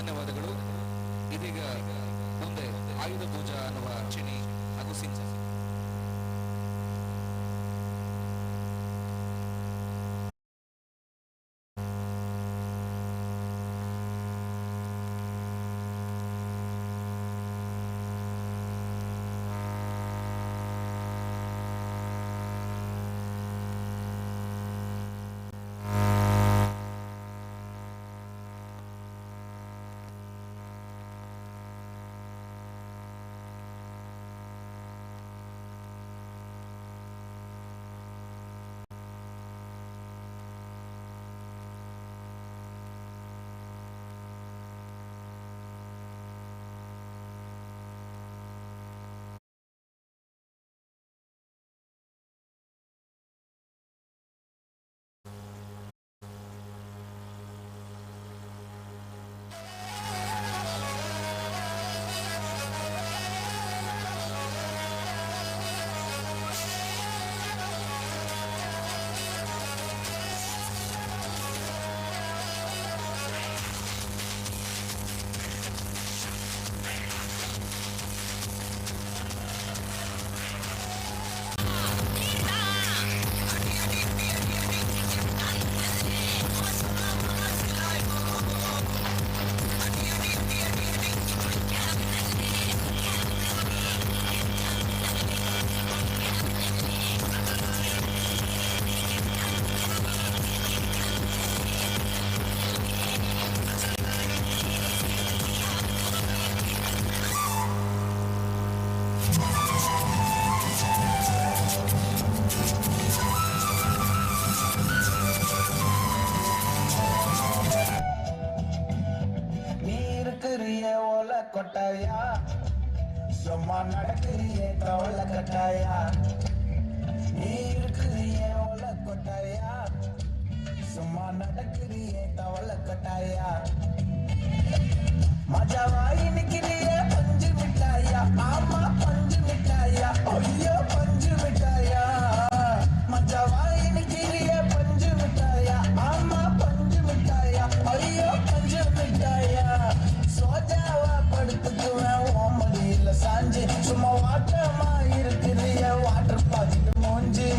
ಧನ್ಯವಾದಗಳು. ಇದೀಗ ಮುಂದೆ ಆಯುಧ ಪೂಜಾ ಅನ್ನುವ ಚಿಣಿ ಹಾಗೂ ಸಿಂಚ கொட்டாயா சும்மா நடக்கிறியே தவள கட்டாயா நீ இருக்கிறியே ஓல கொட்டாயா சும்மா நடக்கிறியே தவள கட்டாயா மஜாவாய் நிக்கிறியே பஞ்சு மிட்டாயா ஆமா பஞ்சு மிட்டாயா ஐயோ பஞ்சு மிட்டாயா மஜாவாய் நிக்கிறியே பஞ்சு மிட்டாயா ஆமா பஞ்சு மிட்டாயா ஐயோ பஞ்சு மிட்டாயா சோஜாவா படுத்துக்குவேன் ஓமடியில சாஞ்சு சும்மா வாட்டமா இருக்கிறிய வாட்டர் பாக்கெட் மூஞ்சி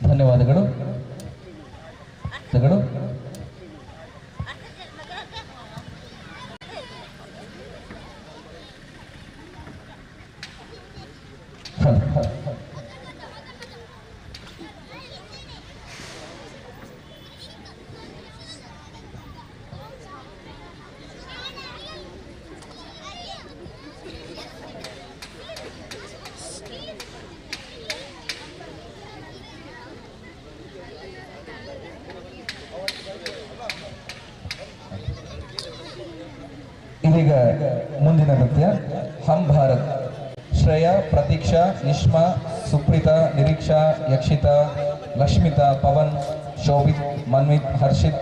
ಧನ್ಯವಾದಗಳು. ಇದೀಗ ಮುಂದಿನ ನೃತ್ಯ ಹಮ್ ಭಾರತ್. ಶ್ರೇಯಾ, ಪ್ರತೀಕ್ಷಾ, ನಿಷ್ಮಾ, ಸುಪ್ರೀತಾ, ನಿರೀಕ್ಷಾ, ಯಕ್ಷಿತಾ, ಲಕ್ಷ್ಮಿತಾ, ಪವನ್, ಶೋಭಿತ್, ಮನ್ವಿತ್, ಹರ್ಷಿತ್,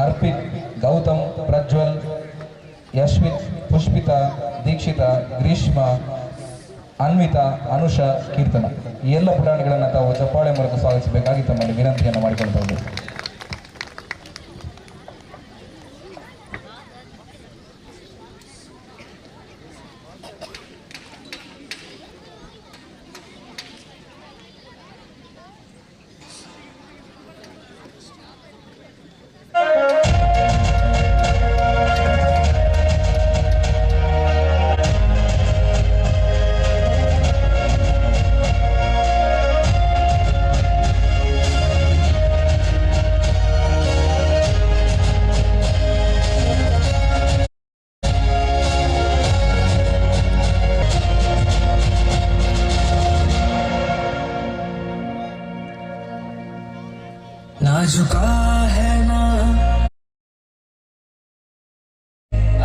ಅರ್ಪಿತ್, ಗೌತಮ್, ಪ್ರಜ್ವಲ್, ಯಶ್ವಿತ್, ಪುಷ್ಪಿತಾ, ದೀಕ್ಷಿತಾ, ಗ್ರೀಷ್ಮ, ಅನ್ವಿತಾ, ಅನುಷಾ, ಕೀರ್ತನ ಈ ಎಲ್ಲ ಪುರಾಣಿಗಳನ್ನು ತಾವು ಚಪ್ಪಾಳೆ ಮೂಲಕ ಸ್ವಾಗತಿಸಬೇಕಾಗಿ ತಮ್ಮಲ್ಲಿ ವಿನಂತಿಯನ್ನು ಮಾಡಿಕೊಳ್ತಾ ಇದ್ದೇವೆ. नाजुका है ना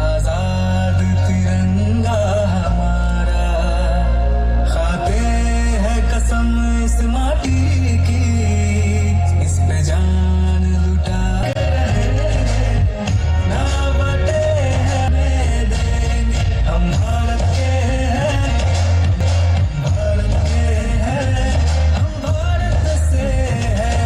आजाद तिरंगा हमारा, खाते हैं कसम इस माटी की, इस पे जान लुटा ना बटे हमें देंगे। हम भारत के हैं, हम भारत के हैं, हम भारत से हैं।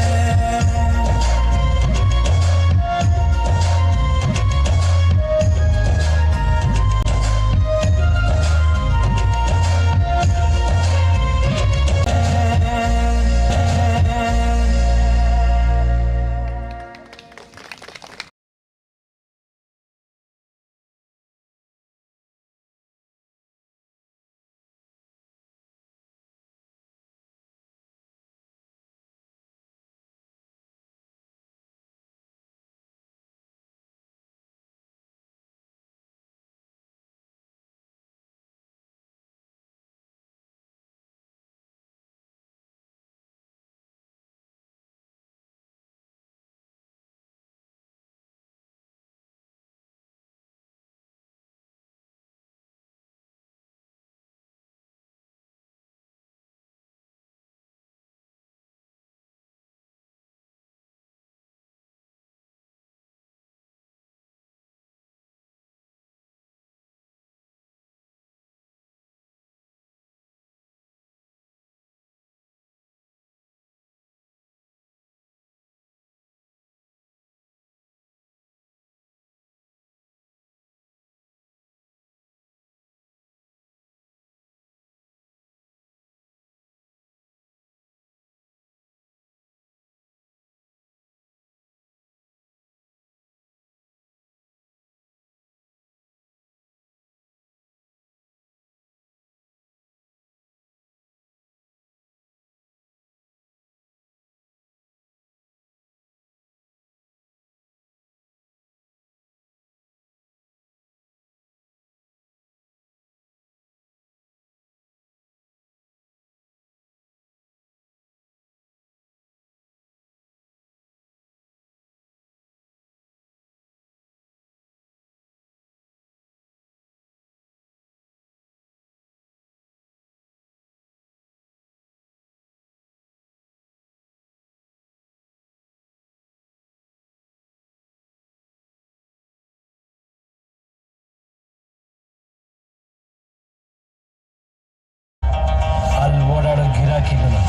ಗಿರಾಕಿಗಳು,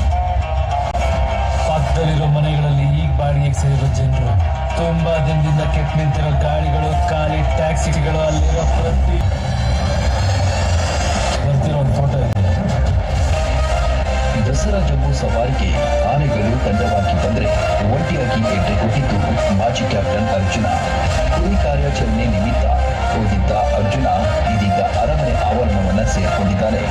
ಪಕ್ಕದಲ್ಲಿರೋ ಮನೆಗಳಲ್ಲಿ ಈಗ ಬಾಡಿಗೆಗೆ ಸೇರಿರೋ ಜನರು, ತುಂಬಾ ದಿನದಿಂದ ಕೆಟ್ಟ ನಿಂತಿರೋ ಗಾಡಿಗಳು, ಖಾಲಿ ಟ್ಯಾಕ್ಸಿಗಳು, ಅಲ್ಲಿರೋ ಪ್ರತಿ ಬರ್ತಿರೋ ಒಂದು ಫೋಟೋ ಇದೆ. ದಸರಾ ಜಂಬೂ ಸವಾರಿಗೆ ಆನೆಗಳು ತಂಡವಾಗಿ ಬಂದರೆ ಒಂಟಿಯಾಗಿ ಎಂಟ್ರಿ ಕೊಟ್ಟಿದ್ದು ಮಾಜಿ ಕ್ಯಾಪ್ಟನ್ ಅರ್ಜುನ. ಈ ಕಾರ್ಯಾಚರಣೆ ನಿಮಿತ್ತ ಹೋಗಿದ್ದ ಅರ್ಜುನ ಇದೀಗ ಅರಮನೆ ಆವರಣವನ್ನು ಸೇರಿಕೊಂಡಿದ್ದಾನೆ.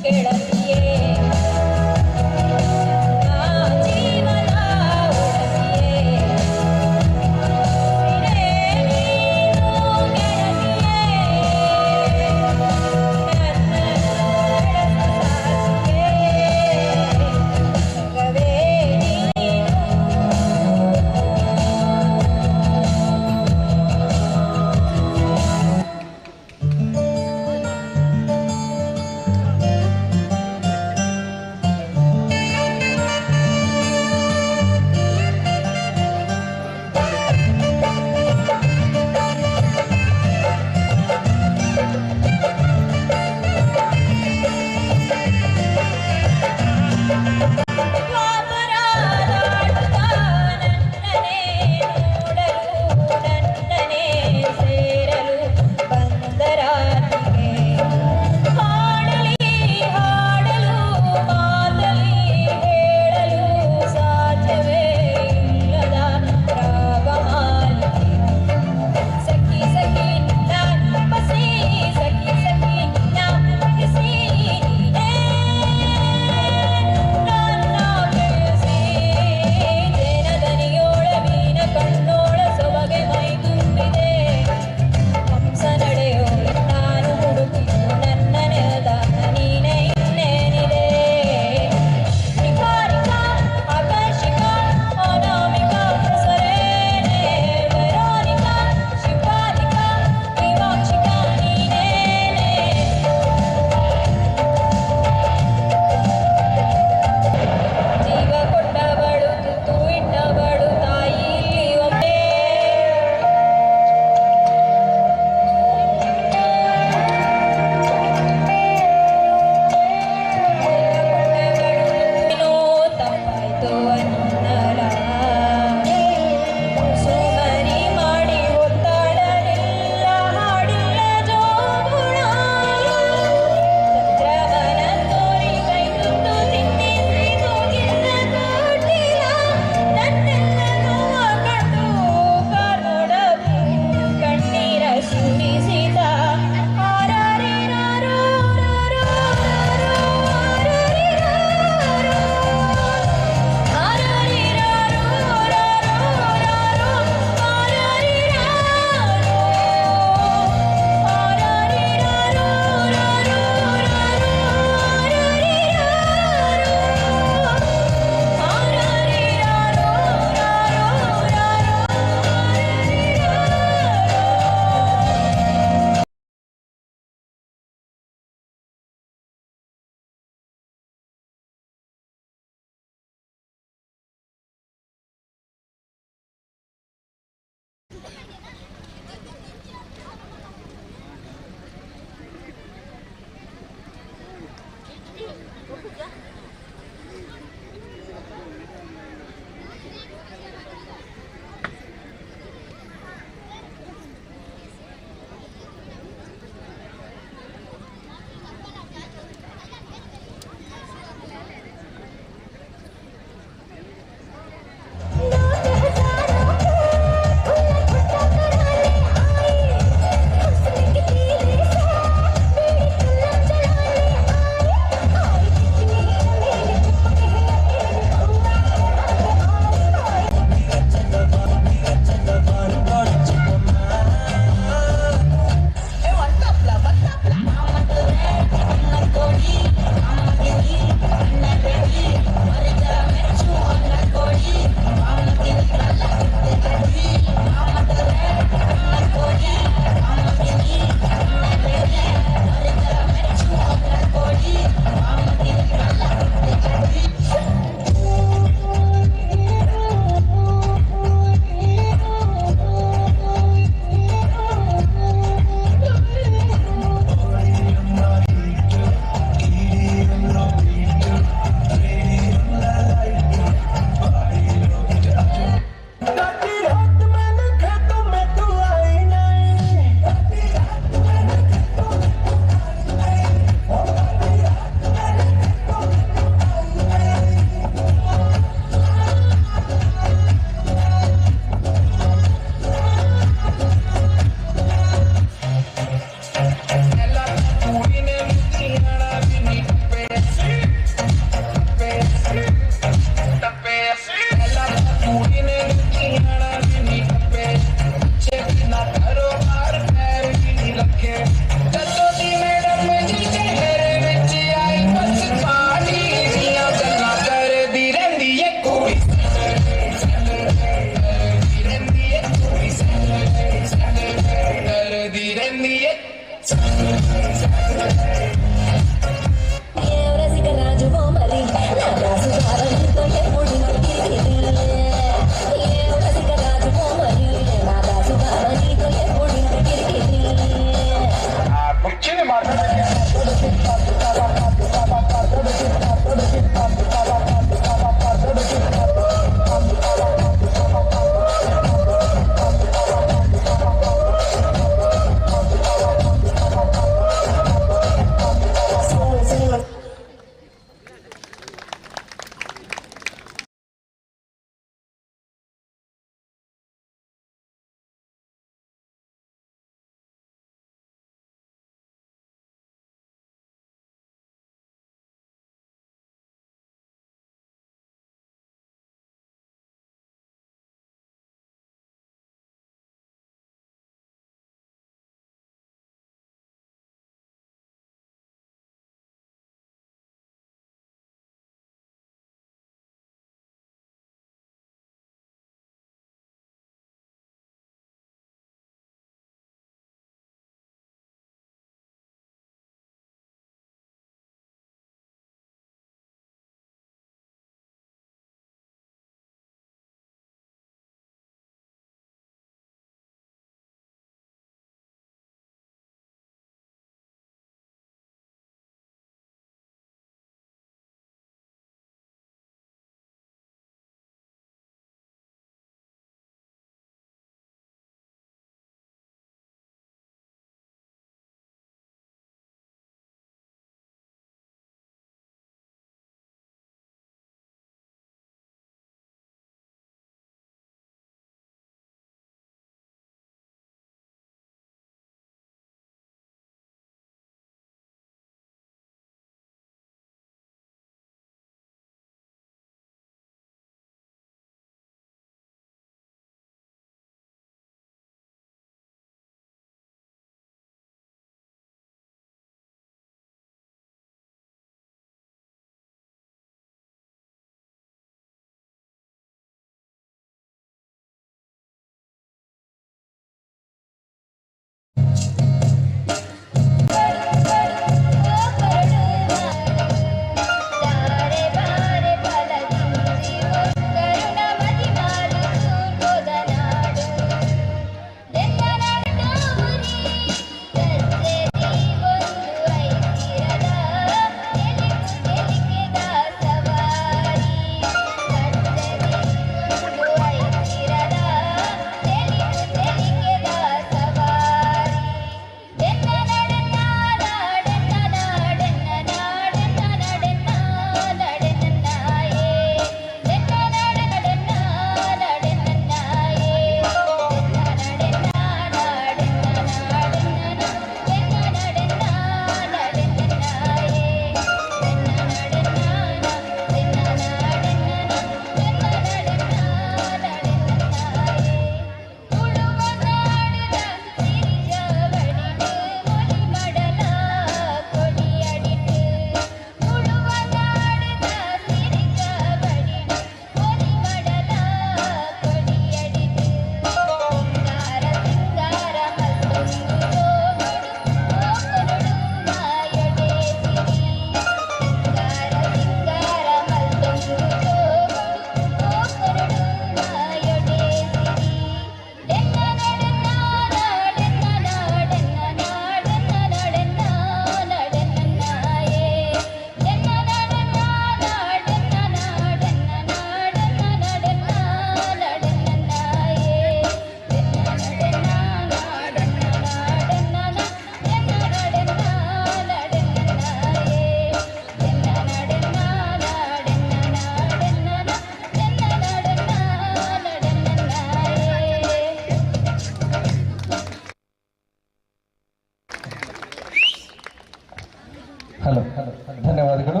ಧನ್ಯವಾದಗಳು.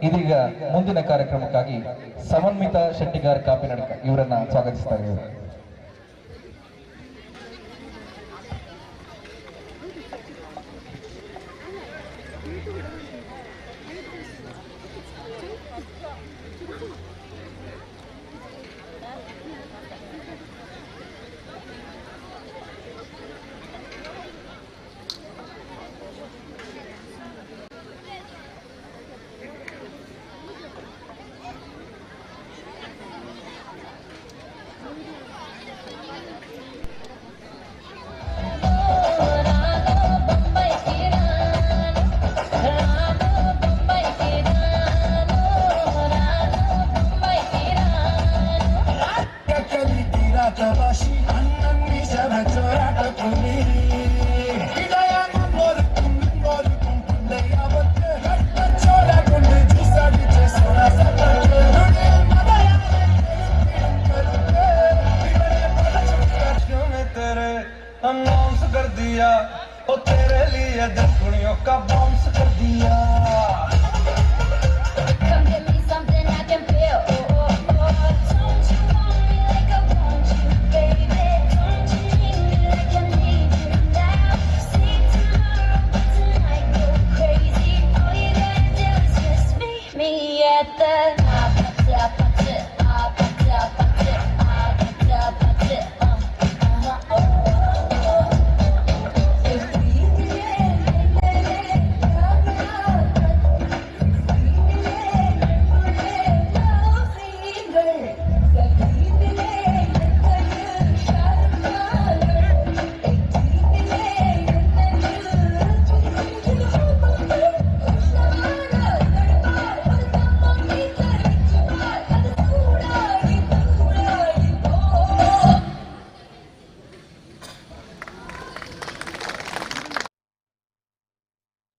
ಇದೀಗ ಮುಂದಿನ ಕಾರ್ಯಕ್ರಮಕ್ಕಾಗಿ ಸಮನ್ವಿತ ಶೆಟ್ಟಿಗಾರ್ ಕಾಪಿನಡಕ ಇವರನ್ನ ಸ್ವಾಗತಿಸ್ತಾ ಇದ್ದೇವೆ.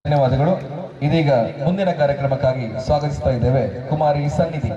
ಧನ್ಯವಾದಗಳು. ಇದೀಗ ಮುಂದಿನ ಕಾರ್ಯಕ್ರಮಕ್ಕಾಗಿ ಸ್ವಾಗತಿಸ್ತಾ ಇದ್ದೇವೆ ಕುಮಾರಿ ಸನ್ನಿಧಿ.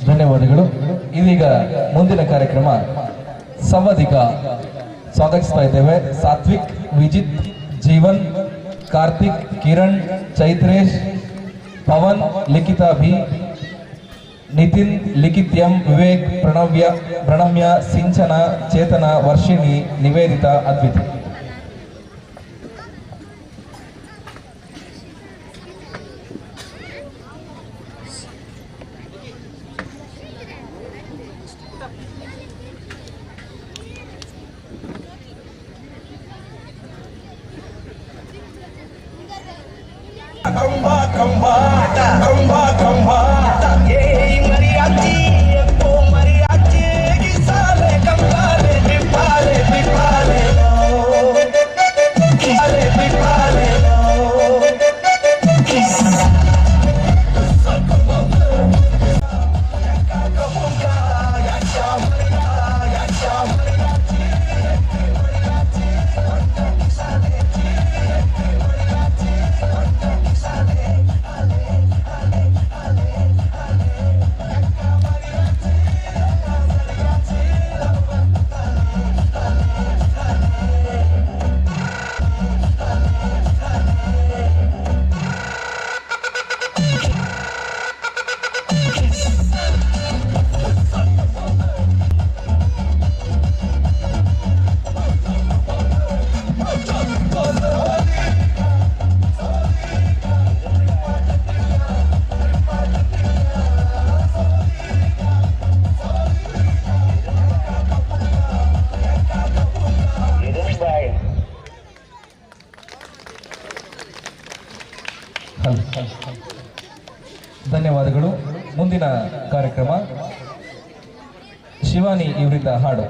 ಧನ್ಯವಾದಗಳು. ಇದೀಗ ಮುಂದಿನ ಕಾರ್ಯಕ್ರಮ ಸಂವಾದಿಕ ಸ್ವಾಗತಿಸ್ತಾ ಇದ್ದೇವೆ. ಸಾತ್ವಿಕ್, ವಿಜಿತ್, ಜೀವನ್, ಕಾರ್ತಿಕ್, ಕಿರಣ್, ಚೈತ್ರೇಶ್, ಪವನ್, ಲಿಖಿತಾ ಭಿ, ನಿತಿನ್, ಲಿಖಿತ್ ಎಂ, ವಿವೇಕ್, ಪ್ರಣಮ್ಯ, ಸಿಂಚನ, ಚೇತನ, ವರ್ಷಿಣಿ, ನಿವೇದಿತಾ, ಅದ್ವಿತಿ. ಧನ್ಯವಾದಗಳು. ಮುಂದಿನ ಕಾರ್ಯಕ್ರಮ ಶಿವಾನಿ ಇವರಿಂದ ಹಾಡು.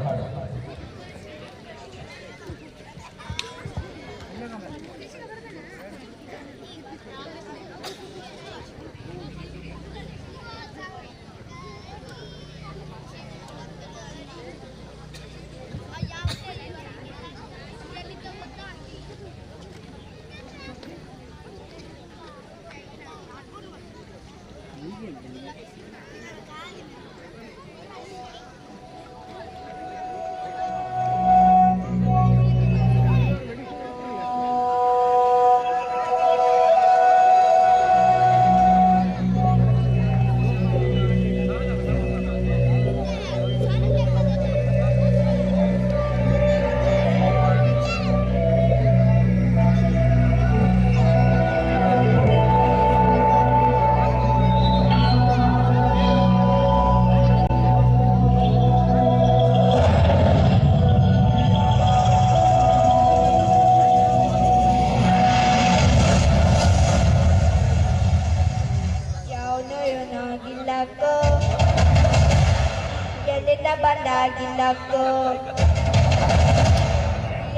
ಬಂದಾಗಿಲ್ಲಕ್ಕೋ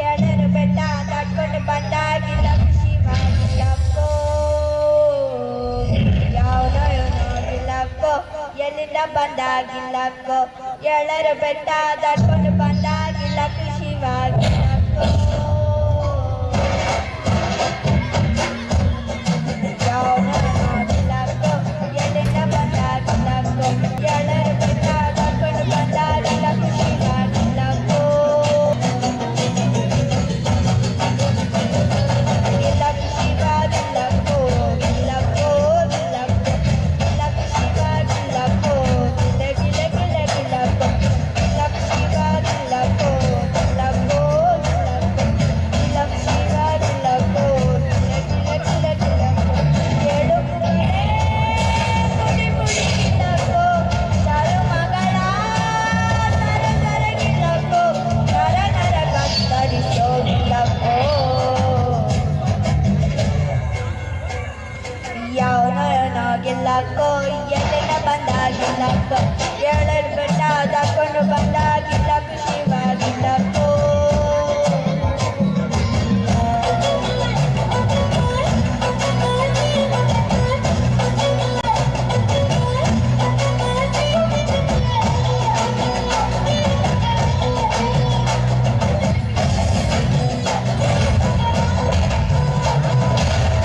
ಎಳರು ಬೆಟ್ಟ ತಟ್ಕೊಂಡು ಬಂದಾಗಿಲ್ಲ ಶಿವಾಗಿಲ್ಲಕ್ಕೋ ಯಾವನೋ ನೋಡಿಲ್ಲಕ್ಕೋ ಎಲ್ಲಿಂದ ಬಂದಾಗಿಲ್ಲಕ್ಕೋ ಎಳರು ಬೆಟ್ಟ ತಟ್ಕೊಂಡು ಬಂದಾಗಿಲ್ಲ ಶಿವಾಗಿಲ್ಲಕ್ಕೋ ಯಾವನೋ ನೋಡಿಲ್ಲಕ್ಕೋ ಎಲ್ಲಿಂದ ಬಂದಾಗಿಲ್ಲಕ್ಕೋ ಎಳರು ಬೆಟ್ಟ ತಟ್ಕೊಂಡು ಬಂದಾಗಿಲ್ಲ ಶಿವಾಗಿಲ್ಲಕ್ಕೋ ಗಿಲ್ಲಕ್ಕೋ ಎಲ್ಲಿನ ಬಂದಾಗಿಲ್ಲಕ್ಕೋ ಎಳರು ಬೆಟ್ಟ ತಕೊಂಡು ಬಂದಾಗಿಲ್ಲ ಶಿವಾಗಿಲ್ಲಕ್ಕೋ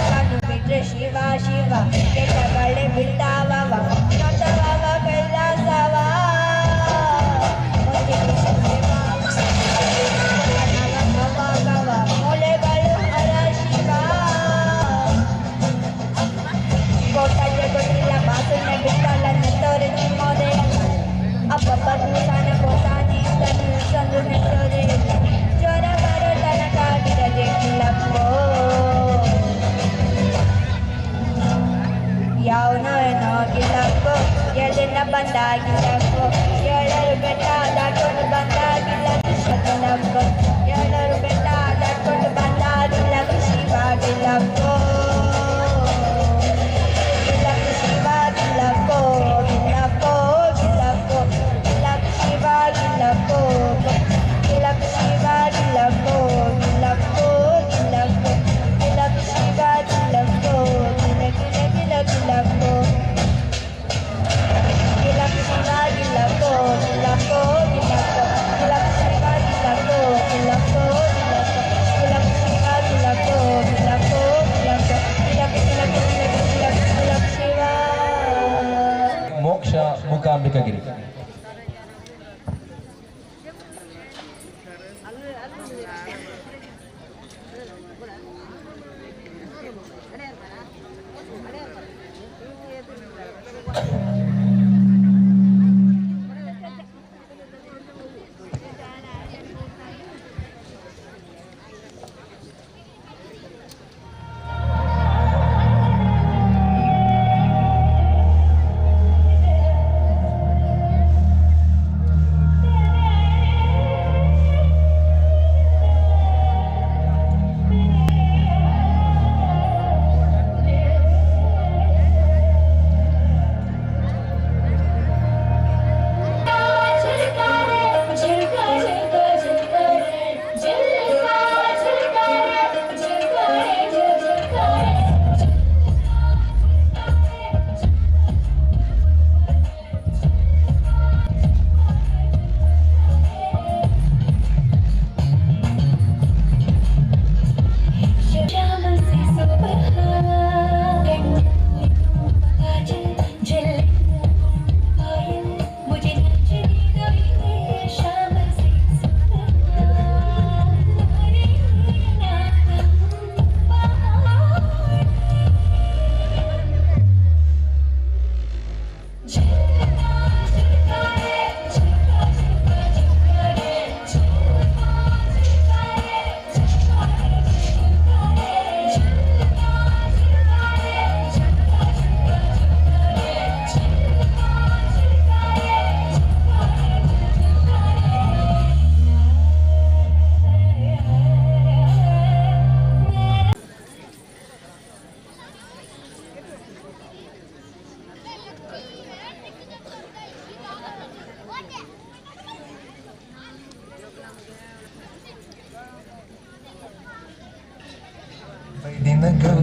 ಕಣ್ಣು ಬಿಟ್ರೆ ಶಿವ ಶಿವ ಕೆಟ್ಟಗಳೇ ಬಿಡ್ತಾವವ ನೋಟವವ ಕೈಲಾಸವ ಮೂಳೆಗಳು ಹರ ಶಿವ ಕೋಟಯ್ಯ ಗೊತ್ತಿಲ್ಲ ಮಾತನ್ನ ಬಿಟ್ಟಲ್ಲ ನೆಟ್ಟೋರೆ ನಿಮ್ಮೋದೆ ಅಪ್ಪಪ್ಪ ಕೂಸಾನ ಕೋಸಾನಿ ತಂದು ನೆಟ್ಟೋರೆ ಜ್ವರ ಬರೋ ತನಕ ಬಿಡಬೇಕಿಲ್ಲಪ್ಪೋ ಯಾವನೋ ನೋಗಿಲ್ಲಕ್ಕೋ ಎಲ್ಲಿಂದ ಬಂದಾಗಿಲ್ಲಕ್ಕೋ ಎಳರು ಬೆಟ್ಟ ದಾಟ್ಕೊಂಡು ಬಂದಾಗಿಲ್ಲ ಶಿವಾಗಿಲ್ಲಕ್ಕೋ ಎಳರು ಬೆಟ್ಟ ದಾಟ್ಕೊಂಡು ಬಂದಾಗಿಲ್ಲ ಶಿವಾಗಿಲ್ಲಕ್ಕೋ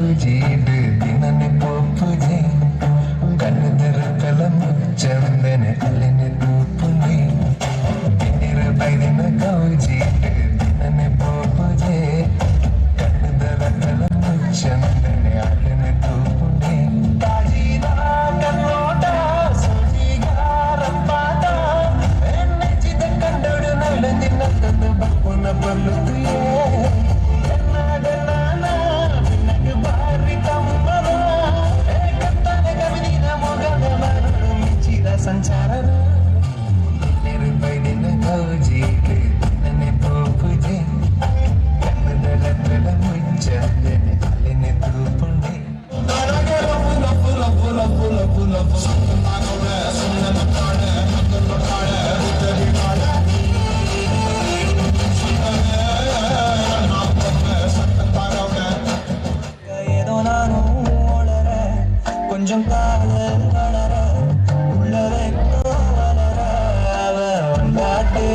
കൗജീട് ദിനന് പോപ്പുജേ കണ്ണുതര കലം ചന്ദന അലിന് തൂപ്പുജേ പിന്നിര പൈദിന കൗജീട് ദിനന് പോപ്പുജേ കണ്ണുതര കലം ചന്ദന അലിന് തൂപ്പുജേ താജീദ കണ്ണോട്ട സൂചികാരപ്പാത എന്നെ ചിത കണ്ടോട് നല്ല നിന്നത്തത് ബപ്പുന പല്ലുത്തുയേ ಸಂಚಾರ ನಿರ್ಬೈದಿನ ಕೌಜಿಗೆ ನನ್ನೆ ಪೋಪುಜೆ ಕನ್ನಡಲ ಮುಚ್ಚನೆ ಅಲ್ಲಿನ ತೂಪುಂಡೆ ஏதோ நானும் ஓடற கொஞ்சம் காதல் வளர உள்ளவே வளர அவ வந்தாட்டே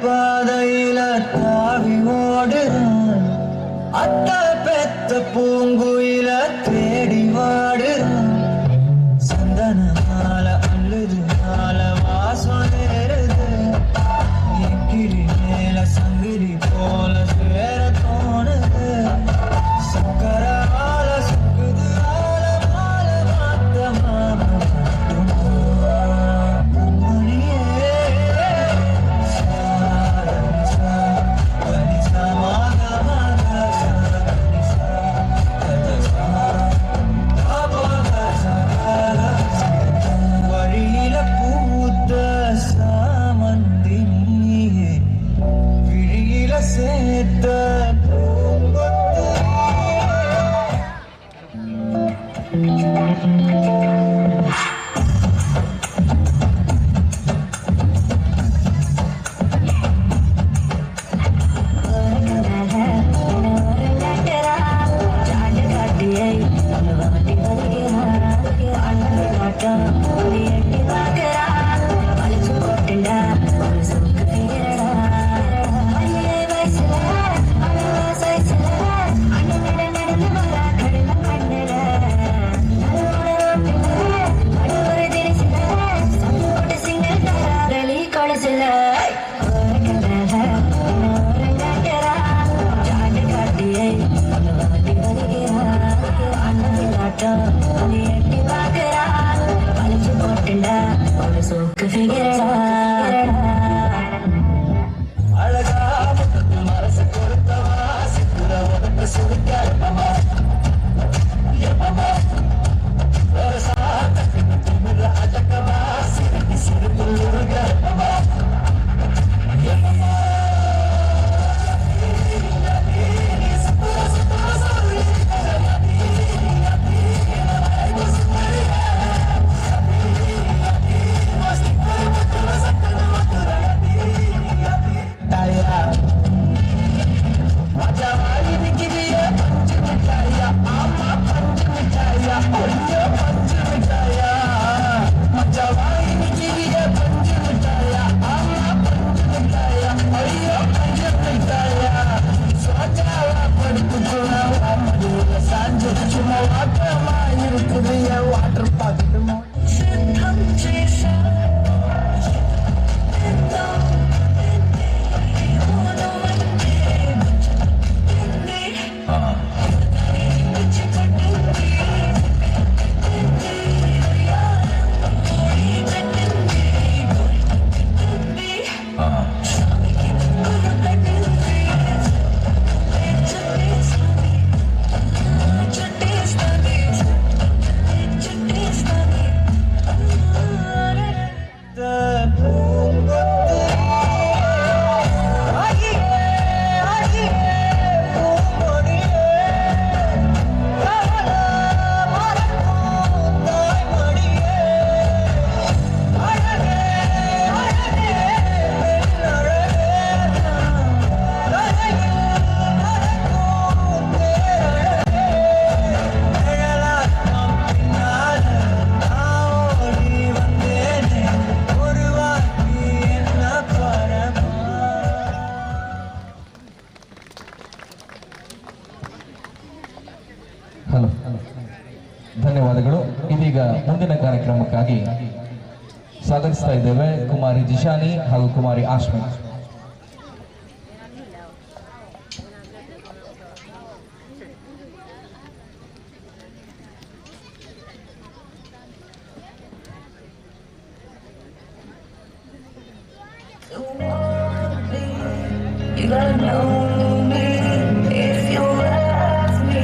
பாதையில தாவி ஓடுறான் அத்த பெத்த பூங்குயில தேடி வாடுறான் சந்தன மால அள்ளுது மால வாசம் நேருது என் கிளி மேல சங்கிலி போல சேர தோணுது சக்கர ஆல சுக்குது ஆல மால மாத்த மாமா வழியில பூத்த சாமந்தினி விழியில சேர்த்த பூங்கொத்து அழகா மனசு கொடுத்தவா சிக்குற உடம்பு சுருக்க திமிர அடக்கவா சிறுக்கு சிறுகுள்ளுருக ಇದೀಗ ಮುಂದಿನ ಕಾರ್ಯಕ್ರಮಕ್ಕಾಗಿ ಸ್ವಾಗತಿಸ್ತಾ ಇದ್ದೇವೆ ಕುಮಾರಿ ಜಿಶಾನಿ ಹಾಗೂ ಕುಮಾರಿ Ashmi. You gotta know me if you love me.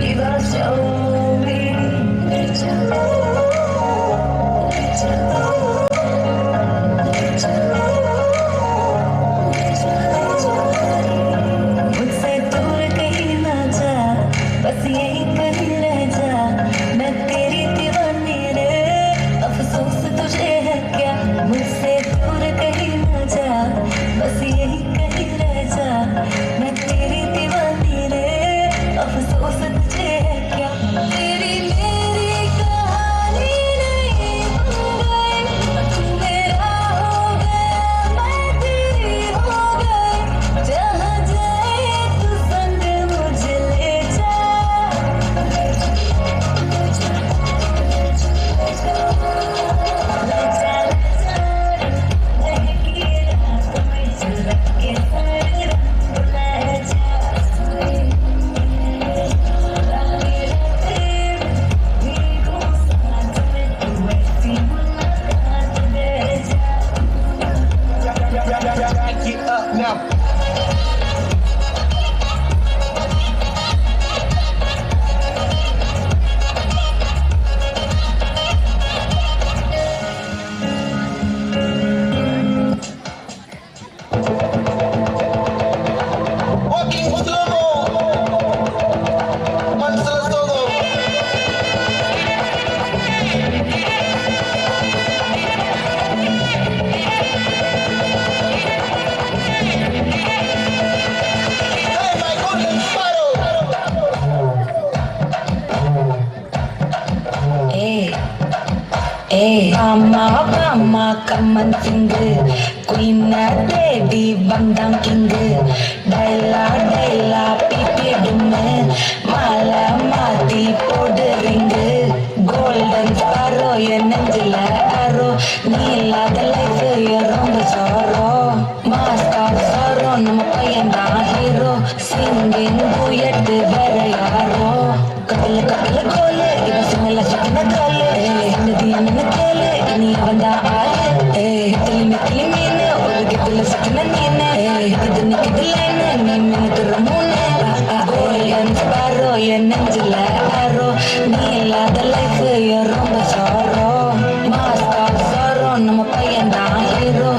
You gotta show me that you मुझसे दूर कहीं ना जा, बस यही कहीं रह जा. मैं तेरी दीवानी रे, अफसोस तुझे है क्या. मुझसे दूर कहीं ना जा, बस यही कहीं रह जा. मैं तेरी दीवानी रे, अफसोस तुझे है क्या. तेरी मेरी कहानी नहीं बन गई, तू मेरा हो गया, मैं तेरी हो गई. जहाँ जाए तू संग मुझे ले जा. Mama kaman finger, queen lady bandang king. Daila daila pipi dume, mala mati podering. Golden sparrow ya nenjila arrow, nila the life ya romba sorrow. Master sorrow nama payanda hero, singing duet vera yaro. Katla katla kole, iba singala shikna kale, nadi anna kale. Ini banda aale, telime telimine, olge tela sakna nine, kidni kidline, ni min karamune. Golden sparrow ya nenjila arrow, nila the life ya romba sorrow. Master sorrow nama payanda hero,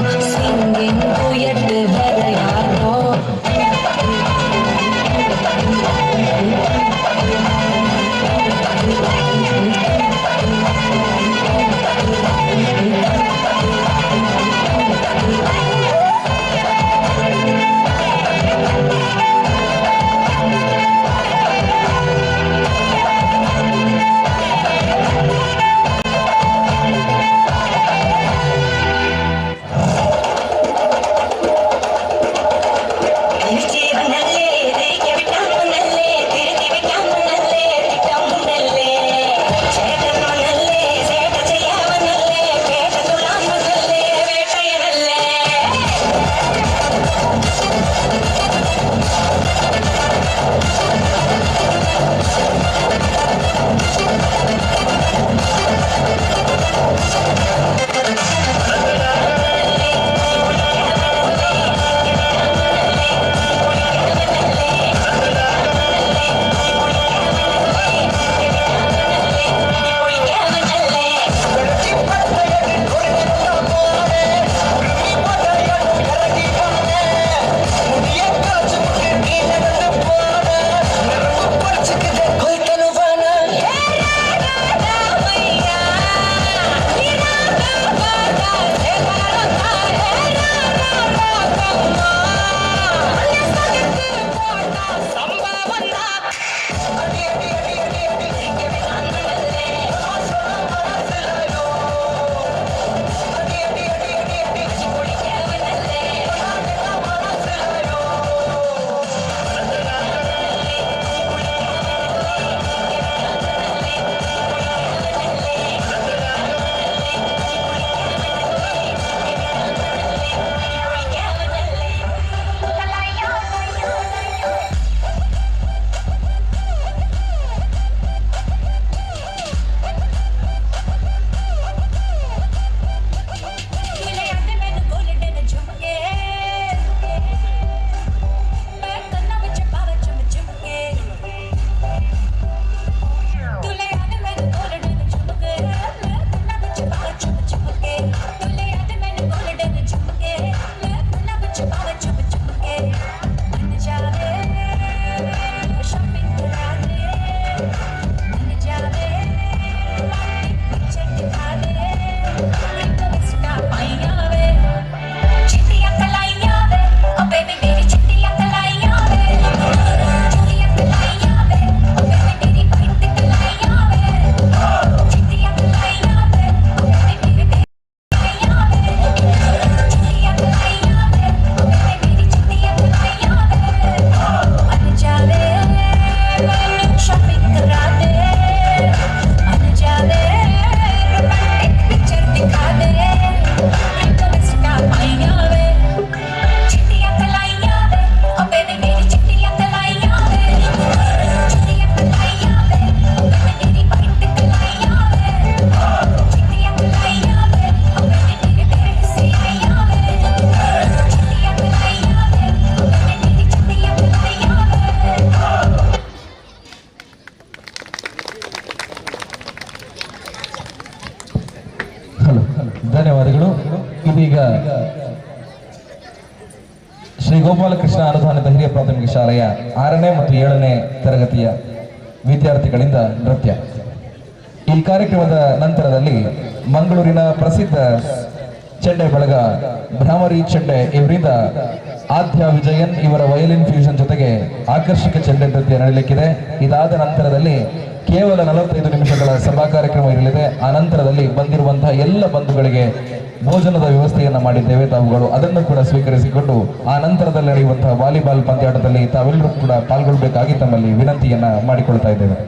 ಧನ್ಯವಾದಗಳು. ಇದೀಗ ಶ್ರೀ ಗೋಪಾಲಕೃಷ್ಣ ಅನುದಾನಿತ ಹಿರಿಯ ಪ್ರಾಥಮಿಕ ಶಾಲೆಯ 6ನೇ ಮತ್ತು 7ನೇ ತರಗತಿಯ ವಿದ್ಯಾರ್ಥಿಗಳಿಂದ ನೃತ್ಯ. ಈ ಕಾರ್ಯಕ್ರಮದ ನಂತರದಲ್ಲಿ ಮಂಗಳೂರಿನ ಪ್ರಸಿದ್ಧ ಚೆಂಡೆ ಬಳಗ ಭ್ರಾಮರಿ ಚೆಂಡೆ ಇವರಿಂದ ಆದ್ಯ ವಿಜಯನ್ ಇವರ ವಯಲಿನ್ ಫ್ಯೂಷನ್ ಜೊತೆಗೆ ಆಕರ್ಷಕ ಚೆಂಡೆ ನೃತ್ಯ ನಡೆಯಲಿಕ್ಕಿದೆ. ಇದಾದ ನಂತರದಲ್ಲಿ ಕೇವಲ 45 ನಿಮಿಷಗಳ ಸಭಾ ಕಾರ್ಯಕ್ರಮ ಇರಲಿದೆ. ಆ ನಂತರದಲ್ಲಿ ಬಂದಿರುವಂತಹ ಎಲ್ಲ ಬಂಧುಗಳಿಗೆ ಭೋಜನದ ವ್ಯವಸ್ಥೆಯನ್ನು ಮಾಡಿದ್ದೇವೆ. ತಾವುಗಳು ಅದನ್ನು ಕೂಡ ಸ್ವೀಕರಿಸಿಕೊಂಡು ಆ ನಂತರದಲ್ಲಿ ನಡೆಯುವಂತಹ ವಾಲಿಬಾಲ್ ಪಂದ್ಯಾಟದಲ್ಲಿ ತಾವೆಲ್ಲರೂ ಕೂಡ ಪಾಲ್ಗೊಳ್ಳಬೇಕಾಗಿ ತಮ್ಮಲ್ಲಿ ವಿನಂತಿಯನ್ನ ಮಾಡಿಕೊಳ್ತಾ ಇದ್ದೇವೆ.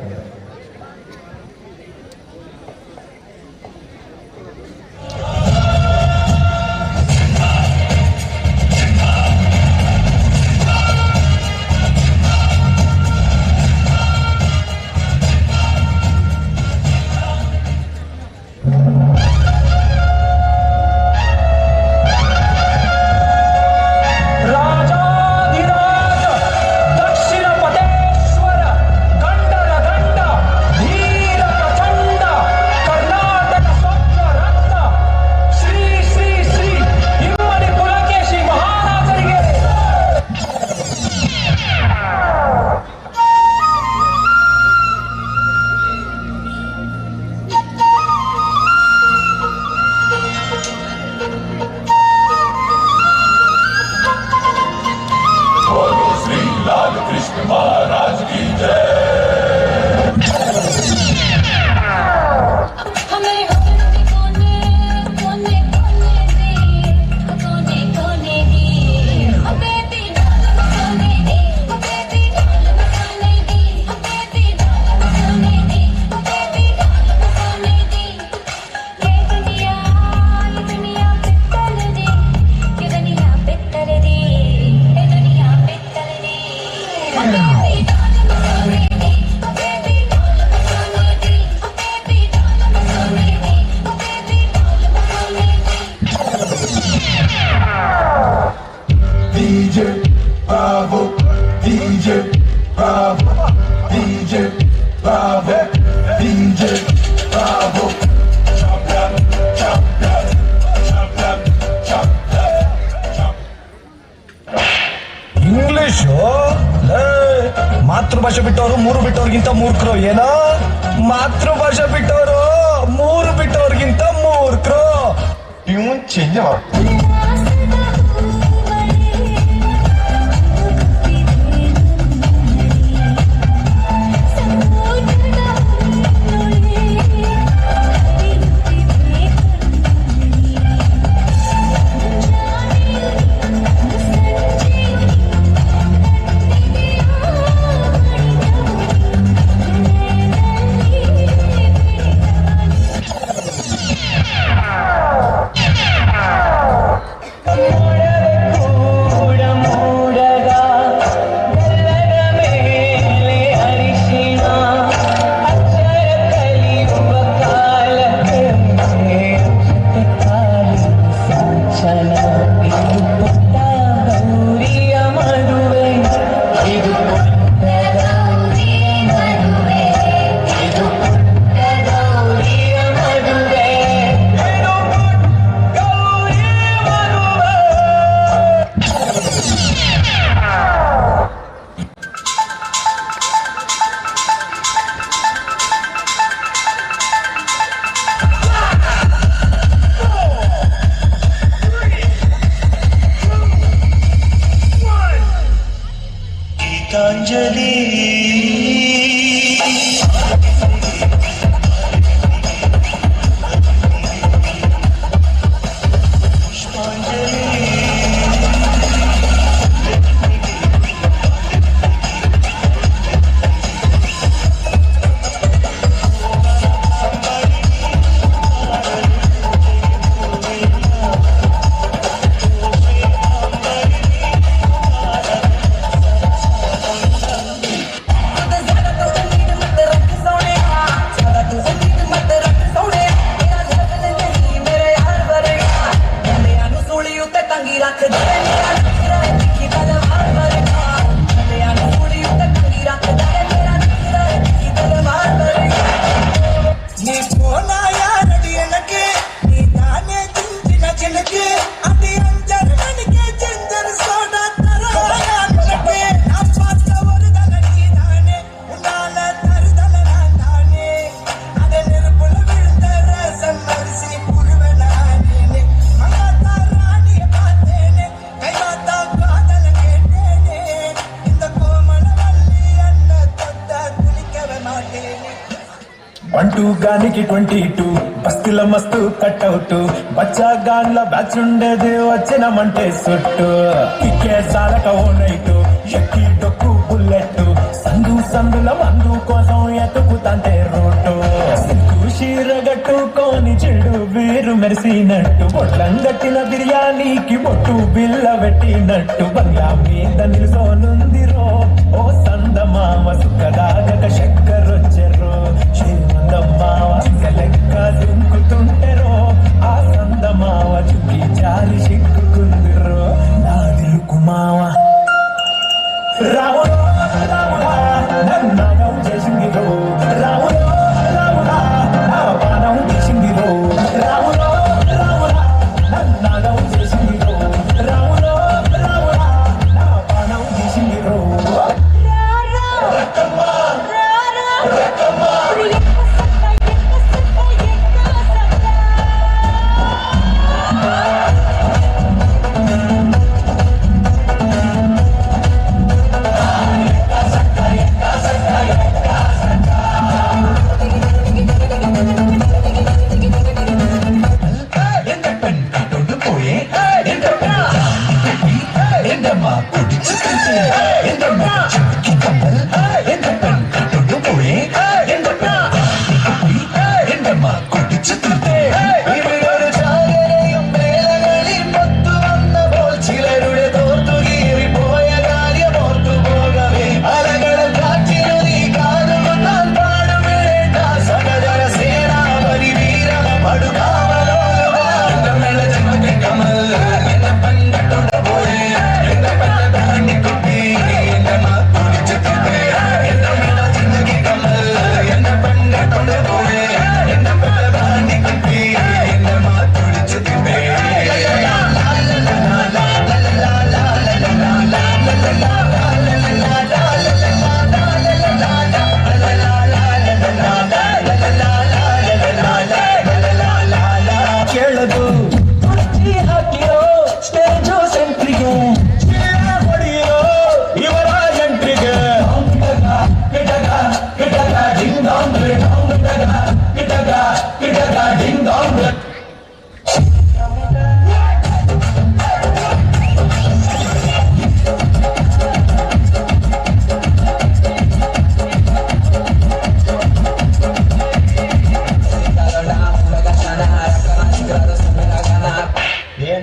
ಮಾತೃಭಾಷೆ ಬಿಟ್ಟವರು 3 ಬಿಟ್ಟವ್ರಿಗಿಂತ ಮೂರ್ಖರು. ಏನೋ ಮಾತೃಭಾಷೆ ಬಿಟ್ಟವರು 3 ಬಿಟ್ಟವ್ರಿಗಿಂತ ಮೂರ್ಖರು. Tune change Geetanjali. 22 గానికి 22 బస్తిల మస్తు కట్అవుట్ బచ్చా గాన్ల బ్యాచ్ ఉండేది వచ్చినమంటే సుట్టు ఇకే సాలక ఓ నైటు ఎక్కి డొక్కు బుల్లెట్ సందుల మందు కోసం ఎతుకుతంటే రోడ్డు సిల్కు షీరగట్టుకొని చెడు వీరు మెరిసినట్టు బొట్లంగట్టిన బిర్యానీకి బొట్టు బిల్ల పెట్టినట్టు బంగ్లా మీద నిలుసోనుందిరో ఓ సందమామ సుఖదాగక చక్కరొచ్చెరో శ్రీమందమ్మావ లెక్క దుంకుతుంటెరో ఆ సందమావ చుక్కి జారి చిక్కుకుందిరో నాదిరుకు మావ రాముడా రాముడా నన్నాగం చేసిందిరో రాముడా రాముడా నా పానం చేసిందిరో రాముడా రాముడా నన్నాగం చేసిందిరో రాముడా రాముడా నా పానం చేసిందిరో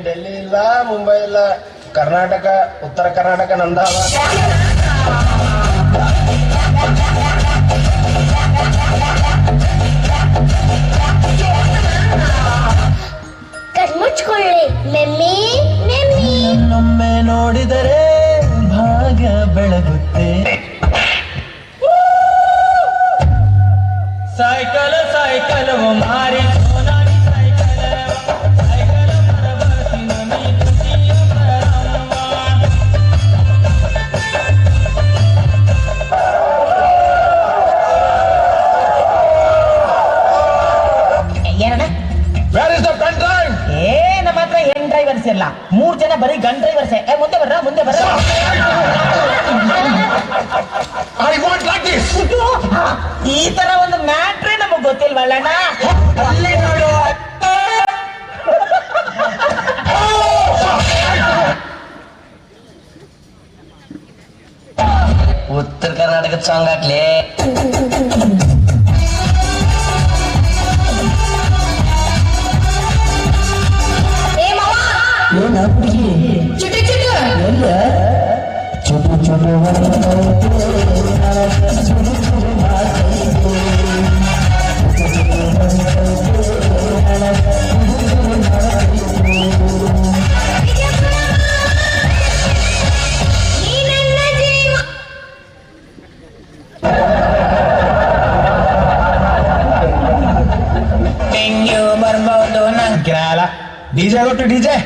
ಡೆಲ್ಲಿ ಇಲ್ಲ ಮುಂಬೈ ಇಲ್ಲ ಕರ್ನಾಟಕ ಉತ್ತರ ಕರ್ನಾಟಕ ನಂದಾವ ಕಣ್ಮುಚ್ಕೊಳ್ಳಿ ನೆಮ್ಮಿ ನೆಮ್ಮಿ ನಮ್ಮೆ ನೋಡಿದರೆ ಭಾಗ್ಯ ಬೆಳಗುತ್ತೆ ಸೈಕಲ್ ಸೈಕಲ್ ಮಾರಿ ಇಲ್ಲ 3 ಜನ ಬರೀ ಗನ್ ಡ್ರೈವರ್ಸೇ ಮುಂದೆ ಬರ್ರ ಈ ತರ ಒಂದು ಮ್ಯಾಟ್ರೇ ನಮಗ್ ಗೊತ್ತಿಲ್ವಲ್ಲಣ್ಣ ಅಲ್ಲಿ ನೋಡು ಉತ್ತರ ಕರ್ನಾಟಕದ ಸಾಂಗ್ ಹಾಕ್ಲಿ ಬರ್ಬೋದು ನಂಗೆ ಡಿಜೆ ಕೊಟ್ಟು ಡಿಜೆ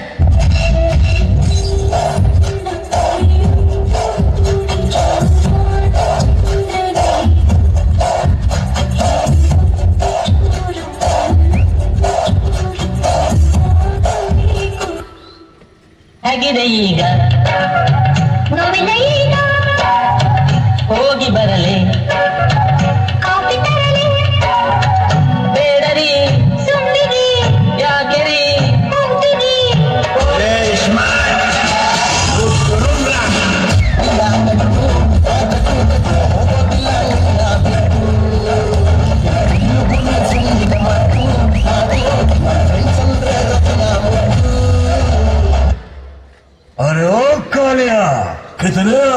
ಹೇಗಿದೆ ಈಗ ನೋವಿನ ಈಗ ಹೋಗಿ ಬರಲಿ ಕಾಫಿ ತರಲಿ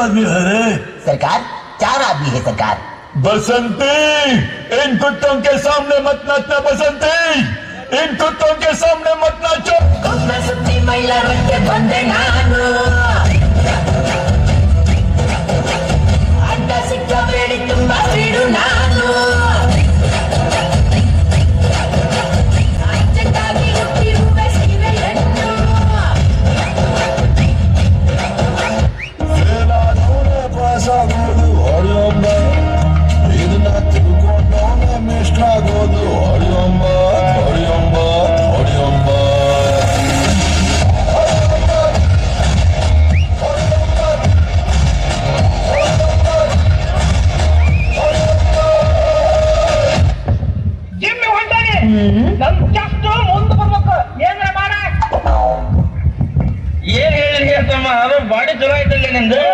आदमी है रे? सरकार 4 आदमी है सरकार। बसंती, इन कुत्तों के सामने मत नाचना बसंती, इन कुत्तों के सामने मत नाचो। ಸುತ್ತಿ ಮೈಲಾರಕ್ಕೆ ಬಂದೆ ನಾನು ಅಡ್ಡ ಸಿಕ್ಕಬೇಡಿ ತುಂಬಾ ಬಿಡು ನಾನು ಅಂಚಕ್ಕಾಗಿ ಹುಟ್ಟಿರುವೆ ಸೀರೆಯನ್ನು ಪಾಸಾಗೋದು ಹೊಡೆಯೊಂಬ, ಇದನ್ನ ತಿಳ್ಕೊಂಡವನೇ ಮೇಷ್ಟ್ರಾಗೋದು ಹೊಡೆಯೊಂಬ ಹೊಡೆಯೊಂಬ ಹೊಡೆಯೊಂಬ. ಜಿಮ್ಮಿ ಹೊಂಟಾನೆ ನಮ್ ಜಸ್ಟ್ ಮುಂದೆ ಬರ್ಬೇಕು ಏನ್ರ ಮಾಡ. ಏನ್ ಹೇಳಿರಿ ಅಂತಮ್ಮ, ಅದು ಬಾಡಿ ಚಲೋ ಐತಲ್ಲ ನಿಂದು.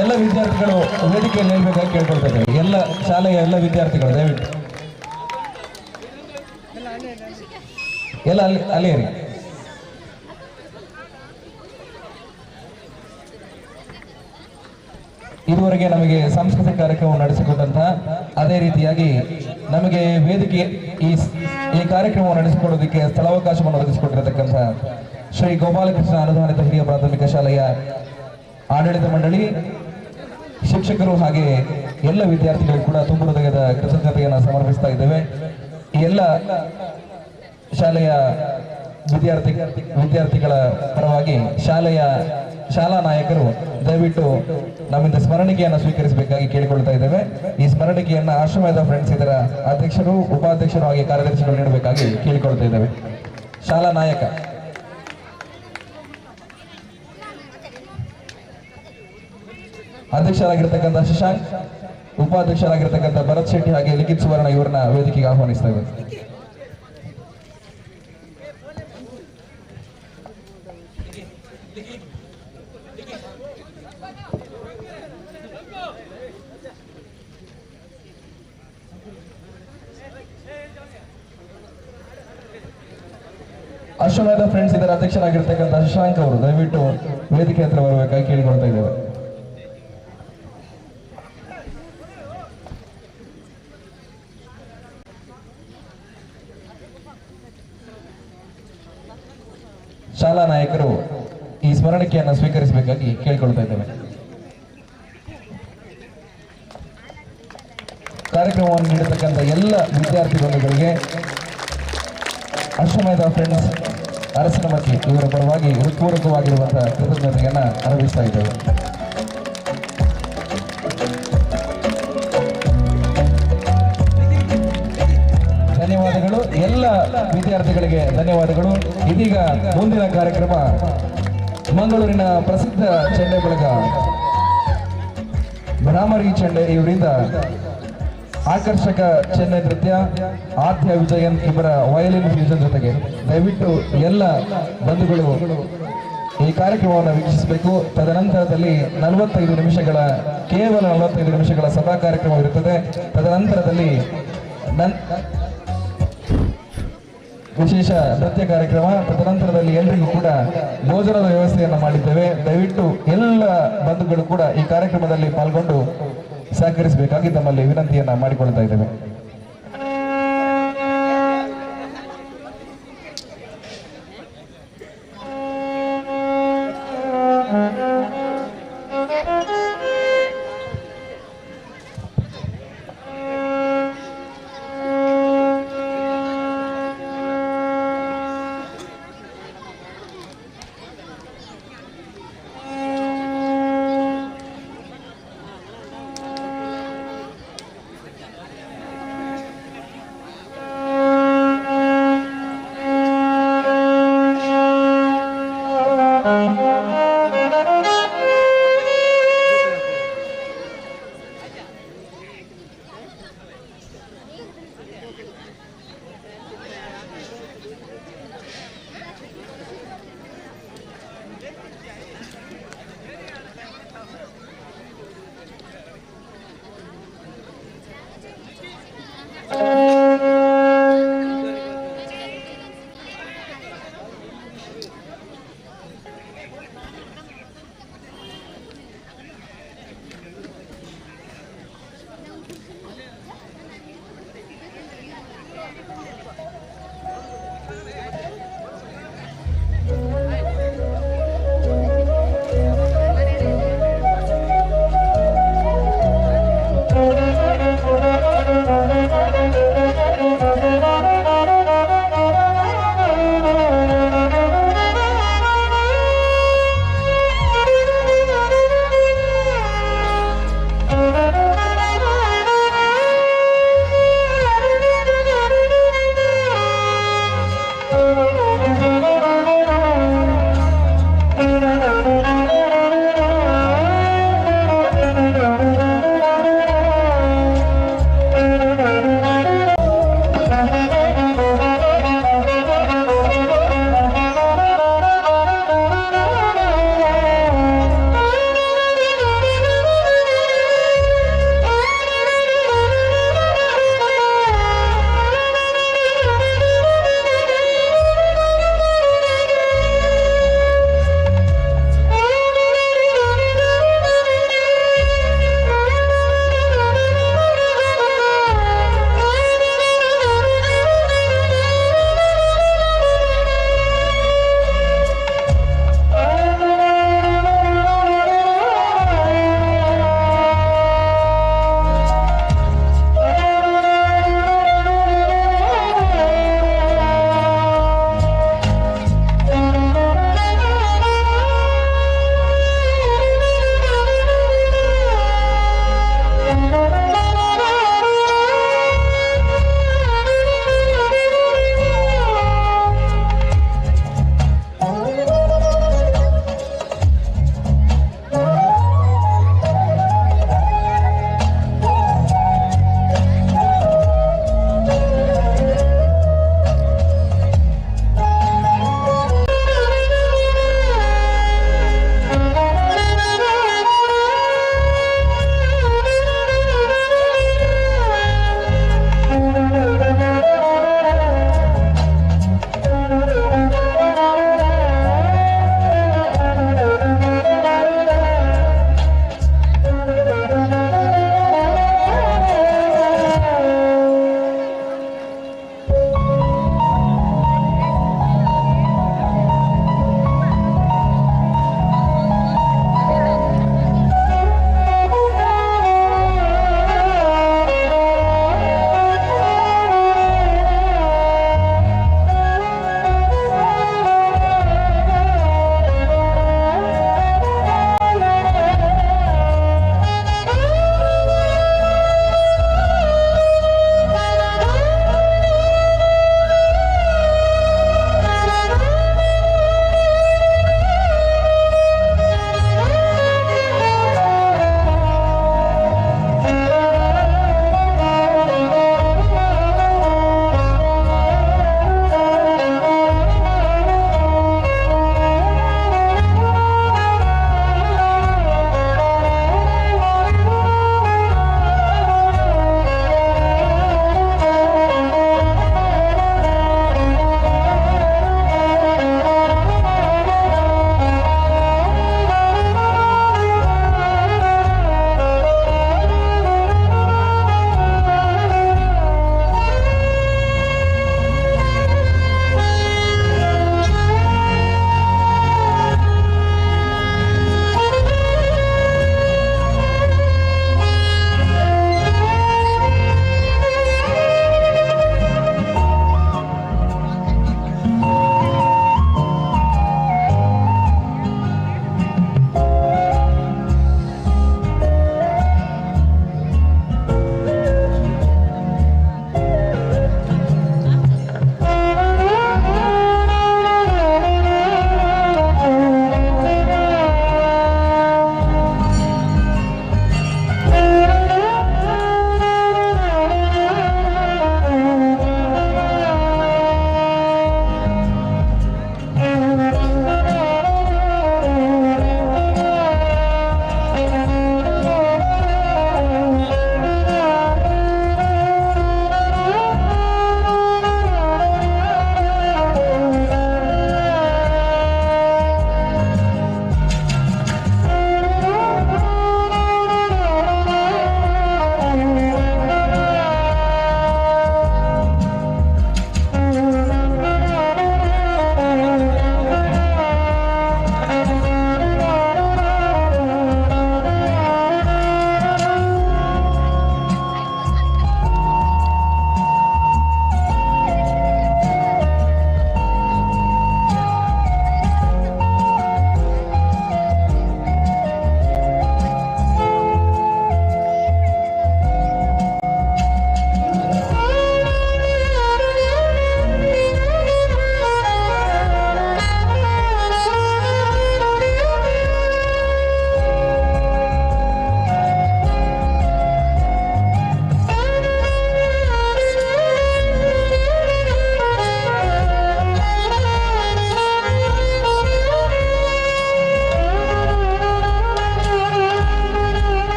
ಎಲ್ಲ ವಿದ್ಯಾರ್ಥಿಗಳು ವೇದಿಕೆಯಲ್ಲಿ ನಿಲ್ಬೇಕಾಗಿ ಕೇಳ್ಕೊಳ್ತಾ ಇದ್ದಾರೆ. ಎಲ್ಲ ಶಾಲೆಯ ಎಲ್ಲ ವಿದ್ಯಾರ್ಥಿಗಳು ದಯವಿಟ್ಟು ಎಲ್ಲ ಅಲ್ಲಿ ಇರಿ. ಇದುವರೆಗೆ ನಮಗೆ ಸಾಂಸ್ಕೃತಿಕ ಕಾರ್ಯಕ್ರಮ ನಡೆಸಿಕೊಟ್ಟಂತಹ, ಅದೇ ರೀತಿಯಾಗಿ ನಮಗೆ ವೇದಿಕೆ ಈ ಕಾರ್ಯಕ್ರಮವನ್ನು ನಡೆಸಿಕೊಡೋದಕ್ಕೆ ಸ್ಥಳಾವಕಾಶವನ್ನು ಒದಗಿಸಿಕೊಟ್ಟಿರತಕ್ಕಂಥ ಶ್ರೀ ಗೋಪಾಲಕೃಷ್ಣ ಅನುದಾನಿತ ಹಿರಿಯ ಪ್ರಾಥಮಿಕ ಶಾಲೆಯ ಆಡಳಿತ ಮಂಡಳಿ, ಶಿಕ್ಷಕರು ಹಾಗೆ ಎಲ್ಲ ವಿದ್ಯಾರ್ಥಿಗಳು ಕೂಡ ತುಂಬ ಹೃದಯದ ಕೃತಜ್ಞತೆಯನ್ನು ಸಮರ್ಪಿಸ್ತಾ ಇದ್ದೇವೆ. ಈ ಎಲ್ಲ ಶಾಲೆಯ ವಿದ್ಯಾರ್ಥಿಗಳ ಪರವಾಗಿ ಶಾಲಾ ನಾಯಕರು ದಯವಿಟ್ಟು ನಮ್ಮಿಂದ ಸ್ಮರಣಿಕೆಯನ್ನು ಸ್ವೀಕರಿಸಬೇಕಾಗಿ ಕೇಳಿಕೊಳ್ತಾ ಇದ್ದೇವೆ. ಈ ಸ್ಮರಣಿಕೆಯನ್ನು ಆಶ್ರಮದ ಫ್ರೆಂಡ್ಸ್ ಇದರ ಅಧ್ಯಕ್ಷರು, ಉಪಾಧ್ಯಕ್ಷರು ಹಾಗೆ ಕಾರ್ಯದರ್ಶಿಗಳು ನೀಡಬೇಕಾಗಿ ಕೇಳಿಕೊಳ್ತಾ ಇದ್ದೇವೆ. ಶಾಲಾ ನಾಯಕ ಅಧ್ಯಕ್ಷರಾಗಿರ್ತಕ್ಕಂಥ ಶಶಾಂಕ್, ಉಪಾಧ್ಯಕ್ಷರಾಗಿರ್ತಕ್ಕಂಥ ಭರತ್ ಶೆಟ್ಟಿ ಹಾಗೆ ಲಿಖಿತ್ ಸುವರ್ಣ ಇವರನ್ನ ವೇದಿಕೆಗೆ ಆಹ್ವಾನಿಸ್ತಾ ಇದ್ದೇವೆ. ಅಶ್ವಮೇಧ ಫ್ರೆಂಡ್ಸ್ ಇದರ ಅಧ್ಯಕ್ಷರಾಗಿರ್ತಕ್ಕಂಥ ಶಶಾಂಕ್ ಅವರು ದಯವಿಟ್ಟು ವೇದಿಕೆ ಹತ್ರ ಬರಬೇಕಾಗಿ ಕೇಳಿಕೊಳ್ತಾ ಇದ್ದೇವೆ. ಶಾಲಾ ನಾಯಕರು ಈ ಸ್ಮರಣಿಕೆಯನ್ನು ಸ್ವೀಕರಿಸಬೇಕಾಗಿ ಕೇಳಿಕೊಳ್ತಾ ಇದ್ದೇವೆ. ಕಾರ್ಯಕ್ರಮವನ್ನು ನೀಡತಕ್ಕಂಥ ಎಲ್ಲ ವಿದ್ಯಾರ್ಥಿ ಬಂಧುಗಳಿಗೆ ಅಶ್ವಮೇಧ ಫ್ರೆಂಡ್ಸ್ ಅರಸನಮಕ್ಕಿ ಇವರ ಪರವಾಗಿ ಹೃತ್ಪೂರ್ವಕವಾಗಿರುವಂತಹ ಕೃತಜ್ಞತೆಯನ್ನು ಅರ್ಪಿಸ್ತಾ ಇದ್ದೇವೆ. ಧನ್ಯವಾದಗಳು. ಎಲ್ಲ ವಿದ್ಯಾರ್ಥಿಗಳಿಗೆ ಧನ್ಯವಾದಗಳು. ಇದೀಗ ಮುಂದಿನ ಕಾರ್ಯಕ್ರಮ ಮಂಗಳೂರಿನ ಪ್ರಸಿದ್ಧ ಚೆಂಡೆ ಬಳಗ ಭ್ರಾಮರಿ ಚೆಂಡೆ ಇವರಿಂದ ಆಕರ್ಷಕ ಚೆಂಡೆ ನೃತ್ಯ, ಆದ್ಯ ವಿಜಯನ್ ಇವರ ವಯಲಿನ್ ಫ್ಯೂಷನ್ ಜೊತೆಗೆ ದಯವಿಟ್ಟು ಎಲ್ಲ ಬಂಧುಗಳು ಈ ಕಾರ್ಯಕ್ರಮವನ್ನು ವೀಕ್ಷಿಸಬೇಕು. ತದನಂತರದಲ್ಲಿ 45 ನಿಮಿಷಗಳ ಕೇವಲ 45 ನಿಮಿಷಗಳ ಸಭಾ ಕಾರ್ಯಕ್ರಮವಿರುತ್ತದೆ. ತದನಂತರದಲ್ಲಿ ವಿಶೇಷ ನೃತ್ಯ ಕಾರ್ಯಕ್ರಮ. ತದನಂತರದಲ್ಲಿ ಎಲ್ಲರಿಗೂ ಕೂಡ ಭೋಜನದ ವ್ಯವಸ್ಥೆಯನ್ನು ಮಾಡಿದ್ದೇವೆ. ದಯವಿಟ್ಟು ಎಲ್ಲ ಬಂಧುಗಳು ಕೂಡ ಈ ಕಾರ್ಯಕ್ರಮದಲ್ಲಿ ಪಾಲ್ಗೊಂಡು ಸಹಕರಿಸಬೇಕಾಗಿ ತಮ್ಮಲ್ಲಿ ವಿನಂತಿಯನ್ನ ಮಾಡಿಕೊಳ್ತಾ ಇದ್ದೇವೆ.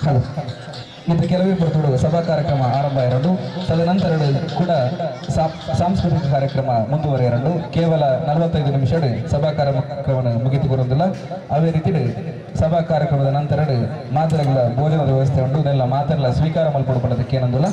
ಹಲೋ ಇದು ಕೆಲವೇ ಬರ್ತುಡು ಸಭಾ ಕಾರ್ಯಕ್ರಮ ಆರಂಭ ಎರಡು ತದನಂತರ ಕೂಡ ಸಾಂಸ್ಕೃತಿಕ ಕಾರ್ಯಕ್ರಮ ಮುಂದುವರೆಯರಡು ಕೇವಲ 45 ನಿಮಿಷ ಸಭಾ ಕಾರ್ಯಕ್ರಮ ಮುಗಿತು ಬರುವುದಿಲ್ಲ ಅವೇ ರೀತಿ ಸಭಾ ಕಾರ್ಯಕ್ರಮದ ನಂತರ ಮಾತರೆಗಳ ಭೋಜನದ ವ್ಯವಸ್ಥೆ ಉಂಟು ಇದೆಲ್ಲ ಮಾತೆಲ್ಲ ಸ್ವೀಕಾರ ಮಲ್ಪಡ್ಕೊಳ್ಳೋದಕ್ಕೆ ಏನಂದಿಲ್ಲ.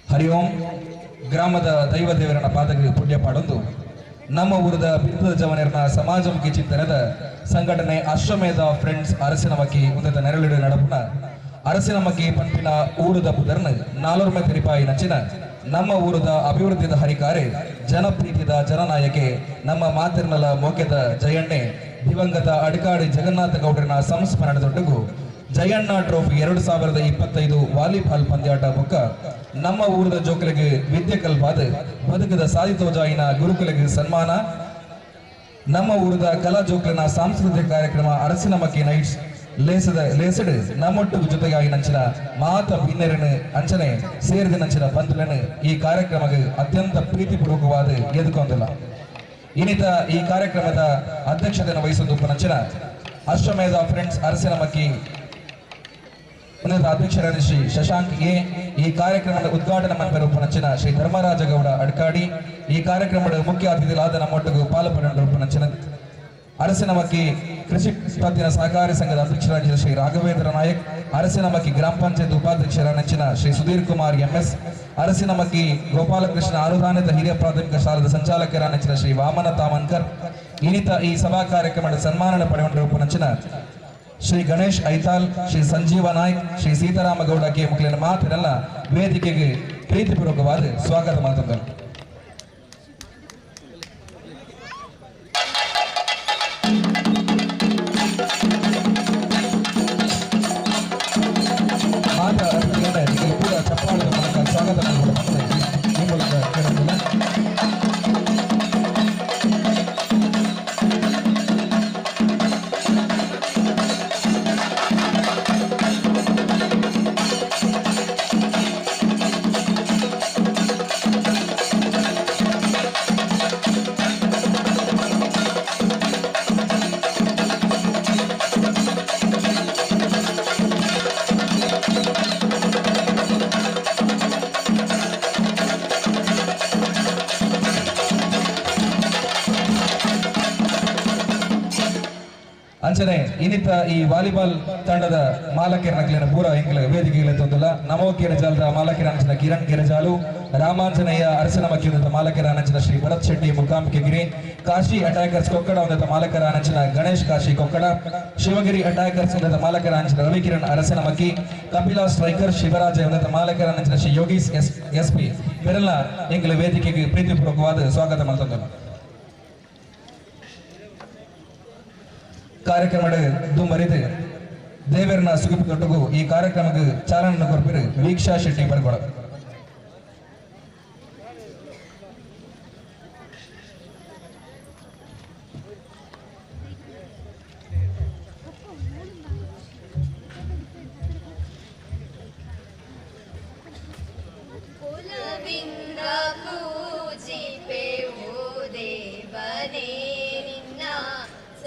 ಹರಿ ಓಂ. ಗ್ರಾಮದ ದೈವ ದೇವರನ್ನ ಪಾದಕ್ಕೆ ಪುಣ್ಯ ಪಾಡೊಂದು ನಮ್ಮ ಊರದ ಬಿಂದು ಜವನರ್ನ ಸಮಾಜಮುಖಿ ಚಿಂತನದ ಸಂಘಟನೆ ಅಶ್ವಮೇಧ ಫ್ರೆಂಡ್ಸ್ ಅರಸಿನಮಕ್ಕಿ ಉದದ ನೆರಳಿಡು ನಡಪುನ ಅರಸಿನಮಕ್ಕಿ ಪಂಪಿನ ಊರದ ಪುದರ್ನ 400 ರೂಪಾಯಿ ನಂಚಿನ ನಮ್ಮ ಊರದ ಅಭಿವೃದ್ಧಿದ ಹರಿಕಾರೆ ಜನಪ್ರೀತಿದ ಜನನಾಯಕೆ ನಮ್ಮ ಮಾತಿರ್ನಲ ಮೋಕೆದ ಜಯಣ್ಣೆ ದಿವಂಗತ ಅಡಕಾಡಿ ಜಗನ್ನಾಥ ಗೌಡರನ ಸಂಸ್ಮರಣದೊಟ್ಟಿಗೂ ಜಯಣ್ಣ ಟ್ರೋಫಿ 2025 ವಾಲಿಬಾಲ್ ಪಂದ್ಯಾಟ ಬುಕ್ಕ ನಮ್ಮ ಊರದ ಜೋಕಲಿಗೆ ವಿದ್ಯೆ ಕಲ್ಪಾದ ಬದುಕದ ಸಾಧಿತೋಜಾಯಿನ ಗುರುಕುಲಿಗೆ ಸನ್ಮಾನ ನಮ್ಮ ಊರದ ಕಲಾ ಜೋಕಲಿನ ಸಾಂಸ್ಕೃತಿಕ ಕಾರ್ಯಕ್ರಮ ಅರಸಿನಮಕ್ಕಿ ನೈಟ್ಸ್ ಲೇಸಡ್ ನಮ್ಮೊಟ್ಟಿಗೆ ಜೊತೆಗಾಗಿ ನಂಚಿನ ಮಾತ ಭಿನ್ನರನ್ನು ಅಂಚನೆ ಸೇರಿದ ನಂಚಿನ ಬಂಧುలను ಈ ಕಾರ್ಯಕ್ರಮಕ್ಕೆ ಅತ್ಯಂತ ಪ್ರೀತಿಪೂರ್ವಕವಾದ ಎದುಕೊಂದಿಲ್ಲ. ಇನ್ನಿತ ಈ ಕಾರ್ಯಕ್ರಮದ ಅಧ್ಯಕ್ಷತೆಯನ್ನು ವಹಿಸುವುದು ನಂಚಿನ ಅಶ್ವಮೇಧ ಫ್ರೆಂಡ್ಸ್ ಅರಸಿನಮಕ್ಕಿ ಉನ್ನತ ಅಧ್ಯಕ್ಷರಾದ ಶ್ರೀ ಶಶಾಂಕ್ ಎ, ಈ ಕಾರ್ಯಕ್ರಮದ ಉದ್ಘಾಟನಾ ಮಂತ್ರಿರೂಪನಂಚಿನ ಶ್ರೀ ಧರ್ಮರಾಜಗೌಡ ಅಡ್ಕಾಡಿ, ಈ ಕಾರ್ಯಕ್ರಮದ ಮುಖ್ಯ ಅತಿಥಿಗಳಾದ ನಮ್ಮೊಟ್ಟಿಗೂ ಪಾಲ್ಪೊಂಡರೂಪನಂಚಿನ ಅರಸಿನಮಕ್ಕಿ ಕೃಷಿ ಉತ್ಪತ್ತಿನ ಸಹಕಾರಿ ಸಂಘದ ಅಧ್ಯಕ್ಷರಾದ ಶ್ರೀ ರಾಘವೇಂದ್ರ ನಾಯಕ್, ಅರಸಿನಮಕ್ಕಿ ಗ್ರಾಮ ಪಂಚಾಯತ್ ಉಪಾಧ್ಯಕ್ಷರಾದ ಶ್ರೀ ಸುಧೀರ್ ಕುಮಾರ್ ಎಂಎಸ್, ಅರಸಿನಮಕ್ಕಿ ಗೋಪಾಲಕೃಷ್ಣ ಅನುದಾನಿತ ಹಿರಿಯ ಪ್ರಾಥಮಿಕ ಶಾಲಾ ಸಂಚಾಲಕರಾದ ಶ್ರೀ ವಾಮನ ತಾಮನ್ಕರ್, ಇನ್ನಿತ ಈ ಸಭಾ ಕಾರ್ಯಕ್ರಮದ ಸನ್ಮಾನ ಪಡೆಯುವಂತಹ ಶ್ರೀ ಗಣೇಶ್ ಐತಾಲ್, ಶ್ರೀ ಸಂಜೀವ ನಾಯ್ಕ್, ಶ್ರೀ ಸೀತಾರಾಮಗೌಡ ಕೆ ಮುಖ್ಯನ ಮಾತಿನೆಲ್ಲ ವೇದಿಕೆಗೆ ಪ್ರೀತಿಪೂರ್ವಕವಾದ ಸ್ವಾಗತ ಮಾತುಗಳು. ಕೂಡ ಚಪ್ಪಾಳದ ಮೂಲಕ ಸ್ವಾಗತ ಮಾಡಿಕೊಳ್ಳುವಂತೆ ಈ ಮೂಲಕ ಕೇಳುತ್ತಿಲ್ಲ. ಅಂಚನೆ ಇನ್ನಿತ ಈ ವಾಲಿಬಾಲ್ ತಂಡದ ಮಾಲಕರ ಪೂರ ಎಂಗ್ಲ ವೇದಿಕೆಗೆ ತಂದಿಲ್ಲ. ನಮೋ ಕೆರೆಜಾಲದ ಮಾಲಕರ ಅಂಚಿನ ಕಿರಣ್ ಕೆರೆಜಾಲು, ರಾಮಾಂಜನೇಯ ಅರಸಿನಮಕ್ಕಿ ಉನ್ನತ ಮಾಲಕರ ಅಂಚಿನ ಶ್ರೀ ಭರತ್ ಶೆಟ್ಟಿ ಮುಕಾಂಬಿಕೆಗಿರಿ, ಕಾಶಿ ಅಟ್ಯಾಕರ್ಸ್ ಕೊಕ್ಕಡ ಉನ್ನತ ಮಾಲಕರ ಅಂಚಿನ ಗಣೇಶ್ ಕಾಶಿ ಕೊಕ್ಕಡ, ಶಿವಗಿರಿ ಅಟ್ಯಾಕರ್ಸ್ ಉನ್ನತ ಮಾಲಕರ ಅಂಚಿನ ರವಿಕಿರಣ್ ಅರಸಿನಮಕ್ಕಿ, ಕಪಿಲಾ ಸ್ಟ್ರೈಕರ್ ಶಿವರಾಜ ಉನ್ನತ ಮಾಲಕರ ಅಂಚಿನ ಶ್ರೀ ಯೋಗೀಶ್ ಎಸ್ಪಿ ಇವರೆಲ್ಲ ಎಂಗ್ಲ ವೇದಿಕೆಗೆ ಪ್ರೀತಿಪೂರ್ವಕವಾದ ಸ್ವಾಗತ ಮಾಡ್ತಾರೆ. ಕಾರ್ಯಕ್ರಮದ ದುಂಬರಿದು ದೇವರನ್ನ ಸುಗುಪಿಕೊಟ್ಟಗೂ ಈ ಕಾರ್ಯಕ್ರಮಕ್ಕೆ ಚಾಲನೆ ಕೊರ್ಪಿರು ವೀಕ್ಷಾ ಶೆಟ್ಟಿ ಬರ್ಗೊಳ.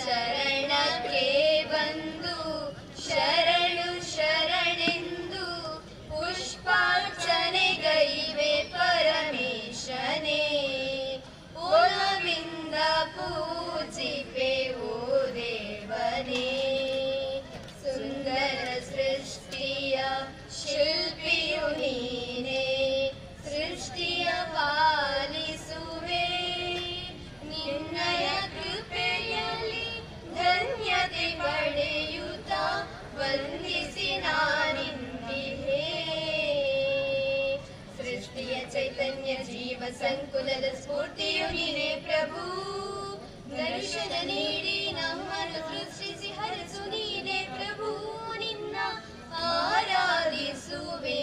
ಶರಣಕ್ಕೆ ಬಂದು ಶರಣು ಶರಣೆಂದು ಪುಷ್ಪಾರ್ಚನೆಗೈವೆ ಪರಮೇಶನೇ, ಒಲವಿಂದ ಪೂಜಿಪೆ ಓ ದೇವನೇ. ಸುಂದರ ಸೃಷ್ಟಿಯ ಶಿಲ್ಪಿಯು ನೀನೇ, ಸೃಷ್ಟಿಯ ಪಾಲಿಸುವೆ ನಿನ್ನಯ ಕೃಪೆಯಲ್ಲಿ ಧನ್ಯತೆ ಪಡೆಯುತ್ತ ವಂದಿಸಿ ನಾನಿಂದಿಹೇ. ಸೃಷ್ಟಿಯ ಚೈತನ್ಯ ಜೀವ ಸಂಕುಲದ ಸ್ಫೂರ್ತಿಯು ನೀನೇ ಪ್ರಭು, ದರ್ಶನ ನೀಡಿ ನಮ್ಮನ್ನು ಸೃಷ್ಟಿಸಿ ಹರಸು ನೀನೇ ಪ್ರಭು. ನಿನ್ನ ಆರಾಧಿಸುವೆ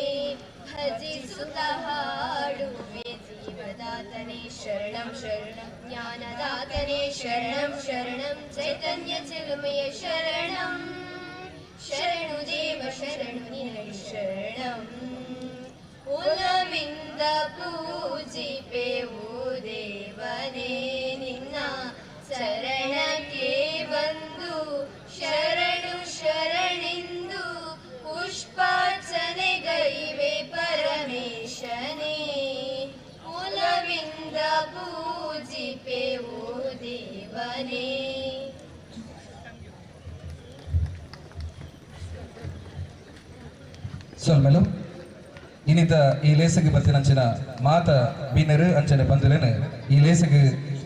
ಭಜಿಸುತ್ತ ಹಾಡುವೆ, ಜೀವದಾತನೇ ಶರಣಂ ಶರಣಂ, ಜ್ಞಾನದಾತನೇ ಶರಣಂ ಶರಣಂ, ಚೈತನ್ಯ ಚೆಲುಮೆಯ ಶರಣಂ ಶರಣು ದೇವ ಶರಣು ನಿನಗೆ ಶರಣಂ. ಒಲವಿಂದ ಪೂಜಿಪೆ ಓ ದೇವನೇ, ನಿನ್ನ ಶರಣಕ್ಕೆ ಬಂದು ಶರಣು ಶರಣೆಂದು ಪುಷ್ಪಾರ್ಚನೆಗೈವೆ ಪರಮೇಶನೇ, ಒಲವಿಂದ ಪೂಜಿಪೆ ಓ ದೇವನೇ. ಸೊಲ್ಮೆಲು ಇನ್ನಿತ ಈ ಲೇಸಗೆ ಬತ್ತಿನಂಚಿನ ಮಾತ ಬೀನರು ಅಂಚನೆ ಬಂದಿರೇನು ಈ ಲೇಸಗೆ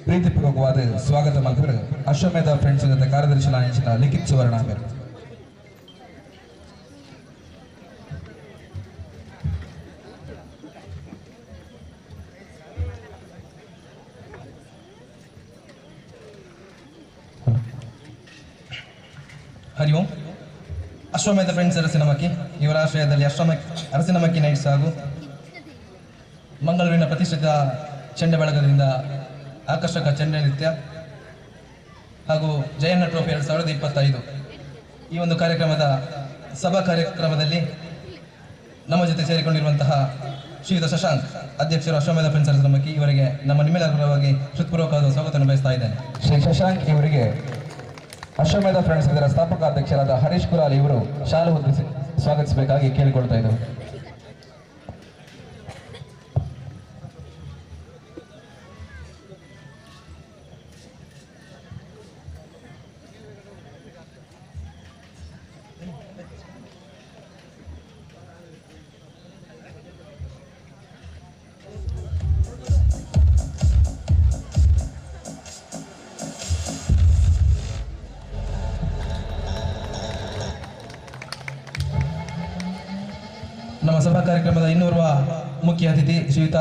ಪ್ರೀತಿಪೂರ್ವಕವಾದ ಸ್ವಾಗತ ಮಲ್ಪರು ಅಶ್ವಮೇಧ ಫ್ರೆಂಡ್ಸ್ ಜೊತೆ ಕಾರ್ಯದರ್ಶಿ ಅಂಚಿನ ಲಿಖಿತ್ ಸುವರ್ಣ ಬೇರು. ಹರಿ ಓಂ. ಅಶ್ವಮೇಧ ಫ್ರೆಂಡ್ಸ್ ಅರಸಿನಮಕ್ಕಿ ಇವರ ಆಶ್ರಯದಲ್ಲಿ ಅರಸಿನಮಕ್ಕಿ ನೈಟ್ಸ್ ಹಾಗೂ ಮಂಗಳೂರಿನ ಪ್ರತಿಷ್ಠಿತ ಚೆಂಡೆ ಬಳಗದಿಂದ ಆಕರ್ಷಕ ಚೆಂಡೆ ನೃತ್ಯ ಹಾಗೂ ಜಯಣ್ಣ ಟ್ರೋಫಿ 2025 ಈ ಒಂದು ಕಾರ್ಯಕ್ರಮದ ಸಭಾ ಕಾರ್ಯಕ್ರಮದಲ್ಲಿ ನಮ್ಮ ಜೊತೆ ಸೇರಿಕೊಂಡಿರುವಂತಹ ಶ್ರೀಯುತ ಶಶಾಂಕ್, ಅಧ್ಯಕ್ಷರು ಅಶ್ವಮೇಧ ಫ್ರೆಂಡ್ಸ್ ಅರಸಿನಮಕ್ಕಿ, ಇವರಿಗೆ ನಮ್ಮ ನಿಮ್ಮೆಲ್ಲರ ಪರವಾಗಿ ಹೃತ್ಪೂರ್ವಕವಾದ ಸ್ವಾಗತವನ್ನು ಬಯಸ್ತಾ ಇದ್ದೇನೆ. ಶ್ರೀ ಶಶಾಂಕ್ ಇವರಿಗೆ ಅಶ್ವಮೇಧ ಫ್ರೆಂಡ್ಸ್ ಇದರ ಸ್ಥಾಪಕ ಅಧ್ಯಕ್ಷರಾದ ಹರೀಶ್ ಕುಲಾಲ್ ಇವರು ಶಾಲು ಹೊದಿಸಿ ಸ್ವಾಗತಿಸಬೇಕಾಗಿ ಕೇಳಿಕೊಳ್ತಾ ಇದ್ದೇವೆ. ನಮ್ಮ ಸಭಾ ಕಾರ್ಯಕ್ರಮದ ಇನ್ನೋರ್ವ ಮುಖ್ಯ ಅತಿಥಿ ಶ್ರೀಯುತ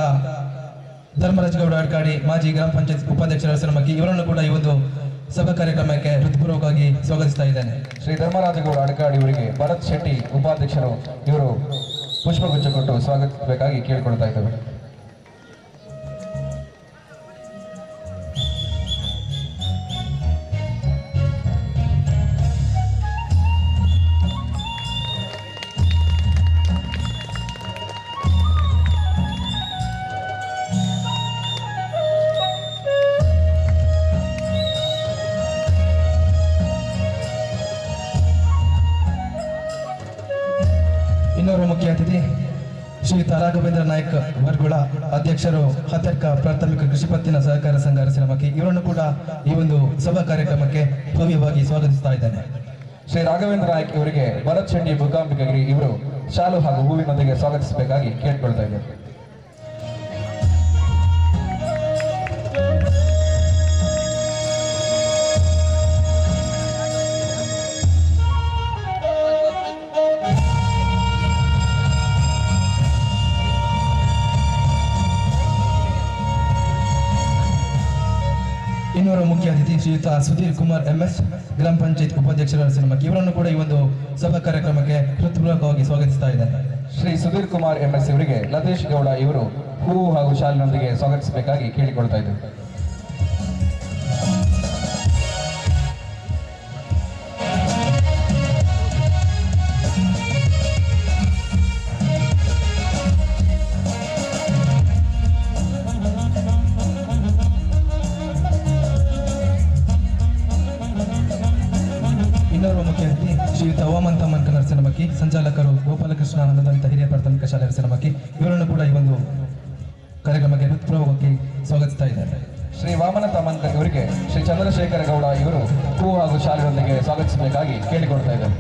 ಧರ್ಮರಾಜ್ ಗೌಡ ಅಡ್ಕಾಡಿ, ಮಾಜಿ ಗ್ರಾಮ ಪಂಚಾಯತ್ ಉಪಾಧ್ಯಕ್ಷರ ಹೆಸರುಮಕ್ಕಿ, ಇವರನ್ನು ಕೂಡ ಈ ಒಂದು ಸಭಾ ಕಾರ್ಯಕ್ರಮಕ್ಕೆ ಹೃತ್ಪೂರ್ವಕವಾಗಿ ಸ್ವಾಗತಿಸ್ತಾ ಇದ್ದೇನೆ. ಶ್ರೀ ಧರ್ಮರಾಜಗೌಡ ಅಡ್ಕಾಡಿ ಇವರಿಗೆ ಭರತ್ ಶೆಟ್ಟಿ ಉಪಾಧ್ಯಕ್ಷರು ಇವರು ಪುಷ್ಪಗುಚ್ಛ ಕೊಟ್ಟು ಸ್ವಾಗತಿಸಬೇಕಾಗಿ ಕೇಳಿಕೊಳ್ತಾ ಇದ್ದೇವೆ. ಇನ್ನೋರ್ವ ಮುಖ್ಯ ಅತಿಥಿ ಶ್ರೀಯುತ ರಾಘವೇಂದ್ರ ನಾಯ್ಕ ವರ್ಗುಳ, ಅಧ್ಯಕ್ಷರು ಹತರ್ಕ ಪ್ರಾಥಮಿಕ ಕೃಷಿ ಪತ್ತಿನ ಸಹಕಾರ ಸಂಘ ಅರಸಿನಮಕ್ಕಿ, ಇವರನ್ನು ಕೂಡ ಈ ಒಂದು ಸಭಾ ಕಾರ್ಯಕ್ರಮಕ್ಕೆ ಭವ್ಯವಾಗಿ ಸ್ವಾಗತಿಸ್ತಾ ಇದ್ದೇನೆ. ಶ್ರೀ ರಾಘವೇಂದ್ರ ನಾಯ್ಕ ಇವರಿಗೆ ಭರತ್ ಶೆಟ್ಟಿ ಮೂಕಾಂಬಿಕಗಿರಿ ಇವರು ಶಾಲು ಹಾಗೂ ಹೂವಿನೊಂದಿಗೆ ಸ್ವಾಗತಿಸಬೇಕಾಗಿ ಕೇಳಿಕೊಳ್ತಾ ಇದ್ದೇವೆ. ಇನ್ನೋರ್ವ ಮುಖ್ಯ ಅತಿಥಿ ಶ್ರೀಯುತ ಸುಧೀರ್ ಕುಮಾರ್ MS, ಗ್ರಾಮ ಪಂಚಾಯತ್ ಉಪಾಧ್ಯಕ್ಷರ ಅರಸಿನಮಕ್ಕಿ, ಇವರನ್ನು ಕೂಡ ಈ ಒಂದು ಸಭಾ ಕಾರ್ಯಕ್ರಮಕ್ಕೆ ಹೃತ್ಪೂರ್ವಕವಾಗಿ ಸ್ವಾಗತಿಸ್ತಾ ಇದ್ದೇನೆ. ಶ್ರೀ ಸುಧೀರ್ ಕುಮಾರ್ MS ಇವರಿಗೆ ಲತೇಶ್ ಗೌಡ ಇವರು ಹೂವು ಹಾಗೂ ಶಾಲಿನೊಂದಿಗೆ ಸ್ವಾಗತಿಸಬೇಕಾಗಿ ಕೇಳಿಕೊಳ್ತಾ ಇದ್ದೇವೆ. ಇನ್ನೋರ್ವ ಮುಖ್ಯ ಅತಿಥಿ ಶ್ರೀಯುತ ವಾಮನ್ ತಮ್ಮನ್ ನರಸಿನಮಕ್ಕಿ, ಸಂಚಾಲಕರು ಗೋಪಾಲಕೃಷ್ಣ ಆನಂದ ಹಿರಿಯ ಪ್ರಾಥಮಿಕ ಶಾಲೆ ನರಸಿನಮಕ್ಕಿ, ಇವರನ್ನು ಕೂಡ ಈ ಒಂದು ಕಾರ್ಯಕ್ರಮಕ್ಕೆ ಹೃತ್ಪೂರ್ವಕವಾಗಿ ಸ್ವಾಗತಿಸ್ತಾ ಇದ್ದಾರೆ. ಶ್ರೀ ವಾಮನ ತಮನ್ ಇವರಿಗೆ ಶ್ರೀ ಚಂದ್ರಶೇಖರ ಗೌಡ ಇವರು ಹೂವು ಹಾಗೂ ಶಾಲಿನೊಂದಿಗೆ ಸ್ವಾಗತಿಸಬೇಕಾಗಿ ಕೇಳಿಕೊಳ್ತಾ ಇದ್ದಾರೆ.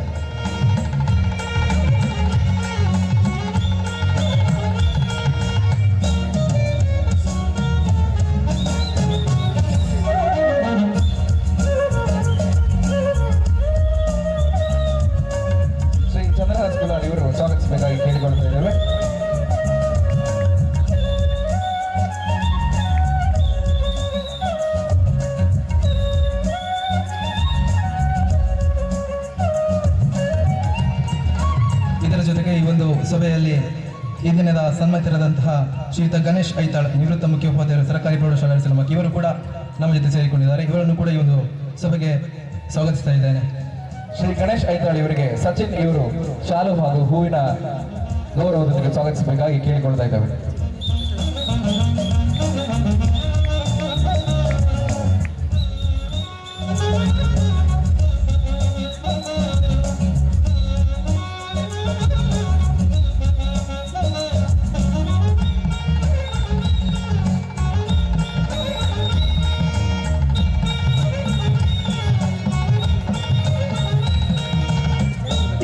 ಇವರು ಸ್ವಾಗತಿಸಬೇಕಾಗಿ ಕೇಳಿಕೊಳ್ತಾ ಇದ್ದೇವೆ. ಇದರ ಜೊತೆಗೆ ಈ ಒಂದು ಸಭೆಯಲ್ಲಿ ಈ ದಿನದ ಸನ್ಮಾನಿತರಾದಂತಹ ಶ್ರೀಯುತ ಗಣೇಶ್ ಐತಾಳ್, ನಿವೃತ್ತ ಮುಖ್ಯ ಉಪಾಧ್ಯಾಯರು ಸರ್ಕಾರಿ ಪ್ರೌಢಶಾಲೆ ನರಸಿನಮಕ್ಕಿ, ಇವರು ಕೂಡ ನಮ್ಮ ಜೊತೆ ಸೇರಿಕೊಂಡಿದ್ದಾರೆ. ಇವರನ್ನು ಕೂಡ ಈ ಒಂದು ಸಭೆಗೆ ಸ್ವಾಗತಿಸ್ತಾ ಇದ್ದೇನೆ. ಶ್ರೀ ಗಣೇಶ್ ಐತಾಳ್ ಇವರಿಗೆ ಸಚಿನ್ ಇವರು ಶಾಲು ಹಾಗೂ ಹೂವಿನ ಗೌರವದೊಂದಿಗೆ ಸ್ವಾಗತಿಸಬೇಕಾಗಿ ಕೇಳಿಕೊಳ್ತಾ ಇದ್ದೇವೆ.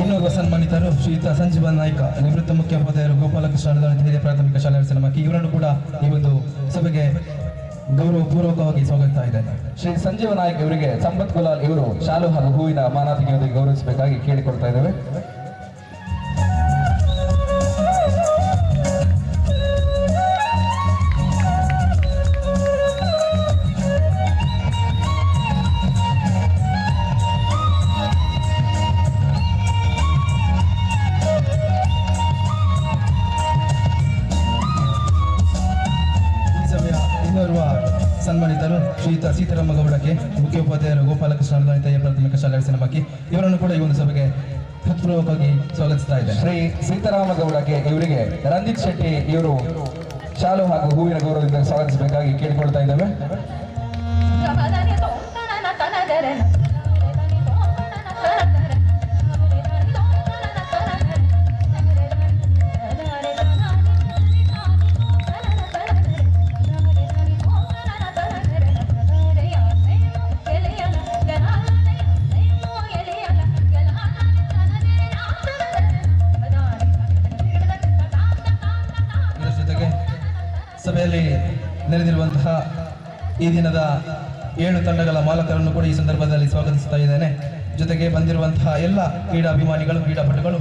ಇನ್ನೋರ್ವ ಸನ್ಮಾನಿತರು ಶ್ರೀಯುತ ಸಂಜೀವ ನಾಯ್ಕ, ನಿವೃತ್ತ ಮುಖ್ಯ ಉಪಾಧ್ಯಾಯರು ಗೋಪಾಲಕೃಷ್ಣ ಹಿರಿಯ ಪ್ರಾಥಮಿಕ ಶಾಲೆ ನರಸಿನಮಕ್ಕಿ, ಇವರನ್ನು ಕೂಡ ಈ ಒಂದು ಸಭೆಗೆ ಗೌರವಪೂರ್ವಕವಾಗಿ ಸ್ವಾಗತಿಸ್ತಾ ಇದ್ದೇನೆ. ಶ್ರೀ ಸಂಜೀವ ನಾಯ್ಕ ಇವರಿಗೆ ಸಂಪತ್ ಗುಲಾಲ್ ಇವರು ಶಾಲು ಹಾಗೂ ಹೂವಿನ ಮಾನಾತಿಗೆಯೊಂದಿಗೆ ಗೌರವಿಸಬೇಕಾಗಿ ಕೇಳಿಕೊಳ್ತಾ ಇದ್ದೇವೆ. ಸನ್ಮಾನಿತರು ಶ್ರೀಯುತ ಸೀತಾರಾಮ ಗೌಡಕ್ಕೆ, ಮುಖ್ಯೋಪಾಧ್ಯಾಯರು ಗೋಪಾಲಕೃಷ್ಣ ಹಿರಿಯ ಪ್ರಾಥಮಿಕ ಶಾಲೆ ನರಸಿನಮಕ್ಕಿ, ಇವರನ್ನು ಕೂಡ ಈ ಒಂದು ಸಭೆಗೆ ಹೃತ್ಪೂರ್ವಕವಾಗಿ ಸ್ವಾಗತಿಸ್ತಾ ಇದ್ದಾರೆ. ಶ್ರೀ ಸೀತಾರಾಮ ಗೌಡಕ್ಕೆ ಇವರಿಗೆ ರಂಜಿತ್ ಶೆಟ್ಟಿ ಇವರು ಶಾಲು ಹಾಗೂ ಹೂವಿನ ಗೌರವದಿಂದ ಸ್ವಾಗತಿಸಬೇಕಾಗಿ ಕೇಳಿಕೊಳ್ತಾ ಇದ್ದೇವೆ. ಸಭೆಯಲ್ಲಿ ನೆರೆದಿರುವಂತಹ ಈ ದಿನದ 7 ತಂಡಗಳ ಮಾಲಕರನ್ನು ಕೂಡ ಈ ಸಂದರ್ಭದಲ್ಲಿ ಸ್ವಾಗತಿಸ್ತಾ ಇದ್ದೇನೆ. ಜೊತೆಗೆ ಬಂದಿರುವಂತಹ ಎಲ್ಲ ಕ್ರೀಡಾಭಿಮಾನಿಗಳು, ಕ್ರೀಡಾಪಟುಗಳು,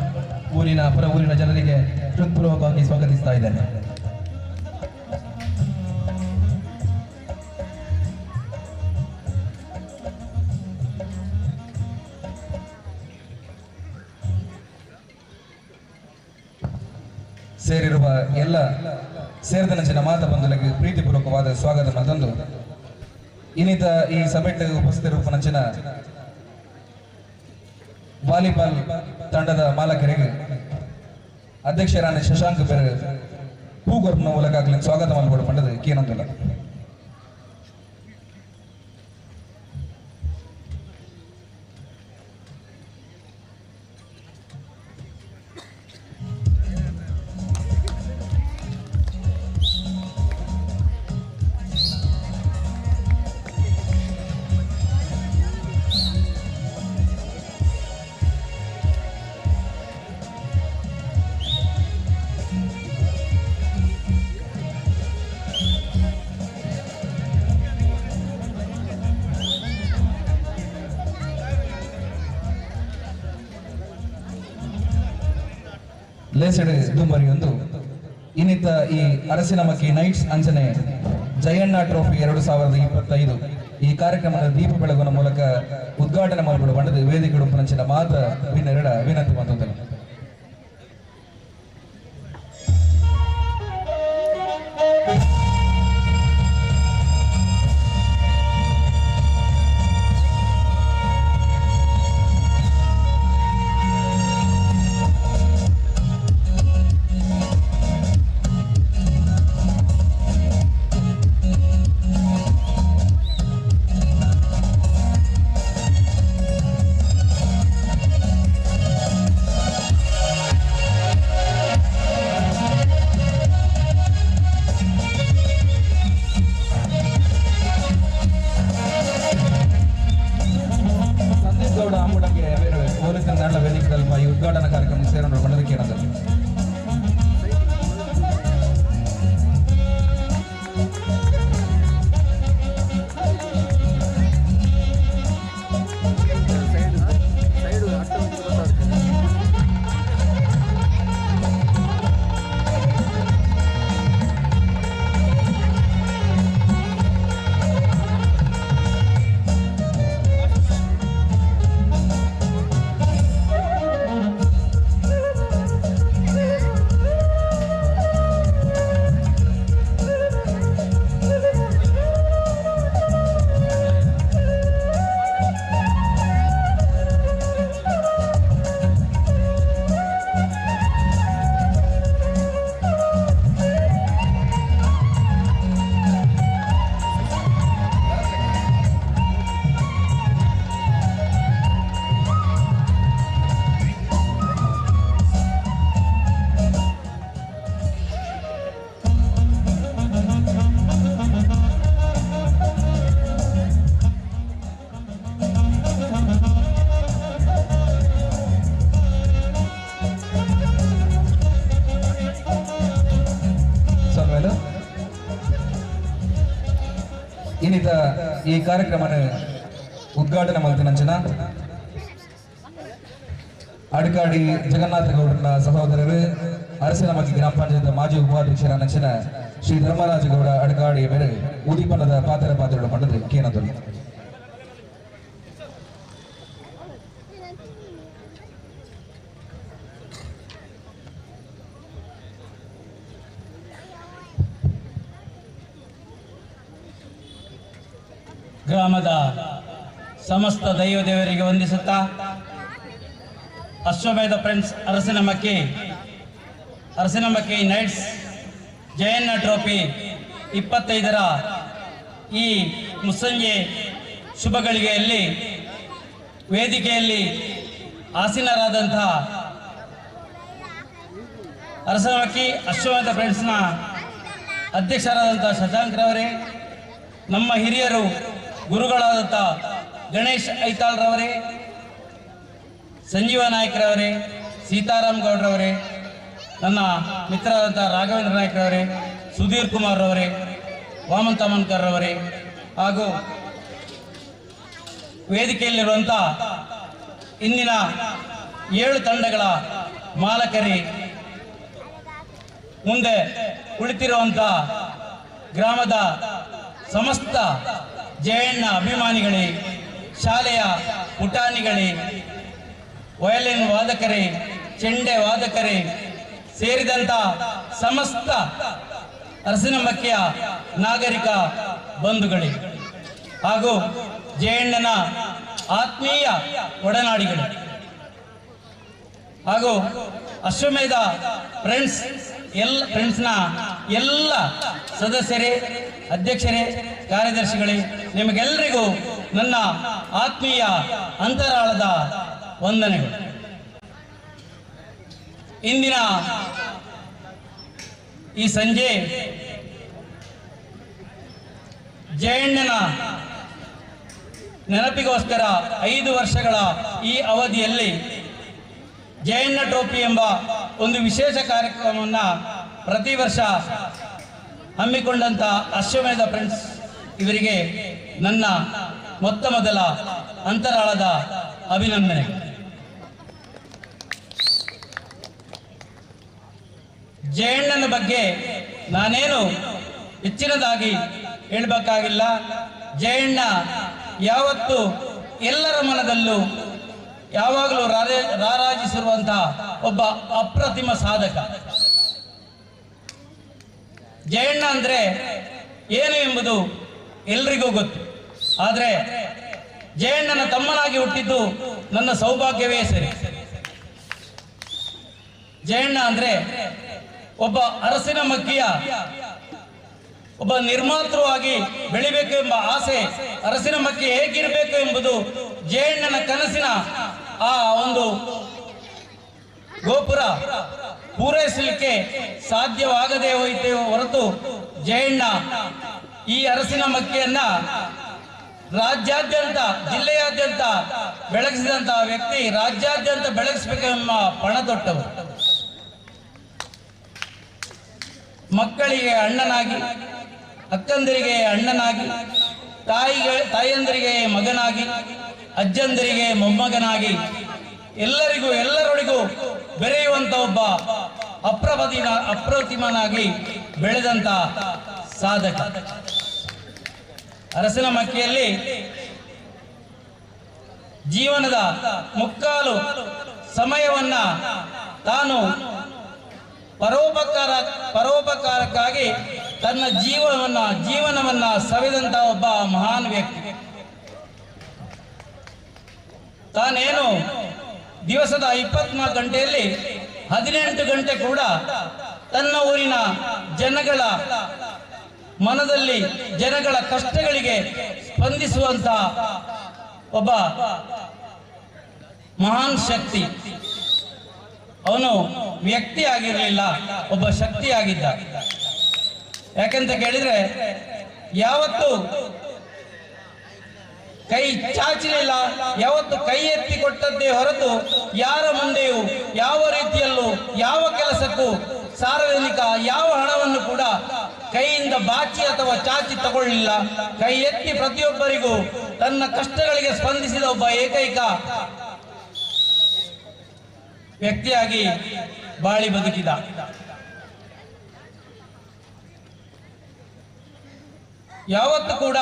ಊರಿನ ಪರ ಊರಿನ ಜನರಿಗೆ ಹೃತ್ಪೂರ್ವಕವಾಗಿ ಸ್ವಾಗತಿಸ್ತಾ ಇದ್ದೇನೆ. ಸೇರಿರುವ ಎಲ್ಲ ಸೇರಿದ ನೆಂಚಿನ ಮಾತ ಬಂಧುಗಳಿಗೆ ಪ್ರೀತಿಪೂರ್ವಕವಾದ ಸ್ವಾಗತ ತಂದು ಇನ್ನಿತ ಈ ಸಭೆಗೆ ಉಪಸ್ಥಿತಿರುವ ನಂಚಿನ ವಾಲಿಬಾಲ್ ತಂಡದ ಮಾಲಕರಿಗೆ ಅಧ್ಯಕ್ಷರಾದ ಶಶಾಂಕ್ ಬೇರೆ ಹೂಗೊರ್ಪನ ಮೂಲಕ ಸ್ವಾಗತ ಮಾಡಿಕೊಂಡು ಪಂಡದ ಕೇನಂದಿಲ್ಲ. ಲೇಸೆಡ್ ದುಂಬರಿಯೊಂದು ಇನ್ನಿತ ಈ ಅರಸಿನಮಕ್ಕಿ ನೈಟ್ಸ್ ಅಂಚನೆ ಜಯಣ್ಣ ಟ್ರೋಫಿ 2025 ಈ ಕಾರ್ಯಕ್ರಮದ ದೀಪ ಬೆಳಗುವ ಮೂಲಕ ಉದ್ಘಾಟನೆ ಮಾಡಿಬಿಡುವ ಬಂಡದ ವೇದಿಕೆ ಉಪನಂಚಿನ ಮಾತ ವಿನೆರಡ ವಿನಂತಿ ಬಂದಿಲ್ಲ. ವೇದಿಕೆಯಲ್ಲಿ ಈ ಉದ್ಘಾಟನಾ ಕಾರ್ಯಕ್ರಮ ಸೇರೋಣ ಬಂಡದಕ್ಕೆ ಏನಂದ್ರೆ ಇನ್ನಿತ ಈ ಕಾರ್ಯಕ್ರಮ ಉದ್ಘಾಟನೆ ಮಾಡ್ತೀನಂಚನ ಅಡಕಾಡಿ ಜಗನ್ನಾಥ ಗೌಡರ ಸಹೋದರರು ಅರಸಿನಮಕ್ಕಿ ಗ್ರಾಮ ಪಂಚಾಯತ್ ಮಾಜಿ ಉಪಾಧ್ಯಕ್ಷರ ನಂಚಿನ ಶ್ರೀ ಧರ್ಮರಾಜ ಗೌಡ ಅಡಕಾಡಿ ಬೇರೆ ಉದಿಪನ್ನದ ಪಾತ್ರೆಗಳು ಪಡೆದು ಕೇನದು ಗ್ರಾಮದ ಸಮಸ್ತ ದೈವ ದೇವರಿಗೆ ವಂದಿಸುತ್ತಾ ಅಶ್ವಮೇಧ friends Arasinamakki knights Jayanna trophy 25ರ ಈ ಮುಸ್ಸಂಜೆ ಶುಭ ಗಳಿಗೆಯಲ್ಲಿ ವೇದಿಕೆಯಲ್ಲಿ ಆಸೀನರಾದಂಥ ಅರಸಿನಮಕ್ಕಿ ಅಶ್ವಮೇಧ ಫ್ರೆಂಡ್ಸ್ನ ಅಧ್ಯಕ್ಷರಾದಂಥ ಶಶಾಂಕ್ ರವರೇ, ನಮ್ಮ ಹಿರಿಯರು ಗುರುಗಳಾದಂಥ ಗಣೇಶ್ ಐತಾಳ್ರವರೇ, ಸಂಜೀವ ನಾಯ್ಕರವರೇ, ಸೀತಾರಾಮ್ ಗೌಡ್ರವರೇ, ನನ್ನ ಮಿತ್ರರಾದಂಥ ರಾಘವೇಂದ್ರ ನಾಯ್ಕರವರೇ, ಸುಧೀರ್ ಕುಮಾರ್ ಅವರೇ, ವಾಮನ್ ತಮನ್ಕರ್ ಅವರೇ ಹಾಗೂ ವೇದಿಕೆಯಲ್ಲಿರುವಂಥ ಇಂದಿನ 7 ತಂಡಗಳ ಮಾಲಕರೇ, ಮುಂದೆ ಕುಳಿತಿರುವಂಥ ಗ್ರಾಮದ ಸಮಸ್ತ ಜಯಣ್ಣ ಅಭಿಮಾನಿಗಳೇ, ಶಾಲೆಯ ಪುಟಾಣಿಗಳೇ, ವಯಲಿನ್ ವಾದಕರೇ, ಚೆಂಡೆ ವಾದಕರೇ ಸೇರಿದಂಥ ಸಮಸ್ತ ಅರಸಿನಮಕ್ಕಿಯ ನಾಗರಿಕ ಬಂಧುಗಳೇ ಹಾಗೂ ಜಯಣ್ಣನ ಆತ್ಮೀಯ ಒಡನಾಡಿಗಳು ಹಾಗೂ ಅಶ್ವಮೇಧ ಫ್ರೆಂಡ್ಸ್ನ ಎಲ್ಲ ಸದಸ್ಯರೇ, ಅಧ್ಯಕ್ಷರೇ, ಕಾರ್ಯದರ್ಶಿಗಳೇ, ನಿಮಗೆಲ್ಲರಿಗೂ ನನ್ನ ಆತ್ಮೀಯ ಅಂತರಾಳದ ವಂದನೆಗಳು. ಇಂದಿನ ಈ ಸಂಜೆ ಜಯಣ್ಣನ ನೆನಪಿಗೋಸ್ಕರ 5 ವರ್ಷಗಳ ಈ ಅವಧಿಯಲ್ಲಿ ಜಯಣ್ಣ ಟ್ರೋಫಿ ಎಂಬ ಒಂದು ವಿಶೇಷ ಕಾರ್ಯಕ್ರಮವನ್ನು ಪ್ರತಿ ವರ್ಷ ಹಮ್ಮಿಕೊಂಡಂಥ ಅಶ್ವಮೇಧ ಫ್ರೆಂಡ್ಸ್ ಇವರಿಗೆ ನನ್ನ ಮೊತ್ತ ಮೊದಲ ಅಂತರಾಳದ ಅಭಿನಂದನೆ. ಜಯಣ್ಣನ ಬಗ್ಗೆ ನಾನೇನು ಹೆಚ್ಚಿನದಾಗಿ ಹೇಳಬೇಕಾಗಿಲ್ಲ. ಜಯಣ್ಣ ಯಾವತ್ತು ಎಲ್ಲರ ಮನದಲ್ಲೂ ಯಾವಾಗಲೂ ರಾರಾಜಿಸಿರುವಂತಹ ಒಬ್ಬ ಅಪ್ರತಿಮ ಸಾಧಕ. ಜಯಣ್ಣ ಅಂದ್ರೆ ಏನು ಎಂಬುದು ಎಲ್ರಿಗೂ ಗೊತ್ತು. ಆದರೆ ಜಯಣ್ಣನ ತಮ್ಮನಾಗಿ ಹುಟ್ಟಿದ್ದು ನನ್ನ ಸೌಭಾಗ್ಯವೇ ಸರಿ. ಜಯಣ್ಣ ಅಂದ್ರೆ ಒಬ್ಬ ಅರಸಿನಮಕ್ಕಿಯ ಒಬ್ಬ ನಿರ್ಮಾತೃವಾಗಿ ಬೆಳಿಬೇಕು ಎಂಬ ಆಸೆ, ಅರಸಿನಮಕ್ಕಿ ಹೇಗಿರಬೇಕು ಎಂಬುದು ಜಯಣ್ಣನ ಕನಸಿನ ಆ ಒಂದು ಗೋಪುರ ಪೂರೈಸಲಿಕ್ಕೆ ಸಾಧ್ಯವಾಗದೇ ಹೋಯಿತೇ ಹೊರತು ಜಯಣ್ಣ ಈ ಅರಸಿನಮಕ್ಕಿಯನ್ನ ರಾಜ್ಯಾದ್ಯಂತ, ಜಿಲ್ಲೆಯಾದ್ಯಂತ ಬೆಳಗಿಸಿದಂತಹ ವ್ಯಕ್ತಿ. ರಾಜ್ಯಾದ್ಯಂತ ಬೆಳಗಿಸಬೇಕೆಂಬ ಪಣ ತೊಟ್ಟವರು. ಮಕ್ಕಳಿಗೆ ಅಣ್ಣನಾಗಿ, ಅಕ್ಕಂದರಿಗೆ ಅಣ್ಣನಾಗಿ, ತಾಯಂದರಿಗೆ ಮಗನಾಗಿ, ಅಜ್ಜಂದರಿಗೆ ಮೊಮ್ಮಗನಾಗಿ, ಎಲ್ಲರೊಳಗೂ ಬೆರೆಯುವಂತ ಒಬ್ಬ ಅಪ್ರತಿಮನಾಗಿ ಬೆಳೆದಂತ ಸಾಧಕ. ಅರಸಿನಮಕ್ಕಿಯಲ್ಲಿ ಜೀವನದ ಮುಕ್ಕಾಲು ಸಮಯವನ್ನ ತಾನು ಪರೋಪಕಾರಕ್ಕಾಗಿ ತನ್ನ ಜೀವನವನ್ನ ಸವಿದಂತ ಒಬ್ಬ ಮಹಾನ್ ವ್ಯಕ್ತಿ. ತಾನೇನು ದಿವಸದ 24 ಗಂಟೆಯಲ್ಲಿ 18 ಗಂಟೆ ಕೂಡ ತನ್ನ ಊರಿನ ಜನಗಳ ಮನದಲ್ಲಿ, ಜನಗಳ ಕಷ್ಟಗಳಿಗೆ ಸ್ಪಂದಿಸುವಂತ ಒಬ್ಬ ಮಹಾನ್ ಶಕ್ತಿ. ಅವನು ವ್ಯಕ್ತಿ ಆಗಿರಲಿಲ್ಲ, ಒಬ್ಬ ಶಕ್ತಿ ಆಗಿದ್ದ. ಯಾಕೆಂತ ಕೇಳಿದ್ರೆ ಯಾವತ್ತು ಕೈ ಚಾಚಲಿಲ್ಲ, ಯಾವತ್ತು ಕೈ ಎತ್ತಿ ಕೊಟ್ಟದ್ದೇ ಹೊರತು ಯಾರ ಮುಂದೆಯೂ ಯಾವ ರೀತಿಯಲ್ಲೂ ಯಾವ ಕೆಲಸಕ್ಕೂ ಸಾರ್ವಜನಿಕ ಯಾವ ಹಣವನ್ನು ಕೂಡ ಕೈಯಿಂದ ಬಾಚಿ ಅಥವಾ ಚಾಚಿ ತಗೊಳ್ಳಿಲ್ಲ. ಕೈ ಎತ್ತಿ ಪ್ರತಿಯೊಬ್ಬರಿಗೂ ತನ್ನ ಕಷ್ಟಗಳಿಗೆ ಸ್ಪಂದಿಸಿದ ಒಬ್ಬ ಏಕೈಕ ವ್ಯಕ್ತಿಯಾಗಿ ಬಾಳಿ ಬದುಕಿದ. ಯಾವತ್ತು ಕೂಡ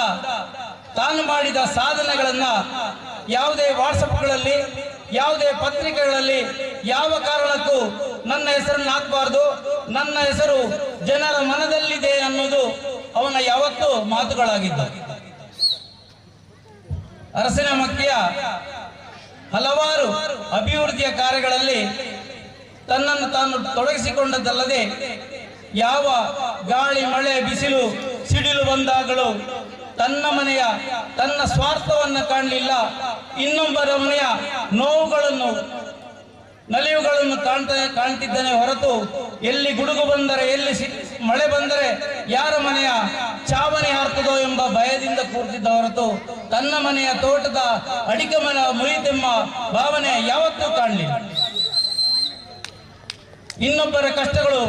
ತಾನು ಮಾಡಿದ ಸಾಧನೆಗಳನ್ನ ಯಾವುದೇ ವಾಟ್ಸಪ್ಗಳಲ್ಲಿ, ಯಾವುದೇ ಪತ್ರಿಕೆಗಳಲ್ಲಿ ಯಾವ ಕಾರಣಕ್ಕೂ ನನ್ನ ಹೆಸರನ್ನು ಹಾಕಬಾರ್ದು, ನನ್ನ ಹೆಸರು ಜನರ ಮನದಲ್ಲಿದೆ ಅನ್ನೋದು ಅವನ ಯಾವತ್ತೂ ಮಾತುಗಳಾಗಿದ್ದ. ಅರಸಿನಮಕ್ಕಿಯ ಹಲವಾರು ಅಭಿವೃದ್ಧಿಯ ಕಾರ್ಯಗಳಲ್ಲಿ ತನ್ನನ್ನು ತಾನು ತೊಡಗಿಸಿಕೊಂಡದ್ದಲ್ಲದೆ ಯಾವ ಗಾಳಿ, ಮಳೆ, ಬಿಸಿಲು, ಸಿಡಿಲು ಬಂದಾಗಲೂ ತನ್ನ ಮನೆಯ, ತನ್ನ ಸ್ವಾರ್ಥವನ್ನು ಕಾಣಲಿಲ್ಲ. ಇನ್ನೊಬ್ಬರ ಮನೆಯ ನೋವುಗಳನ್ನು, ನಲಿವುಗಳನ್ನು ಕಾಣ್ತಿದ್ದಾನೆ ಹೊರತು ಎಲ್ಲಿ ಗುಡುಗು ಬಂದರೆ, ಎಲ್ಲಿ ಮಳೆ ಬಂದರೆ ಯಾರ ಮನೆಯ ಚಾವಣಿ ಹಾರ್ತದೋ ಎಂಬ ಭಯದಿಂದ ಕೂರ್ತಿದ್ದ ಹೊರತು ತನ್ನ ಮನೆಯ ತೋಟದ ಅಡಿಕೆ ಮರ ಮುರಿತೆಂಬ ಭಾವನೆ ಯಾವತ್ತೂ ಕಾಣಲಿಲ್ಲ. ಇನ್ನೊಬ್ಬರ ಕಷ್ಟಗಳು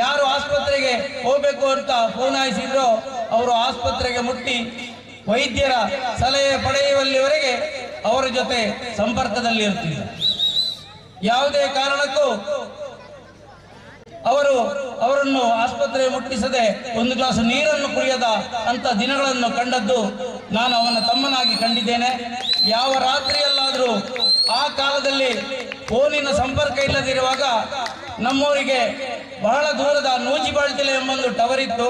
ಯಾರು ಆಸ್ಪತ್ರೆಗೆ ಹೋಗಬೇಕು ಅಂತ ಫೋನಾಯಿಸಿದ್ರೋ ಅವರು ಆಸ್ಪತ್ರೆಗೆ ಮುಟ್ಟಿ ವೈದ್ಯರ ಸಲಹೆ ಪಡೆಯುವಲ್ಲಿವರೆಗೆ ಅವರ ಜೊತೆ ಸಂಪರ್ಕದಲ್ಲಿ ಇರ್ತಿದ್ದರು. ಯಾವುದೇ ಕಾರಣಕ್ಕೂ ಅವರನ್ನು ಆಸ್ಪತ್ರೆ ಮುಟ್ಟಿಸದೆ ಒಂದು ಗ್ಲಾಸ್ ನೀರನ್ನು ಕುಡಿಯದ ಅಂತ ದಿನಗಳನ್ನು ಕಂಡದ್ದು ನಾನು ಅವನ ತಮ್ಮನಾಗಿ ಕಂಡಿದ್ದೇನೆ. ಯಾವ ರಾತ್ರಿಯಲ್ಲಾದರೂ ಆ ಕಾಲದಲ್ಲಿ ಫೋನಿನ ಸಂಪರ್ಕ ಇಲ್ಲದಿರುವಾಗ ನಮ್ಮೂರಿಗೆ ಬಹಳ ದೂರದ ನೂಜಿಬಾಳ್ತಿಲೆ ಎಂಬೊಂದು ಟವರ್ ಇತ್ತು.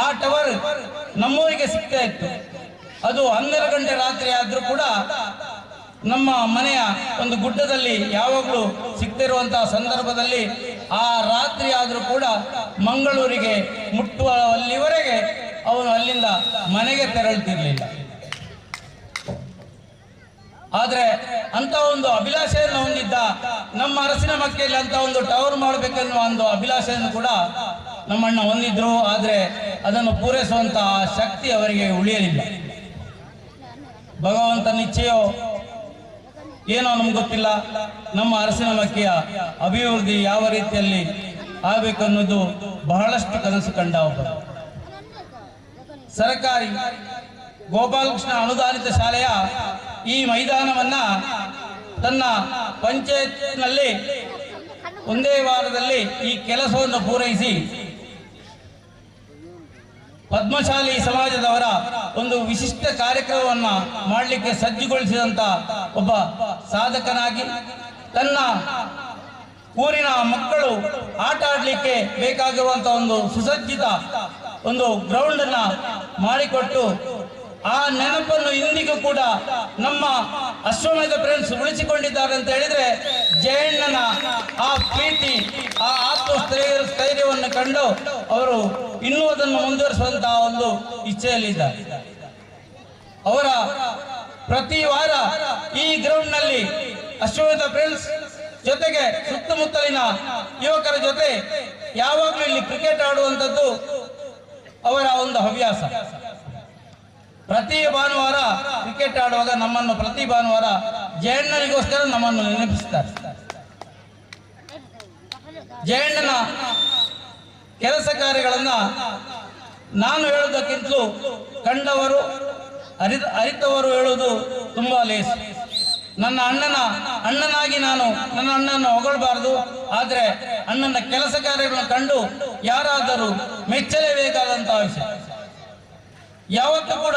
ಆ ಟವರ್ ನಮ್ಮೂರಿಗೆ ಸಿಗ್ತಾ ಇತ್ತು. ಅದು 12 ಗಂಟೆ ರಾತ್ರಿ ಆದರೂ ಕೂಡ ನಮ್ಮ ಮನೆಯ ಒಂದು ಗುಡ್ಡದಲ್ಲಿ ಯಾವಾಗಲೂ ಸಿಗ್ತಿರುವಂತಹ ಸಂದರ್ಭದಲ್ಲಿ ಆ ರಾತ್ರಿ ಆದರೂ ಕೂಡ ಮಂಗಳೂರಿಗೆ ಮುಟ್ಟುವಲ್ಲಿವರೆಗೆ ಅವನು ಅಲ್ಲಿಂದ ಮನೆಗೆ ತೆರಳುತ್ತಿರಲಿಲ್ಲ. ಆದರೆ ಅಂತ ಒಂದು ಅಭಿಲಾಷೆಯನ್ನು ಹೊಂದಿದ್ದ ನಮ್ಮ ಅರಸಿನ ಮಕ್ಕೆಯಲ್ಲಿ ಅಂತ ಒಂದು ಟವರ್ ಮಾಡಬೇಕೆನ್ನುವ ಒಂದು ಅಭಿಲಾಷೆಯನ್ನು ಕೂಡ ನಮ್ಮಣ್ಣ ಹೊಂದಿದ್ರು. ಆದರೆ ಅದನ್ನು ಪೂರೈಸುವಂತಹ ಶಕ್ತಿ ಅವರಿಗೆ ಉಳಿಯಲಿಲ್ಲ. ಭಗವಂತ ನಿಶ್ಚಯೋ ಏನೋ ನಮ್ಗೆ ಗೊತ್ತಿಲ್ಲ. ನಮ್ಮ ಅರಸಿನ ಮಕ್ಕೆಯ ಅಭಿವೃದ್ಧಿ ಯಾವ ರೀತಿಯಲ್ಲಿ ಆಗಬೇಕನ್ನೋದು ಬಹಳಷ್ಟು ಕನಸು ಕಂಡ ಒಬ್ಬರು. ಸರ್ಕಾರಿ ಗೋಪಾಲಕೃಷ್ಣ ಅನುದಾನಿತ ಶಾಲೆಯ ಈ ಮೈದಾನವನ್ನ ತನ್ನ ಪಂಚಾಯತ್ನಲ್ಲಿ ಒಂದೇ ವಾರದಲ್ಲಿ ಈ ಕೆಲಸವನ್ನು ಪೂರೈಸಿ ಪದ್ಮಶಾಲಿ ಸಮಾಜದವರ ಒಂದು ವಿಶಿಷ್ಟ ಕಾರ್ಯಕ್ರಮವನ್ನ ಮಾಡಲಿಕ್ಕೆ ಸಜ್ಜುಗೊಳಿಸಿದಂತ ಒಬ್ಬ ಸಾಧಕನಾಗಿ ತನ್ನ ಊರಿನ ಮಕ್ಕಳು ಆಟ ಆಡಲಿಕ್ಕೆ ಬೇಕಾಗಿರುವಂತಹ ಒಂದು ಸುಸಜ್ಜಿತ ಒಂದು ಗ್ರೌಂಡ್ ಅನ್ನ ಮಾಡಿಕೊಟ್ಟು ಆ ನೆನಪನ್ನು ಇಂದಿಗೂ ಕೂಡ ನಮ್ಮ ಅಶ್ವಮೇಧ ಫ್ರೆಂಡ್ಸ್ ಉಳಿಸಿಕೊಂಡಿದ್ದಾರೆ ಅಂತ ಹೇಳಿದ್ರೆ ಜಯಣ್ಣನ ಆ ಪ್ರೀತಿ, ಆ ಆತ್ಮಸ್ಥೈರ್ಯವನ್ನು ಕಂಡು ಅವರು ಇನ್ನೂ ಅದನ್ನು ಮುಂದುವರಿಸುವಂತಹ ಒಂದು ಇಚ್ಛೆಯಲ್ಲಿದ್ದಾರೆ. ಅವರ ಪ್ರತಿ ವಾರ ಈ ಗ್ರೌಂಡ್ ನಲ್ಲಿ ಅಶ್ವಮೇಧ ಫ್ರೆಂಡ್ಸ್ ಜೊತೆಗೆ ಸುತ್ತಮುತ್ತಲಿನ ಯುವಕರ ಜೊತೆ ಯಾವಾಗಲೂ ಇಲ್ಲಿ ಕ್ರಿಕೆಟ್ ಆಡುವಂಥದ್ದು ಅವರ ಒಂದು ಹವ್ಯಾಸ. ಪ್ರತಿ ಭಾನುವಾರ ಕ್ರಿಕೆಟ್ ಆಡುವಾಗ ನಮ್ಮನ್ನು ಪ್ರತಿ ಭಾನುವಾರ ಜಯಣ್ಣನಿಗೋಸ್ಕರ ನಮ್ಮನ್ನು ನೆನಪಿಸ್ತಾರೆ. ಜಯಣ್ಣನ ಕೆಲಸ ಕಾರ್ಯಗಳನ್ನ ನಾನು ಹೇಳೋದಕ್ಕಿಂತಲೂ ಕಂಡವರು ಅರಿತವರು ಹೇಳುವುದು ತುಂಬಾ ಲೇಸು. ನನ್ನ ಅಣ್ಣನಾಗಿ ನಾನು ನನ್ನ ಅಣ್ಣನ ಹೊಗಳಬಾರದು. ಆದರೆ ಅಣ್ಣನ ಕೆಲಸ ಕಾರ್ಯಗಳನ್ನು ಕಂಡು ಯಾರಾದರೂ ಮೆಚ್ಚಲೇಬೇಕಾದಂತಹ ವಿಷಯ. ಯಾವತ್ತೂ ಕೂಡ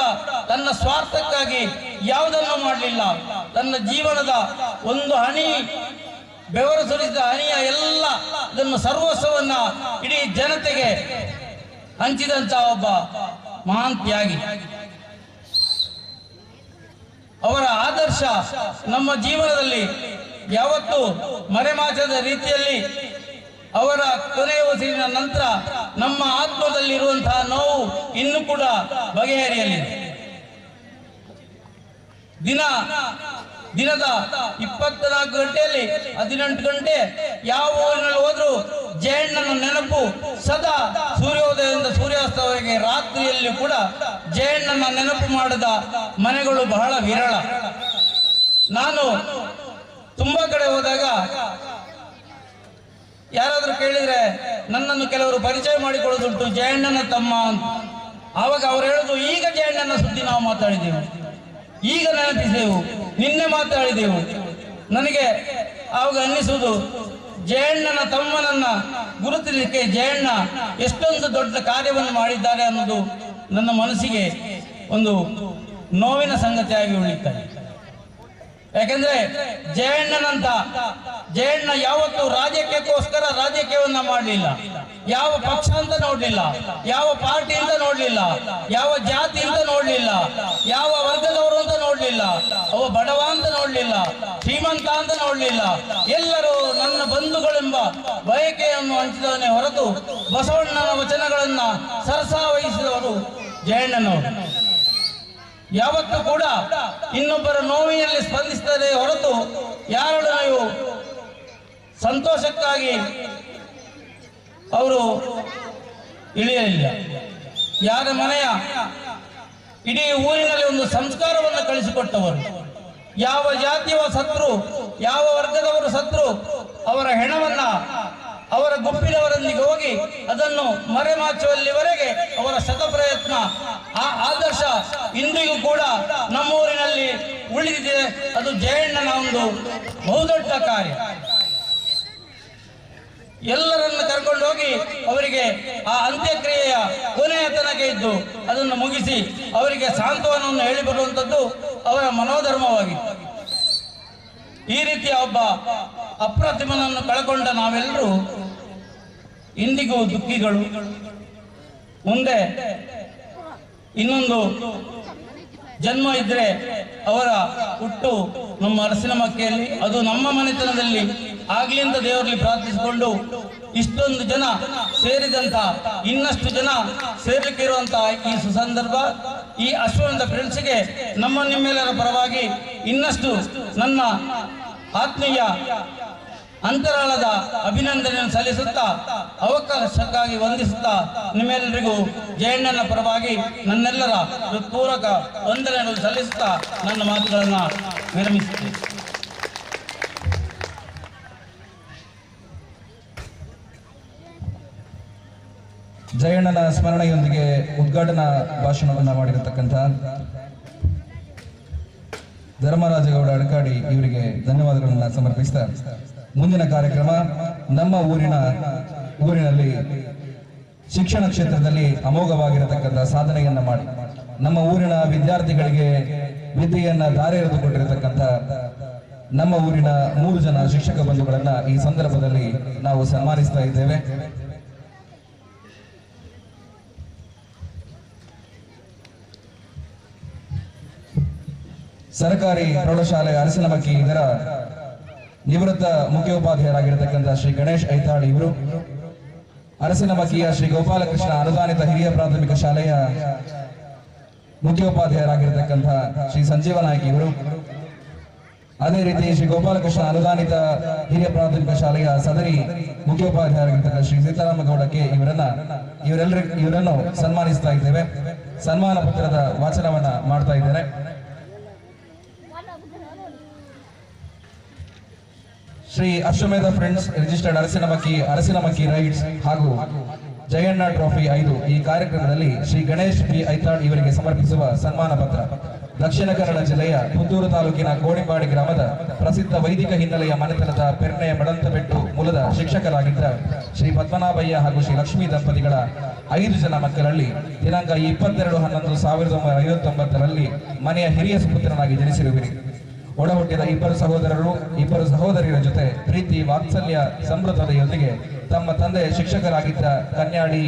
ತನ್ನ ಸ್ವಾರ್ಥಕ್ಕಾಗಿ ಯಾವುದನ್ನು ಮಾಡಲಿಲ್ಲ. ತನ್ನ ಜೀವನದ ಒಂದು ಹನಿ ಬೆವರು ಸುರಿಸಿದ ಹನಿಯ ಎಲ್ಲ ಅದನ್ನು ಸರ್ವಸ್ವವನ್ನ ಇಡೀ ಜನತೆಗೆ ಹಂಚಿದಂತಹ ಒಬ್ಬ ಮಹಾನ್ ತ್ಯಾಗಿ. ಅವರ ಆದರ್ಶ ನಮ್ಮ ಜೀವನದಲ್ಲಿ ಯಾವತ್ತೂ ಮರೆಮಾಚದ ರೀತಿಯಲ್ಲಿ ಅವರ ಕೊನೆಯ ಉಸಿರಿನ ನಂತರ ನಮ್ಮ ಆತ್ಮದಲ್ಲಿರುವಂತಹ ನೋವು ಇನ್ನೂ ಕೂಡ ಬಗೆಹರಿಯಲಿದೆ. ದಿನದ 24 ಗಂಟೆಯಲ್ಲಿ 18 ಗಂಟೆ ಯಾವ ಊರಿನಲ್ಲಿ ಹೋದ್ರೂ ಜಯಣ್ಣನ ನೆನಪು ಸದಾ ಸೂರ್ಯೋದಯದಿಂದ ಸೂರ್ಯಾಸ್ತವರೆಗೆ ರಾತ್ರಿಯಲ್ಲಿ ಕೂಡ ಜಯಣ್ಣನ ನೆನಪು ಮಾಡದ ಮನೆಗಳು ಬಹಳ ವಿರಳ. ನಾನು ತುಂಬಾ ಕಡೆ ಹೋದಾಗ ಯಾರಾದ್ರೂ ಕೇಳಿದ್ರೆ ನನ್ನನ್ನು ಕೆಲವರು ಪರಿಚಯ ಮಾಡಿಕೊಳ್ಳುದುಂಟು, ಜಯಣ್ಣನ ತಮ್ಮ ಅಂತ. ಆವಾಗ ಅವ್ರು ಹೇಳುದು, ಈಗ ಜಯಣ್ಣನ ಸುದ್ದಿ ನಾವು ಮಾತಾಡಿದೆವು, ಈಗ ನೆನಪಿಸಿದೆವು, ನಿನ್ನೆ ಮಾತಾಡಿದೆವು. ನನಗೆ ಆವಾಗ ಅನ್ನಿಸುವುದು, ಜಯಣ್ಣನ ತಮ್ಮನನ್ನ ಗುರುತಿಸಲಿಕ್ಕೆ ಜಯಣ್ಣ ಎಷ್ಟೊಂದು ದೊಡ್ಡ ಕಾರ್ಯವನ್ನು ಮಾಡಿದ್ದಾರೆ ಅನ್ನೋದು ನನ್ನ ಮನಸ್ಸಿಗೆ ಒಂದು ನೋವಿನ ಸಂಗತಿಯಾಗಿ ಉಳಿಯುತ್ತದೆ. ಯಾಕೆಂದ್ರೆ ಜಯಣ್ಣ ಯಾವತ್ತೂ ರಾಜಕೀಯಕ್ಕೋಸ್ಕರ ರಾಜಕೀಯವನ್ನ ಮಾಡಲಿಲ್ಲ. ಯಾವ ಪಕ್ಷ ಅಂತ ನೋಡ್ಲಿಲ್ಲ, ಯಾವ ಪಾರ್ಟಿ ಅಂತ ನೋಡ್ಲಿಲ್ಲ, ಯಾವ ಜಾತಿ ಅಂತ ನೋಡ್ಲಿಲ್ಲ, ಯಾವ ವರ್ಗದವರು ಅಂತ ನೋಡ್ಲಿಲ್ಲ, ಅವ ಬಡವ ಅಂತ ನೋಡ್ಲಿಲ್ಲ, ಶ್ರೀಮಂತ ಅಂತ ನೋಡ್ಲಿಲ್ಲ. ಎಲ್ಲರೂ ನನ್ನ ಬಂಧುಗಳೆಂಬ ಬಯಕೆಯನ್ನು ಹಂಚಿದವನೇ ಹೊರತು ಬಸವಣ್ಣನ ವಚನಗಳನ್ನ ಸರಸಾವಹಿಸಿದವರು ಜಯಣ್ಣನವರು. ಯಾವತ್ತೂ ಕೂಡ ಇನ್ನೊಬ್ಬರ ನೋವಿನಲ್ಲಿ ಸ್ಪಂದಿಸುತ್ತದೆ ಹೊರತು ಯಾರೊಡನೆಯೂ ಸಂತೋಷಕ್ಕಾಗಿ ಅವರು ಇಳಿಯಲಿಲ್ಲ. ಯಾರ ಮನೆಯ ಇಡೀ ಊರಿನಲ್ಲಿ ಒಂದು ಸಂಸ್ಕಾರವನ್ನು ಕಳಿಸಿಕೊಟ್ಟವರು. ಯಾವ ಜಾತಿಯ ಸತ್ರು, ಯಾವ ವರ್ಗದವರು ಸತ್ರು, ಅವರ ಹೆಣವನ್ನ ಅವರ ಗುಂಪಿನವರೊಂದಿಗೆ ಹೋಗಿ ಅದನ್ನು ಮರೆಮಾಚುವಲ್ಲಿವರೆಗೆ ಅವರ ಶತಪ್ರಯತ್ನ ಆ ಆದರ್ಶ ಇಂದಿಗೂ ಕೂಡ ನಮ್ಮೂರಿನಲ್ಲಿ ಉಳಿದಿದೆ. ಅದು ಜಯಣ್ಣನ ಒಂದು ಬಹುದೊಡ್ಡ ಕಾರ್ಯ. ಎಲ್ಲರನ್ನು ಕರ್ಕೊಂಡು ಹೋಗಿ ಅವರಿಗೆ ಆ ಅಂತ್ಯಕ್ರಿಯೆಯ ಕೊನೆಯ ತನಕ ಇದ್ದು ಅದನ್ನು ಮುಗಿಸಿ ಅವರಿಗೆ ಸಾಂತ್ವನವನ್ನು ಹೇಳಿ ಬರುವಂಥದ್ದು ಅವರ ಮನೋಧರ್ಮವಾಗಿತ್ತು. ಈ ರೀತಿಯ ಒಬ್ಬ ಅಪ್ರತಿಮನನ್ನು ಕಳ್ಕೊಂಡ ನಾವೆಲ್ಲರೂ ಇಂದಿಗೂ ದುಃಖಿಗಳು. ಮುಂದೆ ಇನ್ನೊಂದು ಜನ್ಮ ಇದ್ರೆ ಅವರ ಹುಟ್ಟು ನಮ್ಮ ಅರಸಿನಮಕ್ಕೆಯಲ್ಲಿ, ಅದು ನಮ್ಮ ಮನೆತನದಲ್ಲಿ ಆಗ್ಲಿ ಅಂತ ದೇವರಲ್ಲಿ ಪ್ರಾರ್ಥಿಸಿಕೊಂಡು ಇಷ್ಟೊಂದು ಜನ ಸೇರಿದಂತ ಇನ್ನಷ್ಟು ಜನ ಸೇರ್ಲಿಕ್ಕೆ ಇರುವಂತಹ ಈ ಸುಸಂದರ್ಭ, ಈ ಅಶ್ವವಂತ ಫ್ರೆಂಡ್ಸ್ಗೆ ನಿಮ್ಮೆಲ್ಲರ ಪರವಾಗಿ ಇನ್ನಷ್ಟು ನನ್ನ ಆತ್ಮೀಯ ಅಂತರಾಳದ ಅಭಿನಂದನೆಯನ್ನು ಸಲ್ಲಿಸುತ್ತಾ ಅವಕಾಶಕ್ಕಾಗಿ ವಂದಿಸುತ್ತಾ ನಿಮ್ಮೆಲ್ಲರಿಗೂ ಜಯಣ್ಣನ ಪರವಾಗಿ ನನ್ನೆಲ್ಲರ ಹೃತ್ಪೂರ್ವಕ ವಂದನೆಯನ್ನು ಸಲ್ಲಿಸುತ್ತಾ ನನ್ನ ಮಾತುಗಳನ್ನು ವಿರಮಿಸುತ್ತೇನೆ. ಜಯಣ್ಣನ ಸ್ಮರಣೆಯೊಂದಿಗೆ ಉದ್ಘಾಟನಾ ಭಾಷಣವನ್ನು ಮಾಡಿರತಕ್ಕಂಥ ಧರ್ಮರಾಜಗೌಡ ಅಡಕಾಡಿ ಇವರಿಗೆ ಧನ್ಯವಾದಗಳನ್ನು ಸಮರ್ಪಿಸ್ತಾ ಮುಂದಿನ ಕಾರ್ಯಕ್ರಮ ನಮ್ಮ ಊರಿನಲ್ಲಿ ಶಿಕ್ಷಣ ಕ್ಷೇತ್ರದಲ್ಲಿ ಅಮೋಘವಾಗಿರತಕ್ಕಂಥ ಸಾಧನೆಯನ್ನ ಮಾಡಿ ನಮ್ಮ ಊರಿನ ವಿದ್ಯಾರ್ಥಿಗಳಿಗೆ ವಿದ್ಯೆಯನ್ನ ದಾರಿ ಎರೆದುಕೊಂಡಿರತಕ್ಕಂಥ ನಮ್ಮ ಊರಿನ 3 ಜನ ಶಿಕ್ಷಕ ಬಂಧುಗಳನ್ನ ಈ ಸಂದರ್ಭದಲ್ಲಿ ನಾವು ಸನ್ಮಾನಿಸ್ತಾ ಇದ್ದೇವೆ. ಸರ್ಕಾರಿ ಪ್ರೌಢಶಾಲೆ ಅರಸಿನಮಕ್ಕಿ ಇದರ ನಿವೃತ್ತ ಮುಖ್ಯೋಪಾಧ್ಯಾಯರಾಗಿರತಕ್ಕಂಥ ಶ್ರೀ ಗಣೇಶ್ ಐತಾಳ್ ಇವರು, ಅರಸಿನಮಕ್ಕಿಯ ಶ್ರೀ ಗೋಪಾಲಕೃಷ್ಣ ಅನುದಾನಿತ ಹಿರಿಯ ಪ್ರಾಥಮಿಕ ಶಾಲೆಯ ಮುಖ್ಯೋಪಾಧ್ಯಾಯರಾಗಿರತಕ್ಕಂಥ ಶ್ರೀ ಸಂಜೀವ ನಾಯ್ಕ ಇವರು, ಅದೇ ರೀತಿ ಶ್ರೀ ಗೋಪಾಲಕೃಷ್ಣ ಅನುದಾನಿತ ಹಿರಿಯ ಪ್ರಾಥಮಿಕ ಶಾಲೆಯ ಸದರಿ ಮುಖ್ಯೋಪಾಧ್ಯಾಯರಾಗಿರ್ತಕ್ಕಂಥ ಶ್ರೀ ಸೀತಾರಾಮಗೌಡಕ್ಕೆ ಇವರನ್ನು ಸನ್ಮಾನಿಸ್ತಾ ಇದ್ದೇವೆ. ಸನ್ಮಾನ ಪತ್ರದ ವಾಚನವನ್ನ ಮಾಡ್ತಾ ಇದ್ದೇನೆ. ಶ್ರೀ ಅಶ್ವಮೇಧ ಫ್ರೆಂಡ್ಸ್ ರಿಜಿಸ್ಟರ್ಡ್ ಅರಸಿನಮಕ್ಕಿ ರೈಡ್ಸ್ ಹಾಗೂ ಜಯಣ್ಣ ಟ್ರೋಫಿ 5 ಈ ಕಾರ್ಯಕ್ರಮದಲ್ಲಿ ಶ್ರೀ ಗಣೇಶ್ ಬಿ ಐತಾಳ್ ಇವರಿಗೆ ಸಮರ್ಪಿಸುವ ಸನ್ಮಾನ ಪತ್ರ ದಕ್ಷಿಣ ಕನ್ನಡ ಜಿಲ್ಲೆಯ ಪುತ್ತೂರು ತಾಲೂಕಿನ ಕೋಡಿಂಬಾಡಿ ಗ್ರಾಮದ ಪ್ರಸಿದ್ಧ ವೈದಿಕ ಹಿನ್ನೆಲೆಯ ಮನೆತನದ ಪೆರ್ನೆಯ ಮಡಂತಬೆಟ್ಟು ಮೂಲದ ಶಿಕ್ಷಕರಾಗಿದ್ದ ಶ್ರೀ ಪದ್ಮನಾಭಯ್ಯ ಹಾಗೂ ಶ್ರೀ ಲಕ್ಷ್ಮೀ ದಂಪತಿಗಳ 5 ಜನ ಮಕ್ಕಳಲ್ಲಿ ದಿನಾಂಕ 22/11/1959ರಲ್ಲಿ ಮನೆಯ ಹಿರಿಯ ಸುಪುತ್ರನಾಗಿ ಜನಿಸಿರುವಿರಿ. ಒಡ ಹುಟ್ಟಿದ 2 ಸಹೋದರರು 2 ಸಹೋದರಿಯರ ಜೊತೆ ಪ್ರೀತಿ ವಾತ್ಸಲ್ಯ ಸಮೃದ್ಧತೆಯೊಂದಿಗೆ ತಮ್ಮ ತಂದೆ ಶಿಕ್ಷಕರಾಗಿದ್ದ ಕನ್ಯಾಡಿ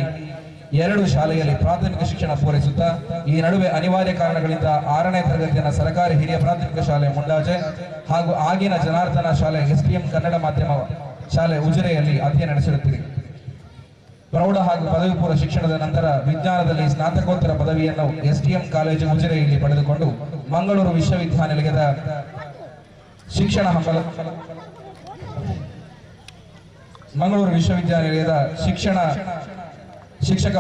2 ಶಾಲೆಯಲ್ಲಿ ಪ್ರಾಥಮಿಕ ಶಿಕ್ಷಣ ಪೂರೈಸುತ್ತಾ ಈ ನಡುವೆ ಅನಿವಾರ್ಯ ಕಾರಣಗಳಿಂದ 6ನೇ ತರಗತಿಯನ್ನು ಸರ್ಕಾರಿ ಹಿರಿಯ ಪ್ರಾಥಮಿಕ ಶಾಲೆ ಮುಂಡಾಜೆ ಹಾಗೂ ಆಗಿನ ಜನಾರ್ದನ ಶಾಲೆ STM ಕನ್ನಡ ಮಾಧ್ಯಮ ಶಾಲೆ ಉಜಿರೆಯಲ್ಲಿ ಅಧ್ಯಯನ ನಡೆಸಿರುತ್ತೀರಿ. ಪ್ರೌಢ ಹಾಗೂ ಪದವಿ ಪೂರ್ವ ಶಿಕ್ಷಣದ ನಂತರ ವಿಜ್ಞಾನದಲ್ಲಿ ಸ್ನಾತಕೋತ್ತರ ಪದವಿಯನ್ನು STM ಕಾಲೇಜು ಉಜಿರೆಯಲ್ಲಿ ಪಡೆದುಕೊಂಡು ಮಂಗಳೂರು ವಿಶ್ವವಿದ್ಯಾನಿಲಯದ ಶಿಕ್ಷಕ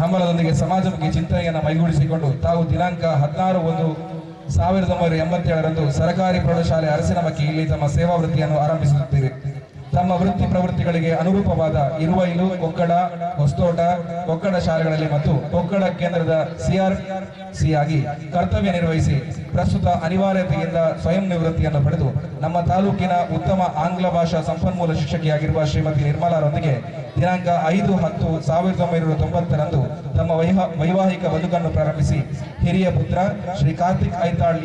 ಹಂಬಲದೊಂದಿಗೆ ಸಮಾಜಮುಖಿ ಚಿಂತನೆಯನ್ನು ಮೈಗೂಡಿಸಿಕೊಂಡು ತಾವು ದಿನಾಂಕ 16/1/1987ರಂದು ಸರ್ಕಾರಿ ಪ್ರೌಢಶಾಲೆ ಅರಸಿನಮಕ್ಕಿ ಇಲ್ಲಿ ತಮ್ಮ ಸೇವಾ ವೃತ್ತಿಯನ್ನು ಆರಂಭಿಸುತ್ತೀರಿ. ತಮ್ಮ ವೃತ್ತಿ ಪ್ರವೃತ್ತಿಗಳಿಗೆ ಅನುರೂಪವಾದ ಇರುವೈಲು, ಕೊಕ್ಕಡ, ಹೊಸ್ತೋಟ, ಕೊಕ್ಕಡ ಶಾಲೆಗಳಲ್ಲಿ ಮತ್ತು ಕೊಕ್ಕಡ ಕೇಂದ್ರದ CRC ಆಗಿ ಕರ್ತವ್ಯ ನಿರ್ವಹಿಸಿ ಪ್ರಸ್ತುತ ಅನಿವಾರ್ಯತೆಯಿಂದ ಸ್ವಯಂ ನಿವೃತ್ತಿಯನ್ನು ಪಡೆದು ನಮ್ಮ ತಾಲೂಕಿನ ಉತ್ತಮ ಆಂಗ್ಲ ಭಾಷಾ ಸಂಪನ್ಮೂಲ ಶಿಕ್ಷಕಿಯಾಗಿರುವ ಶ್ರೀಮತಿ ನಿರ್ಮಲಾರೊಂದಿಗೆ ದಿನಾಂಕ 5/10/1990ರಂದು ತಮ್ಮ ವೈವಾಹಿಕ ಬದುಕನ್ನು ಪ್ರಾರಂಭಿಸಿ ಹಿರಿಯ ಪುತ್ರ ಶ್ರೀ ಕಾರ್ತಿಕ್ ಐತಾಳ್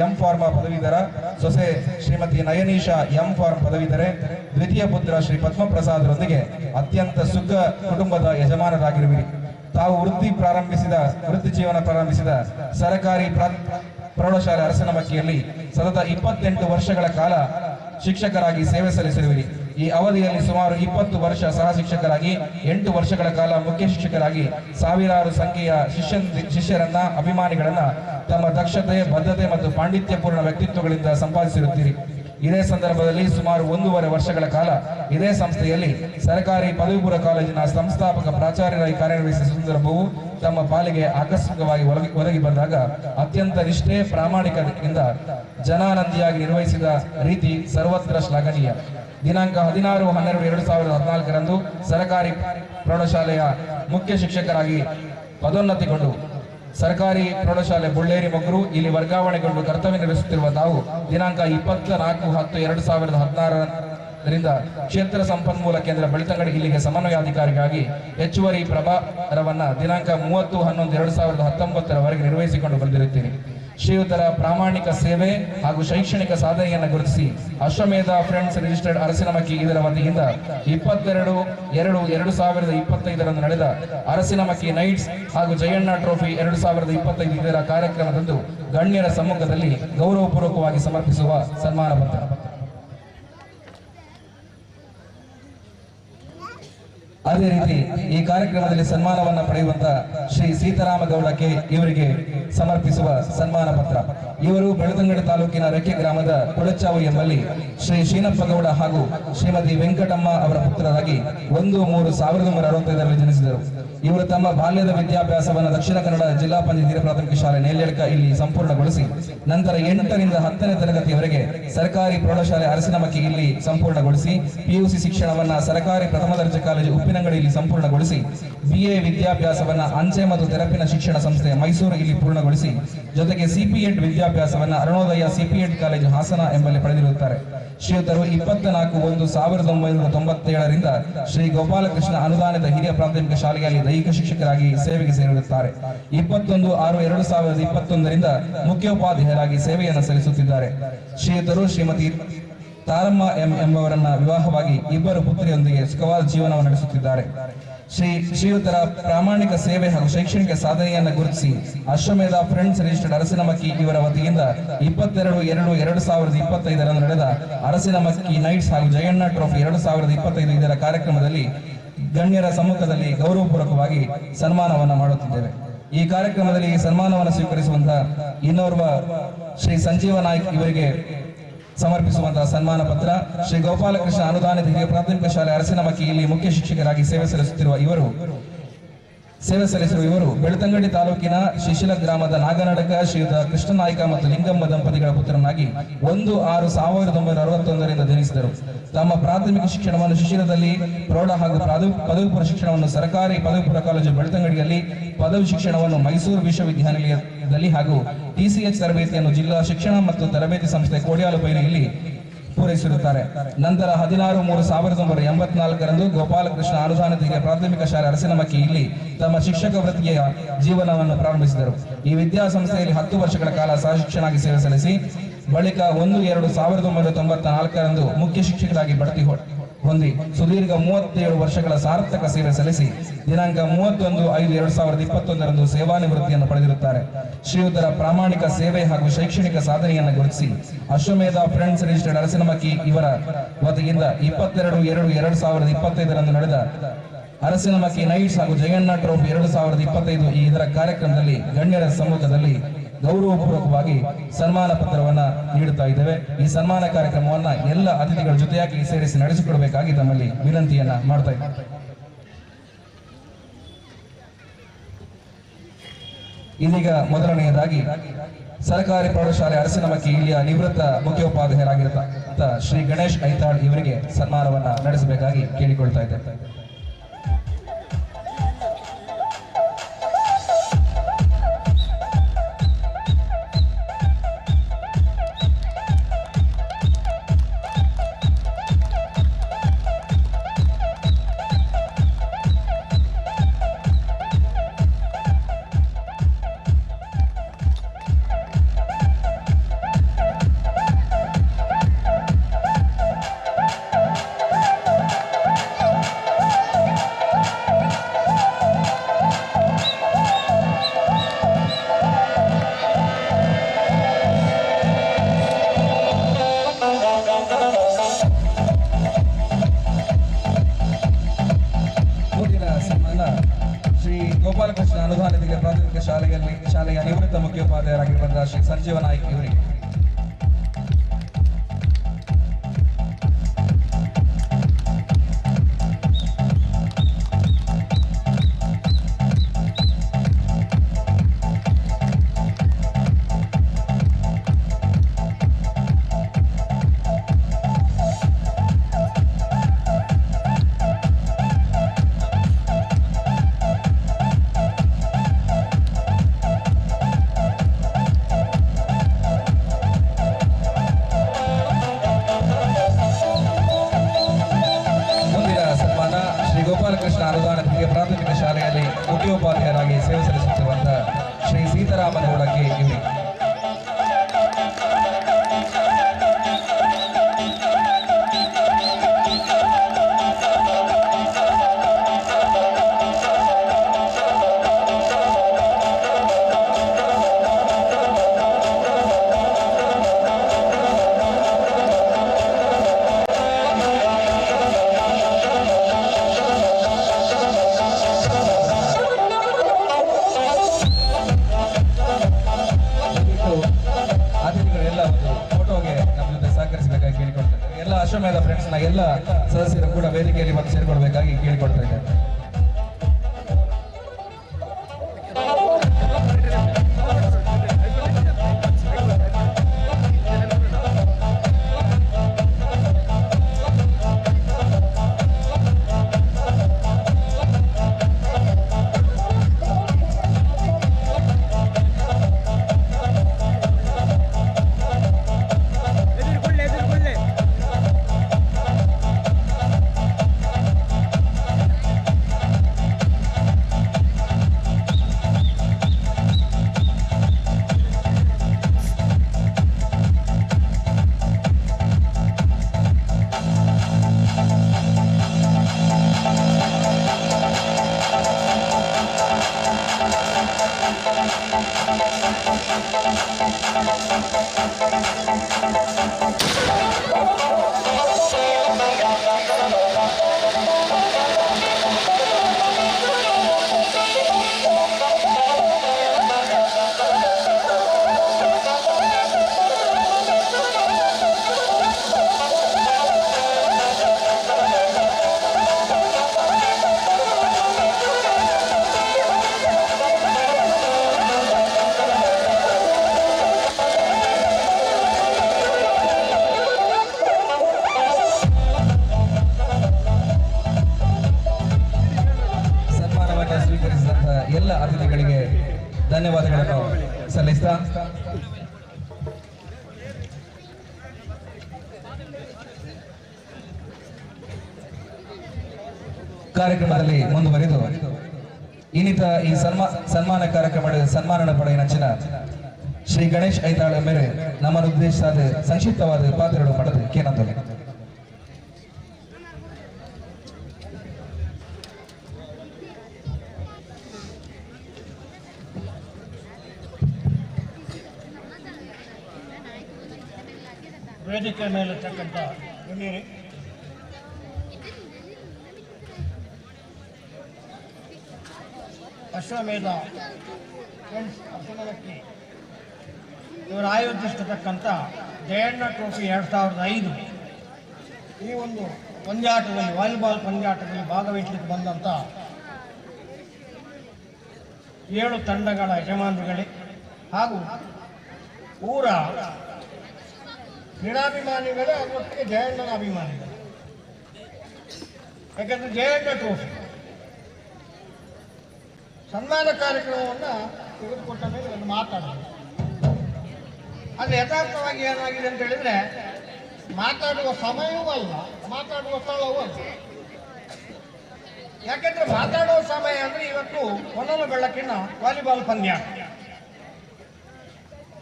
ಎಂ ಫಾರ್ಮಾ ಪದವೀಧರ, ಸೊಸೆ ಶ್ರೀಮತಿ ನಯನೀಶಾ ಎಂ ಫಾರ್ಮ್ ಪದವೀಧರೆ, ದ್ವಿತೀಯ ಪುತ್ರ ಶ್ರೀ ಪದ್ಮಪ್ರಸಾದ್ರೊಂದಿಗೆ ಅತ್ಯಂತ ಸುಖ ಕುಟುಂಬದ ಯಜಮಾನರಾಗಿರುವಿರಿ. ತಾವು ವೃತ್ತಿ ಜೀವನ ಪ್ರಾರಂಭಿಸಿದ ಸರ್ಕಾರಿ ಪ್ರೌಢಶಾಲೆ ಅರಸಿನಮಕ್ಕಿಯಲ್ಲಿ ಸತತ 28 ವರ್ಷಗಳ ಕಾಲ ಶಿಕ್ಷಕರಾಗಿ ಸೇವೆ ಸಲ್ಲಿಸಿರುವಿರಿ. ಈ ಅವಧಿಯಲ್ಲಿ ಸುಮಾರು 20 ವರ್ಷ ಸಹ ಶಿಕ್ಷಕರಾಗಿ, 8 ವರ್ಷಗಳ ಕಾಲ ಮುಖ್ಯ ಶಿಕ್ಷಕರಾಗಿ ಸಾವಿರಾರು ಸಂಖ್ಯೆಯ ಶಿಷ್ಯರನ್ನ, ಅಭಿಮಾನಿಗಳನ್ನ ತಮ್ಮ ದಕ್ಷತೆ, ಬದ್ಧತೆ ಮತ್ತು ಪಾಂಡಿತ್ಯಪೂರ್ಣ ವ್ಯಕ್ತಿತ್ವಗಳಿಂದ ಸಂಪಾದಿಸಿರುತ್ತೀರಿ. ಇದೇ ಸಂದರ್ಭದಲ್ಲಿ ಸುಮಾರು 1.5 ವರ್ಷಗಳ ಕಾಲ ಇದೇ ಸಂಸ್ಥೆಯಲ್ಲಿ ಸರ್ಕಾರಿ ಪದವಿ ಪೂರ್ವ ಕಾಲೇಜಿನ ಸಂಸ್ಥಾಪಕ ಪ್ರಾಚಾರ್ಯರಾಗಿ ಕಾರ್ಯನಿರ್ವಹಿಸಿದ ಸಂದರ್ಭವು ತಮ್ಮ ಪಾಲಿಗೆ ಆಕಸ್ಮಿಕವಾಗಿ ಒದಗಿ ಬಂದಾಗ ಅತ್ಯಂತ ನಿಷ್ಠೆ, ಪ್ರಾಮಾಣಿಕತೆಯಿಂದ ಜನಾನಂದಿಯಾಗಿ ನಿರ್ವಹಿಸಿದ ರೀತಿ ಸರ್ವತ್ರ ಶ್ಲಾಘನೀಯ. ದಿನಾಂಕ 16/12/2014 ಸರ್ಕಾರಿ ಪ್ರೌಢಶಾಲೆಯ ಮುಖ್ಯ ಶಿಕ್ಷಕರಾಗಿ ಪದೋನ್ನತಿಗೊಂಡು ಸರ್ಕಾರಿ ಪ್ರೌಢಶಾಲೆ ಬುಳ್ಳೇರಿ ಮೊಗ್ರು ಇಲ್ಲಿ ವರ್ಗಾವಣೆಗೊಂಡು ಕರ್ತವ್ಯ ನಿರ್ವಹಿಸುತ್ತಿರುವ ತಾವು ದಿನಾಂಕ 24/10/2016 ಕ್ಷೇತ್ರ ಸಂಪನ್ಮೂಲ ಕೇಂದ್ರ ಬೆಳ್ತಂಗಡಿ ಇಲ್ಲಿಗೆ ಸಮನ್ವಯಾಧಿಕಾರಿಗಾಗಿ ಹೆಚ್ಚುವರಿ ಪ್ರಭಾರವನ್ನ ದಿನಾಂಕ 30/11/2019 ನಿರ್ವಹಿಸಿಕೊಂಡು ಬಂದಿರುತ್ತೇನೆ. ಶ್ರೀಯುತರ ಪ್ರಾಮಾಣಿಕ ಸೇವೆ ಹಾಗೂ ಶೈಕ್ಷಣಿಕ ಸಾಧನೆಯನ್ನು ಗುರುತಿಸಿ ಅಶ್ವಮೇಧ ಫ್ರೆಂಡ್ಸ್ ರಿಜಿಸ್ಟರ್ಡ್ ಅರಸಿನಮಕ್ಕಿ ಇದರ ವತಿಯಿಂದ 22/2/2025 ನಡೆದ ಅರಸಿನಮಕ್ಕಿ ನೈಟ್ಸ್ ಹಾಗೂ ಜಯಣ್ಣ ಟ್ರೋಫಿ 2025 ಇದರ ಕಾರ್ಯಕ್ರಮದಂದು ಗಣ್ಯರ ಸಮ್ಮುಖದಲ್ಲಿ ಗೌರವಪೂರ್ವಕವಾಗಿ ಸಮರ್ಪಿಸುವ ಸನ್ಮಾನ ಪತ್ರ. ಅದೇ ರೀತಿ ಈ ಕಾರ್ಯಕ್ರಮದಲ್ಲಿ ಸನ್ಮಾನವನ್ನ ಪಡೆಯುವಂತ ಶ್ರೀ ಸೀತಾರಾಮಗೌಡ ಕೆ ಇವರಿಗೆ ಸಮರ್ಪಿಸುವ ಸನ್ಮಾನ ಪತ್ರ. ಇವರು ಬೆಳತಂಗಡಿ ತಾಲೂಕಿನ ರೆಕ್ಕೆ ಗ್ರಾಮದ ಕೊಳಚಾವು ಎಂಬಲ್ಲಿ ಶ್ರೀ ಶ್ರೀನಪ್ಪಗೌಡ ಹಾಗೂ ಶ್ರೀಮತಿ ವೆಂಕಟಮ್ಮ ಅವರ ಪುತ್ರರಾಗಿ 1/3/1965 ಜನಿಸಿದರು. ಇವರು ತಮ್ಮ ಬಾಲ್ಯದ ವಿದ್ಯಾಭ್ಯಾಸವನ್ನು ದಕ್ಷಿಣ ಕನ್ನಡ ಜಿಲ್ಲಾ ಪಂಚಾಯತ್ ಹಿರಿಯ ಪ್ರಾಥಮಿಕ ಶಾಲೆ ನೇಲ್ಯಡ್ಕ ಇಲ್ಲಿ ಸಂಪೂರ್ಣಗೊಳಿಸಿ ನಂತರ 8ರಿಂದ 10ನೇ ತರಗತಿಯವರೆಗೆ ಸರ್ಕಾರಿ ಪ್ರೌಢಶಾಲೆ ಅರಸಿನಮಕ್ಕಿ ಇಲ್ಲಿ ಸಂಪೂರ್ಣಗೊಳಿಸಿ PUC ಶಿಕ್ಷಣವನ್ನ ಸರ್ಕಾರಿ ಪ್ರಥಮ ದರ್ಜೆ ಕಾಲೇಜು ಉಪ್ಪಿನಂಗಡಿಯಲ್ಲಿ ಸಂಪೂರ್ಣಗೊಳಿಸಿ BA ವಿದ್ಯಾಭ್ಯಾಸವನ್ನ ಅಂಚೆ ಮತ್ತು ತೆರಪಿನ ಶಿಕ್ಷಣ ಸಂಸ್ಥೆ ಮೈಸೂರು ಇಲ್ಲಿ ಪೂರ್ಣಗೊಳಿಸಿ ಜೊತೆಗೆ CPED ವಿದ್ಯಾಭ್ಯಾಸವನ್ನ ಅರುಣೋದಯ CPED ಕಾಲೇಜು ಹಾಸನ ಎಂಬಲ್ಲಿ ಪಡೆದಿರುತ್ತಾರೆ. ಶ್ರೀಯುತರು 24/1/1997 ಶ್ರೀ ಗೋಪಾಲಕೃಷ್ಣ ಅನುದಾನಿತ ಹಿರಿಯ ಪ್ರಾಥಮಿಕ ಶಾಲೆಯಲ್ಲಿ ದೈಹಿಕ ಶಿಕ್ಷಕರಾಗಿ ಸೇವೆಗೆ ಸೇರಿರುತ್ತಾರೆ. 21/6/2021 ಮುಖ್ಯೋಪಾಧ್ಯಾಯರಾಗಿ ಸೇವೆಯನ್ನು ಸಲ್ಲಿಸುತ್ತಿದ್ದಾರೆ. ಶ್ರೀಯುತರು ಶ್ರೀಮತಿ ತಾರಮ್ಮ ಎಂಬವರನ್ನ ವಿವಾಹವಾಗಿ 2 ಪುತ್ರಿಯೊಂದಿಗೆ ಸುಖವಾದ ಜೀವನವನ್ನು ನಡೆಸುತ್ತಿದ್ದಾರೆ. ಶ್ರೀಯುತರ ಪ್ರಾಮಾಣಿಕ ಸೇವೆ ಹಾಗೂ ಶೈಕ್ಷಣಿಕ ಸಾಧನೆಯನ್ನು ಗುರುತಿಸಿ ಅಶ್ವಮೇಧ ಫ್ರೆಂಡ್ಸ್ ರಿಜಿಸ್ಟರ್ಡ್ ಅರಸಿನಮಕ್ಕಿ ಇವರ ವತಿಯಿಂದ 22/2/2025 ನಡೆದ ಅರಸಿನಮಕ್ಕಿ ನೈಟ್ಸ್ ಹಾಗೂ ಜಯಣ್ಣ ಟ್ರೋಫಿ 2025 ಇದರ ಕಾರ್ಯಕ್ರಮದಲ್ಲಿ ಗಣ್ಯರ ಸಮ್ಮುಖದಲ್ಲಿ ಗೌರವಪೂರ್ವಕವಾಗಿ ಸನ್ಮಾನವನ್ನು ಮಾಡುತ್ತಿದ್ದೇವೆ. ಈ ಕಾರ್ಯಕ್ರಮದಲ್ಲಿ ಸನ್ಮಾನವನ್ನು ಸ್ವೀಕರಿಸುವಂತಹ ಇನ್ನೋರ್ವ ಶ್ರೀ ಸಂಜೀವ ನಾಯ್ಕ್ ಇವರಿಗೆ ಸಮರ್ಪಿಸುವಂತಹ ಸನ್ಮಾನ ಪತ್ರ. ಶ್ರೀ ಗೋಪಾಲಕೃಷ್ಣ ಅನುದಾನಿತ ಹಿರಿಯ ಪ್ರಾಥಮಿಕ ಶಾಲೆ ಅರಸಿನಮಕ್ಕಿ ಇಲ್ಲಿ ಮುಖ್ಯ ಶಿಕ್ಷಕರಾಗಿ ಸೇವೆ ಸಲ್ಲಿಸುತ್ತಿರುವ ಇವರು ಬೆಳ್ತಂಗಡಿ ತಾಲೂಕಿನ ಶಿಶಿಲ ಗ್ರಾಮದ ನಾಗನಡಕ ಶ್ರೀಯುತ ಕೃಷ್ಣನಾಯ್ಕ ಮತ್ತು ಲಿಂಗಮ್ಮ ದಂಪತಿಗಳ ಪುತ್ರನಾಗಿ 1/6/1961 ಜನಿಸಿದರು. ತಮ್ಮ ಪ್ರಾಥಮಿಕ ಶಿಕ್ಷಣವನ್ನು ಶಿಶಿಲದಲ್ಲಿ, ಪ್ರೌಢ ಹಾಗೂ ಪದವಿ ಪೂರ್ವ ಶಿಕ್ಷಣವನ್ನು ಸರ್ಕಾರಿ ಪದವಿ ಪೂರ್ವ ಕಾಲೇಜು ಬೆಳ್ತಂಗಡಿಯಲ್ಲಿ, ಪದವಿ ಶಿಕ್ಷಣವನ್ನು ಮೈಸೂರು ವಿಶ್ವವಿದ್ಯಾನಿಲಯದಲ್ಲಿ ಹಾಗೂ TCH ತರಬೇತಿಯನ್ನು ಜಿಲ್ಲಾ ಶಿಕ್ಷಣ ಮತ್ತು ತರಬೇತಿ ಸಂಸ್ಥೆ ಕೋಡ್ಯಾಲುಪೈರಿಯಲ್ಲಿ ಪೂರೈಸಿರುತ್ತಾರೆ. ನಂತರ 16/3/1984 ಗೋಪಾಲಕೃಷ್ಣ ಅನುದಾನಿತ ಹಿರಿಯ ಪ್ರಾಥಮಿಕ ಶಾಲೆ ಅರಸಿನಮಕ್ಕಿ ಇಲ್ಲಿ ತಮ್ಮ ಶಿಕ್ಷಕ ವೃತ್ತಿಯ ಜೀವನವನ್ನು ಪ್ರಾರಂಭಿಸಿದರು. ಈ ವಿದ್ಯಾಸಂಸ್ಥೆಯಲ್ಲಿ 10 ವರ್ಷಗಳ ಕಾಲ ಸಹ ಶಿಕ್ಷಣಾಗಿ ಸೇವೆ ಸಲ್ಲಿಸಿ ಬಳಿಕ 1/2/1994 ಮುಖ್ಯ ಶಿಕ್ಷಕರಾಗಿ ಬಡ್ತಿ ಹೊಂದಿ ಸುದೀರ್ಘ 37 ವರ್ಷಗಳ ಸಾರ್ಥಕ ಸೇವೆ ಸಲ್ಲಿಸಿ ದಿನಾಂಕ 31/5/2021 ಸೇವಾನಿವೃತ್ತಿಯನ್ನು ಪಡೆದಿರುತ್ತಾರೆ. ಶ್ರೀಯುತರ ಪ್ರಾಮಾಣಿಕ ಸೇವೆ ಹಾಗೂ ಶೈಕ್ಷಣಿಕ ಸಾಧನೆಯನ್ನು ಗುರುತಿಸಿ ಅಶ್ವಮೇಧ ಫ್ರೆಂಡ್ಸ್ ರಿಜಿಸ್ಟರ್ಡ್ ಅರಸಿನಮಕ್ಕಿ ಇವರ ವತಿಯಿಂದ 22/2/2025 ನಡೆದ ಅರಸಿನಮಕ್ಕಿ ನೈಟ್ಸ್ ಹಾಗೂ ಜಯಣ್ಣ ಟ್ರೋಫಿ 2025 ಇದರ ಕಾರ್ಯಕ್ರಮದಲ್ಲಿ ಗಣ್ಯರ ಸಮ್ಮುಖದಲ್ಲಿ ಗೌರವಪೂರ್ವಕವಾಗಿ ಸನ್ಮಾನ ಪತ್ರವನ್ನ ನೀಡುತ್ತಾ ಇದ್ದೇವೆ. ಈ ಸನ್ಮಾನ ಕಾರ್ಯಕ್ರಮವನ್ನ ಎಲ್ಲ ಅತಿಥಿಗಳ ಜೊತೆಯಾಗಿ ಸೇರಿಸಿ ನಡೆಸಿಕೊಡಬೇಕಾಗಿ ತಮ್ಮಲ್ಲಿ ವಿನಂತಿಯನ್ನ ಮಾಡ್ತಾ ಇದ್ದೇವೆ. ಇದೀಗ ಮೊದಲನೆಯದಾಗಿ ಸರ್ಕಾರಿ ಪ್ರೌಢಶಾಲೆ ಅರಸಿನಮಕ್ಕಿ ಇಲ್ಲಿಯ ನಿವೃತ್ತ ಮುಖ್ಯೋಪಾಧ್ಯಾಯರಾಗಿರುತ್ತ ಶ್ರೀ ಗಣೇಶ್ ಐತಾಳ್ ಇವರಿಗೆ ಸನ್ಮಾನವನ್ನ ನಡೆಸಬೇಕಾಗಿ ಕೇಳಿಕೊಳ್ತಾ ಇದ್ದೇವೆ. ಗೋಪಾಲಕೃಷ್ಣ ಅನುದಾನಿತ ಪ್ರಾಥಮಿಕ ಶಾಲೆಯ ನಿವೃತ್ತ ಮುಖ್ಯೋಪಾಧ್ಯಾಯರಾಗಿರುವಂತಹ ಶ್ರೀ ಸಂಜೀವ ನಾಯ್ಕ್ ಇವರಿಗೆ ಮುಖ್ಯೋಪಾಧ್ಯಾಯರಾಗಿ ಸೇವೆ ಸಲ್ಲಿಸುತ್ತಿರುವಂತಹ ಶ್ರೀ ಸೀತಾರಾಮಗೌಡ ಕೆ ಇಲ್ಲಿ ಅಶ್ವಮೇಧ ಫ್ರೆಂಡ್ಸ್ನ ಎಲ್ಲ ಸದಸ್ಯರು ಕೂಡ ವೇದಿಕೆಯಲ್ಲಿ ಬಂದು ಸೇರಿಕೊಳ್ಬೇಕಾಗಿ ಕೇಳಿಕೊಳ್ತಾ ಇದ್ದಾರೆ. ಎಲ್ಲ ಅತಿಥಿಗಳಿಗೆ ಧನ್ಯವಾದಗಳನ್ನು ಸಲ್ಲಿಸ್ತಾ ಕಾರ್ಯಕ್ರಮದಲ್ಲಿ ಮುಂದುವರಿದು ಇನ್ನಿತ ಈ ಸನ್ಮಾನ ಕಾರ್ಯಕ್ರಮದ ಸನ್ಮಾನ ಪಡೆಯಿನಂಚಿನ ಶ್ರೀ ಗಣೇಶ್ ಐತಾಳ ಮೇಲೆ ನಮ್ಮ ಉದ್ದೇಶದ ಸಂಕ್ಷಿಪ್ತವಾದ ಪಾತ್ರಗಳು ಪಡೆದು ಕೇನಂತಲೇ ವೇದಿಕೆ ಮೇಲಿರ್ತಕ್ಕಂಥ ಗಣ್ಯರೇ, ಅಶ್ವಮೇಧ ಫ್ರೆಂಡ್ಸ್ ಅರ್ಚನಲಕ್ಕಿ ಇವರು ಆಯೋಜಿಸಿರ್ತಕ್ಕಂಥ ಜಯಣ್ಣ ಟ್ರೋಫಿ 2005 ಈ ಒಂದು ಪಂದ್ಯಾಟದಲ್ಲಿ ವಾಲಿಬಾಲ್ ಪಂದ್ಯಾಟದಲ್ಲಿ ಭಾಗವಹಿಸಲಿಕ್ಕೆ ಬಂದಂಥ 7 ತಂಡಗಳ ಯಜಮಾನರುಗಳೇ ಹಾಗೂ ಊರ ಕ್ರೀಡಾಭಿಮಾನಿಗಳೇ ಅದರೊಟ್ಟಿಗೆ ಜಯಣ್ಣನ ಅಭಿಮಾನಿಗಳು. ಯಾಕಂದರೆ ಜಯಣ್ಣ ಟ್ರೋಫಿ ಸನ್ಮಾನ ಕಾರ್ಯಕ್ರಮವನ್ನು ತೆಗೆದುಕೊಟ್ಟ ಮೇಲೆ ಒಂದು ಮಾತಾಡೋದು ಅದು ಯಥಾರ್ಥವಾಗಿ ಏನಾಗಿದೆ ಅಂತ ಹೇಳಿದರೆ ಮಾತಾಡುವ ಸಮಯವೂ ಅಲ್ಲ, ಮಾತಾಡುವ ಸ್ಥಳವೂ ಅಲ್ಲ. ಯಾಕೆಂದರೆ ಮಾತಾಡುವ ಸಮಯ ಅಂದರೆ ಇವತ್ತು ಹೊನಲು ಬೆಳಕಿನ ವಾಲಿಬಾಲ್ ಪಂದ್ಯಾಟ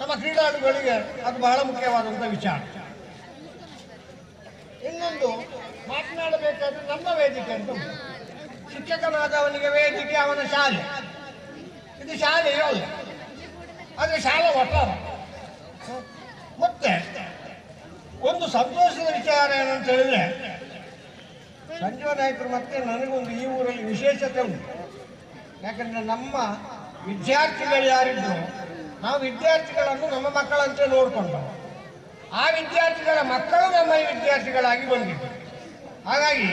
ನಮ್ಮ ಕ್ರೀಡಾಳುಗಳಿಗೆ ಅದು ಬಹಳ ಮುಖ್ಯವಾದಂಥ ವಿಚಾರ. ಇನ್ನೊಂದು ಮಾತನಾಡಬೇಕಾದ್ರೆ ನಮ್ಮ ವೇದಿಕೆ ಅಂತ ಶಿಕ್ಷಕನಾದವನಿಗೆ ವೇದಿಕೆ ಅವನ ಶಾಲೆ, ಇದು ಶಾಲೆಯೂ ಅಲ್ಲ, ಆದರೆ ಶಾಲೆ ಒಟ್ಟಾರ. ಮತ್ತೆ ಒಂದು ಸಂತೋಷದ ವಿಚಾರ ಏನಂತ ಹೇಳಿದ್ರೆ ಸಂಜೀವ ನಾಯಕರು ಮತ್ತೆ ನನಗೊಂದು ಈ ಊರಲ್ಲಿ ವಿಶೇಷತೆ ಉಂಟು. ಯಾಕಂದರೆ ನಮ್ಮ ವಿದ್ಯಾರ್ಥಿಗಳು ಯಾರಿದ್ರು ನಾವು ವಿದ್ಯಾರ್ಥಿಗಳನ್ನು ನಮ್ಮ ಮಕ್ಕಳಂತೆ ನೋಡಿಕೊಂಡು ಆ ವಿದ್ಯಾರ್ಥಿಗಳ ಮಕ್ಕಳು ನಮ್ಮ ವಿದ್ಯಾರ್ಥಿಗಳಾಗಿ ಬಂದಿದ್ದು. ಹಾಗಾಗಿ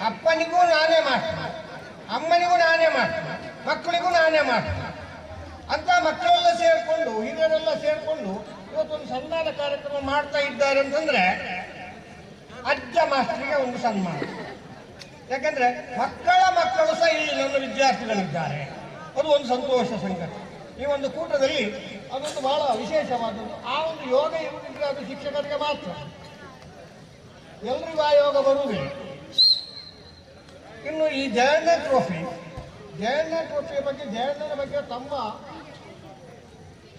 ಅಪ್ಪನಿಗೂ ನಾನೇ ಮಾಡ್ತೀನಿ, ಅಮ್ಮನಿಗೂ ನಾನೇ ಮಾಡ್ತೀನಿ, ಮಕ್ಕಳಿಗೂ ನಾನೇ ಮಾಡ್ತೀನಿ ಅಂತ ಮಕ್ಕಳೆಲ್ಲ ಸೇರಿಕೊಂಡು ಹಿರಿಯರೆಲ್ಲ ಸೇರಿಕೊಂಡು ಇವತ್ತೊಂದು ಸನ್ಮಾನ ಕಾರ್ಯಕ್ರಮ ಮಾಡ್ತಾ ಇದ್ದಾರೆ ಅಂತಂದರೆ ಅಜ್ಜ ಮಾಸ್ಟರಿಗೆ ಒಂದು ಸನ್ಮಾನ. ಯಾಕೆಂದರೆ ಮಕ್ಕಳು ಸಹ ಇಲ್ಲಿ ನನ್ನ ವಿದ್ಯಾರ್ಥಿಗಳಿದ್ದಾರೆ, ಅದು ಒಂದು ಸಂತೋಷ ಸಂಗತಿ. ಈ ಒಂದು ಕೂಟದಲ್ಲಿ ಅದೊಂದು ಬಹಳ ವಿಶೇಷವಾದದ್ದು. ಆ ಒಂದು ಯೋಗ ಇರುವುದಿದ್ರೆ ಅದು ಶಿಕ್ಷಕರಿಗೆ ಮಾತ್ರ, ಎಲ್ರಿಗೂ ಆ ಯೋಗ ಬರುವುದಿಲ್ಲ. ಇನ್ನು ಈ ಜಯಣ್ಣ ಟ್ರೋಫಿ ಜಯಣ್ಣ ಟ್ರೋಫಿಯ ಬಗ್ಗೆ ಜಯಣ್ಣನ ಬಗ್ಗೆ ತಮ್ಮ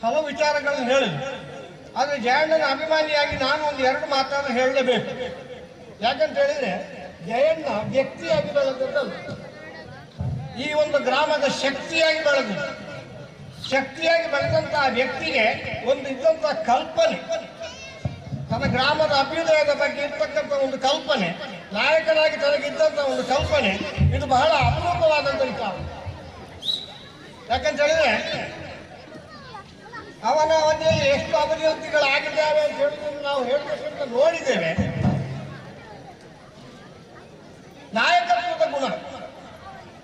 ಹಲವು ವಿಚಾರಗಳನ್ನು ಹೇಳಿದ್ರು. ಆದರೆ ಜಯಣ್ಣನ ಅಭಿಮಾನಿಯಾಗಿ ನಾನು ಒಂದು ಎರಡು ಮಾತನ್ನು ಹೇಳಲೇಬೇಕು. ಯಾಕಂತ ಹೇಳಿದ್ರೆ ಜಯಣ್ಣ ವ್ಯಕ್ತಿಯಾಗಿ ಬೆಳೆದದ್ದಲ್ಲ, ಈ ಒಂದು ಗ್ರಾಮದ ಶಕ್ತಿಯಾಗಿ ಬೆಳೆದಿದ್ದ. ಶಕ್ತಿಯಾಗಿ ಬೆಳೆದಂತಹ ವ್ಯಕ್ತಿಗೆ ಒಂದು ಇದ್ದಂತಹ ಕಲ್ಪನೆ, ತನ್ನ ಗ್ರಾಮದ ಅಭ್ಯುದಯದ ಬಗ್ಗೆ ಇರ್ತಕ್ಕಂಥ ಒಂದು ಕಲ್ಪನೆ, ನಾಯಕನಾಗಿ ತನಗಿದ್ದಂಥ ಒಂದು ಕಲ್ಪನೆ, ಇದು ಬಹಳ ಅಪರೂಪವಾದಂಥ ವಿಚಾರ. ಯಾಕಂತ ಹೇಳಿದ್ರೆ ಅವನ ಅವಧಿಯಲ್ಲಿ ಎಷ್ಟು ಅಭಿವೃದ್ಧಿಗಳಾಗಿದ್ದಾವೆ ಅಂತ ಹೇಳಿದ್ರೆ ನಾವು ಹೇಳಬೇಕಂತ ನೋಡಿದ್ದೇವೆ. ನಾಯಕತ್ವದ ಗುಣ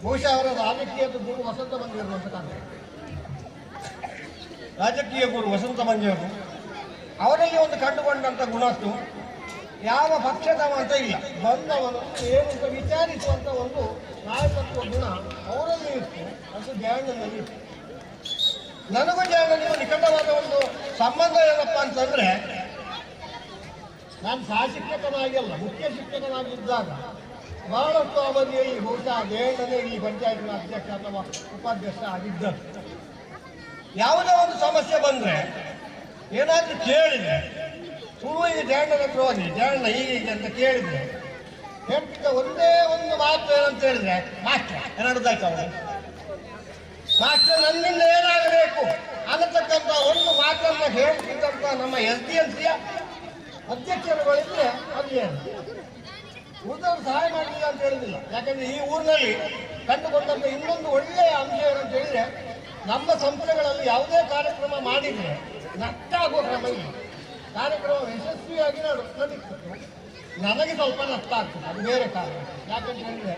ಬಹುಶಃ ಅವರ ರಾಜಕೀಯದ ಗುರು ವಸಂತ ಮಂಜರು ಅಂತ ಕಾಣ್ತದೆ. ರಾಜಕೀಯ ಗುರು ವಸಂತ ಮಂಜರು ಅವರಲ್ಲಿ ಒಂದು ಕಂಡುಕೊಂಡಂಥ ಗುಣತ್ತು ಯಾವ ಪಕ್ಷದವ ಅಂತ ಇಲ್ಲ, ಬಂದವನು ಏನು ಅಂತ ವಿಚಾರಿಸುವಂಥ ಒಂದು ನಾಯಕತ್ವ ಗುಣ ಅವರಲ್ಲಿ ಇತ್ತು, ಅದು ಜಯಣ್ಣನಲ್ಲಿ ಇತ್ತು. ನನಗೂ ಜಯಣ್ಣನಿಗೂ ನಿಕಟವಾದ ಒಂದು ಸಂಬಂಧ ಏನಪ್ಪ ಅಂತಂದ್ರೆ, ನಾನು ಸಹ ಶಿಕ್ಷಕನಾಗಿಲ್ಲ, ಮುಖ್ಯ ಶಿಕ್ಷಕನಾಗಿದ್ದಾಗ ಬಹಳಷ್ಟು ಅವಧಿಯಲ್ಲಿ ಬಹುಶಃ ಜಯಣ್ಣನೇ ಈ ಪಂಚಾಯತಿನ ಅಧ್ಯಕ್ಷ ಅಥವಾ ಉಪಾಧ್ಯಕ್ಷ ಆಗಿದ್ದರು. ಯಾವುದೇ ಒಂದು ಸಮಸ್ಯೆ ಬಂದರೆ ಏನಾದರೂ ಕೇಳಿದರೆ ಸುರುವಿಗೆ ಜಯಣ್ಣನ ಹತ್ರ ಹೋಗಿ ಜಯಣ್ಣ ಹೀಗೆ ಅಂತ ಕೇಳಿದರೆ ಹೇಳ್ತಿದ್ದ ಒಂದೇ ಒಂದು ಮಾತು ಏನಂತ ಹೇಳಿದ್ರೆ, ಮಾಸ್ಟರ್ ಏನಾಡ್ದಾಯ್ತು ಅವರು ಮಾಸ್ಟರ್ ನನ್ನಿಂದ ಏನಾಗಬೇಕು ಅನ್ನತಕ್ಕಂಥ ಒಂದು ಮಾತನ್ನು ಹೇಳ್ತಿದ್ದಂಥ ನಮ್ಮ SDLCಯ ಅಧ್ಯಕ್ಷರುಗಳಿದ್ರೆ ಅದು ಏನು ಉಳಿದವರು ಸಹಾಯ ಮಾಡಲಿಲ್ಲ ಅಂತ ಹೇಳಿದಿಲ್ಲ. ಯಾಕಂದ್ರೆ ಈ ಊರಿನಲ್ಲಿ ಕಂಡುಕೊಂಡಂಥ ಇನ್ನೊಂದು ಒಳ್ಳೆಯ ಅಂಶ ಏನಂತ ಹೇಳಿದ್ರೆ, ನಮ್ಮ ಸಂಸ್ಥೆಗಳಲ್ಲಿ ಯಾವುದೇ ಕಾರ್ಯಕ್ರಮ ಮಾಡಿದರೆ ನಷ್ಟ ಆಗುವ ಕ್ರಮ ಇಲ್ಲ. ಕಾರ್ಯಕ್ರಮ ಯಶಸ್ವಿಯಾಗಿ ನಡೀತಿತ್ತು, ನನಗೆ ಸ್ವಲ್ಪ ನಷ್ಟ ಆಗ್ತದೆ, ಅದು ಬೇರೆ ಕಾರಣ. ಯಾಕಂತ ಹೇಳಿದ್ರೆ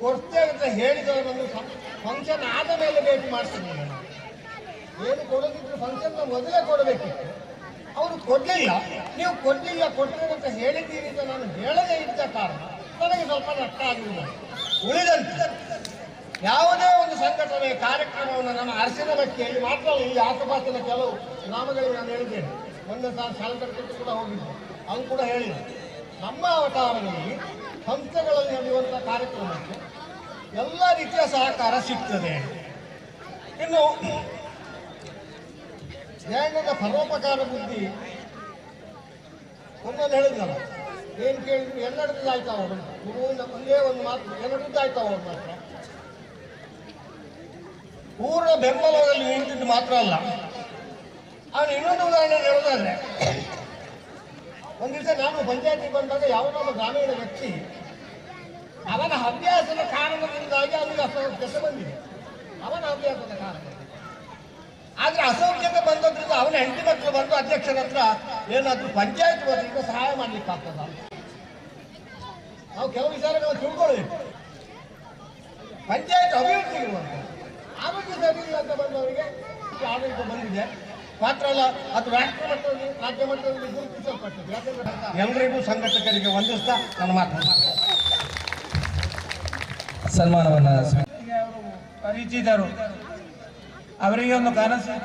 ಕೊಡ್ತೇವೆ ಅಂತ ಹೇಳಿದವರನ್ನು ಫಂಕ್ಷನ್ ಆದ ಮೇಲೆ ಭೇಟಿ ಮಾಡ್ತಿದ್ದೀನಿ. ಏನು ಕೊಡೋದಿದ್ರು ಫಂಕ್ಷನ್ನ ಮೊದಲೇ ಕೊಡಬೇಕಿತ್ತು, ಅವರು ಕೊಡಲಿಲ್ಲ. ನೀವು ಕೊಡ್ತೇವೆ ಅಂತ ಹೇಳಿದ್ದೀರಿ ಅಂತ ನಾನು ಹೇಳದೇ ಇದ್ದ ಕಾರಣ ನನಗೆ ಸ್ವಲ್ಪ ನಷ್ಟ ಆಗಿಲ್ಲ. ಉಳಿದಂತೆ ಯಾವುದೇ ಒಂದು ಸಂಘಟನೆಯ ಕಾರ್ಯಕ್ರಮವನ್ನು ನಾನು ಅರಸಿನ ವ್ಯಕ್ತಿಯಲ್ಲಿ ಮಾತ್ರ ಈ ಆಸುಪಾಸಿನ ಕೆಲವು ಗ್ರಾಮಗಳಿಗೆ ನಾನು ಹೇಳಿದ್ದೇನೆ. ಮೊನ್ನೆ ನಾನು ಶಾಲಕರ್ಕಕ್ಕೆ ಕೂಡ ಹೋಗಿದ್ದೆ, ಅದು ಕೂಡ ಹೇಳಿದೆ. ನಮ್ಮ ಅವತಾರದಲ್ಲಿ ಸಂಸ್ಥೆಗಳಲ್ಲಿ ನಡೆಯುವಂಥ ಕಾರ್ಯಕ್ರಮಕ್ಕೆ ಎಲ್ಲ ರೀತಿಯ ಸಹಕಾರ ಸಿಗ್ತದೆ. ಇನ್ನು ಜಯಣ್ಣನ ಪರೋಪಕಾರ ಬುದ್ಧಿ ಒಂದೊಂದು ಹೇಳಿದ್ನಲ್ಲ, ಏನು ಕೇಳಿದ್ರು ಎಲ್ಲರದ್ದಾಯ್ತು ಅವರು ಗುರುವಿನ ಒಂದೇ ಒಂದು ಮಾತು ಎಲ್ಲರದ್ದಾಯ್ತು ಅವರು ಮಾತ್ರ. ಪೂರ್ಣ ಬೆಂಬಲದಲ್ಲಿ ನಿಂತಿದ್ದು ಮಾತ್ರ ಅಲ್ಲ, ಅವನು ಇನ್ನೊಂದು ಉದಾಹರಣೆ ಹೇಳೋದಾದ್ರೆ, ಒಂದು ದಿವಸ ನಾನು ಪಂಚಾಯತಿಗೆ ಬಂದಾಗ ಯಾವನೊಬ್ಬ ಗ್ರಾಮೀಣ ವ್ಯಕ್ತಿ ಅವನ ಅಭ್ಯಾಸದ ಕಾರಣದಿಂದಾಗಿ ಅವನಿಗೆ ಅಸೌಖ್ಯತೆ ಬಂದಿದೆ. ಅವನ ಅಭ್ಯಾಸದ ಕಾರಣ, ಆದರೆ ಅಸೌಖ್ಯತೆ ಬಂದದ್ರಿಂದ ಅವನ ಹೆಂಡತಿ ಮಕ್ಕಳು ಬಂದು ಅಧ್ಯಕ್ಷರ ಹತ್ರ ಏನಾದರೂ ಪಂಚಾಯತ್ ವತಿಯಿಂದ ಸಹಾಯ ಮಾಡ್ಲಿಕ್ಕೆ ಆಗ್ತದ. ನಾವು ಕೆಲವು ವಿಚಾರಗಳನ್ನು ತಿಳ್ಕೊಳ್ಬೇಕು. ಪಂಚಾಯತ್ ಅಭಿವೃದ್ಧಿ ಇರುವಂಥ ಆರೋಗ್ಯ ಸರಿ ಇಲ್ಲ ಅಂತ ಬಂದವರಿಗೆ ಆಡಳಿತ ಬಂದಿದೆ ಮಾತ್ರ ಅಲ್ಲ, ಅದು ರಾಷ್ಟ್ರ ಮಟ್ಟದಲ್ಲಿ ರಾಜ್ಯ ಮಟ್ಟದಲ್ಲಿ ಗುರುತಿಸಲ್ಪಟ್ಟಿದೆ. ಯಾಕಂದ್ರೆ ಎಲ್ಲರಿಗೂ ಸಂಘಟಕರಿಗೆ ವಂದಿಸ್ತಾ ನನ್ನ ಮಾತನಾಡ್ತಾರೆ. ಸನ್ಮಾನವನ್ನು ಅವರು ಪರಿಚಿತರು, ಅವರಿಗೆ ಒಂದು ಕನಸು,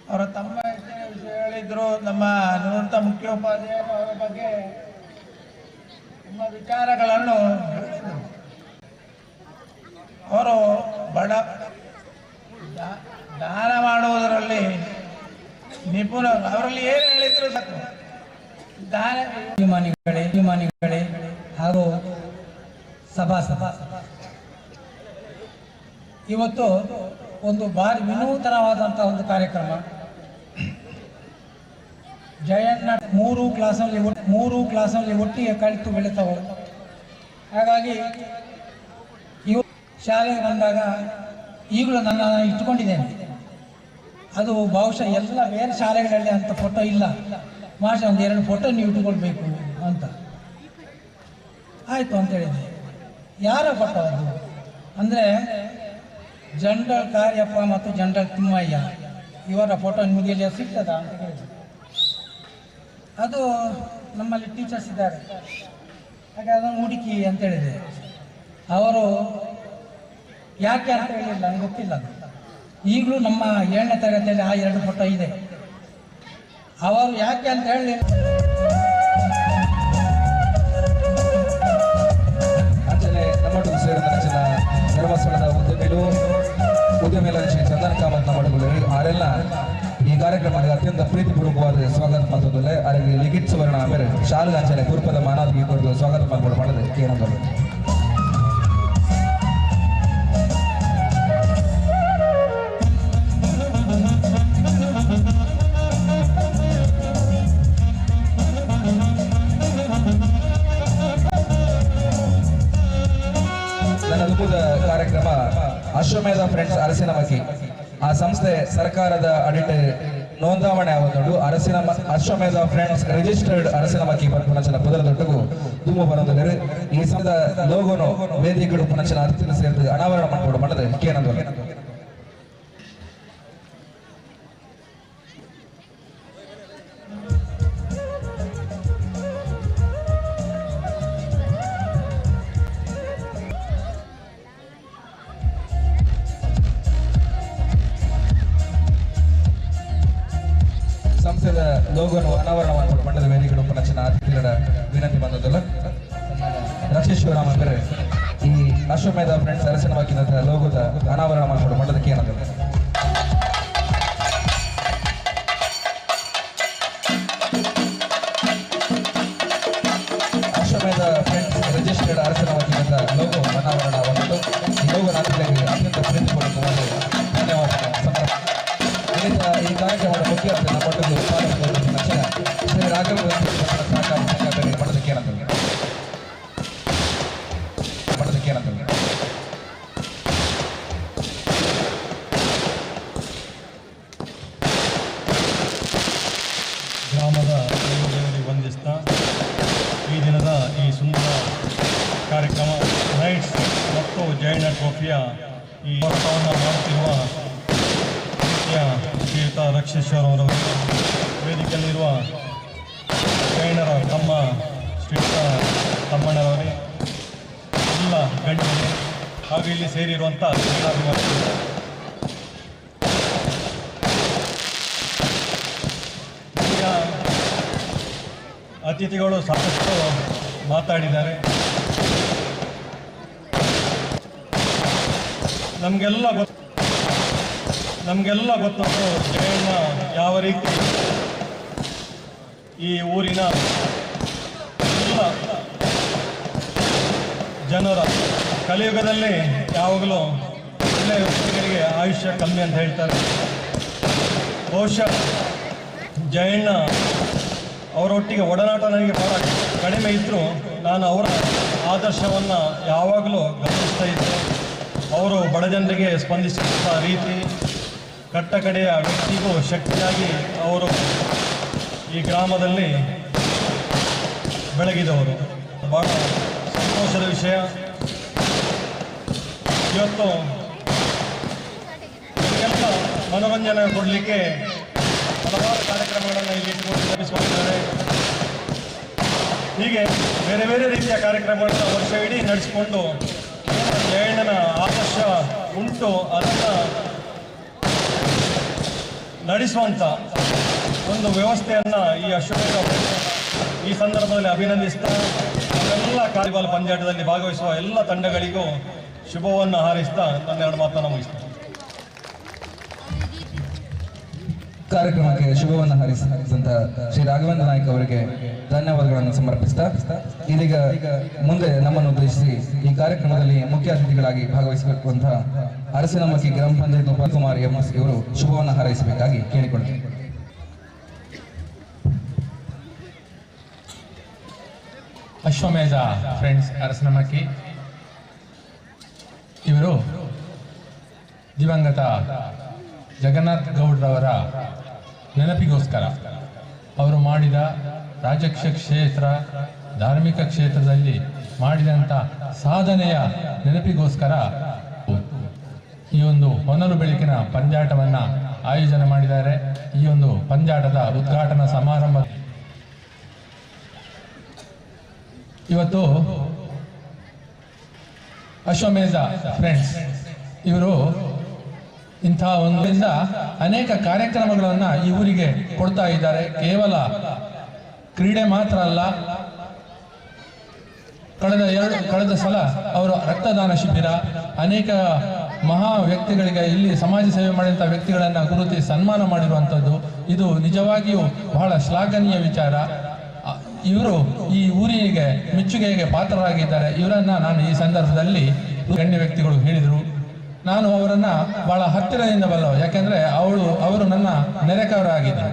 ಅವರ ತಮ್ಮ ವಿಷಯ ಹೇಳಿದ್ರು. ನಮ್ಮ ನಿವೃತ್ತ ಮುಖ್ಯೋಪಾಧ್ಯಾಯರು ಅವರ ಬಗ್ಗೆ ನಮ್ಮ ವಿಚಾರಗಳನ್ನು ಹೇಳಿದರು. ಅವರು ದಾನ ಮಾಡುವುದರಲ್ಲಿ ನಿಪುಣರು. ಅವರಲ್ಲಿ ಏನು ಹೇಳಿದ್ರು ಸಾಕು. ದಾನ ಅಭಿಮಾನಿಗಳೇ ಹಾಗೂ ಸಭಾ ಇವತ್ತು ಒಂದು ಭಾರಿ ವಿನೂತನವಾದಂಥ ಒಂದು ಕಾರ್ಯಕ್ರಮ. ಜಯಣ್ಣ ಮೂರು ಕ್ಲಾಸಲ್ಲಿ ಒಟ್ಟಿಗೆ ಕಲಿತು ಬೆಳೀತಾವೆ. ಹಾಗಾಗಿ ಇವು ಶಾಲೆಗೆ ಬಂದಾಗ ಈಗಲೂ ನಾನು ಇಟ್ಕೊಂಡಿದ್ದೇನೆ. ಅದು ಬಹುಶಃ ಎಲ್ಲ ಬೇರೆ ಶಾಲೆಗಳಲ್ಲಿ ಅಂಥ ಫೋಟೋ ಇಲ್ಲ. ಮಾಸ್ಟರ್ ಒಂದು 2 ಫೋಟೋ ನೀವು ಇಟ್ಕೊಳ್ಬೇಕು ಅಂತ ಆಯಿತು ಅಂತ ಹೇಳಿದೆ. ಯಾರ ಫೋಟೋ ಅದು ಅಂದರೆ ಜನರಲ್ ಕಾರ್ಯಪ್ಪ ಮತ್ತು ಜನರಲ್ ತಿಮ್ಮಯ್ಯ ಇವರ ಫೋಟೋ ನಿಮಗೆ ಇಲ್ಲಿ ಸಿಗ್ತದ ಅಂತ ಹೇಳಿದ್ರು. ಅದು ನಮ್ಮಲ್ಲಿ ಟೀಚರ್ಸ್ ಇದ್ದಾರೆ, ಹಾಗೆ ಅದನ್ನು ಹುಡುಕಿ ಅಂತ ಹೇಳಿದೆ. ಅವರು ಯಾಕೆ ಅಂತ ಹೇಳಿಲ್ಲ, ನನಗೆ ಗೊತ್ತಿಲ್ಲ. ಈಗಲೂ ನಮ್ಮ 7ನೇ ತರಗತಿಯಲ್ಲಿ ಆ 2 ಫೋಟೋ ಇದೆ. ಅವರು ಯಾಕೆ ಅಂತ ಹೇಳಲಿಲ್ಲ. ಅಂಚನೆ ನಮ್ಮೊಟ್ಟಿಗೆ ಸೇರಿದ ನೆಚ್ಚಿನ ಧರ್ಮಸ್ಥಳದ ಉದ್ಯಮಿಲ ಶ್ರೀ ಚಂದನ್ ಕಾಮತ್ ಮಾಡಿಕೊಳ್ಳಿ ಆರೆಲ್ಲ ಈ ಕಾರ್ಯಕ್ರಮಕ್ಕೆ ಅತ್ಯಂತ ಪ್ರೀತಿಪೂರ್ವಕವಾದ ಸ್ವಾಗತ ಮಾಡ್ತಿದ್ದರೆ ಅವರಿಗೆ ಲಿಖಿತ್ ಸುವರ್ಣ ಬೇರೆ ಶಾಲುಗಾಂಚನೆ ಪೂರ್ವದ ಮಾನವರಿಗೆ ಕೊಡಲು ಸ್ವಾಗತ ಮಾಡ್ಕೊಂಡು ಮಾಡೋದು ಏನಂತಾರೆ ಕಾರ್ಯಕ್ರಮ ಅಶ್ವಮೇಧ ಫ್ರೆಂಡ್ಸ್ ಅರಸಿನಮಕ್ಕಿ ಆ ಸಂಸ್ಥೆ ಸರ್ಕಾರದ ಅಡಿಟ್ ನೋಂದಾವಣೆ ಆಗುವುದು ಅಶ್ವಮೇಧ ಫ್ರೆಂಡ್ಸ್ ರಿಜಿಸ್ಟರ್ಡ್ ಅರಸಿನಮಕ್ಕಿ ಪುನಚನ ಪುದರದೊಟ್ಟಿಗೂ ತುಂಬ ಬರೋದಿದ್ದಾರೆ ಈ ಸಂಸ್ಥೆದ ಲೋಗೋನು ವೇದಿಕೆಗಳು ಪುನಚನ ಅತಿಥಿ ಸೇರಿದು ಅನಾವರಣ ಮಾಡಿಕೊಂಡು ಮಾಡದೆ ಕೇನಂದ್ರೆ ಸಂಸ್ಥೆಯ ಲೋಗೋನು ಅನಾವರಣ ಮಾಡಿಕೊಂಡು ಮಂಡದ ವೇದಿಕೆಗಳು ಪುನಚನ ಅತಿಥಿಗಳ ವಿನಂತಿ ಬಂದದಲ್ಲ ರಕ್ಷಿತ್ ಶಿವರಾಮ್ ಅಂದರೆ ಈ ಅಶ್ವಮೇಧ ಫ್ರೆಂಡ್ಸ್ ಅರಸಿನಮಕ್ಕಿನ ಲೋಗೋದ ಅನಾವರಣ ಮಾಡಿಕೊಂಡು ಮಂಡದಕ್ಕೆ ಏನಂದ್ರೆ ಅಶ್ವಮೇಧ ಫ್ರೆಂಡ್ಸ್ ರಿಜಿಸ್ಟರ್ಡ್ ಅರಸಿನಮಕ್ಕಿನ ಲೋಗೋ ಅನಾವರಣವಾಗಿದ್ದು ಈ ಲೋಗೋನ ಅತ್ಯಂತ ಪ್ರೀತಿಪೂರ್ವಕವಾದ ಧನ್ಯವಾದ ಈ ಕಾರ್ಯಕ್ರಮದ ಮುಖ್ಯ ಕೊಟ್ಟದ್ದು ಶ್ರೀ ರಾಘವ ಸಹಕಾರ ಮಾಡೋದಕ್ಕೆ ಏನಂತಂದ್ರೆ ಗ್ರಾಮದ ದೇವರಿಗೆ ವಂದಿಸ್ತಾ ಈ ದಿನದ ಈ ಸುಂದರ ಕಾರ್ಯಕ್ರಮ ನೈಟ್ಸ್ ಮತ್ತು ಜಯಣ್ಣ ಟ್ರೋಫಿಯ ಈ ಹೋರಾಟವನ್ನು ಮಾಡುತ್ತಿರುವ ಶ್ರೀಯುತ ರಕ್ಷೇಶ್ವರವರವರು ವೇದಿಕೆಯಲ್ಲಿರುವ ಜೈನರ ತಮ್ಮ ಶ್ರೀಯುತ ತಮ್ಮಣ್ಣರವರೇ ಎಲ್ಲ ಗಣ್ಯರು ಹಾಗೂ ಇಲ್ಲಿ ಸೇರಿರುವಂಥ ಈಗ ಅತಿಥಿಗಳು ಸಾಕಷ್ಟು ಮಾತಾಡಿದ್ದಾರೆ. ನಮಗೆಲ್ಲ ಗೊತ್ತುಂಟು ಜಯಣ್ಣ ಯಾವ ರೀತಿ ಈ ಊರಿನ ಎಲ್ಲ ಜನರ ಕಲಿಯುಗದಲ್ಲಿ ಯಾವಾಗಲೂ ಒಳ್ಳೆಯ ವ್ಯಕ್ತಿಗಳಿಗೆ ಆಯುಷ್ಯ ಕಮ್ಮಿ ಅಂತ ಹೇಳ್ತಾರೆ. ಬಹುಶಃ ಜಯಣ್ಣ ಅವರೊಟ್ಟಿಗೆ ಒಡನಾಟ ನನಗೆ ಭಾಳ ಕಡಿಮೆ ಇದ್ದರೂ ನಾನು ಅವರ ಆದರ್ಶವನ್ನು ಯಾವಾಗಲೂ ಗಮನಿಸ್ತಾ ಇದ್ದೆ. ಅವರು ಬಡ ಜನರಿಗೆ ಸ್ಪಂದಿಸುವಂಥ ರೀತಿ, ಕಟ್ಟಕಡೆಯ ವ್ಯಕ್ತಿಗೂ ಶಕ್ತಿಯಾಗಿ ಅವರು ಈ ಗ್ರಾಮದಲ್ಲಿ ಬೆಳಗಿದವರು. ಭಾಳ ಸಂತೋಷದ ವಿಷಯ. ಇವತ್ತು ಎಲ್ಲ ಮನೋರಂಜನೆ ಕೊಡಲಿಕ್ಕೆ ಹಲವಾರು ಕಾರ್ಯಕ್ರಮಗಳನ್ನು ಇಲ್ಲಿ ಇಟ್ಟುಕೊಂಡು ನಡೆಸಿಕೊಂಡಿದ್ದಾರೆ. ಹೀಗೆ ಬೇರೆ ಬೇರೆ ರೀತಿಯ ಕಾರ್ಯಕ್ರಮಗಳನ್ನು ವರ್ಷ ಇಡೀ ನಡೆಸಿಕೊಂಡು ಜಯಣ್ಣನ ಆದರ್ಶ ಉಂಟು ಅದನ್ನು ನಡೆಸುವಂಥ ಒಂದು ವ್ಯವಸ್ಥೆಯನ್ನು ಈ ಅಶ್ವಮೇಧ ಈ ಸಂದರ್ಭದಲ್ಲಿ ಅಭಿನಂದಿಸ್ತಾ ಎಲ್ಲ ಕಾರ್ಯಬಾಲ್ ಪಂದ್ಯಾಟದಲ್ಲಿ ಭಾಗವಹಿಸುವ ಎಲ್ಲ ತಂಡಗಳಿಗೂ ಶುಭವನ್ನು ಹಾರೈಸ್ತಾ ನನ್ನ ಎರಡು ಮಾತನ್ನು ಮುಗಿಸ್ತಾರೆ. ಕಾರ್ಯಕ್ರಮಕ್ಕೆ ಶುಭವನ್ನು ಹಾರೈಸಿದಂತ ಶ್ರೀ ರಾಘವೇಂದ್ರ ನಾಯ್ಕ ಅವರಿಗೆ ಧನ್ಯವಾದಗಳನ್ನು ಸಮರ್ಪಿಸ್ತಾ ಇದೀಗ ಮುಂದೆ ನಮ್ಮನ್ನು ಉದ್ದೇಶಿಸಿ ಈ ಕಾರ್ಯಕ್ರಮದಲ್ಲಿ ಮುಖ್ಯ ಅತಿಥಿಗಳಾಗಿ ಭಾಗವಹಿಸಬೇಕುವಂತಹ ಅರಸಿನಮಕ್ಕಿ ಗ್ರಾಮ ಪಂಚಾಯತ್ ಉಪಕುಮಾರ್ ಎಂಎಸ್ ಇವರು ಶುಭವನ್ನು ಹಾರೈಸಬೇಕಾಗಿ ಕೇಳಿಕೊಳ್ಳುತ್ತೇವೆ. ಅಶ್ವಮೇಧ ಫ್ರೆಂಡ್ಸ್ ಅರಸಿನಮಕ್ಕಿ ಇವರು ದಿವಂಗತ ಜಗನ್ನಾಥ್ ಗೌಡ್ರವರ ನೆನಪಿಗೋಸ್ಕರ ಅವರು ಮಾಡಿದ ರಾಜಕೀಯ ಕ್ಷೇತ್ರ, ಧಾರ್ಮಿಕ ಕ್ಷೇತ್ರದಲ್ಲಿ ಮಾಡಿದಂಥ ಸಾಧನೆಯ ನೆನಪಿಗೋಸ್ಕರ ಈ ಒಂದು ಹೊನಲು ಬೆಳಕಿನ ಪಂದ್ಯಾಟವನ್ನು ಆಯೋಜನೆ ಮಾಡಿದ್ದಾರೆ. ಈ ಒಂದು ಪಂದ್ಯಾಟದ ಉದ್ಘಾಟನಾ ಸಮಾರಂಭ ಇವತ್ತು ಅಶ್ವಮೇಧ ಫ್ರೆಂಡ್ಸ್ ಇವರು ಇಂಥ ಒಂದರಿಂದ ಅನೇಕ ಕಾರ್ಯಕ್ರಮಗಳನ್ನು ಈ ಊರಿಗೆ ಕೊಡ್ತಾ ಇದ್ದಾರೆ. ಕೇವಲ ಕ್ರೀಡೆ ಮಾತ್ರ ಅಲ್ಲ, ಕಳೆದ ಸಲ ಅವರು ರಕ್ತದಾನ ಶಿಬಿರ, ಅನೇಕ ಮಹಾ ವ್ಯಕ್ತಿಗಳಿಗೆ ಇಲ್ಲಿ ಸಮಾಜ ಸೇವೆ ಮಾಡಿದಂಥ ವ್ಯಕ್ತಿಗಳನ್ನು ಗುರುತಿಸಿ ಸನ್ಮಾನ ಮಾಡಿರುವಂಥದ್ದು ಇದು ನಿಜವಾಗಿಯೂ ಬಹಳ ಶ್ಲಾಘನೀಯ ವಿಚಾರ. ಇವರು ಈ ಊರಿಗೆ ಮೆಚ್ಚುಗೆಗೆ ಪಾತ್ರರಾಗಿದ್ದಾರೆ. ಇವರನ್ನ ನಾನು ಈ ಸಂದರ್ಭದಲ್ಲಿ ಗಣ್ಯ ವ್ಯಕ್ತಿಗಳು ಹೇಳಿದರು. ನಾನು ಅವರನ್ನ ಬಹಳ ಹತ್ತಿರದಿಂದ ಬಲ್ಲವ, ಯಾಕೆಂದ್ರೆ ಅವರು ನನ್ನ ನೆರೆಕವರಾಗಿದ್ದರು,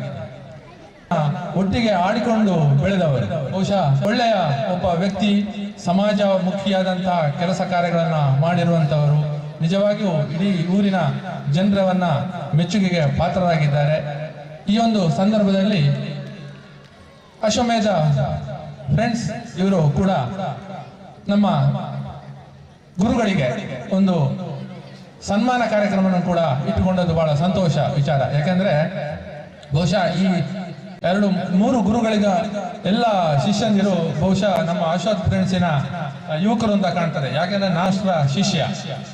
ಒಟ್ಟಿಗೆ ಆಡಿಕೊಂಡು ಬೆಳೆದವರು. ಬಹುಶಃ ಒಳ್ಳೆಯ ಒಬ್ಬ ವ್ಯಕ್ತಿ, ಸಮಾಜಮುಖಿಯಾದಂತಹ ಕೆಲಸ ಕಾರ್ಯಗಳನ್ನ ಮಾಡಿರುವಂತವರು. ನಿಜವಾಗಿಯೂ ಇಡೀ ಊರಿನ ಜನರವನ್ನ ಮೆಚ್ಚುಗೆಗೆ ಪಾತ್ರರಾಗಿದ್ದಾರೆ. ಈ ಒಂದು ಸಂದರ್ಭದಲ್ಲಿ ಅಶ್ವಮೇಧ ಫ್ರೆಂಡ್ಸ್ ಇವರು ಕೂಡ ನಮ್ಮ ಗುರುಗಳಿಗೆ ಒಂದು ಸನ್ಮಾನ ಕಾರ್ಯಕ್ರಮವನ್ನು ಕೂಡ ಇಟ್ಟುಕೊಂಡದ್ದು ಬಹಳ ಸಂತೋಷ ವಿಚಾರ. ಯಾಕಂದ್ರೆ ಬಹುಶಃ ಈ 2-3 ಗುರುಗಳಿಗ ಎಲ್ಲ ಶಿಷ್ಯಂದಿರು ಬಹುಶಃ ನಮ್ಮ ಅಶ್ವಥ್ ಫ್ರೆಂಡ್ಸಿನ ಯುವಕರು ಅಂತ ಕಾಣ್ತಾರೆ. ಯಾಕಂದ್ರೆ ನಾನು ಶಿಷ್ಯ,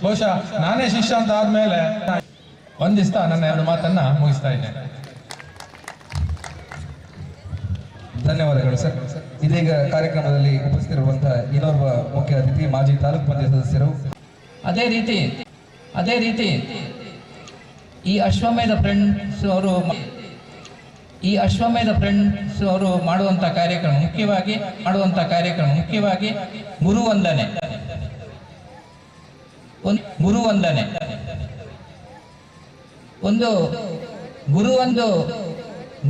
ಬಹುಶಃ ನಾನೇ ಶಿಷ್ಯ ಅಂತ ಆದ್ಮೇಲೆ ವಂದಿಸ್ತಾ ನನ್ನ 2 ಮಾತನ್ನ ಮುಗಿಸ್ತಾ ಇದ್ದೇನೆ. ಧನ್ಯವಾದಗಳು ಸರ್. ಇದೀಗ ಕಾರ್ಯಕ್ರಮದಲ್ಲಿ ಉಪಸ್ಥಿತಿರುವಂತಹ ಇನ್ನೋರ್ವ ಮುಖ್ಯ ಅತಿಥಿ ಮಾಜಿ ತಾಲೂಕು ಪಂಚಾಯತ್ ಸದಸ್ಯರು. ಅದೇ ರೀತಿ ಈ ಅಶ್ವಮೇಧ ಫ್ರೆಂಡ್ಸ್ ಅವರು ಮಾಡುವಂಥ ಕಾರ್ಯಕ್ರಮ ಮುಖ್ಯವಾಗಿ ಗುರುವಂದನೆ. ಒಂದು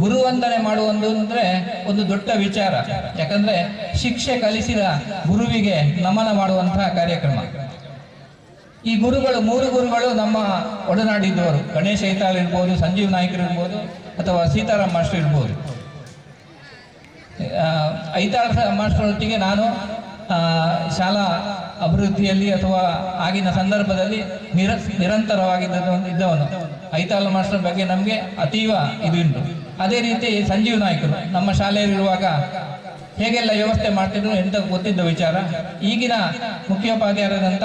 ಗುರುವಂದನೆ ಮಾಡುವುದು ಅಂದ್ರೆ ಒಂದು ದೊಡ್ಡ ವಿಚಾರ. ಯಾಕಂದ್ರೆ ಶಿಕ್ಷೆ ಕಲಿಸಿದ ಗುರುವಿಗೆ ನಮನ ಮಾಡುವಂತಹ ಕಾರ್ಯಕ್ರಮ. ಈ ಗುರುಗಳು 3 ಗುರುಗಳು ನಮ್ಮ ಒಡನಾಡಿದ್ದವರು. ಗಣೇಶ್ ಐತಾಳ್ ಇರ್ಬೋದು, ಸಂಜೀವ್ ನಾಯ್ಕರು ಇರ್ಬೋದು, ಅಥವಾ ಸೀತಾರಾಮ್ ಮಾಸ್ಟರ್ ಇರ್ಬೋದು. ಐತಾಳ್ ಮಾಸ್ಟರೊಟ್ಟಿಗೆ ನಾನು ಶಾಲಾ ಅಭಿವೃದ್ಧಿಯಲ್ಲಿ ಅಥವಾ ಆಗಿನ ಸಂದರ್ಭದಲ್ಲಿ ನಿರಂತರವಾಗಿದ್ದವನು. ಐತಾಳ್ ಮಾಸ್ಟರ್ ಬಗ್ಗೆ ನಮಗೆ ಅತೀವ ಇದು ಉಂಟು. ಅದೇ ರೀತಿ ಸಂಜೀವ್ ನಾಯ್ಕರು ನಮ್ಮ ಶಾಲೆಯಲ್ಲಿರುವಾಗ ಹೇಗೆಲ್ಲ ವ್ಯವಸ್ಥೆ ಮಾಡ್ತಿದ್ರು ಎಂತ ಗೊತ್ತಿದ್ದ ವಿಚಾರ. ಈಗಿನ ಮುಖ್ಯೋಪಾಧ್ಯಾಯರಾದಂಥ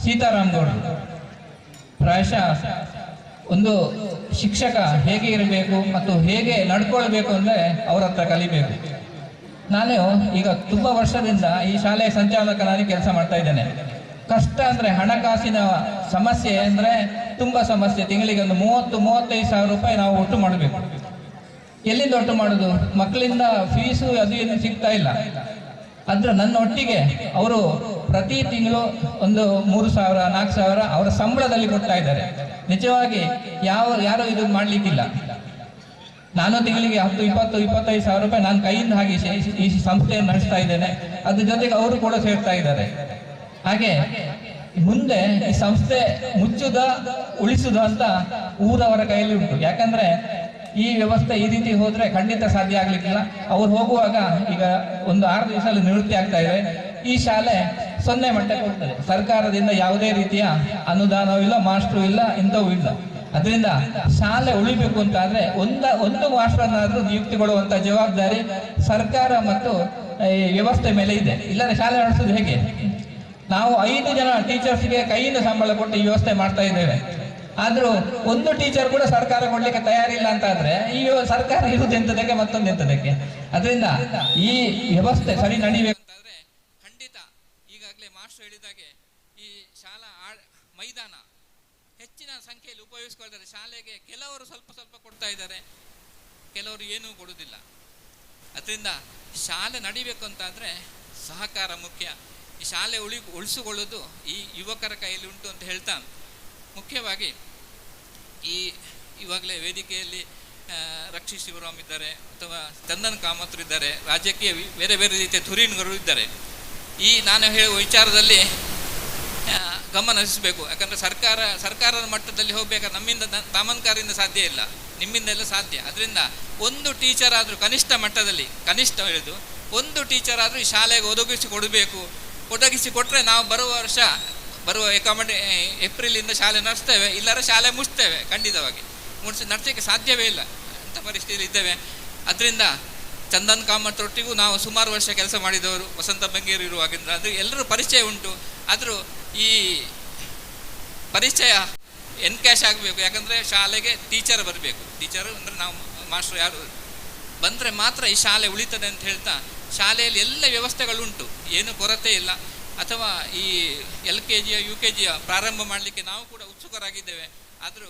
ಸೀತಾರಾಮ್ ಗೌಡರು ಪ್ರಾಯಶಃ ಒಂದು ಶಿಕ್ಷಕ ಹೇಗೆ ಇರಬೇಕು ಮತ್ತು ಹೇಗೆ ನಡ್ಕೊಳ್ಬೇಕು ಅಂದರೆ ಅವ್ರ ಹತ್ರ ಕಲಿಬೇಕು. ನಾನು ಈಗ ತುಂಬ ವರ್ಷದಿಂದ ಈ ಶಾಲೆಯ ಸಂಚಾಲಕನಾಗಿ ಕೆಲಸ ಮಾಡ್ತಾ ಇದ್ದೇನೆ. ಕಷ್ಟ ಅಂದರೆ ಹಣಕಾಸಿನ ಸಮಸ್ಯೆ ಅಂದರೆ ತುಂಬ ಸಮಸ್ಯೆ. ತಿಂಗಳಿಗೆ ಒಂದು 30-35 ಸಾವಿರ ರೂಪಾಯಿ ನಾವು ಒಟ್ಟು ಮಾಡಬೇಕು. ಎಲ್ಲಿಂದ ಒಟ್ಟು ಮಾಡೋದು? ಮಕ್ಕಳಿಂದ ಫೀಸು ಅದು ಏನು ಸಿಗ್ತಾ ಇಲ್ಲ. ಆದರೆ ನನ್ನ ಒಟ್ಟಿಗೆ ಅವರು ಪ್ರತಿ ತಿಂಗಳು ಒಂದು 3,000-4,000 ಅವರ ಸಂಬಳದಲ್ಲಿ ಕೊಡ್ತಾ ಇದ್ದಾರೆ. ನಿಜವಾಗಿ ಯಾರು ಇದು ಮಾಡಲಿಕ್ಕಿಲ್ಲ. ನಾನು ತಿಂಗಳಿಗೆ 10-20-25 ಸಾವಿರ ರೂಪಾಯಿ ನಾನು ಕೈಯಿಂದ ಹಾಗೆ ಈ ಸಂಸ್ಥೆಯನ್ನು ನಡೆಸ್ತಾ ಇದ್ದೇನೆ. ಅದ್ರ ಜೊತೆಗೆ ಅವರು ಕೂಡ ಸೇರ್ತಾ ಇದ್ದಾರೆ. ಹಾಗೆ ಮುಂದೆ ಈ ಸಂಸ್ಥೆ ಮುಚ್ಚುದ ಉಳಿಸುದ ಅಂತ ಊರವರ ಕೈಯಲ್ಲಿ ಉಂಟು. ಯಾಕಂದ್ರೆ ಈ ವ್ಯವಸ್ಥೆ ಈ ರೀತಿ ಹೋದ್ರೆ ಖಂಡಿತ ಸಾಧ್ಯ ಆಗ್ಲಿಕ್ಕಿಲ್ಲ. ಅವ್ರು ಹೋಗುವಾಗ ಈಗ ಒಂದು 6 ದಿವಸದಲ್ಲಿ ನಿವೃತ್ತಿ ಆಗ್ತಾ ಇದೆ. ಈ ಶಾಲೆ 0 ಮಟ್ಟಕ್ಕೆ ಹೋಗ್ತದೆ. ಸರ್ಕಾರದಿಂದ ಯಾವುದೇ ರೀತಿಯ ಅನುದಾನವೂ ಇಲ್ಲ, ಮಾಸ್ಟ್ರು ಇಲ್ಲ, ಇಂಥವೂ ಇಲ್ಲ. ಅದರಿಂದ ಶಾಲೆ ಉಳಿಬೇಕು ಅಂತ ಆದ್ರೆ ಒಂದು ಮಾಸ್ಟರ್ನಾದ್ರೂ ನಿಯುಕ್ತಿಗೊಳ್ಳುವಂತ ಜವಾಬ್ದಾರಿ ಸರ್ಕಾರ ಮತ್ತು ಈ ವ್ಯವಸ್ಥೆ ಮೇಲೆ ಇದೆ. ಇಲ್ಲದ್ರೆ ಶಾಲೆ ನಡೆಸೋದು ಹೇಗೆ? ನಾವು 5 ಜನ ಟೀಚರ್ಸ್ಗೆ ಕೈಯಿಂದ ಸಂಬಳ ಕೊಟ್ಟು ಈ ವ್ಯವಸ್ಥೆ ಮಾಡ್ತಾ ಇದ್ದೇವೆ. ಆದ್ರೂ ಒಂದು ಟೀಚರ್ ಕೂಡ ಸರ್ಕಾರ ಕೊಡ್ಲಿಕ್ಕೆ ತಯಾರಿಲ್ಲ ಅಂತ ಆದ್ರೆ ಈ ಸರ್ಕಾರ ಇರುವುದು ಎಂತದಕ್ಕೆ, ಮತ್ತೊಂದು ಎಂತದಕ್ಕೆ? ಅದರಿಂದ ಈ ವ್ಯವಸ್ಥೆ ಸರಿ ನಡಿಬೇಕಂತಾದ್ರೆ ಖಂಡಿತ ಈಗಾಗಲೇ ಮಾಸ್ಟರ್ ಹೇಳಿದಾಗೆ ಈ ಶಾಲಾ ಮೈದಾನ ಹೆಚ್ಚಿನ ಸಂಖ್ಯೆಯಲ್ಲಿ ಉಪಯೋಗಿಸ್ಕೊಳ್ತಾರೆ. ಶಾಲೆಗೆ ಕೆಲವರು ಸ್ವಲ್ಪ ಕೊಡ್ತಾ ಇದ್ದಾರೆ, ಕೆಲವರು ಏನೂ ಕೊಡುವುದಿಲ್ಲ. ಅದರಿಂದ ಶಾಲೆ ನಡಿಬೇಕು ಅಂತಾದರೆ ಸಹಕಾರ ಮುಖ್ಯ. ಈ ಶಾಲೆ ಉಳಿಸಿಕೊಳ್ಳೋದು ಈ ಯುವಕರ ಕೈಯಲ್ಲಿ ಉಂಟು ಅಂತ ಹೇಳ್ತಾ, ಮುಖ್ಯವಾಗಿ ಇವಾಗಲೇ ವೇದಿಕೆಯಲ್ಲಿ ರಕ್ಷಿ ಶಿವರಾಮ್ ಇದ್ದಾರೆ, ಅಥವಾ ಚಂದನ್ ಕಾಮತ್ರು ಇದ್ದಾರೆ, ರಾಜ್ಯಕ್ಕೆ ಬೇರೆ ಬೇರೆ ರೀತಿಯ ತುರೀನ್ಗಳು ಇದ್ದಾರೆ. ಈ ನಾನು ಹೇಳುವ ವಿಚಾರದಲ್ಲಿ ಗಮನ ಹರಿಸಬೇಕು. ಯಾಕಂದರೆ ಸರ್ಕಾರದ ಮಟ್ಟದಲ್ಲಿ ಹೋಗ್ಬೇಕಾದ್ರೆ ನಮ್ಮಿಂದ ತಾಮನ್ಕಾರಿಂದ ಸಾಧ್ಯ ಇಲ್ಲ, ನಿಮ್ಮಿಂದೆಲ್ಲ ಸಾಧ್ಯ. ಅದರಿಂದ ಒಂದು ಟೀಚರ್ ಆದರೂ ಕನಿಷ್ಠ ಮಟ್ಟದಲ್ಲಿ, ಕನಿಷ್ಠ ಹೇಳಿದು ಒಂದು ಟೀಚರ್ ಆದರೂ ಈ ಶಾಲೆಗೆ ಒದಗಿಸಿ ಕೊಟ್ಟರೆ ನಾವು ಬರುವ ಏಪ್ರಿಲಿಂದ ಶಾಲೆ ನಡೆಸ್ತೇವೆ. ಇಲ್ಲರ ಶಾಲೆ ಮುಚ್ತೇವೆ. ಖಂಡಿತವಾಗಿ ನಡೆಸಲಿಕ್ಕೆ ಸಾಧ್ಯವೇ ಇಲ್ಲ ಅಂತ ಪರಿಸ್ಥಿತಿಯಲ್ಲಿ ಇದ್ದೇವೆ. ಅದರಿಂದ ಚಂದನ್ ಕಾಮತ್ರೊಟ್ಟಿಗೂ ನಾವು ಸುಮಾರು ವರ್ಷ ಕೆಲಸ ಮಾಡಿದವರು, ವಸಂತ ಬಂಗೇರು ಇರುವಾಗಿಂದ ಅದು ಎಲ್ಲರೂ ಪರಿಚಯ ಉಂಟು. ಆದರೂ ಈ ಪರಿಚಯ ಎನ್ಕ್ಯಾಶ್ ಆಗಬೇಕು. ಯಾಕಂದರೆ ಶಾಲೆಗೆ ಟೀಚರ್ ಬರಬೇಕು. ಟೀಚರು ಅಂದರೆ ನಾವು ಮಾಸ್ಟರ್ ಯಾರು ಬಂದರೆ ಮಾತ್ರ ಈ ಶಾಲೆ ಉಳಿತದೆ ಅಂತ ಹೇಳ್ತಾ, ಶಾಲೆಯಲ್ಲಿ ಎಲ್ಲ ವ್ಯವಸ್ಥೆಗಳುಂಟು. ಏನು ಕೊರತೆ ಇಲ್ಲ. ಅಥವಾ ಈ LKG UKG ಪ್ರಾರಂಭ ಮಾಡಲಿಕ್ಕೆ ನಾವು ಕೂಡ ಉತ್ಸುಕರಾಗಿದ್ದೇವೆ. ಆದರೂ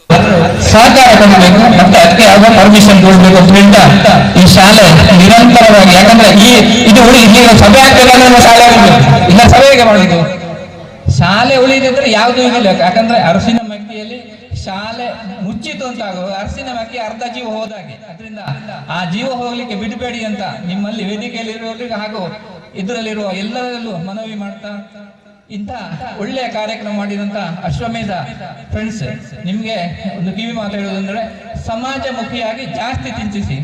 ಸಹಕಾರ ಕೊಡಬೇಕು ಮತ್ತೆ ಅದಕ್ಕೆ ಯಾವ ಪರ್ಮಿಷನ್ ಕೊಡಬೇಕು ಅಂತ ಈ ಶಾಲೆ ನಿರಂತರವಾಗಿ, ಯಾಕಂದ್ರೆ ಇದು ಇಲ್ಲಿನ ಸಭೆ ಆಗ್ತದೆ, ಶಾಲೆ ಇಲ್ಲ ಸಭೆ ಹೇಗೆ ಮಾಡುದು? ಶಾಲೆ ಉಳಿದಿದ್ರೆ ಯಾವುದು ಇಲ್ಲ. ಯಾಕಂದ್ರೆ ಅರಸಿನ ಮಗ್ಗಿಯಲ್ಲಿ ಶಾಲೆ ಮುಚ್ಚಿತು ಅಂತ ಆಗುವ, ಅರಸಿನ ಮಗ್ಗಿ ಅರ್ಧ ಜೀವ ಹೋದಾಗೆ. ಅದರಿಂದ ಆ ಜೀವ ಹೋಗ್ಲಿಕ್ಕೆ ಬಿಡಬೇಡಿ ಅಂತ ನಿಮ್ಮಲ್ಲಿ ವೇದಿಕೆಯಲ್ಲಿರುವವರಿಗೆ ಹಾಗೂ ಇದರಲ್ಲಿರುವ ಎಲ್ಲರಲ್ಲೂ ಮನವಿ ಮಾಡ್ತಾ, ಇಂಥ ಒಳ್ಳೆಯ ಕಾರ್ಯಕ್ರಮ ಮಾಡಿದಂತ ಅಶ್ವಮೇಧ ಫ್ರೆಂಡ್ಸ್, ನಿಮ್ಗೆ ಒಂದು ಕಿವಿ ಮಾತು ಹೇಳುವುದಂದ್ರೆ, ಸಮಾಜಮುಖಿಯಾಗಿ ಜಾಸ್ತಿ ಚಿಂತಿಸಿ,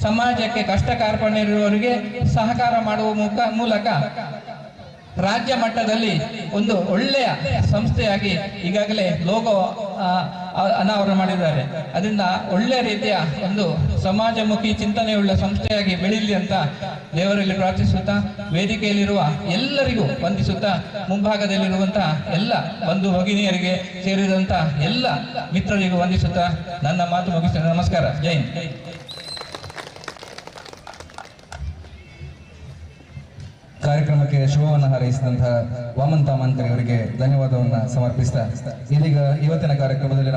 ಸಮಾಜಕ್ಕೆ ಕಷ್ಟ ಕಾರ್ಪಣ್ಯ ಇರುವವರಿಗೆ ಸಹಕಾರ ಮಾಡುವ ಮೂಲಕ ರಾಜ್ಯ ಮಟ್ಟದಲ್ಲಿ ಒಂದು ಒಳ್ಳೆಯ ಸಂಸ್ಥೆಯಾಗಿ ಈಗಾಗಲೇ ಲೋಗೋ ಅನಾವರಣ ಮಾಡಿದ್ದಾರೆ. ಅದರಿಂದ ಒಳ್ಳೆಯ ರೀತಿಯ ಒಂದು ಸಮಾಜಮುಖಿ ಚಿಂತನೆಯುಳ್ಳ ಸಂಸ್ಥೆಯಾಗಿ ಬೆಳೀಲಿ ಅಂತ ದೇವರಲ್ಲಿ ಪ್ರಾರ್ಥಿಸುತ್ತಾ, ವೇದಿಕೆಯಲ್ಲಿರುವ ಎಲ್ಲರಿಗೂ ವಂದಿಸುತ್ತಾ, ಮುಂಭಾಗದಲ್ಲಿರುವಂತಹ ಎಲ್ಲ ಬಂಧು ಭಗಿನಿಯರಿಗೆ ಸೇರಿದಂತಹ ಎಲ್ಲ ಮಿತ್ರರಿಗೂ ವಂದಿಸುತ್ತಾ ನನ್ನ ಮಾತು ಮುಗಿಸ್ತೇನೆ. ನಮಸ್ಕಾರ. ಜೈ ಹಿಂದ್. ಕಾರ್ಯಕ್ರಮಕ್ಕೆ ಶುಭವನ್ನು ಹಾರೈಸಿದಂತಹ ವಾಮನ್ ತಾಮಾನ್ಕರ್ ಅವರಿಗೆ ಧನ್ಯವಾದವನ್ನು ಸಮರ್ಪಿಸ್ತಾ, ಇದೀಗ ಇವತ್ತಿನ ಕಾರ್ಯಕ್ರಮದಲ್ಲಿ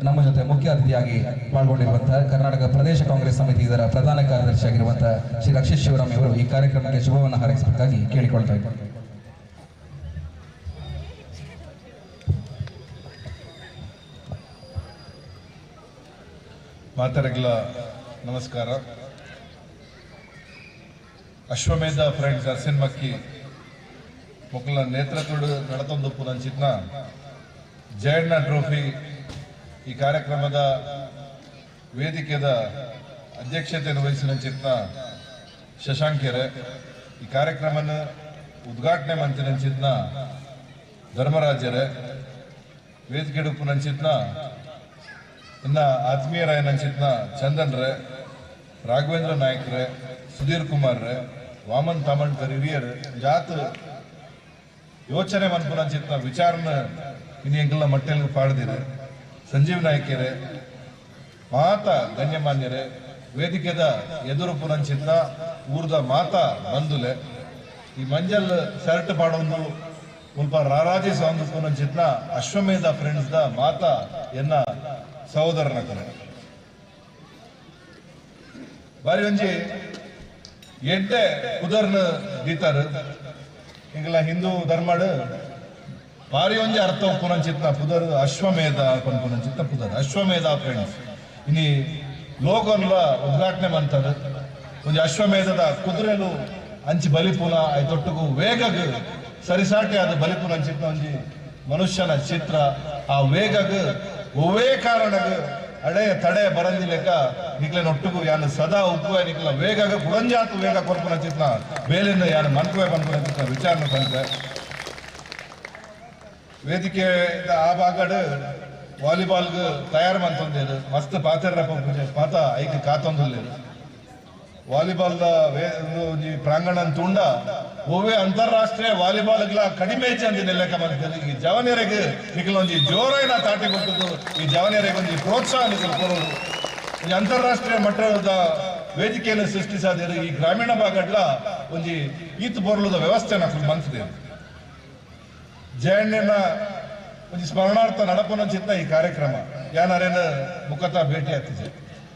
ನಮ್ಮ ಜೊತೆ ಮುಖ್ಯ ಅತಿಥಿಯಾಗಿ ಪಾಲ್ಗೊಂಡಿರುವಂತಹ ಕರ್ನಾಟಕ ಪ್ರದೇಶ ಕಾಂಗ್ರೆಸ್ ಸಮಿತಿ ಇದರ ಪ್ರಧಾನ ಕಾರ್ಯದರ್ಶಿಯಾಗಿರುವಂತಹ ಶ್ರೀ ರಕ್ಷಿತ್ ಶಿವರಾಮ್ ಅವರು ಈ ಕಾರ್ಯಕ್ರಮಕ್ಕೆ ಶುಭವನ್ನು ಹಾರೈಸಬೇಕಾಗಿ ಕೇಳಿಕೊಳ್ತಾ ಇದ್ದಾರೆ. ಮಾತರಿಗಳ ನಮಸ್ಕಾರ. ಅಶ್ವಮೇಧ ಫ್ರೆಂಡ್ಸ್ ಅರ್ಸಿನ್ ಮಕ್ಕಿ ಮೊಕ್ಕಲ ನೇತೃತ್ವಡು ನಡತೊಂದು ಪುನಂಚಿತ್ನ ಜಯಣ್ಣ ಟ್ರೋಫಿ ಈ ಕಾರ್ಯಕ್ರಮದ ವೇದಿಕೆದ ಅಧ್ಯಕ್ಷತೆಯನ್ನು ವಹಿಸಿನಂಚಿತ್ನ ಶಶಾಂಕ್ಯರೆ, ಈ ಕಾರ್ಯಕ್ರಮನ ಉದ್ಘಾಟನೆ ಮಂತಿನಂಚಿತ್ನ ಧರ್ಮರಾಜರೇ, ವೇದಿಕೆ ಪುನಂಚಿತ್ನ ಇನ್ನ ಆತ್ಮೀಯರಾಯನಂಚಿತ್ನ ಚಂದನ್ ರೇ, ರಾಘವೇಂದ್ರ ನಾಯಕ್ ರೇ, ಸುಧೀರ್ ಕುಮಾರ್ ರೇ, ವಾಮನ್ ತಾಮಣ್ಕರ್ ಹಿರಿಯರು ಜಾತ್ ಯೋಚನೆ ಮನ್ಪುನಂಚಿತ್ನ ವಿಚಾರನ ಇನ್ನು ಎಂಕಲ್ನ ಮಟ್ಟೆಲ್ಗೆ ಪಾಡ್ದಿರು, ಸಂಜೀವ್ ನಾಯ್ಕರೇ, ಮಾತ ಗಣ್ಯಮಾನ್ಯರೇ, ವೇದಿಕೆದ ಎದುರು ಪುನಂಚಿತ್ನ ಊರ್ದ ಮಾತ ಬಂದುಲೆ, ಈ ಮಂಜಲ್ ಶರ್ಟ್ ಪಾಡೊಂದು ಸ್ವಲ್ಪ ರಾರಾಜಿ ಸಾಂಗ್ ಪುನಂಚಿತ್ನ ಅಶ್ವಮೇಧ ಫ್ರೆಂಡ್ಸ್ ದ ಮಾತ ಎನ್ನ ಸಹೋದರನ ಕರೆ ಬಾರಿ ಒಂಜಿ ಎಡ್ಡೆ ಕುದರ್ನ ದೀತಾರು ಇಂಗಲ ಹಿಂದೂ ಧರ್ಮಡ್ ಬಾರಿ ಒಂಜಿ ಅರ್ಥ ಪುನಂಚಿತ್ನ ಪುದರ್ ಅಶ್ವಮೇಧ ಪುನಂಚಿತ್ನ ಪುದರ್ ಅಶ್ವಮೇಧ ಫ್ರೆಂಡ್ಸ್ ಇನಿ ಲೋಗೋನ್ಲ ಉದ್ಘಾಟನೆ ಮಂತರು ಒಂಜಿ ಅಶ್ವಮೇಧದ ಕುದುರೆಲು ಅಂಚಿ ಬಲಿಪುನ ಐ ತೊಟ್ಟುಗು ವೇಗಗ್ ಸರಿಸಾಟಿ ಆದ ಬಲಿಪುನ ಅಂಚಿತ್ನ ಒಂಜಿ ಮನುಷ್ಯನ ಚಿತ್ರ ಆ ವೇಗಗ್ ಒವೇ ಕಾರಣಗ್ ಅಡೆಯ ತಡೆ ಬರಂದಿ ಲೆಕ್ಕ ನಿಕ್ಲೆನ ಒಟ್ಟುಗು ಯಾನು ಸದಾ ಉಪ್ಪುವೆ ನಿಕ್ಲ ವೇಗಗ ಪುರಂಜಾತು ವೇಗ ಕೊರ್ಪುನ ಚಿತ್ನ ಬೇಲಿಂದ ಯಾನು ಮನ್ಕುವೆ ಪನ್ಪುನ ಚಿತ್ನ ವಿಚಾರಣೆ ಬಂತೆ ವೇದಿಕೆ ಆ ಭಾಗಡ್ ವಾಲಿಬಾಲ್ಗ್ ತಯಾರು ಮಂತೊಂದೇರು ಮಸ್ತ್ ಪಾತೆರ್ರ ಪಾತ ಐಕ್ ಕಾತೊಂದುಲ್ಲೇರು ವಾಲಿಬಾಲ್ ಪ್ರಾಂಗಣ ತುಂಡ ಒವ್ವೇ ಅಂತಾರಾಷ್ಟ್ರೀಯ ವಾಲಿಬಾಲ್ಗಳ ಕಡಿಮೆ ಚಂದಿನ ಲೆಕ್ಕ ಬಂದಿದೆ. ಈ ಜವನಿಯರಿಗೆ ನಿಖಲೊಂದು ಜೋರೈನ ತಾಟಿ ಕೊಟ್ಟದ್ದು, ಈ ಜವನಿಯರಿಗೆ ಒಂದು ಪ್ರೋತ್ಸಾಹ ನಿಖಲ್ ಕೊಡೋದು, ಈ ಅಂತಾರಾಷ್ಟ್ರೀಯ ಮಟ್ಟದ ವೇದಿಕೆಯನ್ನು ಸೃಷ್ಟಿಸಾದಿರು ಈ ಗ್ರಾಮೀಣ ಭಾಗಡ್ಲ ಒಂದು ಈತ್ ಬರಲದ ವ್ಯವಸ್ಥೆ ನಾವು ಮಂತಿದೆ. ಜಯಣ್ಣನ ಒಂದು ಸ್ಮರಣಾರ್ಥ ನಡಪನ ಚಿತ್ತ ಈ ಕಾರ್ಯಕ್ರಮ ಯಾನಾರೇನ ಮುಖತಃ ಭೇಟಿ ಆಗ್ತಿದೆ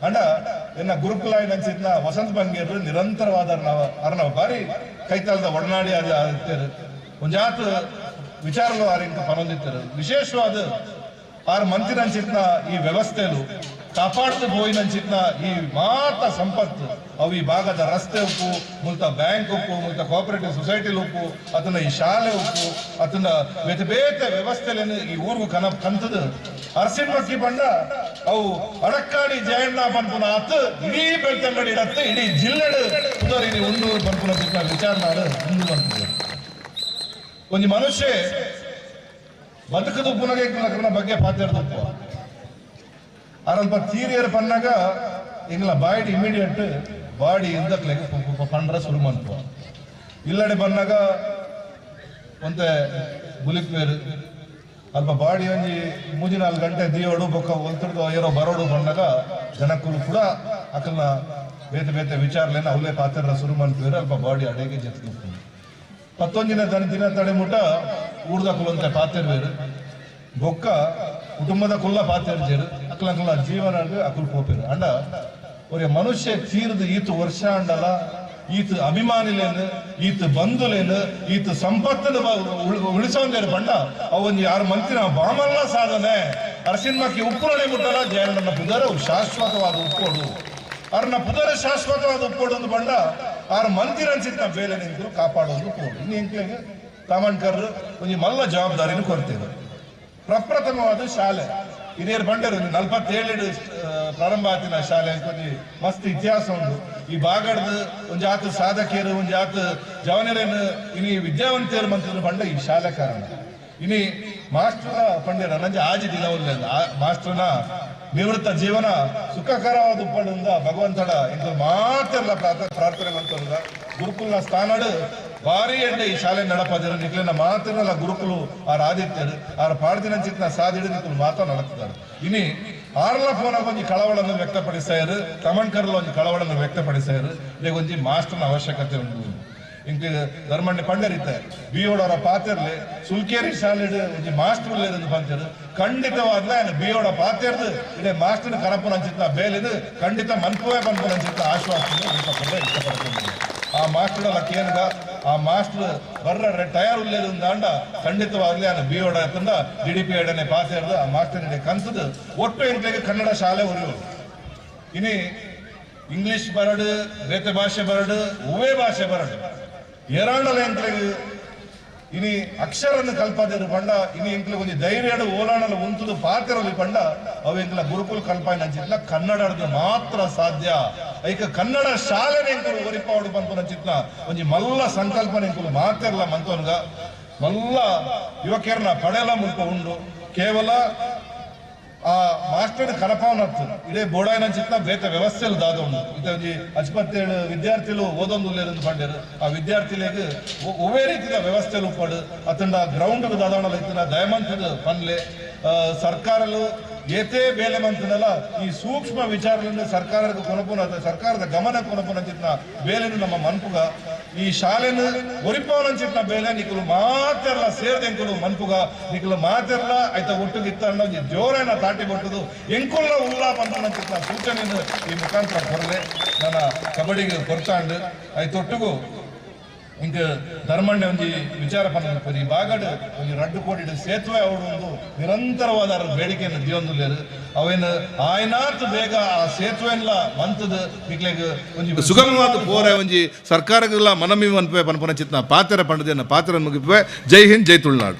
ಅಂಡ ಎನ್ನ ಗುರುಕುಲ ಅನ್ಸಿದ್ನ ವಸಂತ ಬಂಗೇರು ನಿರಂತರವಾದ ಅರ್ನವ ಬಾರಿ ಕೈತಾಲದ ಒಡನಾಡಿ ಆಗ್ತಾರೆ ಒಂಜಾತ್ ವಿಚಾರಗಳು ಆರಿಂಕ ಪನೊಂದಿತ್ತಾರೆ ವಿಶೇಷವಾದ ಆರು ಮಂತಿನಂಚಿತ್ನ ಈ ವ್ಯವಸ್ಥೆಲು ಕಾಪಾಡ್ದು ಬೋಯಿನಂಚಿತ್ನ ಈ ಮಾತ ಸಂಪತ್ತು ಅವು ಈ ಭಾಗದ ರಸ್ತೆ ಉಪ್ಪು ಮುಲ್ತ ಬ್ಯಾಂಕ್ ಉಪ್ಪು ಮುಲ್ತ ಕೋಆಪರೇಟಿವ್ ಸೊಸೈಟಿ ಉಪ್ಪು ಅದನ್ನ ಈ ಶಾಲೆ ಉಪ್ಪು ಅದನ್ನ ಬೇತೆ ಬೇತೆ ವ್ಯವಸ್ಥೆಲೇನು ಈ ಊರ್ಗು ಕಂತದ ಅರ್ಸಿನ್ ಮಕ್ಕಿ ಬಂಡ ಅವು ಅಡಕ್ಕಾಡಿ ಜಯಣ್ಣ ಪನ್ಪುನ ಆತು ಇಡೀ ಬೆಳ್ತಂಗಡಿ ಇಡತ್ತೆ ಇಡೀ ಜಿಲ್ಲೆಡು ಉದರ್ ಇಡೀ ಉಂದೂರು ಪನ್ಪುನ ಚಿತ್ರ ವಿಚಾರ ಮಾಡು ಮುಂದೆ ಬಂದಿದೆ. ಒಂದು ಮನುಷ್ಯ ಬದುಕದ ಉಪ್ಪುನಗೆ ಬಗ್ಗೆ ಪಾತಿರ್ದಪ್ಪ ಅರಲ್ಪ ತೀರಿಯರ್ ಪನ್ನಾಗ ಇಂಗ್ಲ ಬಾಡಿ ಇಮಿಡಿಯೇಟ್ ಬಾಡಿ ಇಂದಕ್ಲೆಗೆ ಪಂಡ್ರ ಶುರು ಮಾಡ್ತು ಇಲ್ಲಡೆ ಬಂದಾಗ ಒಂತೆ ಬುಲಿಕ್ವೇರು ಅಲ್ಪ ಬಾಡಿ ಒಂಜಿ 3-4 ಗಂಟೆ ದಿಯೋಡು ಬೊಕ್ಕ ಒಂತಡ್ದು ಏರೋ ಬರೋಡು ಬಂದಾಗ ಜನಕ್ಕೂ ಕೂಡ ಅಕಲ್ನ ಬೇತೆ ಬೇತೆ ವಿಚಾರಲೇನ ಅವಲೇ ಪಾತಿರ ಶುರು ಮಾಡ್ತೀವಿ ಅಲ್ಪ ಬಾಡಿ ಅಡೆಗೆ ಜತ್ಕೊಂಡು ಪತ್ತೊಂದಿನ ದಿನ ತಡೆಮುಟ ಊರ್ದ ಕುಲಂತೆ ಪಾತೆರ್ವೇರು ಬೊಕ್ಕ ಕುಟುಂಬದ ಕುಲ್ಲ ಪಾತೆರ್ಜೇರು ಅಕ್ಲಂಕಲ ಜೀವನ ಅಕುಲ್ ಪೋಪೇರು ಅಂಡ ஒரு ಮನುಷ್ಯ ತೀರ್ದು ಈತು ವರ್ಷ ಅಂಡಲ ಈತ ಅಭಿಮಾನಿಲೇನು ಈತ ಬಂಧುಲೇನು ಈತ ಸಂಪತ್ತನ್ನು ಉಳಿಸೋಂದೇರು ಬಂಡ ಅವೊಂದು ಯಾರು ಮಂತ್ರಿನ ಬಾಮಲ್ಲ ಸಾಧನೆ ಅರಸಿನ್ಮಕ್ಕೆ ಉಪ್ಪುರಳೆ ಮುಟ್ಟಲ್ಲ ಜಯಣ್ಣ ಪುದರ ಶಾಶ್ವತವಾದ ಉಪ್ಪೋಡು ಅವ್ರನ್ನ ಪುದರ ಶಾಶ್ವತವಾದ ಉಪ್ಪೋಡು ಒಂದು ಬಂಡ ಆರು ಮಂತ್ರಿ ಅನ್ಸಿತ್ತು ನಾವು ಬೇಲೆ ನಿಂತು ಕಾಪಾಡೋದು ಉಪ್ಪೋಡು ಇನ್ನು ಇಂಕ್ಲಿಗೆ ತಾಮಣ್ಕರ್ ಒಂದು ಮಲ್ಲ ಜವಾಬ್ದಾರಿನೂ ಕೊಡ್ತೇವೆ ಪ್ರಪ್ರಥಮವಾದ ಶಾಲೆ ಹಿರಿಯರು ಬಂಡರು 47 ಪ್ರಾರಂಭ ಆತಿನ ಶಾಲೆ ಅಂದ್ಕೊಂಡು ಮಸ್ತ್ ಇತಿಹಾಸ ಉಂಟು ಈ ಬಾಗಡ್ದು ಒಂದು ಜಾತು ಸಾಧಕಿಯರು ಒಂದು ಜಾತು ಜವನರೇನು ಇನಿ ವಿದ್ಯಾವಂತಿಯರು ಮಂತ್ರ ಬಂಡ ಈ ಶಾಲೆ ಕಾರಣ ಇನಿ ಮಾಸ್ಟರ್ನ ಪಂಡ್ಯರ ನಂಜೆ ಆಜಿ ದಿನವಲ್ಲ ಮಾಸ್ಟರ್ನ ನಿವೃತ್ತ ಜೀವನ ಸುಖಕರವಾದ ಉಪ್ಪಡಿಂದ ಭಗವಂತಡ ಇಂಥ ಮಾತೆಲ್ಲ ಪ್ರಾರ್ಥನೆ ಮಂತ್ರ ಗುರುಕುಲ್ನ ಸ್ಥಾನಡು ಭಾರಿ ಎಡ್ಡೆ ಈ ಶಾಲೆ ನಡಪದಿರು ನಿಕ್ಲಿನ ಮಾತಿನಲ್ಲ ಗುರುಕುಲು ಆರ್ ಆದಿತ್ಯರು ಆರ್ ಪಾಡ್ದಿನ ಚಿತ್ನ ಸಾಧಿಡು ನಿಕ್ಲು ಮಾತಾ ನಡತ್ತಾರೆ ಇನಿ ಆರ್ಲ ಫೋನ ಒಂಜಿ ಕಳವಳನ್ನು ವ್ಯಕ್ತಪಡಿಸಾರು ತಮಣ್ಕರ್ಲ ಒಂಜಿ ಕಳವಳನ್ನು ವ್ಯಕ್ತಪಡಿಸಾರು ಈಗ ಒಂಜಿ ಮಾಸ್ಟರ್ನ ಅವಶ್ಯಕತೆ ಉಂಟು ಇಂಕ ಧರ್ಮಣ್ಣ ಪಂಡರಿತ್ತೆ ಬಿಯೋಡವರ ಪಾತೆರ್ಲೆ ಸುಲ್ಕೇರಿ ಶಾಲೆಡ್ ಒಂಜಿ ಮಾಸ್ಟರ್ ಇருந்து ಬಂತಿರು ಖಂಡಿತವಾದ್ಲ ಬಿಯೋಡ ಪಾತೆರ್ದು ಇದೇ ಮಾಸ್ಟರ್ನ ಕರಪನ ಅಂಚಿತ್ತ ಬೇಲಿದು ಖಂಡಿತ ಮನ್ಪುವೆ ಬಂದ್ಪನ ಅಂಚಿತ್ತ ಆಶ್ವಾಸನೆ ಇಷ್ಟಪಡ್ತೀನಿ ಆ ಮಾಸ್ಟರ್ ಕೇನ್ಗ ಆ ಮಾಸ್ಟರ್ ಬರ್ರ ಟಯರ್ ಉಲ್ಲೇದು ದಾಂಡ ಖಂಡಿತವಾಗ್ಲಿ ಆ ಬಿಯೋಡ ತಂದ DDP ಎಡನೆ ಪಾತೆರ್ದು ಆ ಮಾಸ್ಟರ್ ಕನ್ಸದು ಒಟ್ಟು ಇಂಟ್ಲಿಗೆ ಕನ್ನಡ ಶಾಲೆ ಉರಿಯೋದು ಇನಿ ಇಂಗ್ಲಿಷ್ ಬರಡು ಬೇತೆ ಭಾಷೆ ಬರಡು ಉವೇ ಭಾಷೆ ಬರಡು ಏರಾಂಡಲ ಎಂಕ್ಲಿಗೆ ಇನಿ ಅಕ್ಷರನ್ನು ಕಲ್ಪದಿರು ಪಂಡ ಇನಿ ಎಂಕ್ಲಿಗೆ ಒಂದು ಧೈರ್ಯಡು ಓಲಾಣಲು ಉಂತುದು ಪಾತಿರಲಿ ಪಂಡ ಅವು ಎಂಕ್ಲ ಗುರುಕುಲ್ ಕಲ್ಪಾಯಿನ ಅಂಚಿತ್ಲ ಕನ್ನಡದ ಮಾತ್ರ ಸಾಧ್ಯ ಐಕ ಕನ್ನಡ ಶಾಲೆನ ಎಂಕುಲು ಒರಿಪಾವಡು ಪನ್ಪುನ ಚಿತ್ನ ಒಂಜಿ ಮಲ್ಲ ಸಂಕಲ್ಪನ ಎಂಕುಲು ಮಾತೆರ್ಲ ಮಂತೋನ್ಗ ಮಲ್ಲ ಯುವಕರನ್ನ ಪಡೆಲ ಮುಲ್ಪ ಉಂಡು ಕೇವಲ ಆ ಮಾಸ್ಟರ್ ಕಲಪಾವನತ್ತು ಇದೇ ಬೋಡಾಯಿನ ಚಿತ್ತ ಬೇತ ವ್ಯವಸ್ಥೆಲು ದಾದ ಉಂಡು ಇದೇ 57 ವಿದ್ಯಾರ್ಥಿಗಳು ಓದೊಂದು ಉಲ್ಲೇருந்து ಪಂಡರು ಆ ವಿದ್ಯಾರ್ಥಿಗಳಿಗೆ ಒವೇ ರೀತಿಯ ವ್ಯವಸ್ಥೆಲು ಉಪ್ಪಡು ಅತಂಡ ಗ್ರೌಂಡ್ ದಾದಾಣಲು ಇತ್ತಿನ ದಯಮಂತದ ಪನ್ಲೆ ಸರ್ಕಾರಲು ಏತೇ ಬೇಲೆ ಮಂತನಲ್ಲ ಈ ಸೂಕ್ಷ್ಮ ವಿಚಾರಗಳನ್ನು ಸರ್ಕಾರದ ಕೊನಪುನ ಸರ್ಕಾರದ ಗಮನ ಕೊನಪುನ ಚಿತ್ನ ಬೇಲೆನು ನಮ್ಮ ಮನ್ಪುಗ ಈ ಶಾಲೆನು ಒರಿಪಾವನ ಚಿತ್ನ ಬೇಲೆ ನಿಕಲು ಮಾತೆರ್ಲ ಸೇರ್ದೆಂಕುಲು ಮನ್ಪುಗ ನಿಕಲು ಮಾತೆರ್ಲ ಐತ ಒಟ್ಟುಗಿತ್ತ ಅನ್ನೋ ಜೋರೇನ ತಾಟಿ ಬಟ್ಟದು ಎಂಕುಲ್ಲ ಉಲ್ಲಾ ಪನ್ಪುನ ಚಿತ್ನ ಸೂಚನೆಯನ್ನು ಈ ಮುಖಾಂತರ ಕೊರಲೆ ನನ್ನ ಕಬಡ್ಡಿಗೆ ಕೊರ್ತಾಂಡು ಐತೊಟ್ಟಿಗೂ ಇಂಕ ಧರ್ಮಣ್ಣ ಒಂಜಿ ವಿಚಾರ ಪನ್ನ ಈ ಬಾಗಡ್ ಒಂಜಿ ರಡ್ಡು ಕೋಟಿ ಸೇತುವೆ ಅವಡು ಒಂದು ನಿರಂತರವಾದ ಬೇಡಿಕೆಯನ್ನು ದಿಯೊಂದುಲ್ಲೇರು ಅವೇನು ಆಯ್ನಾತ್ ಬೇಗ ಆ ಸೇತುವೆಲ್ಲ ಮಂತದ ನಿಕ್ಲೆಗ್ ಒಂಜಿ ಸುಗಮವಾದ ಪೋರೆ ಒಂಜಿ ಸರ್ಕಾರಗಳ ಮನಮಿ ಮನ್ಪೆ ಪನ್ಪನ ಚಿತ್ನ ಪಾತೆರ ಪಂಡದನ್ನ ಪಾತೆರ ಮುಗಿಪೆ ಜೈ ಹಿಂದ್ ಜೈ ತುಳುನಾಡು.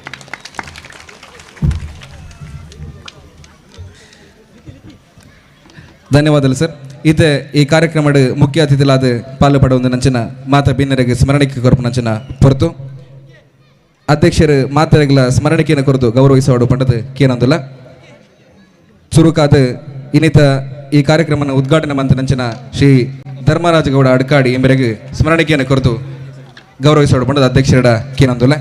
ಧನ್ಯವಾದಗಳು ಸರ್. ಇತ್ತೆ ಈ ಕಾರ್ಯಕ್ರಮದ ಮುಖ್ಯ ಅತಿಥಿಲಾದ ಪಾಲ್ಪಡ ಒಂದು ನಂಚಿನ ಮಾತಾ ಭಿನ್ನರಿಗೆ ಸ್ಮರಣಿಕೆ ಕೊರಪು ನಂಚಿನ ಹೊರತು ಅಧ್ಯಕ್ಷರು ಮಾತರೆಗಳ ಸ್ಮರಣಿಕೆಯನ್ನು ಕೊರತು ಗೌರವಿಸುವ ಪಂಡದ ಕೇನೊಂದಿಲ್ಲ ಚುರುಕಾದ ಇನ್ನಿತ ಈ ಕಾರ್ಯಕ್ರಮನ ಉದ್ಘಾಟನೆ ಮಂತ ನಂಚಿನ ಶ್ರೀ ಧರ್ಮರಾಜಗೌಡ ಅಡ್ಕಾಡಿ ಎಂಬರಿಗೆ ಸ್ಮರಣಿಕೆಯನ್ನು ಕೊರತು ಗೌರವಿಸುವ ಪಂಡದ ಅಧ್ಯಕ್ಷರ ಕೇನೊಂದಿಲ್ಲ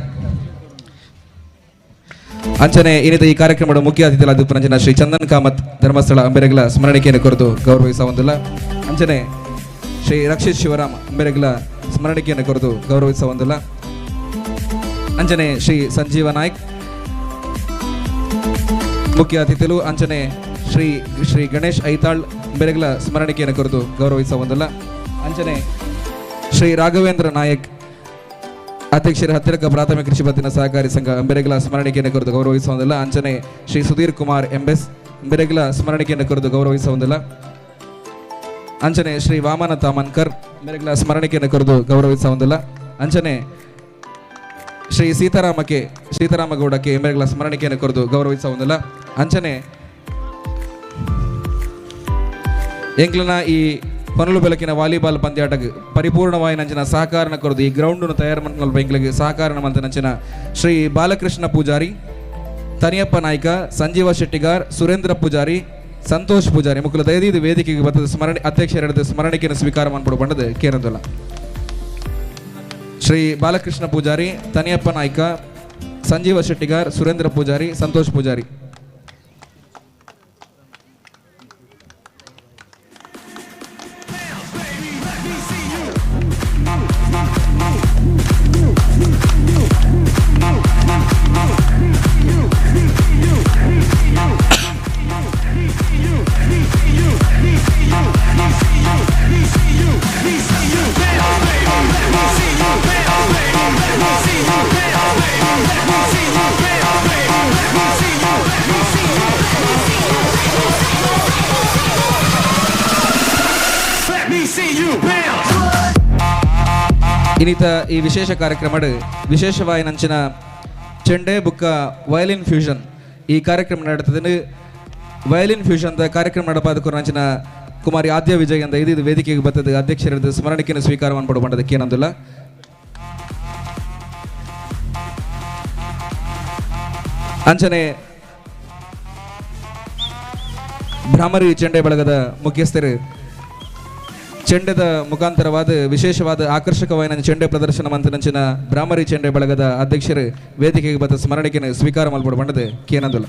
ಅಂಚನೆ ಇನ್ನಿತ ಈ ಕಾರ್ಯಕ್ರಮದ ಮುಖ್ಯ ಅತಿಥಿಗಳಾದ ಪಂಚನ ಶ್ರೀ ಚಂದನ್ ಕಾಮತ್ ಧರ್ಮಸ್ಥಳ ಅಂಬೆರಗಲ ಸ್ಮರಣಿಕೆಯನ್ನು ಕೊರತು ಗೌರವಿಸುವಂದಿಲ್ಲ ಅಂಚನೆ ಶ್ರೀ ರಕ್ಷಿತ್ ಶಿವರಾಮ್ ಅಂಬೆರಗಲ ಸ್ಮರಣಿಕೆಯನ್ನು ಕೊರತು ಗೌರವಿಸುವಂದಿಲ್ಲ ಅಂಚನೆ ಶ್ರೀ ಸಂಜೀವ ನಾಯ್ಕ್ ಮುಖ್ಯ ಅತಿಥಿಗಳು ಅಂಚನೆ ಶ್ರೀ ಗಣೇಶ್ ಐತಾಳ್ ಅಂಬೆರಗಲ ಸ್ಮರಣಿಕೆಯನ್ನು ಕೊರತು ಗೌರವಿಸುವಂದಿಲ್ಲ ಅಂಚನೆ ಶ್ರೀ ರಾಘವೇಂದ್ರ ನಾಯಕ್ ಅಧ್ಯಕ್ಷರ ಹತ್ತಿರಕ ಪ್ರಾಥಮಿಕ ಕೃಷಿ ಪತ್ತಿನ ಸಹಕಾರಿ ಸಂಘ ಅಂಬೆರಗಲ ಸ್ಮರಣಿಕೆಯನ್ನು ಕುರಿತು ಗೌರವಿಸುವುದಿಲ್ಲ ಅಂಚನೆ ಶ್ರೀ ಸುಧೀರ್ ಕುಮಾರ್ ಎಂಎಸ್ ಅಂಬೆರಗಲ ಸ್ಮರಣಿಕೆಯನ್ನು ಕುರಿತು ಗೌರವಿಸುವುದಿಲ್ಲ ಅಂಚನೆ ಶ್ರೀ ವಾಮನ ತಾಮನ್ಕರ್ ಅಂಬೆರಗಲ ಸ್ಮರಣಿಕೆಯನ್ನು ಕುರಿತು ಗೌರವಿಸುವುದಿಲ್ಲ ಅಂಚನೆ ಶ್ರೀ ಸೀತಾರಾಮಗೌಡಕ್ಕೆ ಅಂಬೆರಗಲ ಸ್ಮರಣಿಕೆಯನ್ನು ಕುರಿತು ಗೌರವಿಸುವುದಿಲ್ಲ ಅಂಚನೆ ಎಂಕ್ಲನ ಈ ಪನಲು ಬೆಳಕಿನ ವಾಲಿಬಾಲ್ ಪಂದ್ಯಾಟಕ್ಕೆ ಪರಿಪೂರ್ಣವಾಗಿ ನಂಚಿನ ಸಹಕಾರನ ಕೊರದು ಈ ಗ್ರೌಂಡನ್ನು ತಯಾರು ಮಲ್ಪು ಬೆಂಕ್ಲಿಗೆ ಸಹಕಾರನ ಮಂತ ನಂಚಿನ ಶ್ರೀ ಬಾಲಕೃಷ್ಣ ಪೂಜಾರಿ, ತನಿಯಪ್ಪ ನಾಯ್ಕ, ಸಂಜೀವ ಶೆಟ್ಟಿಗಾರ್, ಸುರೇಂದ್ರ ಪೂಜಾರಿ, ಸಂತೋಷ್ ಪೂಜಾರಿ ಮುಕ್ಕಲು ದಯದೀದು ವೇದಿಕೆಗೆ ಬರ್ತದ ಅಧ್ಯಕ್ಷರ ಸ್ಮರಣಿಕೆಯನ್ನು ಸ್ವೀಕಾರ ಮಾಡ್ಬಿಡು ಬಂಡದ ಕೇನದಲ್ಲ Shri Balakrishna Poojary, Taniyappa Naik, Sanjeeva Shettigar, Surendra Poojary, Santosh Poojary. Let me see you. ಇನ್ನಿತ ಈ ವಿಶೇಷ ಕಾರ್ಯಕ್ರಮ ವಿಶೇಷವಾಗಿ ನಂಚಿನ ಚೆಂಡೆ ಬುಕ್ಕ ವಯಲಿನ್ ಫ್ಯೂಷನ್ ಈ ಕಾರ್ಯಕ್ರಮ ನಡೆತದೆ. ವಯಲಿನ್ ಫ್ಯೂಷನ್ ಕಾರ್ಯಕ್ರಮ ನಡಪಾದಕ್ಕೂ ನಂಚಿನ ಕುಮಾರಿ ಆದ್ಯ ವಿಜಯ್ ಅಂತ ಇದು ವೇದಿಕೆಗೆ ಬರ್ತದೆ. ಅಧ್ಯಕ್ಷರದ ಸ್ಮರಣಿಕೆಯನ್ನು ಸ್ವೀಕಾರ ಮಾಡಿಬಿಡೋದಕ್ಕೆ ಏನಂದಿಲ್ಲ. ಅಂಚನೆ ಭ್ರಾಮರಿ ಚೆಂಡೆ ಬಳಗದ ಮುಖ್ಯಸ್ಥರು ಚೆಂಡೆದ ಮುಖಾಂತರವಾದ ವಿಶೇಷವಾದ ಆಕರ್ಷಕವಾದ ಚೆಂಡೆ ಪ್ರದರ್ಶನ ಮಂತ್ರಂಚಿನ ಭ್ರಾಮರಿ ಚೆಂಡೆ ಬಳಗದ ಅಧ್ಯಕ್ಷರು ವೇದಿಕೆಗೆ ಬತ್ತ ಸ್ಮರಣಿಕೆಯನ್ನು ಸ್ವೀಕಾರ ಮಾಡಿಬಿಡಬಂಡದು ಕೇನಂದಿಲ್ಲ.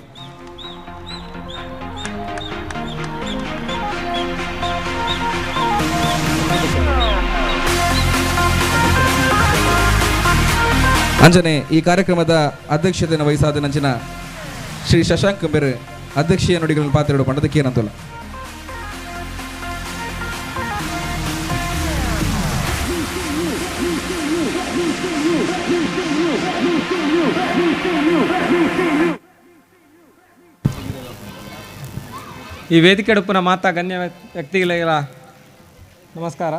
ಅಂಜನೆ ಈ ಕಾರ್ಯಕ್ರಮದ ಅಧ್ಯಕ್ಷತೆಯನ್ನು ವಹಿಸಾದ ನಂಚಿನ ಶ್ರೀ ಶಶಾಂಕ್ ಕಂಬೇರ್ ಅಧ್ಯಕ್ಷೀಯ ನುಡಿಗಳನ್ನು ಪಾತ್ರ ಪಂಡದಕ್ಕೆ ಏನಂತಲ್ಲ. ಈ ವೇದಿಕೆ ಉಡುಪಿನ ಮಾತಾ ಗಣ್ಯ ವ್ಯಕ್ತಿಗಳಿಗೆಲ್ಲ ನಮಸ್ಕಾರ.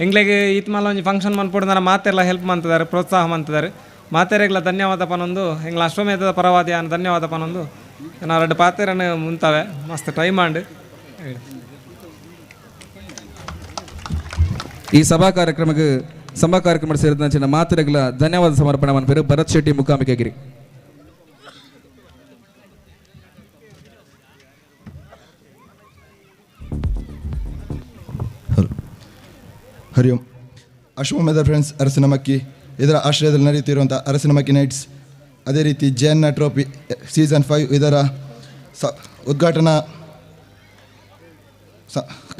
ಎಂಗ್ಲಿಗೆ ಈತ್ ಮಲ್ಲ ಒಂಜಿ ಫಂಕ್ಷನ್ ಮನ್ಪೊಡು ಮಾತೆಲ್ಲ ಹೆಲ್ಪ್ ಮಾಡ್ತಿದ್ದಾರೆ, ಪ್ರೋತ್ಸಾಹ ಮಾಡ್ತಿದ್ದಾರೆ. ಮಾತೆರೆಗ್ಲ ಧನ್ಯವಾದ ಪನೊಂದು ಎಂಗ್ಲ ಅಶ್ವಮೇಧದ ಪರವಾದಿ ಅನ್ನ ಧನ್ಯವಾದ ಪನೊಂದು ನಾನು 2 ಪಾತೆರನ್ನು ಮುಂತಾವೆ ಮಸ್ತ್ ಟ್ರೈ ಮಾಡಿ. ಈ ಸಭಾ ಕಾರ್ಯಕ್ರಮ ಸೇರಿದ ಮಾತೆರೆಗ್ಲ ಧನ್ಯವಾದ ಸಮರ್ಪಣೆ ಮನ್ಪೇರು ಭರತ್ ಶೆಟ್ಟಿ ಮುಖಾಂಬಿಕೆಗಿರಿ. ಹರಿ ಓಂ. ಅಶ್ವಮೇಧ ಫ್ರೆಂಡ್ಸ್ ಅರಸಿನಮಕ್ಕಿ ಇದರ ಆಶ್ರಯದಲ್ಲಿ ನಡೆಯುತ್ತಿರುವಂಥ ಅರಸಿನಮಕ್ಕಿ ನೈಟ್ಸ್, ಅದೇ ರೀತಿ ಜಯನ್ನ ಟ್ರೋಫಿ ಸೀಸನ್ 5 ಇದರ ಉದ್ಘಾಟನಾ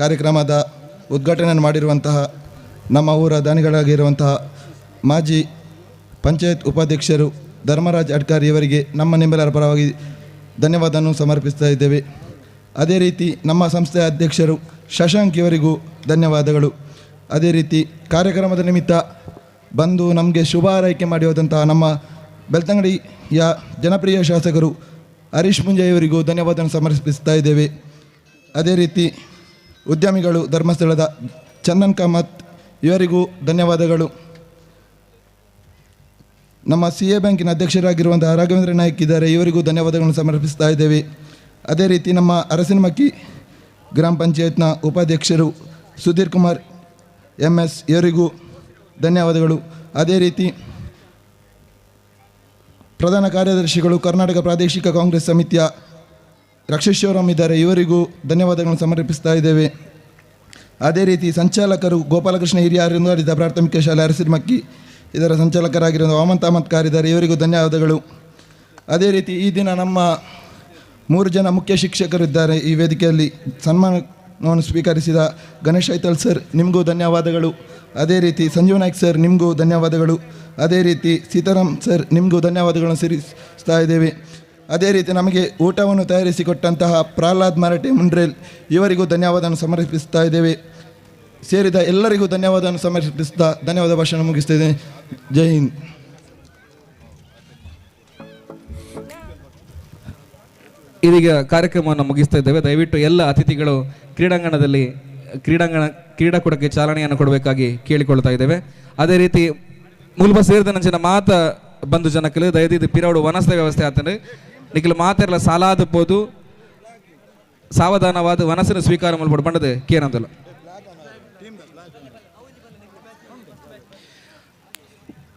ಕಾರ್ಯಕ್ರಮದ ಉದ್ಘಾಟನೆಯನ್ನು ಮಾಡಿರುವಂತಹ ನಮ್ಮ ಊರ ದಾನಿಗಳಾಗಿರುವಂತಹ ಮಾಜಿ ಪಂಚಾಯತ್ ಉಪಾಧ್ಯಕ್ಷರು ಧರ್ಮರಾಜ್ ಅಡ್ಕಾರಿ ಇವರಿಗೆ ನಮ್ಮ ನಿಮ್ಮೆಲ್ಲರ ಪರವಾಗಿ ಧನ್ಯವಾದವನ್ನು ಸಮರ್ಪಿಸ್ತಾ ಇದ್ದೇವೆ. ಅದೇ ರೀತಿ ನಮ್ಮ ಸಂಸ್ಥೆಯ ಅಧ್ಯಕ್ಷರು ಶಶಾಂಕ್ ಇವರಿಗೂ ಧನ್ಯವಾದಗಳು. ಅದೇ ರೀತಿ ಕಾರ್ಯಕ್ರಮದ ನಿಮಿತ್ತ ಬಂದು ನಮಗೆ ಶುಭ ಹಾರೈಕೆ ಮಾಡಿ ಹೋದಂತಹ ನಮ್ಮ ಬೆಳ್ತಂಗಡಿಯ ಜನಪ್ರಿಯ ಶಾಸಕರು ಹರೀಶ್ ಮುಂಜೆ ಇವರಿಗೂ ಧನ್ಯವಾದವನ್ನು ಸಮರ್ಪಿಸ್ತಾ ಇದ್ದೇವೆ. ಅದೇ ರೀತಿ ಉದ್ಯಮಿಗಳು ಧರ್ಮಸ್ಥಳದ ಚಂದನ್ ಕಾಮತ್ ಇವರಿಗೂ ಧನ್ಯವಾದಗಳು. ನಮ್ಮ CA ಬ್ಯಾಂಕಿನ ಅಧ್ಯಕ್ಷರಾಗಿರುವಂತಹ ರಾಘವೇಂದ್ರ ನಾಯ್ಕ್ ಇದ್ದಾರೆ, ಇವರಿಗೂ ಧನ್ಯವಾದಗಳನ್ನು ಸಮರ್ಪಿಸ್ತಾ ಇದ್ದೇವೆ. ಅದೇ ರೀತಿ ನಮ್ಮ ಅರಸಿನಮಕ್ಕಿ ಗ್ರಾಮ ಪಂಚಾಯತ್ನ ಉಪಾಧ್ಯಕ್ಷರು ಸುಧೀರ್ ಕುಮಾರ್ MS ಇವರಿಗೂ ಧನ್ಯವಾದಗಳು. ಅದೇ ರೀತಿ ಪ್ರಧಾನ ಕಾರ್ಯದರ್ಶಿಗಳು ಕರ್ನಾಟಕ ಪ್ರಾದೇಶಿಕ ಕಾಂಗ್ರೆಸ್ ಸಮಿತಿಯ ರಕ್ಷೇಶ್ವರಂ ಇದ್ದಾರೆ, ಇವರಿಗೂ ಧನ್ಯವಾದಗಳನ್ನು ಸಮರ್ಪಿಸ್ತಾ ಇದ್ದೇವೆ. ಅದೇ ರೀತಿ ಸಂಚಾಲಕರು ಗೋಪಾಲಕೃಷ್ಣ ಹಿರಿಯ ಅನುದಾನಿತ ಪ್ರಾಥಮಿಕ ಶಾಲೆ ಅರಸಿನಮಕ್ಕಿ ಇದರ ಸಂಚಾಲಕರಾಗಿರುವ ವಾಮಂತ್ ಅಹಮದ್ಕಾರ್ ಇದ್ದಾರೆ, ಇವರಿಗೂ ಧನ್ಯವಾದಗಳು. ಅದೇ ರೀತಿ ಈ ದಿನ ನಮ್ಮ 3 ಜನ ಮುಖ್ಯ ಶಿಕ್ಷಕರಿದ್ದಾರೆ ಈ ವೇದಿಕೆಯಲ್ಲಿ. ಸನ್ಮಾನವನ್ನು ಸ್ವೀಕರಿಸಿದ ಗಣೇಶ್ ಐತಲ್ ಸರ್ ನಿಮಗೂ ಧನ್ಯವಾದಗಳು. ಅದೇ ರೀತಿ ಸಂಜೀವ್ ನಾಯ್ಕ್ ಸರ್ ನಿಮಗೂ ಧನ್ಯವಾದಗಳು. ಅದೇ ರೀತಿ ಸೀತಾರಾಮ್ ಸರ್ ನಿಮಗೂ ಧನ್ಯವಾದಗಳನ್ನು ಸೇರಿಸ್ತಾ ಇದ್ದೇವೆ. ಅದೇ ರೀತಿ ನಮಗೆ ಊಟವನ್ನು ತಯಾರಿಸಿಕೊಟ್ಟಂತಹ ಪ್ರಹ್ಲಾದ್ ಮರಾಠೆ ಮುಂಡ್ರೇಲ್ ಇವರಿಗೂ ಧನ್ಯವಾದವನ್ನು ಸಮರ್ಪಿಸ್ತಾ ಇದ್ದೇವೆ. ಸೇರಿದ ಎಲ್ಲರಿಗೂ ಧನ್ಯವಾದವನ್ನು ಸಮರ್ಪಿಸ್ತಾ ಧನ್ಯವಾದ ಭಾಷಣ ಮುಗಿಸ್ತಿದ್ದೇನೆ. ಜೈ ಹಿಂದ್. ಇದೀಗ ಕಾರ್ಯಕ್ರಮವನ್ನು ಮುಗಿಸ್ತಾ ಇದ್ದೇವೆ. ದಯವಿಟ್ಟು ಎಲ್ಲ ಅತಿಥಿಗಳು ಕ್ರೀಡಾಕೂಟಕ್ಕೆ ಚಾಲನೆಯನ್ನು ಕೊಡಬೇಕಾಗಿ ಕೇಳಿಕೊಳ್ತಾ ಇದ್ದೇವೆ. ಅದೇ ರೀತಿ ಮುಲ್ಬ ಸೇರಿದ ನಂಚಿನ ಮಾತ ಬಂಧು ಜನಕಲು ದಯದಿದ್ದು ಪಿರಾಡು ವನಸ್ಥ ವ್ಯವಸ್ಥೆ ಆತಂದ್ರೆ ನಿಖಿಲು ಮಾತೆಲ್ಲ ಸಾಲಾದ ಪೋದು ಸಾವಧಾನವಾದ ವನಸ್ಸನ್ನು ಸ್ವೀಕಾರ ಮಾಡ್ಬಿಟ್ಟು ಬಂಡದು ಕೇನಂದಲ್ಲ.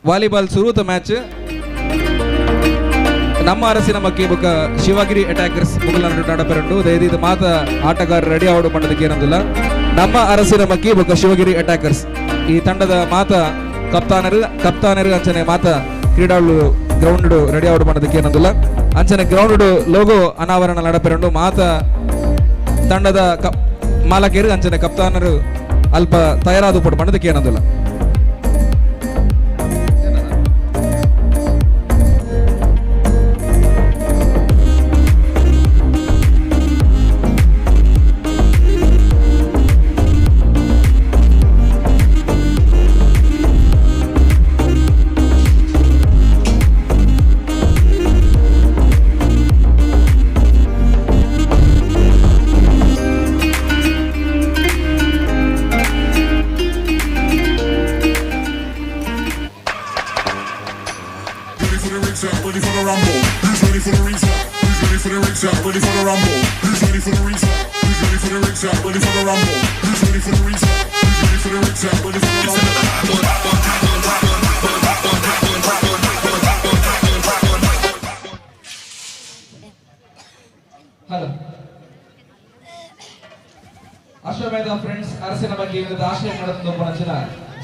ವಾಲಿಬಾಲ್ ಸುರೂತ ಮ್ಯಾಚ್ ನಮ್ಮ ಅರಸಿನಮಕ್ಕಿ ಬುಕ್ಕ ಶಿವಗಿರಿ ಅಟ್ಯಾಕರ್ಸ್ ಮುಗಲ ನಡಪೆರಡು ದಯದಿದ್ದು ಮಾತ ಆಟಗಾರರು ರೆಡಿ ಆವಡು ಮಾಡೋದಕ್ಕೆ ಏನಂದಿಲ್ಲ. ನಮ್ಮ ಅರಸಿನಮಕ್ಕಿ ಬುಕ್ಕ ಶಿವಗಿರಿ ಅಟ್ಯಾಕರ್ಸ್ ಈ ತಂಡದ ಮಾತ ಕಪ್ತಾನರು ಅಂಚನೆ ಮಾತ ಕ್ರೀಡಾಳು ಗ್ರೌಂಡ್ ರೆಡಿ ಆವಡು ಮಾಡೋದಕ್ಕೆ ಏನಂದಿಲ್ಲ. ಅಂಚನೆ ಗ್ರೌಂಡ್ ಲೋಗೋ ಅನಾವರಣ ನಡಪೆರಡು ಮಾತ ತಂಡದ ಮಾಲಕರು ಅಂಚನೆ ಕಪ್ತಾನರು ಅಲ್ಪ ತಯಾರಾದ ಪಡು ಮಾಡೋದಕ್ಕೆ ಏನಂದಿಲ್ಲ. Who's ready for the rig shot? Ready for the rumble? Who's ready for the rig shot? Who's ready for the rig shot? Ready for the rumble? Who's ready for the rig shot? Who's ready for the rig shot? Ready for the rumble? Hello Ashwamedha friends ಅರಸಿನ ಬಗ್ಗೆ ವಿರುದ್ಧ ಆಶ್ರಯ ನಡೆದ ಪಂಚಿನ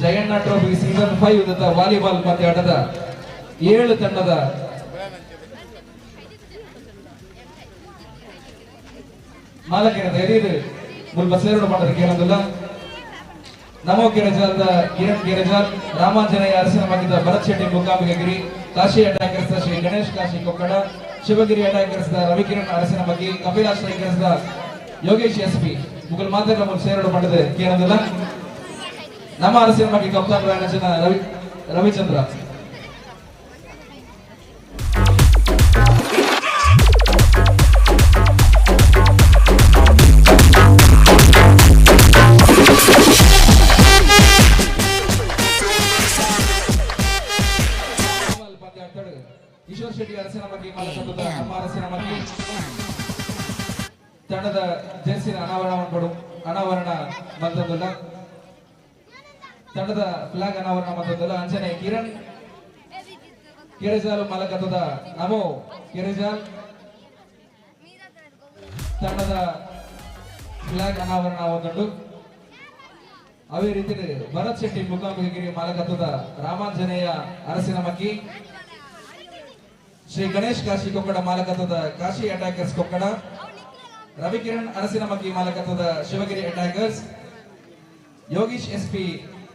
Jayanna trophy season 5 ವಿರುದ್ಧ volleyball ಪಂದ್ಯಾಟದ 7 ತಂಡದ ಮಾಲಕಿನ ಧೈರ್ಯ ಮುಲ್ಪ ಸೇರೋಣ ಮಾಡೋದಕ್ಕೆ ಏನಂದಿಲ್ಲ. ನಮೋ ಗಿರಜಾಲ್ದ ಕಿರಣ್ ಗಿರಜಾಲ್, ರಾಮಾಂಜನೇಯ ಅರಸಿನ ಮಗಿದ ಭರತ್ ಶೆಟ್ಟಿ ಮೂಕಾಂಬಿಕಗಿರಿ, ಕಾಶಿ ಅಟ್ಯಾಕರ್ಸ್ ಶ್ರೀ ಗಣೇಶ್ ಕಾಶಿ ಕೊಕ್ಕಡ, ಶಿವಗಿರಿ ಅಟ್ಯಾಕರ್ಸ್ ರವಿಕಿರಣ್ ಅರಸಿನ ಮಗಿ, ಕಪಿಲಾಶ್ ಸ್ಟ್ರೈಕರ್ಸ್ ಯೋಗೇಶ್ ಎಸ್ಪಿ ಮುಗಲ್ ಮಾತೆಲ್ಲ ಮುಲ್ ಸೇರೋಣ ಮಾಡೋದು ಏನಂದಿಲ್ಲ. ನಮ್ಮ ಅರಸಿನ ಮಗಿ ಕಪ್ತಾನ್ ರಾಯಣಜನ ರವಿಚಂದ್ರ ಈಶ್ವರ್ ಶೆಟ್ಟಿ ಅರಸಿನ ಮಗಿ ಮಲ್ಲಕಂದದ ನಮ್ಮ ಅರಸಿನ ಮಗಿ ತಂಡದ ಜೆರ್ಸಿನ ಅನಾವರಣ ಮಂತಂದುಲ್ಲ, ತಂಡದ ಫ್ಲಾಗ್ ಅನಾವರಣ ಮಂತಂದುಲ್ಲ. ಅಂಜನೆ ಕಿರಣ್ ಕಿರಜಾಲ್ ಮಲಕತ್ತದ ನಮೋ ಕಿರಜಾಲ್ ತಂಡದ ಫ್ಲಾಗ್ ಅನಾವರಣ ಒಂದುಂಡು. ಅವೇ ರೀತಿ ಭರತ್ ಶೆಟ್ಟಿ ಮುಕಾಂಬಿಕಗಿರಿ ಮಾಲಕತ್ವದ ರಾಮಾಂಜನೇಯ ಅರಸಿನ ಮಕ್ಕಿ, ಶ್ರೀ ಗಣೇಶ್ ಕಾಶಿ ಕೊಕ್ಕಡ ಮಾಲಕತ್ವದ ಕಾಶಿ ಅಟ್ಯಾಕರ್ಸ್ ಕೊಕ್ಕಡ, ರವಿಕಿರಣ್ ಅರಸಿನ ಮಕ್ಕಿ ಮಾಲಕತ್ವದ ಶಿವಗಿರಿ ಅಟ್ಯಾಕರ್ಸ್, ಯೋಗೀಶ್ ಎಸ್ಪಿ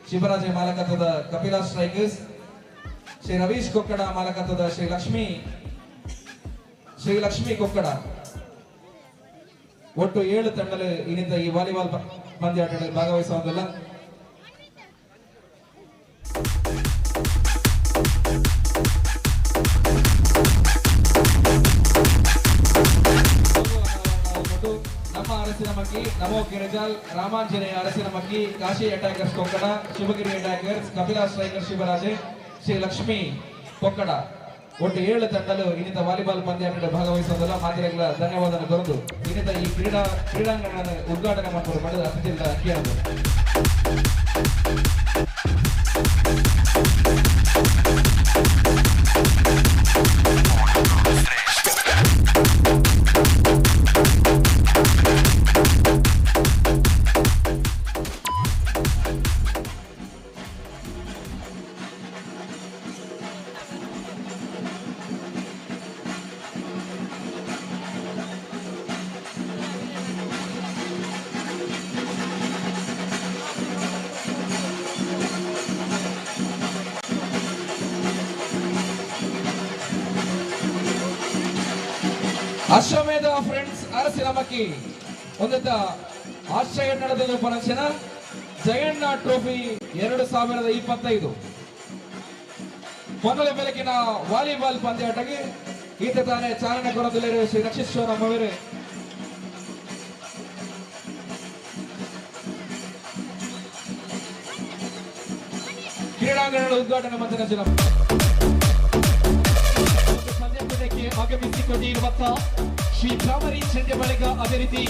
ಶಿವರಾಜೆ ಮಾಲಕತ್ವದ ಕಪಿಲಾ ಸ್ಟ್ರೈಕರ್ಸ್, ಶ್ರೀ ರವೀಶ್ ಕೊಕ್ಕಡ ಮಾಲಕತ್ವದ ಶ್ರೀ ಲಕ್ಷ್ಮಿ ಕೊಕ್ಕಡ. ಒಟ್ಟು 7 ತಂಡಗಳು ಇನ್ನಿಂದ ಈ ವಾಲಿಬಾಲ್ ಪಂದ್ಯಾಟದಲ್ಲಿ ಭಾಗವಹಿಸುವುದಿಲ್ಲ. ನಮ್ಮ ಅರಸಿನ ಮಕ್ಕಿ, ನಮೋ Girajal, Ramanjaneya Arasina Makki, Kashi attackers Kokkada, Shivagiri attackers, Kapila striker Shivaraje, Shri Lakshmi Kokkada. ಒಟ್ಟು 7 ತಂಡಗಳು ಇನ್ನಿತ ವಾಲಿಬಾಲ್ ಪಂದ್ಯಾಟದಲ್ಲಿ ಭಾಗವಹಿಸುವುದಿಲ್ಲ. ಮಾತಿರಗಳ ಧನ್ಯವಾದ ಕೊರದು ಇನ್ನಿತ ಈ ಕ್ರೀಡಾಂಗಣ ಉದ್ಘಾಟನೆ ಮಾಡುವ ಪಡೆದ ಅತಿಥಿಯಿಂದ ಕೇಳಬಹುದು. ಅಶ್ವಮೇಧ ಫ್ರೆಂಡ್ಸ್ ಅರಸಿನ ಮಕ್ಕಿ ಒಂದತ್ತ ಆಶ್ರಯ ನಡೆದ ಪಂಚನ ಜಯಣ್ಣ ಟ್ರೋಫಿ 2025 ಮೊದಲ ಬೆಳಕಿನ ವಾಲಿಬಾಲ್ ಪಂದ್ಯಾಟಕ್ಕೆ ಈತ ತಾನೇ ಚಾಲನೆ ಕೊಡಲಿರುವ ಶ್ರೀ ರಕ್ಷಿಶ್ವರಂ ಅವರೇ ಕ್ರೀಡಾಂಗಣದ ಉದ್ಘಾಟನೆ ಮಂತ್ರಿನ ಆಗಮಿಸಿಕೊಂಡಿರುವಂತ ಶ್ರೀ ಭ್ರಾಮರಿ ಚಂಡೆ ಬಳಗ ಅದೇ ರೀತಿ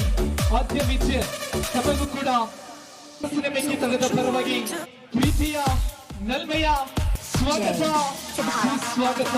ಆದ್ಯ ವಿಜಯ ತಮಗೂ ಕೂಡ ಮೆಕ್ಕಿ ತಂಡದ ಪರವಾಗಿ ಪ್ರೀತಿಯ ನಲ್ಮೆಯ ಸ್ವಾಗತ ಸುಸ್ವಾಗತ.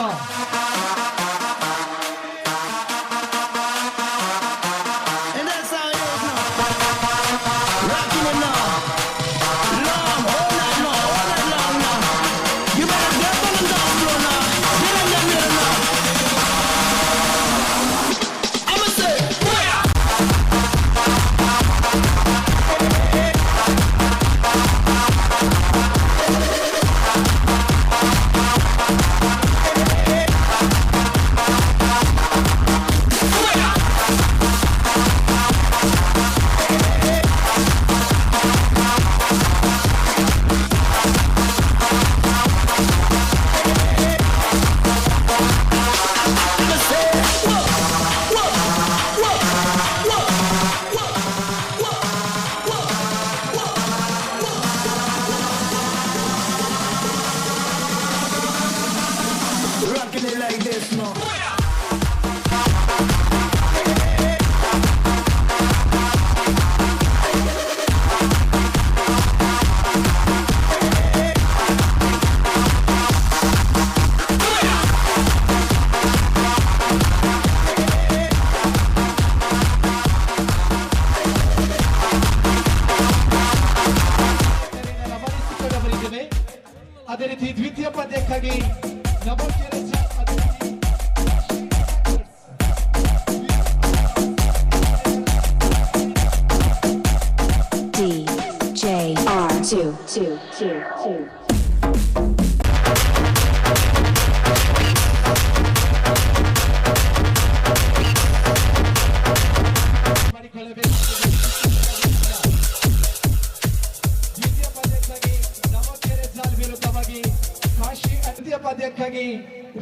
ಪದ್ಯಕ್ಕಾಗಿ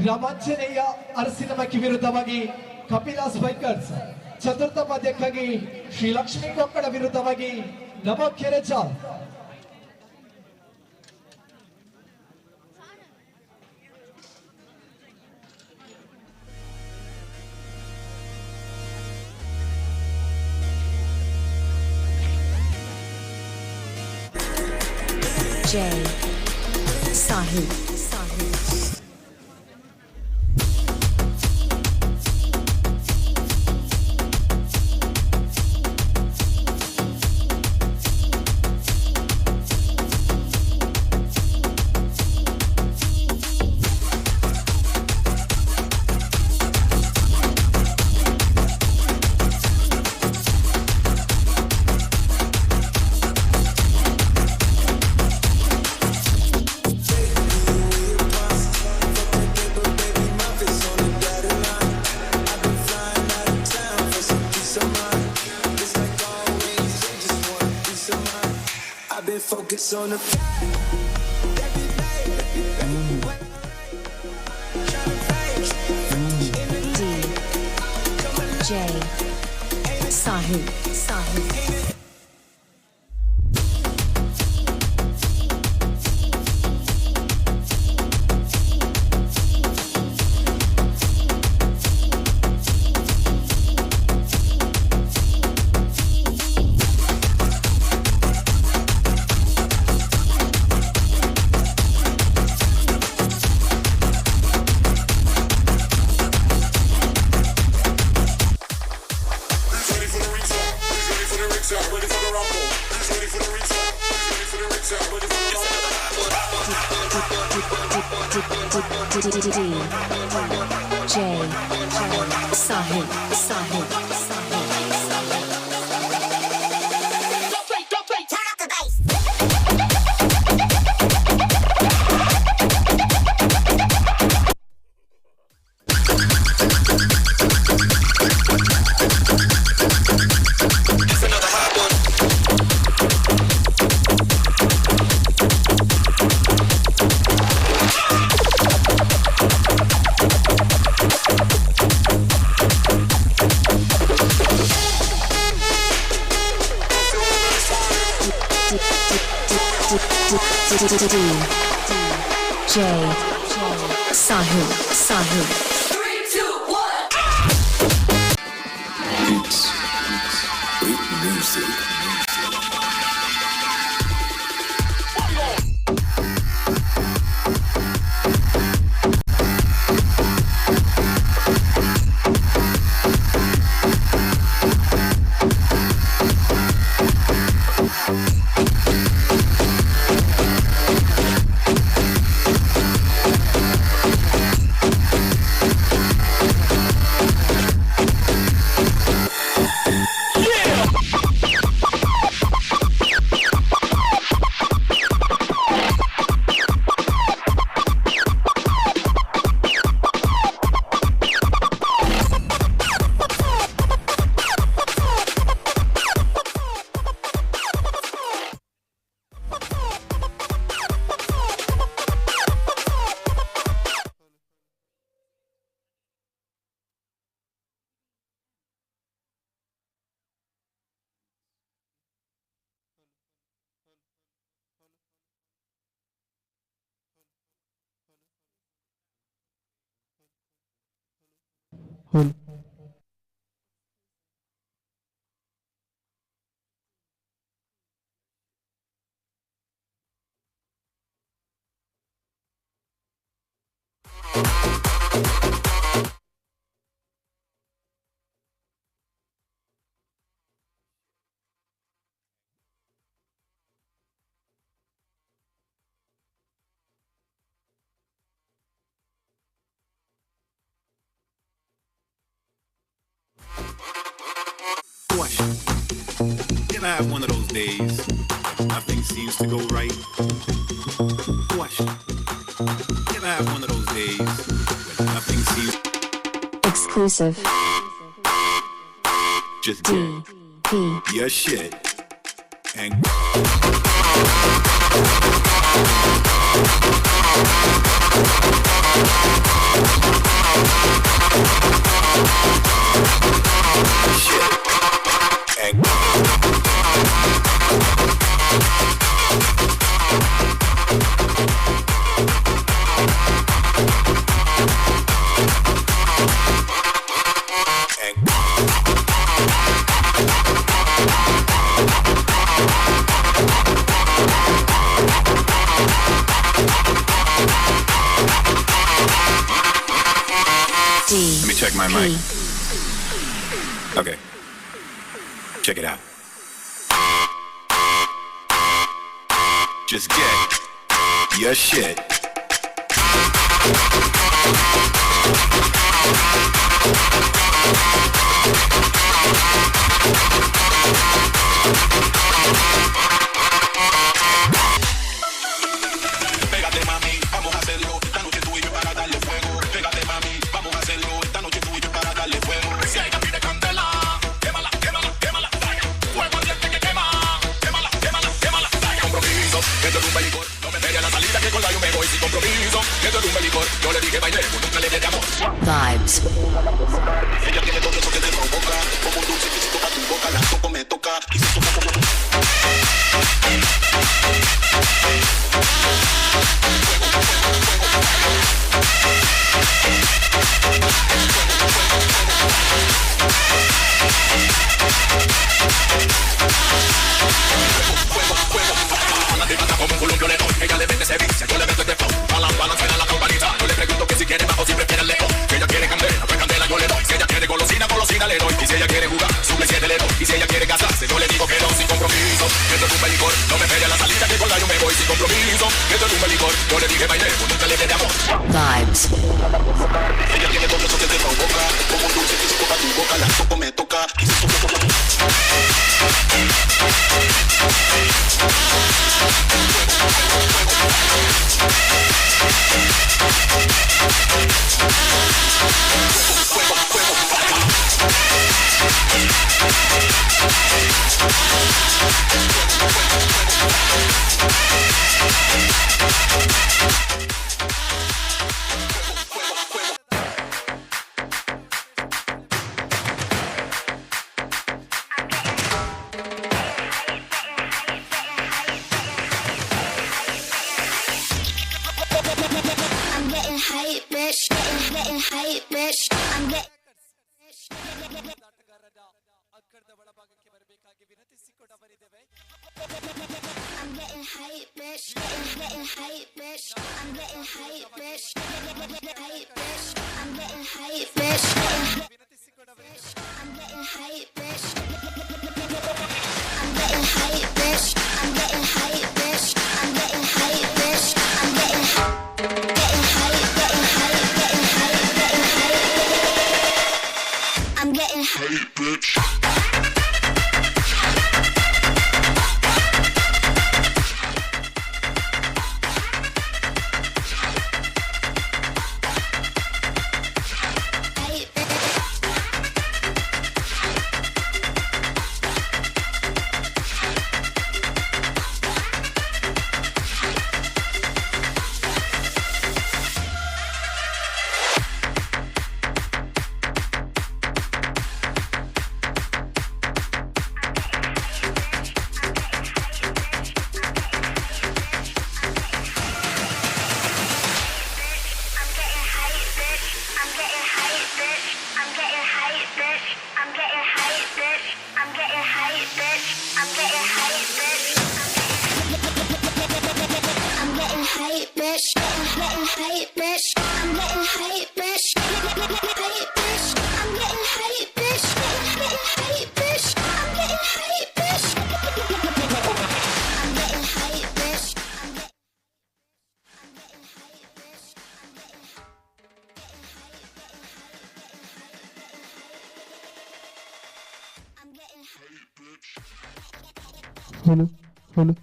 ರಾಮಾಂಜನೇಯ ಅರಸಿನ ಮಕ್ಕಿ ವಿರುದ್ಧವಾಗಿ ಕಪಿಲಾಸ್ ಬೈಕರ್ಸ್, ಚತುರ್ಥ ಪದ್ಯಕ್ಕಾಗಿ ಶ್ರೀ ಲಕ್ಷ್ಮೀ ಕೊಕ್ಕಡ ವಿರುದ್ಧವಾಗಿ ನಮೋ ಕೆರೆಚಾಲ್. Jay Sahil. Focus on the DJ Sahil. DJ Sahil. DJ Sahil. 3, 2, 1. Beats with music. You ever have one of those days? I think everything seems to go right. Question. You ever have one of those days when nothing seems Exclusive. just D. P. your shit and D. let me check my mic. Okay. Check it out. Just get your shit. Pégate mami, vamos a hacerlo. Esta noche tú y yo para darle fuego. Pégate mami, vamos a hacerlo. Esta noche tú y yo para darle fuego. Si hay que pide candela, quémala, quémala, quémala. Fuego ardiente que quema, quémala, quémala, quémala. Compromiso, que te derrumbe licor. No me esperes a la salida que con la yo me voy sin compromiso. Que te derrumbe licor. Yo le dije bailemos, nunca le dé de amor. Vibes. Ella tiene todo eso que te provoca. Como un dulce que se toca tu boca. La toco me toca. Y se toca como tú. Como un columpio león, ella le mete ese vicio, yo le meto este flow. Balancea la campanita, yo le pregunto que si quiere bajo, si prefiere el león. Si ella quiere candela, pues candela yo le doy. Si ella quiere golosina, golosina le doy. Y si ella quiere jugar, suple 7 le doy. Y si ella quiere casarse, yo le digo que no, sin compromiso. Que te tumba el licor, no me pele a la salida, que con la yo me voy sin compromiso. Que te tumba el licor, yo le dije bailemos, nunca le dé de amor. Vibes. Ella tiene todo eso que te provoca. Como un dulce que se toca tu boca, la toco me toca. Y se toca como tú. I'm getting hype, bitch. Getting hype, bitch. I'm getting I'm getting hype, bitch. Getting hype, bitch. I'm getting hype, bitch. Hype, bitch. I'm getting hype, bitch. I'm getting hype, bitch. I'm getting hype, bitch. I'm getting hype, bitch. I'm getting hype, bitch. I'm getting hype, getting hype, getting hype, getting hype, getting hype. I'm getting hype, bitch. Hype, bitch. I'm getting hype, bitch. I'm getting hype, bitch. Hype, bitch. I'm getting hype, bitch. Getting hype, bitch. I'm getting hype, bitch. I'm getting hype, bitch. Hello, hello.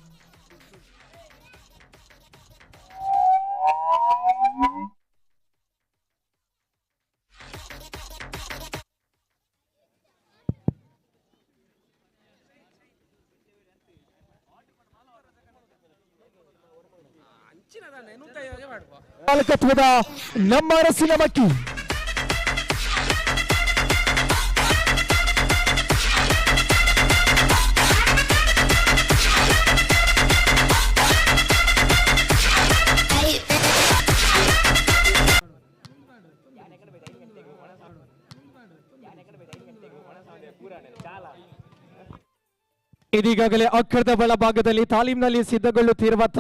ಮಾಲಕತ್ವದ ನಮ್ಮ ಅರಸಿನ ಮಕ್ಕಿ. ಇದೀಗಾಗಲೇ ಅಕ್ಕರದ ಬಲಭಾಗದಲ್ಲಿ ತಾಲೀಮ್ನಲ್ಲಿ ಸಿದ್ಧಗೊಳ್ಳುತ್ತಿರುವಂತ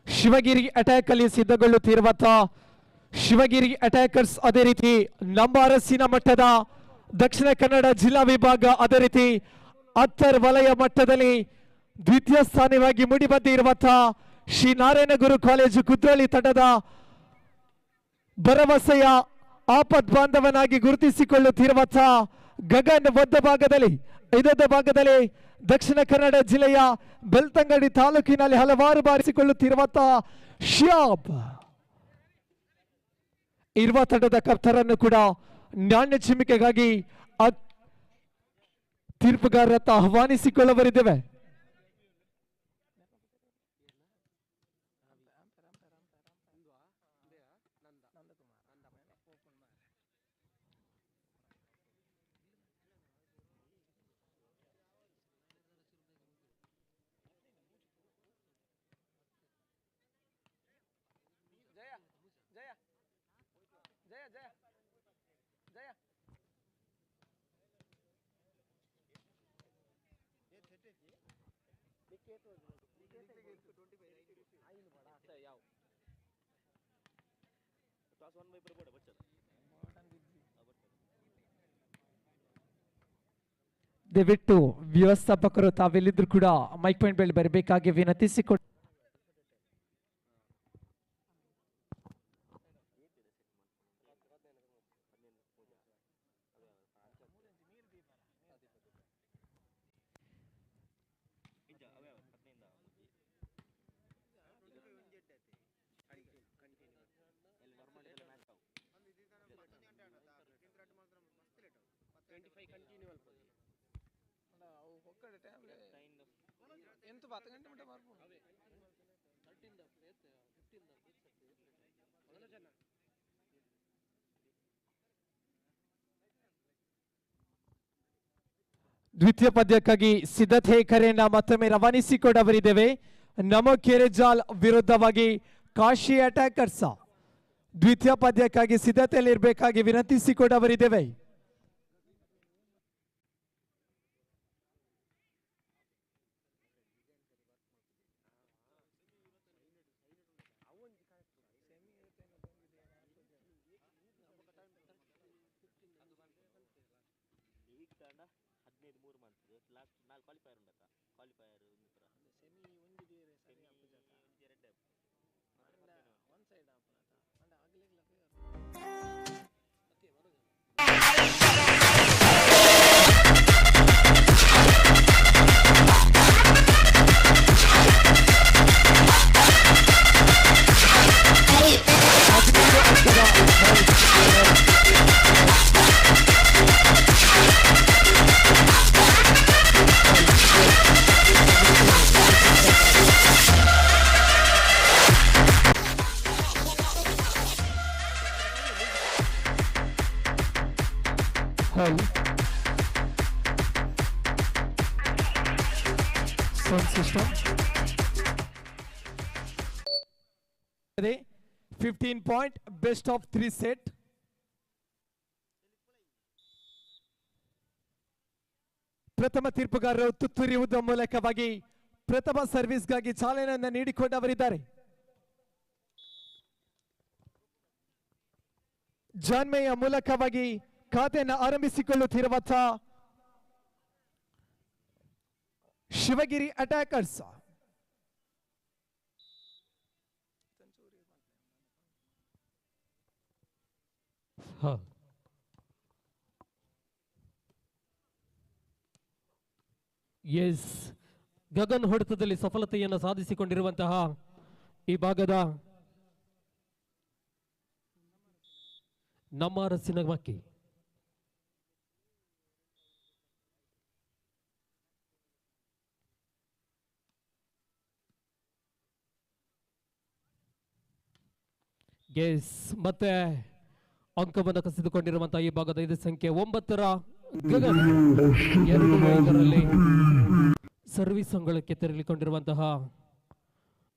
Shivagiri attack ಅಲ್ಲಿ ಸಿದ್ಧಗೊಳ್ಳುತ್ತಿರುವಂತ Shivagiri attackers, ಅದೇ ರೀತಿ ನಮ್ಮ ಅರಸಿನ ಮಟ್ಟದ ದಕ್ಷಿಣ ಕನ್ನಡ ಜಿಲ್ಲಾ ವಿಭಾಗ, ಅದೇ ರೀತಿ ಅಂತರ್ ವಲಯ ಮಟ್ಟದಲ್ಲಿ ದ್ವಿತೀಯ ಸ್ಥಾನವಾಗಿ ಮೂಡಿಬಂದಿರುವಂತಹ ಶ್ರೀ ನಾರಾಯಣಗುರು ಕಾಲೇಜು ಕುದ್ರೋಳಿ ತಂಡದ ಭರವಸೆಯ ಆಪದ್ ಬಾಂಧವನಾಗಿ ಗುರುತಿಸಿಕೊಳ್ಳುತ್ತಿರುವಂತಹ ಗಗನ್ ಒಂದು ಭಾಗದಲ್ಲಿ, ಇನ್ನೊಂದು ಭಾಗದಲ್ಲಿ ದಕ್ಷಿಣ ಕನ್ನಡ ಜಿಲ್ಲೆಯ ಬೆಳ್ತಂಗಡಿ ತಾಲೂಕಿನಲ್ಲಿ ಹಲವಾರು ಬಾರಿಸಿಕೊಳ್ಳುತ್ತಿರುವಂತಹ ಶ್ಯಾಬ್ ಇರುವ ತಂಡದ ಕಪ್ತರನ್ನು ಕೂಡ ನಾಣ್ಯ ಚಿಮ್ಮಿಕೆಗಾಗಿ ತೀರ್ಪುಗಾರರತ್ತ ಆಹ್ವಾನಿಸಿಕೊಳ್ಳಬರಿದ್ದೇವೆ. ದಯವಿಟ್ಟು ವ್ಯವಸ್ಥಾಪಕರು ತಾವೆಲ್ಲಿದ್ರು ಕೂಡ ಮೈಕ್ ಪಾಯಿಂಟ್ ಬಳಿ ಬರಬೇಕಾಗಿ ವಿನಂತಿಸಿಕೊಂಡು ದ್ವಿತೀಯ ಪದ್ಯಕ್ಕಾಗಿ ಸಿದ್ಧತೆ ಕರೆಯನ್ನ ಮತ್ತೊಮ್ಮೆ ರವಾನಿಸಿಕೊಡಬರಿದ್ದೇವೆ. ನಮೋ ಕೆರೆಜಾಲ್ ವಿರುದ್ಧವಾಗಿ ಕಾಶಿ ಅಟ್ಯಾಕರ್ಸ್ ದ್ವಿತೀಯ ಪದ್ಯಕ್ಕಾಗಿ ಸಿದ್ಧತೆಯಲ್ಲಿ ಇರಬೇಕಾಗಿ ವಿನಂತಿಸಿಕೊಡಬರಿದ್ದೇವೆ. Sound system. 15 point, best of 3 set. ಪ್ರಥಮ ತೀರ್ಪುಗಾರರು ತುತ್ತೂರಿಯುವುದರ ಮೂಲಕವಾಗಿ ಪ್ರಥಮ ಸರ್ವಿಸ್ಗಾಗಿ ಚಾಲನೆಯನ್ನು ನೀಡಿಕೊಂಡವರಿದ್ದಾರೆ. ಜಾನ್ಮೆಯ ಮೂಲಕವಾಗಿ ಖಾತೆಯನ್ನು ಆರಂಭಿಸಿಕೊಳ್ಳುತ್ತಿರುವಂತಹ ಶಿವಗಿರಿ ಅಟ್ಯಾಕರ್ಸ್ ಎಸ್ ಗಗನ್ ಹೊಡೆತದಲ್ಲಿ ಸಫಲತೆಯನ್ನು ಸಾಧಿಸಿಕೊಂಡಿರುವಂತಹ ಈ ಭಾಗದ ನಮ್ಮ ಅರಸಿನ ಮಕ್ಕಿ ಎಸ್ ಮತ್ತೆ ಅಂಕವನ್ನು ಕಸಿದುಕೊಂಡಿರುವಂತಹ ಈ ಭಾಗದ ಇದು ಸಂಖ್ಯೆ 9ರ ಗಗನ್ 2-5ರಲ್ಲಿ ಸರ್ವಿಸ್ ಅಂಗಳಕ್ಕೆ ತೆರಳಿಕೊಂಡಿರುವಂತಹ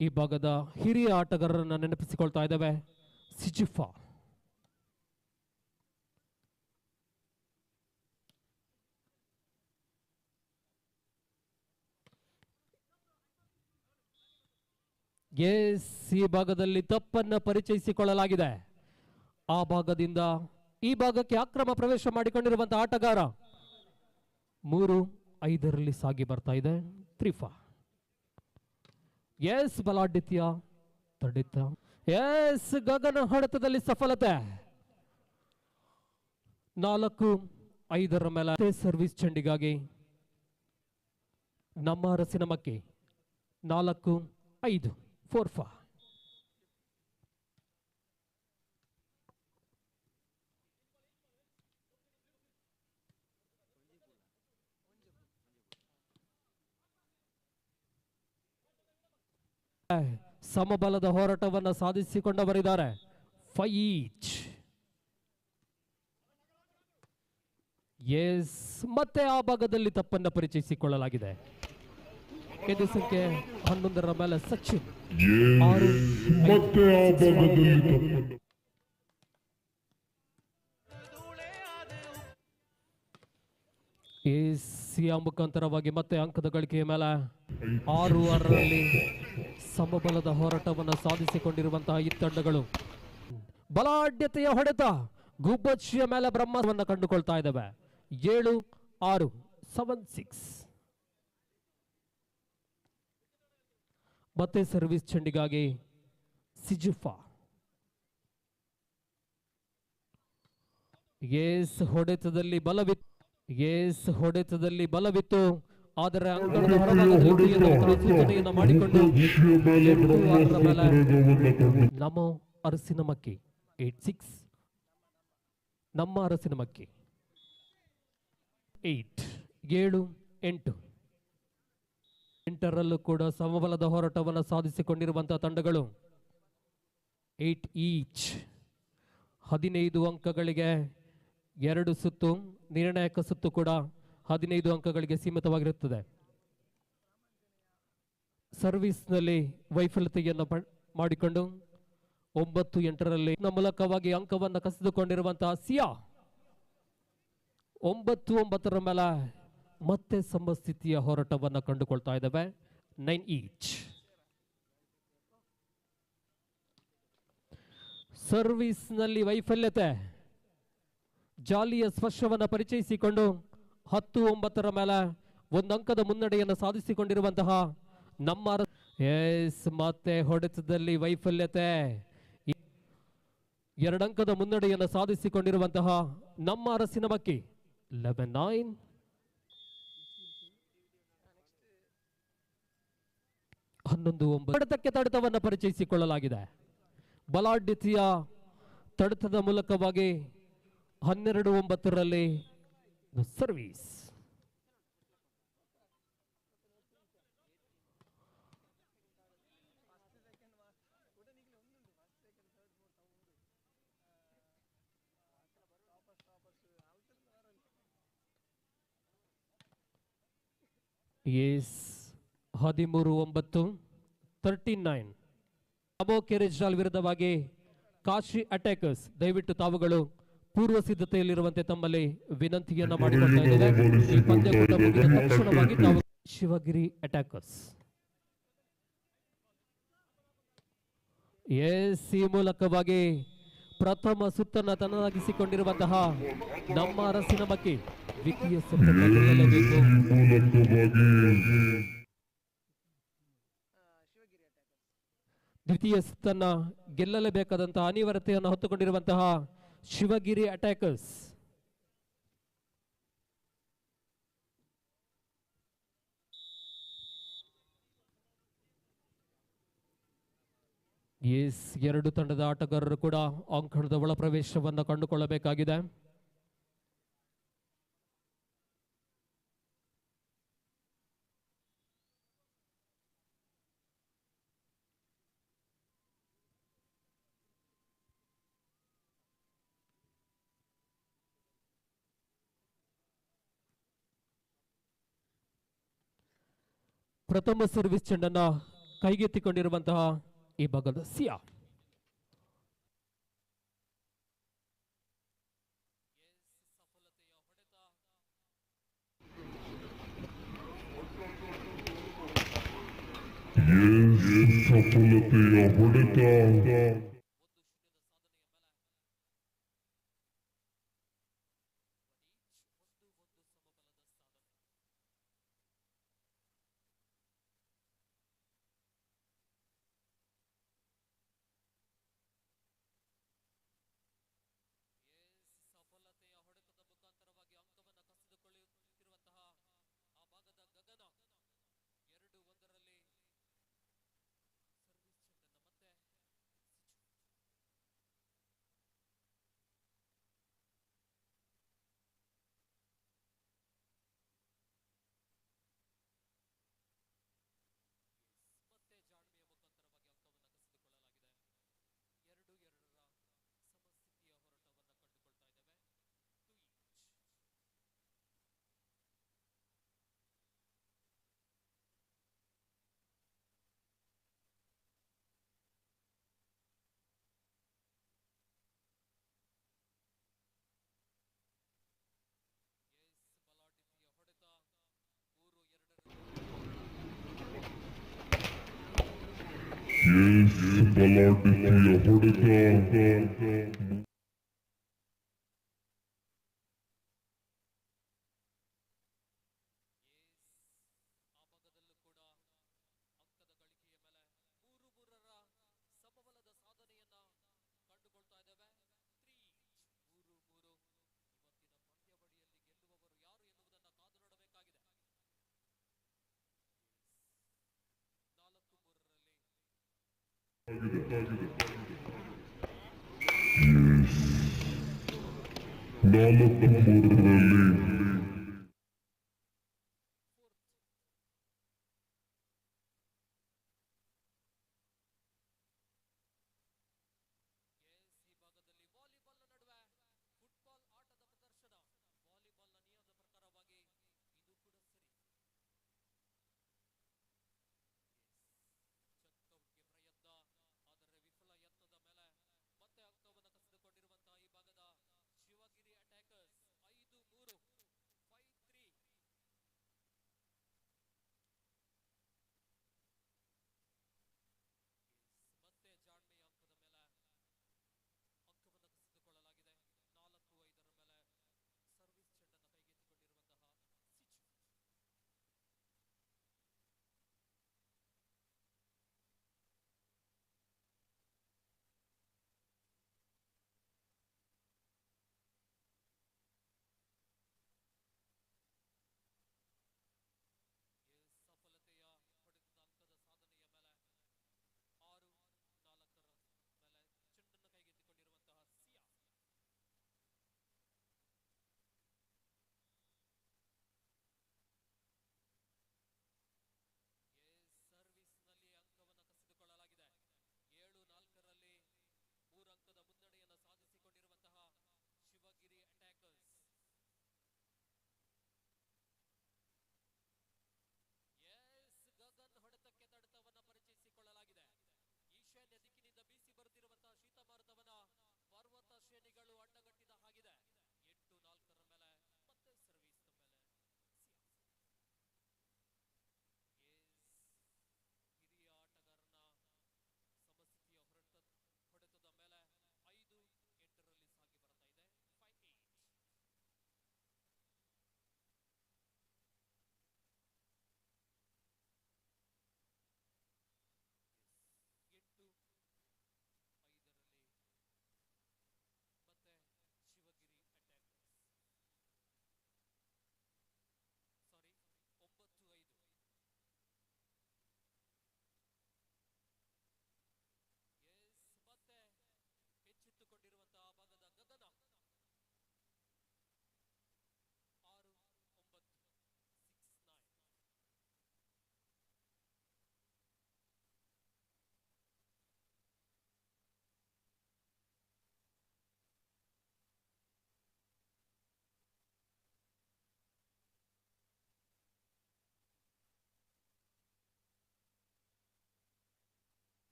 ಈ ಭಾಗದ ಹಿರಿಯ ಆಟಗಾರರನ್ನು ನೆನಪಿಸಿಕೊಳ್ತಾ ಇದ್ದಾವೆ. ಸಿಜಿಫಾ ಎಸ್ ಈ ಭಾಗದಲ್ಲಿ ತಪ್ಪನ್ನ ಪರಿಚಯಿಸಿಕೊಳ್ಳಲಾಗಿದೆ. ಆ ಭಾಗದಿಂದ ಈ ಭಾಗಕ್ಕೆ ಅಕ್ರಮ ಪ್ರವೇಶ ಮಾಡಿಕೊಂಡಿರುವಂತಹ ಆಟಗಾರ 3-5ರಲ್ಲಿ ಸಾಗಿ ಬರ್ತಾ ಇದೆ. ತ್ರಿಫಾ ಎಸ್ ಬಲಾಢ್ಯತೆಯ ತಡಿತ ಎಸ್ ಗಗನ ಹೊಡೆತದಲ್ಲಿ ಸಫಲತೆ. 4-5ರ ಮೇಲೆ ಸರ್ವಿಸ್ ಚೆಂಡಿಗಾಗಿ ನಮ್ಮ ಅರಸಿನ ಮಕ್ಕಿ 4-5 4-5. ಸಮಬಲದ ಹೋರಾಟವನ್ನು ಸಾಧಿಸಿಕೊಂಡವರಿದ್ದಾರೆ. 5 ಈಚ್. ಎಸ್ ಮತ್ತೆ ಆ ಭಾಗದಲ್ಲಿ ತಪ್ಪನ್ನ ಪರಿಚಯಿಸಿಕೊಳ್ಳಲಾಗಿದೆ. ಇದು ಸಂಖ್ಯೆ 11ರ ಮೇಲೆ ಸಚಿನ್ 6 ಮತ್ತೆ ಆ ಭಾಗದಲ್ಲಿ ಎಸಿಯ ಮುಖಾಂತರವಾಗಿ ಮತ್ತೆ ಅಂಕದ ಗಳಿಕೆಯ ಮೇಲೆ 6-6ರಲ್ಲಿ ಸಮಬಲದ ಹೋರಾಟವನ್ನು ಸಾಧಿಸಿಕೊಂಡಿರುವಂತಹ ಈ ತಂಡಗಳು ಬಲಾಢ್ಯತೆಯ ಹೊಡೆತ ಗುಬ್ಬಚ್ಚಿಯ ಮೇಲೆ ಬ್ರಹ್ಮವನ್ನು ಕಂಡುಕೊಳ್ತಾ ಇದ್ದಾವೆ. 7-6 7-6. ಮತ್ತೆ ಸರ್ವಿಸ್ ಚೆಂಡಿಗಾಗಿ ಸಿಜುಫಾ ಎಸ್ ಹೊಡೆತದಲ್ಲಿ ಬಲವಿತ್ತು. ಆದರೆ ಅಂಗಣದ ಹೊರಭಾಗದಲ್ಲಿ ಸೂಚನೆಯನ್ನು ಮಾಡಿಕೊಂಡು ನಮ್ಮ ಅರಸಿನ ಮಕ್ಕಿ 8-6. ನಮ್ಮ ಅರಸಿನ ಮಕ್ಕಿ 8-7-8. 8ರಲ್ಲೂ ಕೂಡ ಸಮಬಲದ ಹೋರಾಟವನ್ನು ಸಾಧಿಸಿಕೊಂಡಿರುವಂತಹ ತಂಡಗಳು 8 ಈಚ್. 15 ಅಂಕಗಳಿಗೆ 2 ಸುತ್ತು, ನಿರ್ಣಾಯಕ ಸುತ್ತು ಕೂಡ 15 ಅಂಕಗಳಿಗೆ ಸೀಮಿತವಾಗಿರುತ್ತದೆ. ಸರ್ವಿಸ್ನಲ್ಲಿ ವೈಫಲ್ಯತೆಯನ್ನು ಮಾಡಿಕೊಂಡು 9-8ರಲ್ಲಿ ಮೂಲಕವಾಗಿ ಅಂಕವನ್ನು ಕಸಿದುಕೊಂಡಿರುವಂತಹ ಸಿಯಾ 9-9ರ ಮೇಲೆ ಮತ್ತೆ ಸಮಸ್ಥಿತಿಯ ಹೋರಾಟವನ್ನು ಕಂಡುಕೊಳ್ತಾ ಇದ್ದಾವೆ. 9 ಈಚ್. ಸರ್ವಿಸ್ನಲ್ಲಿ ವೈಫಲ್ಯತೆ ಜಾಲಿಯ ಸ್ಪರ್ಶವನ್ನು ಪರಿಚಯಿಸಿಕೊಂಡು 10-9ರ ಮೇಲೆ 1 ಅಂಕದ ಮುನ್ನಡೆಯನ್ನು ಸಾಧಿಸಿಕೊಂಡಿರುವಂತಹ ನಮ್ಮ ಎಸ್ ಮತ್ತೆ ಹೊಡೆತದಲ್ಲಿ ವೈಫಲ್ಯತೆ 2 ಅಂಕದ ಮುನ್ನಡೆಯನ್ನು ಸಾಧಿಸಿಕೊಂಡಿರುವಂತಹ ನಮ್ಮ ಅರಸಿನ ಮಕ್ಕಿ 11-9. ಹೊಡೆತಕ್ಕೆ ತಡೆತವನ್ನು ಪರಿಚಯಿಸಿಕೊಳ್ಳಲಾಗಿದೆ. ಬಲಾಢ್ಯತೆಯ ತಡೆತದ ಮೂಲಕವಾಗಿ 12-9ರಲ್ಲಿ ಸರ್ವಿಸ್ ಎಸ್ 13-9 39. ಅಬೋ ಕೆರೆಜ್ರಾಲ್ ವಿರುದ್ಧವಾಗಿ ಕಾಶಿ ಅಟ್ಯಾಕರ್ಸ್ ದಯವಿಟ್ಟು ತಾವುಗಳು ಪೂರ್ವ ಸಿದ್ಧತೆಯಲ್ಲಿರುವಂತೆ ತಮ್ಮಲ್ಲಿ ವಿನಂತಿಯನ್ನ ಮಾಡಿಕೊಳ್ತಾ ಇದ್ದೇವೆ. ಈ ಪಂದ್ಯಕೂಟ ಮುಗಿದ ತಕ್ಷಣವಾಗಿ ತಾವು ಶಿವಗಿರಿ ಅಟ್ಯಾಕರ್ಸ್ ಎಸ್ ಈ ಮೂಲಕವಾಗಿ ಪ್ರಥಮ ಸುತ್ತನ್ನು ತನ್ನದಾಗಿಸಿಕೊಂಡಿರುವಂತಹ ನಮ್ಮ ಅರಸಿನ ಮಕ್ಕಿ ದ್ವಿತೀಯ ಸುತ್ತನ್ನು ಗೆಲ್ಲಲೇಬೇಕು. ದ್ವಿತೀಯ ಸುತ್ತನ್ನ ಗೆಲ್ಲಲೇಬೇಕಾದಂತಹ ಅನಿವಾರ್ಯತೆಯನ್ನು ಹೊತ್ತುಕೊಂಡಿರುವಂತಹ ಶಿವಗಿರಿ ಅಟ್ಯಾಕರ್ಸ್ ಎಸ್ 2 ತಂಡದ ಆಟಗಾರರು ಕೂಡ ಅಂಕಣದ ಒಳ ಪ್ರವೇಶವನ್ನು ಕಂಡುಕೊಳ್ಳಬೇಕಾಗಿದೆ. ಪ್ರಥಮ ಸರ್ವಿಸ್ ಚೆಂಡನ್ನು ಕೈಗೆತ್ತಿಕೊಂಡಿರುವಂತಹ ಈ ಭಾಗದ ಸಿಯಾ. ಸಫಲತೆಯ ಹೊಡೆತ. ಬಲಾಢ್ಯತೆಯ ಹೊಡೆತ. ನಾಲ್ಕು ಮೂರರಲ್ಲಿ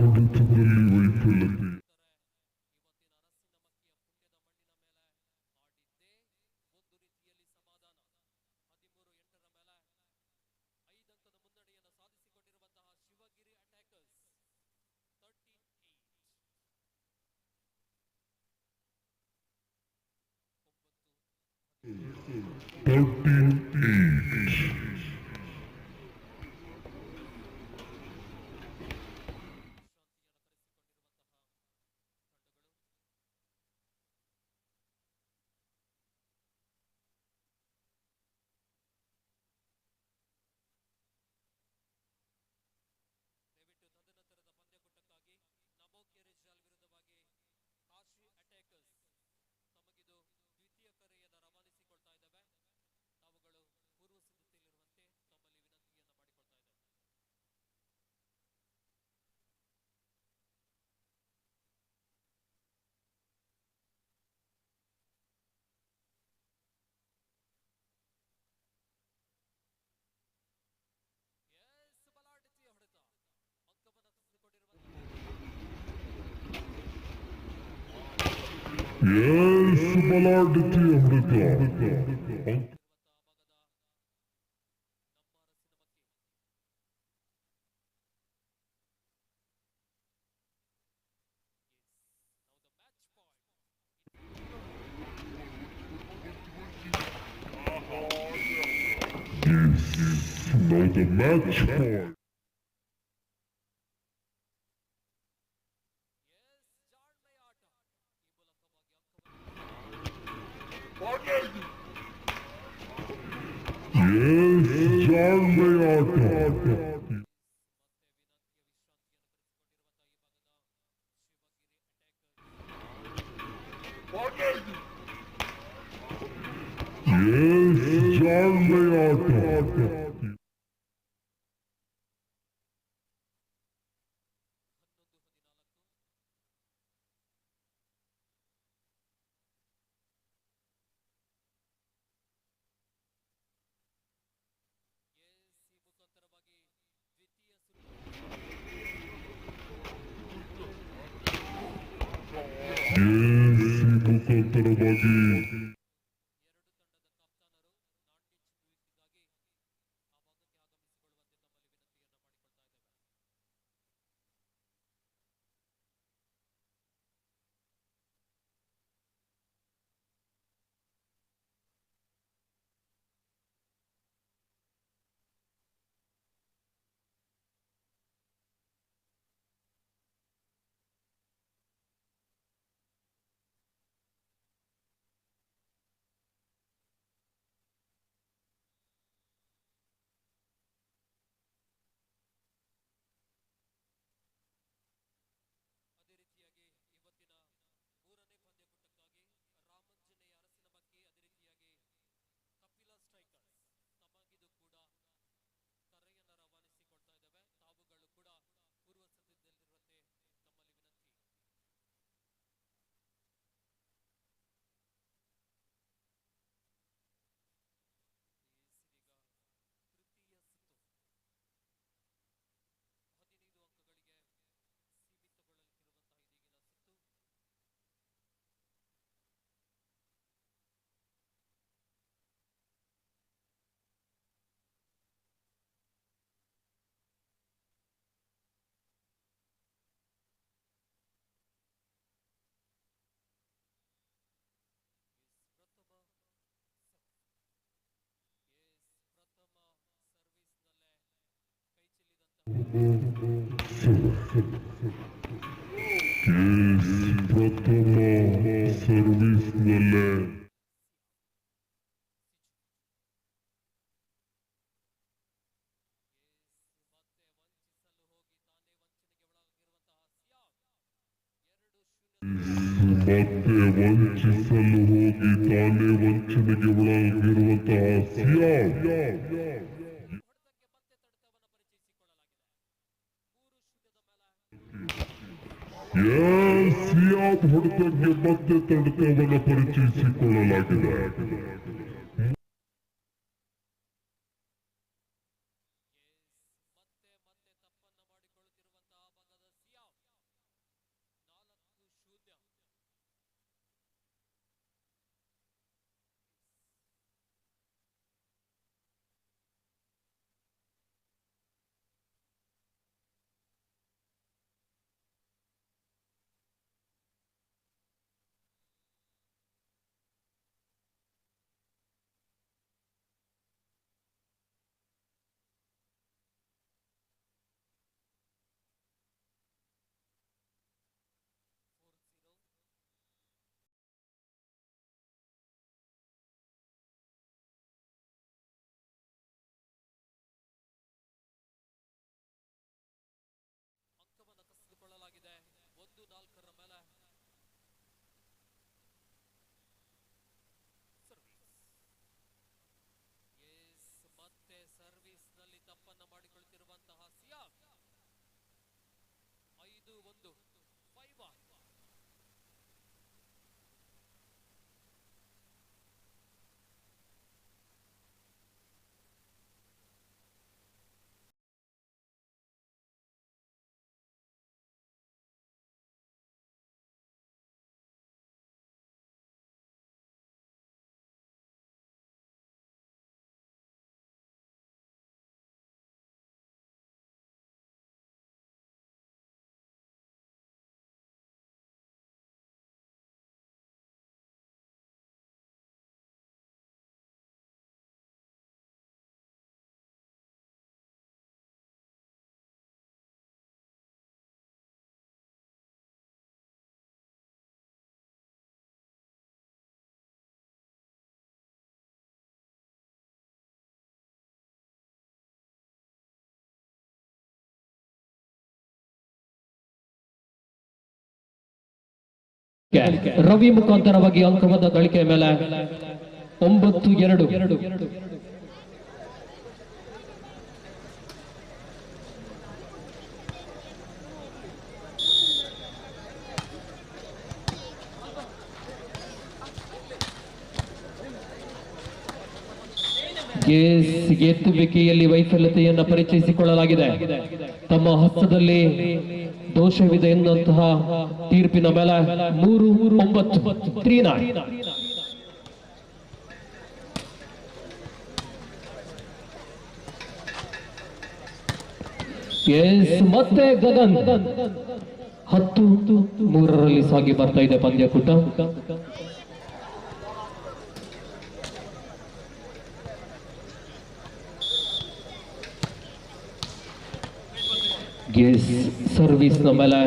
ಹೊಡೆತದಲ್ಲಿ ವೈಫಲ್ಯತೆ. ಬಲಾಢ್ಯತೆ ಅಮೃತ. Now the match point. ಜಾಣ್ಮೆಯ ಆಟ. ಜಾಣ್ಮೆಯ ಆಟ. ಮುಖಾಂತರವಾಗಿ ಪ್ರಥಮ ಸರ್ವಿಸ್ನಲ್ಲೇ ಮತ್ತೆ ವಂಚಿಸಲು ಹೋಗಿ ತಾನೇ ವಂಚನೆಗೆ ಒಳಗಿರುವಂತಹ ಸಿಯಾಮ್ ಸಿಯಾಮ್ ಹೊಡೆತಕ್ಕೆ ಮತ್ತೆ ತಡೆತವನ್ನು ಪರಿಚಯಿಸಿಕೊಳ್ಳಲಾಗಿದೆ. ರವಿ ಮುಖಾಂತರವಾಗಿ ಅಂಕವಾದ ಗಳಿಕೆಯ ಮೇಲೆ 9-2. ಎತ್ತುವಿಕೆಯಲ್ಲಿ ವೈಫಲ್ಯತೆಯನ್ನು ಪರಿಚಯಿಸಿಕೊಳ್ಳಲಾಗಿದೆ. ತಮ್ಮ ಹಸ್ತದಲ್ಲಿ ದೋಷವಿದೆ ಎನ್ನುವಂತಹ ತೀರ್ಪಿನ ಮೇಲೆ 3-9 3-9. ಮತ್ತೆ ಗಗನ್ 10-3 ಸಾಗಿ ಬರ್ತಾ ಇದೆ ಪಂದ್ಯಕೂಟ. ಸರ್ವಿಸ್ ನ ಮೇಲೆ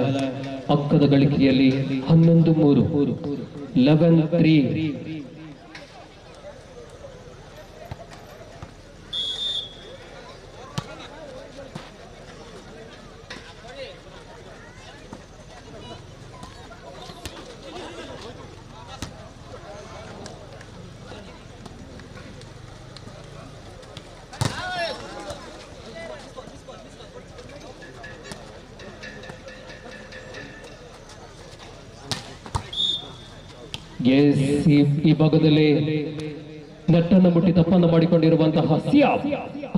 ಅಂಕದ ಗಳಿಕೆಯಲ್ಲಿ 11-3 11-3. ಈ ಭಾಗದಲ್ಲಿ ನೆಟ್ಟನ್ನು ಮುಟ್ಟಿ ತಪ್ಪನ್ನು ಮಾಡಿಕೊಂಡಿರುವಂತಹ ಸಿಯಾಮ್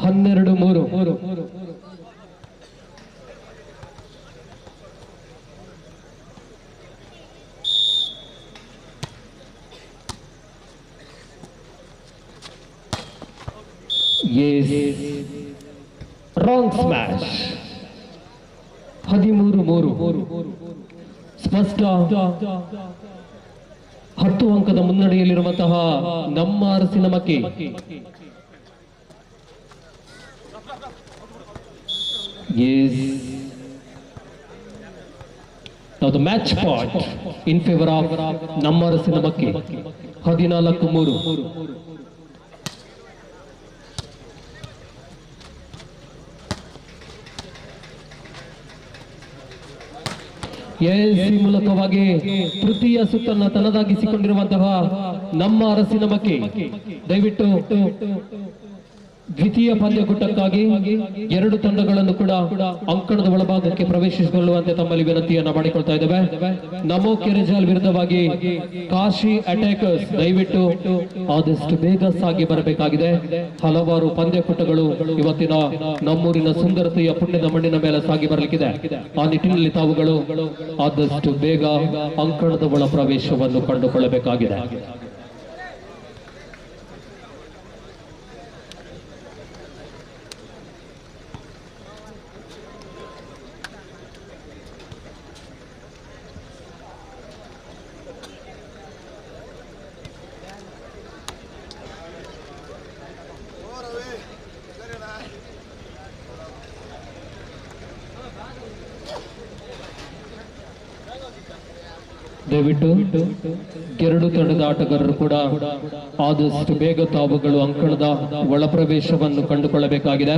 12-3. Wrong smash 13-3. ಸ್ಪಷ್ಟ 10 ಅಂಕದ ಮುನ್ನಡೆಯಲ್ಲಿರುವಂತಹ ನಮ್ಮ ಅರಸಿನ ಮಕ್ಕಿ. Now the match point in favor of ನಮ್ಮ ಅರಸಿನ ಮಕ್ಕಿ 14-3. ಎಎಸಿ ಮೂಲಕವಾಗಿ ತೃತೀಯ ಸುತ್ತನ್ನು ತನ್ನದಾಗಿಸಿಕೊಂಡಿರುವಂತಹ ನಮ್ಮ ಅರಸಿನ ಮಕ್ಕಿ ದಯವಿಟ್ಟು ದ್ವಿತೀಯ ಪಂದ್ಯಕೂಟಕ್ಕಾಗಿ ಎರಡು ತಂಡಗಳನ್ನು ಕೂಡ ಅಂಕಣದ ಒಳಭಾಗಕ್ಕೆ ಪ್ರವೇಶಿಸಿಕೊಳ್ಳುವಂತೆ ತಮ್ಮಲ್ಲಿ ವಿನಂತಿಯನ್ನ ಮಾಡಿಕೊಳ್ತಾ ಇದ್ದೇವೆ. ನಮೋ ಕೆರೆಜಾಲ್ ವಿರುದ್ಧವಾಗಿ ಕಾಶಿ ಅಟ್ಯಾಕರ್ಸ್ ದಯವಿಟ್ಟು ಆದಷ್ಟು ಬೇಗ ಸಾಗಿ ಬರಬೇಕಾಗಿದೆ. ಹಲವಾರು ಪಂದ್ಯಕೂಟಗಳು ಇವತ್ತಿನ ನಮ್ಮೂರಿನ ಸುಂದರತೆಯ ಪುಣ್ಯದ ಮಣ್ಣಿನ ಮೇಲೆ ಸಾಗಿ ಬರಲಿಕ್ಕಿದೆ. ಆ ನಿಟ್ಟಿನಲ್ಲಿ ತಾವುಗಳು ಆದಷ್ಟು ಬೇಗ ಅಂಕಣದ ಒಳ ಪ್ರವೇಶವನ್ನು ಕಂಡುಕೊಳ್ಳಬೇಕಾಗಿದೆ. ದಯವಿಟ್ಟು ಎರಡು ತಂಡದ ಆಟಗಾರರು ಕೂಡ ಆದಷ್ಟು ಬೇಗ ತಾವುಗಳು ಅಂಕಣದ ಒಳಪ್ರವೇಶವನ್ನು ಕಂಡುಕೊಳ್ಳಬೇಕಾಗಿದೆ.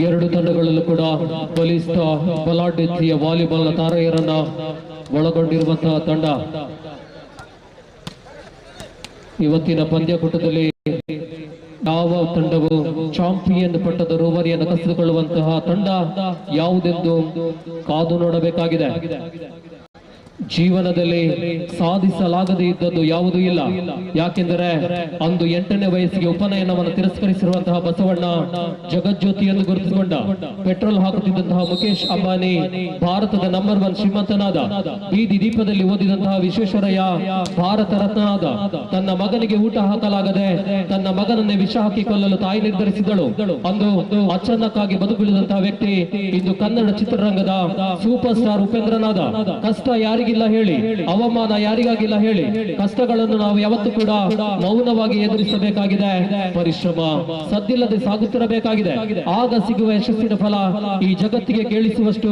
ಎರಡು ತಂಡಗಳಲ್ಲೂ ಕೂಡ ಬಲಿಷ್ಠ ಬಲಾಢ್ಯತೆಯ ವಾಲಿಬಾಲ್ ತಾರೆಯರನ್ನ ಒಳಗೊಂಡಿರುವಂತಹ ತಂಡ ಇವತ್ತಿನ ಪಂದ್ಯಕೂಟದಲ್ಲಿ ಯಾವ ತಂಡವು ಚಾಂಪಿಯನ್ ಪಟ್ಟದ ರೂವಾರಿಯನ್ನು ಕಸಿದುಕೊಳ್ಳುವಂತಹ ತಂಡ ಯಾವುದೆಂದು ಕಾದು ನೋಡಬೇಕಾಗಿದೆ. ಜೀವನದಲ್ಲಿ ಸಾಧಿಸಲಾಗದೇ ಇದ್ದದ್ದು ಯಾವುದೂ ಇಲ್ಲ. ಯಾಕೆಂದರೆ ಅಂದು 8ನೇ ವಯಸ್ಸಿಗೆ ಉಪನಯನವನ್ನು ತಿರಸ್ಕರಿಸಿರುವಂತಹ ಬಸವಣ್ಣ ಜಗಜ್ಯೋತಿಯನ್ನು ಗುರುತಿಸಿಕೊಂಡ. ಪೆಟ್ರೋಲ್ ಹಾಕುತ್ತಿದ್ದಂತಹ ಮುಖೇಶ್ ಅಂಬಾನಿ ಭಾರತದ ನಂಬರ್ 1 ಶ್ರೀಮಂತನಾದ. ಬೀದಿ ದೀಪದಲ್ಲಿ ಓದಿದಂತಹ ವಿಶ್ವೇಶ್ವರಯ್ಯ ಭಾರತ ರತ್ನನಾದ. ತನ್ನ ಮಗನಿಗೆ ಊಟ ಹಾಕಲಾಗದೆ ತನ್ನ ಮಗನನ್ನೇ ವಿಷ ಹಾಕಿಕೊಳ್ಳಲು ತಾಯಿ ನಿರ್ಧರಿಸಿದಳು. ಅಂದು ಅಚಾನಕ್ಕಾಗಿ ಬದುಕುಳಿದಂತಹ ವ್ಯಕ್ತಿ ಇಂದು ಕನ್ನಡ ಚಿತ್ರರಂಗದ ಸೂಪರ್ ಸ್ಟಾರ್ ಉಪೇಂದ್ರನಾದ. ಕಷ್ಟ ಯಾರಿಗಿಲ್ಲ ಹೇಳಿ, ಅವಮಾನ ಯಾರಿಗಾಗಿಲ್ಲ ಹೇಳಿ, ಕಷ್ಟಗಳನ್ನು ನಾವು ಯಾವತ್ತೂ ಕೂಡ ಮೌನವಾಗಿ ಎದುರಿಸಬೇಕಾಗಿದೆ. ಪರಿಶ್ರಮ ಸದ್ದಿಲ್ಲದೆ ಸಾಗುತ್ತಿರಬೇಕಾಗಿದೆ. ಆಗ ಸಿಗುವ ಯಶಸ್ಸಿನ ಫಲ ಈ ಜಗತ್ತಿಗೆ ಕೇಳಿಸುವಷ್ಟು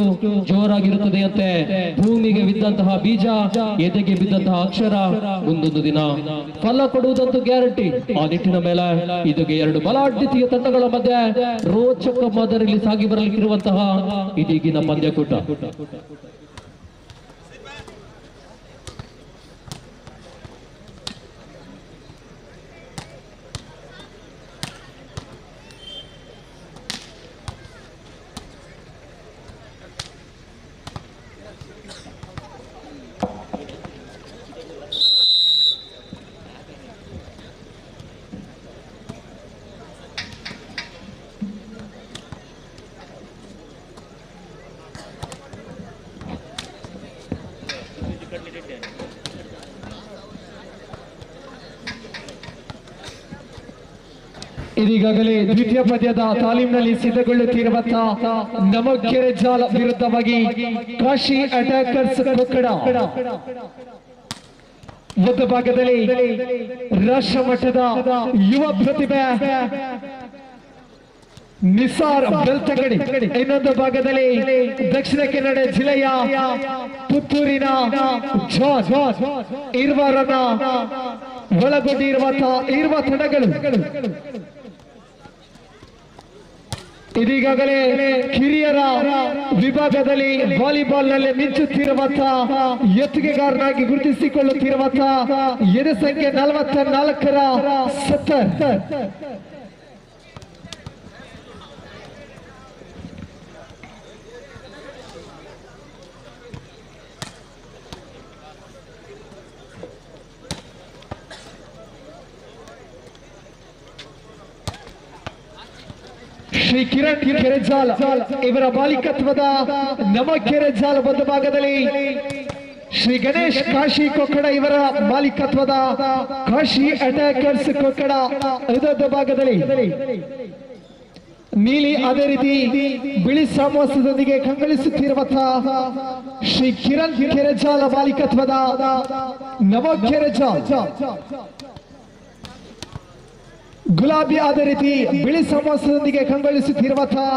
ಜೋರಾಗಿರುತ್ತದೆ ಅಂತೆ. ಭೂಮಿಗೆ ಬಿದ್ದಂತಹ ಬೀಜ, ಎದೆಗೆ ಬಿದ್ದಂತಹ ಅಕ್ಷರ ಮುಂದೊಂದು ದಿನ ಫಲ ಕೊಡುವುದಂತೂ ಗ್ಯಾರಂಟಿ. ಆ ನಿಟ್ಟಿನ ಮೇಲೆ ಇದಕ್ಕೆ ಎರಡು ಬಲಾಢ್ಯತೆಯ ತಂಡಗಳ ಮಧ್ಯೆ ರೋಚಕ ಮಾದರಿಯಲ್ಲಿ ಸಾಗಿ ಬರಲಿಕ್ಕಿರುವಂತಹ ಇದೀಗಿನ ಪಂದ್ಯಕೂಟ. ಇದೀಗಾಗಲೇ ದ್ವಿತೀಯ ಪಂದ್ಯದ ತಾಲೀಮಿನಲ್ಲಿ ಸಿದ್ಧಗೊಳ್ಳುತ್ತಿರುವಂತಹ ನಮೋ ಕೆರೆಜಾಲ್ ವಿರುದ್ಧವಾಗಿ ಕಾಶಿ ಅಟ್ಯಾಕರ್ಸ್ ಕೊಕ್ಕಡ ಒಂದು ಭಾಗದಲ್ಲಿ ರಾಷ್ಟ್ರ ಮಟ್ಟದ ಯುವ ಪ್ರತಿಭೆ ನಿಸಾರ್ ಬೆಳ್ತಂಗಡಿ, ಇನ್ನೊಂದು ಭಾಗದಲ್ಲಿ ದಕ್ಷಿಣ ಕನ್ನಡ ಜಿಲ್ಲೆಯ ಪುತ್ತೂರಿನ ಜಾನ್ ಇರ್ವಾರನ್ನ ಒಳಗೊಂಡಿರುವಂತಹ ಇರುವ ತಂಡಗಳು. ಇದೀಗಾಗಲೇ ಕಿರಿಯರ ವಿಭಾಗದಲ್ಲಿ ವಾಲಿಬಾಲ್ ನಲ್ಲಿ ಮಿಂಚುತ್ತಿರುವಂತಹ ಎತ್ತುಗೆಗಾರನಾಗಿ ಗುರುತಿಸಿಕೊಳ್ಳುತ್ತಿರುವಂತಹ ಎದೆ ಸಂಖ್ಯೆ 44ರ ಸತ್ತರ್ ಶ್ರೀ ಕಿರಣ್ ಕೆರೆಜಾಲ್ ಇವರ ಮಾಲೀಕತ್ವದ ನಮ್ಮ ಕೆರೆಜಾಲ್ ಒಂದು ಭಾಗದಲ್ಲಿ ಶ್ರೀ ಗಣೇಶ್ ಕಾಶಿ ಕೊಕ್ಕಡ ಇವರ ಮಾಲೀಕತ್ವದ ಕಾಶಿ ಅಟ್ಯಾಕರ್ಸ್ ಕೊಕ್ಕಡ ಇದೊಂದು ಭಾಗದಲ್ಲಿ ನೀಲಿ ಅದೇ ರೀತಿ ಬಿಳಿ ಸಾಮೋಸದೊಂದಿಗೆ ಕಂಗೊಳಿಸುತ್ತಿರುವಂತಹ ಶ್ರೀ ಕಿರಣ್ ಕೆರೆಜಾಲ್ ಮಾಲೀಕತ್ವದ ನವ ಕೆರೆಜಾಲ್ ಗುಲಾಬಿ ಅದೇ ರೀತಿ ಬಿಳಿ ಸಾಮೋಸದೊಂದಿಗೆ ಕಂಗೊಳಿಸುತ್ತಿರುವಂತಹ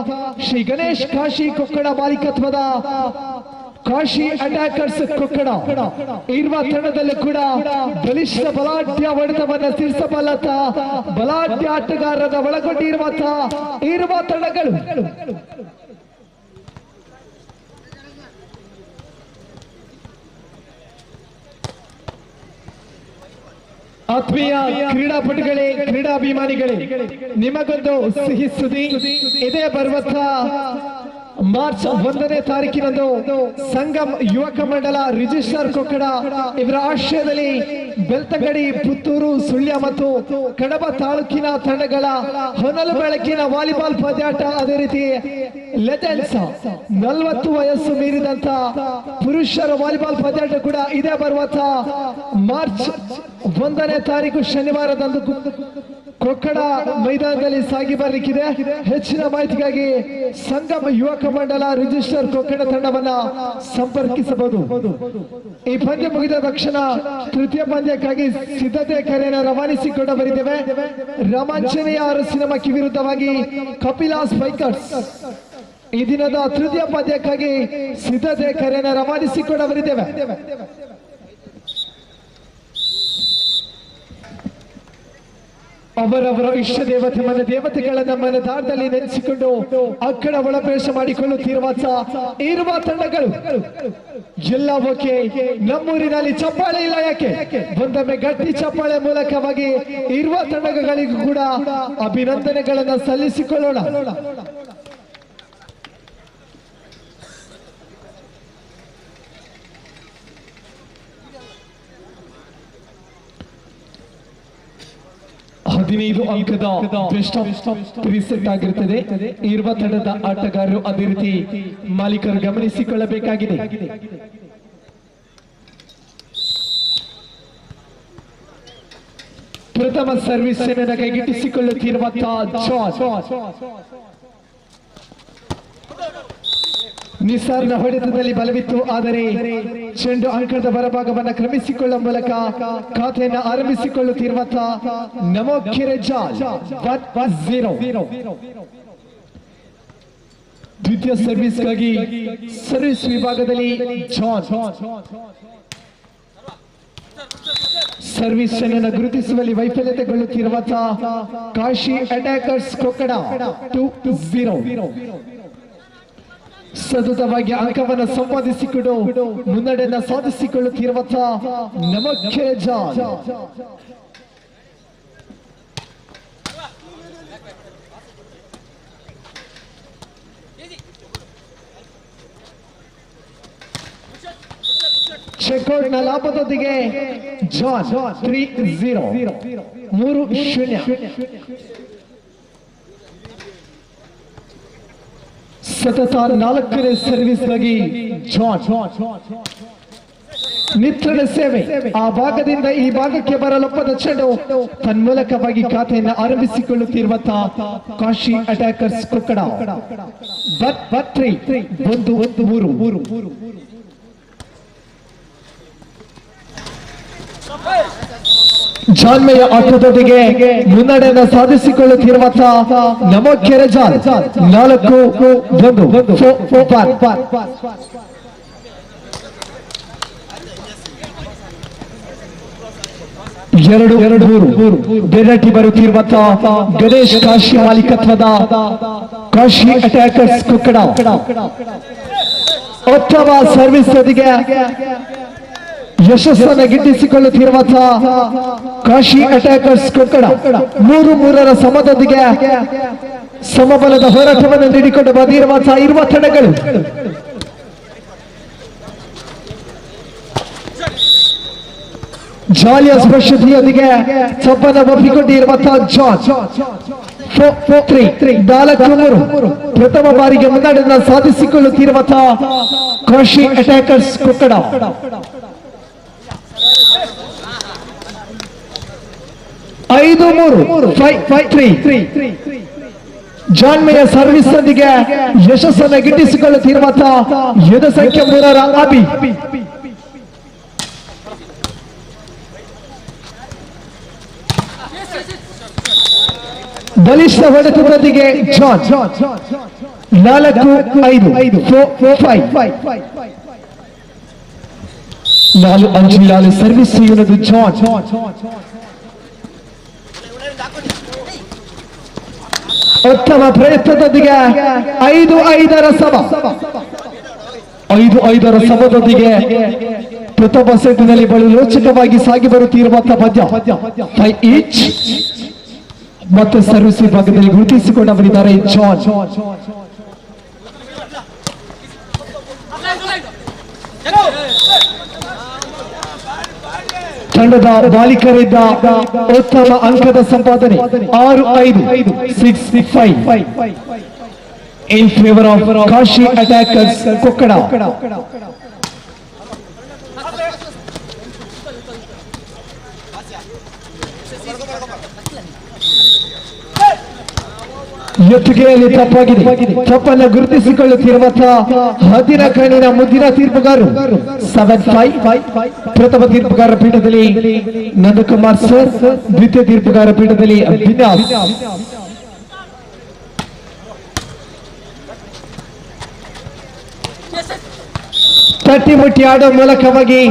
ಶ್ರೀ ಗಣೇಶ್ ಕಾಶಿ ಕೊಕ್ಕಡ ಮಾಲೀಕತ್ವದ ಕಾಶಿ ಅಟ್ಯಾಕರ್ಸ್ ಕೊಕ್ಕಡ ಇರುವ ತಂಡದಲ್ಲೂ ಕೂಡ ಬಲಿಷ್ಠ ಬಲಾಢ್ಯ ಹೊಡೆತವನ್ನು ಸಿಡಿಸಬಲ್ಲಂತ ಬಲಾಢ್ಯ ಆಟಗಾರರ ಒಳಗೊಂಡಿರುವಂತಹ ಇರುವ ತಂಡಗಳು ಆತ್ಮೀಯ ಕ್ರೀಡಾಪಟುಗಳೇ, ಕ್ರೀಡಾಭಿಮಾನಿಗಳೇ, ನಿಮಗೊಂದು ಸಿಹಿ ಸುದ್ದಿ. ಇದೇ ಬರುವಂತ ಮಾರ್ಚ್ 1ನೇ ತಾರೀಕಿನಂದು ಸಂಗಮ್ ಯುವಕ ಮಂಡಲ ರಿಜಿಸ್ಟರ್ ಕೊಕ್ಕಡ ಇವರ ಆಶ್ರಯದಲ್ಲಿ ಬೆಳ್ತಂಗಡಿ, ಪುತ್ತೂರು, ಸುಳ್ಯ ಮತ್ತು ಕಡಬ ತಾಲೂಕಿನ ತಂಡಗಳ ಹೊನಲು ಬೆಳಕಿನ ವಾಲಿಬಾಲ್ ಪಂದ್ಯಾಟ, ಅದೇ ರೀತಿ ಲೆಜೆಂಡ್ಸ್ 40 ವಯಸ್ಸು ಮೀರಿದಂತ ಪುರುಷರ ವಾಲಿಬಾಲ್ ಪಂದ್ಯಾಟ ಕೂಡ ಇದೇ ಬರುವಂತ ಮಾರ್ಚ್ 1ನೇ ತಾರೀಕು ಶನಿವಾರದಂದು ಕೊಕ್ಕಡ ಮೈದಾನದಲ್ಲಿ ಸಾಗಿ ಬರಲಿಕ್ಕಿದೆ. ಹೆಚ್ಚಿನ ಮಾಹಿತಿಗಾಗಿ ಸಂಗಮ ಯುವಕ ಮಂಡಲ ರಿಜಿಸ್ಟರ್ ಕೊಕ್ಕಡ ತಂಡವನ್ನ ಸಂಪರ್ಕಿಸಬಹುದು. ಈ ಪಂದ್ಯ ಮುಗಿದ ತಕ್ಷಣ ತೃತೀಯ ಪಂದ್ಯಕ್ಕಾಗಿ ಸಿದ್ಧತೆ ಕರೆಯನ್ನು ರವಾನಿಸಿಕೊಂಡು ಬರಿದ್ದೇವೆ. ರಾಮಾಂಜನೇಯ ಅರಸಿನ ಮಕ್ಕಿ ವಿರುದ್ಧವಾಗಿ ಕಪಿಲಾಸ್ ಫೈಕರ್ಸ್ ಈ ದಿನದ ತೃತೀಯ ಪಂದ್ಯಕ್ಕಾಗಿ ಸಿದ್ಧತೆ ಕರೆಯನ್ನು ರವಾನಿಸಿಕೊಂಡು ಬರಿದ್ದೇವೆ. ಅವರವರ ಇಷ್ಟ ದೇವತೆ ಮನ ದೇವತೆಗಳನ್ನ ಮನದಾರದಲ್ಲಿ ನೆನೆಸಿಕೊಂಡು ಅಕ್ಕಡ ಒಳಪ್ರವೇಶ ಮಾಡಿಕೊಳ್ಳುತ್ತಿರುವ ತಂಡಗಳು ಎಲ್ಲ ಓಕೆ. ನಮ್ಮೂರಿನಲ್ಲಿ ಚಪ್ಪಾಳೆ ಇಲ್ಲ, ಯಾಕೆ? ಒಂದೊಮ್ಮೆ ಗಟ್ಟಿ ಚಪ್ಪಾಳೆ ಮೂಲಕವಾಗಿ ಇರುವ ತಂಡಗಳಿಗೂ ಕೂಡ ಅಭಿನಂದನೆಗಳನ್ನ ಸಲ್ಲಿಸಿಕೊಳ್ಳೋಣ. ಹದಿನೈದು ಅಂಕದ ಬೆಸ್ಟ್ ಆಫ್ ರಿಸಲ್ಟ್ ಆಗಿರುತ್ತದೆ. ಇರುವ ತಂಡದ ಆಟಗಾರರು ಅದೇ ರೀತಿ ಮಾಲೀಕರು ಗಮನಿಸಿಕೊಳ್ಳಬೇಕಾಗಿದೆ. ಪ್ರಥಮ ಸರ್ವಿಸ್ ಅನ್ನು ಕೈಗೆಟ್ಟಿಸಿಕೊಳ್ಳುತ್ತಿರುವಂತಹ ನಿಸಾರ್ನ ಹೊಡೆತದಲ್ಲಿ ಬಲವಿತ್ತು, ಆದರೆ ಚೆಂಡು ಅಂಕಣದ ಹೊರಭಾಗವನ್ನು ಕ್ರಮಿಸಿಕೊಳ್ಳುವ ಮೂಲಕ ಖಾತೆಯನ್ನು ಆರಂಭಿಸಿಕೊಳ್ಳುತ್ತಿರುವಂತಹ ನಮೋ ಕೆರೆಜಾಲ್ 1-0. ದ್ವಿತೀಯ ಸರ್ವಿಸ್ಗಾಗಿ ಸರ್ವಿಸ್ ವಿಭಾಗದಲ್ಲಿ ಜಾನ್ ಸರ್ವಿಸ್ ಅನ್ನು ಗುರುತಿಸುವಲ್ಲಿ ವೈಫಲ್ಯತೆಗೊಳ್ಳುತ್ತಿರುವಂತಹ ಕಾಶಿ ಅಟ್ಯಾಕರ್ಸ್ ಕೊಕ್ಕಡ 2-0. ಸತತವಾಗಿ ಅಂಕವನ್ನು ಸಂಪಾದಿಸಿಕೊಂಡು ಮುನ್ನಡೆಯನ್ನು ಸಾಧಿಸಿಕೊಳ್ಳುತ್ತಿರುವಂತಹ ನಮೋ ಕೆರೆಜಾಲ್ ಚೆಕ್ಔಟ್ನ ಲಾಭದೊಂದಿಗೆ ಜಾನ್ 3-0 3-0. ಸತತ 4ನೇ ಸರ್ವಿಸ್ಗಾಗಿ ಜಾನ್ ನಿತ್ರಣ ಸೇವೆ. ಆ ಭಾಗದಿಂದ ಈ ಭಾಗಕ್ಕೆ ಬರಲೊಪ್ಪದ ಚೆಂಡು ತನ್ಮೂಲಕವಾಗಿ ಖಾತೆಯನ್ನು ಆರಂಭಿಸಿಕೊಳ್ಳುತ್ತಿರುವಂತಹ ಕಾಶಿ ಅಟ್ಯಾಕರ್ಸ್ ಕೊಕ್ಕಡ 1-3. ಜಾನ್ಮೆಯ ಆಟದೊಂದಿಗೆ ಮುನ್ನಡೆಯನ್ನು ಸಾಧಿಸಿಕೊಳ್ಳುತ್ತಿರುವಂತಹ ನಮೋ ಕೆರೆಜಾಲ್ 4-2. ಬೆರಟಿ ಬರುತ್ತಿರುವಂತಹ ಗಣೇಶ್ ಕಾಶಿ ಮಾಲೀಕತ್ವದ ಕಾಶಿ ಅಟ್ಯಾಕರ್ಸ್ ಕೊಕ್ಕಡ ಉತ್ತಮ ಸರ್ವಿಸ್ ಜೊತೆಗೆ ಯಶಸ್ಸನ್ನು ಗಿಟ್ಟಿಸಿಕೊಳ್ಳುತ್ತಿರುವಂತಹ ಕಾಶಿ ಅಟ್ಯಾಕರ್ಸ್ ಕೊಕ್ಕಡ 3-3ರ ಸಮದೊಂದಿಗೆ ಸಮಬಲದ ಹೋರಾಟವನ್ನು ನೀಡಿಕೊಂಡು ಬಂದಿರುವಂತಹ ಇರುವ ತಂಡಗಳು ಜಾಲಿಯ ಸ್ಪರ್ಶತೆಯೊಂದಿಗೆ ಚಪ್ಪನ್ನು ಒಪ್ಪಿಕೊಂಡಿರುವಂತಹ ಜಾನ್ 4-3 ಪ್ರಥಮ ಬಾರಿಗೆ ಮುನ್ನಡೆಯನ್ನು ಸಾಧಿಸಿಕೊಳ್ಳುತ್ತಿರುವಂತಹ ಕಾಶಿ ಅಟ್ಯಾಕರ್ಸ್ ಕೊಕ್ಕಡ. ಐದು 5-3 ಜಾಣ್ಮೆಯ ಸರ್ವಿಸ್ ನೊಂದಿಗೆ ಯಶಸ್ಸನ್ನು ಗಿಟ್ಟಿಸಿಕೊಳ್ಳುತ್ತಿರುವಂತಹ ಯುದ್ಧ ಸಂಖ್ಯೆ 3 ಅಭಿ. ಬಲಿಷ್ಠ ಹೊಡೆತದೊಂದಿಗೆ ಜಾನ್ 4-5 4 ಸರ್ವಿಸ್ ಯುನದು ಜಾನ್. ಉತ್ತಮ ಪ್ರಯತ್ನದೊಂದಿಗೆ 5-5 ಸಮ 5-5 ಸಮದೊಂದಿಗೆ ಪ್ರಥಮ ಸೆಟ್ನಲ್ಲಿ ಬಹಳ ರೋಚಕವಾಗಿ ಸಾಗಿ ಬರುತ್ತಿರುವಂತಹ ಪದ್ಯ 5 ಈಚ್ ಮತ್ತು ಸರ್ವಿಸ್ ವಿಭಾಗದಲ್ಲಿ ಗುರುತಿಸಿಕೊಂಡವರಿದ್ದಾರೆ ಜಾನ್. ತಂಡದ ಬಾಲಿಕರಿಂದ ಉತ್ತಮ ಅಂಕದ ಸಂಪಾದನೆ 6-5 6-5 in favour of Kashi attackers Kokkada. ಎತ್ತುಗೆಯಲ್ಲಿ ತಪ್ಪಾಗಿದೆ. ತಪ್ಪನ್ನು ಗುರುತಿಸಿಕೊಳ್ಳುತ್ತಿರುವಂತಹ ಹದಿನ ಕಣ್ಣಿನ ಮುದ್ದಿನ ತೀರ್ಪುಗಾರರು 7-5 ಪ್ರಥಮ ತೀರ್ಪುಗಾರ ಪೀಠದಲ್ಲಿ ನಂದಕುಮಾರ್ ಸರ್, ದ್ವಿತೀಯ ತೀರ್ಪುಗಾರ ಪೀಠದಲ್ಲಿ ವಿನ್ಯಾಸ್. ತಟ್ಟಿ ಮುಟ್ಟಿ ಆಡೋ ಮೂಲಕವಾಗಿ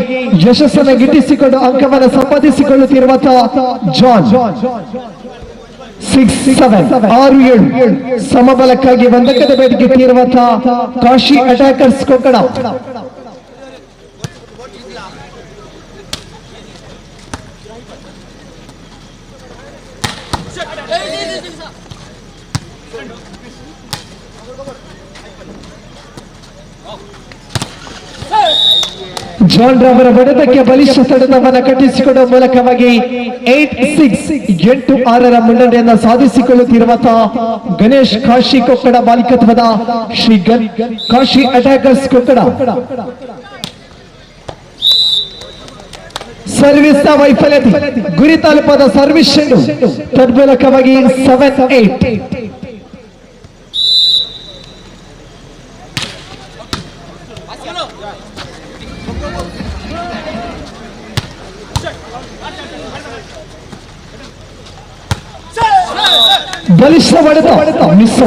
ಯಶಸ್ಸನ್ನು ಗಿಟ್ಟಿಸಿಕೊಂಡು ಅಂಕವನ್ನು ಸಂಪಾದಿಸಿಕೊಳ್ಳುತ್ತಿರುವಂತಹ ಜಾನ್ 6-7 ಸಮಬಲಕ್ಕಾಗಿ ಒಂದಕ್ಕದ ಬೇಡಿಕೆ ಇಟ್ಟಿರುವಂತಹ ಕಾಶಿ ಅಟ್ಯಾಕರ್ಸ್ ಕೊಕ್ಕಡ. ಜಾನ್ ರವರ ಬಡಿತಕ್ಕೆ ಬಲಿಷ್ಠ ತಡೆದವನ್ನ ಕಟ್ಟಿಸಿಕೊಳ್ಳುವ ಮೂಲಕವಾಗಿ 8-6 ಮುನ್ನಡೆಯನ್ನು ಸಾಧಿಸಿಕೊಳ್ಳುತ್ತಿರುವಂತಹ ಗಣೇಶ್ ಕಾಶಿ ಕೊಕ್ಕಡ ಬಾಲಿಕತ್ವದ ಶ್ರೀ ಕಾಶಿ ಅಟ್ಯಾಕರ್ಸ್ ಕೊಕ್ಕಡ. ಸರ್ವಿಸ್ ವೈಫಲ್ಯತೆ ಗುರಿ ತಲುಪದ ಸರ್ವಿಸ್ ತನ್ಮೂಲಕವಾಗಿ 7-8 ಬಲಿಷ್ಠ ಹೊಡೆತ ಮಿಸ್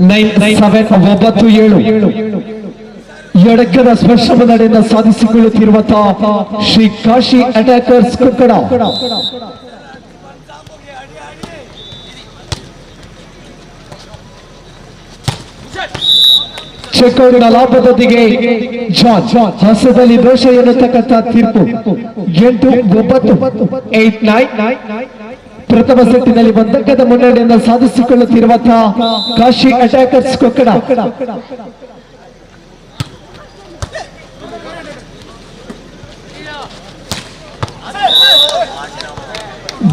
9-7 ಎಡಕ್ಕದ ಸ್ಪರ್ಶ ಮುನ್ನಡೆಯನ್ನು ಸಾಧಿಸಿಕೊಳ್ಳುತ್ತಿರುವಂತಹ ಶ್ರೀ ಕಾಶಿ ಅಟ್ಯಾಕರ್ಸ್ ಕೊಕ್ಕಡ. ಚೆಕ್ಕೌರಿನ ಲಾಭದೊಂದಿಗೆ ಜಾನ್ ಹಸ್ತದಲ್ಲಿ ದೋಷ ಎನ್ನುತ್ತಕ್ಕಂಥ ತೀರ್ಪು 8-9 8-9 ಪ್ರಥಮ ಸೆಟ್ಟಿನಲ್ಲಿ ಒಂದಕ್ಕದ ಮುನ್ನಡೆಯನ್ನು ಸಾಧಿಸಿಕೊಳ್ಳುತ್ತಿರುವಂತಹ ಕಾಶಿ ಅಟ್ಯಾಕರ್ಸ್ ಕೊಕ್ಕಡ.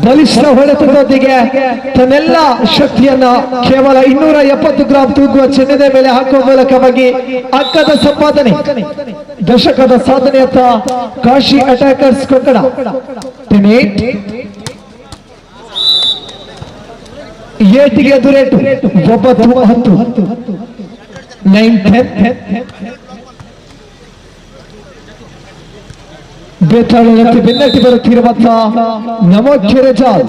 ಬಲಿಷ್ಠ ಹೊಡೆತದೊಂದಿಗೆ ತನ್ನೆಲ್ಲ ಶಕ್ತಿಯನ್ನ ಕೇವಲ 270 ಗ್ರಾಂ ತೂಗುವ ಚಿನ್ನದ ಮೇಲೆ ಹಾಕುವ ಮೂಲಕವಾಗಿ ಅಂಕದ ಸಂಪಾದನೆ ದಶಕದ ಸಾಧನೆಯತ್ತ ಕಾಶಿ ಅಟ್ಯಾಕರ್ಸ್ ಕೊಕ್ಕಡ. 10-8 ಏಟಿಗೆ ಎದುರೇಟು 9-10 9-10 ಬೇತಾಳದಂತೆ ಬೆನ್ನಟ್ಟಿ ಬರುತ್ತಿರುವಂತಹ ನಮೋಕೆರೆ ಜಾಲ್.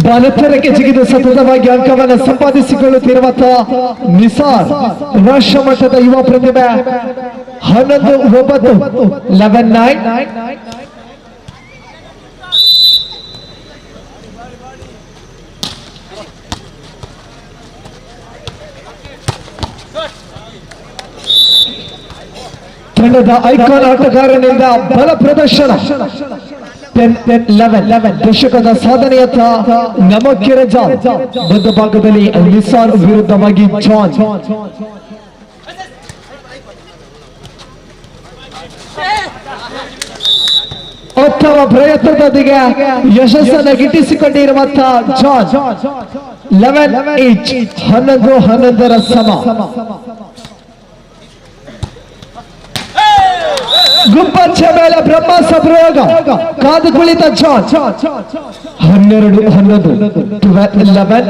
ಬಾಲತ್ತರಕ್ಕೆ ಜಿಗಿದು ಸತತವಾಗಿ ಅಂಕವನ್ನು ಸಂಪಾದಿಸಿಕೊಳ್ಳುತ್ತಿರುವಂತಹ ನಿಸಾರ್ ರಾಷ್ಟ್ರ ಮಟ್ಟದ ಯುವ ಪ್ರತಿಭೆ 11-9 11-9 ತಂಡದ ಐಕಾನ್ ಆಟಗಾರನಿಂದ ಬಲ ಪ್ರದರ್ಶನ 10-11 ದಶಕದ ಸಾಧನೆಯತ್ತ ನಮೋಕೆರೆ ಜಾಲ್. ಒಂದು ಭಾಗದಲ್ಲಿ ನಿಸಾರ್ ವಿರುದ್ಧವಾಗಿ ಜಾನ್. ಉತ್ತಮ ಪ್ರಯತ್ನದೊಂದಿಗೆ ಯಶಸ್ಸನ್ನು ಗಿಟ್ಟಿಸಿಕೊಂಡಿರುವಂತಹ ಜಾನ್ 11 ಈಚ್ 11-11 ಸಮ. ಗುಬ್ಬಚ್ಚ ಮೇಲೆ ಬ್ರಹ್ಮಾಸ್ತ್ರ ಪ್ರಯೋಗ, ಕಾದು ಕುಳಿತ ಜಾನ್ 12-11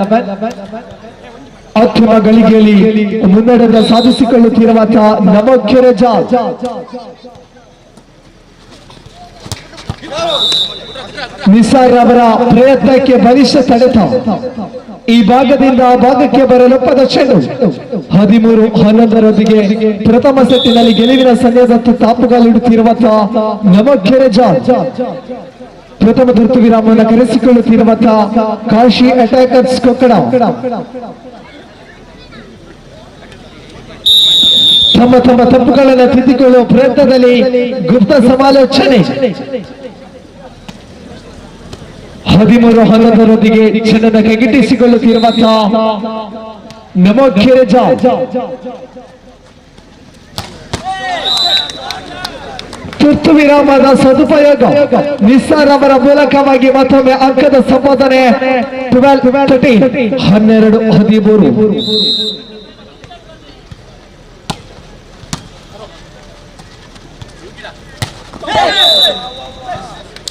ಅಂತಿಮ ಗಳಿಗೆಯಲ್ಲಿ ಮುನ್ನಡೆಯನ್ನು ಸಾಧಿಸಿಕೊಳ್ಳುತ್ತಿರುವಂತಹ ನಮೋಕೆರೆ ಜಾನ್. ನಿಸಾರ್ ಅವರ ಪ್ರಯತ್ನಕ್ಕೆ ಭವಿಷ್ಯ ತಡೆತ ಈ ಭಾಗದಿಂದ ಆ ಭಾಗಕ್ಕೆ ಬರಲೊಪ್ಪದ ಚೆಂಡು 13-11 ಪ್ರಥಮ ಸೆಟ್ಟಿನಲ್ಲಿ ಗೆಲುವಿನ ಸನ್ನಿಧಕ್ಕೆ ತಾಪುಗಾಲಿಡುತ್ತಿರುವಂತಹ ನಮೋಕೆರೆ ಜಾನ್. ಪ್ರಥಮ ತುರ್ತು ವಿರಾಮವನ್ನು ಕರೆಸಿಕೊಳ್ಳುತ್ತಿರುವಂತಹ ಕಾಶಿ ಅಟ್ಯಾಕರ್ಸ್ ಕೊಕ್ಕಡ ತಮ್ಮ ತಮ್ಮ ತಪ್ಪುಗಳನ್ನು ತಿದ್ದಿಕೊಳ್ಳುವ ಪ್ರಯತ್ನದಲ್ಲಿ ಗುಪ್ತ ಸಮಾಲೋಚನೆ. 13-11 ಚೆನ್ನನ್ನು ಕೈಗಿಟ್ಟಿಸಿಕೊಳ್ಳುತ್ತಿರುವಂತಹ ನಮೋಕೆರೆ ಜಾನ್. ತುರ್ತು ವಿರಾಮದ ಸದುಪಯೋಗ ನಿಸಾರ್ ಅವರ ಮೂಲಕವಾಗಿ ಮತ್ತೊಮ್ಮೆ ಅಂಕದ ಸಂಪಾದನೆ 12-13.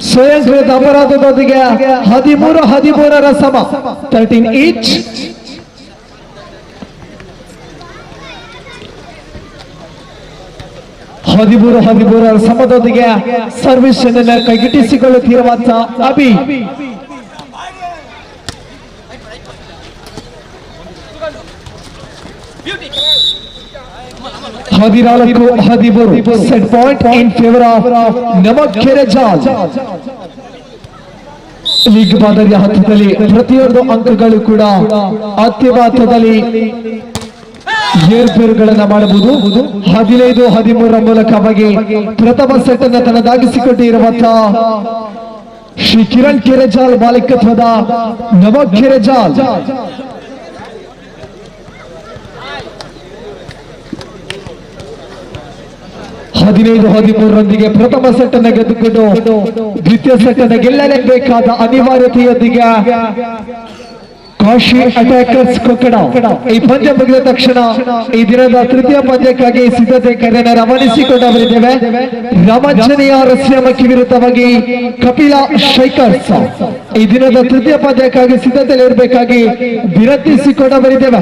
ಸ್ವಯಂಕೃತ ಅಪರಾಧದೊಂದಿಗೆ 13-13 ಸಮ 13 ಈಚ್. ಸಮದೊಂದಿಗೆ ಸರ್ವಿಸ್ ಅನ್ನು ಕೈಗಿಟ್ಟಿಸಿಕೊಳ್ಳುತ್ತಿರುವಂತಹ Abhi. 14-13 set point in favor of ನಮೋಕೆರೆ ಜಾನ್. ಲೀಗ್ ಮಾದರಿಯ ಹಂತದಲ್ಲಿ ಪ್ರತಿಯೊಂದು ಅಂಕಗಳು ಕೂಡ ಅಂತಿಮ ಹಂತದಲ್ಲಿ ಏರ್ಪೇರುಗಳನ್ನ ಮಾಡಬಹುದು. 15-13 ಮೂಲಕವಾಗಿ ಪ್ರಥಮ ಸೆಟ್ ಅನ್ನು ತನ್ನದಾಗಿಸಿಕೊಂಡಿರುವಂತಹ ಶ್ರೀ ಕಿರಣ್ ಕೆರೆಜಾಲ್ ಮಾಲೀಕತ್ವದ ನಮೋಕೆರೆ ಜಾನ್. 15-13 ಪ್ರಥಮ ಸೆಟ್ ಅನ್ನು ಗೆದ್ದುಕೊಂಡು ದ್ವಿತೀಯ ಸೆಟ್ ಅನ್ನು ಗೆಲ್ಲಲೇಬೇಕಾದ ಅನಿವಾರ್ಯತೆಯೊಂದಿಗೆ ಕಾಶಿ ಅಟ್ಯಾಕರ್ಸ್ ಕೊಕ್ಕಡ ಈ ಪಂದ್ಯ ಮುಗಿದ ತಕ್ಷಣ ಈ ದಿನದ ತೃತೀಯ ಪಂದ್ಯಕ್ಕಾಗಿ ಸಿದ್ಧತೆ ಕಾರ್ಯನ ರವಾನಿಸಿಕೊಂಡವರಿದ್ದೇವೆ. ರಾಮಾಂಜನೇಯ ರಸ್ಯಮಕ್ಕಿ ವಿರುದ್ಧವಾಗಿ ಕಪಿಲ ಶೈಕರ್ಸ್ ಈ ದಿನದ ತೃತೀಯ ಪಂದ್ಯಕ್ಕಾಗಿ ಸಿದ್ಧತೆಯಲ್ಲಿರಬೇಕಾಗಿ ವಿನಂತಿಸಿಕೊಂಡವರಿದ್ದೇವೆ.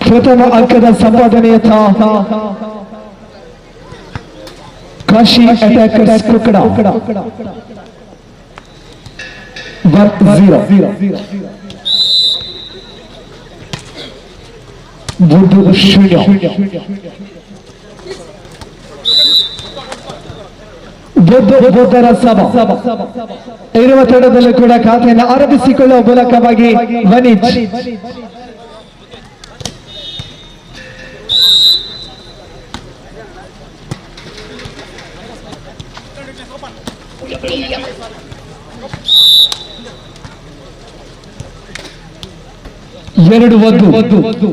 ಪ್ರಥಮ ಅಂಕದ ಸಂಪಾದನೆಯತ್ತ ಕಾಶಿ ಅಟ್ಯಾಕರ್ಸ್ ಕೊಕ್ಕಡ 1-0. ಬುದ್ಧರ ಸಭಾ ಇರುವ ತಂಡದಲ್ಲೂ ಕೂಡ ಖಾತೆಯನ್ನು ಆರಂಭಿಸಿಕೊಳ್ಳುವ ಮೂಲಕವಾಗಿ ವನಿಜ್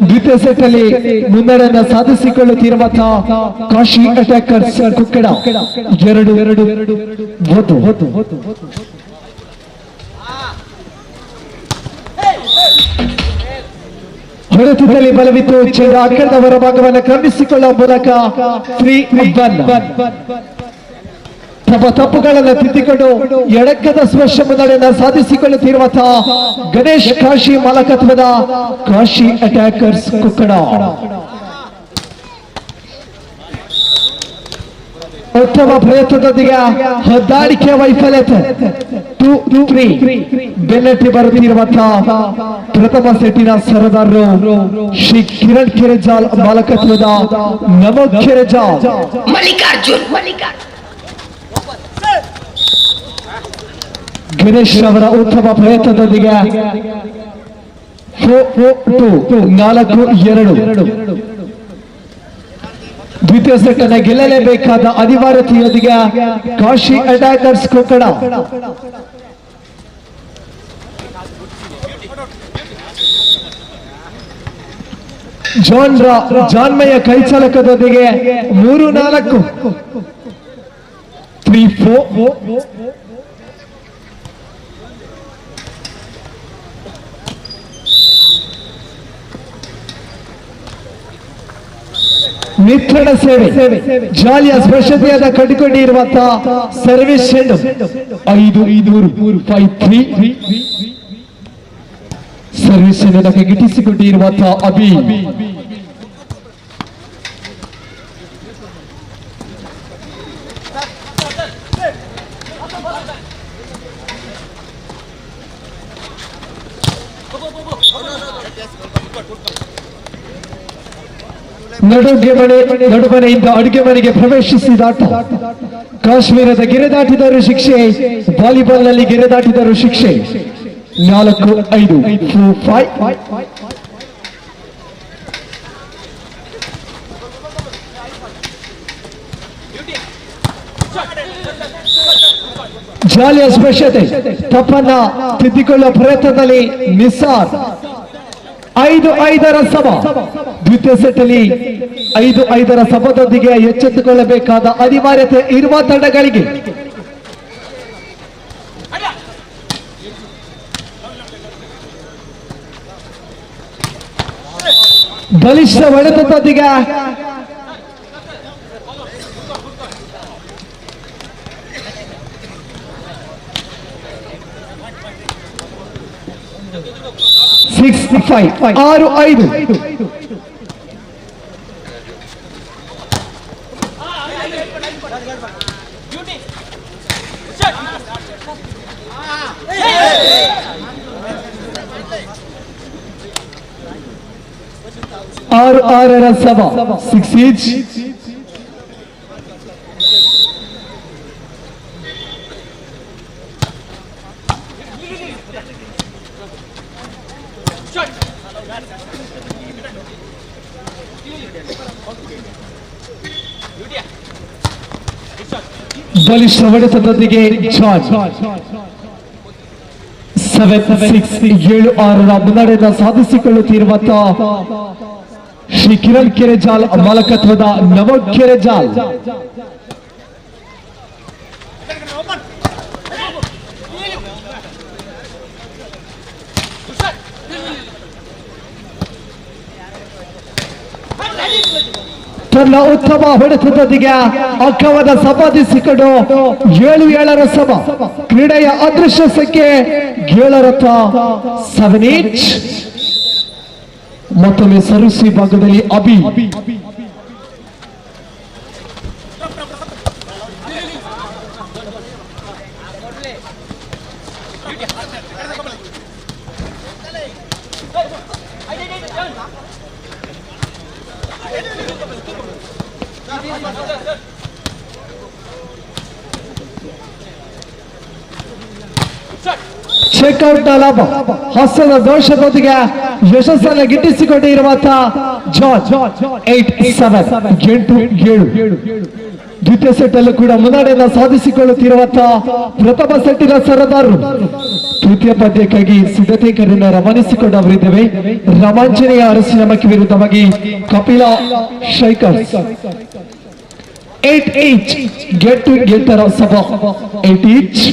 ದ್ವಿತೀಯ ಸೆಟ್ ಅಲ್ಲಿ ಮುನ್ನಡೆಯನ್ನು ಸಾಧಿಸಿಕೊಳ್ಳುತ್ತಿರುವಂತಹ ಕಾಶಿ ಅಟ್ಯಾಕರ್ಸ್ ಕೊಕ್ಕಡ 2-2 ಹೊಡೆತದಲ್ಲಿ ಬಲವಿತ್ತು. ಚೆಂಡು ಅಕ್ಕದ ಹೊರಭಾಗವನ್ನು ಕ್ರಮಿಸಿಕೊಳ್ಳುವ ಮೂಲಕ 3-1 ತಮ್ಮ ತಪ್ಪುಗಳನ್ನು ತಿದ್ದಿಕೊಂಡು ಎಡಕ್ಕದ ಸ್ಪರ್ಶ ಮುನ್ನಡೆಯನ್ನು ಸಾಧಿಸಿಕೊಳ್ಳುತ್ತಿರುವಂತಹ ಗಣೇಶ್ ಕಾಶಿ ಮಾಲಕತ್ವದ ಕಾಶಿ ಅಟ್ಯಾಕರ್ಸ್ ಕೊಕ್ಕಡ. ಉತ್ತಮ ಪ್ರಯತ್ನದೊಂದಿಗೆ ಹೊದ್ದಾಡಿಕೆ ವೈಫಲ್ಯತೆ 2-3 ಬೆನ್ನಟ್ಟಿ ಬರುತ್ತಿರುವಂತಹ ಪ್ರಥಮ ಸೆಟ್ಟಿನ ಸರದಾರರು ಶ್ರೀ ಕಿರಣ್ ಕೆರೆಜಾಲ್ ಮಾಲಕತ್ವದ ನಮೋಕೆರೆ ಜಾನ್. ಗಣೇಶ್ ಅವರ ಉತ್ತಮ ಪ್ರಯತ್ನದೊಂದಿಗೆ 4-2 ದ್ವಿತೀಯ ಸೆಟ್ ಅನ್ನು ಗೆಲ್ಲಲೇಬೇಕಾದ ಅನಿವಾರ್ಯತೆಯೊಂದಿಗೆ ಕಾಶಿ ಅಟ್ಯಾಕರ್ಸ್ ಕೊಕ್ಕಡ ಜಾನ್ಮಯ ಕೈಚಲಕದೊಂದಿಗೆ 3-4 3-4 ನಿತ್ಯದ ಸೇವೆ ಜಾಲಿಯ ಸ್ಪರ್ಶತೆಯಾದ ಕಟ್ಟಿಕೊಂಡಿರುವಂತಹ ಸರ್ವಿಸ್ ಚೆಂಡು 5-3 ಸರ್ವಿಸ್ ಚೆಂಡನ್ನು ಗಿಟ್ಟಿಸಿಕೊಂಡಿರುವಂತಹ ಅಭಿ ನಡುಮನೆಯಿಂದ ಅಡುಗೆ ಮನೆಗೆ ಪ್ರವೇಶಿಸಿದ ಆಟ. ಕಾಶ್ಮೀರದ ಗೆರೆ ದಾಟಿದರು ಶಿಕ್ಷೆ, ವಾಲಿಬಾಲ್ ನಲ್ಲಿ ಗೆರೆ ದಾಟಿದರು ಶಿಕ್ಷೆ. 4-5 4-5 ಜಾಲಿಯ ಸ್ಪರ್ಶತೆ ತಪ್ಪನ್ನ ತಿದ್ದಿಕೊಳ್ಳುವ ಪ್ರಯತ್ನದಲ್ಲಿ ನಿಸಾರ್ 5-5 ಸಮ. ದ್ವಿತೀಯ ಸೆಟ್ ಅಲ್ಲಿ 5-5 ಸಮದೊಂದಿಗೆ ಎಚ್ಚೆತ್ತುಕೊಳ್ಳಬೇಕಾದ ಅನಿವಾರ್ಯತೆ ಇರುವ ತಂಡಗಳಿಗೆ ಬಲಿಷ್ಠ ಹೊಡೆತದೊಂದಿಗೆ $6-5 6-5 6-6 ಸಮ 6 each. ಬಲಿಷ್ಠ ಹೊಡೆತದೊಂದಿಗೆ ಜಾರ್ಜ್ 7-6 ಮುನ್ನಡೆಯನ್ನು ಸಾಧಿಸಿಕೊಳ್ಳುತ್ತಿರುವಂತಹ ಶ್ರೀ ಕಿರಣ್ ಕೆರೆಜಾಲ್ ಮಾಲಕತ್ವದ ನವ ಕೆರೆಜಾಲ್. ತನ್ನ ಉತ್ತಮ ಹೊಡೆತದೊಂದಿಗೆ ಅಂಕವನ್ನು ಸಂಪಾದಿಸಿಕೊಂಡು 7-7 ಸಮ. ಕ್ರೀಡೆಯ ಅದೃಶ್ಯ ಸಂಖ್ಯೆ 7 7 ಮತ್ತೊಮ್ಮೆ ಸರ್ವಿಸ್ ವಿಭಾಗದಲ್ಲಿ ಅಭಿ ಚೆಕ್ಔಟ್ ಲಾಭ. ಹಸ್ತದ ದೋಷದೊಂದಿಗೆ ಯಶಸ್ಸನ್ನು ಗಿಟ್ಟಿಸಿಕೊಂಡಿರುವಂತಹ ಜಾರ್ಜ್ 8-7 ದ್ವಿತೀಯ ಸೆಟ್ ಅಲ್ಲೂ ಕೂಡ ಮುನ್ನಡೆಯನ್ನು ಸಾಧಿಸಿಕೊಳ್ಳುತ್ತಿರುವಂತಹ ಪ್ರಥಮ ಸೆಟ್ಟಿನ ಸರದಾರರು. ತೃತೀಯ ಪಂದ್ಯಕ್ಕಾಗಿ ಸಿದ್ಧತೆ ಕರೆಯನ್ನು ರವಾನಿಸಿಕೊಂಡವರಿದ್ದೇವೆ. ರೋಮಾಂಚನೆಯ ಅರಸಿನ ಮಕ್ಕಿ ವಿರುದ್ಧವಾಗಿ ಕಪಿಲ ಶೈಕರ್ 8 ಗೆಟ್ಟರ ಸಭಾ 8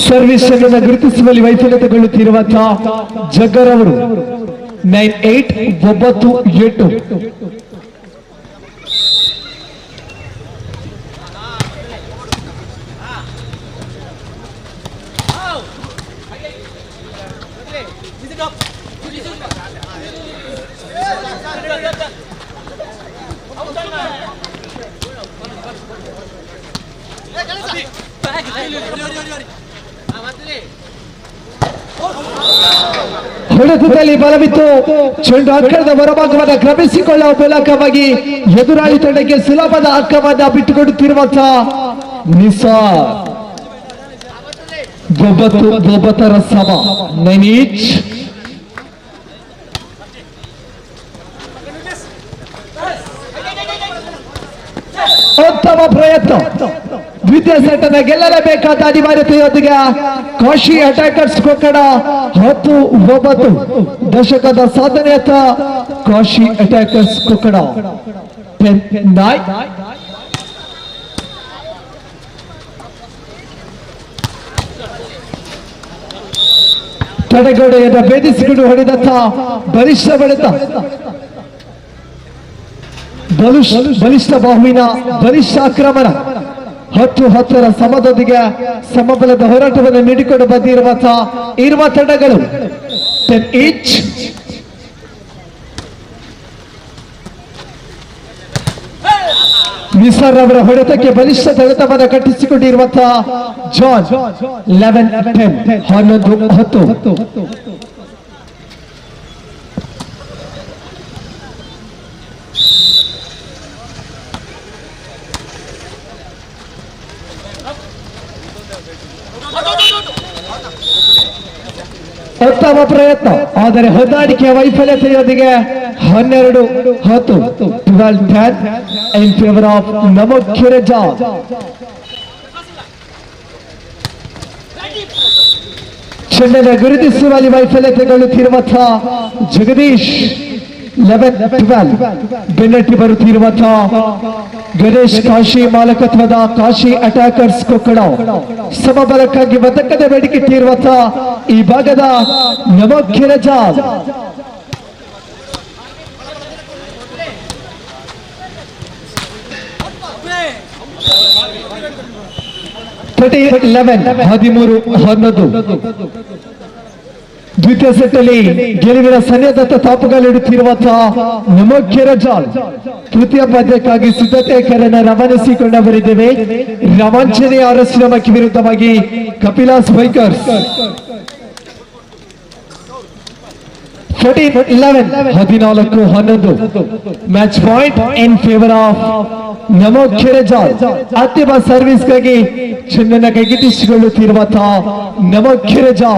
ಸರ್ವಿಸ್ ಅನ್ನು ಗುರುತಿಸುವಲ್ಲಿ ವೈಫಲ್ಯತೆಗೊಳ್ಳುತ್ತಿರುವಂತಹ ಜಗ್ಗರ್ ಅವರು 9-8 9. ಹೊಡೆತದಲ್ಲಿ ಬಲವಿತ್ತು. ಚೆಂಡು ಅಂಕಣದ ಹೊರಭಾಗವನ್ನು ಕ್ರಮಿಸಿಕೊಳ್ಳುವ ಮೂಲಕವಾಗಿ ಎದುರಾಳಿ ತಂಡಕ್ಕೆ ಸುಲಭದ ಅಂಕವನ್ನು ಬಿಟ್ಟುಕೊಡುತ್ತಿರುವಂತಹ ನಿಸಾರ್. ಬೊಬ್ಬತರ ಸಮ 9 ಈಚ್. ಉತ್ತಮ ಪ್ರಯತ್ನ. ದ್ವಿತೀಯ ಸೆಟ್ ಅನ್ನು ಗೆಲ್ಲಲೇಬೇಕಾದ ಅನಿವಾರ್ಯತೆಯೊಂದಿಗೆ ಕಾಶಿ ಅಟ್ಯಾಕರ್ಸ್ ಕೊಕ್ಕಡ 10-9 ದಶಕದ ಸಾಧನೆಯತ್ತ ಕಾಶಿ ಅಟ್ಯಾಕರ್ಸ್ ಕೊಕ್ಕಡ 10-9. ತಡೆಗೋಡೆಯನ್ನು ಭೇದಿಸಿಕೊಂಡು ಹೊಡೆದಂತ ಬಲಿಷ್ಠ ಬಡಿತ, ಬಲಿಷ್ಠ ಬಾಹುವಿನ ಬಲಿಷ್ಠ ಆಕ್ರಮಣ 10-10ರ ಸಮದೊಂದಿಗೆ ಸಮಬಲದ ಹೋರಾಟವನ್ನು ನೀಡಿಕೊಂಡು ಬಂದಿರುವಂತಹ ಇರುವ ತಂಡಗಳು 10 ಈಚ್. ನಿಸಾರ್ ಅವರ ಹೊಡೆತಕ್ಕೆ ಬಲಿಷ್ಠ ತಡೆತವನ್ನು ಕಟ್ಟಿಸಿಕೊಂಡಿರುವಂತಹ ಜಾನ್ 11-10 11-10. ಉತ್ತಮ ಪ್ರಯತ್ನ, ಆದರೆ ಹೊಂದಾಣಿಕೆಯ ವೈಫಲ್ಯತೆಯೊಂದಿಗೆ 12-10 12-10 in favor of ನಮೋಖಿರಜಾ. ಚೆಂಡನ್ನು ಗುರುತಿಸುವಲ್ಲಿ ವೈಫಲ್ಯತೆಗೊಳ್ಳುತ್ತಿರುವಂತಹ ಜಗದೀಶ್ 11-12 ಬೆನ್ನಟ್ಟಿ ಬರುತ್ತಿರುವಂತಹ ಗಣೇಶ್ ಕಾಶಿ ಮಾಲಕತ್ವದ ಕಾಶಿ ಅಟ್ಯಾಕರ್ಸ್ ಕೊಕ್ಕಡ ಸಮಬಲಕ್ಕಾಗಿ ಬದಕದ ಬೇಡಿಕೆಟ್ಟಿರುವಂತಹ ಈ ಭಾಗದ ನಮೋಖಿರಜಾ. ದ್ವಿತೀಯ ಸೆಟ್ ಅಲ್ಲಿ ಗೆಲುವಿನ ಸನ್ನಿಧತ್ತ ತಾಪುಗಳಿಡುತ್ತಿರುವಂತಹ ನಮೋಖಿರಜಾ ತೃತೀಯ ಪಂದ್ಯಕ್ಕಾಗಿ ಸಿದ್ಧತೆ ಕರೆಯನ್ನು ರವಾನಿಸಿಕೊಂಡು ಬರಿದ್ದೇವೆ. ರವಾಂಚನೆಯ ಅರಸಿನಮಕ್ಕಿ ವಿರುದ್ಧವಾಗಿ Kapila spikers 14-11 match point in favour of ನಮೋಖಿರಜಾ. ಅಂತಿಮ ಸರ್ವಿಸ್ಗಾಗಿ ಚೆಂಡನ್ನು ಕೈಗೆತ್ತಿಸಿಕೊಳ್ಳುತ್ತಿರುವಂತಹ ನಮೋಖಿರಜಾ.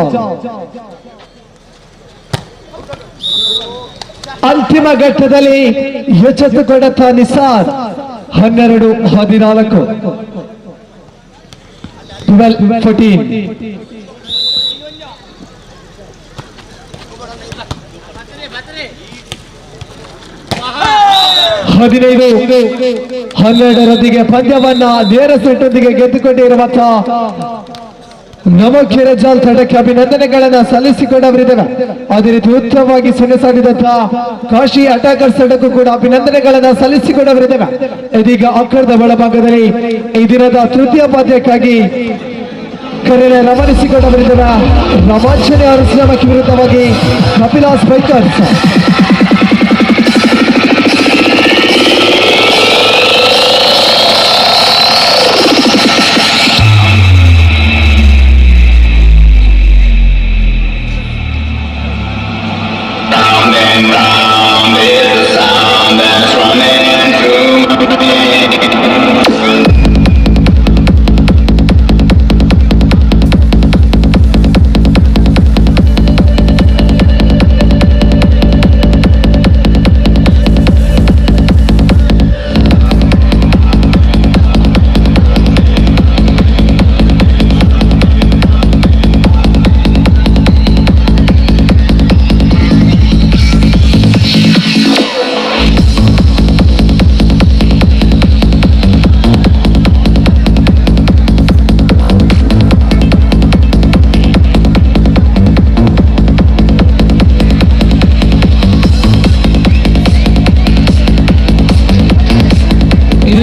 ಅಂತಿಮ ಘಟ್ಟದಲ್ಲಿ ಎಚ್ಚೆತ್ತುಕೊಂಡಂತ ನಿಸಾರ್ 12-14 12-14. 15-12 ಪಂದ್ಯವನ್ನ ನೇರ ಸೆಟ್ಟೊಂದಿಗೆ ಗೆದ್ದುಕೊಂಡಿರುವಂತಹ ನಮೋಖಿರಜಾ ತಂಡಕ್ಕೆ ಅಭಿನಂದನೆಗಳನ್ನ ಸಲ್ಲಿಸಿಕೊಂಡವರಿದ್ದೇವೆ. ಅದೇ ರೀತಿ ಉತ್ತಮವಾಗಿ ಸೆಣಸಾಡಿದಂತಹ ಕಾಶಿ ಅಟ್ಯಾಕರ್ಸ್ ತಂಡಕ್ಕೂ ಕೂಡ ಅಭಿನಂದನೆಗಳನ್ನ ಸಲ್ಲಿಸಿಕೊಂಡವರಿದ್ದೇವೆ. ಇದೀಗ ಅಖರದ ಒಳಭಾಗದಲ್ಲಿ ಈ ದಿನದ ತೃತೀಯ ಪಂದ್ಯಕ್ಕಾಗಿ ಕರೆಯನ್ನು ರವಾನಿಸಿಕೊಂಡವರಿದ್ದೇವೆ. ರವಾಂಚನೆ ಅರಸಿನಮಕ್ಕಿ ವಿರುದ್ಧವಾಗಿ ಕಪಿಲಾಸ್ ಬೈಕರ್ಸ್.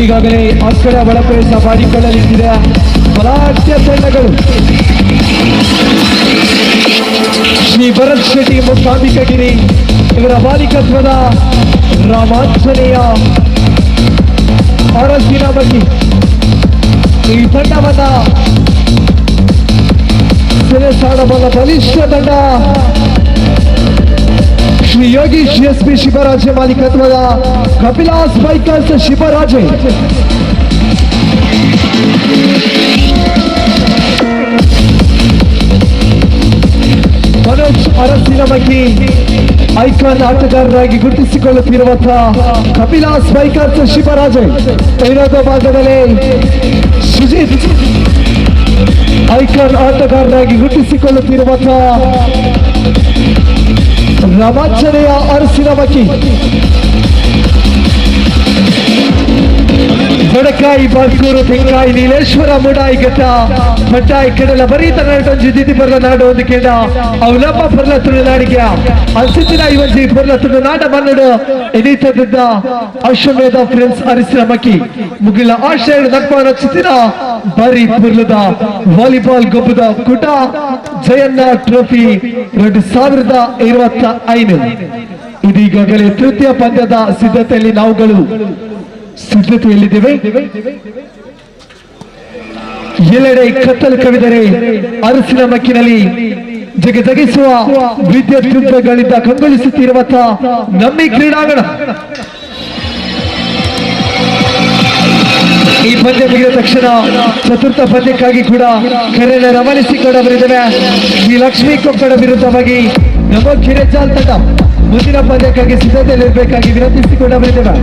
ಈಗಾಗಲೇ ಅಂಕಣ ಒಳಪ್ರವೇಶ ಮಾಡಿಕೊಳ್ಳಲಿಕ್ಕಿದೆ ಬಲಾಢ್ಯ ತಂಡಗಳು. ಶ್ರೀ ಭರತ್ ಶೆಟ್ಟಿ ಮುಕ್ತಾಂಬಿಕಗಿರಿ ಇವರ ಮಾಲೀಕತ್ವದ ರಾಮಾಂಜನೇಯ ಅರಸಿನಮಕ್ಕಿ ಈ ತಂಡವನ್ನ ಸೆಣಸಾಡಬಲ್ಲ ಬಲಿಷ್ಠ ತಂಡ ಶ್ರೀ ಯೋಗೀಶ್ ಎಸ್ ಪಿ ಶಿವರಾಜೆ ಮಾಲೀಕತ್ವದ ಕಪಿಲಾಸ್ ಬೈಕರ್ಸ್ ಶಿವರಾಜೆ. ಮನೋಜ್ ಅರಸಿನಮಕ್ಕಿ ಐಕಾನ್ ಆಟಗಾರರಾಗಿ ಗುರುತಿಸಿಕೊಳ್ಳುತ್ತಿರುವಂತಹ ಕಪಿಲಾಸ್ ಬೈಕರ್ಸ್ ಶಿವರಾಜೆ. ವಿರೋಧ ಭಾಗದಲ್ಲಿ ಸುಜಿತ್ ಐಕಾನ್ ಆಟಗಾರರಾಗಿ ಗುರುತಿಸಿಕೊಳ್ಳುತ್ತಿರುವಂತಹ ರಾಮಾಂಜನೇಯ ಅರಸಿನಮಕ್ಕಿ. ಬಡಕಾಯಿ ಬಾರ್ಕೂರು ತೆಂಗಾಯಿ ನೀಲೇಶ್ವರ ಮುಡಾಯಿ ಘಟ್ಟ ಬಟ್ಟಾಯಿ ಕಡಲ ಬರೀತ ನಾಟೊಂಜಿ ದಿದಿ ಬರ್ಲ ನಾಡು ಒಂದು ಕೇಂದ್ರ ಅವಲಂಬ ಬರ್ಲ ತುಳುನಾಡಿಗೆ ಅನ್ಸಿನ ಇವಜ್ಜಿ ಬರ್ಲ ತುಳುನಾಡ ಮನ್ನಡು ಎದೀತದ ಅಶ್ವಮೇಧ ಫ್ರೆಂಡ್ಸ್ ಅರಿಸಿನಮಕ್ಕಿ ಮುಗಿಲ ಆಶ್ರಯ ನಡ್ಪಾನ ಚಿತ್ತಿನ ಬಾರಿ ಪುರ್ಲದ ವಾಲಿಬಾಲ್ ಗೊಬ್ಬದ ಕುಟ ಜಯಣ್ಣ ಟ್ರೋಫಿ 2025 ಇದೀಗಾಗಲೇ ತೃತೀಯ ಪಂದ್ಯದ ಸಿದ್ಧತೆಯಲ್ಲಿ ನಾವುಗಳು ಸಿದ್ಧತೆಯಲ್ಲಿದ್ದೇವೆ. ಎಲ್ಲೆಡೆ ಕತ್ತಲು ಕವಿದರೆ ಅರಸಿನ ಮಕ್ಕಿನಲ್ಲಿ ಜಗಜಗಿಸುವ ವಿದ್ಯುತ್ ದೀಪಗಳಿಂದ ಕಂಗೊಳಿಸುತ್ತಿರುವಂತಹ ನಮ್ಮ ಕ್ರೀಡಾಂಗಣ. ಈ ಪಂದ್ಯ ಮುಗಿದ ತಕ್ಷಣ ಚತುರ್ಥ ಪಂದ್ಯಕ್ಕಾಗಿ ಕೂಡ ಕರೆಯನ್ನು ರವಾನಿಸಿಕೊಂಡವರಿದ್ದೇವೆ. ಶ್ರೀ ಲಕ್ಷ್ಮೀ ಕೊಕ್ಕಡ ವಿರುದ್ಧವಾಗಿ ನಮ್ಮ ಕಿರೆಜಾಲ್ ತಂಡ ಮುಂದಿನ ಪಂದ್ಯಕ್ಕಾಗಿ ಸಿದ್ಧತೆಯಲ್ಲಿರಬೇಕಾಗಿ ವಿನಂತಿಸಿಕೊಂಡವರಿದ್ದೇವೆ.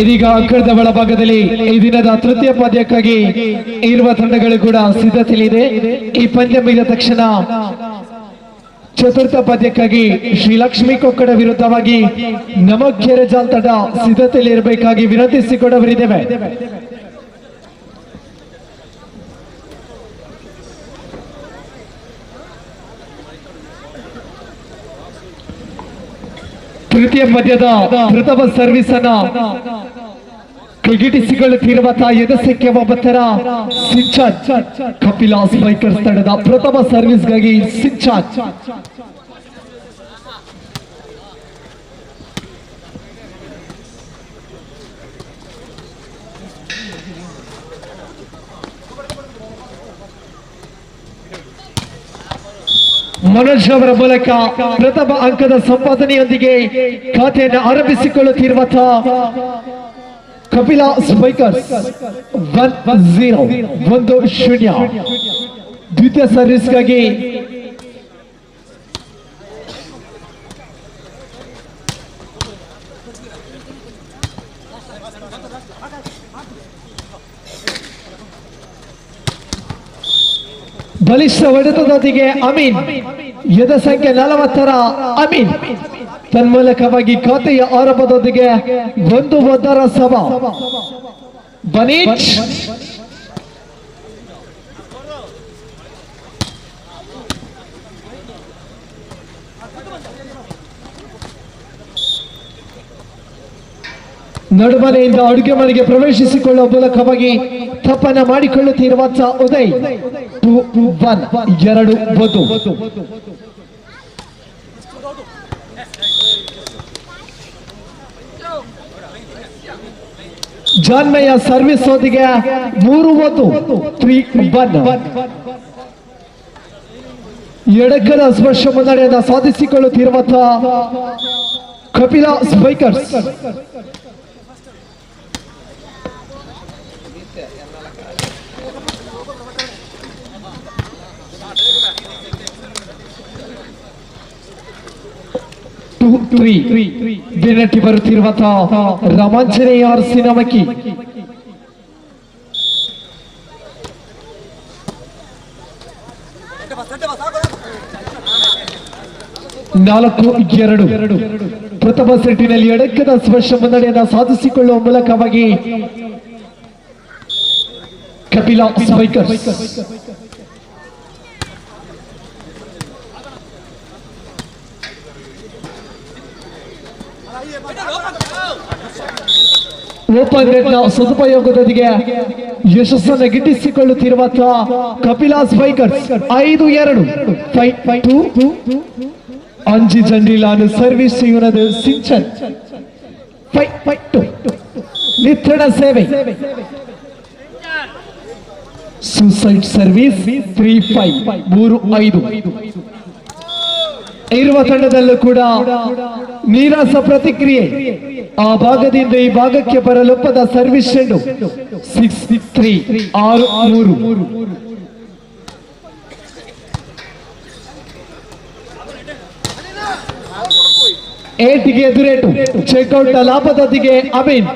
ಇದೀಗ ಅಗ್ಗದ ಒಳಭಾಗದಲ್ಲಿ ಈ ದಿನದ ತೃತೀಯ ಪಂದ್ಯಕ್ಕಾಗಿ ಇರುವ ತಂಡಗಳು ಕೂಡ ಸಿದ್ಧತೆಯಲ್ಲಿದೆ. ಈ ಪಂದ್ಯ ಮುಗಿದ ತಕ್ಷಣ ಚತುರ್ಥ ಪಂದ್ಯಕ್ಕಾಗಿ ಶ್ರೀ ಲಕ್ಷ್ಮೀ ಕೊಕ್ಕಡ ವಿರುದ್ಧವಾಗಿ ನಮಕ್ಕೆರೆ ಜಾಲ್ ತಂಡ ಸಿದ್ಧತೆಯಲ್ಲಿ ಇರಬೇಕಾಗಿ ವಿನಂತಿಸಿಕೊಡವರಿದ್ದೇವೆ. ತೃತೀಯ ಪಂದ್ಯದ ಪ್ರಥಮ ಸರ್ವಿಸ್ ಅನ್ನ ಕೈಗಿಟ್ಟಿಸಿಕೊಳ್ಳುತ್ತಿರುವ ಎದಸಕ್ಕೆ ಒಬ್ಬತ್ತರ ಸಿಂಚಾನ್ ಕಪಿಲಾ ಸ್ಪೈಕರ್ಸ್ ತಂಡದ ಪ್ರಥಮ ಸರ್ವಿಸ್ಗಾಗಿ ಸಿಂಚಾನ್ ಮನೋಜ್ ಅವರ ಮೂಲಕ ಪ್ರಥಮ ಅಂಕದ ಸಂಪಾದನೆಯೊಂದಿಗೆ ಖಾತೆಯನ್ನು ಆರಂಭಿಸಿಕೊಳ್ಳುತ್ತಿರುವ ಕಪಿಲಾ ಸ್ಪೈಕರ್ಸ್ 1-0 ದ್ವಿತೀಯ ಸರ್ವಿಸ್ಗಾಗಿ ಬಲಿಷ್ಠ ಹೊಡೆತದೊಂದಿಗೆ ಅಮೀನ್ ಎದ ಸಂಖ್ಯೆ 40ರ ಅಮೀನ್ ತನ್ಮೂಲಕವಾಗಿ ಖಾತೆಯ ಆರಂಭದೊಂದಿಗೆ 1-1 ಸಭಾ ಬನೀಚ್ ನಡುಮನೆಯಿಂದ ಅಡುಗೆ ಮನೆಗೆ ಪ್ರವೇಶಿಸಿಕೊಳ್ಳುವ ಮೂಲಕವಾಗಿ ತಪ್ಪನ್ನ ಮಾಡಿಕೊಳ್ಳುತ್ತಿರುವ ಉದಯ್ 2-1 ಜಾನ್ಮೆಯ ಸರ್ವಿಸ್ ಹೊಂದಿಗೆ 3-1 ಎಡಗದ ಸ್ಪರ್ಶ ಮುನ್ನಡೆಯನ್ನು ಸಾಧಿಸಿಕೊಳ್ಳುತ್ತಿರುವ ಕಪಿಲಾ ಸ್ಪೈಕರ್ಸ್ ಬೆನ್ನಟ್ಟಿ ಬರುತ್ತಿರುವ ರೋಮಾಂಚನೀಯ ಸಿನಮಕಿ 4-2 ಪ್ರಥಮ ಸೆಟ್ಟಿನಲ್ಲಿ ಎಡಕ್ಕದ ಸ್ಪರ್ಶ ಮುನ್ನಡೆಯನ್ನು ಸಾಧಿಸಿಕೊಳ್ಳುವ ಮೂಲಕವಾಗಿ ಕಪಿಲಾ ಸ್ಪೈಕರ್ಸ್ ಓಪನ್ ನೆಟ್ನ ಸದುಪಯೋಗದೊಂದಿಗೆ ಯಶಸ್ಸನ್ನು ಗಿಟ್ಟಿಸಿಕೊಳ್ಳುತ್ತಿರುವ ಕಪಿಲಾ ಸ್ಪೈಕರ್ಸ್ 5-2 ಅಂಜಿ ಜಂಡಿಲಾನು ಸರ್ವಿಸ್ ಇವನದು ಸಿಂಚನ್ 5-2 ನಿತ್ಯಣ ಸೇವೆ ಸೂಸೈಡ್ ಸರ್ವಿಸ್ 3-5 ಇರುವ ತಂಡದಲ್ಲೂ ಕೂಡ ನೀರಸ ಪ್ರತಿಕ್ರಿಯೆ ಆ ಭಾಗದಿಂದ ಈ ಭಾಗಕ್ಕೆ ಬರಲೊಪ್ಪದ ಸರ್ವಿಸ್ ಚೆಂಡು 6-3 ಏಟಿಗೆ ಎದುರೇಟು ಚೆಕ್ಔಟ್ ಲಾಭದೊಂದಿಗೆ ಅಮೀನ್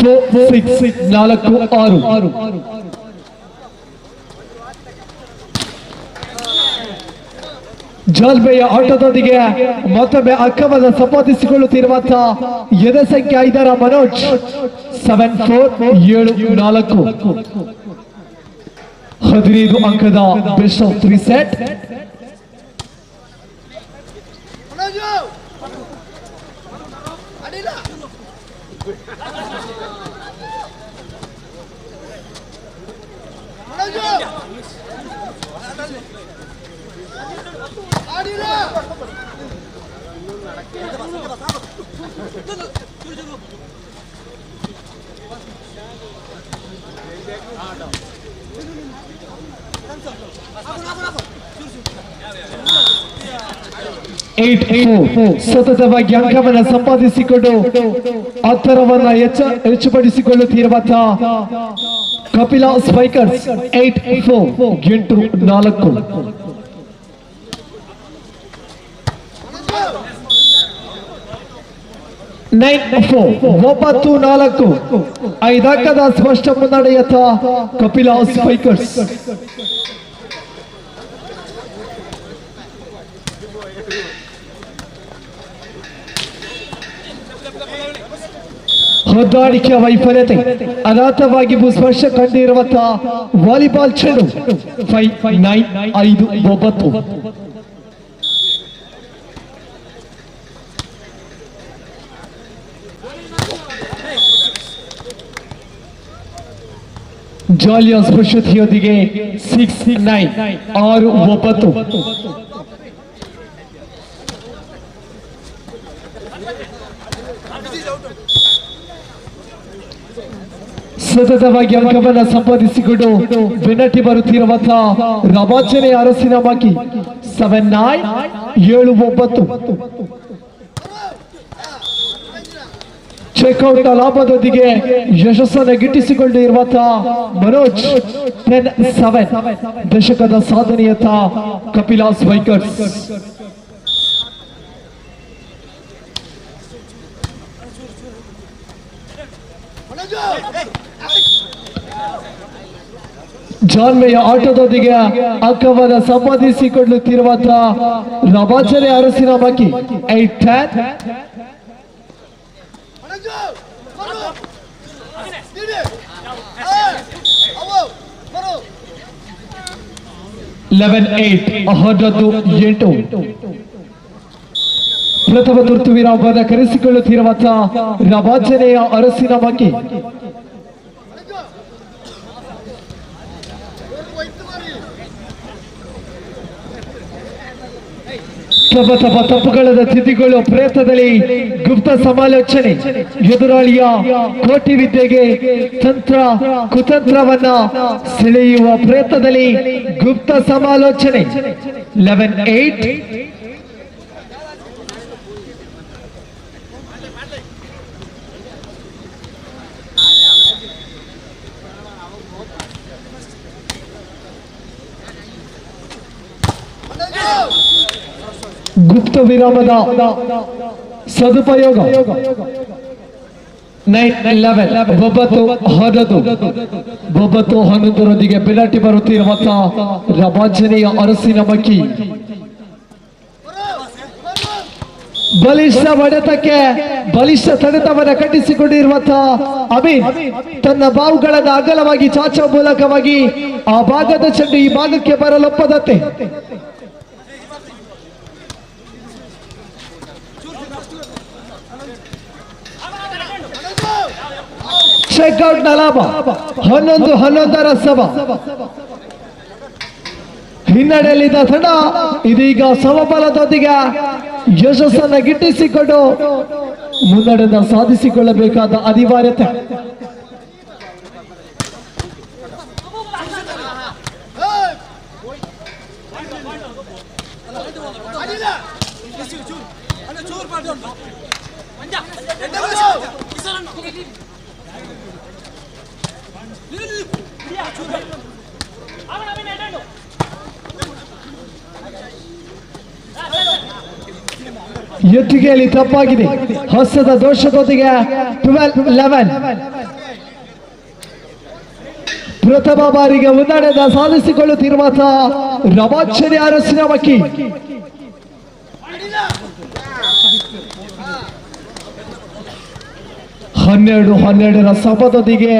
4-6 ಜಾಲ್ಬೆಯ ಆಟದೊಂದಿಗೆ ಮತ್ತೊಮ್ಮೆ ಅಕ್ಕವನ್ನು ಸಂಪಾದಿಸಿಕೊಳ್ಳುತ್ತಿರುವ ಎದ ಸಂಖ್ಯೆ 5ರ ಮನೋಜ್ 7-4 15 ಅಂಕದ ಬೆಸ್ಟ್ ಆಫ್ 3 ಸೆಟ್ ಸತತವಾಗಿ ಅಂಕವನ್ನು ಸಂಪಾದಿಸಿಕೊಂಡು ಅಂತರವನ್ನ ಹೆಚ್ಚುಪಡಿಸಿಕೊಳ್ಳುತ್ತಿರುವ ಕಪಿಲಾ ಸ್ಪೈಕರ್ಸ್ 8-4 8-4 9-4 5 ಅಂಕದ ಸ್ಪಷ್ಟ ಮುನ್ನಡೆಯತ್ತ ಕಪಿಲ ಸ್ಪೈಕರ್ಸ್. ಹೊಂದಾಣಿಕೆಯ ವೈಫಲ್ಯತೆ ಅನಾಥವಾಗಿ ಸ್ಪರ್ಶ ಕಂಡಿರುವಂತಹ ವಾಲಿಬಾಲ್ ಚೆಂಡು 5-9 ಜಾಲಿಯ ಸ್ಪರ್ಶತೆಯೊಂದಿಗೆ 6-9 ಸತತವಾಗಿ ಅಂಕವನ್ನು ಸಂಪಾದಿಸಿಕೊಂಡು ಬೆನ್ನಟ್ಟಿ ಬರುತ್ತಿರುವಂತಹ ರಮಾಚನೆ ಅರಸಿನ ಬಾಕಿ 7-9 ಚೆಕ್ಔಟ್ ಲಾಭದೊಂದಿಗೆ ಯಶಸ್ಸನ್ನು ಗಿಟ್ಟಿಸಿಕೊಂಡಿರುವಂತಹ ಮನೋಜ್ 10-7 ದಶಕದ ಸಾಧನೆಯತ್ತ ಕಪಿಲ ಸ್ಪೈಕರ್ಸ್. ಜಾನ್ಮೆಯ ಆಟದೊಂದಿಗೆ ಅಂಕವನ್ನು ಸಂಪಾದಿಸಿಕೊಳ್ಳುತ್ತಿರುವಂತಹ ರಮಾಚನೆ ಅರಸಿನ ಬಾಕಿ 8-10 11-8 ಪ್ರಥಮ ತುರ್ತು ವಿರಾಮವನ್ನು ಕರೆಸಿಕೊಳ್ಳುತ್ತಿರುವಂತಹ ರಮಾಚನೆಯ ಅರಸಿನ ಬಾಕಿ ತಪ್ಪುಗಳದ ತಿದ್ದಿಕೊಳ್ಳುವ ಪ್ರಯತ್ನದಲ್ಲಿ ಗುಪ್ತ ಸಮಾಲೋಚನೆ, ಎದುರಾಳಿಯ ಕೋಟಿ ವಿದ್ಯೆಗೆ ಕುತಂತ್ರವನ್ನ ಸೆಳೆಯುವ ಪ್ರಯತ್ನದಲ್ಲಿ ಗುಪ್ತ ಸಮಾಲೋಚನೆ 11-8 ಗುಪ್ತ ವಿರಾಮದ ಸದುಪಯೋಗ 9-11 ಪೆನಾಲ್ಟಿ ಬರುತ್ತಿರುವಂತಹ ರಮಾಚನೆಯ ಅರಸಿನ ಮಕ್ಕಿ ಬಲಿಷ್ಠ ಹೊಡೆತಕ್ಕೆ ಬಲಿಷ್ಠ ತಡೆತವನ್ನು ಕಟ್ಟಿಸಿಕೊಂಡಿರುವಂತಹ ಅಮೀನ್ ತನ್ನ ಬಾವುಗಳನ್ನು ಅಗಲವಾಗಿ ಚಾಚುವ ಮೂಲಕವಾಗಿ ಆ ಭಾಗದ ಚೆಂಡು ಈ ಭಾಗಕ್ಕೆ ಬರಲೊಪ್ಪದಂತೆ ಚೆಕ್ಔಟ್ ನ ಲಾಭ 11-11 ಸಮ. ಹಿನ್ನಡೆಯಲ್ಲಿದ್ದ ತಂಡ ಇದೀಗ ಸಮಬಲದೊಂದಿಗೆ ಯಶಸ್ಸನ್ನು ಗಿಟ್ಟಿಸಿಕೊಂಡು ಮುನ್ನಡೆಯನ್ನು ಸಾಧಿಸಿಕೊಳ್ಳಬೇಕಾದ ಅನಿವಾರ್ಯತೆ. ಎತ್ತಿಗೆಯಲ್ಲಿ ತಪ್ಪಾಗಿದೆ. ಹಸ್ತದ ದೋಷದೊಂದಿಗೆ 12-11 ಪ್ರಥಮ ಬಾರಿಗೆ ಮುನ್ನಡೆಯನ್ನು ಸಾಧಿಸಿಕೊಳ್ಳುತ್ತಿರುವಂತಹ ರಮಾಚನೆ ಅರಸಿನ ಮಕ್ಕಿ 12-12 ಸಮದೊಂದಿಗೆ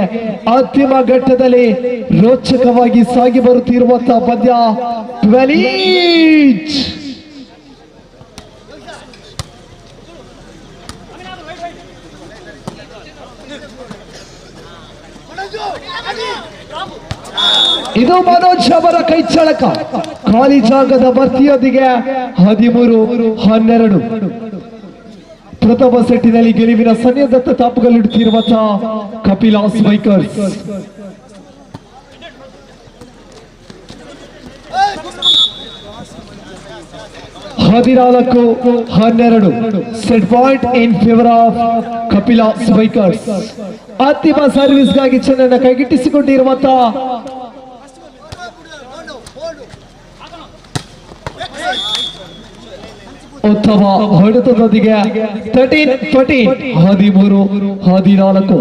ಅಂತಿಮ ಘಟ್ಟದಲ್ಲಿ ರೋಚಕವಾಗಿ ಸಾಗಿ ಬರುತ್ತಿರುವಂತಹ ಪಂದ್ಯ 12 ಇದು ಮನೋಜ್ ಅವರ ಕೈ ಚಳಕ. ಖಾಲಿ ಜಾಗದ ಭರ್ತಿಯೊಂದಿಗೆ 13-12 ಪ್ರಥಮ ಸೆಟ್ಟಿನಲ್ಲಿ ಗೆಲುವಿನ ಸನ್ನಿಧತ್ತ ತಾಪುಗಳಿಡುತ್ತಿರುವಂತಹ ಕಪಿಲ ಸ್ಪೈಕರ್ಸ್. ಹದಿನಾಲ್ಕು 12 set point in favour of Kapila spikers. ಅಂತಿಮ ಸರ್ವಿಸ್ಗಾಗಿ ಚೆನ್ನನ್ನು ಕೈಗೆಟ್ಟಿಸಿಕೊಂಡಿರುವಂತಹ ರಸವ ಹೊಡೆತದೊಂದಿಗೆ 13-14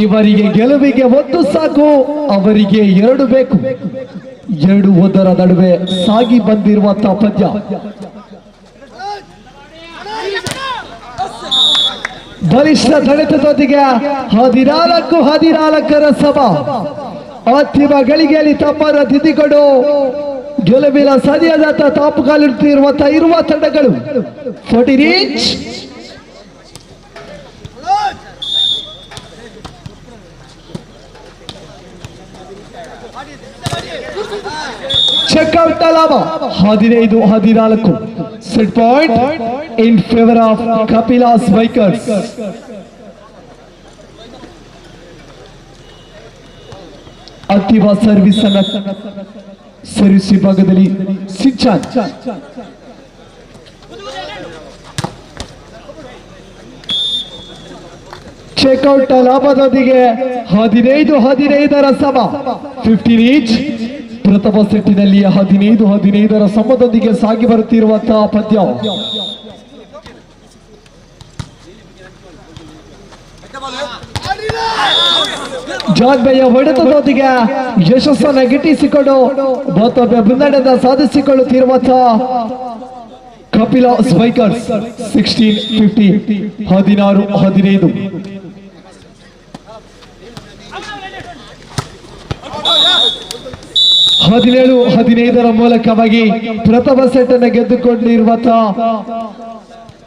ಇವರಿಗೆ ಗೆಲುವಿಗೆ ಒಂದು ಸಾಕು, ಅವರಿಗೆ 2 ಬೇಕು. 2 ಒಂದರ ನಡುವೆ ಸಾಗಿ ಬಂದಿರುವಂತಹ ಪಂದ್ಯ. ಬಲಿಷ್ಠ ತಡೆತದೊಂದಿಗೆ 14 ರಸವ ಅಂತಿಮ ಗಳಿಗೆಯಲ್ಲಿ ತಮ್ಮನ್ನು ತಿದ್ದಿಕೊಂಡು ಗೆಲುವಿನ ಸರಿಯಾದ ತಾಪುಗಾಲಿಡುತ್ತಿರುವಂತಹ ಇರುವ ತಂಡಗಳು 14 ಇಂಚ್ ಚೆಕ್ಔಟ್ ಲಾಭ 15-14 set point in favour of Kapila spikers. ಅಂತಿಮ ಸರ್ವಿಸ್ ವಿಭಾಗದಲ್ಲಿ ಸಿಂಚಾನ್ ಚೆಕ್ಔಟ್ ಲಾಭದೊಂದಿಗೆ 15-15 ಸಮ 15 ಇಂಚ್ ಪ್ರಥಮ ಸೆಟ್ಟಿನಲ್ಲಿ 15-15 ಸಮದೊಂದಿಗೆ ಸಾಗಿ ಬರುತ್ತಿರುವಂತಹ ಪಂದ್ಯ. ಜಾನ್ ಬಯ್ಯ ಹೊಡೆತದೊಂದಿಗೆ ಯಶಸ್ಸನ್ನು ಗಿಟ್ಟಿಸಿಕೊಂಡು ಮತ್ತೊಮ್ಮೆ ಮುನ್ನಡೆಯನ್ನು ಸಾಧಿಸಿಕೊಳ್ಳುತ್ತಿರುವಂತಹ ಕಪಿಲ ಸ್ಪೈಕರ್ಸ್ 16-15 16-15 17-15 ಮೂಲಕವಾಗಿ ಪ್ರಥಮ ಸೆಟ್ ಅನ್ನು ಗೆದ್ದುಕೊಂಡಿರುವಂತಹ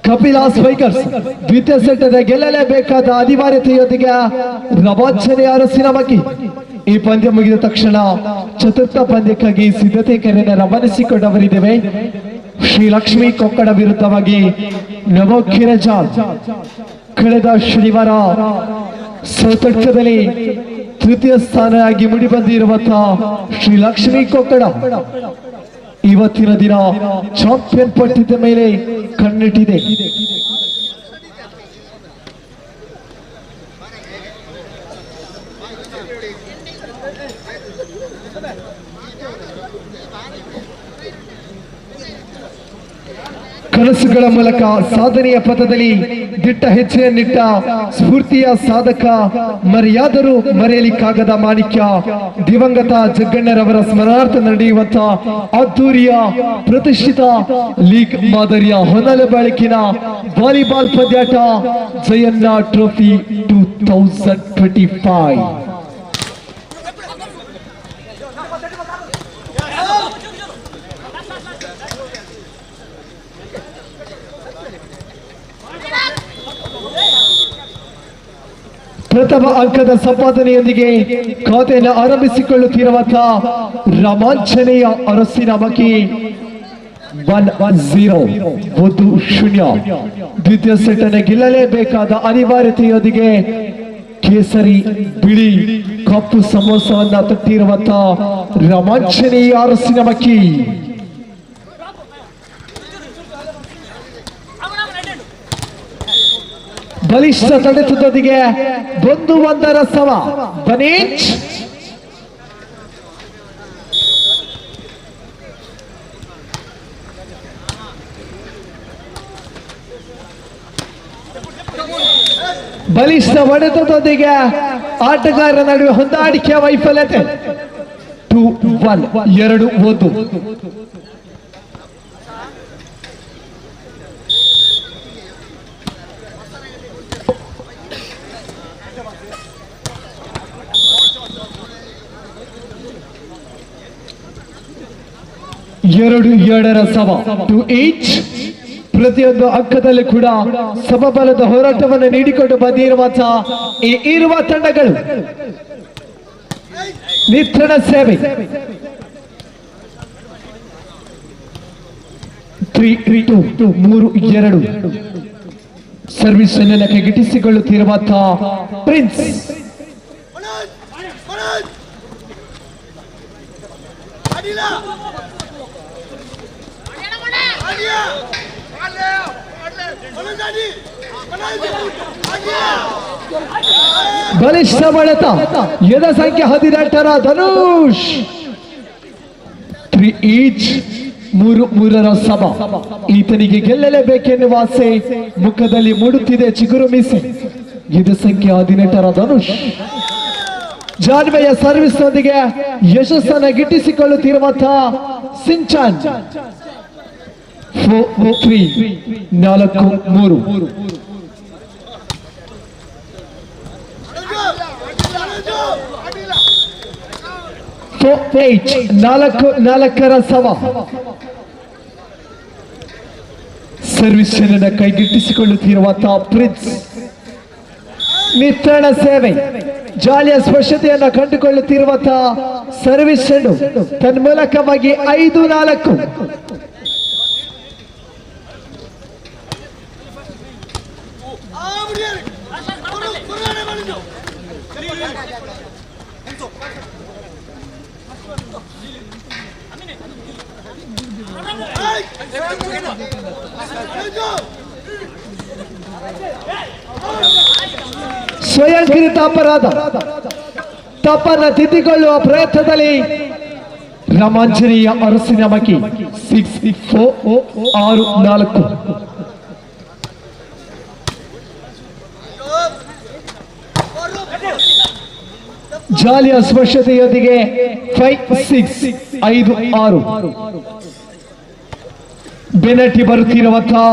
ಕಪಿಲ ಸ್ಪೈಕರ್ಸ್ ದ್ವಿತೀಯ ಸೆಟ್ ಅನ್ನು ಗೆಲ್ಲಲೇಬೇಕಾದ ಅನಿವಾರ್ಯತೆಯೊಂದಿಗೆ ರವಾಂಚನೆ ಅರಸಿನ ಮಕ್ಕಿ. ಈ ಪಂದ್ಯ ಮುಗಿದ ತಕ್ಷಣ ಚತುರ್ಥ ಪಂದ್ಯಕ್ಕಾಗಿ ಸಿದ್ಧತೆ ಕರೆಯನ್ನು ರವಾನಿಸಿಕೊಂಡವರಿದ್ದೇವೆ. ಶ್ರೀ ಲಕ್ಷ್ಮೀ ಕೊಕ್ಕಡ ವಿರುದ್ಧವಾಗಿ ನವೋಕಿರಜಾಲ್ ಕಳೆದ ಶನಿವಾರ ಸೌತಡ್ಕದಲ್ಲಿ ತೃತೀಯ ಸ್ಥಾನವಾಗಿ ಮುಡಿ ಬಂದಿರುವಂತಹ ಶ್ರೀ ಲಕ್ಷ್ಮೀ ಕೊಕ್ಕಡ ಇವತ್ತಿನ ದಿನ ಚಾಂಪಿಯನ್ ಪಟ್ಟದ ಮೇಲೆ ಕಣ್ಣಿಟ್ಟಿದೆ. ಕನಸುಗಳ ಮೂಲಕ ಸಾಧನೆಯ ಪಥದಲ್ಲಿ ದಿಟ್ಟ ಹೆಜ್ಜೆಯನ್ನಿಟ್ಟ ಸ್ಫೂರ್ತಿಯ ಸಾಧಕ, ಮರೆಯಾದರೂ ಮರೆಯಲಿಕ್ಕಾಗದ ಮಾಣಿಕ್ಯ, ದಿವಂಗತ ಜಗ್ಗಣ್ಣರವರ ಸ್ಮರಣಾರ್ಥ ನಡೆಯುವಂತ ಅದ್ದೂರಿಯ ಪ್ರತಿಷ್ಠಿತ ಲೀಗ್ ಮಾದರಿಯ ಹೊನಲು ಬೆಳಕಿನ ವಾಲಿಬಾಲ್ ಪಂದ್ಯಾಟ ಜಯಣ್ಣ ಟ್ರೋಫಿ 2025. ಪ್ರಥಮ ಅಂಕದ ಸಂಪಾದನೆಯೊಂದಿಗೆ ಖಾತೆಯನ್ನು ಆರಂಭಿಸಿಕೊಳ್ಳುತ್ತಿರುವಂತಹ ರೋಮಾಂಚನೆಯ ಅರಸಿನ ಮಕ್ಕಿ 1-0 ದ್ವಿತೀಯ ಸೆಟ್ ಅನ್ನು ಗೆಲ್ಲಲೇಬೇಕಾದ ಅನಿವಾರ್ಯತೆಯೊಂದಿಗೆ ಕೇಸರಿ ಬಿಳಿ ಕಪ್ಪು ಸಮೋಸವನ್ನ ತಟ್ಟಿರುವಂತಹ ರೋಮಾಂಚನೆಯ ಅರಸಿನ ಮಕ್ಕಿ. ಬಲಿಷ್ಠ ತಡೆತದೊಂದಿಗೆ 1-1 ಸಮ ಬನೀಚ್ ಬಲಿಷ್ಠ ಹೊಡೆತದೊಂದಿಗೆ ಆಟಗಾರರ ನಡುವೆ ಹೊಂದಾಣಿಕೆಯ ವೈಫಲ್ಯತೆ 2-1 2-1. ಎರಡರ ಸಮ 2 ಈಚ್. ಪ್ರತಿಯೊಂದು ಅಂಕದಲ್ಲಿ ಕೂಡ ಸಮಬಲದ ಹೋರಾಟವನ್ನು ನೀಡಿಕೊಂಡು ಬಂದಿರುವಂತಹ ಈ ಇರುವ ತಂಡಗಳು ನಿತ್ರಣ ಸೇವೆ 3-2 ಸರ್ವಿಸ್ ಅನ್ನು ಕೈಗೆಟಿಸಿಕೊಳ್ಳುತ್ತಿರುವಂತಹ ಪ್ರಿನ್ಸ್ ಬಲಿಷ್ಠ ಬಳೆತ ಎದ ಸಂಖ್ಯೆ 18 ಧನುಷ್ 3 ಈಚ್ ಮೂರರ ಸಮ. ಈತನಿಗೆ ಗೆಲ್ಲಲೇಬೇಕೆನ್ನುವ ಆಸೆ ಮುಖದಲ್ಲಿ ಮೂಡುತ್ತಿದೆ ಚಿಗುರು ಮೀಸೆ. ಇದು ಸಂಖ್ಯೆ 18ರ ಧನುಷ್. ಜಾನ್ವೆಯ ಸರ್ವಿಸ್ ನೊಂದಿಗೆ ಯಶಸ್ಸನ್ನು ಗಿಟ್ಟಿಸಿಕೊಳ್ಳುತ್ತಿರುವಂತಹ ಸಿಂಚಾನ್ 4-3. ನಾಲ್ಕರ ಸಮ. ಸರ್ವಿಸ್ ಅನ್ನು ಕೈಗೆಟ್ಟಿಸಿಕೊಳ್ಳುತ್ತಿರುವಂತಹ ಪ್ರಿನ್ಸ್. ನಿತ್ತಣ ಸೇವೆ, ಜಾಲಿಯ ಸ್ಪರ್ಶತೆಯನ್ನು ಕಂಡುಕೊಳ್ಳುತ್ತಿರುವಂತಹ ಸರ್ವಿಸ್ ಚೆಂಡು ತನ್ಮೂಲಕವಾಗಿ 5-4. ಸ್ವಯಂಕೃತ ಅಪರಾಧ. ತಪ್ಪನ್ನು ತಿದ್ದಿಕೊಳ್ಳುವ ಪ್ರಯತ್ನದಲ್ಲಿ ರಾಮಾಂಜನೇಯ ಅರಸಿನ ಮಕ್ಕಿ 6-4. ಜಾಲಿಯ ಸ್ಪರ್ಶತೆಯೊಂದಿಗೆ 5-6. ಬೆನ್ನಟ್ಟಿ ಬರುತ್ತಿರುವಂತಹ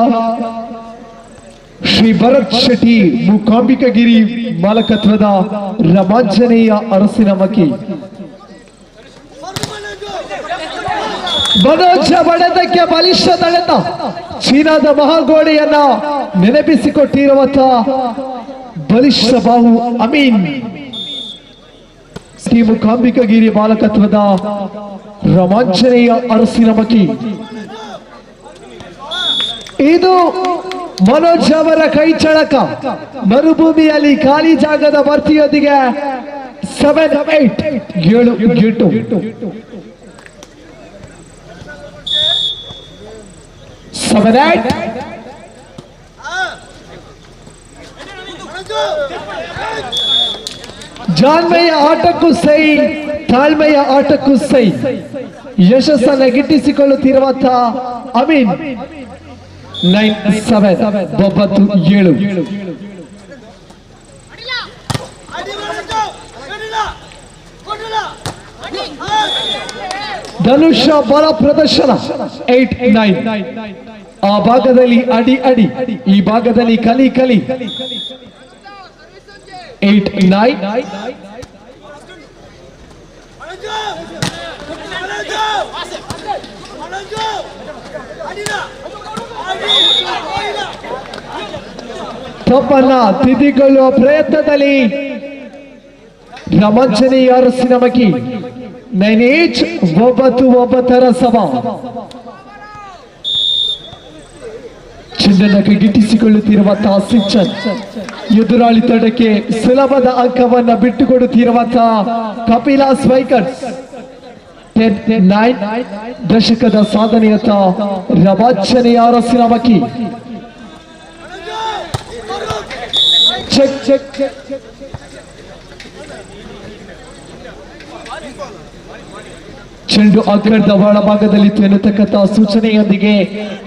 ಶ್ರೀ ಭರತ್ ಶೆಟ್ಟಿ ಮೂಕಾಂಬಿಕಗಿರಿ ಮಾಲಕತ್ವದ ರಾಮಾಂಜನೇಯ ಅರಸಿನ ಮಕ್ಕಿ. ಮನೋಜ ಬಡದಕ್ಕೆ ಬಲಿಷ್ಠ ತಡೆತ ಚೀನಾದ ಮಹಾಗೋಡೆಯನ್ನ ನೆನಪಿಸಿಕೊಟ್ಟಿರುವಂತಹ ಬಲಿಷ್ಠ ಬಾಹು ಅಮೀನ್. ಮೂಕಾಂಬಿಕಗಿರಿ ಮಾಲಕತ್ವದ ರಾಮಾಂಜನೇಯ ಅರಸಿನ ಮಕ್ಕಿ. ಇದು ಮನೋಜ್ ಅವರ ಕೈ ಚಳಕ. ಮರುಭೂಮಿಯಲ್ಲಿ ಖಾಲಿ ಜಾಗದ ಭರ್ತಿಯೊಂದಿಗೆ 7-8. 7-8. ಜಾಣ್ಮೆಯ ಆಟಕ್ಕೂ ಸೈ, ತಾಳ್ಮೆಯ ಆಟಕ್ಕೂ ಸೈ. ಯಶಸ್ಸನ್ನು ಗಿಟ್ಟಿಸಿಕೊಳ್ಳುತ್ತಿರುವಂತಹ ಅಮೀನ್ 9-7. 9-7. ಧನುಷ ಬಲ ಪ್ರದರ್ಶನ 8-9. ಆ ಭಾಗದಲ್ಲಿ ಅಡಿ, ಈ ಭಾಗದಲ್ಲಿ ಕಲಿ 8-9. ತಪ್ಪನ್ನ ತಿದ್ದಿಕೊಳ್ಳುವ ಪ್ರಯತ್ನದಲ್ಲಿ ರಾಮಾಂಜನೇಯ ಅರಸಿನ ಮಕ್ಕಿ 9-8. 9-9 ಸಮ. ಚೆಂಡನ್ನು ಗಿಟ್ಟಿಸಿಕೊಳ್ಳುತ್ತಿರುವಂತಹ ಸಿಂಚನ್. ಎದುರಾಳಿ ತಂಡಕ್ಕೆ ಸುಲಭದ ಅಂಕವನ್ನು ಬಿಟ್ಟುಕೊಡುತ್ತಿರುವಂತಹ ಕಪಿಲಾ ಸ್ಪೈಕರ್ಸ್ 10-9. ದಶಕದ ಸಾಧನೆಯತ್ತ ರಾಮಾಂಜನೇಯ ಅರಸಿನ ಮಕ್ಕಿ. ಚೆಕ್. ಚೆಂಡು ಅಗ್ರದ ಒಳಭಾಗದಲ್ಲಿತ್ತು ಎನ್ನತಕ್ಕಂಥ ಸೂಚನೆಯೊಂದಿಗೆ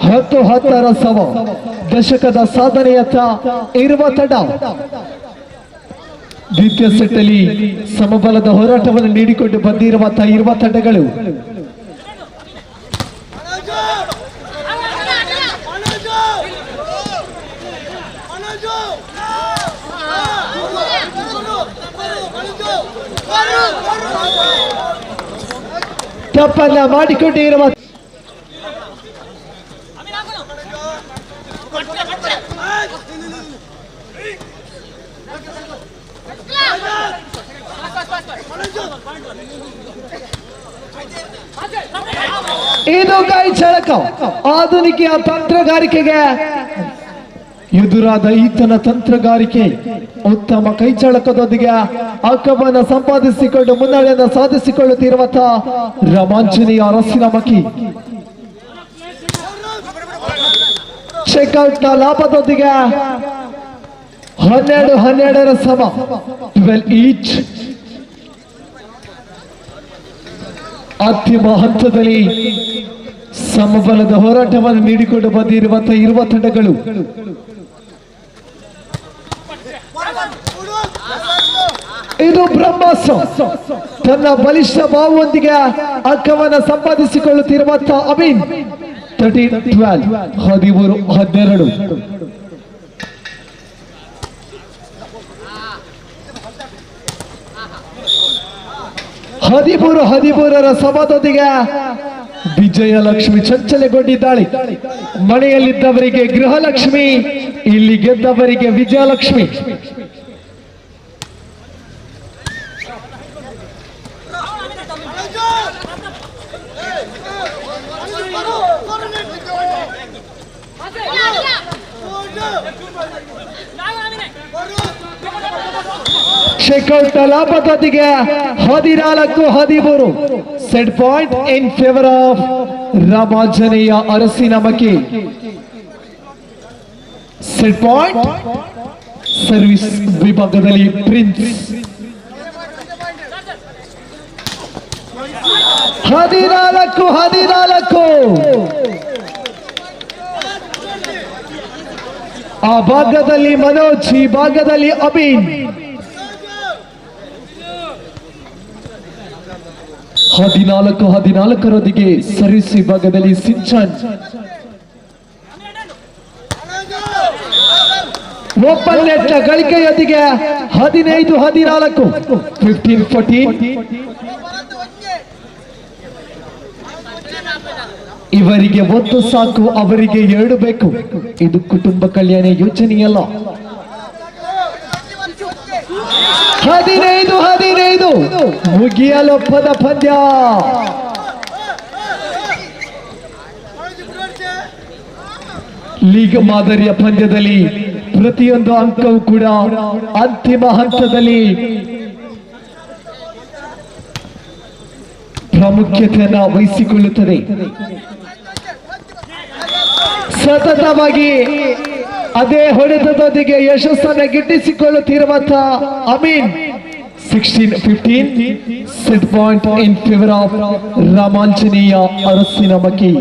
10-10 ಸಮ. ದಶಕದ ಸಾಧನೆಯತ್ತ ಇರುವ ತಂಡ ದ್ವಿತೀಯ ಸೆಟ್ ಅಲ್ಲಿ ಸಮಬಲದ ಹೋರಾಟವನ್ನು ನೀಡಿಕೊಂಡು ಬಂದಿರುವಂತಹ ಇರುವ ತಂಡಗಳು. ತಪ್ಪನ್ನ ಮಾಡಿಕೊಂಡಿರುವ ಇದು ಕೈ ಚಳಕ. ಆಧುನಿಕ ತಂತ್ರಗಾರಿಕೆಗೆ ಎದುರಾದ ಈತನ ತಂತ್ರಗಾರಿಕೆ ಉತ್ತಮ ಕೈ ಚಳಕದೊಂದಿಗೆ ಅಂಕವನ್ನು ಸಂಪಾದಿಸಿಕೊಂಡು ಮುನ್ನಡೆಯನ್ನು ಸಾಧಿಸಿಕೊಳ್ಳುತ್ತಿರುವಂತಹ ರಾಮಾಂಜನೇಯ ಅರಸಿನ ಮಕ್ಕಿ. ಚೆಕ್ಔಟ್ ನ ಲಾಭದೊಂದಿಗೆ 12-12 ಸಮ. 12 ಈಚ್. ಅಂತಿಮ ಹಂತದಲ್ಲಿ ಸಮಬಲದ ಹೋರಾಟವನ್ನು ನೀಡಿಕೊಂಡು ಬಂದಿರುವಂತಹ ಇರುವ ತಂಡಗಳು ಇದು ಬ್ರಹ್ಮಾಸ್ತ್ರ ತನ್ನ ಬಲಿಷ್ಠ ಬಾಹುವೊಂದಿಗೆ ಅಂಕವನ್ನು ಸಂಪಾದಿಸಿಕೊಳ್ಳುತ್ತಿರುವಂತಹ ಅಮೀನ್ 13-12 13-12 13-13ರ ಸಮದೊಂದಿಗೆ ವಿಜಯಲಕ್ಷ್ಮಿ ಚಂಚಲೆಗೊಂಡಿದ್ದಾಳೆ. ಮನೆಯಲ್ಲಿದ್ದವರಿಗೆ ಗೃಹಲಕ್ಷ್ಮಿ, ಇಲ್ಲಿ ಗೆದ್ದವರಿಗೆ ವಿಜಯಲಕ್ಷ್ಮಿ. ಶೇಕೌಟ್ ಲಾಭದೊಂದಿಗೆ 14-13 set point in favour of Ramanjaneya Arasinamakki. Set point service ವಿಭಾಗದಲ್ಲಿ ಪ್ರಿನ್ಸ್ 14-14 ಆ ಭಾಗದಲ್ಲಿ ಮನೋಜ್, ಈ ಭಾಗದಲ್ಲಿ ಅಮೀನ್. 14-14ರೊಂದಿಗೆ ಸರ್ವಿಸ್ ವಿಭಾಗದಲ್ಲಿ ಸಿಂಚನ್. ಓಪನ್ ನೆಟ್ ಗಳಿಕೆಯೊಂದಿಗೆ 15-14 15-14. ಇವರಿಗೆ ಒಂದು ಸಾಕು, ಅವರಿಗೆ 2 ಬೇಕು. ಇದು ಕುಟುಂಬ ಕಲ್ಯಾಣ ಯೋಜನೆಯಲ್ಲ. 15-15 ಮುಗಿಯಲೊಪ್ಪದ ಪಂದ್ಯ. ಲೀಗ್ ಮಾದರಿಯ ಪಂದ್ಯದಲ್ಲಿ ಪ್ರತಿಯೊಂದು ಅಂಕವೂ ಕೂಡ ಅಂತಿಮ ಹಂತದಲ್ಲಿ ಪ್ರಾಮುಖ್ಯತೆಯನ್ನು ವಹಿಸಿಕೊಳ್ಳುತ್ತದೆ. ಸತತವಾಗಿ ಅದೇ ಹೊಡೆತದೊಂದಿಗೆ ಯಶಸ್ಸನ್ನು ಗಿಟ್ಟಿಸಿಕೊಳ್ಳುತ್ತಿರುವಂತಹ Amin 16-15 set point in favour of Ramanjaneya Arasinamakki.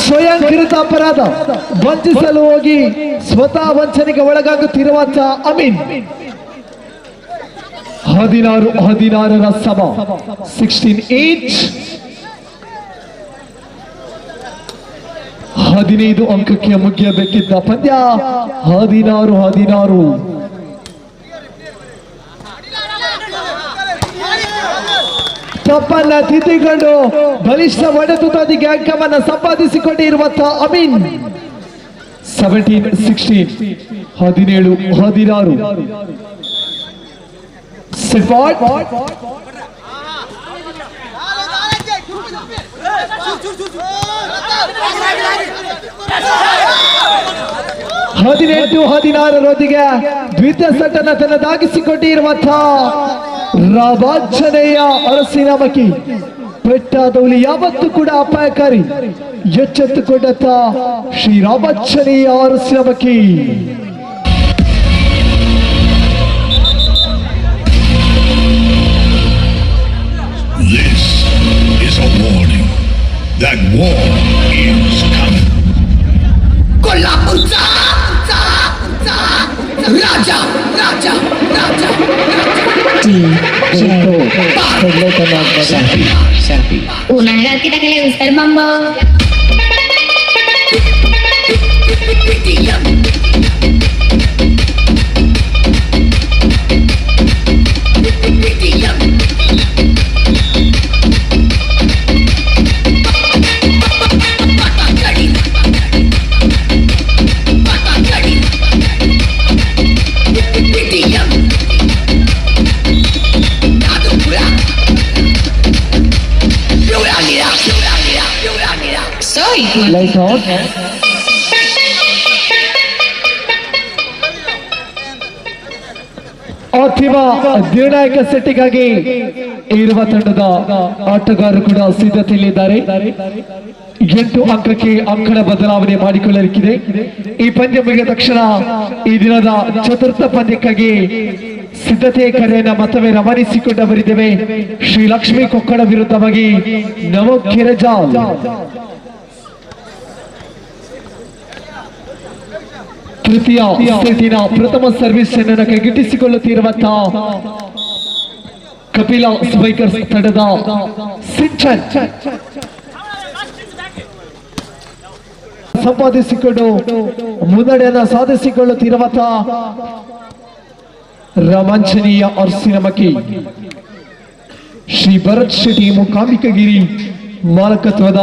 ಸ್ವಯಂಕೃತ ಅಪರಾಧ, ವಂಚಿಸಲು ಹೋಗಿ ಸ್ವತಃ ವಂಚನೆಗೆ ಒಳಗಾಗುತ್ತಿರುವಂತಹ ಅಮೀನ್ 16-16ರ ಸಮ 16-8 15 ಅಂಕಕ್ಕೆ ಮುಗಿಯಬೇಕಿದ್ದ ಪಂದ್ಯ 16-16. ತಪ್ಪನ್ನ ತಿದ್ದಿಕೊಂಡು ಬಲಿಷ್ಠ ಹೊಡೆತದೊಂದಿಗೆ ಅಂಕವನ್ನು ಸಂಪಾದಿಸಿಕೊಂಡಿರುವಂತಹ ಅಮೀನ್ 17-16 17-16 ಸೆಟ್ 18-16ರೊಂದಿಗೆ ದ್ವಿತೀಯ ಸೆಟ್ಟನ್ನು ತನ್ನದಾಗಿಸಿಕೊಂಡಿರುವಂತಹ ರಾಮಾಂಜನೇಯ ಅರಸಿನಮಕ್ಕಿ. ಪೆಟ್ಟಾದವಲಿ ಯಾವತ್ತೂ ಕೂಡ ಅಪಾಯಕಾರಿ. ಎಚ್ಚೆತ್ತುಕೊಂಡಂತ Sri Ramanjaneya Arasinamakki. This is a warning that war is coming. Kolhapurcha, Raja, Raja, Raja, Una gatita que le gusta el mambo. Light out. ಅಂತಿಮ ನಿರ್ಣಾಯಕ ಸೆಟ್ಟಿಗಾಗಿ ಇರುವ ತಂಡದ ಆಟಗಾರರು ಕೂಡ ಸಿದ್ಧತೆಯಲ್ಲಿದ್ದಾರೆ. 8 ಅಂಕಕ್ಕೆ ಅಂಕಣ ಬದಲಾವಣೆ ಮಾಡಿಕೊಳ್ಳಲಿಕ್ಕಿದೆ. ಈ ಪಂದ್ಯ ಮುಗಿದ ತಕ್ಷಣ ಈ ದಿನದ ಚತುರ್ಥ ಪಂದ್ಯಕ್ಕಾಗಿ ಸಿದ್ಧತೆ ಕರೆಯನ್ನು ಮತ್ತೊಮ್ಮೆ ರವಾನಿಸಿಕೊಂಡು ಬರಿದ್ದೇವೆ. ಶ್ರೀ ಲಕ್ಷ್ಮೀ ಕೊಕ್ಕಡ ವಿರುದ್ಧವಾಗಿ ನವ ಕೆರೆಜಾಲ್. ತೃತೀಯ ಸೆಟ್ಟಿನ ಪ್ರಥಮ ಸರ್ವಿಸ್ ಅನ್ನು ಕೈಗೆಟ್ಟಿಸಿಕೊಳ್ಳುತ್ತಿರುವಂತಹ ಕಪಿಲ ಸ್ಪೈಕರ್ಸ್ ತಂಡದ ಸಿಂಚನ್ ಸಂಪಾದಿಸಿಕೊಂಡು ಮುನ್ನಡೆಯನ್ನು ಸಾಧಿಸಿಕೊಳ್ಳುತ್ತಿರುವಂತಹ ರೋಮಾಂಚನೀಯ ಅರಸಿನಮಕ್ಕಿ ಶ್ರೀ ಭರತ್ ಶೆಟ್ಟಿ ಮೂಕಾಂಬಿಕಗಿರಿ ಮಾಲಕತ್ವದ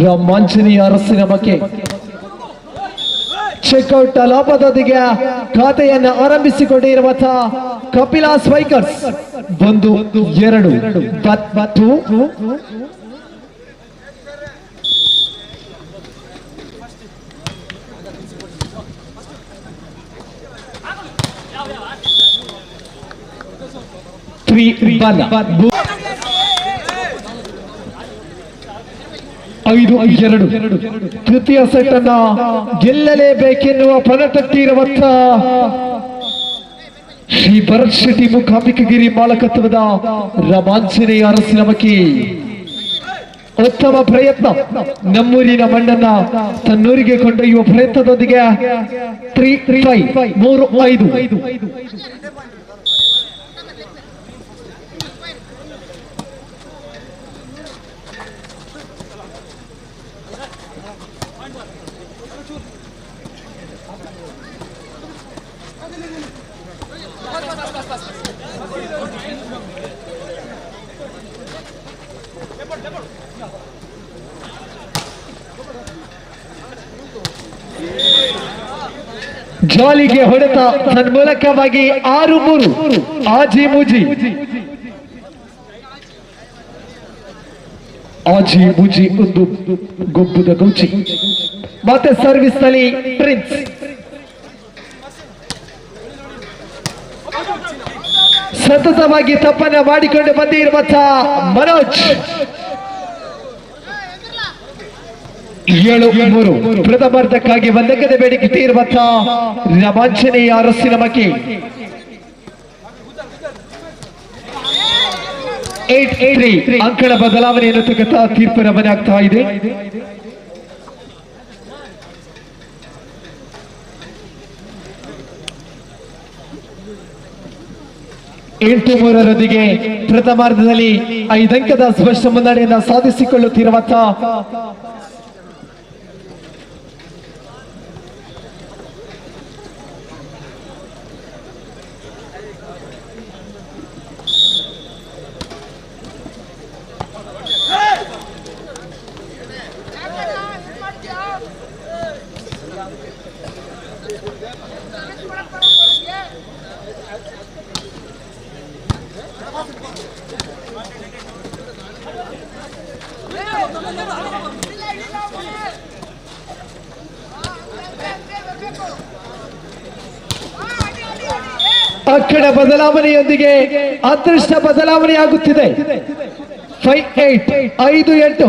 ರೋಮಾಂಚನೀಯ ಅರಸಿನಮಕ್ಕಿ ಚೆಕ್ಔಟ್ ಲಾಭದೊಂದಿಗೆ ಖಾತೆಯನ್ನು ಆರಂಭಿಸಿಕೊಂಡಿರುವಂತಹ ಕಪಿಲ ಸ್ಪೈಕರ್ಸ್ 1-2 ಮತ್ತು 5-2 ತೃತೀಯ ಸೆಟ್ ಅನ್ನ ಗೆಲ್ಲಲೇಬೇಕೆನ್ನುವ ಪಣತಟ್ಟಿರುವಂತಹ ಶ್ರೀ ಭರತ್ ಶೆಟ್ಟಿ ಮೂಕಾಂಬಿಕಗಿರಿ ಮಾಲಕತ್ವದ ರೋಮಾಂಚನೀಯ ಅರಸಿನಮಕ್ಕಿ ಉತ್ತಮ ಪ್ರಯತ್ನ. ನಮ್ಮೂರಿನ ಮಣ್ಣನ್ನ ತನ್ನೂರಿಗೆ ಕೊಂಡೊಯ್ಯುವ ಪ್ರಯತ್ನದೊಂದಿಗೆ 3-5 ಜಾಲಿಗೆ ಹೊಡೆತ ತನ್ಮೂಲಕವಾಗಿ 6-3 ಆಜಿ ಮುಜಿ ಒಂದು ಗೊಬ್ಬುದ ಗೌಚಿ. ಮತ್ತೆ ಸರ್ವಿಸ್ ನಲ್ಲಿ ಪ್ರಿನ್ಸ್ ಸತತವಾಗಿ ತಪ್ಪನ್ನ ಮಾಡಿಕೊಂಡು ಬಂದಿರುವಂತಹ ಮನೋಜ್ 7-3 ಪ್ರಥಮಾರ್ಧಕ್ಕಾಗಿ ಒಂದಕ್ಕದ ಬೇಡಿಕೆ ಇರುವಂತಹ ರೋಮಾಂಚನೀಯ ಅರಸಿನಮಕ್ಕಿ 8-3 ಅಂಕಣ ಬದಲಾವಣೆ ಎನ್ನುತ್ತಕ್ಕಂತಹ ತೀರ್ಪು ರವಾನೆ ಆಗ್ತಾ ಇದೆ. ಎಂಟು 3ರೊಂದಿಗೆ ಪ್ರಥಮಾರ್ಧದಲ್ಲಿ 5 ಅಂಕದ ಸ್ಪಷ್ಟ ಮುನ್ನಡೆಯನ್ನು ಸಾಧಿಸಿಕೊಳ್ಳುತ್ತಿರುವಂತಹ ಅಂಕಣ ಬದಲಾವಣೆಯೊಂದಿಗೆ ಅದೃಷ್ಟ ಬದಲಾವಣೆಯಾಗುತ್ತಿದೆ. 5-8 5-8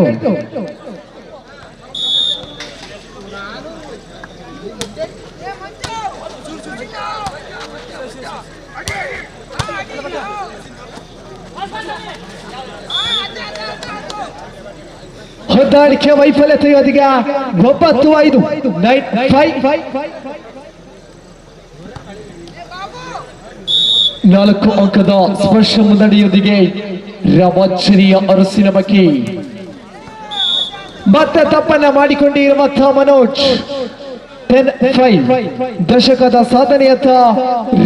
ಹೊಂದಾಣಿಕೆ ವೈಫಲ್ಯತೆಯೊಂದಿಗೆ 9-5 9-5 4 ಅಂಕದ ಸ್ಪರ್ಶ ಮುನ್ನಡೆಯೊಂದಿಗೆ ರೋಮಾಂಚನೀಯ ಅರಸಿನಮಕ್ಕಿ. ಮತ್ತೆ ತಪ್ಪನ್ನ ಮಾಡಿಕೊಂಡಿರುವಂತಹ ಮನೋಜ್ 10-5 ದಶಕದ ಸಾಧನೆಯತ್ತ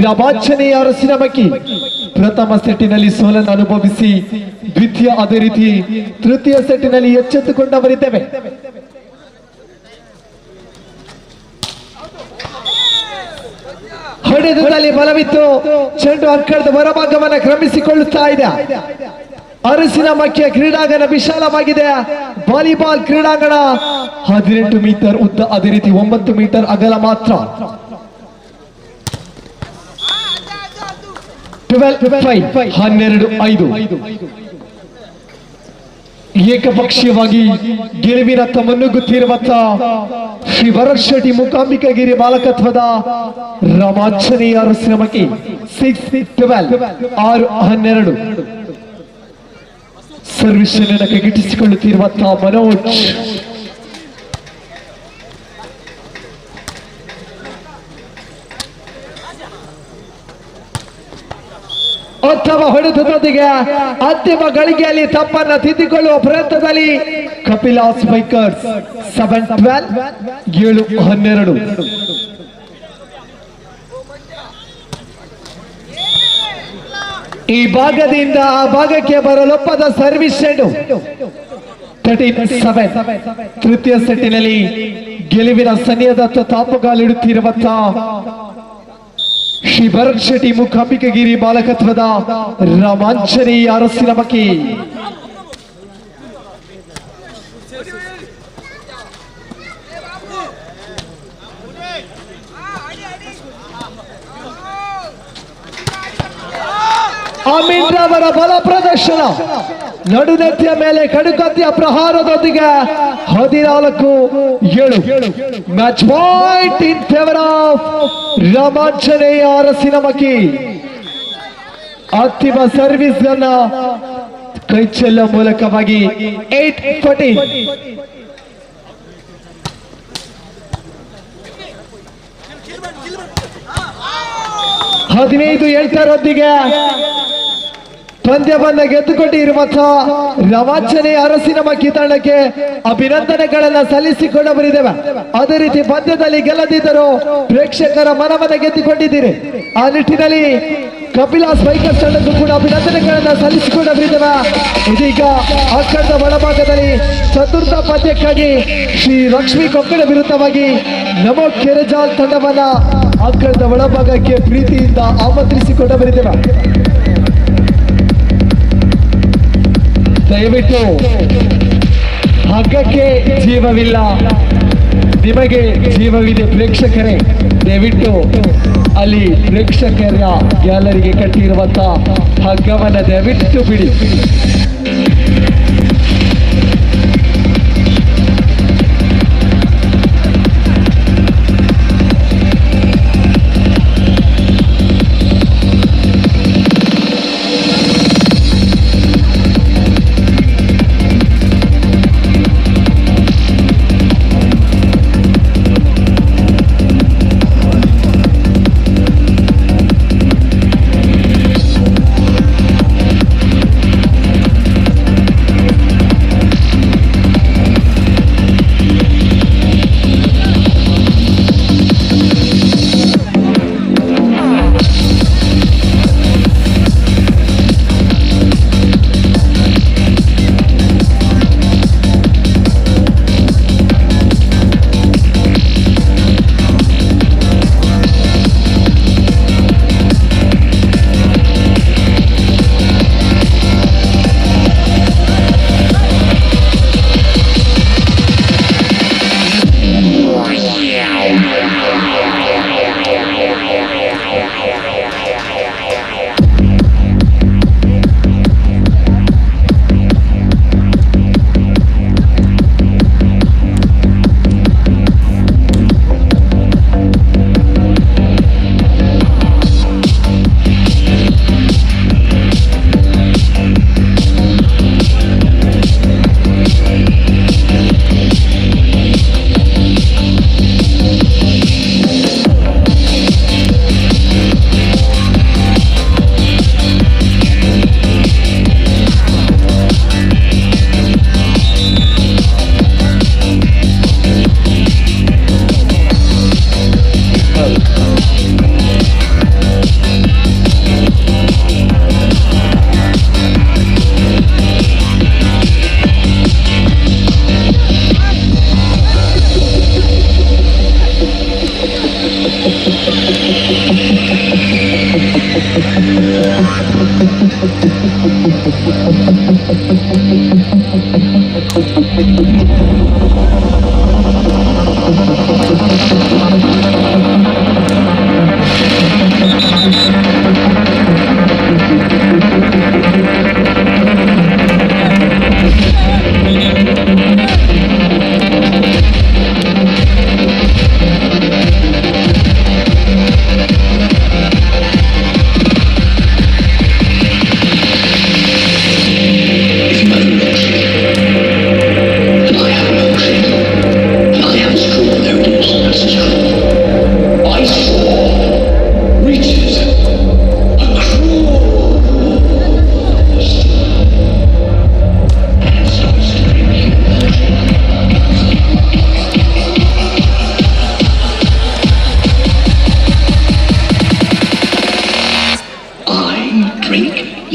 ರೋಮಾಂಚನೀಯ ಅರಸಿನಮಕ್ಕಿ ಪ್ರಥಮ ಸೆಟ್ಟಿನಲ್ಲಿ ಸೋಲನ್ನು ಅನುಭವಿಸಿ ದ್ವಿತೀಯ ಅದೇ ರೀತಿ ತೃತೀಯ ಸೆಟ್ಟಿನಲ್ಲಿ ಎಚ್ಚೆತ್ತುಕೊಂಡವರಿದ್ದೇವೆ. ಹೊಡೆತದಲ್ಲಿ ಬಲವಿತ್ತು. ಚೆಂಡು ಅಂಕಣದ ಹೊರಭಾಗವನ್ನು ಕ್ರಮಿಸಿಕೊಳ್ಳುತ್ತಾ ಇದೆ. ಅರಸಿನಮಕ್ಕಿಯ ಕ್ರೀಡಾಂಗಣ ವಿಶಾಲವಾಗಿದೆ. ವಾಲಿಬಾಲ್ ಕ್ರೀಡಾಂಗಣ 18 ಮೀಟರ್ ಉದ್ದ, ಅದೇ ರೀತಿ 9 ಮೀಟರ್ ಅಗಲ ಮಾತ್ರ. 12-5 12-5 ಏಕಪಕ್ಷೀಯವಾಗಿ ಗೆಲುವಿನತ್ತ ಮುನ್ನುಗ್ಗುತ್ತಿರುವಂತಹ ಶ್ರೀ ಭರತ್ ಶೆಟ್ಟಿ ಮೂಕಾಂಬಿಕಾಗಿರಿ ಬಾಲಕತ್ವದ ರಾಮಾಂಜನೇಯ ಅರಸಿನಮಕ್ಕಿ 6-12 ಸರ್ವಿಸ್ ಕೈಗೆಟ್ಟಿಸಿಕೊಳ್ಳುತ್ತಿರುವಂತಹ ಮನೋಜ್ ಉತ್ತಮ ಹೊಡೆತದೊಂದಿಗೆ ಅಂತಿಮ ಗಳಿಗೆಯಲ್ಲಿ ತಪ್ಪನ್ನ ತಿದ್ದಿಕೊಳ್ಳುವ ಪ್ರಯತ್ನದಲ್ಲಿ ಕಪಿಲಾಸ್ ಬೈಕರ್ಸ್ 7-12 ಈ ಭಾಗದಿಂದ ಆ ಭಾಗಕ್ಕೆ ಬರಲೊಪ್ಪದ ಸರ್ವಿಸ್ ಸೆಂಡು 13-7 ತೃತೀಯ ಸೆಟ್ಟಿನಲ್ಲಿ ಗೆಲುವಿನ ಸನಿಯದತ್ತ ತಾಪುಗಾಲಿಡುತ್ತಿರುವಂತಹ ಶ್ರೀ ಭರತ್ ಶೆಟ್ಟಿ ಮೂಕಾಂಬಿಕಾಗಿರಿ ಬಾಲಕತ್ವದ ರಾಮಾಂಜನೇಯ ಅರಸಿನಮಕ್ಕಿ. ಅಮೀನ್ ರವರ ಬಲ ಪ್ರದರ್ಶನ ನಡುನೆತ್ತಿಯ ಮೇಲೆ ಕಡುಕತ್ತಿಯ ಪ್ರಹಾರದೊಂದಿಗೆ 14-7 match point in favour of Ramanjaneya Arasinamakki. ಅಂತಿಮ ಸರ್ವಿಸ್ ಅನ್ನ ಕೈಚೆಲ್ಲುವ ಮೂಲಕವಾಗಿ 8-14 15-8 ಪಂದ್ಯವನ್ನ ಗೆದ್ದುಕೊಂಡಿರುವಂತಹ ರಾಮಾಂಜನೇಯ ಅರಸಿನಮಕ್ಕಿ ತಂಡಕ್ಕೆ ಅಭಿನಂದನೆಗಳನ್ನ ಸಲ್ಲಿಸಿಕೊಂಡು ಬರಿದ್ದೇವೆ. ಅದೇ ರೀತಿ ಪಂದ್ಯದಲ್ಲಿ ಗೆಲ್ಲದಿದ್ದರೂ ಪ್ರೇಕ್ಷಕರ ಮನವನ್ನ ಗೆದ್ದುಕೊಂಡಿದ್ದೀರಿ. ಆ ನಿಟ್ಟಿನಲ್ಲಿ ಕಪಿಲಾಸ್ ಬೈಕರ್ಸ್ ತಂಡಕ್ಕೂ ಕೂಡ ಅಭಿನಂದನೆಗಳನ್ನ ಸಲ್ಲಿಸಿಕೊಂಡು ಬರಿದ್ದೇವೆ. ಇದೀಗ ಅಕ್ಕದ ಒಳಭಾಗದಲ್ಲಿ ಚತುರ್ಥ ಪಂದ್ಯಕ್ಕಾಗಿ ಶ್ರೀ ಲಕ್ಷ್ಮೀ ಕೊಕ್ಕಡ ವಿರುದ್ಧವಾಗಿ ನಮೋ ಕೆರೆಜಾಲ್ ತಂಡವನ್ನ ಅಕ್ಕದ ಒಳಭಾಗಕ್ಕೆ ಪ್ರೀತಿಯಿಂದ ಆಮಂತ್ರಿಸಿಕೊಂಡು ಬರಿದ್ದೇವೆ. ದಯವಿಟ್ಟು ಹಗ್ಗಕ್ಕೆ ಜೀವವಿಲ್ಲ, ನಿಮಗೆ ಜೀವವಿದೆ ಪ್ರೇಕ್ಷಕರೇ. ದಯವಿಟ್ಟು ಅಲ್ಲಿ ಪ್ರೇಕ್ಷಕರ ಗ್ಯಾಲರಿಗೆ ಕಟ್ಟಿರುವಂತಹ ಹಗ್ಗವನ್ನ ದಯವಿಟ್ಟು ಬಿಡಿ.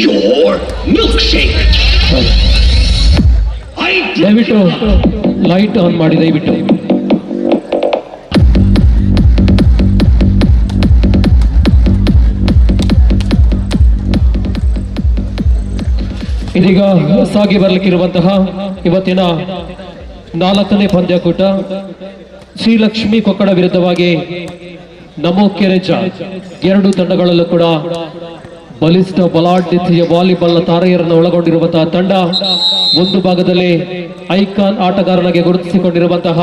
your milkshake. ದಯವಿಟ್ಟು ಲೈಟ್ ಆನ್ ಮಾಡಿ ದಯವಿಟ್ಟು. ಇದೀಗ ಸಾಗಿ ಬರಲಿಕ್ಕಿರುವಂತಹ ಇವತ್ತಿನ 4ನೇ ಪಂದ್ಯಕೂಟ ಶ್ರೀಲಕ್ಷ್ಮಿ ಕೊಕ್ಕಡ ವಿರುದ್ಧವಾಗಿ ನಮೋ ಕೆರೆಚ ಎರಡು ತಂಡಗಳಲ್ಲೂ ಕೂಡ ಬಲಿಷ್ಠ ಬಲಾಢ್ಯತೆಯ ವಾಲಿಬಾಲ್ ತಾರೆಯರನ್ನು ಒಳಗೊಂಡಿರುವಂತಹ ತಂಡ. ಒಂದು ಭಾಗದಲ್ಲಿ ಐಕಾನ್ ಆಟಗಾರನಾಗಿ ಗುರುತಿಸಿಕೊಂಡಿರುವಂತಹ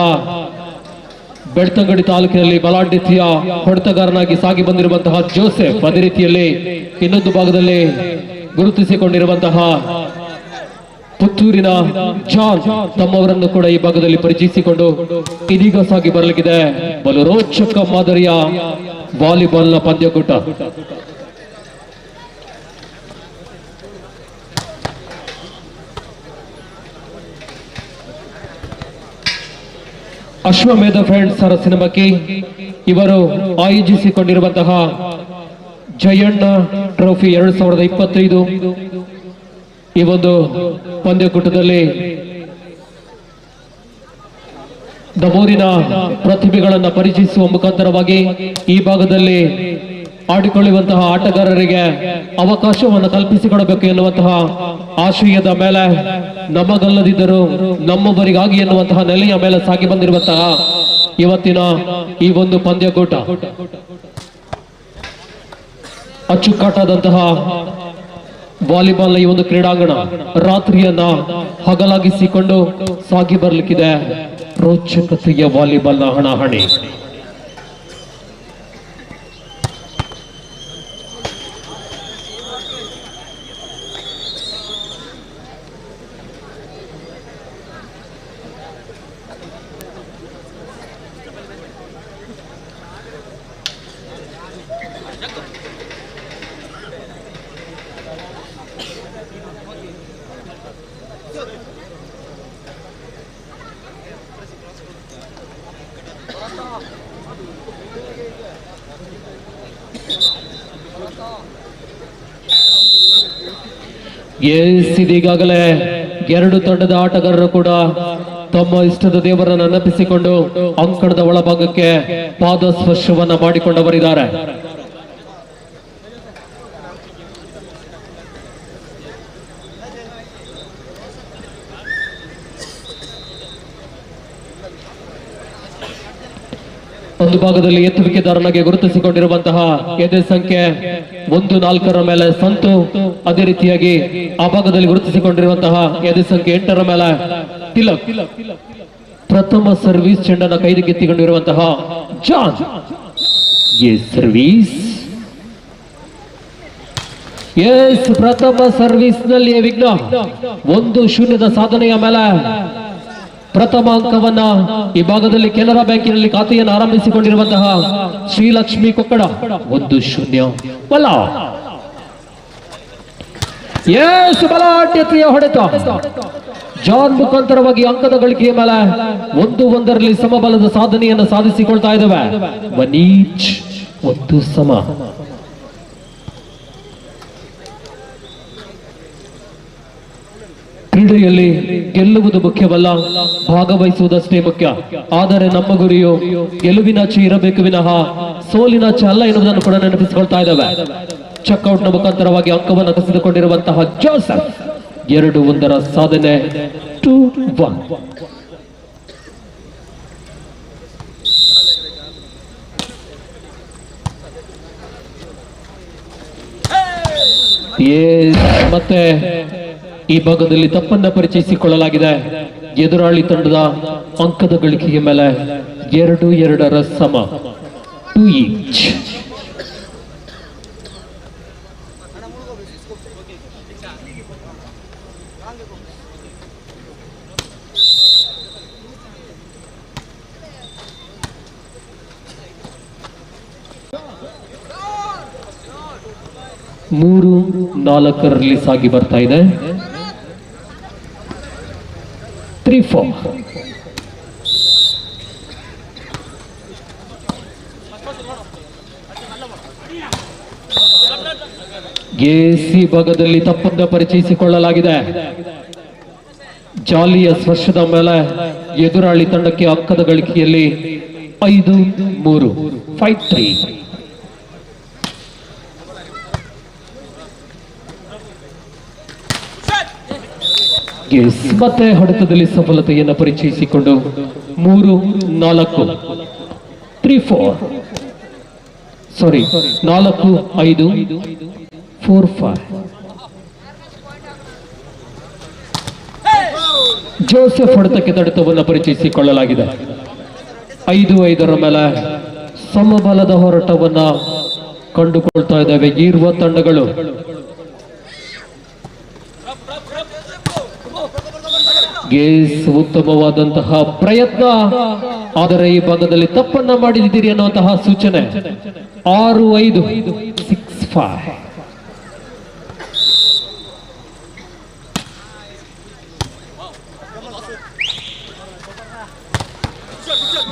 ಬೆಳ್ತಂಗಡಿ ತಾಲೂಕಿನಲ್ಲಿ ಬಲಾಢ್ಯತೆಯ ಹೊಡೆತಗಾರನಾಗಿ ಸಾಗಿ ಬಂದಿರುವಂತಹ ಜೋಸೆಫ್, ಅದೇ ರೀತಿಯಲ್ಲಿ ಇನ್ನೊಂದು ಭಾಗದಲ್ಲಿ ಗುರುತಿಸಿಕೊಂಡಿರುವಂತಹ ಪುತ್ತೂರಿನ ಜಾನ್ ತಮ್ಮವರನ್ನು ಕೂಡ ಈ ಭಾಗದಲ್ಲಿ ಪರಿಚಯಿಸಿಕೊಂಡು ಇದೀಗ ಸಾಗಿ ಬರಲಿಕ್ಕಿದೆ ಬಲು ರೋಚಕ ಮಾದರಿಯ ವಾಲಿಬಾಲ್ನ ಪಂದ್ಯಕೂಟ. ಅಶ್ವಮೇಧ ಫ್ರೆಂಡ್ಸ್ ಅರಸಿನಮಕ್ಕಿ ಇವರು ಆಯೋಜಿಸಿಕೊಂಡಿರುವಂತಹ ಜಯಣ್ಣ ಟ್ರೋಫಿ 2025 ಈ ಒಂದು ಪಂದ್ಯಕೂಟದಲ್ಲಿ ನಮ್ಮೂರಿನ ಪ್ರತಿಭೆಗಳನ್ನು ಪರಿಚಯಿಸುವ ಮುಖಾಂತರವಾಗಿ ಈ ಭಾಗದಲ್ಲಿ ಆಡಿಕೊಳ್ಳುವಂತಹ ಆಟಗಾರರಿಗೆ ಅವಕಾಶವನ್ನು ಕಲ್ಪಿಸಿಕೊಡಬೇಕು ಎನ್ನುವಂತಹ ಆಶಯದ ಮೇಲೆ ನಮಗಲ್ಲದಿದ್ದರೂ ನಮ್ಮೊಬ್ಬರಿಗಾಗಿ ಎನ್ನುವಂತಹ ನೆಲೆಯ ಮೇಲೆ ಸಾಗಿ ಬಂದಿರುವಂತಹ ಇವತ್ತಿನ ಈ ಒಂದು ಪಂದ್ಯಕೂಟ ಅಚ್ಚುಕಟ್ಟಾದಂತಹ ವಾಲಿಬಾಲ್ ಈ ಒಂದು ಕ್ರೀಡಾಂಗಣ ರಾತ್ರಿಯನ್ನ ಹಗಲಾಗಿಸಿಕೊಂಡು ಸಾಗಿ ಬರಲಿಕ್ಕಿದೆ ರೋಚಕತೆಯ ವಾಲಿಬಾಲ್ನ ಹಣಾಹಣಿ. ಇದೀಗಾಗಲೇ ಎರಡು ತಂಡದ ಆಟಗಾರರು ಕೂಡ ತಮ್ಮ ಇಷ್ಟದ ದೇವರನ್ನು ನೆನಪಿಸಿಕೊಂಡು ಅಂಕಣದ ಒಳಭಾಗಕ್ಕೆ ಪಾದ ಸ್ಪರ್ಶವನ್ನ ಮಾಡಿಕೊಂಡವರಿದ್ದಾರೆ. ಒಂದು ಭಾಗದಲ್ಲಿ ಎತ್ತುವಿಕೆದಾರನಾಗಿ ಗುರುತಿಸಿಕೊಂಡಿರುವಂತಹ ಎದೆ ಸಂಖ್ಯೆ 14 ಮೇಲೆ ಸಂತು, ಅದೇ ರೀತಿಯಾಗಿ ಆ ಭಾಗದಲ್ಲಿ ಗುರುತಿಸಿಕೊಂಡಿರುವಂತಹ ಎದೆ ಸಂಖ್ಯೆ 8 ಮೇಲೆ ತಿಲಕ್. ಪ್ರಥಮ ಸರ್ವಿಸ್ ಚೆಂಡನ್ನು ಕೈಗೆತ್ತಿಕೊಂಡಿರುವಂತಹ ಜಾನ್ ಸರ್ವಿಸ್ ಪ್ರಥಮ ಸರ್ವಿಸ್ ನಲ್ಲಿ ವಿಘ್ನ 1-0 ಸಾಧನೆಯ ಮೇಲೆ ಪ್ರಥಮ ಅಂಕವನ್ನ ಈ ಭಾಗದಲ್ಲಿ ಕೆನರಾ ಬ್ಯಾಂಕಿನಲ್ಲಿ ಖಾತೆಯನ್ನು ಆರಂಭಿಸಿಕೊಂಡಿರುವಂತಹ ಶ್ರೀಲಕ್ಷ್ಮಿ ಕೊಕ್ಕಡ 1-0 ಬಲ. ಬಲಾಢ್ಯತೆಯ ಹೊಡೆತ ಜಾನ್ ಮುಖಾಂತರವಾಗಿ ಅಂಕದ ಗಳಿಕೆಯ ಮೇಲೆ 1-1 ಸಮಬಲದ ಸಾಧನೆಯನ್ನು ಸಾಧಿಸಿಕೊಳ್ತಾ ಇದ್ದಾವೆ. 1 ಸಮ. ಕ್ರೀಡೆಯಲ್ಲಿ ಗೆಲ್ಲುವುದು ಮುಖ್ಯವಲ್ಲ, ಭಾಗವಹಿಸುವುದಷ್ಟೇ ಮುಖ್ಯ. ಆದರೆ ನಮ್ಮ ಗುರಿಯು ಗೆಲುವಿನಾಚೆ ಇರಬೇಕು ವಿನಃ ಸೋಲಿನಾಚೆ ಅಲ್ಲ ಎನ್ನುವುದನ್ನು ಕೂಡ ನೆನಪಿಸಿಕೊಳ್ತಾ ಇದ್ದಾವೆ. ಚೆಕ್ಔಟ್ನ ಮುಖಾಂತರವಾಗಿ ಅಂಕವನ್ನು ಕಸಿದುಕೊಂಡಿರುವಂತಹ ಜೋಸೆಫ್ 2-1 ಸಾಧನೆ 2-1. ಮತ್ತೆ ಈ ಭಾಗದಲ್ಲಿ ತಪ್ಪನ್ನ ಪರಿಚಯಿಸಿಕೊಳ್ಳಲಾಗಿದೆ. ಎದುರಾಳಿ ತಂಡದ ಅಂಕದ ಗಳಿಕೆಯ ಮೇಲೆ 2-2 ಸಮ 2 ಈಚ್. ಮೂರು 4 ಸಾಗಿ ಬರ್ತಾ ಇದೆ. 3-4. ಎಸಿ ಭಾಗದಲ್ಲಿ ತಪ್ಪನ್ನು ಪರಿಚಯಿಸಿಕೊಳ್ಳಲಾಗಿದೆ. ಜಾಲಿಯ ಸ್ಪರ್ಶದ ಮೇಲೆ ಎದುರಾಳಿ ತಂಡಕ್ಕೆ ಅಂಕದ ಗಳಿಕೆಯಲ್ಲಿ 5-3 5-3. ಮತ್ತೆ ಹೊಡೆತದಲ್ಲಿ ಸಫಲತೆಯನ್ನು ಪರಿಚಯಿಸಿಕೊಂಡು 3-4 3-4 ಸಾರಿ 4-5 4-5. ಜೋಸೆಫ್ ಹೊಡೆತಕ್ಕೆ ತಡೆತವನ್ನು ಪರಿಚಯಿಸಿಕೊಳ್ಳಲಾಗಿದೆ. 5-5 ಮೇಲೆ ಸಮಬಲದ ಹೋರಾಟವನ್ನ ಕಂಡುಕೊಳ್ತಾ ಇದ್ದಾವೆ ಇರುವ ತಂಡಗಳು. ಗೇಸ್ ಉತ್ತಮವಾದಂತಹ ಪ್ರಯತ್ನ, ಆದರೆ ಈ ಭಾಗದಲ್ಲಿ ತಪ್ಪನ್ನ ಮಾಡಿದ್ದೀರಿ ಅನ್ನುವಂತಹ ಸೂಚನೆ. 6-5 6-5.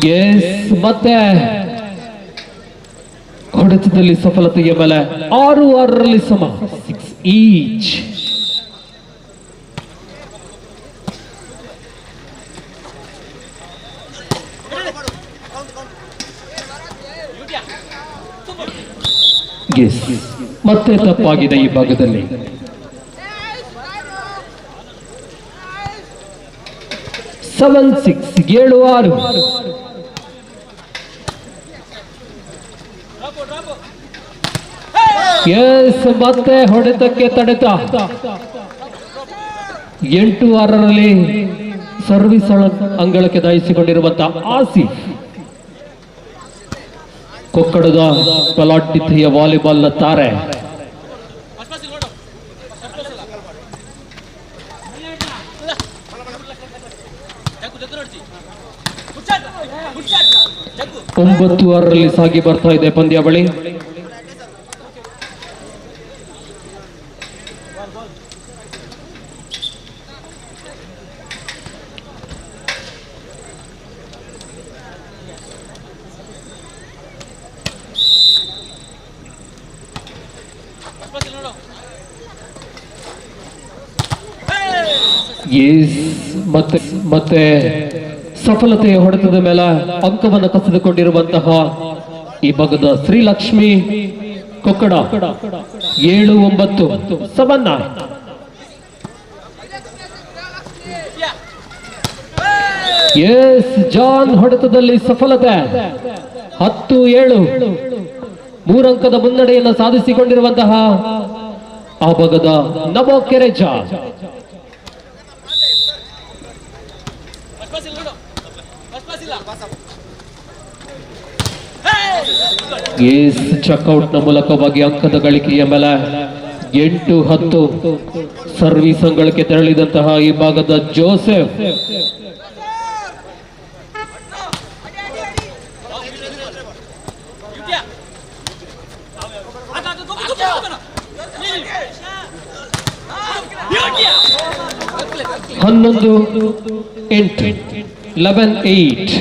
ಗೇಸ್ ಮತ್ತೆ ಹೊಡೆತದಲ್ಲಿ ಸಫಲತೆಯ ಮೇಲೆ 6-6 ಸಮ 6 ಈಚ್. ಗೆಸ್ ಮತ್ತೆ ತಪ್ಪಾಗಿದೆ ಈ ಭಾಗದಲ್ಲಿ. 7-6 7-6. ಎಸ್ ಮತ್ತೆ ಹೊಡೆತಕ್ಕೆ ತಡೆತ. 8-6 ಸರ್ವಿಸ್ ಅಂಗಳಕ್ಕೆ ದಾಯಿಸಿಕೊಂಡಿರುವಂತಹ ಆಸಿಫ್. ಕೊಕ್ಕಡದ ಬಲಾಢ್ಯತೆಯ ವಾಲಿಬಾಲ್ನ ತಾರೆ. ಒಂಬತ್ತು 6 ಸಾಗಿ ಬರ್ತಾ ಇದೆ ಪಂದ್ಯಾವಳಿ. ಮತ್ತೆ ಸಫಲತೆಯ ಹೊಡೆತದ ಮೇಲೆ ಅಂಕವನ್ನು ಕಸಿದುಕೊಂಡಿರುವಂತಹ ಈ ಭಾಗದ ಶ್ರೀಲಕ್ಷ್ಮಿ ಕೊಕ್ಕಡ 7-9 7-9. ಎಸ್ ಜಾನ್ ಹೊಡೆತದಲ್ಲಿ ಸಫಲತೆ 10-7 3 ಅಂಕದ ಮುನ್ನಡೆಯನ್ನು ಸಾಧಿಸಿಕೊಂಡಿರುವಂತಹ ಆ ಭಾಗದ ನಮೋ ಕೆರೆಜಾ. ಗೇಸ್ ಚೆಕ್ಔಟ್ ನ ಮೂಲಕವಾಗಿ ಅಂಕದ ಗಳಿಕೆಯ ಮೇಲೆ 8-10 ಸರ್ವಿಸ್ ಅಂಗಳಕ್ಕೆ ತೆರಳಿದಂತಹ ಈ ಭಾಗದ ಜೋಸೆಫ್. ಹನ್ನೊಂದು 8 11-8.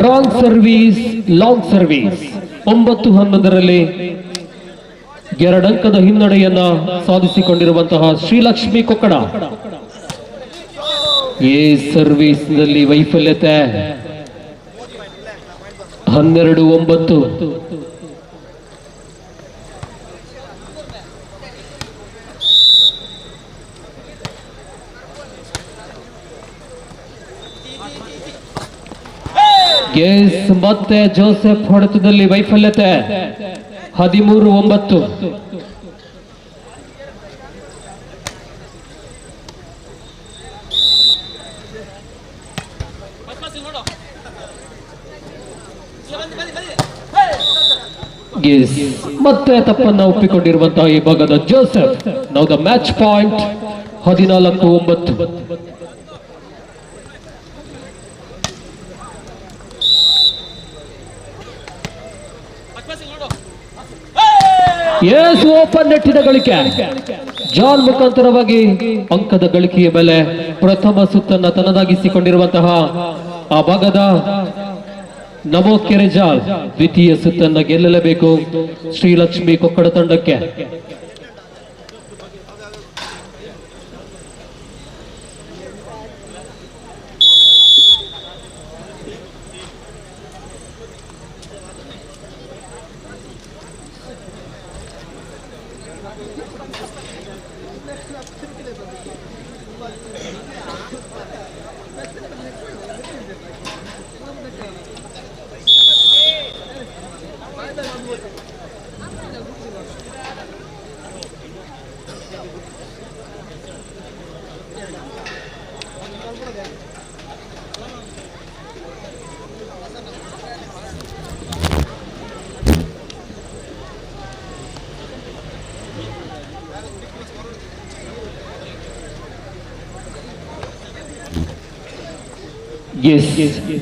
Wrong service long service. 9-11 2 ಅಂಕದ ಹಿನ್ನಡೆಯನ್ನ ಸಾಧಿಸಿಕೊಂಡಿರುವಂತಹ ಶ್ರೀಲಕ್ಷ್ಮಿ ಕೊಕ್ಕಡ. ಈ ಸರ್ವಿಸ್ ನಲ್ಲಿ ವೈಫಲ್ಯತೆ 12-9. ಗೆಸ್ ಮತ್ತೆ ಜೋಸೆಫ್ ಹೊಡೆತದಲ್ಲಿ ವೈಫಲ್ಯತೆ 13-9. ಗೆಸ್ ಮತ್ತೆ ತಪ್ಪನ್ನ ಒಪ್ಪಿಕೊಂಡಿರುವಂತಹ ಈ ಭಾಗದ Joseph. Now the match point 14-9. Yes open ನೆಟ್ಟಿನ ಗಳಿಕೆ. ಜಾನ್ ಮುಖಾಂತರವಾಗಿ ಅಂಕದ ಗಳಿಕೆಯ ಮೇಲೆ ಪ್ರಥಮ ಸುತ್ತನ್ನ ತನ್ನದಾಗಿಸಿಕೊಂಡಿರುವಂತಹ ಆ ಭಾಗದ ನಮೋ ಕೆರೆಜಾಲ್ ದ್ವಿತೀಯ ಸುತ್ತನ್ನ ಗೆಲ್ಲಲೇಬೇಕು ಶ್ರೀಲಕ್ಷ್ಮಿ ಕೊಕ್ಕಡ ತಂಡಕ್ಕೆ.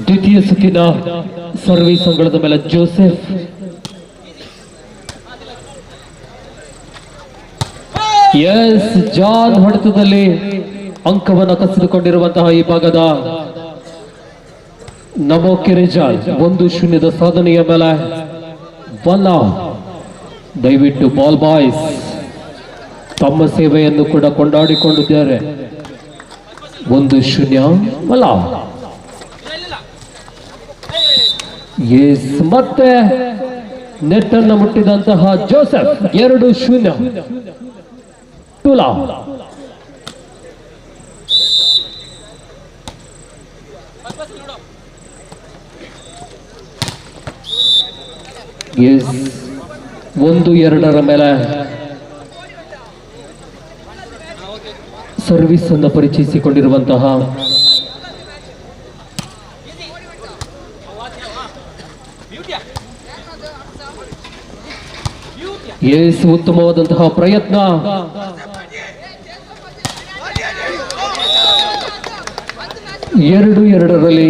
ದ್ವಿತೀಯ ಸುತ್ತಿನ ಸರ್ವಿಸ್ ಅಂಗಳದ ಮೇಲೆ ಜೋಸೆಫ್ ಜಾನ್ ಹೊಡೆತದಲ್ಲಿ ಅಂಕವನ್ನು ಕಸಿದುಕೊಂಡಿರುವಂತಹ ಈ ಭಾಗದ ನಮೋ ಕೆರೆಜಾಲ್ 1-0 ಸಾಧನೆಯ ಮೇಲೆ ದಯವಿಟ್ಟು ಬಾಲ್ ಬಾಯ್ಸ್ ತಮ್ಮ ಸೇವೆಯನ್ನು ಕೂಡ ಕೊಂಡಾಡಿಕೊಂಡಿದ್ದಾರೆ. 1-0 ಮತ್ತೆ ನೆಟ್ ಅನ್ನು ಮುಟ್ಟಿದಂತಹ ಜೋಸೆಫ್ 2-0 ಟುಲಾ. ಎಸ್ 1-2 ಮೇಲೆ ಸರ್ವಿಸ್ ಅನ್ನು ಪರಿಚಯಿಸಿಕೊಂಡಿರುವಂತಹ ಉತ್ತಮವಾದಂತಹ ಪ್ರಯತ್ನ. ಎರಡರಲ್ಲಿ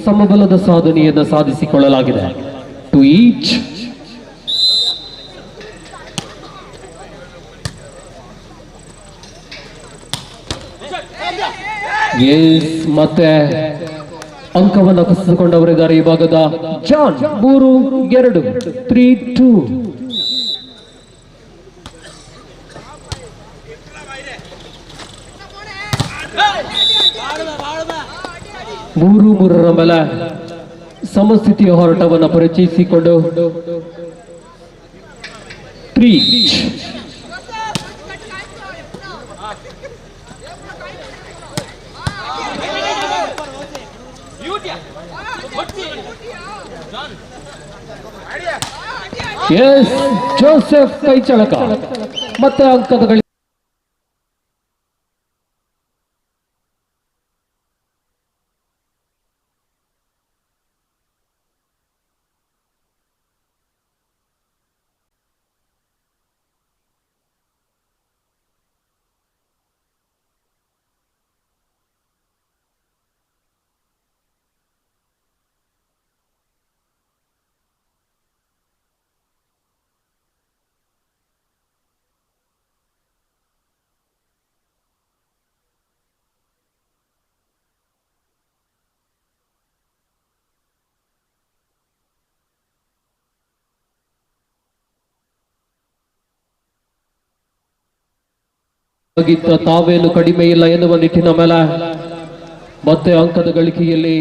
ಸಮಬಲದ ಸಾಧನೆಯನ್ನು ಸಾಧಿಸಿಕೊಳ್ಳಲಾಗಿದೆ. To each. ಮತ್ತೆ ಅಂಕವನ್ನು ಕಸಿದುಕೊಂಡವರಿದ್ದಾರೆ ಈ ಭಾಗದ ಜಾನ್. 3-2 3-2. ಮೂರರ ಮೇಲೆ ಸಮಸ್ಥಿತಿಯ ಹೋರಾಟವನ್ನು ಪರಿಚಯಿಸಿಕೊಂಡು 3. ಜೋಸೆಫ್ ಕೈ ಚಳಕ ಮತ್ತೆ ಅಂಕದ ಗಳಿಕೆ. ತಾವೇನು ಕಡಿಮೆ ಇಲ್ಲ ಎನ್ನುವ ನಿಟ್ಟಿನ ಮೇಲೆ ಮತ್ತೆ ಅಂಕದ ಗಳಿಕೆಯಲ್ಲಿ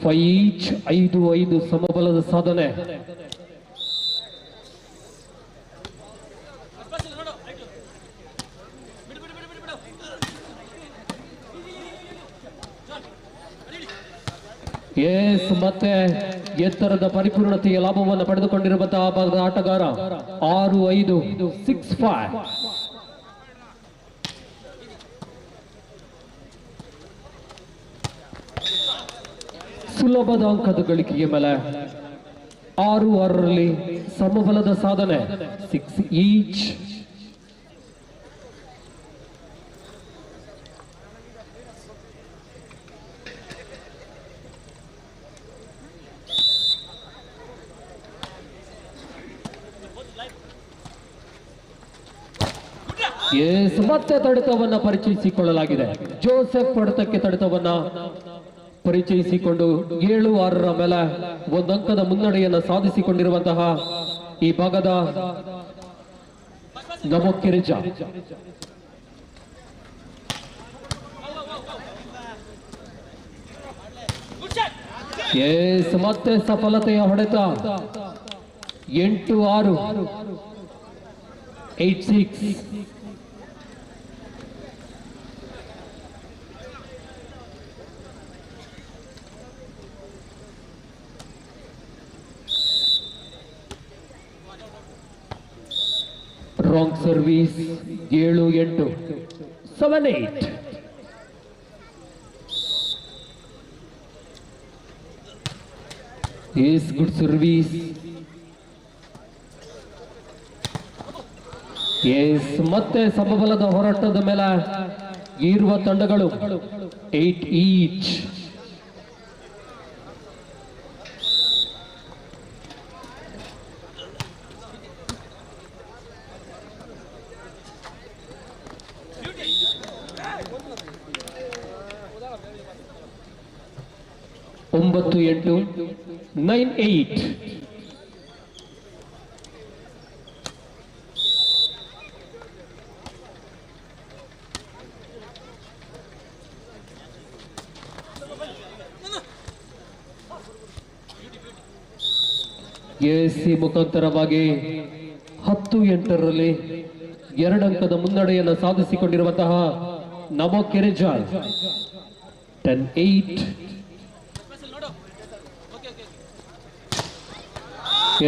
5-5 ಸಮಬಲದ ಸಾಧನೆ. ಮತ್ತೆ ಎತ್ತರದ ಪರಿಪೂರ್ಣತೆಯ ಲಾಭವನ್ನು ಪಡೆದುಕೊಂಡಿರುವಂತಹ ಆಟಗಾರ 6-5 6-5. ಸುಲಭದ ಅಂಕದ ಗಳಿಕೆಯ ಮೇಲೆ 6-6ರಲ್ಲಿ ಸಮಬಲದ ಸಾಧನೆ 6 ಈಚ್. ಎಸ್ ಮತ್ತೆ ತಡೆತವನ್ನ ಪರಿಚಯಿಸಿಕೊಳ್ಳಲಾಗಿದೆ. ಜೋಸೆಫ್ ಹೊಡೆತಕ್ಕೆ ತಡೆತವನ್ನ ಪರಿಚಯಿಸಿಕೊಂಡು 7-6 ಮೇಲೆ 1 ಅಂಕದ ಮುನ್ನಡೆಯನ್ನು ಸಾಧಿಸಿಕೊಂಡಿರುವಂತಹ ಈ ಭಾಗದ ನಮೋ ಕಿರಿಜಾ. ಎಸ್ ಮತ್ತೆ ಸಫಲತೆಯ ಹೊಡೆತ 8-6 8-6. Wrong service 7-8 7-8. Yes, good service. Yes, ಮತ್ತೆ ಸಮಬಲದ ಹೋರಾಟದ ಮೇಲೆ ಇರುವ ತಂಡಗಳು 8 each. ಒಂಬತ್ತು 8 9-8. ಎಸಿ ಮುಖಾಂತರವಾಗಿ 10-8ರಲ್ಲಿ 2 ಅಂಕದ ಮುನ್ನಡೆಯನ್ನು ಸಾಧಿಸಿಕೊಂಡಿರುವಂತಹ ನಮೋ ಕಿರಿಜಾ 10-8.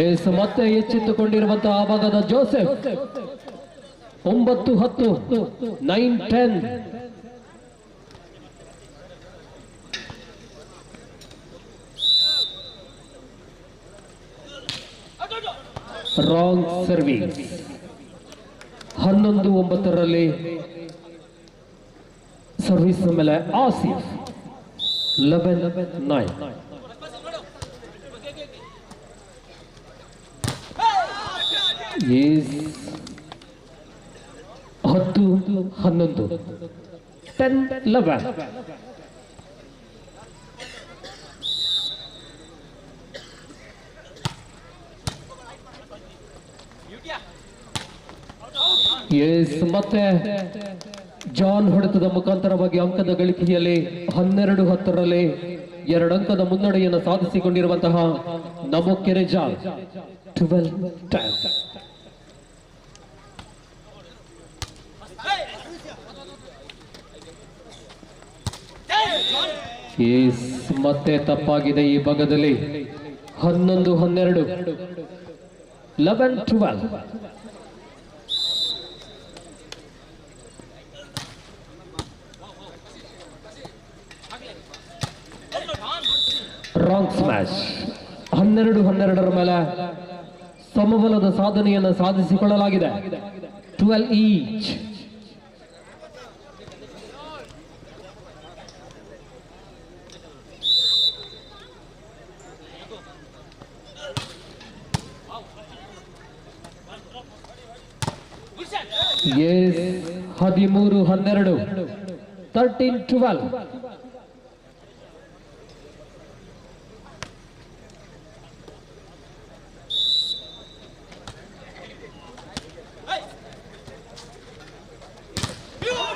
ಎಸ್ ಮತ್ತೆ ಎಚ್ಚೆತ್ತುಕೊಂಡಿರುವಂತಹ ಆ ಭಾಗದ ಜೋಸೆಫ್ 9-10 9-10. ರಾಂಗ್ ಸರ್ವಿಸ್ 11-9ರಲ್ಲಿ ಸರ್ವಿಸ್ ಮೇಲೆ ಆಸಿಫ್ 11-9. Yes 10-11 10-11. ಎಸ್ ಮತ್ತೆ ಜಾನ್ ಹೊಡೆತದ ಮುಖಾಂತರವಾಗಿ ಅಂಕದ ಗಳಿಕೆಯಲ್ಲಿ 12-10ರಲ್ಲಿ 2 ಅಂಕದ ಮುನ್ನಡೆಯನ್ನು ಸಾಧಿಸಿಕೊಂಡಿರುವಂತಹ ನಮೋ ಕಿರಿಜಾ 12-10. ಮತ್ತೆ ತಪ್ಪಾಗಿದೆ ಈ ಭಾಗದಲ್ಲಿ 11-12 11-12. ರಾಂಗ್ ಸ್ಮ್ಯಾಶ್ 12-12ರ ಮೇಲೆ ಸಮಬಲದ ಸಾಧನೆಯನ್ನು ಸಾಧಿಸಿಕೊಳ್ಳಲಾಗಿದೆ 12 ಈಚ್. Yes 13-12 13-12.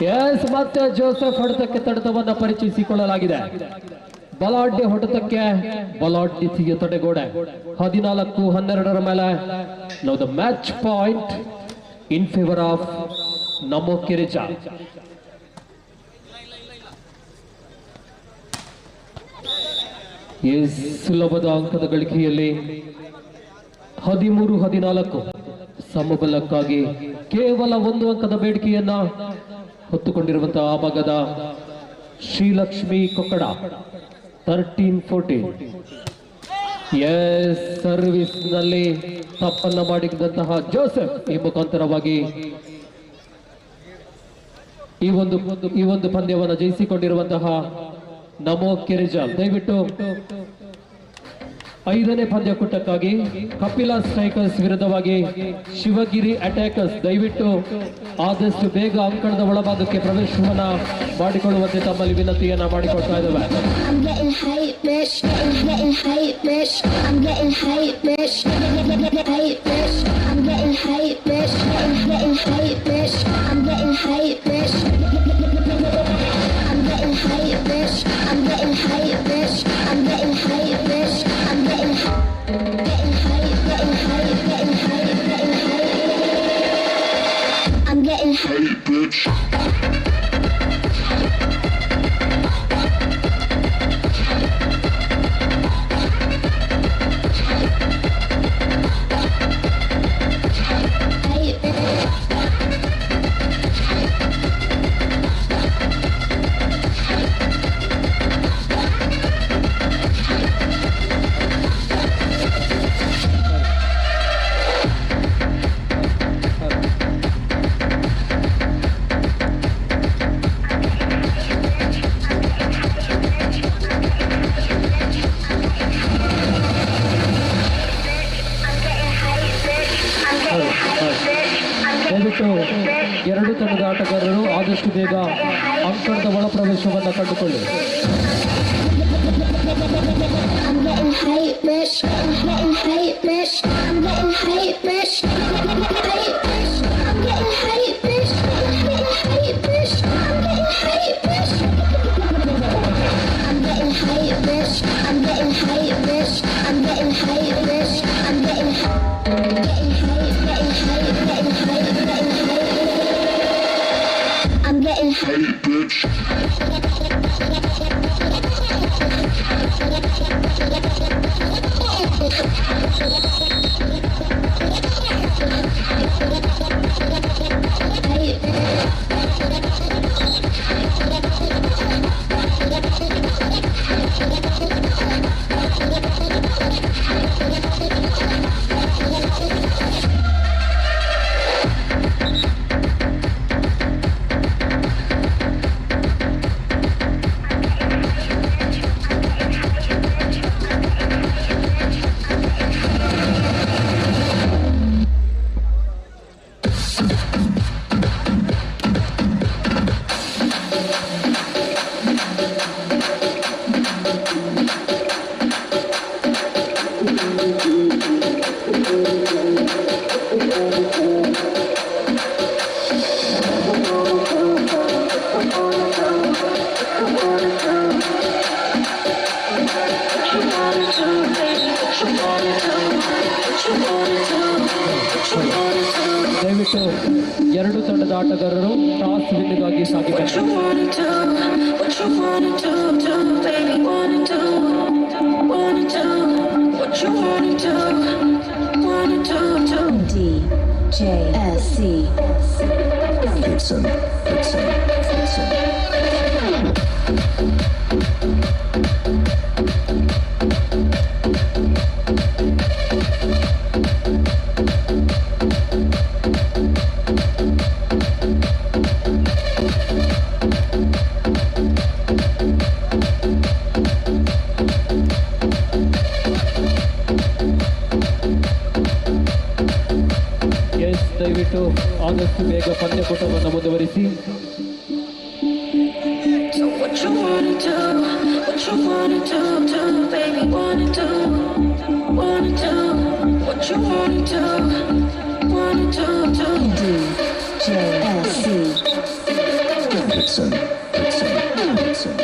ಎಸ್ ಮತ್ತೆ ಜೋಸೆಫ್ ಹೊಡೆತಕ್ಕೆ ತಡೆತವನ್ನ ಪರಿಚಯಿಸಿಕೊಳ್ಳಲಾಗಿದೆ. ಬಲಾಢ್ಯ ಹೊಡೆತಕ್ಕೆ ಬಲಾಢ್ಯ ತಡೆಗೋಡೆ 14-12ರ ಮೇಲೆ ನಾವು the match point in favour of Namo ಕಿರಿಜಾ. S ಸುಲಭದ ಅಂಕದ ಗಳಿಕೆಯಲ್ಲಿ 13-14 ಸಮಬಲಕ್ಕಾಗಿ ಕೇವಲ 1 ಅಂಕದ ಬೇಡಿಕೆಯನ್ನ ಹೊತ್ತುಕೊಂಡಿರುವಂತಹ ಆ ಭಾಗದ ಶ್ರೀಲಕ್ಷ್ಮಿ ಕೊಕ್ಕಡ 13-14. ಎಸ್ ಸರ್ವಿಸ್ ನಲ್ಲಿ ತಪ್ಪನ್ನ ಮಾಡಿದಂತಹ ಜೋಸೆಫ್ ಈ ಮುಖಾಂತರವಾಗಿ ಈ ಒಂದು ಪಂದ್ಯವನ್ನು ಜಯಿಸಿಕೊಂಡಿರುವಂತಹ ನಮೋ ಕಿರಿಜಾ. ದಯವಿಟ್ಟು 5ನೇ ಪಂದ್ಯಕೂಟಕ್ಕಾಗಿ ಕಪಿಲ ಸ್ಟ್ರೈಕರ್ಸ್ ವಿರುದ್ಧವಾಗಿ ಶಿವಗಿರಿ ಅಟ್ಯಾಕರ್ಸ್ ದಯವಿಟ್ಟು ಆದಷ್ಟು ಬೇಗ ಅಂಕಣದ ಒಳಭಾಗಕ್ಕೆ ಪ್ರವೇಶವನ್ನ ಮಾಡಿಕೊಳ್ಳುವಂತೆ ತಮ್ಮಲ್ಲಿ ವಿನಂತಿಯನ್ನ ಮಾಡಿಕೊಳ್ತಾ ಇದ್ದೇವೆ. I'm getting hype, bitch. Getting hype, bitch. I'm getting hype, bitch. Hype, bitch. I'm getting hype, bitch. Getting hype, bitch. I'm getting hype, bitch. I'm getting hype, bitch. I'm getting hype, bitch. I'm getting hype, bitch. I'm getting hype, getting hype, getting hype, getting hype, getting hype. I'm getting hype, bitch. ದಯವಿಟ್ಟು ಎರಡು ತಂಡದ ಆಟಗಾರರು ಆದಷ್ಟು ಬೇಗ ಅಂಕಣದ ಒಳ ಪ್ರವೇಶವನ್ನು ಕಂಡುಕೊಳ್ಳಿ. I'm getting hype, bitch. I'm getting hype, bitch. I'm getting hype, bitch. Hype, bitch. I'm getting hype, bitch. I'm getting hype, bitch. I'm getting hype, bitch. I'm getting hype, bitch. I'm getting hype, bitch. I'm getting hype, bitch. I'm getting hype, getting hype, getting hype, getting hype, getting hype. I'm getting hype, bitch. ದಯವಿಟ್ಟು ಎರಡು ತಂಡದ ಆಟಗಾರರು toss ವಿನ್ನಿಗಾಗಿ ಸಾಗಿದ್ದಾರೆ. DJSC Vixen, Vixen, Vixen. ದಯವಿಟ್ಟು ಆದಷ್ಟು ಬೇಗ ಪಂದ್ಯಕೂಟವನ್ನು ಮುಂದುವರಿಸಿ. DJSC Vixen, Vixen, Vixen.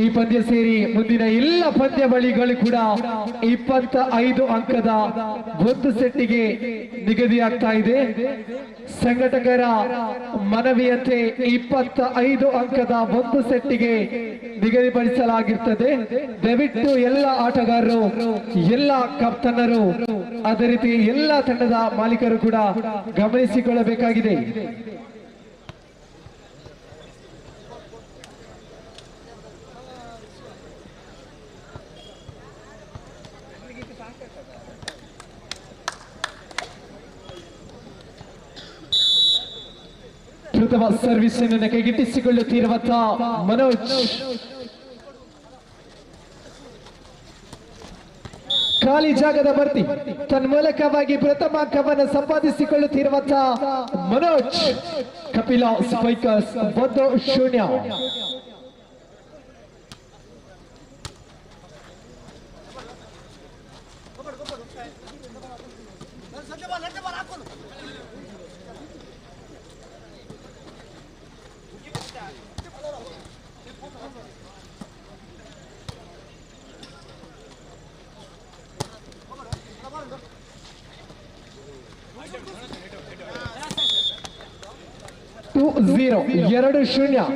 ಈ ಪಂದ್ಯ ಸೇರಿ ಮುಂದಿನ ಎಲ್ಲ ಪಂದ್ಯಾವಳಿಗಳು ಕೂಡ 25 ಅಂಕದ ಒಂದು ಸೆಟ್ಟಿಗೆ ನಿಗದಿಯಾಗ್ತಾ ಇದೆ. ಸಂಘಟಕರ ಮನವಿಯಂತೆ 25 ಅಂಕದ ಒಂದು ಸೆಟ್ಟಿಗೆ ನಿಗದಿಪಡಿಸಲಾಗಿರ್ತದೆ. ದಯವಿಟ್ಟು ಎಲ್ಲ ಆಟಗಾರರು, ಎಲ್ಲ ಕಪ್ತಾನರು, ಅದೇ ರೀತಿ ಎಲ್ಲ ತಂಡದ ಮಾಲೀಕರು ಕೂಡ ಗಮನಿಸಿಕೊಳ್ಳಬೇಕಾಗಿದೆ. ಪ್ರಥಮ ಸರ್ವಿಸ್ ಅನ್ನು ಕೈಗೆಟ್ಟಿಸಿಕೊಳ್ಳುತ್ತಿರುವ ಮನೋಜ್ ಖಾಲಿ ಜಾಗದ ಭರ್ತಿ ತನ್ಮೂಲಕವಾಗಿ ಪ್ರಥಮ ಅಂಕವನ್ನು ಸಂಪಾದಿಸಿಕೊಳ್ಳುತ್ತಿರುವ ಮನೋಜ್. ಕಪಿಲ ಸ್ಪೈಕರ್ಸ್ 1-0. Zero 2-0.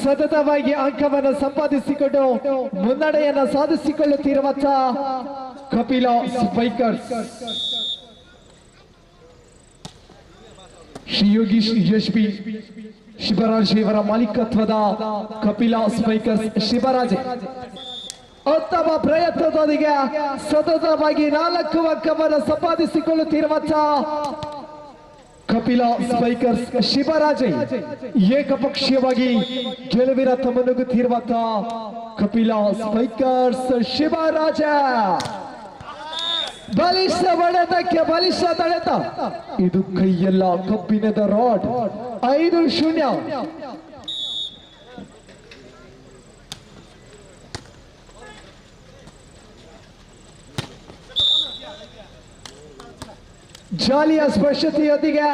ಸತತವಾಗಿ ಅಂಕವನ್ನು ಸಂಪಾದಿಸಿಕೊಂಡು ಮುನ್ನಡೆಯನ್ನು ಸಾಧಿಸಿಕೊಳ್ಳುತ್ತಿರುವ ಕಪಿಲ ಸ್ಪೈಕರ್ಸ್. ಶ್ರೀ ಯೋಗೀಶ್ ಯಶ್ಬಿ ಶಿವರಾಜ್ ಇವರ ಮಾಲೀಕತ್ವದ ಕಪಿಲ ಸ್ಪೈಕರ್ಸ್ ಶಿವರಾಜ್ ಉತ್ತಮ ಪ್ರಯತ್ನದೊಂದಿಗೆ ಸತತವಾಗಿ 4 ಅಂಕವನ್ನು ಸಂಪಾದಿಸಿಕೊಳ್ಳುತ್ತಿರುವ ಕಪಿಲ ಸ್ಪೈಕರ್ಸ್ ಶಿವರಾಜೆ ಏಕಪಕ್ಷೀಯವಾಗಿ ಗೆಲುವಿನ ತಮ್ಮನುಗುತ್ತಿರುವ ಕಪಿಲ ಸ್ಪೈಕರ್ಸ್ ಶಿವರಾಜ. ಬಲಿಷ್ಠ ಹೊಡೆತಕ್ಕೆ ಬಲಿಷ್ಠ ತಡೆತ. ಇದು ಕೈಯೆಲ್ಲ ಕಬ್ಬಿಣದ ರಾಡ್. 5-0. ಜಾಲಿಯ ಸ್ಪರ್ಶತೆಯೊಂದಿಗೆ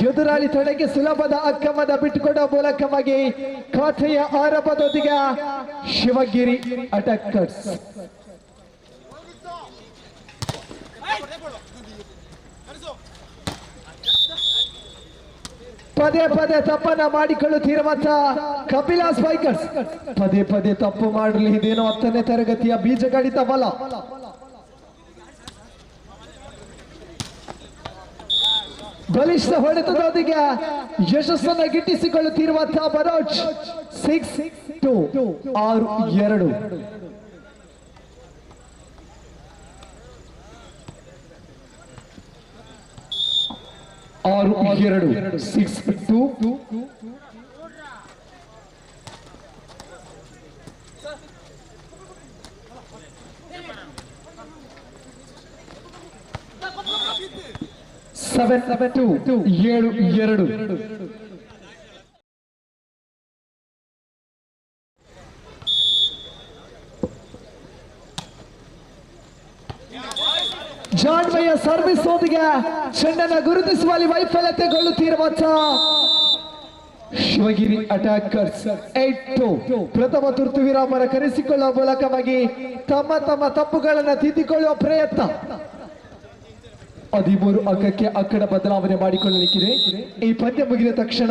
ಎದುರಾಳಿ ತಡೆಗೆ ಸುಲಭದ ಅಕ್ಕಮದ ಬಿಟ್ಟುಕೊಡುವ ಮೂಲಕವಾಗಿ ಖಾತೆಯ ಆರಂಭದೊಂದಿಗೆ ಶಿವಗಿರಿ ಅಟ್ಯಾಕರ್ಸ್. ಪದೇ ಪದೇ ತಪ್ಪನ್ನ ಮಾಡಿಕೊಳ್ಳುತ್ತಿರುವ ಕಪಿಲ ಸ್ಪೈಕರ್ಸ್. ಪದೇ ಪದೇ ತಪ್ಪು ಮಾಡಲಿ, ಇದೇನೋ 10ನೇ ತರಗತಿಯ ಬೀಜಗಣಿತವಲ್ಲ. ಬಲಿಷ್ಠ ಹೊಡೆತದೊಂದಿಗೆ ಯಶಸ್ಸನ್ನು ಗಿಟ್ಟಿಸಿಕೊಳ್ಳುತ್ತಿರುವ ಮನೋಜ್ 6-2 6-2. Seven, 2 7-2. ಜಾನ್ವಯ ಸರ್ವಿಸ್ ಓದಿಗೆ ಚೆಂಡನ್ನು ಗುರುತಿಸುವಲ್ಲಿ ವೈಫಲ್ಯತೆಗೊಳ್ಳುತ್ತಿರುವ ಶಿವಗಿರಿ ಅಟ್ಯಾಕರ್ಸ್ 8-2. ಪ್ರಥಮ ತುರ್ತು ವಿರಾಮನ ಕರೆಸಿಕೊಳ್ಳುವ ಮೂಲಕವಾಗಿ ತಮ್ಮ ತಪ್ಪುಗಳನ್ನು ತಿದ್ದಿಕೊಳ್ಳುವ ಪ್ರಯತ್ನ. 13 ಅಂಕಕ್ಕೆ ಅಕ್ಕಡ ಬದಲಾವಣೆ ಮಾಡಿಕೊಳ್ಳಲಿಕ್ಕಿದೆ. ಈ ಪಂದ್ಯ ಮುಗಿದ ತಕ್ಷಣ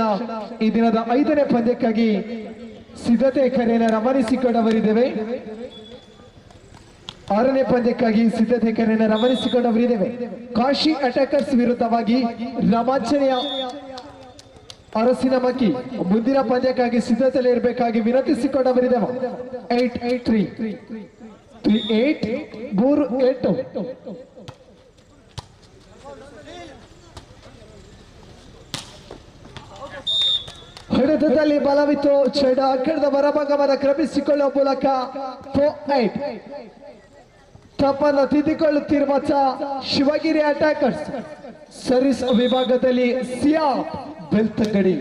ಈ ದಿನದ 5ನೇ ಪಂದ್ಯಕ್ಕಾಗಿ ಸಿದ್ಧತೆ ಕರೆಯನ್ನು ರವಾನಿಸಿಕೊಂಡವರಿದ್ದೇವೆ. 6ನೇ ಪಂದ್ಯಕ್ಕಾಗಿ ಸಿದ್ಧತೆ ಕರೆಯನ್ನು ರವಾನಿಸಿಕೊಂಡವರಿದ್ದೇವೆ. ಕಾಶಿ ಅಟ್ಯಾಕರ್ಸ್ ವಿರುದ್ಧವಾಗಿ ರಾಮಾಂಜನೇಯ ಅರಸಿನ ಮಕ್ಕಿ ಮುಂದಿನ ಪಂದ್ಯಕ್ಕಾಗಿ ಸಿದ್ಧತೆಯಲ್ಲಿ ಇರಬೇಕಾಗಿ ವಿನಂತಿಸಿಕೊಂಡವರಿದ್ದೇವೆ. 8-3 3-8 ಹೊಡೆತದಲ್ಲಿ ಬಲವಿತ್ತು. ಚೆಂಡ ಅಕ್ಕಡದ ಹೊರಭಾಗವನ್ನು ಕ್ರಮಿಸಿಕೊಳ್ಳುವ ಮೂಲಕ 4-8. ತಪ್ಪನ್ನು ತಿದ್ದಿಕೊಳ್ಳುತ್ತಿರುವ ಶಿವಗಿರಿ ಅಟ್ಯಾಕರ್ಸ್ ಸರ್ವಿಸ್ ವಿಭಾಗದಲ್ಲಿ ಸಿಯಾ ಬೆಳ್ತಂಗಡಿ.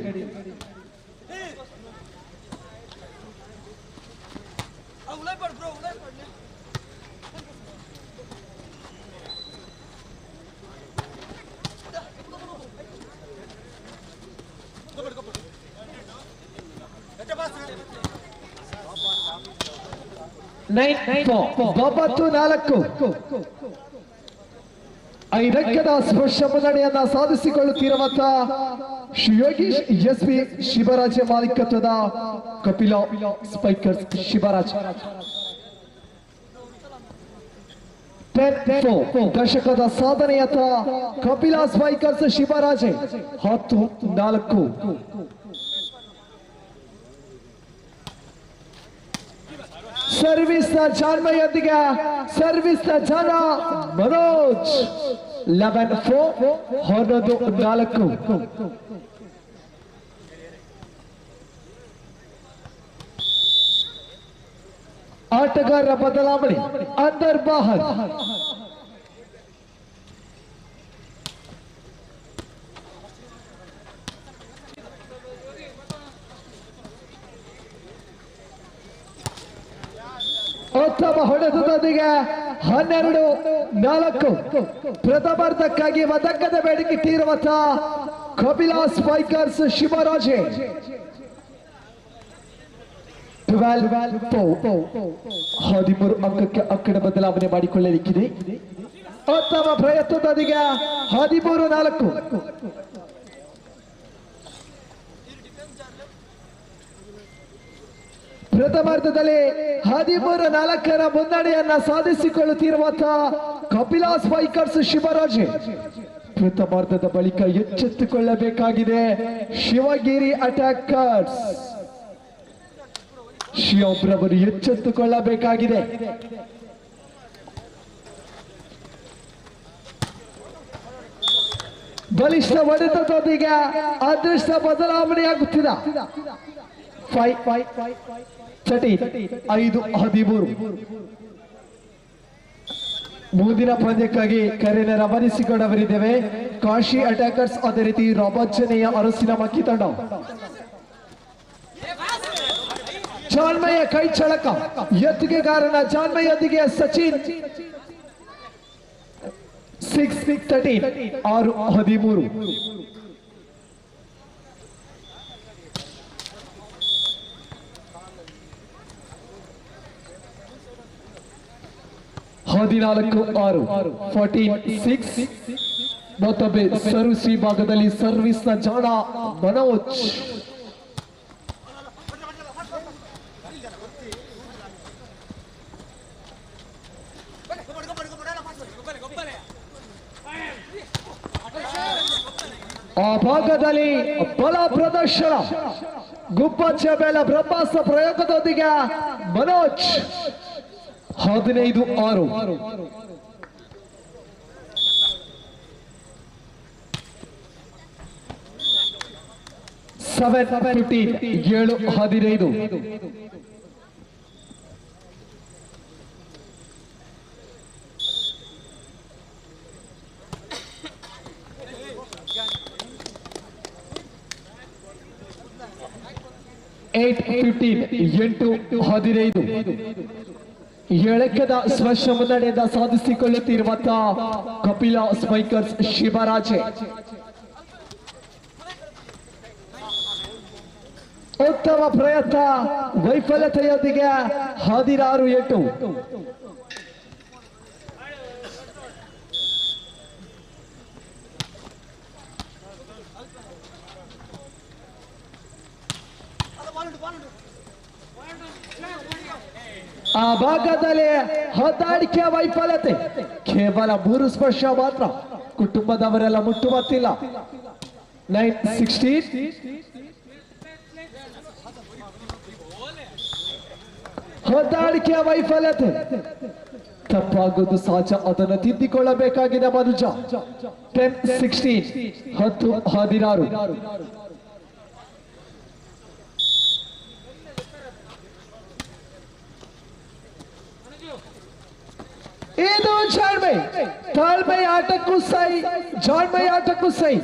ಒಂಬತ್ತು ನಾಲ್ಕು ಐದಕ್ಕದ ಸ್ಪರ್ಶ ಮುನ್ನಡೆಯನ್ನ ಸಾಧಿಸಿಕೊಳ್ಳುತ್ತಿರುವಂತಹ ಯೋಗೀಶ್ ಎಸ್ಪಿ ಶಿವರಾಜ ಮಾಲೀಕತ್ವದ ಕಪಿಲ ಸ್ಪೈಕರ್ಸ್ ಶಿವರಾಜ್. ದಶಕದ ಸಾಧನೆಯತ್ತ ಕಪಿಲ ಸ್ಪೈಕರ್ಸ್ ಶಿವರಾಜ್ 10-4. ಸರ್ವಿಸ್ ನ ಜಾನ್ಮಯೊಂದಿಗೆ ಸರ್ವಿಸ್ ನ ಜನ ಮನೋಜ್ 11-4 11-4. ಆಟಗಾರರ ಬದಲಾವಣೆ ಅಂದರ್ ಬಾಹರ್. ಉತ್ತಮ ಹೊಡೆತದೊಂದಿಗೆ 12-4 ಪ್ರಥಮಾರ್ಧಕ್ಕಾಗಿ ಒದಕ್ಕದ ಬೇಡಿಕೆ ಇಟ್ಟಿರುವಂತಹ ಕಪಿಲ ಸ್ಪೈಕರ್ಸ್ ಶಿವರಾಜೆ 13 ಅಂಕಕ್ಕೆ ಅಕ್ಕಡ ಬದಲಾವಣೆ ಮಾಡಿಕೊಳ್ಳಲಿಕ್ಕಿದೆ. ಉತ್ತಮ ಪ್ರಯತ್ನದೊಂದಿಗೆ 13-4. ಪ್ರಥಮಾರ್ಧದಲ್ಲಿ 13-4 ಮುನ್ನಡೆಯನ್ನ ಸಾಧಿಸಿಕೊಳ್ಳುತ್ತಿರುವಂತಹ ಕಪಿಲ ಸ್ಪೈಕರ್ಸ್ ಶಿವರಾಜ್ ಪ್ರಥಮಾರ್ಧದ ಬಳಿಕ ಎಚ್ಚೆತ್ತುಕೊಳ್ಳಬೇಕಾಗಿದೆ ಶಿವಗಿರಿ ಅಟ್ಯಾಕರ್ಸ್. ಶಿವಬ್ರವರು ಎಚ್ಚೆತ್ತುಕೊಳ್ಳಬೇಕಾಗಿದೆ. ಬಲಿಷ್ಠ ಹೊಡೆತದೊಂದಿಗೆ ಅದೃಷ್ಟ ಬದಲಾವಣೆಯಾಗುತ್ತಿದೆ. 5-13 ಮುಂದಿನ ಪಂದ್ಯಕ್ಕಾಗಿ ಕರೆನ ರವಾನಿಸಿಕೊಂಡವರಿದ್ದೇವೆ. ಕಾಶಿ ಅಟ್ಯಾಕರ್ಸ್ ಅದೇ ರೀತಿ ರಾಬರ್ಜನೆಯ ಅರಸಿನ ಮಕ್ಕಿ ತಂಡ. ಜಾನ್ಮಯ್ಯ ಕೈ ಚಳಕ ಎತ್ತಿಗೆಗಾರನ ಜಾನ್ಮಯ್ಯೊಂದಿಗೆ ಸಚಿನ್ 6-13 6-13. ಹದಿನಾಲ್ಕು 14-6. ಮತ್ತೊಬ್ಬೆ ಸರ್ವಿಸ್ ವಿಭಾಗದಲ್ಲಿ ಸರ್ವಿಸ್ ನ ಜಾಣ ಮನೋಜ್. ಆ ಭಾಗದಲ್ಲಿ ಬಲ ಪ್ರದರ್ಶನ ಗುಬ್ಬಚ್ಚ ಬೇಲ ಬ್ರಹ್ಮಾಸ್ತ್ರ ಪ್ರಯೋಗದೊಂದಿಗೆ ಮನೋಜ್ 15-6. 7-15 8-15 ಎಳಕದ ಸ್ಪರ್ಶ ಮುನ್ನಡೆಯಿಂದ ಸಾಧಿಸಿಕೊಳ್ಳುತ್ತಿರುವಂತಹ ಕಪಿಲ ಸ್ಪೈಕರ್ಸ್ ಶಿವರಾಜೆ. ಉತ್ತಮ ಪ್ರಯತ್ನ ವೈಫಲ್ಯತೆಯೊಂದಿಗೆ 16-8. ಆ ಭಾಗದಲ್ಲಿ ಹೊತ್ತಾಡಿಕೆಯ ವೈಫಲ್ಯತೆ ಕೇವಲ 3 ಸ್ಪರ್ಶ ಮಾತ್ರ. ಕುಟುಂಬದವರೆಲ್ಲ ಮುಟ್ಟುವಂತಿಲ್ಲ. 9-16. ಹೊತ್ತಾಡಿಕೆಯ ವೈಫಲ್ಯತೆ ತಪ್ಪಾಗುವುದು ಸಹಜ, ಅದನ್ನು ತಿದ್ದಿಕೊಳ್ಳಬೇಕಾಗಿದೆ ಮನುಜ. 10-16 10-16. ಈ ತಾಳ್ಮೆ ಆಟಕ್ಕೂ ಸೈ, ಜಾಣ್ಮೆ ಆಟಕ್ಕೂ ಸೈ.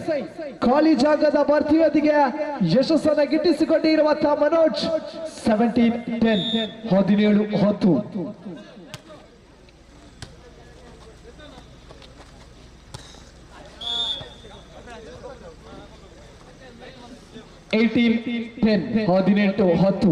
ಖಾಲಿ ಜಾಗದ ಭರ್ತಿಯೊಂದಿಗೆ ಯಶಸ್ಸನ್ನು ಗಿಟ್ಟಿಸಿಕೊಂಡಿರುವಂತಹ ಮನೋಜ್ 17-10 17-10.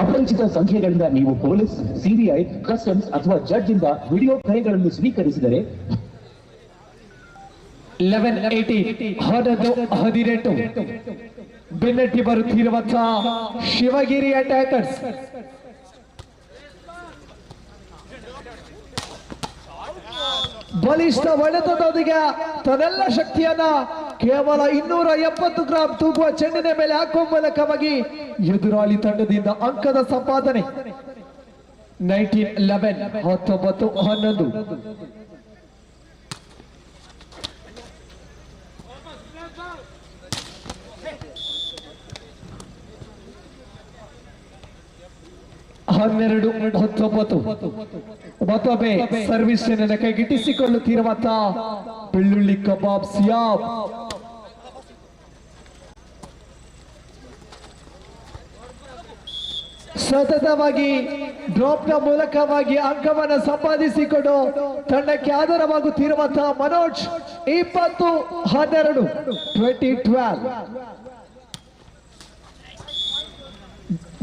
ಅಪರಿಚಿತ ಸಂಖ್ಯೆಗಳಿಂದ ನೀವು ಪೊಲೀಸ್, ಸಿಬಿಐ, ಕಸ್ಟಮ್ಸ್ ಅಥವಾ ಜಡ್ಜ್ ಇಂದ ವಿಡಿಯೋ ಕರೆಗಳನ್ನು ಸ್ವೀಕರಿಸಿದರೆ 11-18 ಬೆನ್ನಟ್ಟಿ ಬರುತ್ತಿರುವಂತಹ ಶಿವಗಿರಿ ಅಟ್ಯಾಕರ್ಸ್. ಬಲಿಷ್ಠ ಹೊಡೆತದೊಂದಿಗೆ ತನ್ನೆಲ್ಲ ಶಕ್ತಿಯನ್ನ ಕೇವಲ 270 ಗ್ರಾಂ ತೂಗುವ ಚೆಂಡಿನ ಮೇಲೆ ಹಾಕುವ ಮೂಲಕವಾಗಿ ಎದುರಾಳಿ ತಂಡದಿಂದ ಅಂಕದ ಸಂಪಾದನೆ. 19-11 12-19 ಮತ್ತೊಮ್ಮೆ ಸರ್ವಿಸ್ ಕೈಗಿಟ್ಟಿಸಿಕೊಳ್ಳುತ್ತಿರುವಂತಹ ಬೆಳ್ಳುಳ್ಳಿ ಕಬಾಬ್ ಸಿಯಾಬ್. ಸತತವಾಗಿ ಡ್ರಾಪ್ ನ ಮೂಲಕವಾಗಿ ಅಂಕವನ್ನು ಸಂಪಾದಿಸಿಕೊಂಡು ತಂಡಕ್ಕೆ ಆಧಾರವಾಗುತ್ತಿರುವಂತಹ ಮನೋಜ್ 20-12 20-12.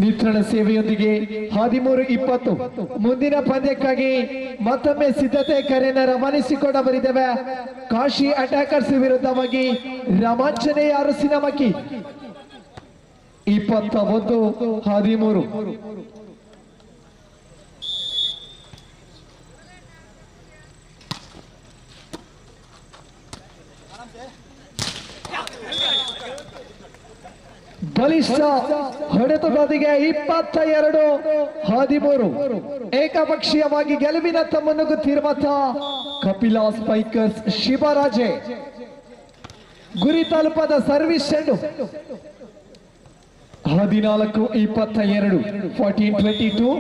ನಿತ್ರಣ ಸೇವೆಯೊಂದಿಗೆ 13-20 ಮುಂದಿನ ಪಂದ್ಯಕ್ಕಾಗಿ ಮತ್ತೊಮ್ಮೆ ಸಿದ್ಧತೆ ಕರೆಯನ್ನು ರವಾನಿಸಿಕೊಂಡವರಿದ್ದೇವೆ. ಕಾಶಿ ಅಟ್ಯಾಕರ್ಸ್ ವಿರುದ್ಧವಾಗಿ ರಾಮಾಂಜನೇಯ ಅರಸಿನಮಕ್ಕಿ 21-13. ಬಲಿಷ್ಠ ಹೊಡೆತದೊಂದಿಗೆ 22-13 ಏಕಪಕ್ಷೀಯವಾಗಿ ಗೆಲುವಿನತ್ತ ಮುನ್ನುಗ್ಗುತ್ತಿರುವಂತಹ ಕಪಿಲಾ ಸ್ಪೈಕರ್ಸ್ ಶಿವರಾಜೆ. ಗುರಿ ತಲುಪದ ಸರ್ವಿಸ್ ಚೆಂಡು 14-22 14-22.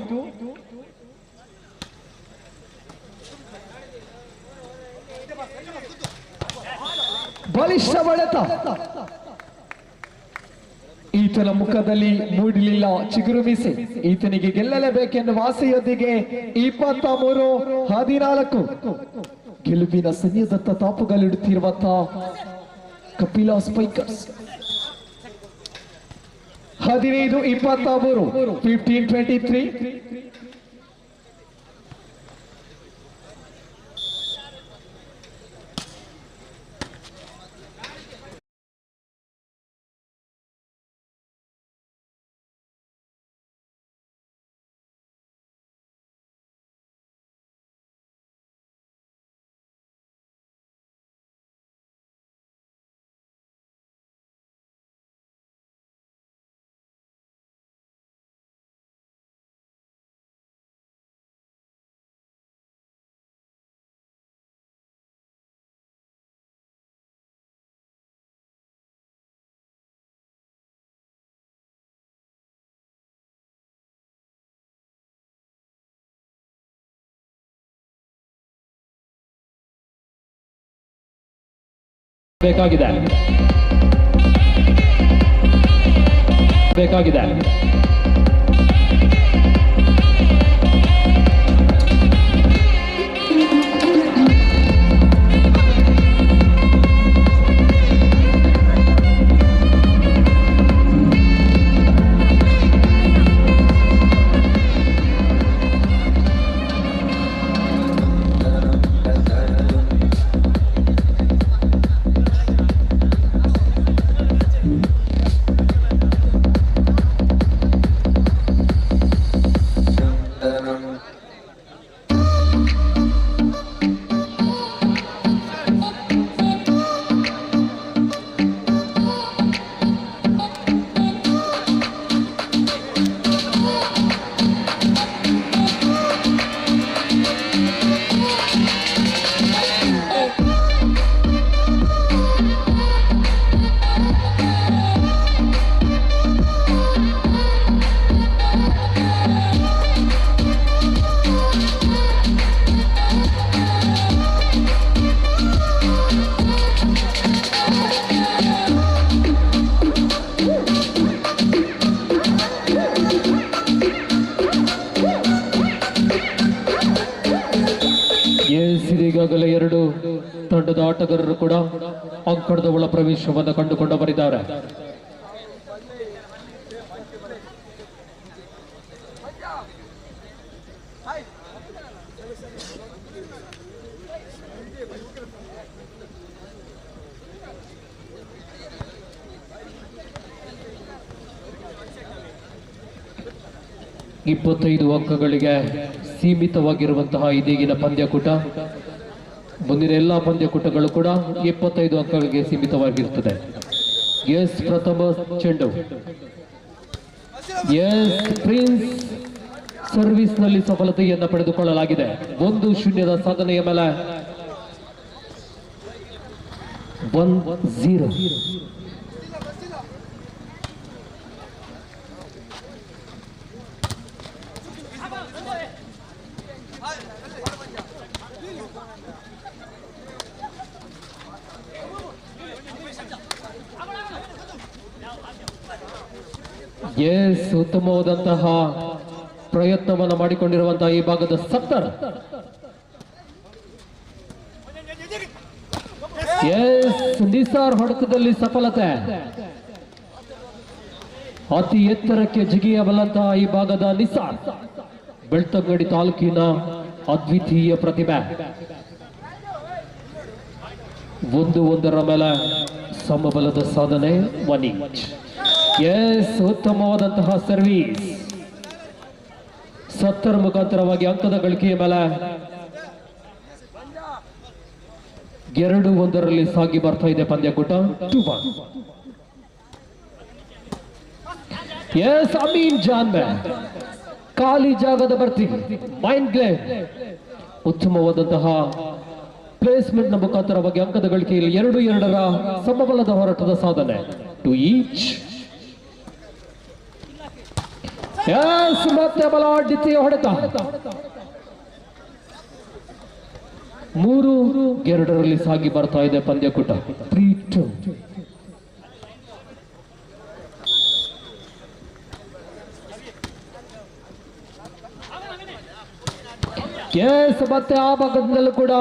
ಬಲಿಷ್ಠ ಹೊಡೆತ. ಈತನ ಮುಖದಲ್ಲಿ ಮೂಡಲಿಲ್ಲ ಚಿಗುರು ಮೀಸೆ. ಈತನಿಗೆ ಗೆಲ್ಲಲೇಬೇಕೆನ್ನುವ ಆಸೆಯೊಂದಿಗೆ 23-14 ಗೆಲುವಿನ ಸನ್ನಿಧತ್ತ ತಾಪುಗಳಿಡುತ್ತಿರುವಂತಹ ಕಪಿಲಾ ಸ್ಪೈಕರ್ಸ್. 15-23 15-23. ಬೇಕಾಗಿದೆ ಇದೀಗಾಗಲೇ ಎರಡು ತಂಡದ ಆಟಗಾರರು ಕೂಡ ಅಂಕಣದ ಒಳ ಪ್ರವೇಶವನ್ನು ಕಂಡುಕೊಂಡವರಿದ್ದಾರೆ. ಇಪ್ಪತ್ತೈದು ಅಂಕಗಳಿಗೆ ಸೀಮಿತವಾಗಿರುವಂತಹ ಇದೀಗಿನ ಪಂದ್ಯಕೂಟ. ಮುಂದಿನ ಎಲ್ಲಾ ಪಂದ್ಯಕೂಟಗಳು ಕೂಡ 25 ಅಂಕಗಳಿಗೆ ಸೀಮಿತವಾಗಿರುತ್ತದೆ. ಎಸ್ ಪ್ರಥಮ ಚೆಂಡು, ಎಸ್ ಪ್ರಿನ್ಸ್ ಸರ್ವಿಸ್ ನಲ್ಲಿ ಸಫಲತೆಯನ್ನು ಪಡೆದುಕೊಳ್ಳಲಾಗಿದೆ. 1-0 ಸಾಧನೆಯ ಮೇಲೆ 1-0. ಎಸ್ ಉತ್ತಮವಾದಂತಹ ಪ್ರಯತ್ನವನ್ನು ಮಾಡಿಕೊಂಡಿರುವಂತಹ ಈ ಭಾಗದ ಸತ್ತರ್. ಎಸ್ ನಿಸಾರ್ ಹೊಡೆತದಲ್ಲಿ ಸಫಲತೆ. ಅತಿ ಎತ್ತರಕ್ಕೆ ಜಿಗಿಯಬಲ್ಲಂತಹ ಈ ಭಾಗದ ನಿಸಾರ್ ಬೆಳ್ತಂಗಡಿ ತಾಲೂಕಿನ ಅದ್ವಿತೀಯ ಪ್ರತಿಭೆ. 1-1 ಮೇಲೆ ಸಮಬಲದ ಸಾಧನೆ 1 ಇಂಚ್. ಎಸ್ ಉತ್ತಮವಾದಂತಹ ಸರ್ವಿಸ್. ಸತ್ತರ್ ಮುಖಾಂತರವಾಗಿ ಅಂಕದ ಗಳಿಕೆಯ ಮೇಲೆ 2-1 ಸಾಗಿ ಬರ್ತಾ ಇದೆ ಪಂದ್ಯಕೂಟ. 2-1. ಎಸ್ ಅಮೀನ್ ಜಾನ್ ಖಾಲಿ ಜಾಗದ ಬರ್ತಿ ಮೈಂಡ್ ಗ್ಲೇವ್. ಉತ್ತಮವಾದಂತಹ ಪ್ಲೇಸ್ಮೆಂಟ್ ನ ಮುಖಾಂತರವಾಗಿ ಅಂಕದ ಗಳಿಕೆಯಲ್ಲಿ 2-2 ಸಮಬಲದ ಹೋರಾಟದ ಸಾಧನೆ 2 ಈಚ್. ಎಸ್ ಮತ್ತೆ ಬಲ ದ್ವಿತೀಯ ಹೊಡೆತ 3-2 ಸಾಗಿ ಬರ್ತಾ ಇದೆ ಪಂದ್ಯಕೂಟ 3-2. ಎಸ್ ಮತ್ತೆ ಆ ಭಾಗದಲ್ಲೂ ಕೂಡ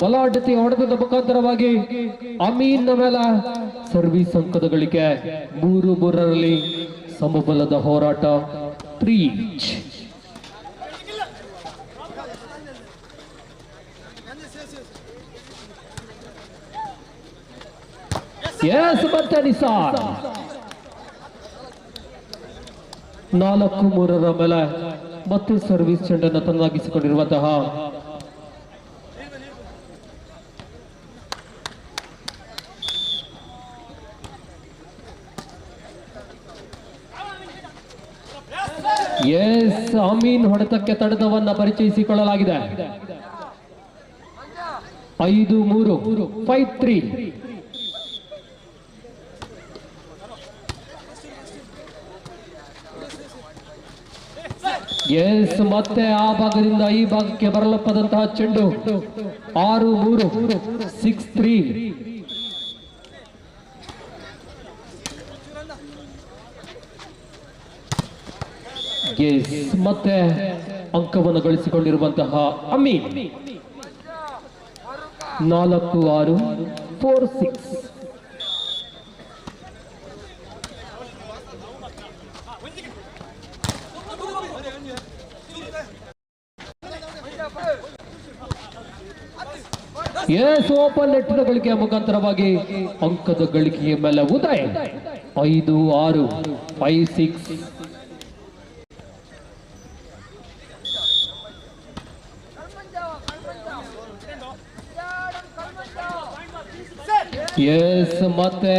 ಬಲಾಢ್ಯತೆ ಹೊಡೆತದ ಮುಖಾಂತರವಾಗಿ ಅಮೀನ್ ಮೇಲೆ ಸರ್ವಿಸ್ ಅಂಕದ ಗಳಿಕೆ 3-3 ಸಮಬಲದ ಹೋರಾಟ 3 ಈಚ್. ಎಸ್ ಮತ್ತೆ ನಿಸಾರ್ 4-3 ಮೇಲೆ ಮತ್ತೆ ಸರ್ವಿಸ್ ಚೆಂಡನ್ನು ತನ್ನದಾಗಿಸಿಕೊಂಡಿರುವಂತಹ ಎಸ್ ಅಮೀನ್ ಹೊಡೆತಕ್ಕೆ ತಡೆದವನ್ನ ಪರಿಚಯಿಸಿಕೊಳ್ಳಲಾಗಿದೆ. 5-3 5-3. ಎಸ್ ಮತ್ತೆ ಆ ಭಾಗದಿಂದ ಈ ಭಾಗಕ್ಕೆ ಬರಲಪ್ಪದಂತಹ ಚೆಂಡು 6-3 6-3. ಎಸ್ ಮತ್ತೆ ಅಂಕವನ್ನು ಗಳಿಸಿಕೊಂಡಿರುವಂತಹ ಅಮೀನ್ 4-6 4-6. ಎಸ್ ಓಪನ್ ನೆಟ್ಟಿನ ಗಳಿಕೆಯ ಮುಖಾಂತರವಾಗಿ ಅಂಕದ ಗಳಿಕೆಯ ಮೇಲೆ ಉದಯ್ 5-6 5-6. ಎಸ್ ಮತ್ತೆ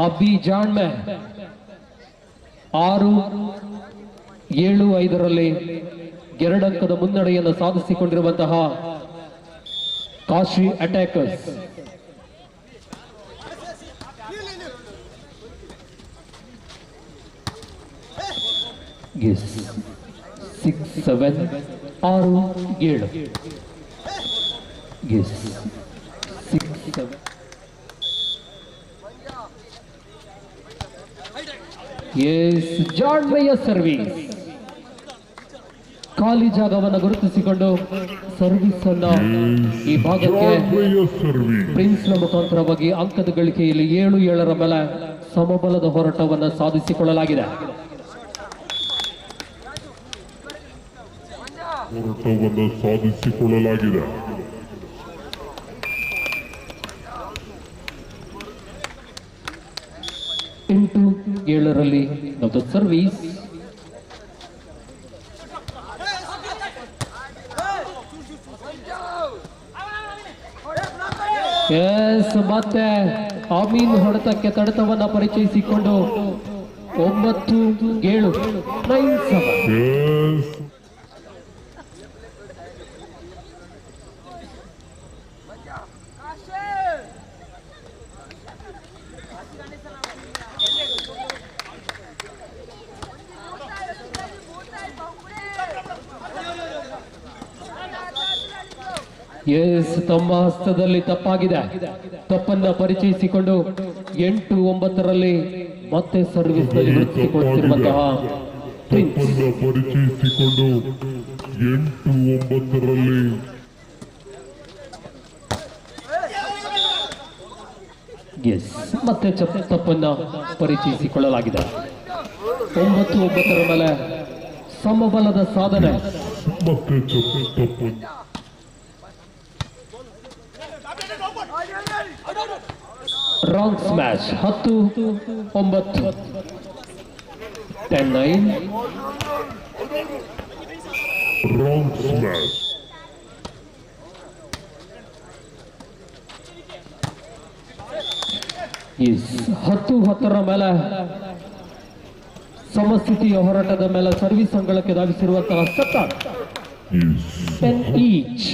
ಅಬಿ ಜಾಣ್ಮೆ 6-7-5 2 ಅಂಕದ ಮುನ್ನಡೆಯನ್ನು ಸಾಧಿಸಿಕೊಂಡಿರುವಂತಹ Kashi attackers. Yes 6-7 6-7 yes 6-7. Yes ಜಾಣ್ಮೆಯ ಸರ್ವಿಸ್ ಖಾಲಿ ಜಾಗವನ್ನು ಗುರುತಿಸಿಕೊಂಡು ಸರ್ವಿಸ್ ಅನ್ನ ಈ ಭಾಗಕ್ಕೆ ಪ್ರಿನ್ಸ್ನ ಮುಖಾಂತರವಾಗಿ ಅಂಕದ ಗಳಿಕೆಯಲ್ಲಿ 7-7 ಮೇಲೆ ಸಮಬಲದ ಹೋರಾಟವನ್ನು ಸಾಧಿಸಿಕೊಳ್ಳಲಾಗಿದೆ. ಎಂಟು 7ರಲ್ಲಿ ನಮ್ಮದು ಸರ್ವಿಸ್. ಮತ್ತೆ ಆಮೀನ್ ಹೊಡೆತಕ್ಕೆ ತಡೆತವನ್ನ ಪರಿಚಯಿಸಿಕೊಂಡು 9-7 9-7. ತಮ್ಮ ಹಸ್ತದಲ್ಲಿ ತಪ್ಪಾಗಿದೆ. ತಪ್ಪನ್ನ ಪರಿಚಯಿಸಿಕೊಂಡು 8-9ರಲ್ಲಿ ಮತ್ತೆ ಸರ್ವಿಸ್ ನಲ್ಲಿ ಗುರುತಿಸಿಕೊಳ್ಳುತ್ತಿರುವಂತಹ ಮತ್ತೆ ತಪ್ಪನ್ನ ಪರಿಚಯಿಸಿಕೊಳ್ಳಲಾಗಿದೆ. 9-9 ಮೇಲೆ ಸಮಬಲದ ಸಾಧನೆ. Wrong smash 10-9 10-9. Wrong smash. Yes 10-10 ಮೇಲೆ ಸಮಸ್ಥಿತಿಯ ಹೋರಾಟದ ಮೇಲೆ ಸರ್ವಿಸ್ ಅಂಗಳಕ್ಕೆ ಧಾವಿಸಿರುವಂತಹ ಸತ್ತಾರ್ 10 ಈಚ್.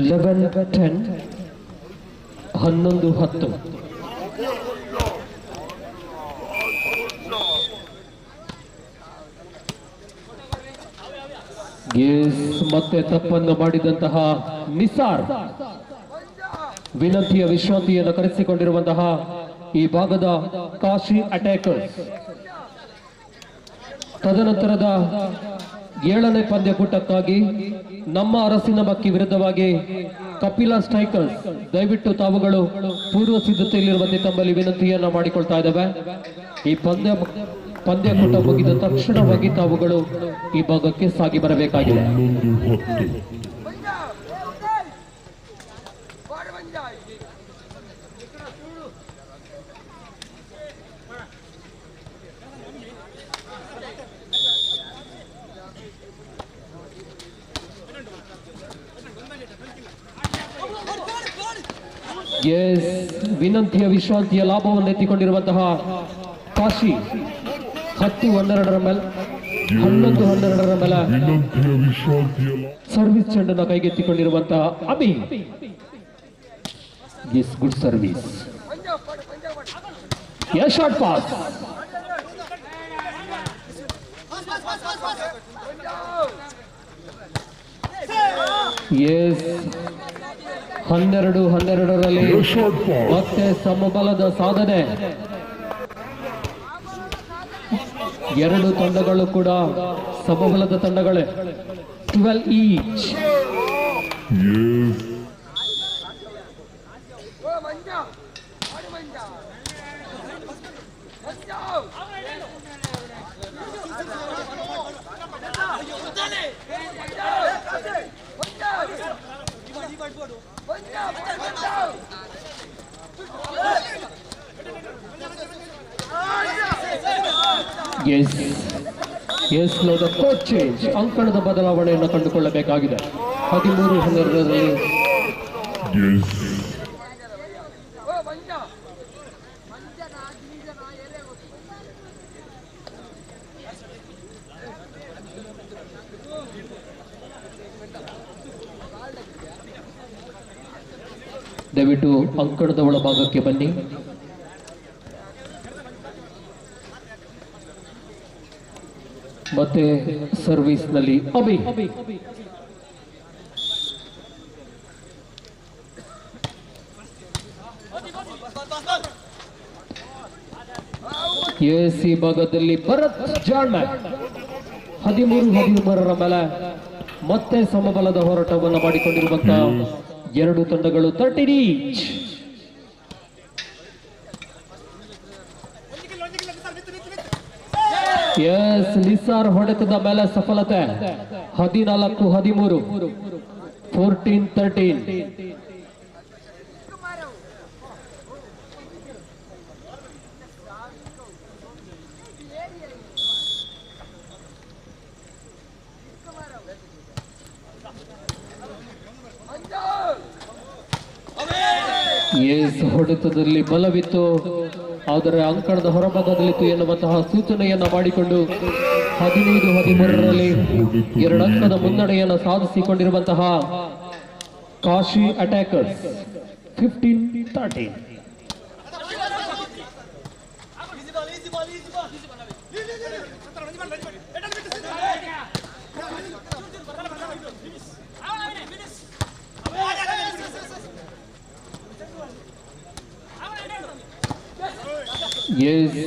Eleven 10 11-10. ಮತ್ತೆ ತಪ್ಪನ್ನು ಮಾಡಿದಂತಹ ನಿಸಾರ್ ವಿನಂತಿಯ ವಿಶ್ರಾಂತಿಯನ್ನು ಕರೆಸಿಕೊಂಡಿರುವಂತಹ ಈ ಭಾಗದ ಕಾಶಿ ಅಟ್ಯಾಕರ್ಸ್. ತದನಂತರದ 7ನೇ ಪಂದ್ಯಕೂಟಕ್ಕಾಗಿ ನಮ್ಮ ಅರಸಿನ ಮಕ್ಕಿ ವಿರುದ್ಧವಾಗಿ ಕಪಿಲಾ ಸ್ಟ್ರೈಕರ್ಸ್ ದಯವಿಟ್ಟು ತಾವುಗಳು ಪೂರ್ವ ಸಿದ್ಧತೆಯಲ್ಲಿರುವಂತೆ ತಮ್ಮಲ್ಲಿ ವಿನಂತಿಯನ್ನ ಮಾಡಿಕೊಳ್ತಾ ಇದ್ದಾವೆ. ಈ ಪಂದ್ಯಕೂಟ ಮುಗಿದ ತಕ್ಷಣವಾಗಿ ತಾವುಗಳು ಈ ಭಾಗಕ್ಕೆ ಸಾಗಿ ಬರಬೇಕಾಗಿದೆ. ವಿನಂತಿಯ ವಿಶ್ರಾಂತಿಯ ಲಾಭವನ್ನು ಎತ್ತಿಕೊಂಡಿರುವಂತಹ ಕಾಶಿ 10-12 ಮೇಲೆ 11-12 ಮೇಲೆ ಸರ್ವಿಸ್ ಚೆಂಡನ್ನು ಕೈಗೆತ್ತಿಕೊಂಡಿರುವಂತಹ Abhi. Good service. Short pass. 12-12ರಲ್ಲಿ ಮತ್ತೆ ಸಮಬಲದ ಸಾಧನೆ. 2 ತಂಡಗಳು ಕೂಡ ಸಮಬಲದ ತಂಡಗಳೇ. 12 ಈಚ್. Coach change. ಅಂಕಣದ ಬದಲಾವಣೆಯನ್ನು ಕಂಡುಕೊಳ್ಳಬೇಕಾಗಿದೆ. 13-12ರಲ್ಲಿ ದಯವಿಟ್ಟು ಅಂಕಣದ ಒಳಭಾಗಕ್ಕೆ ಬನ್ನಿ. ಮತ್ತೆ ಸರ್ವಿಸ್ ನಲ್ಲಿ ಅಭಿ. ಎಸಿ ಭಾಗದಲ್ಲಿ ಭರತ್ ಜಾಣ್ಮ 13-13ರ ಮೇಲೆ ಮತ್ತೆ ಸಮಬಲದ ಹೋರಾಟವನ್ನು ಮಾಡಿಕೊಂಡಿರುವಂತಹ ಎರಡು ತಂಡಗಳು 30 ಈಚ್. ಎಸ್ ನಿಸಾರ್ ಹೊಡೆತದ ಮೇಲೆ ಸಫಲತೆ 14-13 14-13. ಎಸ್ ಹೊಡೆತದಲ್ಲಿ ಬಲವಿತ್ತು, ಆದರೆ ಅಂಕಣದ ಹೊರಭಾಗದಲ್ಲಿತ್ತು ಎನ್ನುವಂತಹ ಸೂಚನೆಯನ್ನ ಮಾಡಿಕೊಂಡು 15-13ರಲ್ಲಿ 2 ಅಂಕದ ಮುನ್ನಡೆಯನ್ನು ಸಾಧಿಸಿಕೊಂಡಿರುವಂತಹ ಕಾಶಿ ಅಟ್ಯಾಕರ್ಸ್ 15-13. ಎಸ್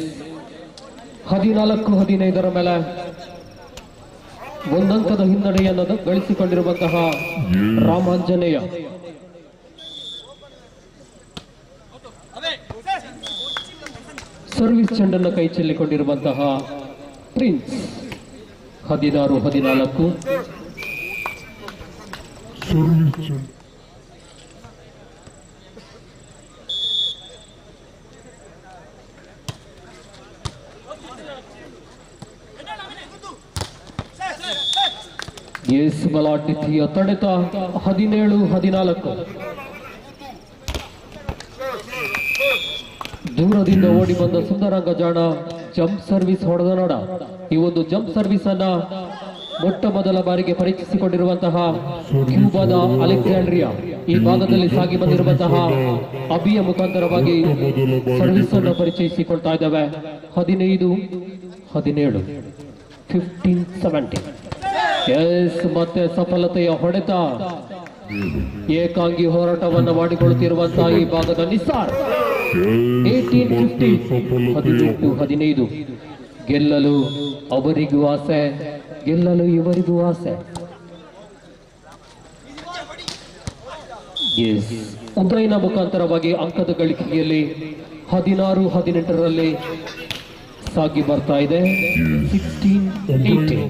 14-15ರ ಮೇಲೆ 1 ಅಂಕದ ಹಿನ್ನಡೆಯನ್ನು ಗಳಿಸಿಕೊಂಡಿರುವಂತಹ ರಾಮಾಂಜನೇಯ. ಸರ್ವಿಸ್ ಚೆಂಡನ್ನು ಕೈ ಚೆಲ್ಲಿಕೊಂಡಿರುವಂತಹ ಪ್ರಿನ್ಸ್ 16-14. ಎಸ್ ಬಲಾಢ್ಯತೆಯ ತಡೆತ 17-14. ದೂರದಿಂದ ಓಡಿ ಬಂದ ಸುಂದರಾಂಗ ಜಾಣ ಜಂಪ್ ಸರ್ವಿಸ್ ಹೊಡೆದ ನೋಡ. ಈ ಒಂದು ಜಂಪ್ ಸರ್ವಿಸ್ ಅನ್ನ ಮೊಟ್ಟ ಮೊದಲ ಬಾರಿಗೆ ಪರೀಕ್ಷಿಸಿಕೊಂಡಿರುವಂತಹ ಕ್ಯೂಬಾದ ಅಲೆಕ್ಸಾಂಡ್ರಿಯಾ ಈ ಭಾಗದಲ್ಲಿ ಸಾಗಿ ಬಂದಿರುವಂತಹ ಅಭಿಯ ಮುಖಾಂತರವಾಗಿ ಸರ್ವಿಸ್ ಅನ್ನು ಪರಿಚಯಿಸಿಕೊಳ್ತಾ ಇದ್ದಾವೆ. 15-17 15-17. ಎಸ್ ಮತ್ತೆ ಸಫಲತೆಯ ಹೊಡೆತ. ಏಕಾಂಗಿ ಹೋರಾಟವನ್ನು ಮಾಡಿಕೊಳ್ಳುತ್ತಿರುವಂತಹ ಈ ಭಾಗದ ನಿಸಾರ್ 18-15 18-15. ಗೆಲ್ಲಲು ಅವರಿಗೂ ಆಸೆ, ಗೆಲ್ಲಲು ಇವರಿಗೂ ಆಸೆ. ಎಸ್ ಉದಯನ ಮುಖಾಂತರವಾಗಿ ಅಂಕದ ಗಳಿಕೆಯಲ್ಲಿ 16-18ರಲ್ಲಿ ಸಾಗಿ ಬರ್ತಾ ಇದೆ. 16-18.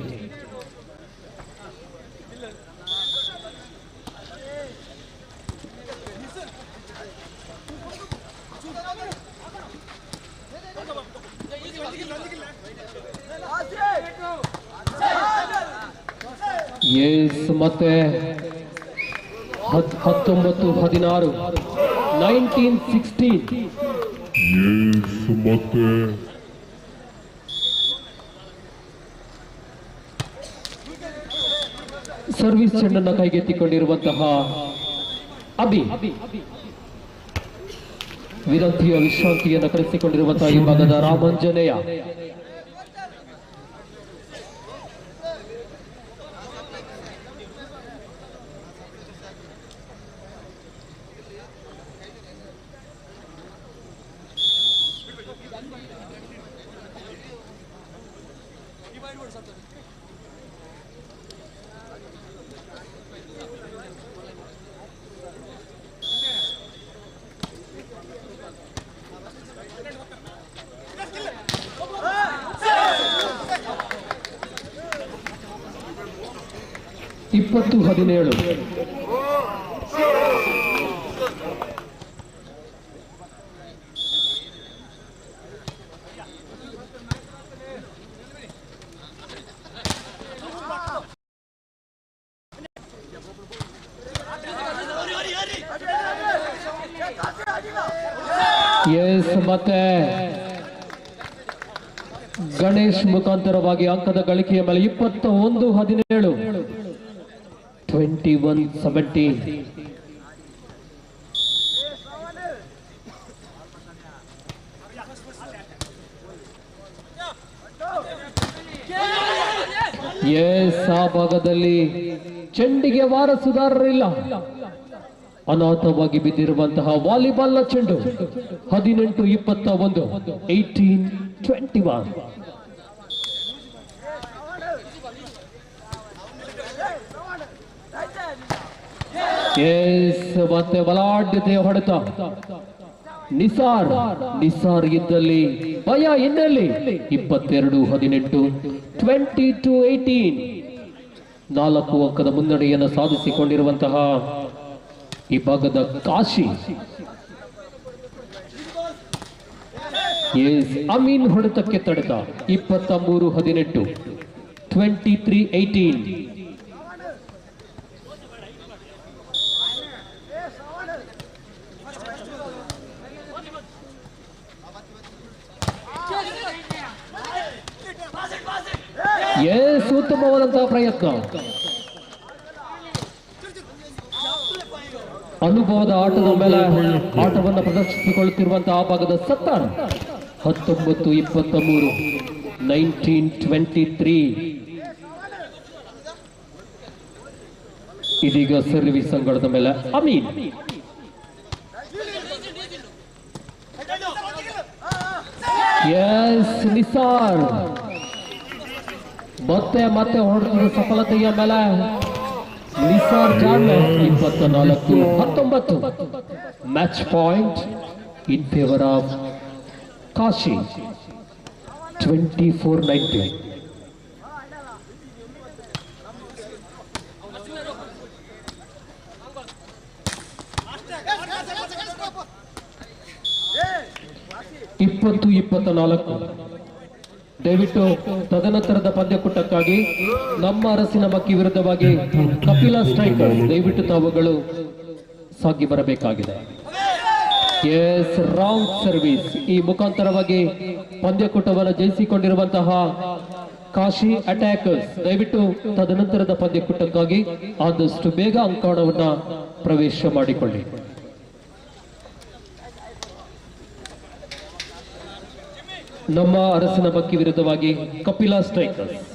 ಎಸ್ ಮತ್ತೆ 19-16 19-16. ಸರ್ವಿಸ್ ಚೆಂಡನ್ನು ಕೈಗೆತ್ತಿಕೊಂಡಿರುವಂತಹ ಅಭಿ ವಿನಂತಿಯ ವಿಶ್ರಾಂತಿಯನ್ನು ಕಳಿಸಿಕೊಂಡಿರುವಂತಹ ಈ ಭಾಗದ ರಾಮಾಂಜನೇಯ. ಇಪ್ಪತ್ತು 17. ಎಸ್ ಮತ್ತೆ ಗಣೇಶ್ ಮುಖಾಂತರವಾಗಿ ಅಂಕದ ಗಳಿಕೆಯ ಮೇಲೆ 21-17 21-17. ಎಸ್, ಆ ಭಾಗದಲ್ಲಿ ಚೆಂಡಿಗೆ ವಾರಸುದಾರರಿಲ್ಲ. ಅನಾಥವಾಗಿ ಬಿದ್ದಿರುವಂತಹ ವಾಲಿಬಾಲ್ನ ಚೆಂಡು. 18-21, 18-21. ಎಸ್, ಮತ್ತೆ ಬಲಾಢ್ಯತೆ ಹೊಡೆತ. ನಿಸಾರ್ ಇದ್ದಲ್ಲಿ ಭಯ ಇನ್ನೆಲ್ಲಿ. 22-18, 20-18. 4 ಅಂಕದ ಮುನ್ನಡೆಯನ್ನು ಸಾಧಿಸಿಕೊಂಡಿರುವಂತಹ ಈ ಭಾಗದ ಕಾಶಿ. ಎಸ್, ಅಮೀನ್ ಹೊಡೆತಕ್ಕೆ ತಡೆದ. 23-18, 23-18. ಎಸ್, ಉತ್ತಮವಾದಂತಹ ಪ್ರಯತ್ನ. ಅನುಭವದ ಆಟದ ಮೇಲೆ ಆಟವನ್ನು ಪ್ರದರ್ಶಿಸಿಕೊಳ್ಳುತ್ತಿರುವಂತಹ ಆ ಭಾಗದ ಸತ್ತಾರ್. 19-23, 19-23. ಇದೀಗ ಸರ್ವಿಸ್ ಅಂಗಳದ ಮೇಲೆ ಅಮೀನ್. ಎಸ್, ನಿಸಾರ್ ಮತ್ತೆ ಹೊಡೆದ ಸಫಲತೆಯ ಮೇಲೆ Nisar Jan. 24-19. Match point in favour of Kashi. 24-19. ದಯವಿಟ್ಟು ತದನಂತರದ ಪಂದ್ಯಕೂಟಕ್ಕಾಗಿ ನಮ್ಮ ಅರಸಿನ ಮಕ್ಕಿ ವಿರುದ್ಧವಾಗಿ ಕಪಿಲಾ ಸ್ಟ್ರೈಕರ್ ದಯವಿಟ್ಟು ತಾವುಗಳು ಸಾಗಿ ಬರಬೇಕಾಗಿದೆ. Yes, wrong service. ಈ ಮುಖಾಂತರವಾಗಿ ಪಂದ್ಯಕೂಟವನ್ನು ಜಯಿಸಿಕೊಂಡಿರುವಂತಹ ಕಾಶಿ ಅಟ್ಯಾಕರ್ಸ್ ದಯವಿಟ್ಟು ತದನಂತರದ ಪಂದ್ಯಕೂಟಕ್ಕಾಗಿ ಆದಷ್ಟು ಬೇಗ ಅಂಕಣವನ್ನು ಪ್ರವೇಶ ಮಾಡಿಕೊಳ್ಳಿ. ನಮ್ಮ ಅರಸಿನ ಮಕ್ಕಿ ವಿರುದ್ಧವಾಗಿ Kapila strikers.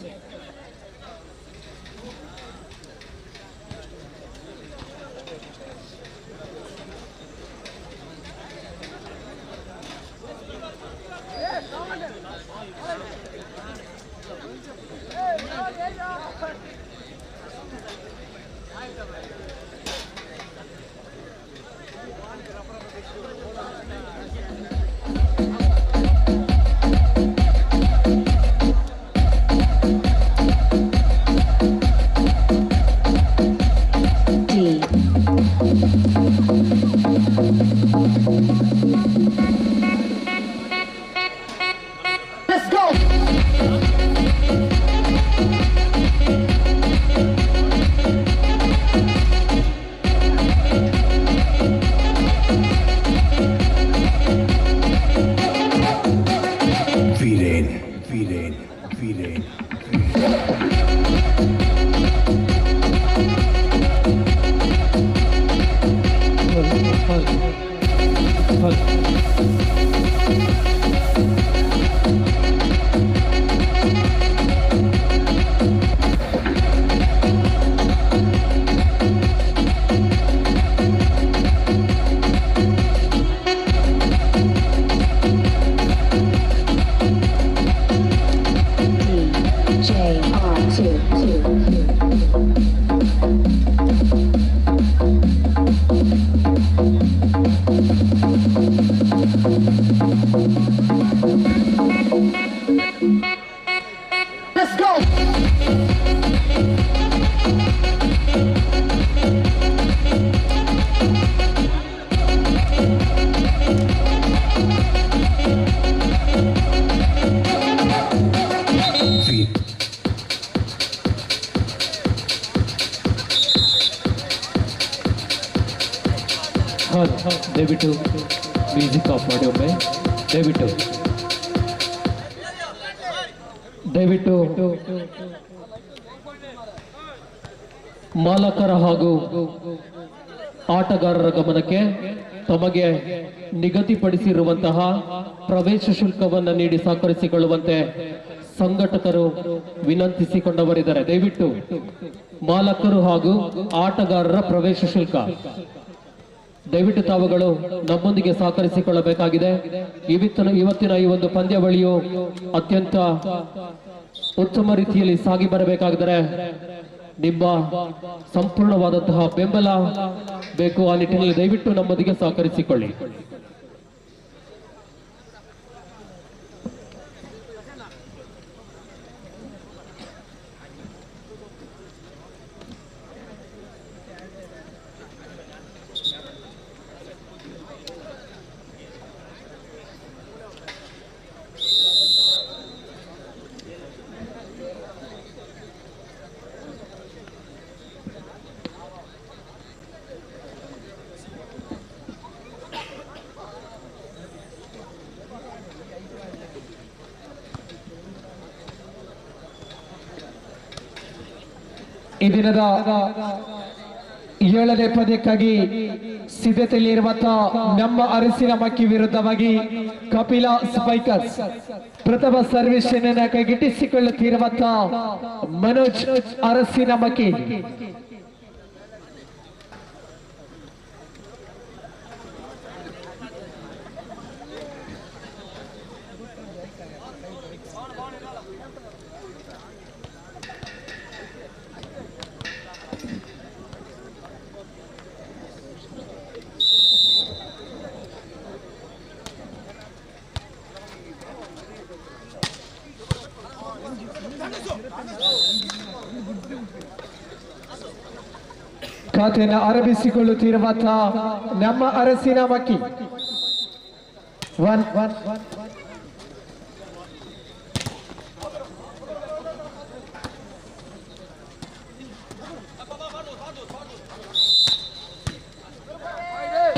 Let's go! Let's go! ದಯವಿಟ್ಟು ಮ್ಯೂಸಿಕ್ ಆಫ್ ಮಾಡಿ ಒಮ್ಮೆ. ದಯವಿಟ್ಟು ಮಾಲಕರ ಹಾಗೂ ಆಟಗಾರರ ಗಮನಕ್ಕೆ ತಮಗೆ ನಿಗದಿಪಡಿಸಿರುವಂತಹ ಪ್ರವೇಶ ಶುಲ್ಕವನ್ನು ನೀಡಿ ಸಹಕರಿಸಿಕೊಳ್ಳುವಂತೆ ಸಂಘಟಕರು ವಿನಂತಿಸಿಕೊಂಡವರಿದ್ದಾರೆ. ದಯವಿಟ್ಟು ಮಾಲಕರು ಹಾಗೂ ಆಟಗಾರರ ಪ್ರವೇಶ ಶುಲ್ಕ ದಯವಿಟ್ಟು ತಾವುಗಳು ನಮ್ಮೊಂದಿಗೆ ಸಹಕರಿಸಿಕೊಳ್ಳಬೇಕಾಗಿದೆ. ಇವತ್ತಿನ ಈ ಒಂದು ಪಂದ್ಯಾವಳಿಯು ಅತ್ಯಂತ ಉತ್ತಮ ರೀತಿಯಲ್ಲಿ ಸಾಗಿ ಬರಬೇಕಾದರೆ ನಿಮ್ಮ ಸಂಪೂರ್ಣವಾದಂತಹ ಬೆಂಬಲ ಬೇಕು. ಆ ನಿಟ್ಟಿನಲ್ಲಿ ದಯವಿಟ್ಟು ನಮ್ಮೊಂದಿಗೆ ಸಹಕರಿಸಿಕೊಳ್ಳಿ. ಈ ದಿನದ 7ನೇ ಪಂದ್ಯಕ್ಕಾಗಿ ಸಿದ್ಧತೆಯಲ್ಲಿರುವಂತಹ ನಮ್ಮ ಅರಸಿನ ಮಕ್ಕಿ ವಿರುದ್ಧವಾಗಿ ಕಪಿಲ ಸ್ಪೈಕರ್ಸ್ ಪ್ರಥಮ ಸರ್ವಿಸ್ ಅನ್ನು ಕೈಗೆಟ್ಟಿಸಿಕೊಳ್ಳುತ್ತಿರುವಂತಹ ಮನೋಜ್ ಅರಸಿನ ಮಕ್ಕಿ. ಖಾತೆಯನ್ನು ಆರಂಭಿಸಿಕೊಳ್ಳುತ್ತಿರುವಂತಹ ನಮ್ಮ ಅರಸಿನ ಮಕ್ಕಿ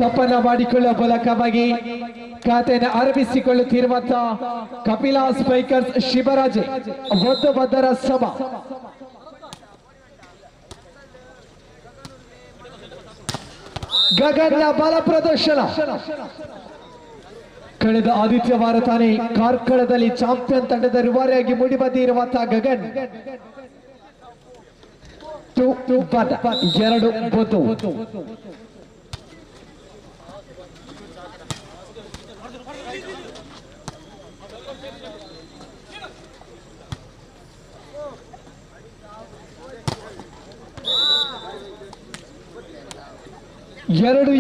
ತಪ್ಪನ್ನ ಮಾಡಿಕೊಳ್ಳುವ ಮೂಲಕವಾಗಿ ಖಾತೆಯನ್ನು ಆರಂಭಿಸಿಕೊಳ್ಳುತ್ತಿರುವಂತಹ ಕಪಿಲ ಸ್ಪೈಕರ್ಸ್ ಶಿವರಾಜೆ ಬದ್ಧರ ಸಭಾ ಗಗನ್ನ ಬಲ ಪ್ರದರ್ಶನ. ಕಳೆದ ಆದಿತ್ಯವಾರ ತಾನೇ ಕಾರ್ಕಳದಲ್ಲಿ ಚಾಂಪಿಯನ್ ತಂಡದ ರೂವಾರಿಯಾಗಿ ಮೂಡಿ ಬಂದಿರುವಂತಹ ಗಗನ್ 2 ಬದ್ದು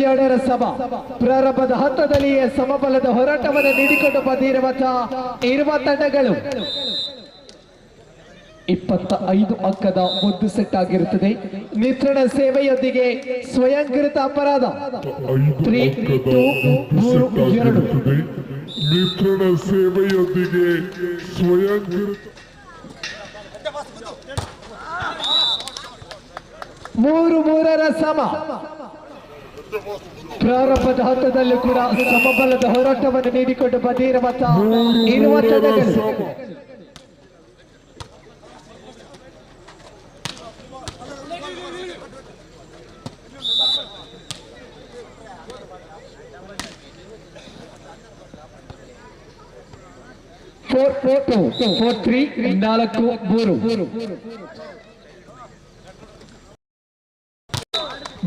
ಎರಡರ ಸಭಾ ಪ್ರಾರಂಭದ ಹಂತದಲ್ಲಿಯೇ ಸಮಬಲದ ಹೋರಾಟವನ್ನು ನೀಡಿಕೊಂಡು ಬಂದಿರುವಂತಹ ತಂಡಗಳು 25 ಅಂಕದ ಒಂದು ಸೆಟ್ ಆಗಿರುತ್ತದೆ. ನಿಯಂತ್ರಣ ಸೇವೆಯೊಂದಿಗೆ ಸ್ವಯಂಕೃತ ಅಪರಾಧ 3, 2, 2 ನಿಯಂತ್ರಣ ಸೇವೆಯೊಂದಿಗೆ ಸ್ವಯಂಕೃತ 3-3 ಸಮ. ಪ್ರಾರಂಭದ ಹಂತದಲ್ಲೂ ಕೂಡ ಸಮಬಲದ ಹೋರಾಟವನ್ನು ನೀಡಿಕೊಂಡು ಬಂದಿರುವಂತಹ ತಂಡಗಳು ಫೋರ್ 4-3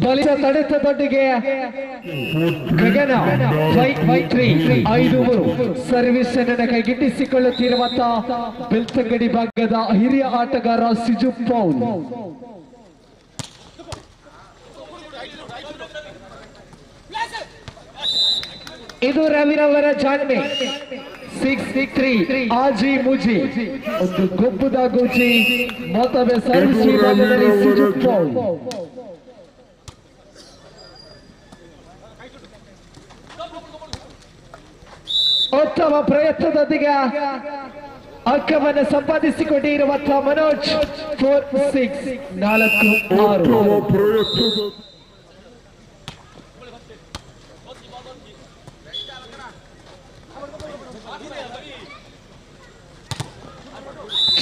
ಬಲಿತ ತಡೆತದೊಂದಿಗೆ ಗಗನ 5-3 ಸರ್ವಿಸ್ ಅನ್ನು ಕೈಗೆಟ್ಟಿಸಿಕೊಳ್ಳುತ್ತಿರುವಂತಹ ಬೆಳ್ತಂಗಡಿ ಭಾಗದ ಹಿರಿಯ ಆಟಗಾರ ಸಿಜು ಪೌಲ್. ಇದು ರವಿರವರ ಜಾಣ್ಮೆ 6-3 ಆಜಿ ಮುಜಿ ಒಂದು ಗೊಬ್ಬುದ ಗುಜಿ ಮತ್ತೊಮ್ಮೆ ಸರ್ವಿಸ್ ವಿಭಾಗದಲ್ಲಿ ಸಿಜು ಪೌಲ್. ಉತ್ತಮ ಪ್ರಯತ್ನದೊಂದಿಗೆ ಅಂಕವನ್ನು ಸಂಪಾದಿಸಿಕೊಂಡಿರುವಂತಹ ಮನೋಜ್ 4-6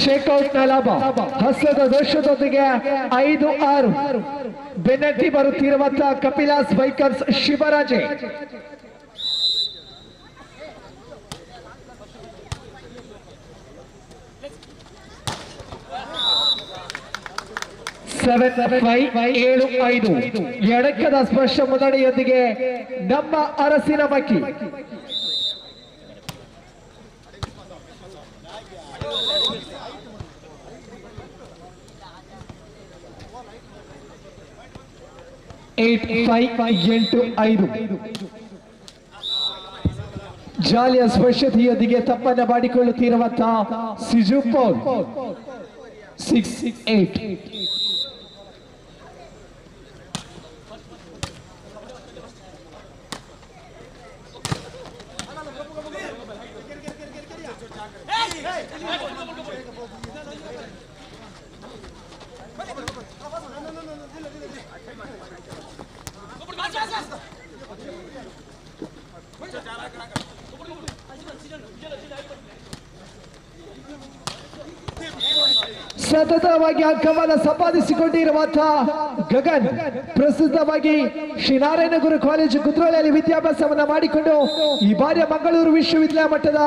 ಶೇಕ್ಔಟ್ ನ ಲಾಭ ಹಸ್ತದ ದೋಷದೊಂದಿಗೆ 5-6 ಬೆನ್ನಟ್ಟಿ ಬರುತ್ತಿರುವಂತಹ ಕಪಿಲ ಸ್ಪೈಕರ್ಸ್ ಶಿವರಾಜೆ. 7-5 ಎಡಕ್ಕದ ಸ್ಪರ್ಶ ಮುನ್ನಡೆಯೊಂದಿಗೆ ನಮ್ಮ ಅರಸಿನ ಮಕ್ಕಿ. ಜಾಲಿಯ ಸ್ಪರ್ಶತೆಯೊಂದಿಗೆ ತಪ್ಪನ್ನ ಮಾಡಿಕೊಳ್ಳುತ್ತಿರುವಂತಹ ಸಿಜು ಪೌಲ್ 6-8. ಸತತವಾಗಿ ಅಂಕವನ್ನು ಸಂಪಾದಿಸಿಕೊಂಡಿರುವಂತಹ ಗಗನ್ ಪ್ರಸ್ತುತವಾಗಿ ಶ್ರೀನಾರಾಯಣಗುರು ಕಾಲೇಜು ಕುದ್ರೋಳಿಯಲ್ಲಿ ವಿದ್ಯಾಭ್ಯಾಸವನ್ನ ಮಾಡಿಕೊಂಡು ಈ ಬಾರಿಯ ಮಂಗಳೂರು ವಿಶ್ವವಿದ್ಯಾಲಯ ಮಟ್ಟದ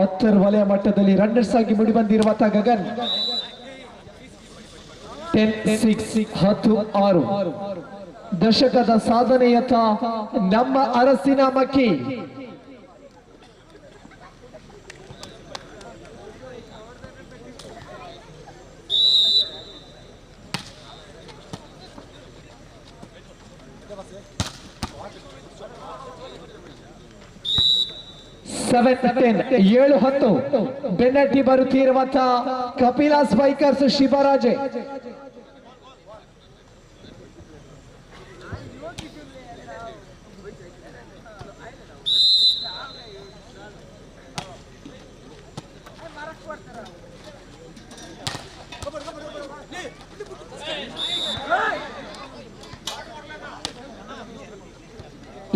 10 ವಲಯ ಮಟ್ಟದಲ್ಲಿ ರನ್ನರ್ಸ್ ಆಗಿ ಮೂಡಿ ಬಂದಿರುವಂತಹ ಗಗನ್ 10-6 ದಶಕದ ಸಾಧನೆಯತ್ತ ನಮ್ಮ ಅರಸಿನ ಮಕ್ಕಿ. ಏಳು 10 ಬೆನ್ನಟ್ಟಿ ಬರುತ್ತಿರುವಂತಹ ಕಪಿಲಾಸ್ ಬೈಕರ್ಸ್ ಶಿವರಾಜೆ.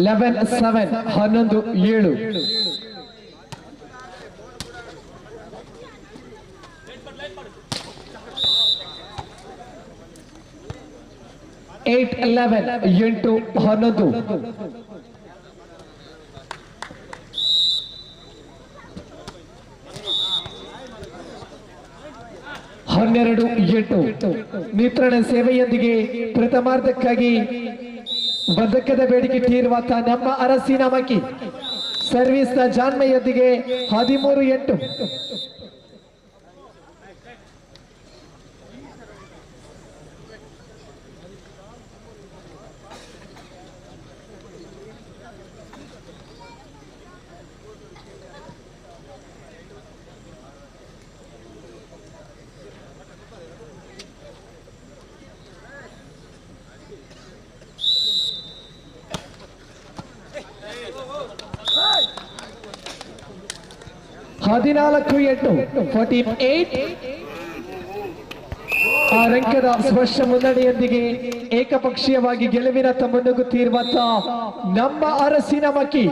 ಲೆವೆನ್ 11-7 8-11 12-8 ಮಿತ್ರಣ ಸೇವೆಯೊಂದಿಗೆ ಪ್ರಥಮಾರ್ಧಕ್ಕಾಗಿ ಬದ್ಧಕದ ಬೇಡಿಕೆ ಇಟ್ಟಿರುವಂತಹ ನಮ್ಮ ಅರಸಿನ ಮಕ್ಕಿ ಸರ್ವಿಸ್ನ ಜಾನ್ಮೆಯೊಂದಿಗೆ 13-8. ಹದಿನಾಲ್ಕು 14-8 ಆ ರಂಕದ ಸ್ಪರ್ಶ ಮುನ್ನಡೆಯೊಂದಿಗೆ ಏಕಪಕ್ಷೀಯವಾಗಿ ಗೆಲುವಿನತ್ತ ಮುನ್ನುಗ್ಗುತ್ತಿರುವಂತಹ ನಮ್ಮ ಅರಸಿನ ಮಕ್ಕಿ.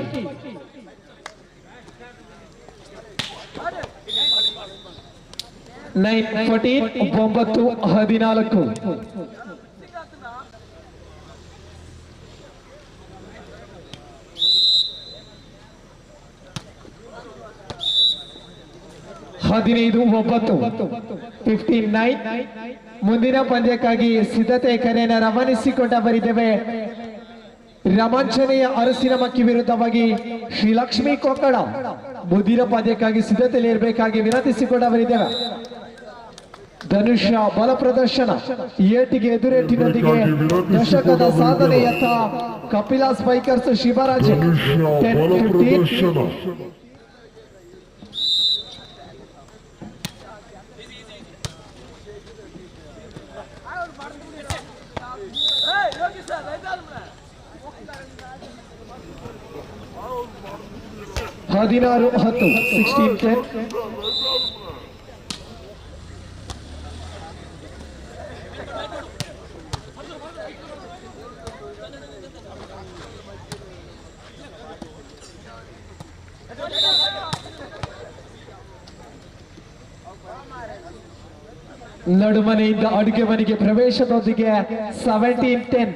ನೈನ್ 9-14 15-9 15-9 ಮುಂದಿನ ಪಂದ್ಯಕ್ಕಾಗಿ ಸಿದ್ಧತೆ ಕರೆಯನ್ನು ರವಾನಿಸಿಕೊಂಡ ಬರಿದ್ದೇವೆ. ರಮಾಂಚನೆಯ ಅರಸಿನ ಮಕ್ಕಿ ವಿರುದ್ಧವಾಗಿ ಶ್ರೀಲಕ್ಷ್ಮಿ ಕೊಕ್ಕಡ ಮುಂದಿನ ಪಂದ್ಯಕ್ಕಾಗಿ ಸಿದ್ಧತೆಯಲ್ಲಿ ಇರಬೇಕಾಗಿ ವಿನಂತಿಸಿಕೊಂಡ ಬರಿದ್ದೇವೆ. ಧನುಷ್ಯ ಬಲ ಪ್ರದರ್ಶನ ಏಟಿಗೆ ಎದುರೇಟಿನೊಂದಿಗೆ ದಶಕದ ಸಾಧನೆಯತ್ತ ಕಪಿಲಾಸ್ ಬೈಕರ್ಸ್ ಶಿವರಾಜ್ 10-15 16-10 16-10 ನಡುಮನೆಯಿಂದ ಅಡುಗೆ ಮನೆಗೆ ಪ್ರವೇಶದೊಂದಿಗೆ 17-10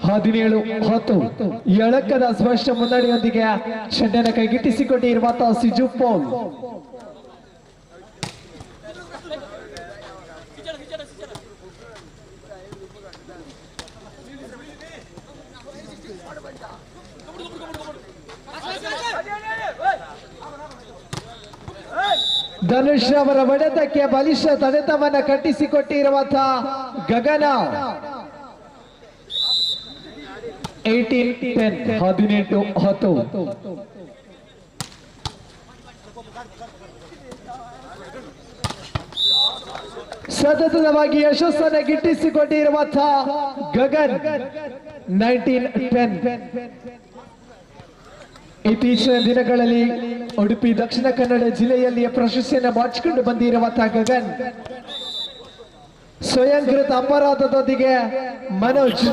17-10 ಎಳಕದ ಸ್ಪಷ್ಟ ಮುನ್ನಡೆಯೊಂದಿಗೆ ಚೆಂಡನ್ನು ಕೈಗಿಟ್ಟಿಸಿಕೊಂಡಿರುವಂತಹ ಸಿಜು ಪೌಲ್. ಧನುಷ್ ಅವರ ಹೊಡೆತಕ್ಕೆ ಬಲಿಷ್ಠ ತಡೆತವನ್ನ ಕಟ್ಟಿಸಿಕೊಟ್ಟಿರುವಂತಹ ಗಗನ 18-10 ಸತತವಾಗಿ ಯಶಸ್ಸನ್ನು ಗಿಟ್ಟಿಸಿಕೊಂಡಿರುವಂತಹ ಗಗನ್ 19-10. ಇತ್ತೀಚಿನ ದಿನಗಳಲ್ಲಿ ಉಡುಪಿ ದಕ್ಷಿಣ ಕನ್ನಡ ಜಿಲ್ಲೆಯಲ್ಲಿ ಪ್ರಶಸ್ತಿಯನ್ನು ಮಾಡಿಸಿಕೊಂಡು ಬಂದಿರುವಂತಹ ಗಗನ್ ಸ್ವಯಂಕೃತ ಅಪರಾಧದೊಂದಿಗೆ ಮನೋಜ್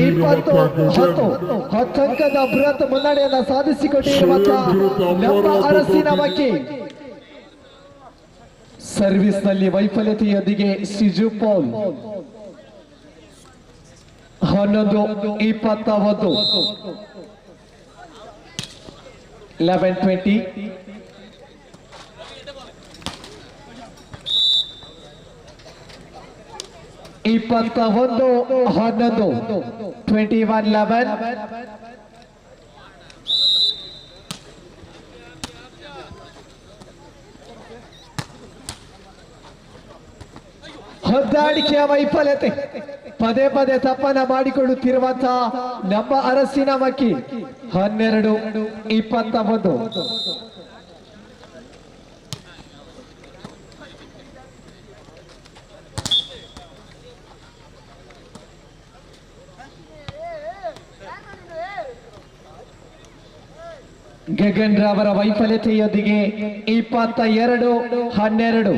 20-10 ಅಂಕದ ಬೃಹತ್ ಮುನ್ನಡೆಯನ್ನು ಸಾಧಿಸಿಕೊಂಡಿರುವಂತಹ ನಮ್ಮ ಅರಸಿನ ಮಕ್ಕಿ. ಸರ್ವಿಸ್ ನಲ್ಲಿ ವೈಫಲ್ಯತೆಯೊಂದಿಗೆ ಸಿಜು ಪೌಲ್ 11-21 11-20. ಇಪ್ಪತ್ತ 11 21-11. ಹೊದ್ದಾಡಿಕೆಯ ವೈಫಲ್ಯತೆ ಪದೇ ಪದೇ ತಪ್ಪನ್ನ ಮಾಡಿಕೊಳ್ಳುತ್ತಿರುವಂತಹ ನಮ್ಮ ಅರಸಿನ ಮಕ್ಕಿ 12-21. ಗಗನ್ ರವರ ವೈಫಲ್ಯತೆಯೊಂದಿಗೆ 22-12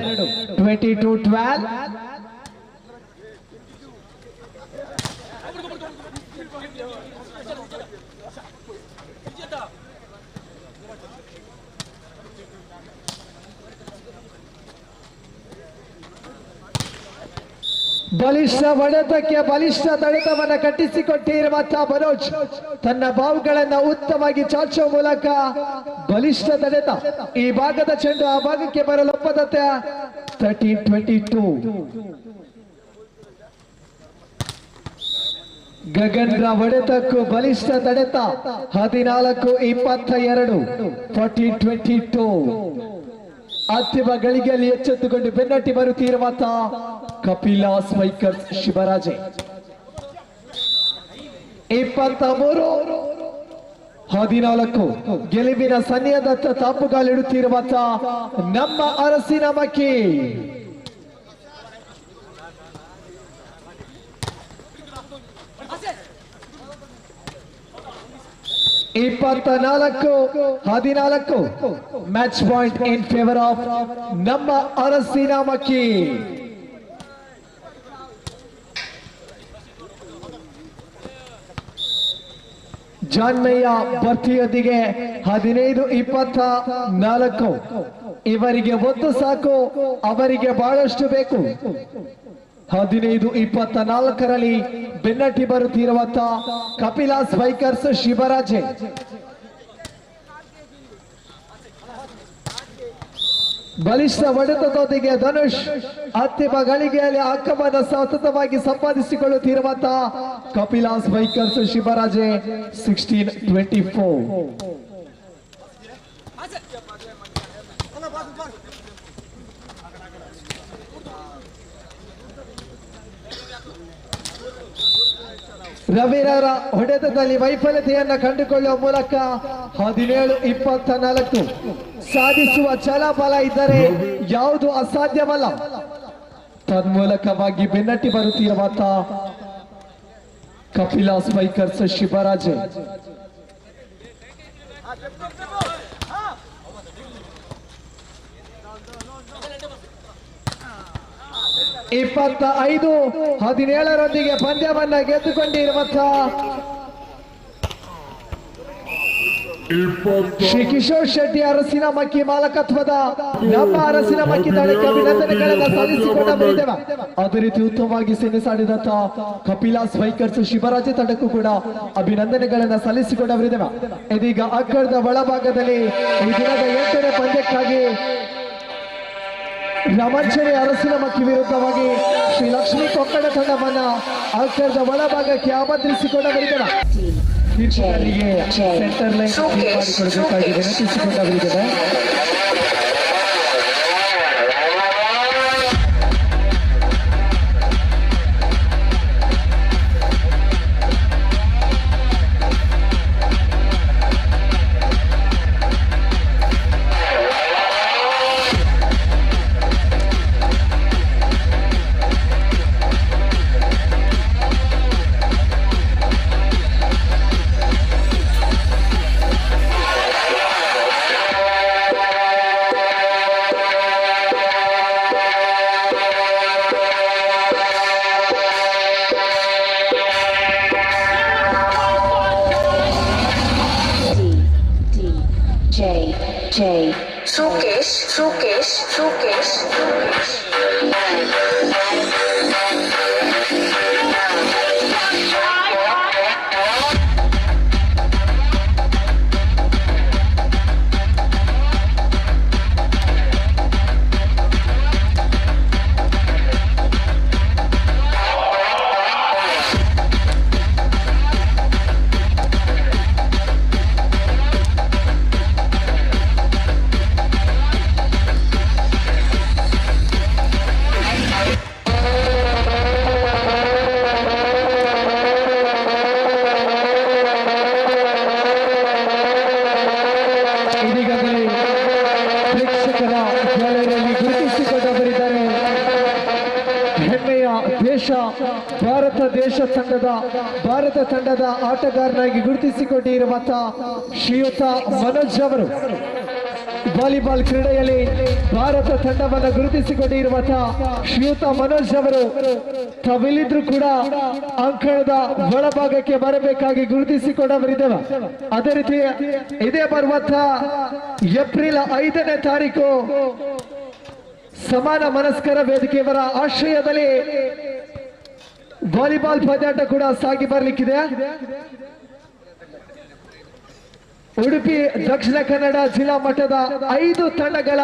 22-12. ಬಲಿಷ್ಠ ಹೊಡೆತಕ್ಕೆ ಬಲಿಷ್ಠ ತಡೆತವನ್ನ ಕಟ್ಟಿಸಿಕೊಟ್ಟಿರುವಂತಹ ಮನೋಜ್ ತನ್ನ ಬಾವುಗಳನ್ನ ಉತ್ತಮವಾಗಿ ಚಾಚುವ ಮೂಲಕ ಬಲಿಷ್ಠ ತಡೆತ. ಈ ಭಾಗದ ಚೆಂಡು ಆ ಭಾಗಕ್ಕೆ ಬರಲು ಒಪ್ಪದಂತೆ 13-22. ಗಗನ್ ರ ಹೊಡೆತಕ್ಕೂ ಬಲಿಷ್ಠ ತಡೆತ 14-22 14-22. ಅಂತಿಮ ಗಳಿಗೆಯಲ್ಲಿ ಎಚ್ಚೆತ್ತುಕೊಂಡು ಬೆನ್ನಟ್ಟಿ ಬರುತ್ತಿರುವಂತಹ ಕಪಿಲಾ ಸ್ಪೈಕರ್ಸ್ ಶಿವರಾಜೆ 23-14 ಗೆಲುವಿನ ಸನ್ನಿಹದತ್ತ ತಾಪುಗಾಲಿಡುತ್ತಿರುವಂತಹ ನಮ್ಮ ಅರಸಿನ ಮಕ್ಕಿ. ಇಪ್ಪತ್ತ 14 match point in favour of ನಮ್ಮ ಅರಸಿನ ಮಕ್ಕಿ. ಜಾನ್ಮಯ್ಯ ಭರ್ತಿಯೊಂದಿಗೆ 15-24. ಇವರಿಗೆ ಒಂದು ಸಾಕು, ಅವರಿಗೆ ಬಹಳಷ್ಟು ಬೇಕು. 15-24ರಲ್ಲಿ ಬೆನ್ನಟ್ಟಿ ಬರುತ್ತಿರುವಂತಹ ಕಪಿಲಾ ಸ್ಪೈಕರ್ಸ್ ಶಿವರಾಜೆ. ಬಲಿಷ್ಠ ಹೊಡೆತದೊಂದಿಗೆ ಧನುಷ್ ಅಂತಿಮ ಗಳಿಗೆಯಲ್ಲಿ ಅಂಕವನ್ನು ಸತತವಾಗಿ ಸಂಪಾದಿಸಿಕೊಳ್ಳುತ್ತಿರುವಂತಹ ಕಪಿಲಾ ಸ್ಪೈಕರ್ಸ್ ಶಿವರಾಜೆ 16-24. ರವಿರವರ ಹೊಡೆತದಲ್ಲಿ ವೈಫಲ್ಯತೆಯನ್ನ ಕಂಡುಕೊಳ್ಳುವ ಮೂಲಕ 17-24 ಸಾಧಿಸುವ ಛಲಬಲ ಇದ್ದರೆ ಯಾವುದು ಅಸಾಧ್ಯವಲ್ಲ. ತನ್ಮೂಲಕವಾಗಿ ಬೆನ್ನಟ್ಟಿ ಬರುತ್ತಿರುವಂತಹ ಕಪಿಲಾ ಸ್ಪೈಕರ್ಸ್ ಶಿವರಾಜೆ 25-17 ಪಂದ್ಯವನ್ನ ಗೆದ್ದುಕೊಂಡಿರುವಂತಹ ಶ್ರೀ ಕಿಶೋರ್ ಶೆಟ್ಟಿ ಅರಸಿನ ಮಕ್ಕಿ ಮಾಲಕತ್ವದ ನಮ್ಮ ಅರಸಿನ ಮಕ್ಕಿ ತಂಡಕ್ಕೆ ಅಭಿನಂದನೆಗಳನ್ನು ಸಲ್ಲಿಸಿಕೊಂಡವರಿದ್ದೇವೆ. ಅದೇ ರೀತಿ ಉತ್ತಮವಾಗಿ ಸೆಣಸಾಡಿದಂತಹ ಕಪಿಲಾ ಸ್ಪೈಕರ್ಸ್ ಶಿವರಾಜೆ ತಂಡಕ್ಕೂ ಕೂಡ ಅಭಿನಂದನೆಗಳನ್ನು ಸಲ್ಲಿಸಿಕೊಂಡವರಿದ್ದೇವೆ. ಇದೀಗ ಅಕ್ಕಳದ ಒಳಭಾಗದಲ್ಲಿ ಈ ದಿನದ 8ನೇ ಪಂದ್ಯಕ್ಕಾಗಿ ರಮಂಚರಿ ಅರಸಿನ ಮಕ್ಕಿ ವಿರುದ್ಧವಾಗಿ ಶ್ರೀ ಲಕ್ಷ್ಮೀ ಕೊಕ್ಕಡ ತಂಡವನ್ನ ಅಕ್ಕಳದ ಒಳಭಾಗಕ್ಕೆ ಆಮಂತ್ರಿಸಿಕೊಂಡವರಿದ್ದೇವೆ. ವೀಕ್ಷಕರಿಗೆ ಸೆಂಟರ್ ಲೈನ್ ಮಾಡಿಕೊಡಬೇಕಾಗಿ ವಿನಂತಿಸಿಕೊಂಡವರಿದ್ದೇವೆ. J. Sukesh. ಭಾರತ ತಂಡದ ಆಟಗಾರನಾಗಿ ಗುರುತಿಸಿಕೊಂಡಿರುವಂತಹ ಶ್ರೀಯುತ ಮನೋಜ್ ಅವರು ವಾಲಿಬಾಲ್ ಕ್ರೀಡೆಯಲ್ಲಿ ಭಾರತ ತಂಡವನ್ನು ಗುರುತಿಸಿಕೊಂಡಿರುವಂತಹ ಶ್ರೀಯುತ ಮನೋಜ್ ಅವರು ತಾವಿಲ್ಲಿದ್ರು ಕೂಡ ಅಂಕಣದ ಒಳಭಾಗಕ್ಕೆ ಬರಬೇಕಾಗಿ ಗುರುತಿಸಿಕೊಂಡವರಿದ್ದೇವೆ. ಅದೇ ರೀತಿ ಇದೇ ಬರುವಂತಹ ಏಪ್ರಿಲ್ 5ನೇ ತಾರೀಕು ಸಮಾನ ಮನಸ್ಕರ ವೇದಿಕೆಯವರ ಆಶ್ರಯದಲ್ಲಿ ವಾಲಿಬಾಲ್ ಪಂದ್ಯಾಟ ಕೂಡ ಸಾಗಿ ಬರಲಿಕ್ಕಿದೆ. ಉಡುಪಿ ದಕ್ಷಿಣ ಕನ್ನಡ ಜಿಲ್ಲಾ ಮಟ್ಟದ 5 ತಂಡಗಳ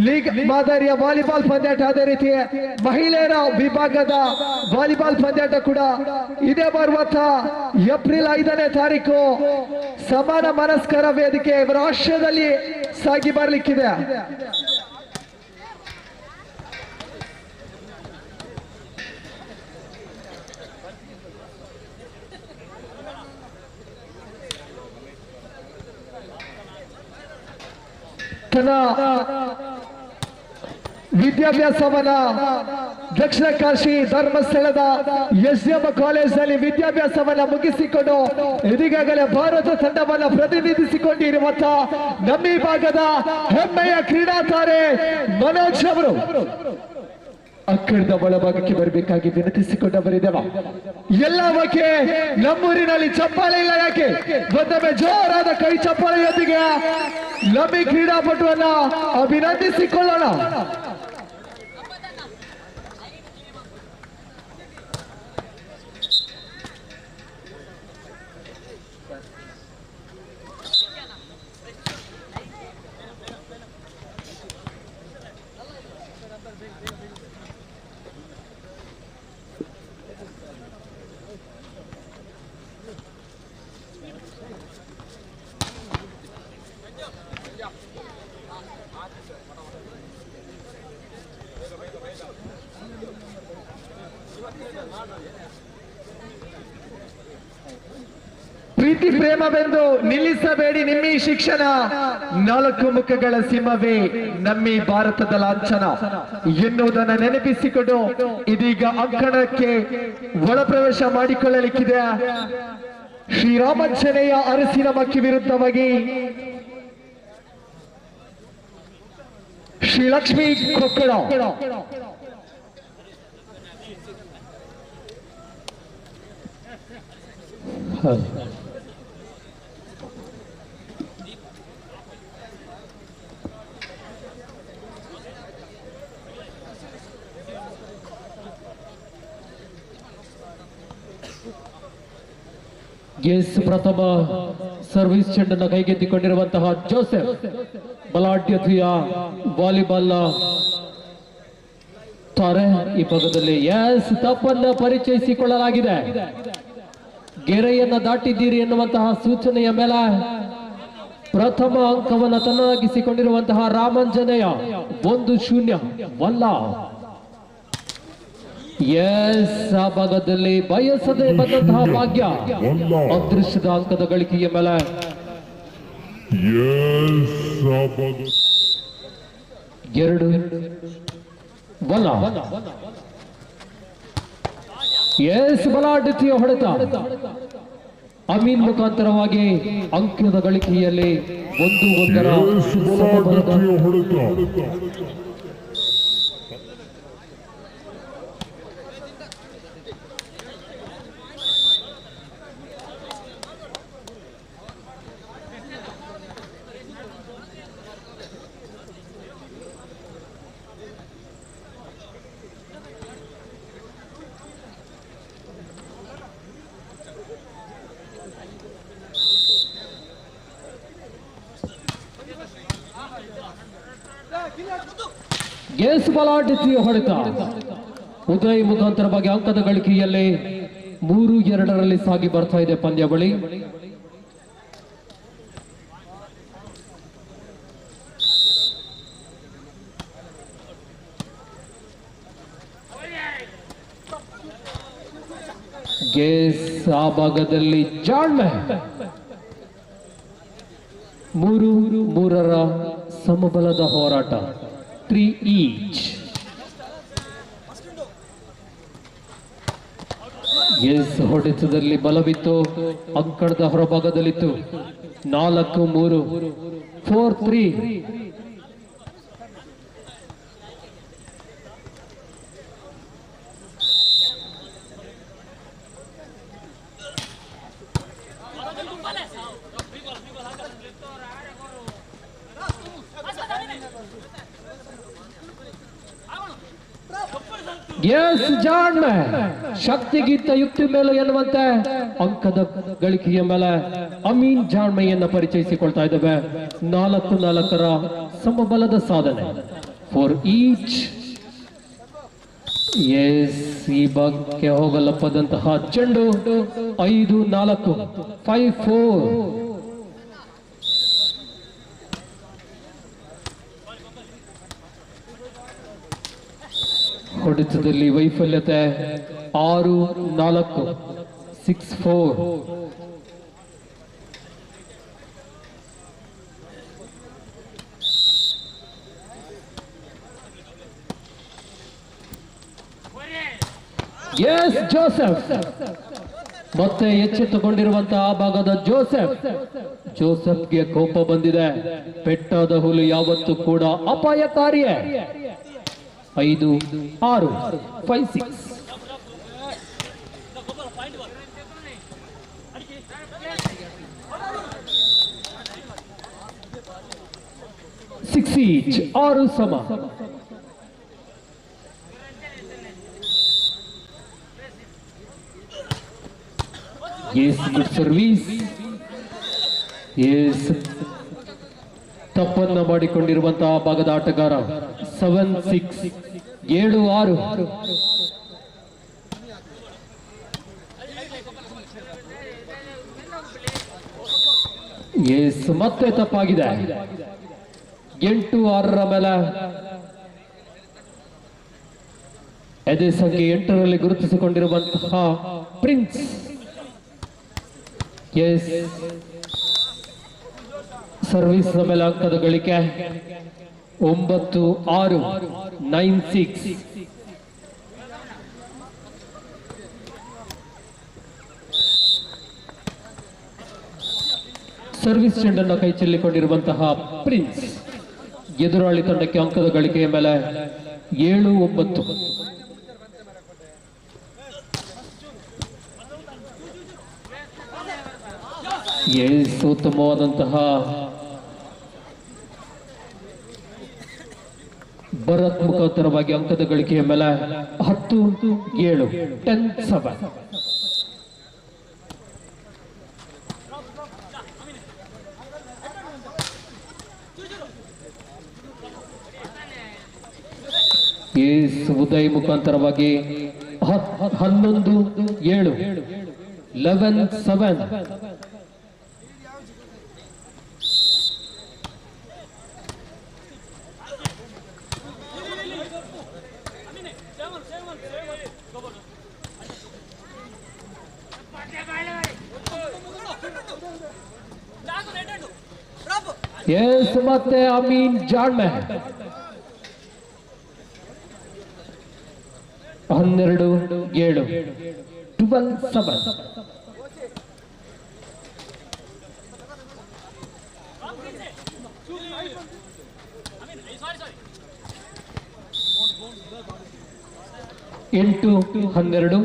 ಲೀಗ್ ಮಾದರಿಯ ವಾಲಿಬಾಲ್ ಪಂದ್ಯಾಟ, ಅದೇ ರೀತಿ ಮಹಿಳೆಯರ ವಿಭಾಗದ ವಾಲಿಬಾಲ್ ಪಂದ್ಯಾಟ ಕೂಡ ಇದೇ ಬರುವಂತಹ ಏಪ್ರಿಲ್ 5ನೇ ತಾರೀಕು ಸಮಾನ ಮನಸ್ಕರ ವೇದಿಕೆ ಇವರ ಆಶ್ರಯದಲ್ಲಿ ಸಾಗಿ ಬರಲಿಕ್ಕಿದೆ. ತನ್ನ ವಿದ್ಯಾಭ್ಯಾಸವನ್ನ ದಕ್ಷಿಣ ಕಾಶಿ ಧರ್ಮಸ್ಥಳದ ಎಸ್ಎಂ ಕಾಲೇಜಿನಲ್ಲಿ ವಿದ್ಯಾಭ್ಯಾಸವನ್ನ ಮುಗಿಸಿಕೊಂಡು ಇದೀಗಾಗಲೇ ಭಾರತ ತಂಡವನ್ನ ಪ್ರತಿನಿಧಿಸಿಕೊಂಡಿರುವಂತಹ ನಮ್ಮ ಈ ಭಾಗದ ಹೆಮ್ಮೆಯ ಕ್ರೀಡಾ ತಾರೆ ಮನೋಜ್ ಅವರು ಅಕ್ಕಡದ ಒಳಭಾಗಕ್ಕೆ ಬರಬೇಕಾಗಿ ವಿನಂತಿಸಿಕೊಂಡವರಿದ್ದೇವೆ. ಎಲ್ಲವಕ್ಕೆ ನಮ್ಮೂರಿನಲ್ಲಿ ಚಪ್ಪಾಳೆ ಇಲ್ಲ, ಯಾಕೆ ಒಂದೊಮ್ಮೆ ಜೋರಾದ ಕೈ ಚಪ್ಪಾಳೆಯೊಂದಿಗೆ ನಮ್ಮ ಕ್ರೀಡಾಪಟುವನ್ನ ಅಭಿನಂದಿಸಿಕೊಳ್ಳೋಣ. ಪ್ರೀತಿ ಪ್ರೇಮವೆಂದು ನಿಲ್ಲಿಸಬೇಡಿ ನಿಮ್ಮಿ ಶಿಕ್ಷಣ, 4 ಮುಖಗಳ ಸಿಂಹವೇ ನಮ್ಮಿ ಭಾರತದ ಲಾಂಛನ ಎನ್ನುವುದನ್ನು ನೆನಪಿಸಿಕೊಂಡು ಇದೀಗ ಅಂಕಣಕ್ಕೆ ಒಳಪ್ರವೇಶ ಮಾಡಿಕೊಳ್ಳಲಿಕ್ಕಿದೆ. ಶ್ರೀರಾಮಾಂಜನೇಯ ಅರಸಿನ ಮಕ್ಕಿ ವಿರುದ್ಧವಾಗಿ ಶ್ರೀ ಲಕ್ಷ್ಮೀ ಕೊಕ್ಕಡ ಪ್ರಥಮ ಸರ್ವಿಸ್ ಚೆಂಡನ್ನು ಕೈಗೆತ್ತಿಕೊಂಡಿರುವಂತಹ ಜೋಸೆಫ್ ಬಲಾಢ್ಯತೆಯ ವಾಲಿಬಾಲ್ ತಾರೆ ಈ ಭಾಗದಲ್ಲಿ ತಪ್ಪನ್ನ ಪರಿಚಯಿಸಿಕೊಳ್ಳಲಾಗಿದೆ. ಗೆರೆಯನ್ನ ದಾಟಿದ್ದೀರಿ ಎನ್ನುವಂತಹ ಸೂಚನೆಯ ಮೇಲೆ ಪ್ರಥಮ ಅಂಕವನ್ನು ತನ್ನದಾಗಿಸಿಕೊಂಡಿರುವಂತಹ ರಾಮಾಂಜನೇಯ 1-0 ವಲ್ಲ. ಆ ಭಾಗದಲ್ಲಿ ಬಯಸದೆ ಬಂದಂತಹ ಭಾಗ್ಯ ಅದೃಷ್ಟದ ಅಂಕದ ಗಳಿಕೆಯ ಮೇಲೆ 2 ವಲ್ಲ. ಬಲಾಢ್ಯತೆಯ ಹೊಡೆತ ಅಮೀನ್ ಮುಖಾಂತರವಾಗಿ ಅಂಕದ ಗಳಿಕೆಯಲ್ಲಿ 1-1 ಎಸ್ ಬಲಾಢ್ಯ ಹೊಡೆತ. ಉದಯ್ ಮುಖಾಂತರವಾಗಿ ಅಂಕದ ಗಳಿಕೆಯಲ್ಲಿ 3-2 ಸಾಗಿ ಬರ್ತಾ ಇದೆ ಪಂದ್ಯಾವಳಿ. ಗೇಸ್ ಆ ಭಾಗದಲ್ಲಿ ಜಾಣ್ಮೆ 3-3 ಸಮಬಲದ ಹೋರಾಟ 3 ಈಚ್. ಎಸ್ ಹೊಡೆತದಲ್ಲಿ ಬಲವಿತ್ತು, ಅಂಕಣದ ಹೊರಭಾಗದಲ್ಲಿತ್ತು. 4-3 4-3. ಎಸ್ ಜಾಣ್ಮೆ ಶಕ್ತಿಗಿಂತ ಯುಕ್ತಿ ಮೇಲೆ ಎನ್ನುವಂತೆ ಅಂಕದ ಗಳಿಕೆಯ ಮೇಲೆ ಅಮೀನ್ ಜಾಣ್ಮೆಯನ್ನ ಪರಿಚಯಿಸಿಕೊಳ್ತಾ ಇದ್ದೇವೆ. 4-4 ಸಮಬಲದ ಸಾಧನೆ 4 ಈಚ್. ಎಸ್ ಈ ಭಾಗಕ್ಕೆ ಹೋಗಲಪ್ಪದಂತಹ ಚೆಂಡು 5-4 5-4. ಹೊಡೆತದಲ್ಲಿ ವೈಫಲ್ಯತೆ 6-4 6-4. ಎಸ್ ಜೋಸೆಫ್ ಮತ್ತೆ ಎಚ್ಚೆತ್ತುಕೊಂಡಿರುವಂತಹ ಆ ಭಾಗದ ಜೋಸೆಫ್ಗೆ ಕೋಪ ಬಂದಿದೆ. ಪೆಟ್ಟಾದ ಹುಲು ಯಾವತ್ತೂ ಕೂಡ ಅಪಾಯಕಾರಿಯೇ. 5-6 5-6. ಸಿಕ್ಸ್ ಈಚ್ 6 ಸಮ. S good service. ಎಸ್ ತಪ್ಪನ್ನ ಮಾಡಿಕೊಂಡಿರುವಂತಹ ಭಾಗದ ಆಟಗಾರ 7-6 7-6. ಎಸ್ ಮತ್ತೆ ತಪ್ಪಾಗಿದೆ. 8-6 ಮೇಲೆ ಅದೇ ಸಂಖ್ಯೆ 8ರಲ್ಲಿ ಗುರುತಿಸಿಕೊಂಡಿರುವಂತಹ ಪ್ರಿನ್ಸ್. ಎಸ್ ಸರ್ವಿಸ್ ಮೇಲೆ ಅಂಕದ ಗಳಿಕೆ 9-6 9-6. ಸರ್ವಿಸ್ ಚೆಂಡನ್ನು ಕೈ ಚೆಲ್ಲಿಕೊಂಡಿರುವಂತಹ ಪ್ರಿನ್ಸ್ ಎದುರಾಳಿ ತಂಡಕ್ಕೆ ಅಂಕದ ಗಳಿಕೆಯ ಮೇಲೆ 7-9. ಎಸ್ ಉತ್ತಮವಾದಂತಹ ಭರತ್ ಮುಖಾಂತರವಾಗಿ ಅಂಕದ ಗಳಿಕೆಯ ಮೇಲೆ 10-7 10-7. ಎಸ್ ಉದಯ್ ಮುಖಾಂತರವಾಗಿ 11-7 11-7. ಎಸ್ ಮತ್ತೆ ಅಮೀನ್ ಜಾಣ್ಮೆ 12-7 12-7. ಎಂಟು 12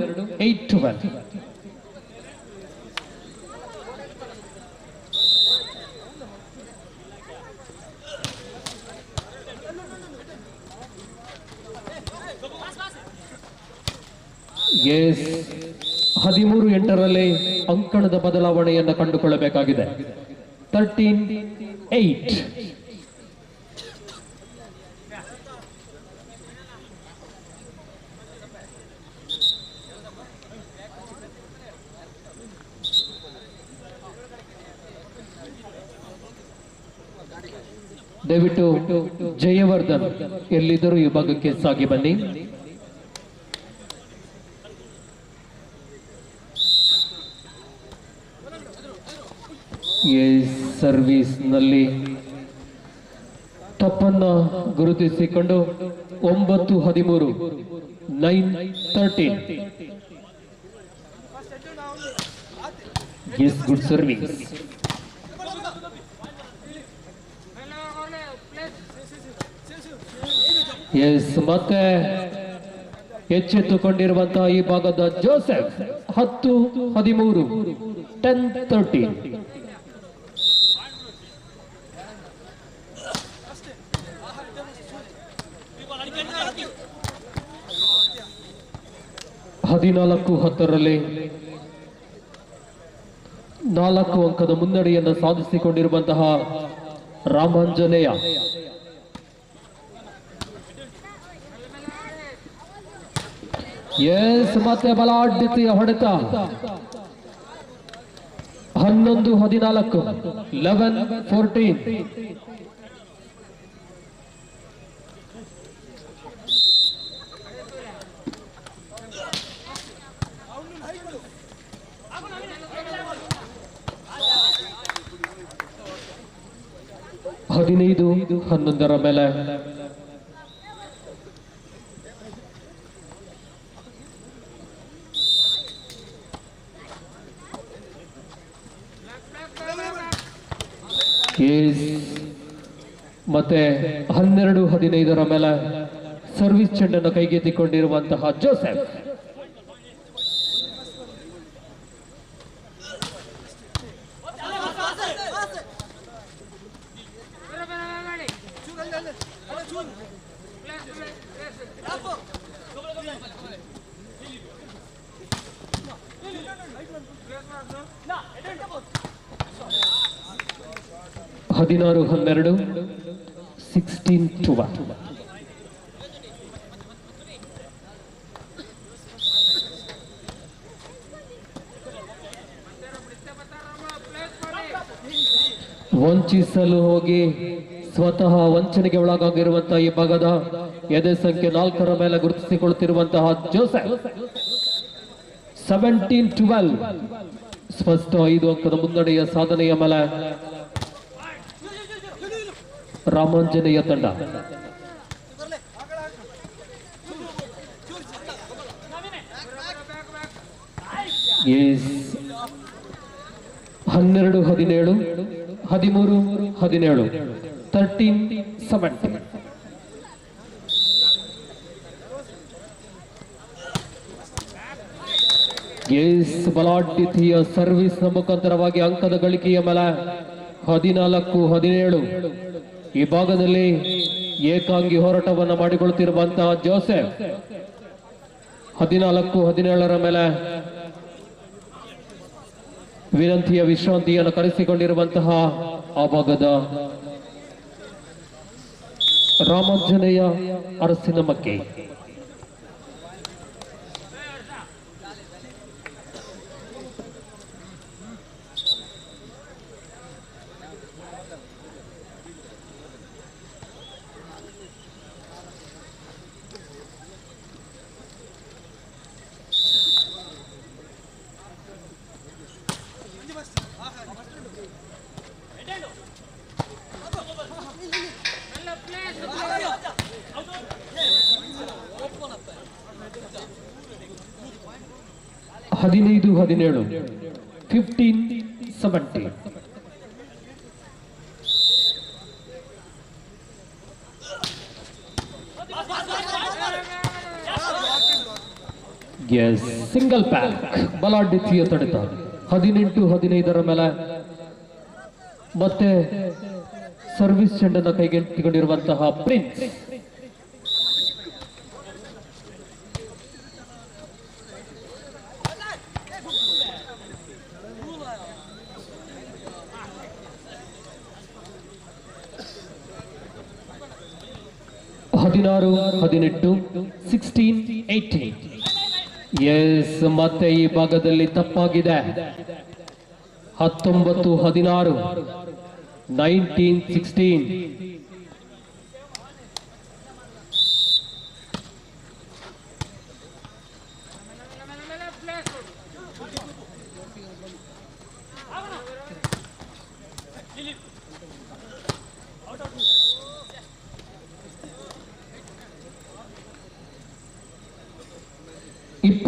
8-12. ಎಸ್ 13-8ರಲ್ಲಿ ಅಂಕಣದ ಬದಲಾವಣೆಯನ್ನು ಕಂಡುಕೊಳ್ಳಬೇಕಾಗಿದೆ. 13-8. ದಯವಿಟ್ಟು ಜಯವರ್ಧನ್ ಎಲ್ಲಿದ್ದರೂ ಈ ಭಾಗಕ್ಕೆ ಸಾಗಿ ಬನ್ನಿ. ಸರ್ವಿಸ್ ನಲ್ಲಿ ತಪ್ಪನ್ನ ಗುರುತಿಸಿಕೊಂಡು 9-13 9-13. Yes, good service. ಎಸ್, ಮತ್ತೆ ಎಚ್ಚೆತ್ತುಕೊಂಡಿರುವಂತಹ ಈ ಭಾಗದ ಜೋಸೆಫ್ 10-13 10-13. ಹದಿನಾಲ್ಕು 10ರಲ್ಲಿ 4 ಅಂಕದ ಮುನ್ನಡೆಯನ್ನು ಸಾಧಿಸಿಕೊಂಡಿರುವಂತಹ ರಾಮಾಂಜನೇಯ. ಎಸ್, ಮತ್ತೆ ಬಲಾಢ್ಯತೆಯ ಹೊಡೆತ. 11-14 11-14. ಹದಿನೈದು 11ರ ಮೇಲೆ ಮತ್ತೆ 12-15ರ ಮೇಲೆ ಸರ್ವಿಸ್ ಚೆಂಡನ್ನು ಕೈಗೆತ್ತಿಕೊಂಡಿರುವಂತಹ ಜೋಸೆಫ್. ಹದಿನಾರು 12 16-12. ವಂಚಿಸಲು ಹೋಗಿ ಸ್ವತಃ ವಂಚನೆಗೆ ಒಳಗಾಗಿರುವಂತಹ ಈ ಭಾಗದ ಎದೆ ಸಂಖ್ಯೆ 4ರ ಮೇಲೆ ಗುರುತಿಸಿಕೊಳ್ಳುತ್ತಿರುವಂತಹ ಜೋಸೆಫ್. 17-12 ಸ್ಪಷ್ಟ 5 ಅಂಕದ ಮುನ್ನಡೆಯ ಸಾಧನೆಯ ಮೇಲೆ ರಾಮಾಂಜನೇಯ ತಂಡ. ಎಸ್, 12-17 13-17 13-17. ಎಸ್, ಬಲಾಢ್ಯತೆಯ ಸರ್ವಿಸ್ ನ ಮುಖಾಂತರವಾಗಿ ಅಂಕದ ಗಳಿಕೆಯ ಮೇಲೆ 14-17. ಈ ಭಾಗದಲ್ಲಿ ಏಕಾಂಗಿ ಹೋರಾಟವನ್ನು ಮಾಡಿಕೊಳ್ಳುತ್ತಿರುವಂತಹ ಜೋಸೆಫ್ 14-17ರ ಮೇಲೆ ವಿನಂತಿಯ ವಿಶ್ರಾಂತಿಯನ್ನು ಕರೆಸಿಕೊಂಡಿರುವಂತಹ ಆ ಭಾಗದ ರಾಮಾಂಜನೇಯ ಅರಸಿನ ಮಕ್ಕೆ. ಹದಿನೈದು 17 15-17. ಎಸ್, ಸಿಂಗಲ್ ಪ್ಯಾಕ್ ಬಲಾಢ್ಯತೆಯ ತಡೆತ. 18-15ರ ಮೇಲೆ ಮತ್ತೆ ಸರ್ವಿಸ್ ಚೆಂಡನ್ನು ಕೈಗೆತ್ತಿಕೊಂಡಿರುವಂತಹ ಪ್ರಿನ್ಸ್. ಹದಿನಾರು 18 16-18. ಎಸ್, ಮತ್ತೆ ಈ ಭಾಗದಲ್ಲಿ ತಪ್ಪಾಗಿದೆ. 19-16 19-16.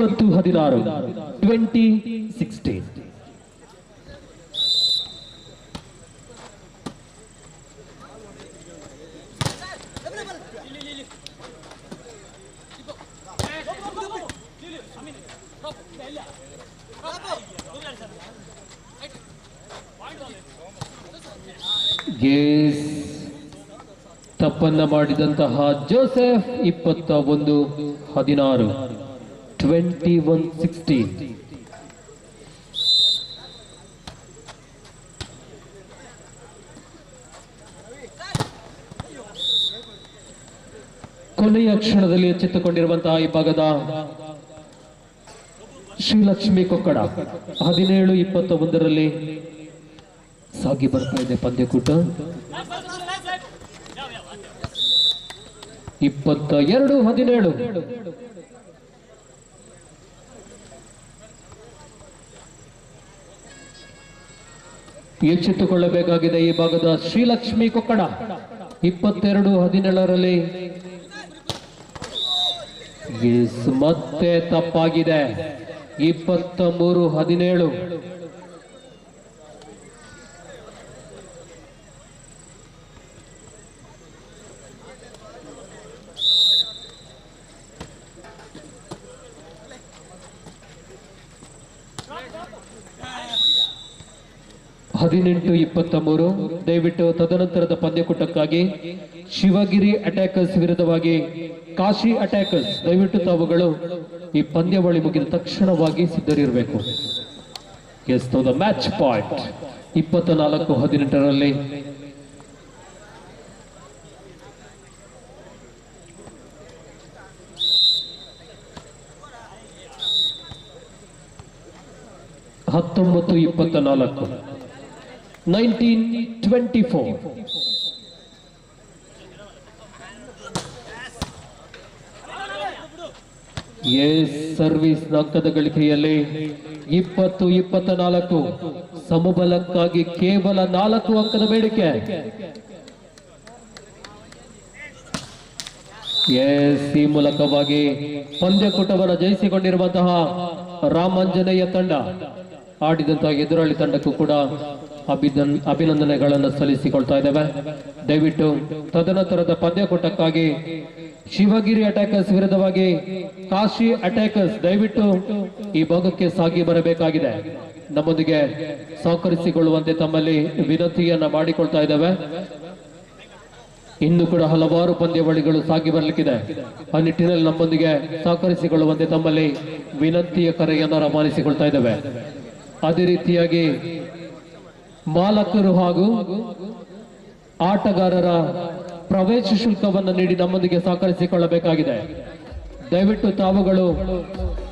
20-16 20-16. ಗೇಸ್ ತಪ್ಪನ್ನ ಮಾಡಿದಂತಹ ಜೋಸೆಫ್ 21-16 21-16. ಕೊನೆಯ ಕ್ಷಣದಲ್ಲಿ ಎಚ್ಚೆತ್ತುಕೊಂಡಿರುವಂತಹ ಈ ಭಾಗದ ಶ್ರೀಲಕ್ಷ್ಮಿ ಕೊಕ್ಕಡ 17-21 ಸಾಗಿ ಬರ್ತಾ ಇದೆ ಪಂದ್ಯಕೂಟ. 22-17. ಎಚ್ಚೆತ್ತುಕೊಳ್ಳಬೇಕಾಗಿದೆ ಈ ಭಾಗದ ಶ್ರೀಲಕ್ಷ್ಮಿ ಕೊಕ್ಕಡ. 22-17 ಮತ್ತೆ ತಪ್ಪಾಗಿದೆ. 23-17. ದಯವಿಟ್ಟು ತದನಂತರದ ಪಂದ್ಯಕೂಟಕ್ಕಾಗಿ ಶಿವಗಿರಿ ಅಟ್ಯಾಕರ್ಸ್ ವಿರುದ್ಧವಾಗಿ ಕಾಶಿ ಅಟ್ಯಾಕರ್ಸ್ ದಯವಿಟ್ಟು ತಾವುಗಳು ಈ ಪಂದ್ಯಾವಳಿ ಮುಗಿದ ತಕ್ಷಣವಾಗಿ ಸಿದ್ಧರಿರಬೇಕು. Yes the match point 24-18. ಹತ್ತೊಂಬತ್ತು 24 19-24. ಎಸ್ ಸರ್ವಿಸ್ ಅಂಕದ ಗಳಿಕೆಯಲ್ಲಿ 20-24 ಸಮಬಲಕ್ಕಾಗಿ ಕೇವಲ 4 ಅಂಕದ ಬೇಡಿಕೆ. ಎಸ್ ಈ ಮೂಲಕವಾಗಿ ಪಂದ್ಯಕೂಟವನ್ನು ಜಯಿಸಿಕೊಂಡಿರುವಂತಹ ರಾಮಾಂಜನೇಯ ತಂಡ ಆಡಿದಂತಹ ಎದುರಾಳಿ ತಂಡಕ್ಕೂ ಕೂಡ ಅಭಿನಂದನೆಗಳನ್ನು ಸಲ್ಲಿಸಿಕೊಳ್ತಾ ಇದ್ದೇವೆ. ದಯವಿಟ್ಟು ತದನಂತರದ ಪಂದ್ಯಕೂಟಕ್ಕಾಗಿ ಶಿವಗಿರಿ ಅಟ್ಯಾಕರ್ಸ್ ವಿರುದ್ಧವಾಗಿ ಕಾಶಿ ಅಟ್ಯಾಕರ್ಸ್ ದಯವಿಟ್ಟು ಈ ಭಾಗಕ್ಕೆ ಸಾಗಿ ಬರಬೇಕಾಗಿದೆ. ನಮ್ಮೊಂದಿಗೆ ಸಹಕರಿಸಿಕೊಳ್ಳುವಂತೆ ತಮ್ಮಲ್ಲಿ ವಿನಂತಿಯನ್ನ ಮಾಡಿಕೊಳ್ತಾ ಇದ್ದೇವೆ. ಇನ್ನು ಕೂಡ ಹಲವಾರು ಪಂದ್ಯಾವಳಿಗಳು ಸಾಗಿ ಬರಲಿಕ್ಕಿದೆ. ಆ ನಿಟ್ಟಿನಲ್ಲಿ ನಮ್ಮೊಂದಿಗೆ ಸಹಕರಿಸಿಕೊಳ್ಳುವಂತೆ ತಮ್ಮಲ್ಲಿ ವಿನಂತಿಯ ಕರೆಯನ್ನು ರವಾನಿಸಿಕೊಳ್ತಾ ಇದ್ದೇವೆ. ಅದೇ ರೀತಿಯಾಗಿ ಮಾಲಕರು ಹಾಗೂ ಆಟಗಾರರ ಪ್ರವೇಶ ಶುಲ್ಕವನ್ನು ನೀಡಿ ನಮ್ಮೊಂದಿಗೆ ಸಹಕರಿಸಿಕೊಳ್ಳಬೇಕಾಗಿದೆ. ದಯವಿಟ್ಟು ತಾವುಗಳು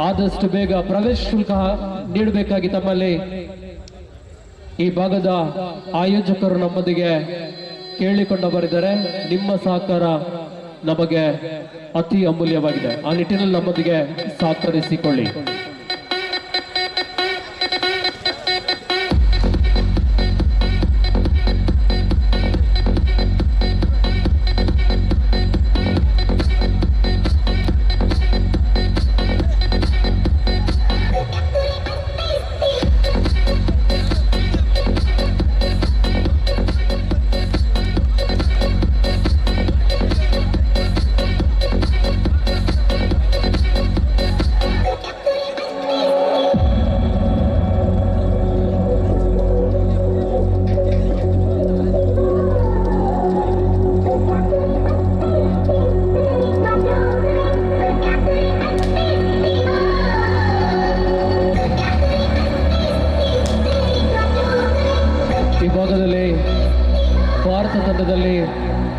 ಆದಷ್ಟು ಬೇಗ ಪ್ರವೇಶ ಶುಲ್ಕ ನೀಡಬೇಕಾಗಿ ತಮ್ಮಲ್ಲಿ ಈ ಭಾಗದ ಆಯೋಜಕರು ನಮ್ಮೊಂದಿಗೆ ಕೇಳಿಕೊಂಡು ಬರಿದ್ದಾರೆ. ನಿಮ್ಮ ಸಹಕಾರ ನಮಗೆ ಅತಿ ಅಮೂಲ್ಯವಾಗಿದೆ. ಆ ನಿಟ್ಟಿನಲ್ಲಿ ನಮ್ಮೊಂದಿಗೆ ಸಹಕರಿಸಿಕೊಳ್ಳಿ.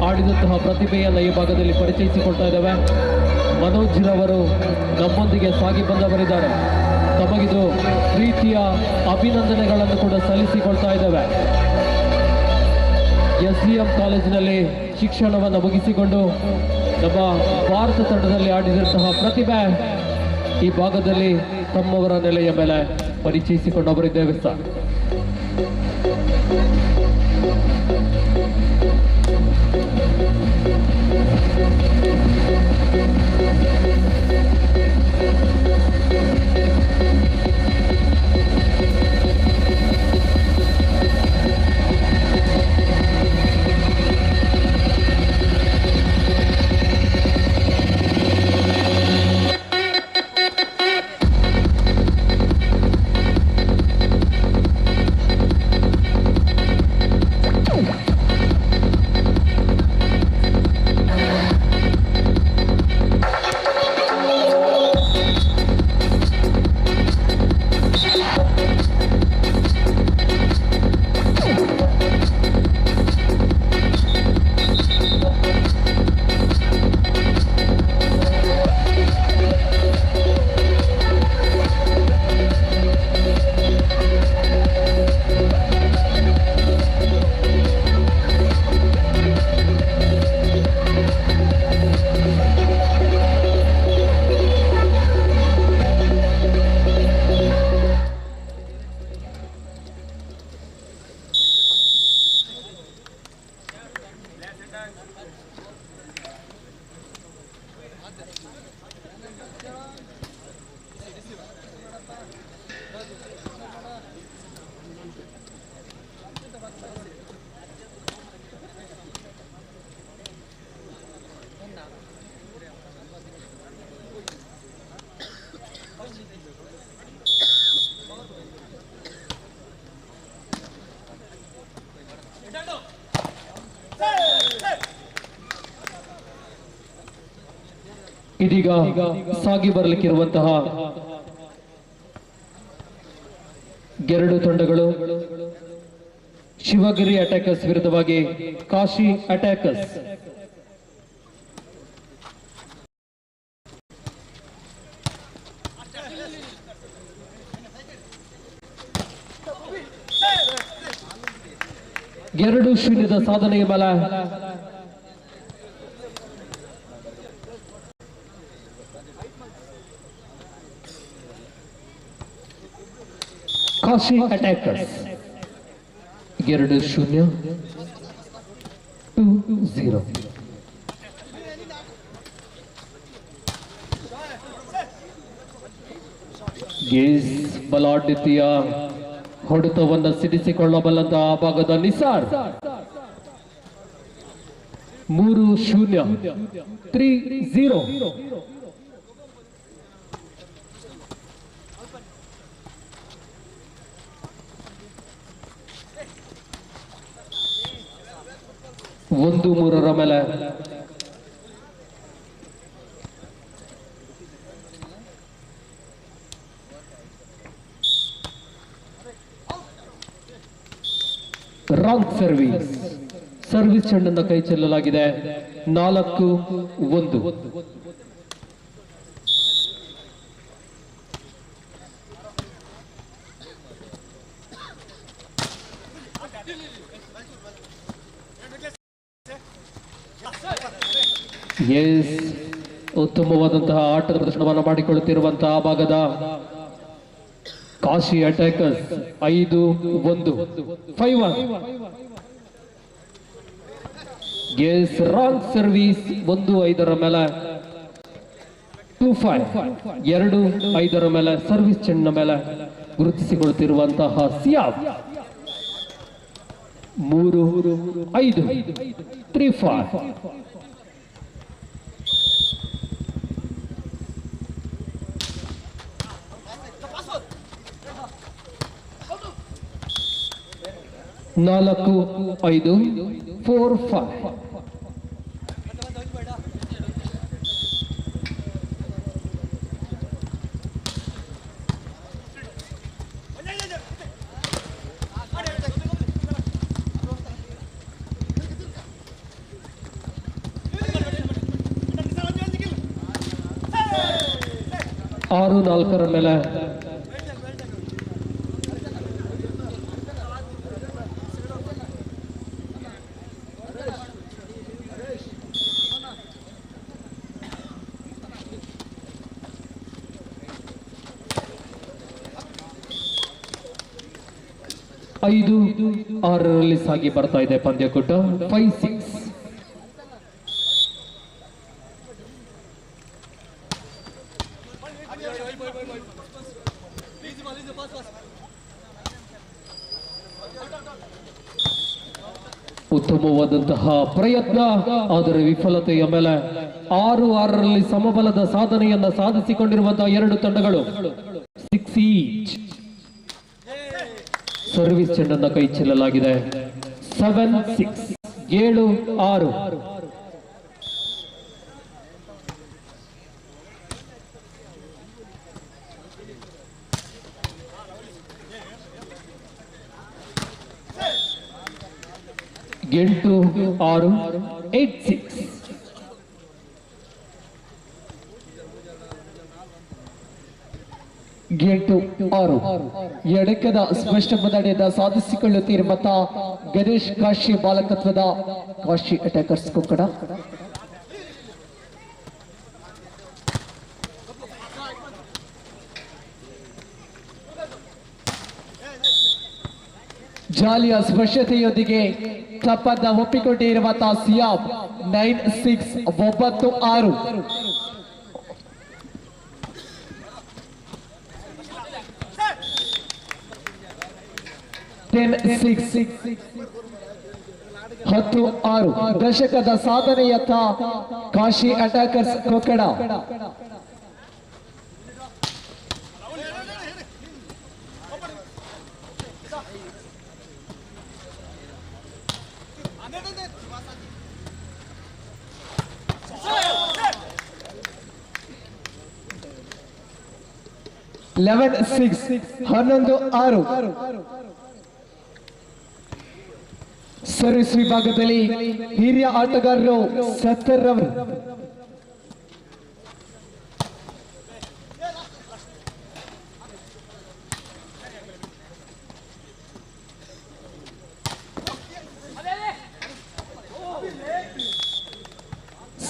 ಆಡಿದಂತಹ ಪ್ರತಿಭೆಯನ್ನು ಈ ಭಾಗದಲ್ಲಿ ಪರಿಚಯಿಸಿಕೊಳ್ತಾ ಇದ್ದೇವೆ. ಮನೋಜ್ ರವರು ನಮ್ಮೊಂದಿಗೆ ಸಾಗಿ ಬಂದವರಿದ್ದಾರೆ. ತಮಗಿದು ಪ್ರೀತಿಯ ಅಭಿನಂದನೆಗಳನ್ನು ಕೂಡ ಸಲ್ಲಿಸಿಕೊಳ್ತಾ ಇದ್ದೇವೆ. SDM ಕಾಲೇಜಿನಲ್ಲಿ ಶಿಕ್ಷಣವನ್ನು ಮುಗಿಸಿಕೊಂಡು ನಮ್ಮ ಭಾರತ ತಂಡದಲ್ಲಿ ಆಡಿದಂತಹ ಪ್ರತಿಭೆ ಈ ಭಾಗದಲ್ಲಿ ತಮ್ಮವರ ನೆಲೆಯ ಮೇಲೆ ಪರಿಚಯಿಸಿಕೊಂಡವರಿದ್ದೇವೆ ಸರ್. ಇದೀಗ ಸಾಗಿ ಬರಲಿಕ್ಕಿರುವಂತಹ ಎರಡು ತಂಡಗಳು ಶಿವಗಿರಿ ಅಟ್ಯಾಕರ್ಸ್ ವಿರುದ್ಧವಾಗಿ ಕಾಶಿ ಅಟ್ಯಾಕರ್ಸ್. ಎರಡು ಶೂನ್ಯದ ಸಾಧನೆಯ ಮೇಲೆ ಕಾಶಿ ಅಟ್ಯಾಕರ್ಸ್ 2-0 2-0. ಗೇಸ್ ಬಲಾಢ್ಯತೆಯ ಹೊಡೆತವನ್ನು ಸಿಡಿಸಿಕೊಳ್ಳಬಲ್ಲಂತಹ ಭಾಗದ ನಿಸಾರ್ 3-0 3-0. ಒಂದು ಮೂರರ ಮೇಲೆ ರಾಂಗ್ ಸರ್ವಿಸ್ ಚೆಂಡನ್ನು ಕೈ ಚೆಲ್ಲಲಾಗಿದೆ. 4-1. ಎಸ್, ಉತ್ತಮವಾದಂತಹ ಆಟದ ಪ್ರದರ್ಶನವನ್ನು ಮಾಡಿಕೊಳ್ಳುತ್ತಿರುವಂತಹ ಭಾಗದ Kashi attackers 5-1 5-1. Yes, wrong service 1-5 ಮೇಲೆ 2-5 2-5 ಮೇಲೆ ಸರ್ವಿಸ್ ಚೆಂಡಿನ ಮೇಲೆ ಗುರುತಿಸಿಕೊಳ್ಳುತ್ತಿರುವಂತಹ ಸಿಯಾಬ್ 3-5 3-5. 4-5 4-5. ಆರು 4 ಮೇಲೆ ಐದು 6 ಸಾಗಿ ಬರ್ತಾ ಇದೆ ಪಂದ್ಯಕೂಟ 5-6. ಉತ್ತಮವಾದಂತಹ ಪ್ರಯತ್ನ, ಆದರೆ ವಿಫಲತೆಯ ಮೇಲೆ 6-6 ಸಮಬಲದ ಸಾಧನೆಯನ್ನ ಸಾಧಿಸಿಕೊಂಡಿರುವಂತಹ ಎರಡು ತಂಡಗಳು 6 ಈಚ್. ಸರ್ವಿಸ್ ಚೆಂಡನ್ನ ಕೈ ಚೆಲ್ಲಲಾಗಿದೆ 7-6 7-6. ಎಂಟು 6 8-6. ಎಂಟು 6 ಎಡಕದ ಸ್ಪಷ್ಟ ಮುನ್ನಡೆಯನ್ನ ಸಾಧಿಸಿಕೊಳ್ಳುತ್ತಿರುವಂತಹ ಗಣೇಶ್ ಕಾಶಿ ಬಾಲಕತ್ವದ ಕಾಶಿ ಅಟ್ಯಾಕರ್ಸ್ ಕೊಕ್ಕಡ. ಜಾಲಿಯ ಸ್ಪಷ್ಟತೆಯೊಂದಿಗೆ ತಪ್ಪನ್ನ ಒಪ್ಪಿಕೊಂಡಿರುವಂತಹ ಸಿಯಾಬ್ 9-6 9-6. 10-6 10-6 ದಶಕದ ಸಾಧನೆಯತ್ತ ಕಾಶಿ ಅಟ್ಯಾಕರ್ಸ್ ಕೊಕ್ಕಡ. ಸರ್ವಿಸ್ ವಿಭಾಗದಲ್ಲಿ ಹಿರಿಯ ಆಟಗಾರರು 70 ರವರು.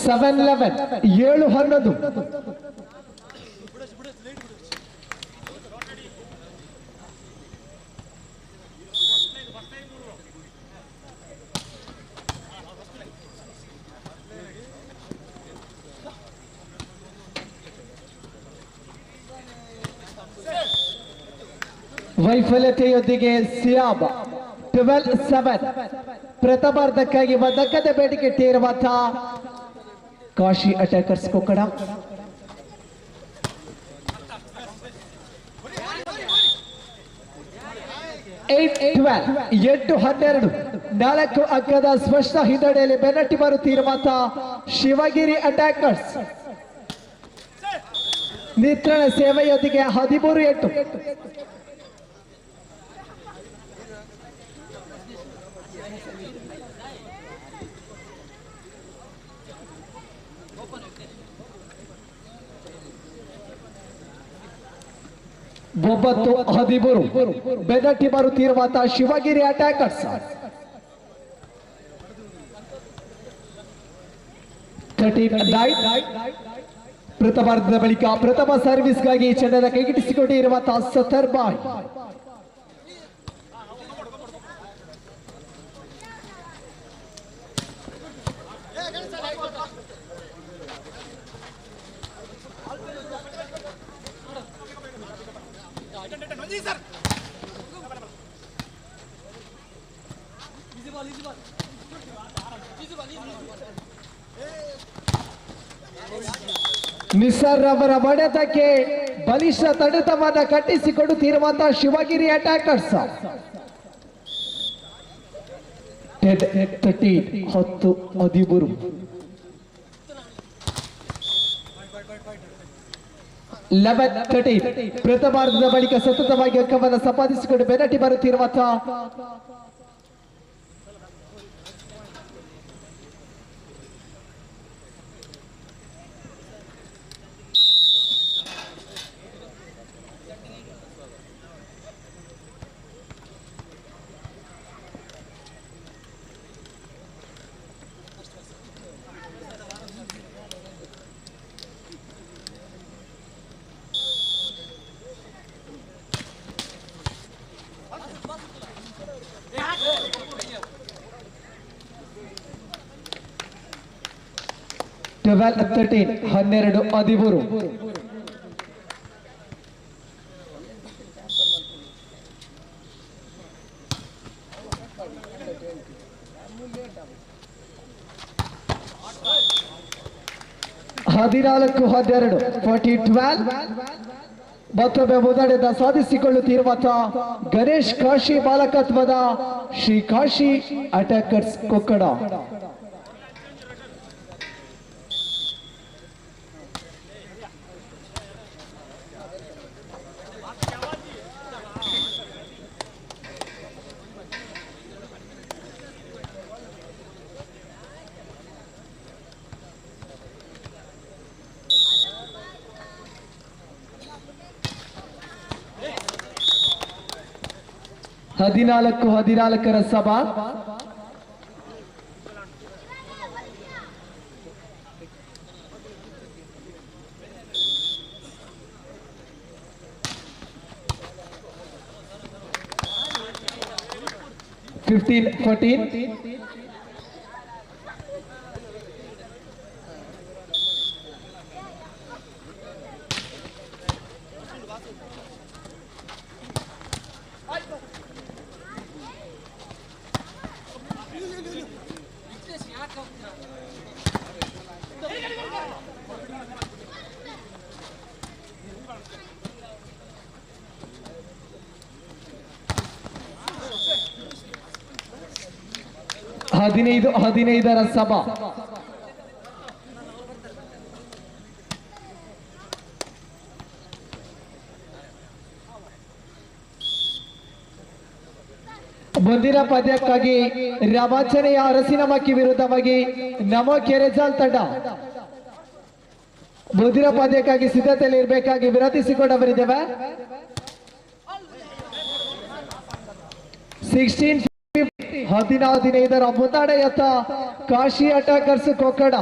ಸೆವೆನ್ 7-11 ವೈಫಲ್ಯತೆಯೊಂದಿಗೆ ಸಿಯಾಬ್ 12-7 ಪ್ರಥಮಾರ್ಧಕ್ಕಾಗಿ ಬದಕದ ಬೇಡಿಕೆ ಇಟ್ಟಿರುವಂತಹ ಕಾಶಿ ಅಟ್ಯಾಕರ್ಸ್ ಕೊಕ್ಕಡ. ಎಂಟು 12 4 ಅಂಕದ ಸ್ಪಷ್ಟ ಹಿನ್ನಡೆಯಲ್ಲಿ ಬೆನ್ನಟ್ಟಿ ಬರುತ್ತಿರುವಂತಹ ಶಿವಗಿರಿ ಅಟ್ಯಾಕರ್ಸ್ ನಿಯಂತ್ರಣ ಸೇವೆಯೊಂದಿಗೆ 13-8. ಒಂಬತ್ತು 13 ಬೆನ್ನಟ್ಟಿ ಬರುತ್ತಿರುವಂತಹ ಶಿವಗಿರಿ ಅಟ್ಯಾಕರ್ಸ್. ಪ್ರಥಮಾರ್ಧದ ಬಳಿಕ ಪ್ರಥಮ ಸರ್ವಿಸ್ಗಾಗಿ ಚೆಂಡದ ಕೈಗಿಟ್ಟಿಸಿಕೊಂಡಿರುವಂತಹ ಸತರ್ ಬಾಯ್. ನಿಸಾರ್ ಅವರ ಬಡತಕ್ಕೆ ಬಲಿಷ್ಠ ತಡೆತವನ್ನು ಕಟ್ಟಿಸಿಕೊಡುತ್ತಿರುವಂತಹ ಶಿವಗಿರಿ ಅಟ್ಯಾಕರ್ಸ್ 10-13 11-13 ಪ್ರಥಮಾರ್ಧದ ಬಳಿಕ ಸತತವಾಗಿ ಅಂಕವನ್ನು ಸಂಪಾದಿಸಿಕೊಂಡು ಬೆನ್ನಟ್ಟಿ ಬರುತ್ತಿರುವಂತಹ ಟ್ವೆಲ್ವ್ 13 12-13 14-12 ಮತ್ತೊಮ್ಮೆ ಮುನ್ನಡೆದ ಸಾಧಿಸಿಕೊಳ್ಳುತ್ತಿರುವಂತಹ ಗಣೇಶ್ ಕಾಶಿ ಮಾಲಕತ್ವದ ಶ್ರೀ ಕಾಶಿ ಅಟ್ಯಾಕರ್ಸ್ ಕೊಕ್ಕಡ. ಹದಿನಾಲ್ಕು 14ರ ಸಭಾ ಫಿಫ್ಟೀನ್ 14 14 15 ಸಭಾ ಮುಂದಿನ ಪಂದ್ಯಕ್ಕಾಗಿ ರಾಮಾಂಜನೇಯ ಅರಸಿನಮಕ್ಕಿ ವಿರುದ್ಧವಾಗಿ ನಮೋ ಕೆರೆಜಾಲ್ ತಂಡ ಮುಂದಿನ ಪಂದ್ಯಕ್ಕಾಗಿ ಸಿದ್ಧತೆಯಲ್ಲಿ ಇರಬೇಕಾಗಿ ವಿನಂತಿಸಿಕೊಂಡವರಿದ್ದೇವೆ. 16-15 ಮುನ್ನಡೆಯತ್ತ ಕಾಶಿ ಅಟ್ಯಾಕರ್ಸ್ ಕೊಕ್ಕಡ.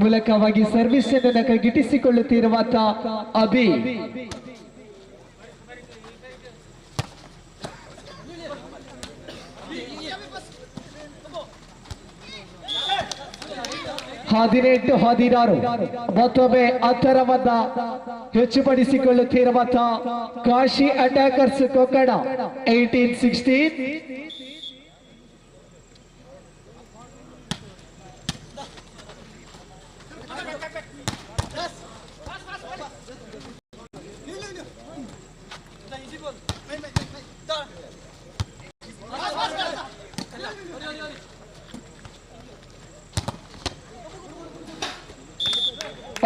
ಮೂಲಕವಾಗಿ ಸರ್ವಿಸ್ ಅನ್ನು ಕೈಗಿಟ್ಟಿಸಿಕೊಳ್ಳುತ್ತಿರುವಂತಹ ಅಭಿ ಹದಿನೆಂಟು ಮತ್ತೊಮ್ಮೆ ಅಂತರವನ್ನ ಹೆಚ್ಚುಪಡಿಸಿಕೊಳ್ಳುತ್ತಿರುವಂತಹ ಕಾಶಿ ಅಟ್ಯಾಕರ್ಸ್ ಕೊಕ್ಕಡ 18-16.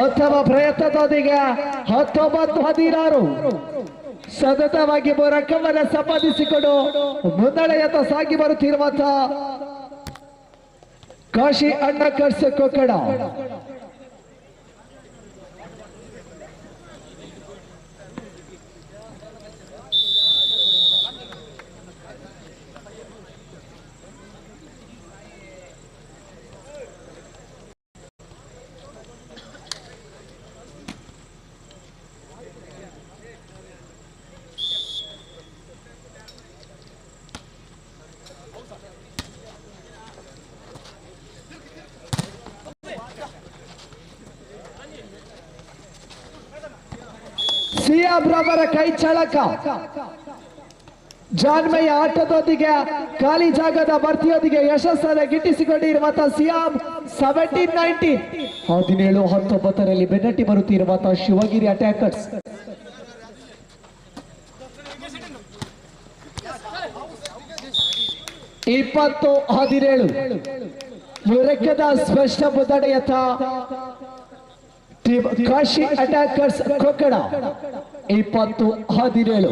ಉತ್ತಮ ಪ್ರಯತ್ನದೊಂದಿಗೆ 19-16 ಸತತವಾಗಿ ಮೊರಕವನ್ನು ಸಂಪಾದಿಸಿಕೊಂಡು ಮುನ್ನಡೆಯತ್ತ ಸಾಗಿ ಬರುತ್ತಿರುವಂತಹ ಕಾಶಿ ಅಟ್ಯಾಕರ್ಸ್ ಕೊಕ್ಕಡ. ಸಿಯಾಬ್ರವರ ಕೈ ಚಳಕ ಜಾನ್ಮಯ ಆಟದೊಂದಿಗೆ ಖಾಲಿ ಜಾಗದ ಭರ್ತಿಯೊಂದಿಗೆ ಯಶಸ್ಸನ್ನು ಗಿಟ್ಟಿಸಿಕೊಂಡಿರುವಂತಹ ಸಿಯಾಬ್ 17-19 17-19 ಬೆನ್ನಟ್ಟಿ ಬರುತ್ತಿರುವಂತಹ ಶಿವಗಿರಿ ಅಟ್ಯಾಕರ್ಸ್. ಇಪ್ಪತ್ತು 17 ಮುರಕದ ಸ್ಪಷ್ಟ ಮುನ್ನಡೆಯತ್ತ ಕಾಶಿ ಅಟ್ಯಾಕರ್ಸ್ ಕೊಕ್ಕಡ 20-17.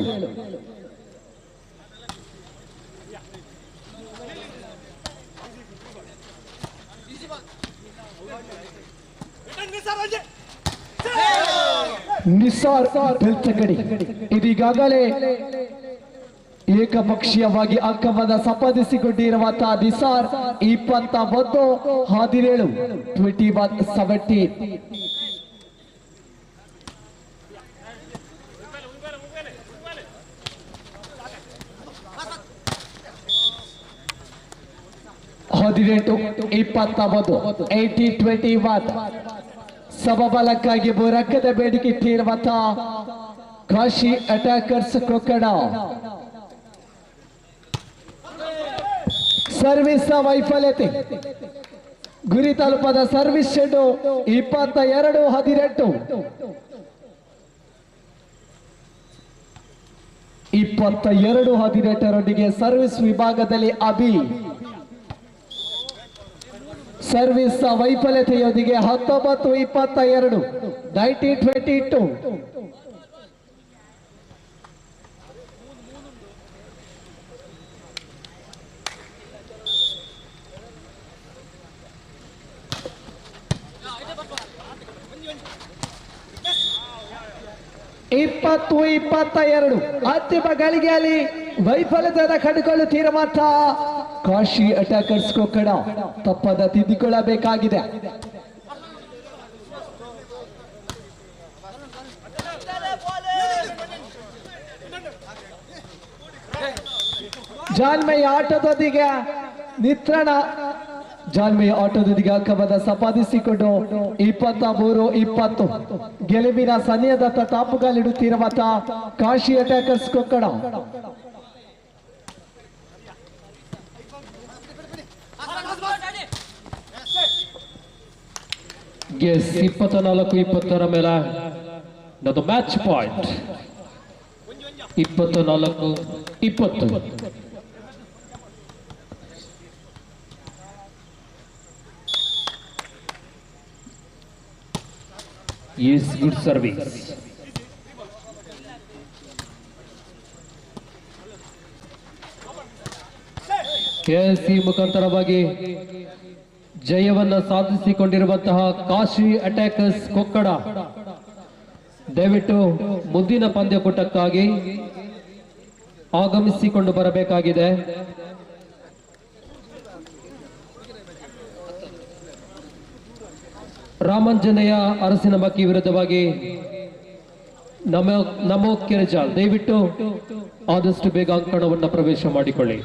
ನಿಸಾರ್ ಬೆಳ್ತಂಗಡಿ ಇದೀಗಾಗಲೇ ಏಕಪಕ್ಷೀಯವಾಗಿ ಅಂಕವನ್ನು ಸಂಪಾದಿಸಿಕೊಂಡಿರುವಂತಹ ನಿಸಾರ್ 21-17 21-17. ಹದಿನೆಂಟು 19 18-21 ಸಮಬಲಕ್ಕಾಗಿ ಮೊರಕದ ಬೇಡಿಕೆ ಇಟ್ಟಿರುವಂತಹ ಕಾಶಿ ಅಟ್ಯಾಕರ್ಸ್ ಕೊಕ್ಕಡ. ಸರ್ವಿಸ್ ವೈಫಲ್ಯತೆ ಗುರಿ ತಲುಪದ ಸರ್ವಿಸ್ ಚೆಂಡು 22-18 22-18 ಸರ್ವಿಸ್ ವಿಭಾಗದಲ್ಲಿ ಅಭಿ ಸರ್ವಿಸ್ ವೈಫಲ್ಯತೆಯೊಂದಿಗೆ 19-22 19-22. 20-22 ಅಂತಿಮ ಗಳಿಗೆಯಲ್ಲಿ ವೈಫಲ್ಯತೆಯನ್ನು ಕಂಡುಕೊಳ್ಳುತ್ತಿರುವಂತಹ ಕಾಶಿ ಅಟ್ಯಾಕರ್ಸ್ ಕೊಕ್ಕಡ ತಪ್ಪದ ತಿದ್ದಿಕೊಳ್ಳಬೇಕಾಗಿದೆ. ಜಾನ್ಮಯ ಆಟದೊಂದಿಗೆ ನಿತ್ರಣ ಜಾನ್ಮಯ ಆಟದೊಂದಿಗೆ ಅಂಕವನ್ನು ಸಂಪಾದಿಸಿಕೊಂಡು 23-20 ಗೆಲುವಿನ ಸನ್ನಿಧದ ತಾಪುಗಾಲಿಡುತ್ತಿರುವಂತಹ ಕಾಶಿ ಅಟ್ಯಾಕರ್ಸ್ ಕೊಕ್ಕಡ. ಗೆಸ್ 24-20 ಮೇಲೆ match point 24-20. Yes, good service. ಈ ಮುಖಾಂತರವಾಗಿ ಜಯವನ್ನ ಸಾಧಿಸಿಕೊಂಡಿರುವಂತಹ ಕಾಶಿ ಅಟ್ಯಾಕರ್ಸ್ ಕೊಕ್ಕಡ ದಯವಿಟ್ಟು ಮುಂದಿನ ಪಂದ್ಯಕೂಟಕ್ಕಾಗಿ ಆಗಮಿಸಿಕೊಂಡು ಬರಬೇಕಾಗಿದೆ. ರಾಮಾಂಜನೇಯ ಅರಸಿನಮಕ್ಕಿ ವಿರುದ್ಧವಾಗಿ ನಮೋ ಕೆರೆಜಾಲ್ ದಯವಿಟ್ಟು ಆದಷ್ಟು ಬೇಗ ಅಂಕಣವನ್ನು ಪ್ರವೇಶ ಮಾಡಿಕೊಳ್ಳಿ.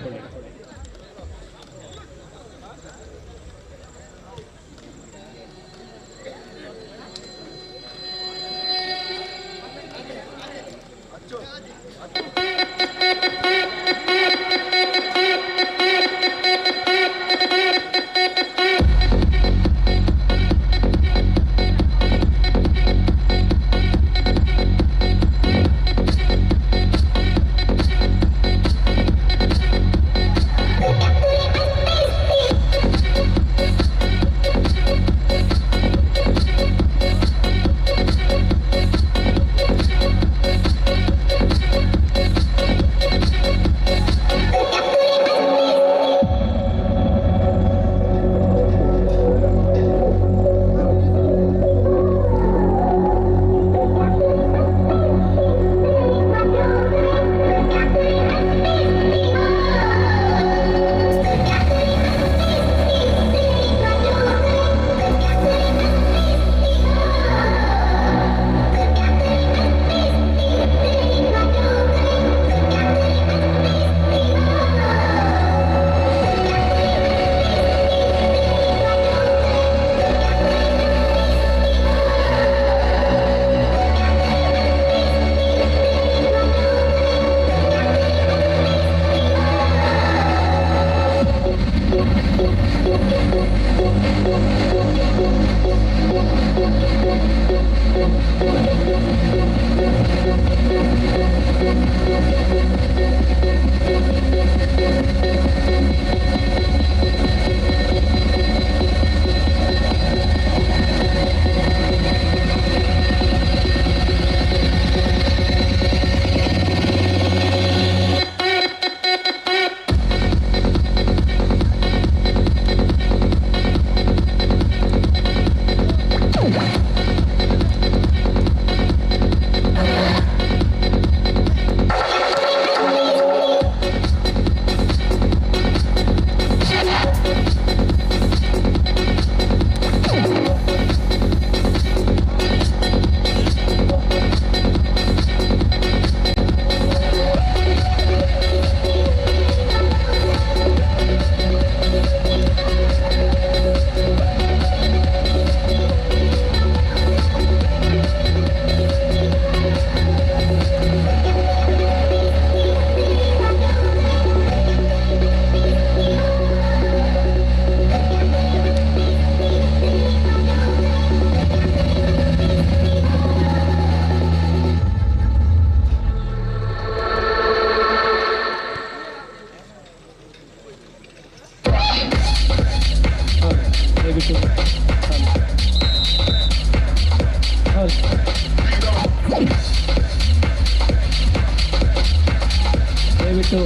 ದಯವಿಟ್ಟು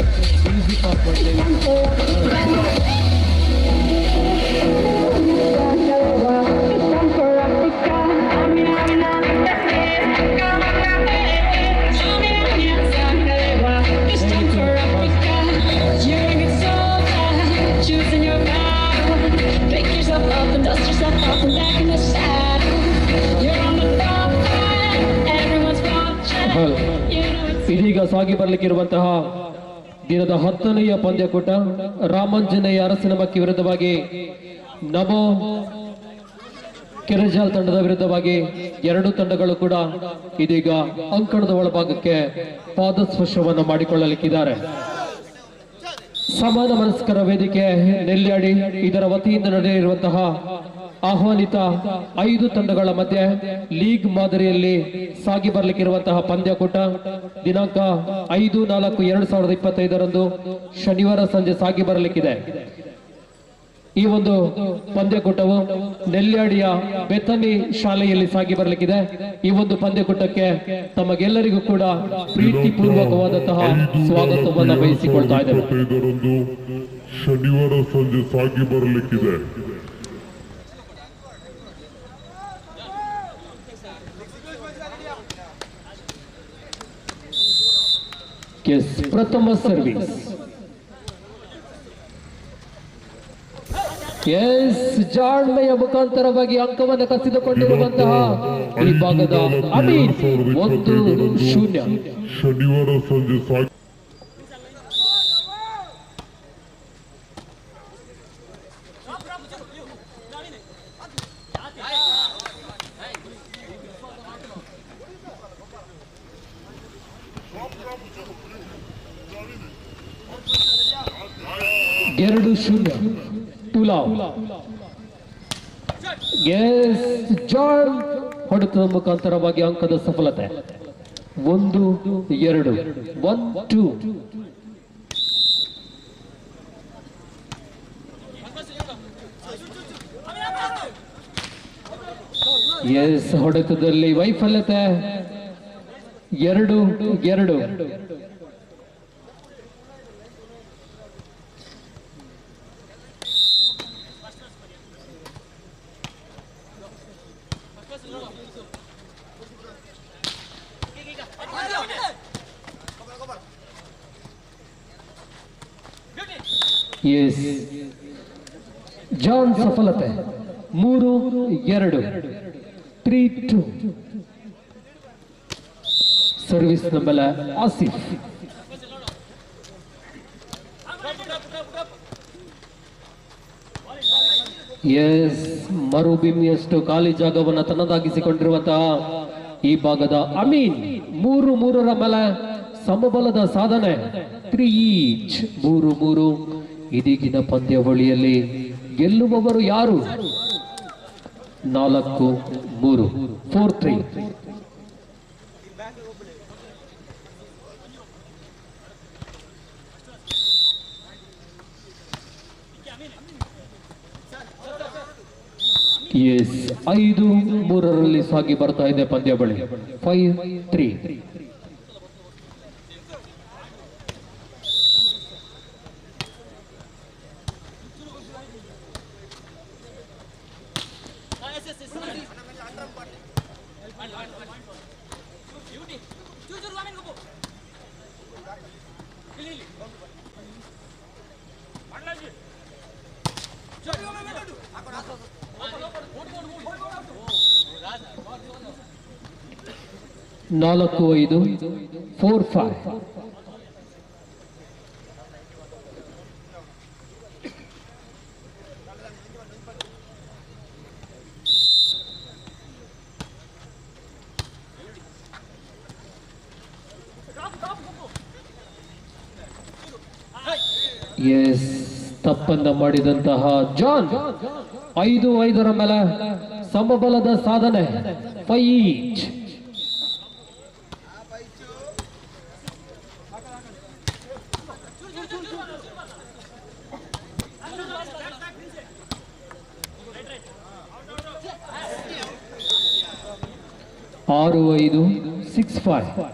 ಮ್ಯೂಸಿಕ್ ಆಫ್ ಮಾಡಿ. ಇದೀಗ ಸಾಗಿ ಬರಲಿಕ್ಕಿರುವಂತಹ ದಿನದ 10ನೆಯ ಪಂದ್ಯಕೂಟ ರಾಮಾಂಜನೇಯ ಅರಸಿನಮಕ್ಕಿ ವಿರುದ್ಧವಾಗಿ ನಮೋ ಕೆರೆಜಾಲ್ ತಂಡದ ವಿರುದ್ಧವಾಗಿ ಎರಡೂ ತಂಡಗಳು ಕೂಡ ಇದೀಗ ಅಂಕಣದ ಒಳಭಾಗಕ್ಕೆ ಪಾದಸ್ಪರ್ಶವನ್ನು ಮಾಡಿಕೊಳ್ಳಲಿಕ್ಕಿದ್ದಾರೆ. ಸಮಾನ ಮನಸ್ಕರ ವೇದಿಕೆ ನೆಲ್ಯಾಡಿ ಇದರ ವತಿಯಿಂದ ನಡೆಯಲಿರುವಂತಹ ಆಹ್ವಾನಿತ 5 ತಂಡಗಳ ಮಧ್ಯೆ ಲೀಗ್ ಮಾದರಿಯಲ್ಲಿ ಸಾಗಿ ಬರಲಿಕ್ಕಿರುವಂತಹ ಪಂದ್ಯಕೂಟ ದಿನಾಂಕ 5/4/2025 ಶನಿವಾರ ಸಂಜೆ ಸಾಗಿ ಬರಲಿಕ್ಕಿದೆ. ಈ ಒಂದು ಪಂದ್ಯಕೂಟವು ನೆಲ್ಯಾಡಿಯ ಬೆಥನಿ ಶಾಲೆಯಲ್ಲಿ ಸಾಗಿ ಬರಲಿಕ್ಕಿದೆ. ಈ ಒಂದು ಪಂದ್ಯಕೂಟಕ್ಕೆ ತಮಗೆಲ್ಲರಿಗೂ ಕೂಡ ಪ್ರೀತಿಪೂರ್ವಕವಾದಂತಹ ಸ್ವಾಗತವನ್ನು ಬಯಸಿಕೊಳ್ತಾ ಇದ್ದೇವೆ. ಶನಿವಾರ ಸಂಜೆ ಸಾಗಿ ಬರಲಿಕ್ಕಿದೆ. ಪ್ರಥಮ ಸರ್ವಿಸ್ ಜಾಣ್ಮೆಯ ಮುಖಾಂತರವಾಗಿ ಅಂಕವನ್ನು ಕಸಿದುಕೊಂಡಿರುವಂತಹ ಈ ಭಾಗದ ಅಮೀನ್ 1-0. ಶನಿವಾರ ಸಂಜೆ ಸಾಗಿ ಜಾನ್ ಹೊಡೆತದ ಮುಖಾಂತರವಾಗಿ ಅಂಕದ ಸಫಲತೆ 1-2 1-2. ಹೊಡೆತದಲ್ಲಿ ವೈಫಲ್ಯತೆ 2-2. ಜಾನ್ ಸಫಲತೆ 3-2 3-2. Service number Asif. ಮರುಭೂಮಿಯಷ್ಟು ಖಾಲಿ ಜಾಗವನ್ನು ತನ್ನದಾಗಿಸಿಕೊಂಡಿರುವಂತಹ ಈ ಭಾಗದ ಅಮೀನ್ 3-3 ಮೇಲೆ ಸಮಬಲದ ಸಾಧನೆ 3 ಈಚ್ 3-3. ಇದೀಗಿನ ಪಂದ್ಯಾವಳಿಯಲ್ಲಿ ಗೆಲ್ಲುವವರು ಯಾರು? 4-3 4-3. ಎಸ್ 5-3 ಸಾಗಿ ಬರ್ತಾ ಇದೆ ಪಂದ್ಯಾವಳಿ 5-3. ನಾಲ್ಕು 5 4-5. ಎಸ್ ತಪ್ಪನ್ನ ಮಾಡಿದಂತಹ ಜಾನ್ 5-5 ಮೇಲೆ ಸಮಬಲದ ಸಾಧನೆ 5 ಈಚ್. ಆರು 5 6-5.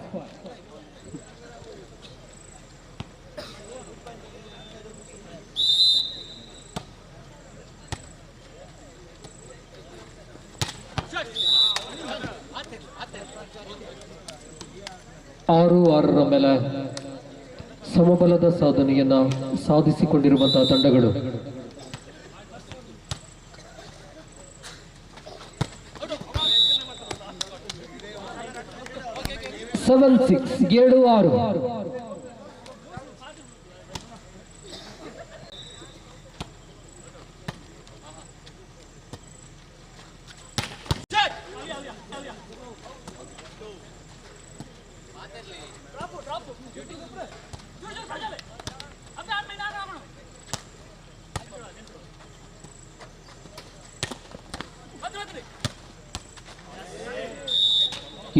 ಆರು 6 ಮೇಲೆ ಸಮಬಲದ ಸಾಧನೆಯನ್ನ ಸಾಧಿಸಿಕೊಂಡಿರುವಂತಹ ತಂಡಗಳು 7676.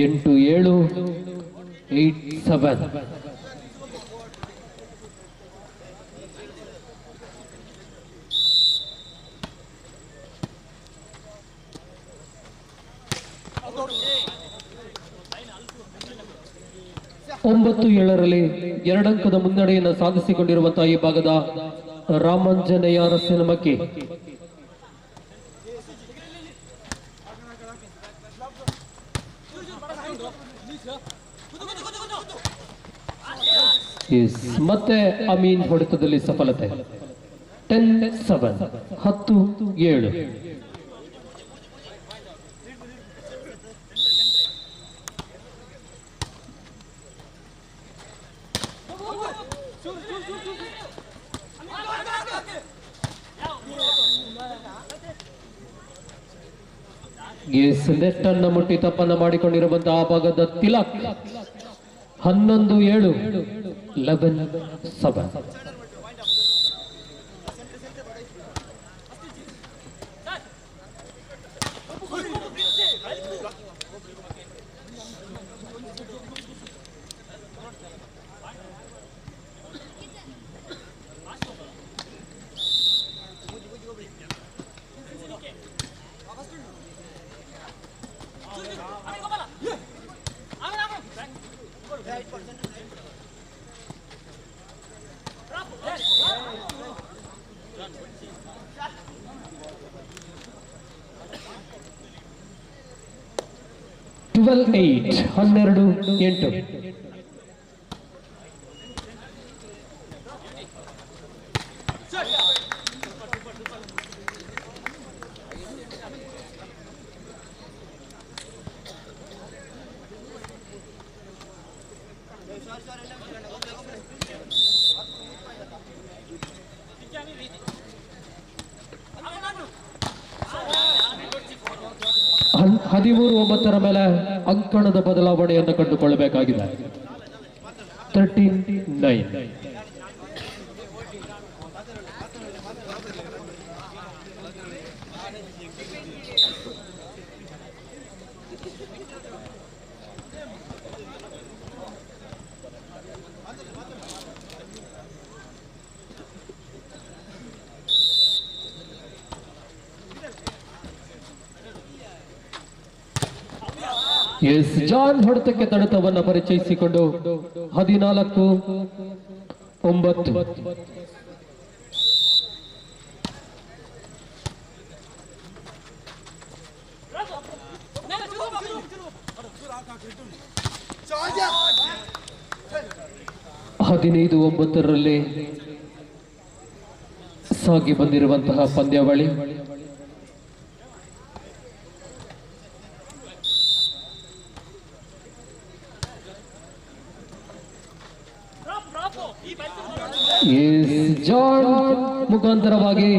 ಎಂಟು 7 8-7. ಒಂಬತ್ತು 7ರಲ್ಲಿ 2 ಅಂಕದ ಮುನ್ನಡೆಯನ್ನು ಸಾಧಿಸಿಕೊಂಡಿರುವಂತಹ ಈ ಭಾಗದ ರಾಮಾಂಜನೇಯ ಅರಸಿನಮಕ್ಕಿ. ಮತ್ತೆ ಅಮೀನ್ ಹೊಡೆತದಲ್ಲಿ ಸಫಲತೆ. 10-7 10-7. ನೆಟ್ ಅನ್ನು ಮುಟ್ಟಿ ತಪ್ಪನ್ನ ಮಾಡಿಕೊಂಡಿರುವಂತಹ ಆ ಭಾಗದ ತಿಲಕ್. 11-7 11-7. $12-8 12-8. $13-9 ಮೇಲೆ ಅಂಕಣದ ಬದಲಾವಣೆಯನ್ನು ಕಂಡುಕೊಳ್ಳಬೇಕಾಗಿದೆ. 13-9. ಜಾನ್ ಹೊಡೆತಕ್ಕೆ ತಡೆತವನ್ನು ಪರಿಚಯಿಸಿಕೊಂಡು 14-9. $15-9 ಸಾಗಿ ಬಂದಿರುವಂತಹ ಪಂದ್ಯಾವಳಿ. ಜಾನ್ ಮುಖಾಂತರವಾಗಿ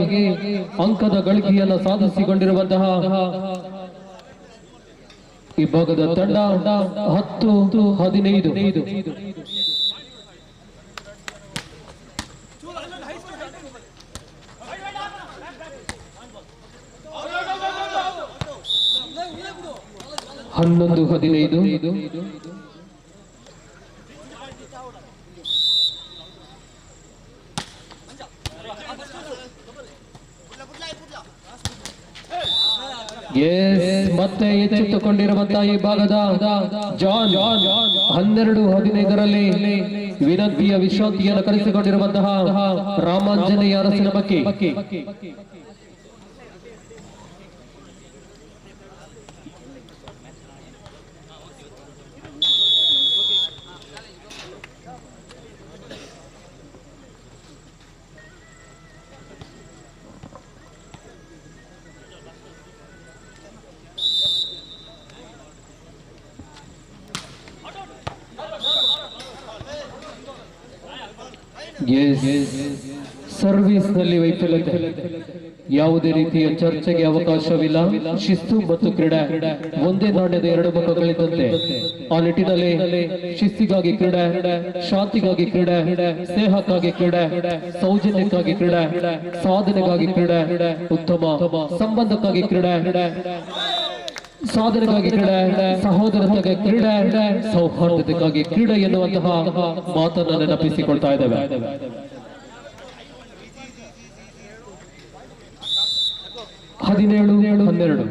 ಅಂಕದ ಗಳಿಕೆಯನ್ನು ಸಾಧಿಸಿಕೊಂಡಿರುವಂತಹ ಈ ಭಾಗದ ತಂಡ 10-15. ಮತ್ತೆ ಎಚ್ಚೆತ್ತುಕೊಂಡಿರುವಂತಹ ಈ ಭಾಗದ ಜಾನ್ 12-15ರಲ್ಲಿ ವಿನಂತಿಯ ವಿಶ್ರಾಂತಿಯನ್ನು ಕರೆಸಿಕೊಂಡಿರುವಂತಹ ರಾಮಾಂಜನೇಯ ಅರಸಿನಮಕ್ಕಿ. ಸರ್ವಿಸ್ ನಲ್ಲಿ ವೈಫಲ್ಯತೆ, ಯಾವುದೇ ರೀತಿಯ ಚರ್ಚೆಗೆ ಅವಕಾಶವಿಲ್ಲ. ಶಿಸ್ತು ಮತ್ತು ಕ್ರೀಡೆ ಒಂದೇ ನಾಣ್ಯದ ಎರಡು ಮುಖಗಳಿದ್ದಂತೆ. ಆ ನಿಟ್ಟಿನಲ್ಲಿ ಶಿಸ್ತಿಗಾಗಿ ಕ್ರೀಡೆ, ಶಾಂತಿಗಾಗಿ ಕ್ರೀಡೆ, ಸ್ನೇಹಕ್ಕಾಗಿ ಕ್ರೀಡೆ, ಸೌಜನ್ಯಕ್ಕಾಗಿ ಕ್ರೀಡೆ, ಸಾಧನೆಗಾಗಿ ಕ್ರೀಡೆ, ಉತ್ತಮ ಸಂಬಂಧಕ್ಕಾಗಿ ಕ್ರೀಡೆ, ಸಾಧನೆಗಾಗಿ ಕ್ರೀಡೆ, ಸಹೋದರತೆಗೆ ಕ್ರೀಡೆ, ಸೌಹಾರ್ದತೆಗಾಗಿ ಕ್ರೀಡೆ ಎನ್ನುವಂತಹ ಮಾತನ್ನು ನೆನಪಿಸಿಕೊಳ್ತಾ ಇದ್ದೇವೆ. ಹದಿನೇಳು 17-12.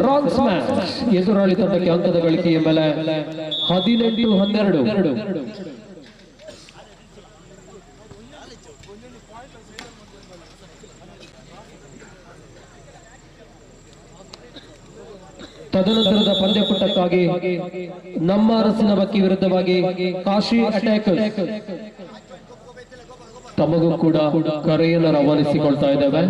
Wrong smash. ಎದುರಾಳಿ ತಂಡಕ್ಕೆ ಅಂಕದ ಗಳಿಕೆಯ ಮೇಲೆ 18-12. ತದನಂತರದ ಪಂದ್ಯಕೂಟಕ್ಕಾಗಿ ನಮ್ಮ ಅರಸಿನ ಬಕ್ಕಿ ವಿರುದ್ಧವಾಗಿ ಕಾಶಿ ಅಟ್ಯಾಕರ್ಸ್ ತಮಗೂ ಕೂಡ ಕರೆಯನ್ನು ರವಾನಿಸಿಕೊಳ್ತಾ ಇದ್ದೇವೆ.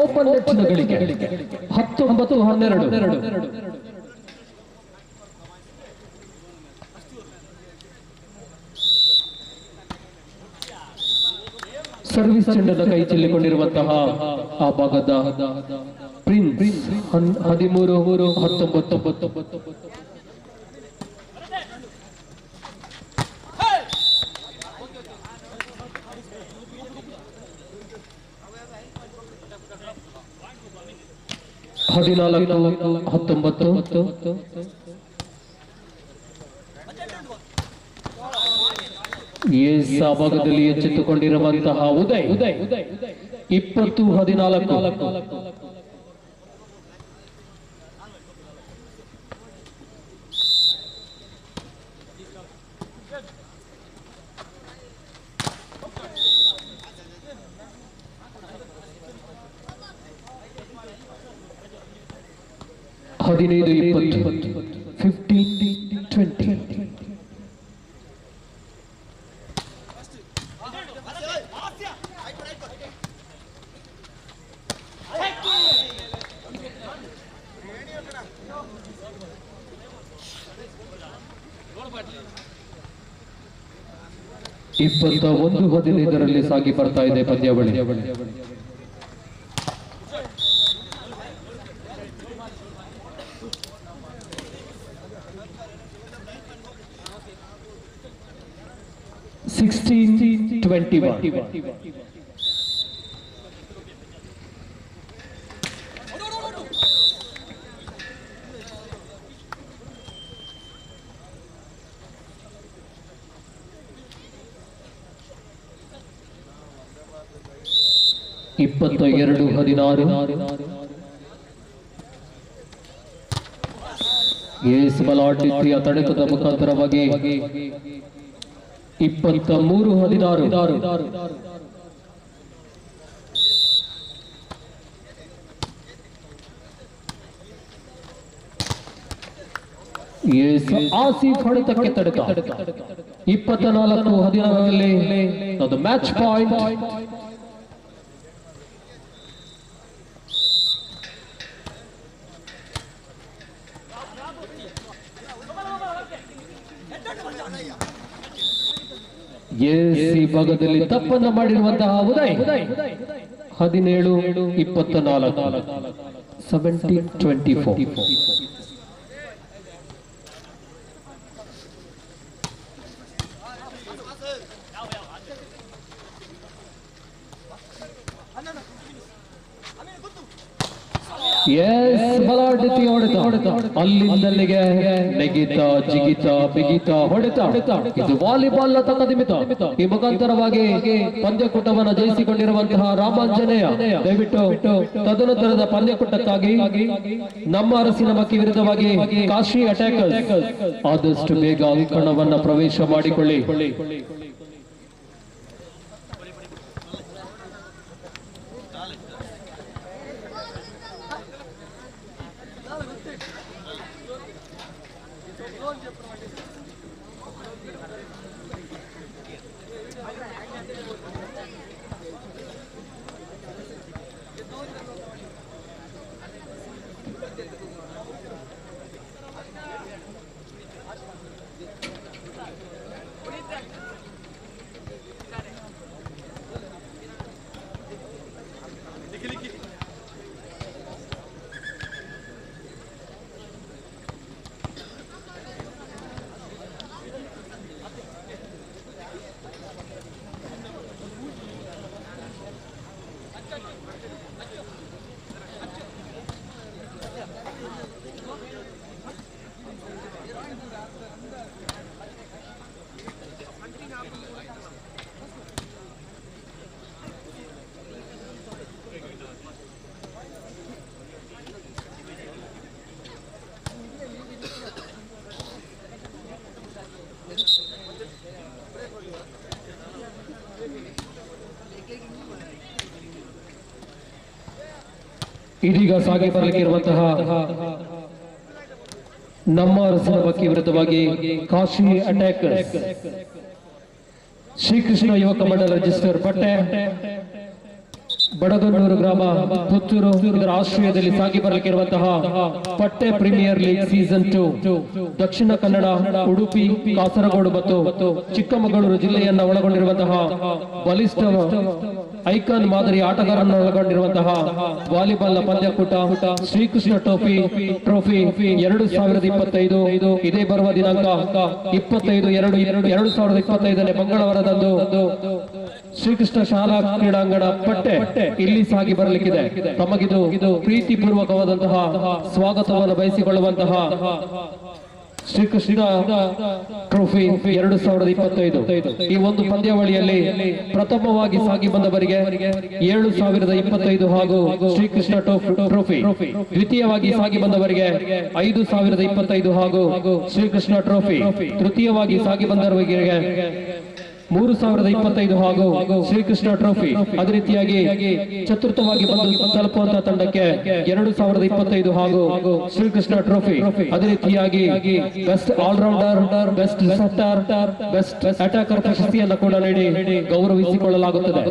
ಓಪನ್ ನೆಚ್ಚಿನ ಗಳಿಕೆ 19-12. ಸರ್ವಿಸ್ ಚೆಂಡದ ಕೈ ಚೆಲ್ಲಿಕೊಂಡಿರುವಂತಹ ಆ ಭಾಗದ ಪ್ರಿನ್ಸ್ 13-19. ಆ ಭಾಗದಲ್ಲಿ ಎಚ್ಚೆತ್ತುಕೊಂಡಿರುವಂತಹ ಉದಯ್ 20-14. ಹದಿನೈದು 20. 15-20. ಇಪ್ಪತ್ತ 1-15 ಸಾಗಿ ಬರ್ತಾ ಇದೆ ಪಂದ್ಯಾವಳಿ. ಇಪ್ಪತ್ತ 2-16. ಎಸ್ ಬಲಾಢ್ಯ ತಡೆತದ ಮುಖಾಂತರವಾಗಿ 23-16. ಆಸಿಫ್ ಹೊಡೆತಕ್ಕೆ ತಡೆತ 24-16 ಅದು ಮ್ಯಾಚ್ ಪಾಯಿಂಟ್. ಈ ಭಾಗದಲ್ಲಿ ತಪ್ಪನ್ನು ಮಾಡಿರುವಂತಹ ಉದಯ್ 17-24. 17-24. ಬಲಾಢ್ಯ ಹೊಡೆತ ಅಲ್ಲಿಂದಲ್ಲಿಗೆ ನೆಗಿತ ಜಿಗಿತ ಬಿಗಿತ ಹೊಡೆತ. ಇದು ವಾಲಿಬಾಲ್ ತಕದಿಮಿತ. ಈ ಮುಖಾಂತರವಾಗಿ ಪಂದ್ಯಕೂಟವನ್ನು ಜಯಿಸಿಕೊಂಡಿರುವಂತಹ ರಾಮಾಂಜನೇಯ ದಯವಿಟ್ಟು ತದನಂತರದ ಪಂದ್ಯಕೂಟಕ್ಕಾಗಿ ನಮ್ಮ ಅರಸಿನ ಮಕ್ಕಿ ವಿರುದ್ಧವಾಗಿ ಕಾಶಿ ಅಟ್ಯಾಕರ್ಸ್ ಆದಷ್ಟು ಬೇಗ ಅಂಕಣವನ್ನು ಪ್ರವೇಶ ಮಾಡಿಕೊಳ್ಳಿ. ಇದೀಗ ಸಾಗಿ ಬರಲಿಕ್ಕಿರುವಂತಹ ನಮ್ಮ ಅರಸಿನ ಬಗ್ಗೆ ವಿರುದ್ಧವಾಗಿ ಕಾಶಿ ಅಟ್ಯಾಕರ್ಸ್ ಶ್ರೀಕೃಷ್ಣ ಯುವಕ ಮಂಡಲ ರಿಜಿಸ್ಟರ್ ಬಟ್ಟೆ ಬಡಗನ್ನೂರು ಗ್ರಾಮ ಪುತ್ತೂರು ಇದರ ಆಶ್ರಯದಲ್ಲಿ ಸಾಗಿ ಬರಲಿಕ್ಕಿರುವಂತಹ ಪಟ್ಟೆ premier league season 2 Dakshina Kannada, Udupi, Kasaragod ಮತ್ತು ಚಿಕ್ಕಮಗಳೂರು ಜಿಲ್ಲೆಯನ್ನ ಒಳಗೊಂಡಿರುವಂತಹ ಬಲಿಷ್ಠ ಐಕಾನ್ ಮಾದರಿ ಆಟಗಾರರನ್ನು ಒಳಗೊಂಡಿರುವಂತಹ ವಾಲಿಬಾಲ್ ಪಂದ್ಯಕೂಟ ಶ್ರೀಕೃಷ್ಣ ಟ್ರೋಫಿ 2025 ಇದೇ ಬರುವ ದಿನಾಂಕ 25/2/2025 ಮಂಗಳವಾರದಂದು ಶ್ರೀಕೃಷ್ಣ ಶಾಲಾ ಕ್ರೀಡಾಂಗಣ ಪಟ್ಟೆ ಇಲ್ಲಿ ಸಾಗಿ ಬರಲಿಕ್ಕಿದೆ. ತಮಗಿದು ಪ್ರೀತಿಪೂರ್ವಕವಾದಂತಹ ಸ್ವಾಗತವನ್ನು ಬಯಸಿಕೊಳ್ಳುವಂತಹ ಶ್ರೀಕೃಷ್ಣ ಟ್ರೋಫಿ 2025 ಈ ಒಂದು ಪಂದ್ಯಾವಳಿಯಲ್ಲಿ ಪ್ರಥಮವಾಗಿ ಸಾಗಿ ಬಂದವರಿಗೆ 7025 ಹಾಗೂ ಶ್ರೀಕೃಷ್ಣ ಟ್ರೋಫಿ, ದ್ವಿತೀಯವಾಗಿ ಸಾಗಿ ಬಂದವರಿಗೆ 5025 ಹಾಗೂ ಶ್ರೀಕೃಷ್ಣ ಟ್ರೋಫಿ, ತೃತೀಯವಾಗಿ ಸಾಗಿ ಬಂದವರಿಗೆ 3025 ಹಾಗೂ ಶ್ರೀಕೃಷ್ಣ ಟ್ರೋಫಿ, ಅದೇ ರೀತಿಯಾಗಿ ಚತುರ್ಥವಾಗಿ ಬಂದು ತಲುಪುವಂತಹ ತಂಡಕ್ಕೆ 2025 ಹಾಗೂ ಶ್ರೀಕೃಷ್ಣ ಟ್ರೋಫಿ, ಅದೇ ರೀತಿಯಾಗಿ best all-rounder, best setter, best attacker ಪ್ರಶಸ್ತಿಯನ್ನು ಕೂಡ ನೀಡಿ ಗೌರವಿಸಿಕೊಳ್ಳಲಾಗುತ್ತದೆ.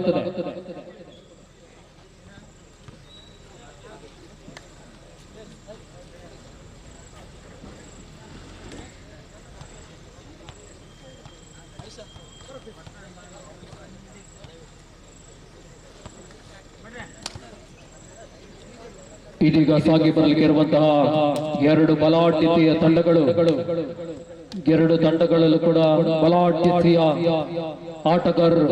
ಇದೀಗ ಸಾಗಿ ಬರಲಿಕ್ಕೆ ಇರುವಂತಹ ಎರಡು ಬಲಾಢ್ಯತೆಯ ತಂಡಗಳು, ಎರಡು ತಂಡಗಳಲ್ಲೂ ಕೂಡ ಬಲಾಢ್ಯತೆಯ ಆಟಗಾರರು.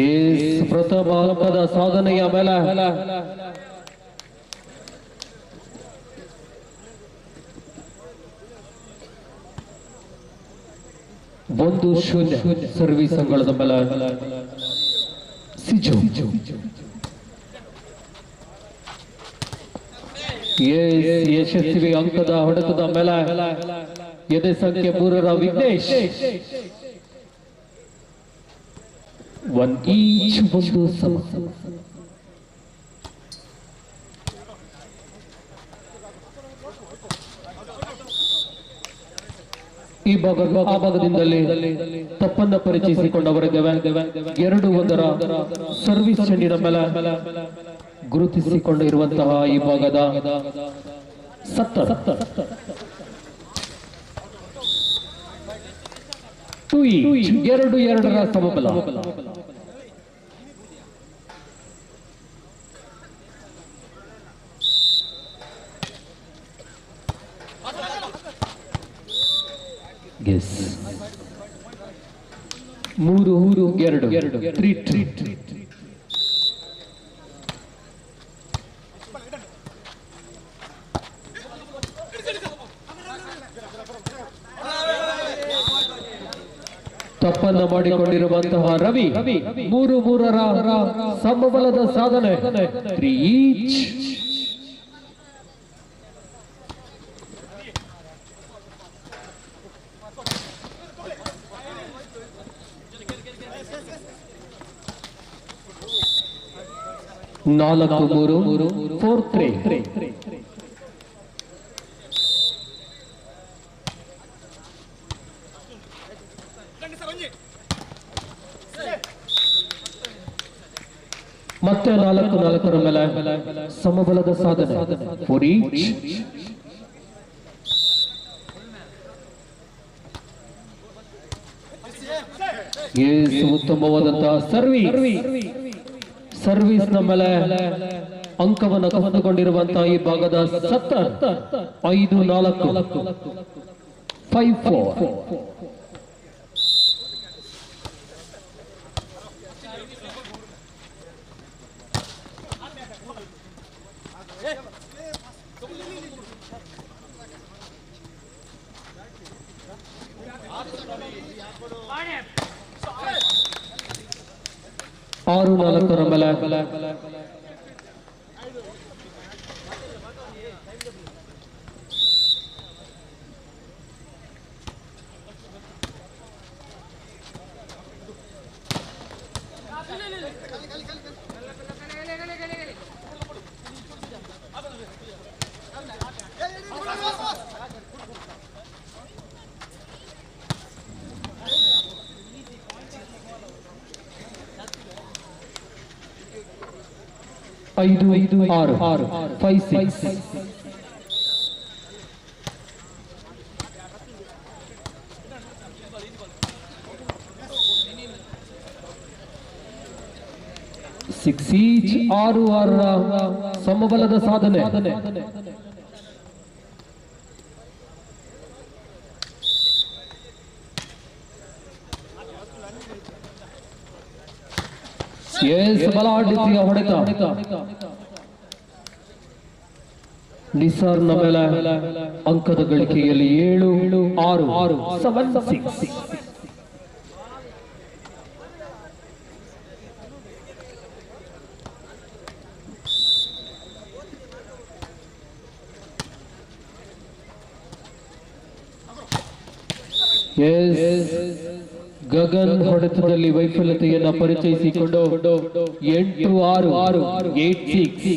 ಈ ಪ್ರಥಮ ಹಂತದ ಸಾಧನೆಯ ಮೇಲೆ ಒಂದು ಶೂನ್ಯ ಸರ್ವಿಸ್ ಅಂಗಳದ ಮೇಲೆ ಸಿಜು ಯಶಸ್ವಿ ಅಂಕದ ಹೊಡೆತದ ಮೇಲೆ ಎದೆ ಸಂಖ್ಯೆ 3ರ ವಿಘ್ನೇಶ್ ಒಂದು ಸಮ. ಈ ಆ ಭಾಗದಿಂದಲೇ ತಪ್ಪನ್ನ ಪರಿಚಯಿಸಿಕೊಂಡವರಿದ್ದೇವೆ. 2-1 ಸರ್ವಿಸ್ ಚೆಂಡಿನ ಮೇಲೆ ಗುರುತಿಸಿಕೊಂಡು ಇರುವಂತಹ ಈ ಭಾಗದ 2-2 ಸಮಬಲ. Yes. 3-2 3-3. ತಪ್ಪನ್ನ ಮಾಡಿಕೊಂಡಿರುವಂತಹ ರವಿ 3-3 ಸಮಬಲದ ಸಾಧನೆ 3 ಈಚ್. 4-3 4-3. ಮತ್ತೆ 4-4 ಮೇಲೆ ಸಮಬಲದ ಸಾಧನೆ ಫಾರ್ ಈಚ್. ಉತ್ತಮವಾದಂತಹ ಸರ್ವಿಸ್ ನ ಮೇಲೆ ಅಂಕವನ್ನು ಕಸಿದುಕೊಂಡಿರುವಂತಹ ಈ ಭಾಗದ 5-4 5-4. ಆರು 4 ಮೇಲೆ ಐದು 6 5-6. ಈಚ್ 6-6 ಸಮಬಲದ ಸಾಧನೆ. ಬಲಾಢ್ಯ ಹೊಡೆತ ನಿಸಾರ್ನ ಮೇಲೆ ಅಂಕದ ಗಳಿಕೆಯಲ್ಲಿ 7-6 7-6. ಗಗನ್ ಹೊಡೆತದಲ್ಲಿ ವೈಫಲ್ಯತೆಯನ್ನು ಪರಿಚಯಿಸಿಕೊಂಡು 8-6 8-6.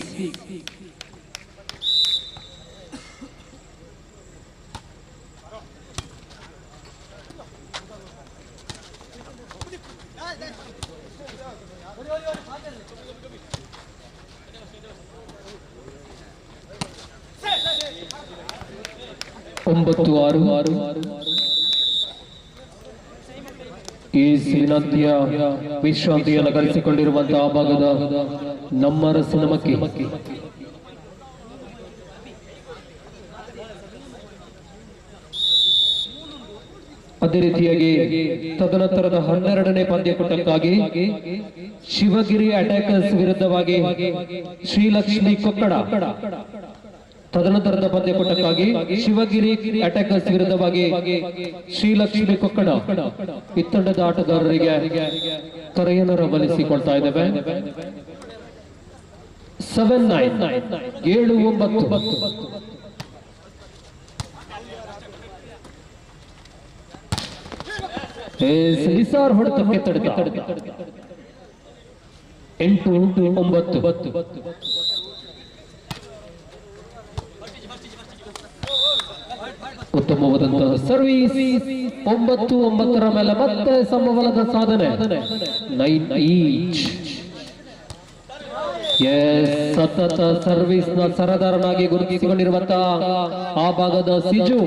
ಒಂಬತ್ತು 6 ಈ ವಿನಂತಿಯ ವಿಶ್ರಾಂತಿಯನ್ನು ಗಳಿಸಿಕೊಂಡಿರುವಂತಹ ಭಾಗದ ನಮ್ಮ ಅರಸಿನ ಮಕ್ಕಿ. ಅದೇ ರೀತಿಯಾಗಿ ತದನಂತರದ 12ನೇ ಪಂದ್ಯಕೂಟಕ್ಕಾಗಿ ಶಿವಗಿರಿ ಅಟ್ಯಾಕರ್ಸ್ ವಿರುದ್ಧವಾಗಿ ಶ್ರೀಲಕ್ಷ್ಮಿ ಕೊಕ್ಕಡ. ತದನಂತರದ ಪಂದ್ಯಕೂಟಕ್ಕಾಗಿ ಶಿವಗಿರಿ ಅಟ್ಯಾಕರ್ಸ್ ವಿರುದ್ಧವಾಗಿ ಶ್ರೀಲಕ್ಷ್ಮಿ ಕೊಕ್ಕಡ ಈ ತಂಡದ ಆಟಗಾರರಿಗೆ ಕರೆಯನ್ನು ರವಾನಿಸಿಕೊಳ್ತಾ ಇದ್ದೇವೆ. 7-9 7-9 ನಿಸಾರ್ ಹೊಡೆತಕ್ಕೆ ತಡೆದ 8-9. ಉತ್ತಮವಾದಂತಹ ಸರ್ವಿಸ್ 9-9 ಮೇಲೆ ಮತ್ತೆ ಸಮಬಲದ ಸಾಧನೆ 9 ಈಚ್. ಸತತ ಸರ್ವಿಸ್ ನ ಸರದಾರನಾಗಿ ಗುರುತಿಸಿಕೊಂಡಿರುವಂತಹ ಆ ಭಾಗದ ಸಿಜು.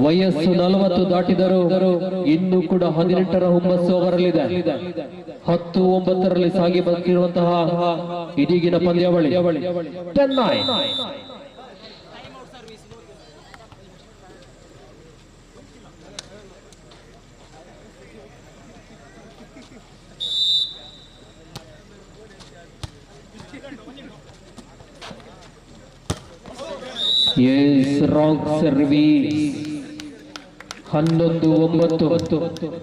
ವಯಸ್ಸು 40 ದಾಟಿದರೂ ಇನ್ನೂ ಕೂಡ 18ರ ಹುಮ್ಮಸ್ಸು ಅವರಲ್ಲಿದೆ. 10-9 ಸಾಗಿ ಬಂದಿರುವಂತಹ ಇದೀಗಿನ ಪಂದ್ಯಾವಳಿ 10-9. Wrong service 11-9.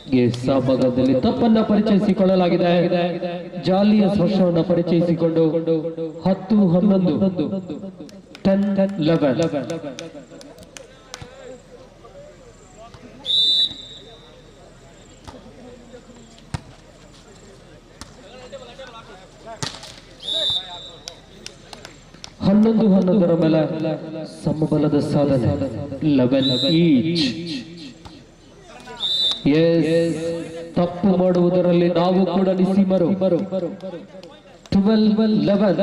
ಆ ಭಾಗದಲ್ಲಿ ತಪ್ಪನ್ನ ಪರಿಚಯಿಸಿಕೊಳ್ಳಲಾಗಿದೆ. ಜಾಲಿಯ ಸ್ಪರ್ಶವನ್ನು ಪರಿಚಯಿಸಿಕೊಂಡು 10-11 10-11 11-11 ಮೇಲೆ ಸಮಬಲದ ಸಾಧನೆ 11 ಈಚ್. ತಪ್ಪು ಮಾಡುವುದರಲ್ಲಿ ನಾವು ಕೂಡ ನಿಸೀಮರು. 12-11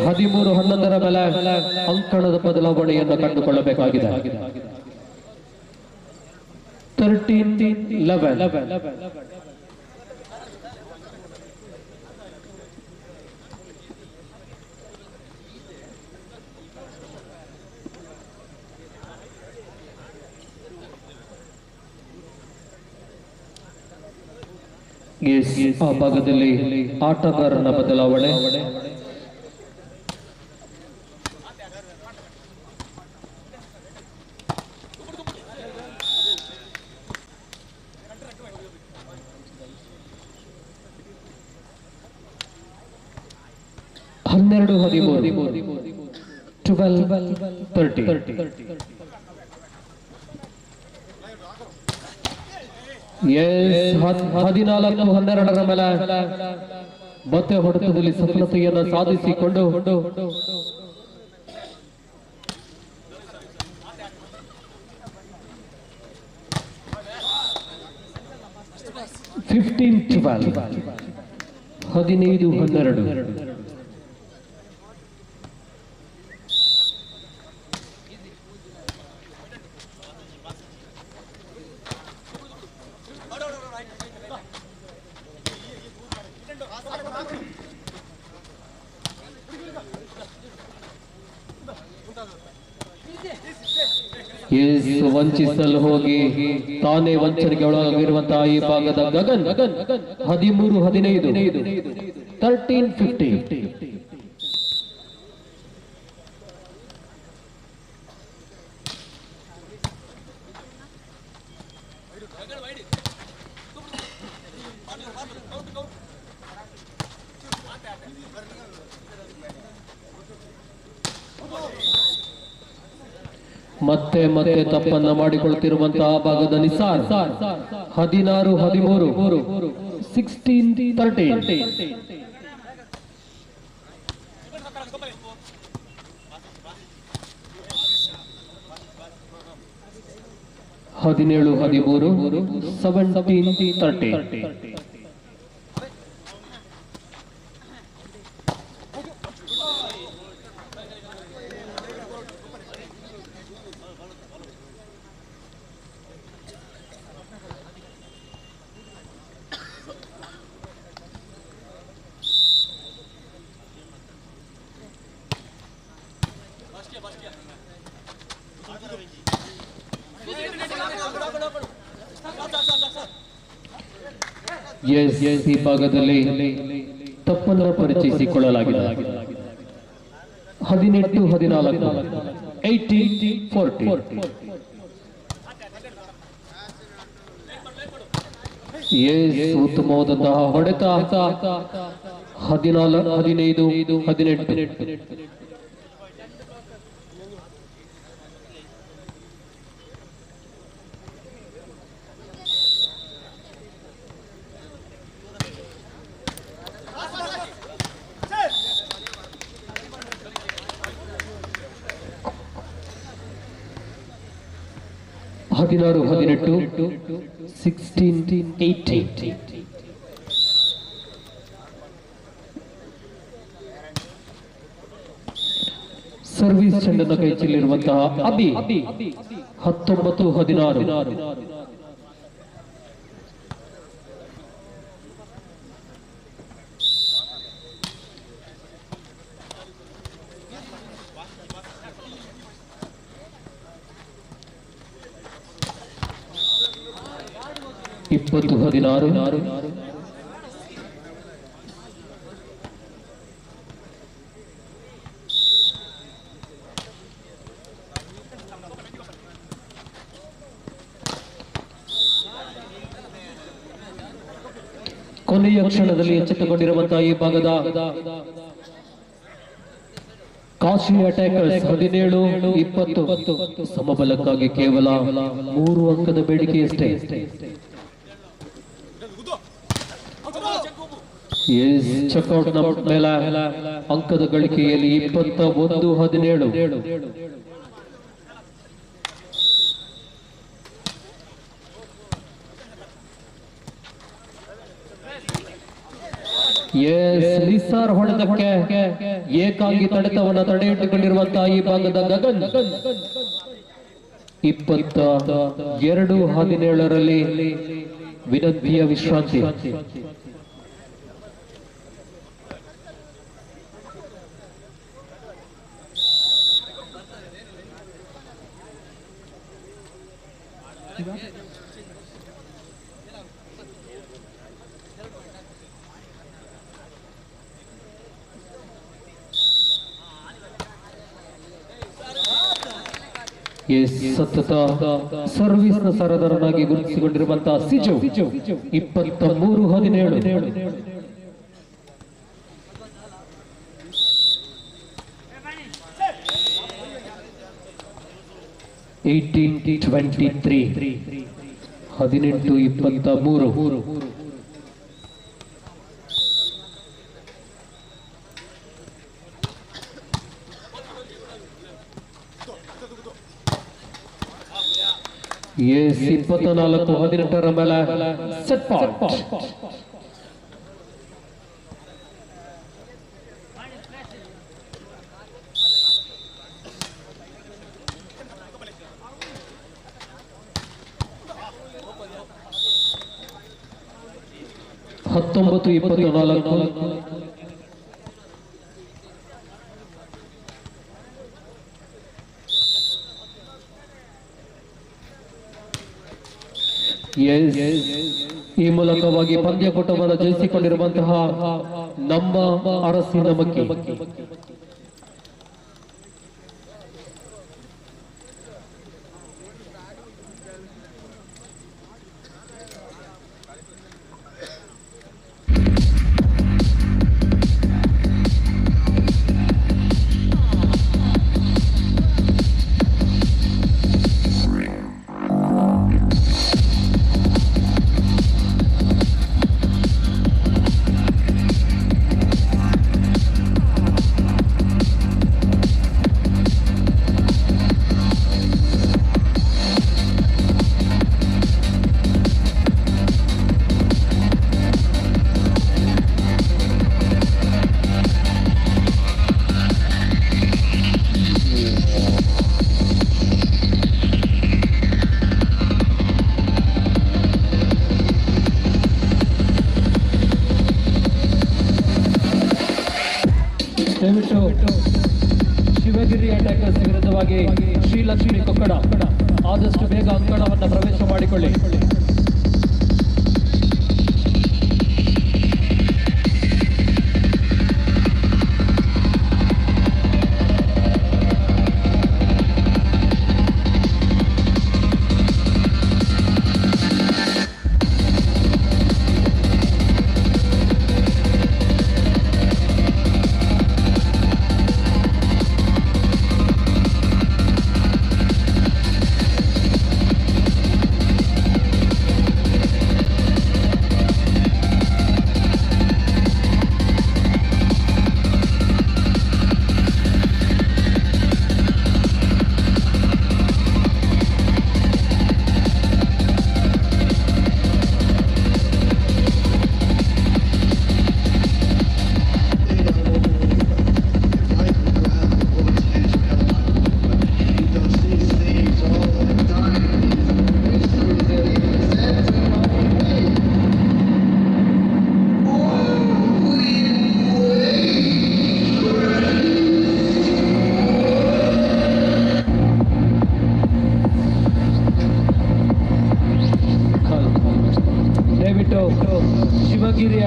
13-11 ಮೇಲೆ ಅಂಕಣದ ಬದಲಾವಣೆಯನ್ನು ಕಂಡುಕೊಳ್ಳಬೇಕಾಗಿದೆ. 13-11 ಆ ಭಾಗದಲ್ಲಿ ಆಟಗಾರನ ಬದಲಾವಣೆ. ಹನ್ನೆರಡು 12-30 14-12 ಮೇಲೆ ಮತ್ತೆ ಹೊಡೆತದಲ್ಲಿ ಸಫಲತೆಯನ್ನು ಸಾಧಿಸಿಕೊಂಡು 15-12 15-12 ವಂಚಿಸಲು ಹೋಗಿ ತಾನೇ ವಂಚನೆಗೆ ಒಳಗಾಗಿರುವಂತಹ ಈ ಭಾಗದ ಗಗನ್ 13-15 13-15 ಮತ್ತೆ ಮತ್ತೆ ತಪ್ಪನ್ನ ಮಾಡಿಕೊಳ್ಳುತ್ತಿರುವಂತಹ ಭಾಗದ ನಿಸಾರ್ 16-13 16-13 17-13 17-13 ಈ ಭಾಗದಲ್ಲಿ ತಪ್ಪನ್ನು ಪರಿಚಯಿಸಿಕೊಳ್ಳಲಾಗಿದೆ. 18-14 18-40 ಉತ್ತಮವಾದಂತಹ ಹೊಡೆತ 14-15-18 16-18 16-18 ಸರ್ವಿಸ್ ಚೆಂಡನ್ನು ಕೈಚಲ್ಲಿರುವಂತಹ ಅಬಿ 19-16 14-15 20-16. ಕೊನೆಯ ಕ್ಷಣದಲ್ಲಿ ಎಚ್ಚೆತ್ತುಕೊಂಡಿರುವಂತಹ ಈ ಭಾಗದ ಕಾಶಿ ಅಟ್ಯಾಕರ್ಸ್ 17-20 ಸಮಬಲಕ್ಕಾಗಿ ಕೇವಲ 3 ಅಂಕದ ಬೇಡಿಕೆಯಷ್ಟೇ. ಚೆಕ್ಔಟ್ ಮೇಲೆ ಅಂಕದ ಗಳಿಕೆಯಲ್ಲಿ 21-17. ನಿಸಾರ್ ಹೊಡೆದಕ್ಕೆ ಏಕಾಂಗಿ ತಡೆತವನ್ನ ತಡೆಯಿಟ್ಟುಕೊಂಡಿರುವಂತಹ ಈ ಭಾಗದ ಗಗನ್ 22-17ರಲ್ಲಿ ವಿನಂತಿಯ ವಿಶ್ರಾಂತಿ. ಸತತ ಸರ್ವಿಸ್ ನ ಸರದಾರನಾಗಿ ಗುರುತಿಸಿಕೊಂಡಿರುವಂತಹ ಸಿಜು 23-17. (18-23) 18-23. Yes, 24-18 ಮೇಲೆ ಸೆಟ್ ಪಾಯಿಂಟ್. ಹತ್ತೊಂಬತ್ತು 24. ಈ ಮೂಲಕವಾಗಿ ಪಂದ್ಯಕೂಟವನ್ನು ಜಯಿಸಿಕೊಂಡಿರುವಂತಹ ನಮ್ಮ ಅರಸಿನ ಮಕ್ಕಿ ಶಿವಗಿರಿ ಅಟ್ಯಾಕರ್ಸ್ ವಿರುದ್ಧವಾಗಿ ಶ್ರೀಲಕ್ಷ್ಮಿ ಕೊಕ್ಕಡ ಆದಷ್ಟು ಬೇಗ ಅಂಕಣವನ್ನು ಪ್ರವೇಶ ಮಾಡಿಕೊಳ್ಳಿ.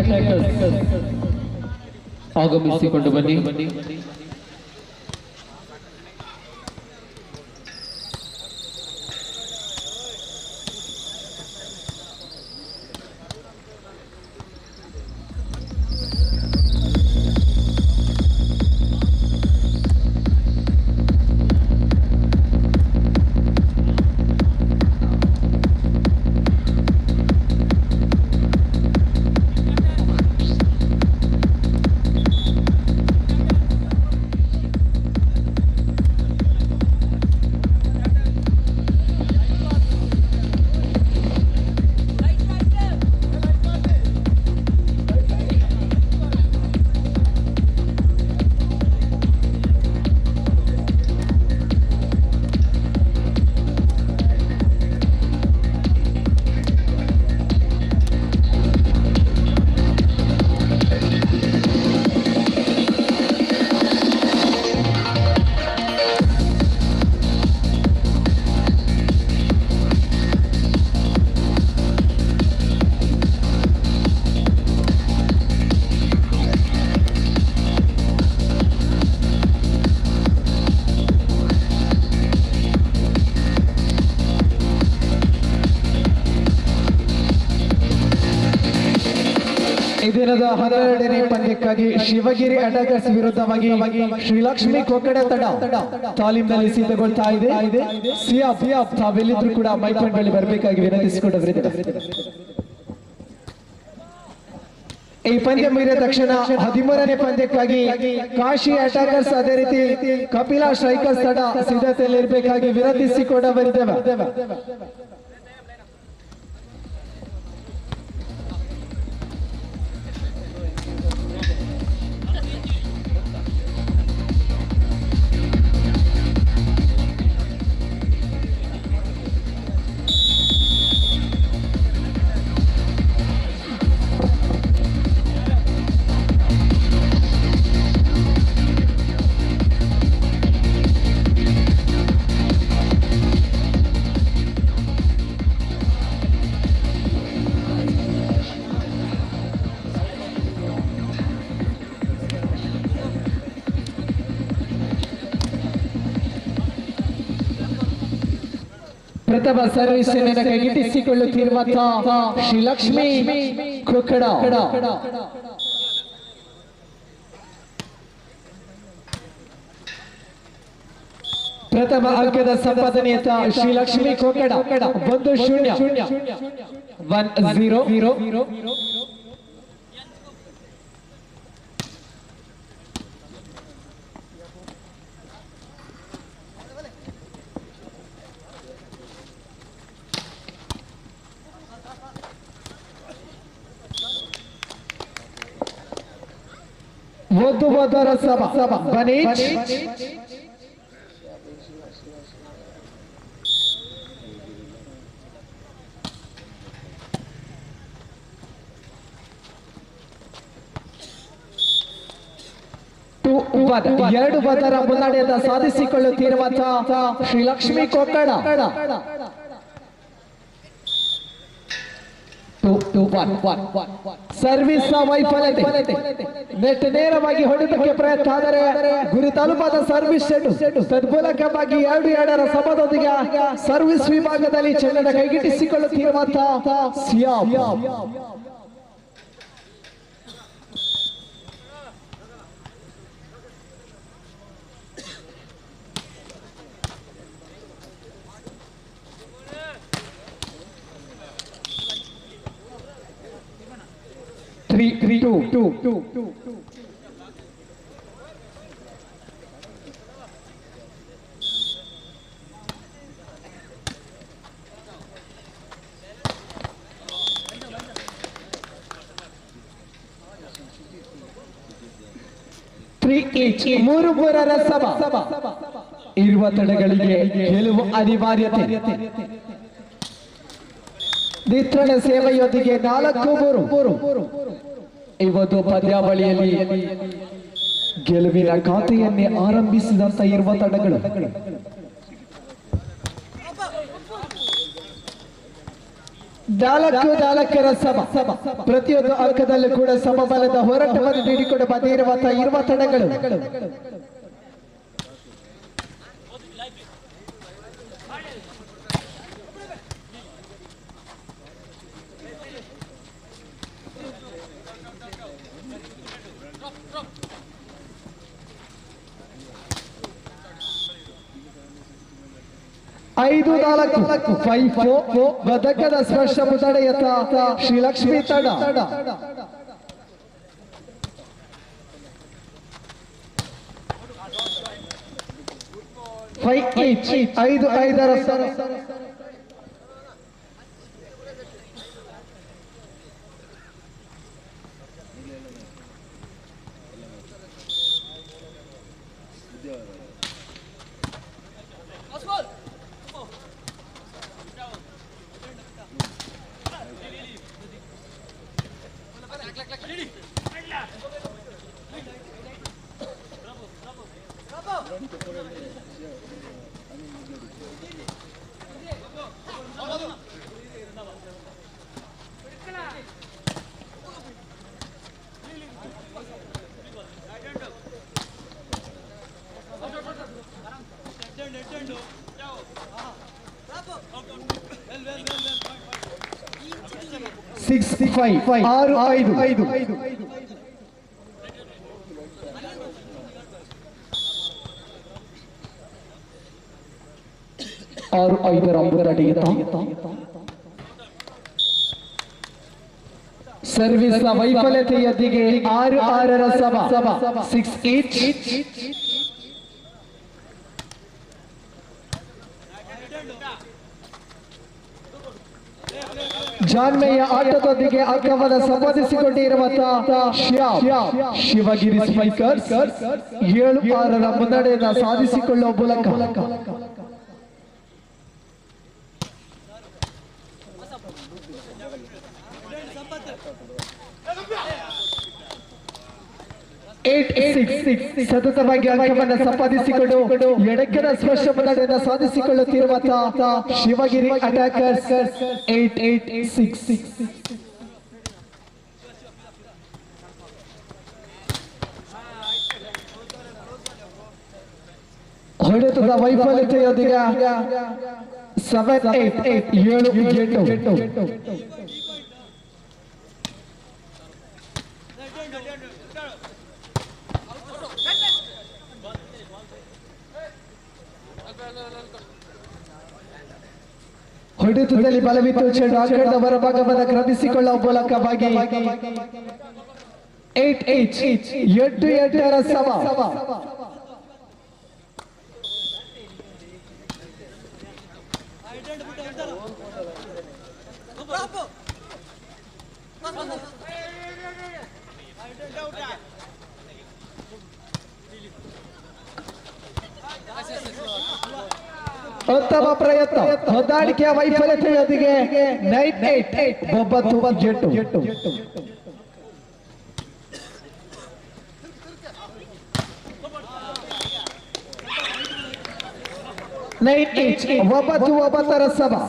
ಅಟ್ಯಾಕರ್ಸ್ ಆಗಮಿಸಿಕೊಂಡು ಬನ್ನಿ. ಈ ದಿನದ 12ನೇ ಪಂದ್ಯಕ್ಕಾಗಿ ಶಿವಗಿರಿ ಅಟ್ಯಾಕರ್ಸ್ ವಿರುದ್ಧವಾಗಿ ಶ್ರೀಲಕ್ಷ್ಮಿ ಕೊಕ್ಕಡೆ ತಂಡ ತಾಲೀಮಿನಲ್ಲಿ ಸಿದ್ಧಗೊಳ್ತಾ ಇದೆ. ಸಿಯಾಫ್ ತಾವೆಲ್ಲಿದ್ರು ಕೂಡ ಮೈಕ್ ಪಾಯಿಂಟ್ ಬಳಿ ಬರಬೇಕಾಗಿ ವಿನಂತಿಸಿಕೊಂಡಿದ್ದಾರೆ. ಈ ಪಂದ್ಯ ಮುಗಿದ ತಕ್ಷಣ 13ನೇ ಪಂದ್ಯಕ್ಕಾಗಿ ಕಾಶಿ ಅಟ್ಯಾಕರ್ಸ್ ಅದೇ ರೀತಿ ಕಪಿಲಾ ಸ್ಟ್ರೈಕರ್ಸ್ ತಂಡ ಸಿದ್ಧತೆಯಲ್ಲಿ ಇರಬೇಕಾಗಿ ವಿನಂತಿಸಿಕೊಂಡವರಿದ್ದೇವೆ. ಪ್ರಥಮ ಸರ್ವಿಸ್ ಕೈಗೆಟ್ಟಿಸಿಕೊಳ್ಳುತ್ತಿರುವಂತಹ ಶ್ರೀಲಕ್ಷ್ಮಿ ಕೊಕ್ಕಡ ಪ್ರಥಮ ಅಂಕದ ಸಂಪಾದನೆಯತ್ತ ಶ್ರೀಲಕ್ಷ್ಮಿ ಕೊಕ್ಕಡ 1-0 1-0. ವಧುವರರ ಸಭಾ ಬನೀಚ್ ಎರಡು ಬದರ ಮುನ್ನಡೆಯನ್ನು ಸಾಧಿಸಿಕೊಳ್ಳುತ್ತಿರುವಂತಹ ಶ್ರೀಲಕ್ಷ್ಮಿ ಕೊಕ್ಕಡ ಸರ್ವಿಸ್ ವೈಫಲ್ಯತೆ. ನೆಟ್ ನೇರವಾಗಿ ಹೊಡೆದಕ್ಕೆ ಪ್ರಯತ್ನ ಆದರೆ ಗುರಿ ತಲುಪದ ಸರ್ವಿಸ್ ಸೆಟ್ ತದ್ಮೂಲಕವಾಗಿ 2-2ರ ಸಮದೊಂದಿಗೆ ಸರ್ವಿಸ್ ವಿಭಾಗದಲ್ಲಿ ಚೆಂಡನ್ನು ಕೈಗೆಟ್ಟಿಸಿಕೊಳ್ಳುತ್ತಿರುವಂತಹ ಸಿಯಾಫ್. ಮೂರು ಮೂರರ ಸಭಾ ಇರುವ ತಡೆಗಳಿಗೆ ಗೆಲುವು ಅನಿವಾರ್ಯತೆ. ನಿತ್ರಣ ಸೇವೆಯೊಂದಿಗೆ 4-3 ಇವತ್ತು ಪಂದ್ಯಾವಳಿಯಲ್ಲಿ ಗೆಲುವಿನ ಖಾತೆಯನ್ನೇ ಆರಂಭಿಸಿದಂತ ಇರುವ ತಂಡಗಳು. ದಾಲಕರ ಸಭಾ ಪ್ರತಿಯೊಂದು ಅಂಕದಲ್ಲೂ ಕೂಡ ಸಮಬಲದ ಹೋರಾಟವನ್ನು ನೀಡಿಕೊಂಡು ಬಂದಿರುವ ತಂಡಗಳು. ಐದು ನಾಲ್ಕು 5-4 ಗದಗದ ಸ್ಪರ್ಶ ಮುನ್ನಡೆಯತ್ತ ಶ್ರೀಲಕ್ಷ್ಮಿ ತಂಡ. 5-5 6-5 6-5 ಸರ್ವಿಸ್ ವೈಫಲ್ಯತೆಯೊಂದಿಗೆ 6-6 ಸಭಾ 6-8 ಜಾನ್ಮೆಯ ಆಟದೊಂದಿಗೆ ಅಂಕವನ್ನು ಸಂಪಾದಿಸಿಕೊಂಡಿರುವ ಶಿವಗಿರಿ ಸ್ಪೈಕರ್ಸ್ 7-6 ಮುನ್ನಡೆಯನ್ನು ಸಾಧಿಸಿಕೊಳ್ಳುವ ಮೂಲಕ ಸತತವಾಗಿ ಅಂಕವನ್ನು ಸಂಪಾದಿಸಿಕೊಂಡು ಎಡಕ್ಕದ ಸ್ಪರ್ಶ ಮುನ್ನಡೆಯನ್ನು ಸಾಧಿಸಿಕೊಳ್ಳುತ್ತಿರುವ ಶಿವಗಿರಿ ಅಟ್ಯಾಕರ್ಸ್ 8-6 ಹೊಡೆತದ ವೈಫಲ್ಯತೆಯೊಂದಿಗೆ 7-8 ಹೊಡೆತದಲ್ಲಿ ಬಲವಿತ್ತು ಚೆಂಡು ಅಂಕಣದ ಹೊರಭಾಗವನ್ನು ಕ್ರಮಿಸಿಕೊಳ್ಳುವ ಮೂಲಕವಾಗಿ 8-8 ಸಭಾ ಉತ್ತಮ ಪ್ರಯತ್ನ ಹೊಂದಾಣಿಕೆಯ ವೈಫಲ್ಯತೆಯೊಂದಿಗೆ 9-8 9-9 ಸಭಾ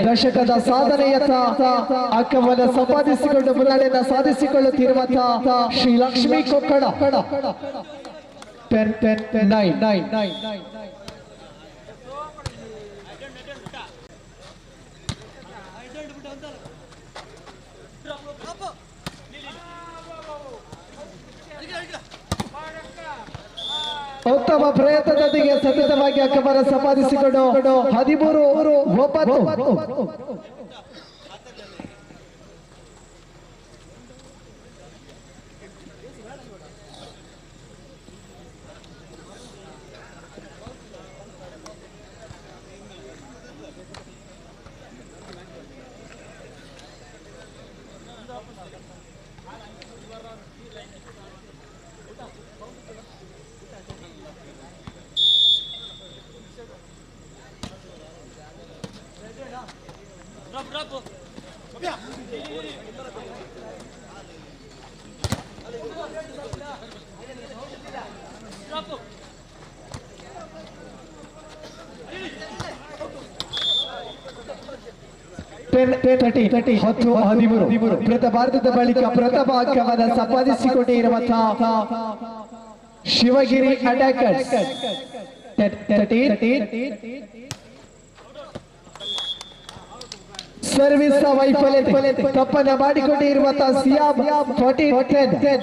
ದಶಕದ ಸಾಧನೆಯತ್ತ ಅಂಕವನ್ನು ಸಂಪಾದಿಸಿಕೊಂಡು ಮುನ್ನಡೆಯನ್ನು ಸಾಧಿಸಿಕೊಳ್ಳುತ್ತಿರುವ ಶ್ರೀಲಕ್ಷ್ಮಿ ಕೊಕ್ಕಡ 10-9 ಉತ್ತಮ ಪ್ರಯತ್ನದೊಂದಿಗೆ ಸತತವಾಗಿ ಅಂಕವನ್ನು ಸಂಪಾದಿಸಿಕೊಂಡು 13-9 Let's 10-13 ಭಾರತದ ಬಳಿಕ ಪ್ರಥಮ ಅಂಕವನ್ನು ಸಂಪಾದಿಸಿಕೊಂಡಿರುವಂತಹ ಶಿವಗಿರಿ ಅಟ್ಯಾಕರ್ಸ್. 13 ಸರ್ವಿಸ್ ವೈಫಲ್ಯತೆ ತಪ್ಪನ್ನ ಮಾಡಿಕೊಂಡಿರುವಂತಹ ಸಿಯಾಬ್ 14-10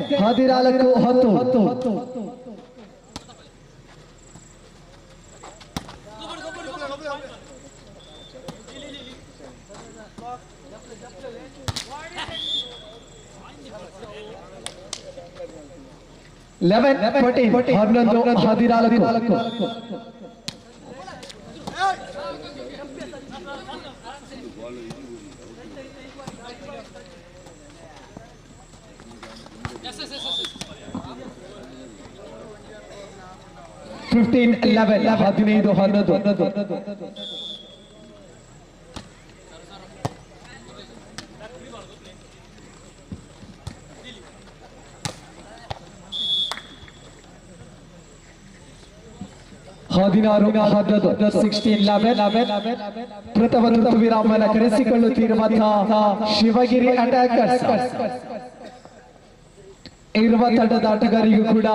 11-14 15-11 16-11 ಪ್ರಥಮ ಋತು ವಿರಾಮನ ಕರೆಸಿಕೊಳ್ಳುತ್ತಿರುವಂತಹ ಶಿವಗಿರಿ ಅಟ್ಯಾಕರ್ಸ್ ಇರುವ ತಂಡದ ಆಟಗಾರರಿಗೂ ಕೂಡ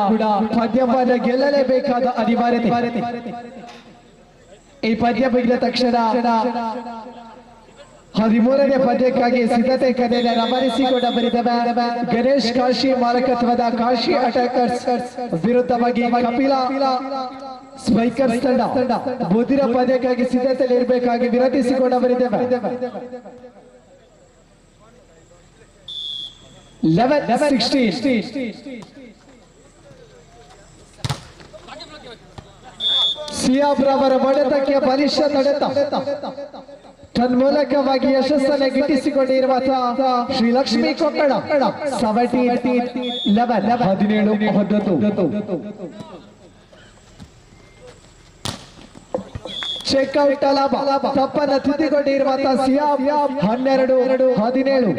ಪಂದ್ಯವನ್ನು ಗೆಲ್ಲಲೇಬೇಕಾದ ಅನಿವಾರ್ಯತೆ. ಈ ಪಂದ್ಯ ಮುಗಿದ ತಕ್ಷಣ 13ನೇ ಪಂದ್ಯಕ್ಕಾಗಿ ಸಿದ್ಧತೆ ಕರೆಯನ್ನು ರವಾನಿಸಿಕೊಂಡ ಬರಿದವ ಗಣೇಶ್ ಕಾಶಿ ಮಾಲಕತ್ವದ ಕಾಶಿ ಅಟ್ಯಾಕರ್ಸ್ ವಿರುದ್ಧವಾಗಿ ಕಪಿಲ ಸ್ಪೈಕರ್ಸ್ ತಂಡ ಮುಂದಿನ ಪಂದ್ಯಕ್ಕಾಗಿ ಸಿದ್ಧತೆಯಲ್ಲಿ ಇರಬೇಕಾಗಿ ವಿನಂತಿಸಿಕೊಂಡ ಬರಿದವ 11-16 ಸಿಯಾಬ್ರವರ ಬಡತಕ್ಕೆ ಬಲಿಷ್ಠ ತಡೆತ ತನ್ಮೂಲಕವಾಗಿ ಯಶಸ್ಸನ್ನು ಗಿಟ್ಟಿಸಿಕೊಂಡಿರುವಂತಹ ಶ್ರೀ ಲಕ್ಷ್ಮೀ ಕೊಕ್ಕಡ 17-11 ಚೆಕ್ಔಟ್ ಲಾಭ ತಪ್ಪನ್ನು ತಿದ್ದಿಕೊಂಡಿರುವಂತಹ ಸಿಯಾಬ್ 12-17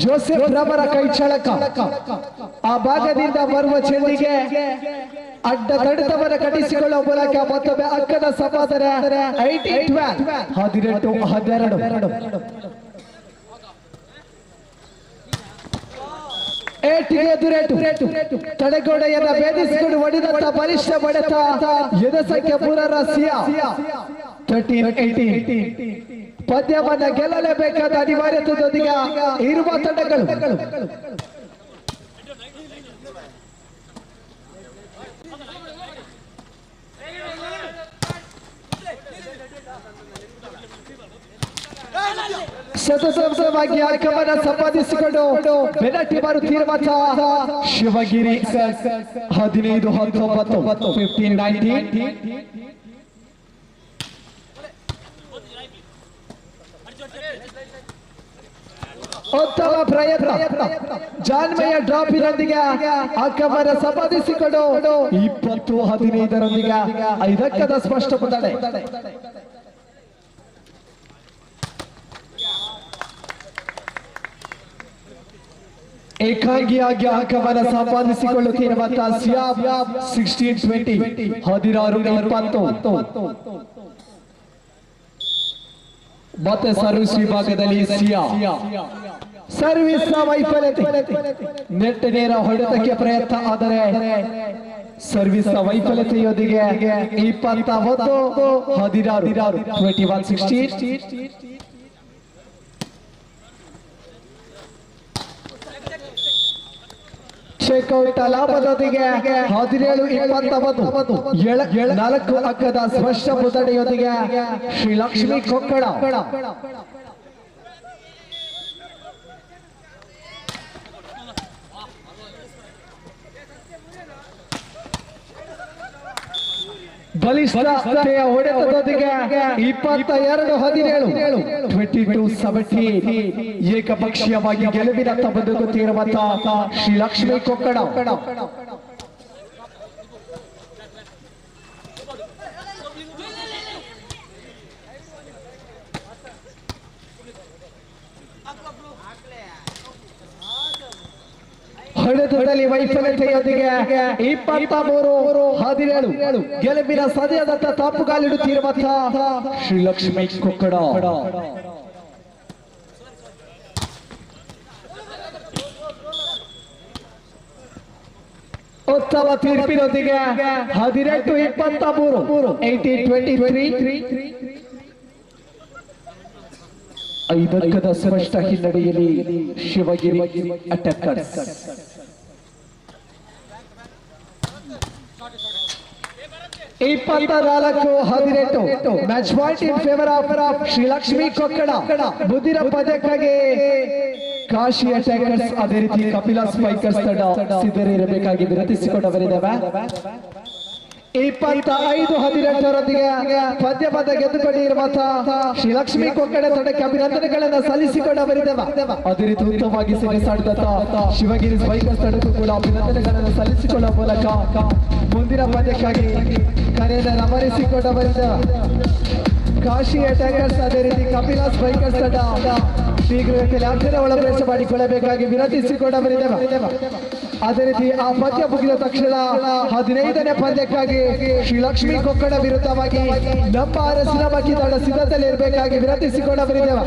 ಜೋಸೆಫ್ ರವರ ಕೈ ಚಳಕ ಆ ಭಾಗದಿಂದ ಬರುವ ಚೆಂಡಿಗೆ ಅಡ್ಡ ತಡೆತವನ್ನು ಕಟ್ಟಿಸಿಕೊಳ್ಳುವ ಮೂಲಕ ಮತ್ತೊಮ್ಮೆ ಅಕ್ಕದ ಸಮಾಧಾನ 18-12 ಎದುರೇಟು ತಡೆಗೋಡೆಯನ್ನ ಭೇದಿಸಿಕೊಂಡು ಹೊಡೆದಂತ ಬಲಿಷ್ಠ ಬಡೆತ ಎದಸಂಖ್ಯೆ 3ರ ಸಿಯಾ 13-18 ಪಂದ್ಯವನ್ನ ಗೆಲ್ಲಲೇಬೇಕಾದ ಅನಿವಾರ್ಯತೆಯೊಂದಿಗೆ ಇರುವ ತಂಡಗಳು ಸತತವಾಗಿ ಅಂಕವನ್ನು ಸಂಪಾದಿಸಿಕೊಂಡು ಬೆನ್ನಟ್ಟಿ ಬರುತ್ತಿರುವಂತಹ ಶಿವಗಿರಿ 15-19 15-19 ಉತ್ತಮ ಪ್ರಯತ್ನ ಜಾನ್ಮೆಯ ಡ್ರಾಪಿನೊಂದಿಗೆ ಅಂಕವನ್ನು ಸಂಪಾದಿಸಿಕೊಂಡು 20-15 5 ಸ್ಪಷ್ಟ ಮುನ್ನಡೆ. ಏಕಾಂಗಿಯಾಗಿ ಅಂಕವನ್ನು ಸಂಪಾದಿಸಿಕೊಳ್ಳುತ್ತಿರುವಂತಹ ಸಿಯಾಬ್ 16-20 16-20 ಮತ್ತೆ ಸರ್ವಿಸ್ ವಿಭಾಗದಲ್ಲಿ ಸಿಯಾ ಸರ್ವಿಸ್ ವೈಫಲ್ಯತೆ ನೆಟ್ ನೇರ ಹೊಡೆತಕ್ಕೆ ಪ್ರಯತ್ನ ಆದರೆ ಸರ್ವಿಸ್ ವೈಫಲ್ಯತೆಯೊಂದಿಗೆ 21-16 21-16 ಚೆಕ್ಔಟ್ ಲಾಭದೊಂದಿಗೆ 17-29 4 ಅಂಕದ ಸ್ಪಷ್ಟ ಮುನ್ನಡೆಯೊಂದಿಗೆ ಶ್ರೀ ಲಕ್ಷ್ಮೀ ಕೊಕ್ಕಡ ಬಲಿಷ್ಠತೆಯ ಹೊಡೆತದೊಂದಿಗೆ 22-17 22-17 ಏಕಪಕ್ಷೀಯವಾಗಿ ಗೆಲುವಿನತ್ತ ಬದುಕುತ್ತಿರುವಂತಹ ಶ್ರೀ ಲಕ್ಷ್ಮೀ ಕೊಕ್ಕಡ. ಹೊಡೆತದಲ್ಲಿ ವೈಫಲ್ಯತೆಯೊಂದಿಗೆ 23-17 ಗೆಲುವಿನ ಸದಯದತ್ತ ತಾಪುಗಾಲಿಡುತ್ತಿರುವಂತಹ ಶ್ರೀ ಲಕ್ಷ್ಮೀ ಕೊಕ್ಕಡ. ಉತ್ತಮ ತೀರ್ಪಿನೊಂದಿಗೆ 18-23 18-23 5 ಅಂಕದ ಸ್ಪಷ್ಟ ಹಿನ್ನಡೆಯಲ್ಲಿ Shivagiri attackers. Match point in favour of Shri Lakshmi Kokkada. ಬುದ್ಧಿರ ಪದಕ್ಕಾಗಿ ಕಾಶಿ ಅಟ್ಯಾಕರ್ಸ್ ಅದೇ ರೀತಿ ಕಪಿಲಾ ಸ್ಪೈಕರ್ಸ್ ತಂಡ ಸಿದ್ಧರಿರಬೇಕಾಗಿ ವಿನಂತಿಸಿಕೊಂಡವರಿದ್ದೇವೆ. 25-18 ಪದ್ಯಪದ ಗೆದ್ದುಕೊಂಡಿರುವಂತಹ ಶ್ರೀ ಲಕ್ಷ್ಮೀ ಕೊಕ್ಕಡ ತಂಡಕ್ಕೆ ಅಭಿನಂದನೆಗಳನ್ನು ಸಲ್ಲಿಸಿಕೊಂಡವರಿದ್ದೇವೆ. ಅದೇ ರೀತಿ ಉತ್ತಮವಾಗಿ ಸೆಣಸಾಡಿದಂತಹ ಶಿವಗಿರಿ ಸ್ಪೈಕರ್ಸ್ ತಂಡಕ್ಕೂ ಕೂಡ ಅಭಿನಂದನೆಗಳನ್ನು ಸಲ್ಲಿಸಿಕೊಳ್ಳುವ ಮೂಲಕ ಮುಂದಿನ ಪದ್ಯಕ್ಕಾಗಿ ಕರೆಯನ್ನು ರಮರಿಸಿಕೊಂಡವರಿದ್ದೇವೆ. ಕಾಶಿ ಅಟ್ಯಾಕರ್ಸ್ ಅದೇ ರೀತಿ ಕಪಿಲಾ ಸ್ಪೈಕರ್ಸ್ ತಂಡ ಶೀಘ್ರಕ್ಕೆ ಲ್ಯಾಬ್ನ ಒಳಪ್ರವೇಶ ಮಾಡಿಕೊಳ್ಳಬೇಕಾಗಿ ವಿನಂತಿಸಿಕೊಂಡವರಿದ್ದೇವೆ. ಅದೇ ರೀತಿ ಆ ಪದ್ಯ ಮುಗಿದ ತಕ್ಷಣ 15ನೇ ಪಂದ್ಯಕ್ಕಾಗಿ ಶ್ರೀ ಲಕ್ಷ್ಮೀ ಕೊಕ್ಕಡ ವಿರುದ್ಧವಾಗಿ ನಮ್ಮ ಅರಸಿನ ಮಕ್ಕಿ ತಂಡ ಸಿದ್ಧತೆಯಲ್ಲಿ ಇರಬೇಕಾಗಿ ವಿನಂತಿಸಿಕೊಂಡವರಿದ್ದೇವೆ.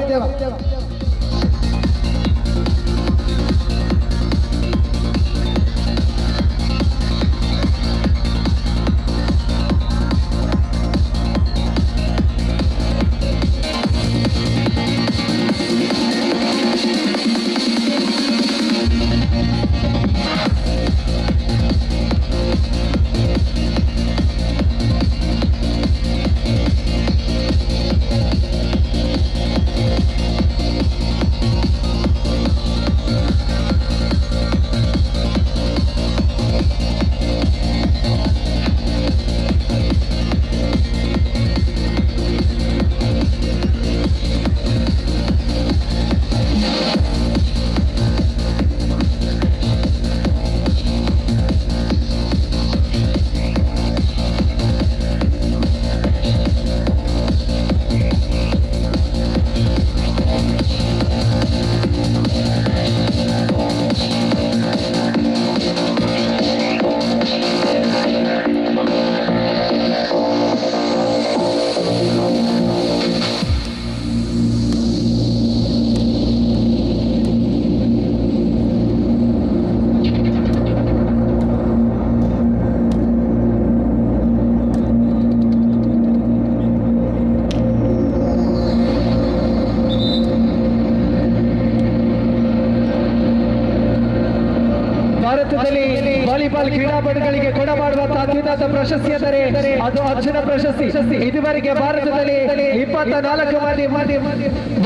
ವಾಲಿಬಾಲ್ ಕ್ರೀಡಾಪಟುಗಳಿಗೆ ಕೊಡಮಾಡುವಂತಹ ಅತ್ಯುನ್ನತ ಪ್ರಶಸ್ತಿ ಅಂದರೆ ಅದು ಅರ್ಜುನ ಪ್ರಶಸ್ತಿ. ಇದುವರೆಗೆ ಭಾರತದಲ್ಲಿ 24 ಮಂದಿ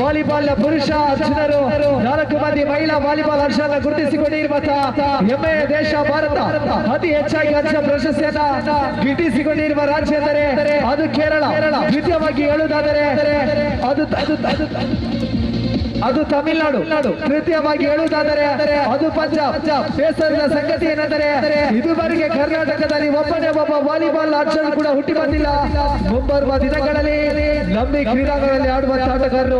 ವಾಲಿಬಾಲ್ ಪುರುಷ ಅರ್ಜುನರು, 4 ಮಂದಿ ಮಹಿಳಾ ವಾಲಿಬಾಲ್ ಅರ್ಜುನ ಗುರುತಿಸಿಕೊಂಡಿರುವಂತಹ ಹೆಮ್ಮೆಯ ದೇಶ ಭಾರತ. ಅತಿ ಹೆಚ್ಚಾಗಿ ಅರ್ಜುನ ಪ್ರಶಸ್ತಿಯನ್ನ ಗಿಟ್ಟಿಸಿಕೊಂಡಿರುವ ರಾಜ್ಯ ಎಂದರೆ ಅದು ಕೇರಳ. ದ್ವಿತೀಯವಾಗಿ ಹೇಳುವುದಾದರೆ ಅದು ತಮಿಳುನಾಡು. ತೃತೀಯವಾಗಿ ಹೇಳುವುದಾದರೆ ಅದು ಪಂಜಾಬ್. ಬೇಸರದ ಸಂಗತಿ ಏನೆಂದರೆ ಇದುವರೆಗೆ ಕರ್ನಾಟಕದಲ್ಲಿ ಒಬ್ಬನೇ ಒಬ್ಬ ವಾಲಿಬಾಲ್ ಅರ್ಜುನ ಕೂಡ ಹುಟ್ಟಿ ಬಂದಿಲ್ಲ. ಮುಂಬರುವ ದಿನಗಳಲ್ಲಿ ನಮ್ಮ ಕ್ರೀಡಾಂಗಣದಲ್ಲಿ ಆಡುವ ಆಟಗಾರರು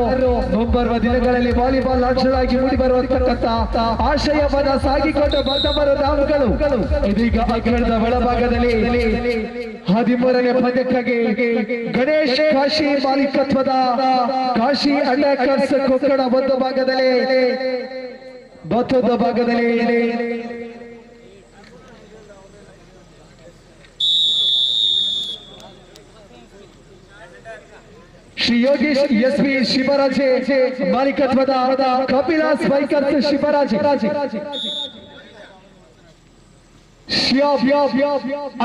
ಮುಂಬರುವ ದಿನಗಳಲ್ಲಿ ವಾಲಿಬಾಲ್ ಅರ್ಜುನ ಆಗಿ ಮೂಡಿ ಬರುವಂತಕ್ಕಂಥ ಆಶಯವನ್ನು ಸಾಗಿಕೊಂಡು ಬಂದವರು ನಾವುಗಳು. ಇದೀಗ ಅಗ್ರಣದ ಒಳಭಾಗದಲ್ಲಿ 13ನೇ ಪಂದ್ಯಕ್ಕಾಗಿ ಗಣೇಶ್ ಕಾಶಿ ಮಾಲೀಕತ್ವದ ಕಾಶಿ ಅಟ್ಯಾಕರ್ಸ್ ಕೊಕ್ಕಡ ಒಂದು ಭಾಗದಲ್ಲಿ ಮತ್ತೊಂದು ಭಾಗದಲ್ಲಿ ಶ್ರೀ ಯೋಗೇಶ್ ಎಸ್ವಿ ಶಿವರಾಜೆ ಮಾಲೀಕತ್ವದ ಕಪಿಲಾ ಸ್ಪೈಕರ್ಸ್ ಶಿವರಾಜೆ.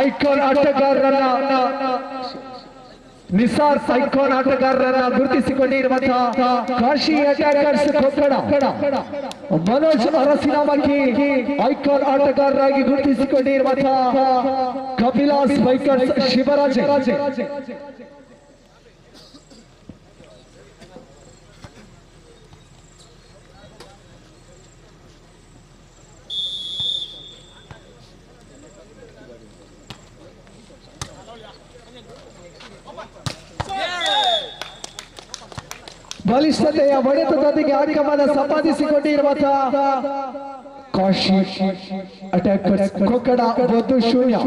ಐಕಾನ್ ಆಟಗಾರರನ್ನ ನಿಸಾರ್ ಐಕಾನ್ ಆಟಗಾರರನ್ನ ಗುರುತಿಸಿಕೊಂಡಿರುವಂತಹ ಕಾಶಿ ಅಟ್ಯಾಕರ್ಸ್ ಕೊಕ್ಕಡ ಮನೋಜ್ ಅರಸಿನಮಕ್ಕಿ ಐಕಾನ್ ಆಟಗಾರರಾಗಿ ಗುರುತಿಸಿಕೊಂಡಿರುವಂತಹ ಕಪಿಲಾಸ್ ಬೈಕರ್ಸ್ ಶಿವರಾಜೆ. ಬಲಿಷ್ಠತೆಯ ಹೊಡೆತದೊಂದಿಗೆ ಆಧಿಕ್ಯವನ್ನು ಸಂಪಾದಿಸಿಕೊಂಡಿರುವಂತಹ ಕಾಶಿ ಅಟ್ಯಾಕರ್ಸ್ ಕೊಕ್ಕಡ 1-0.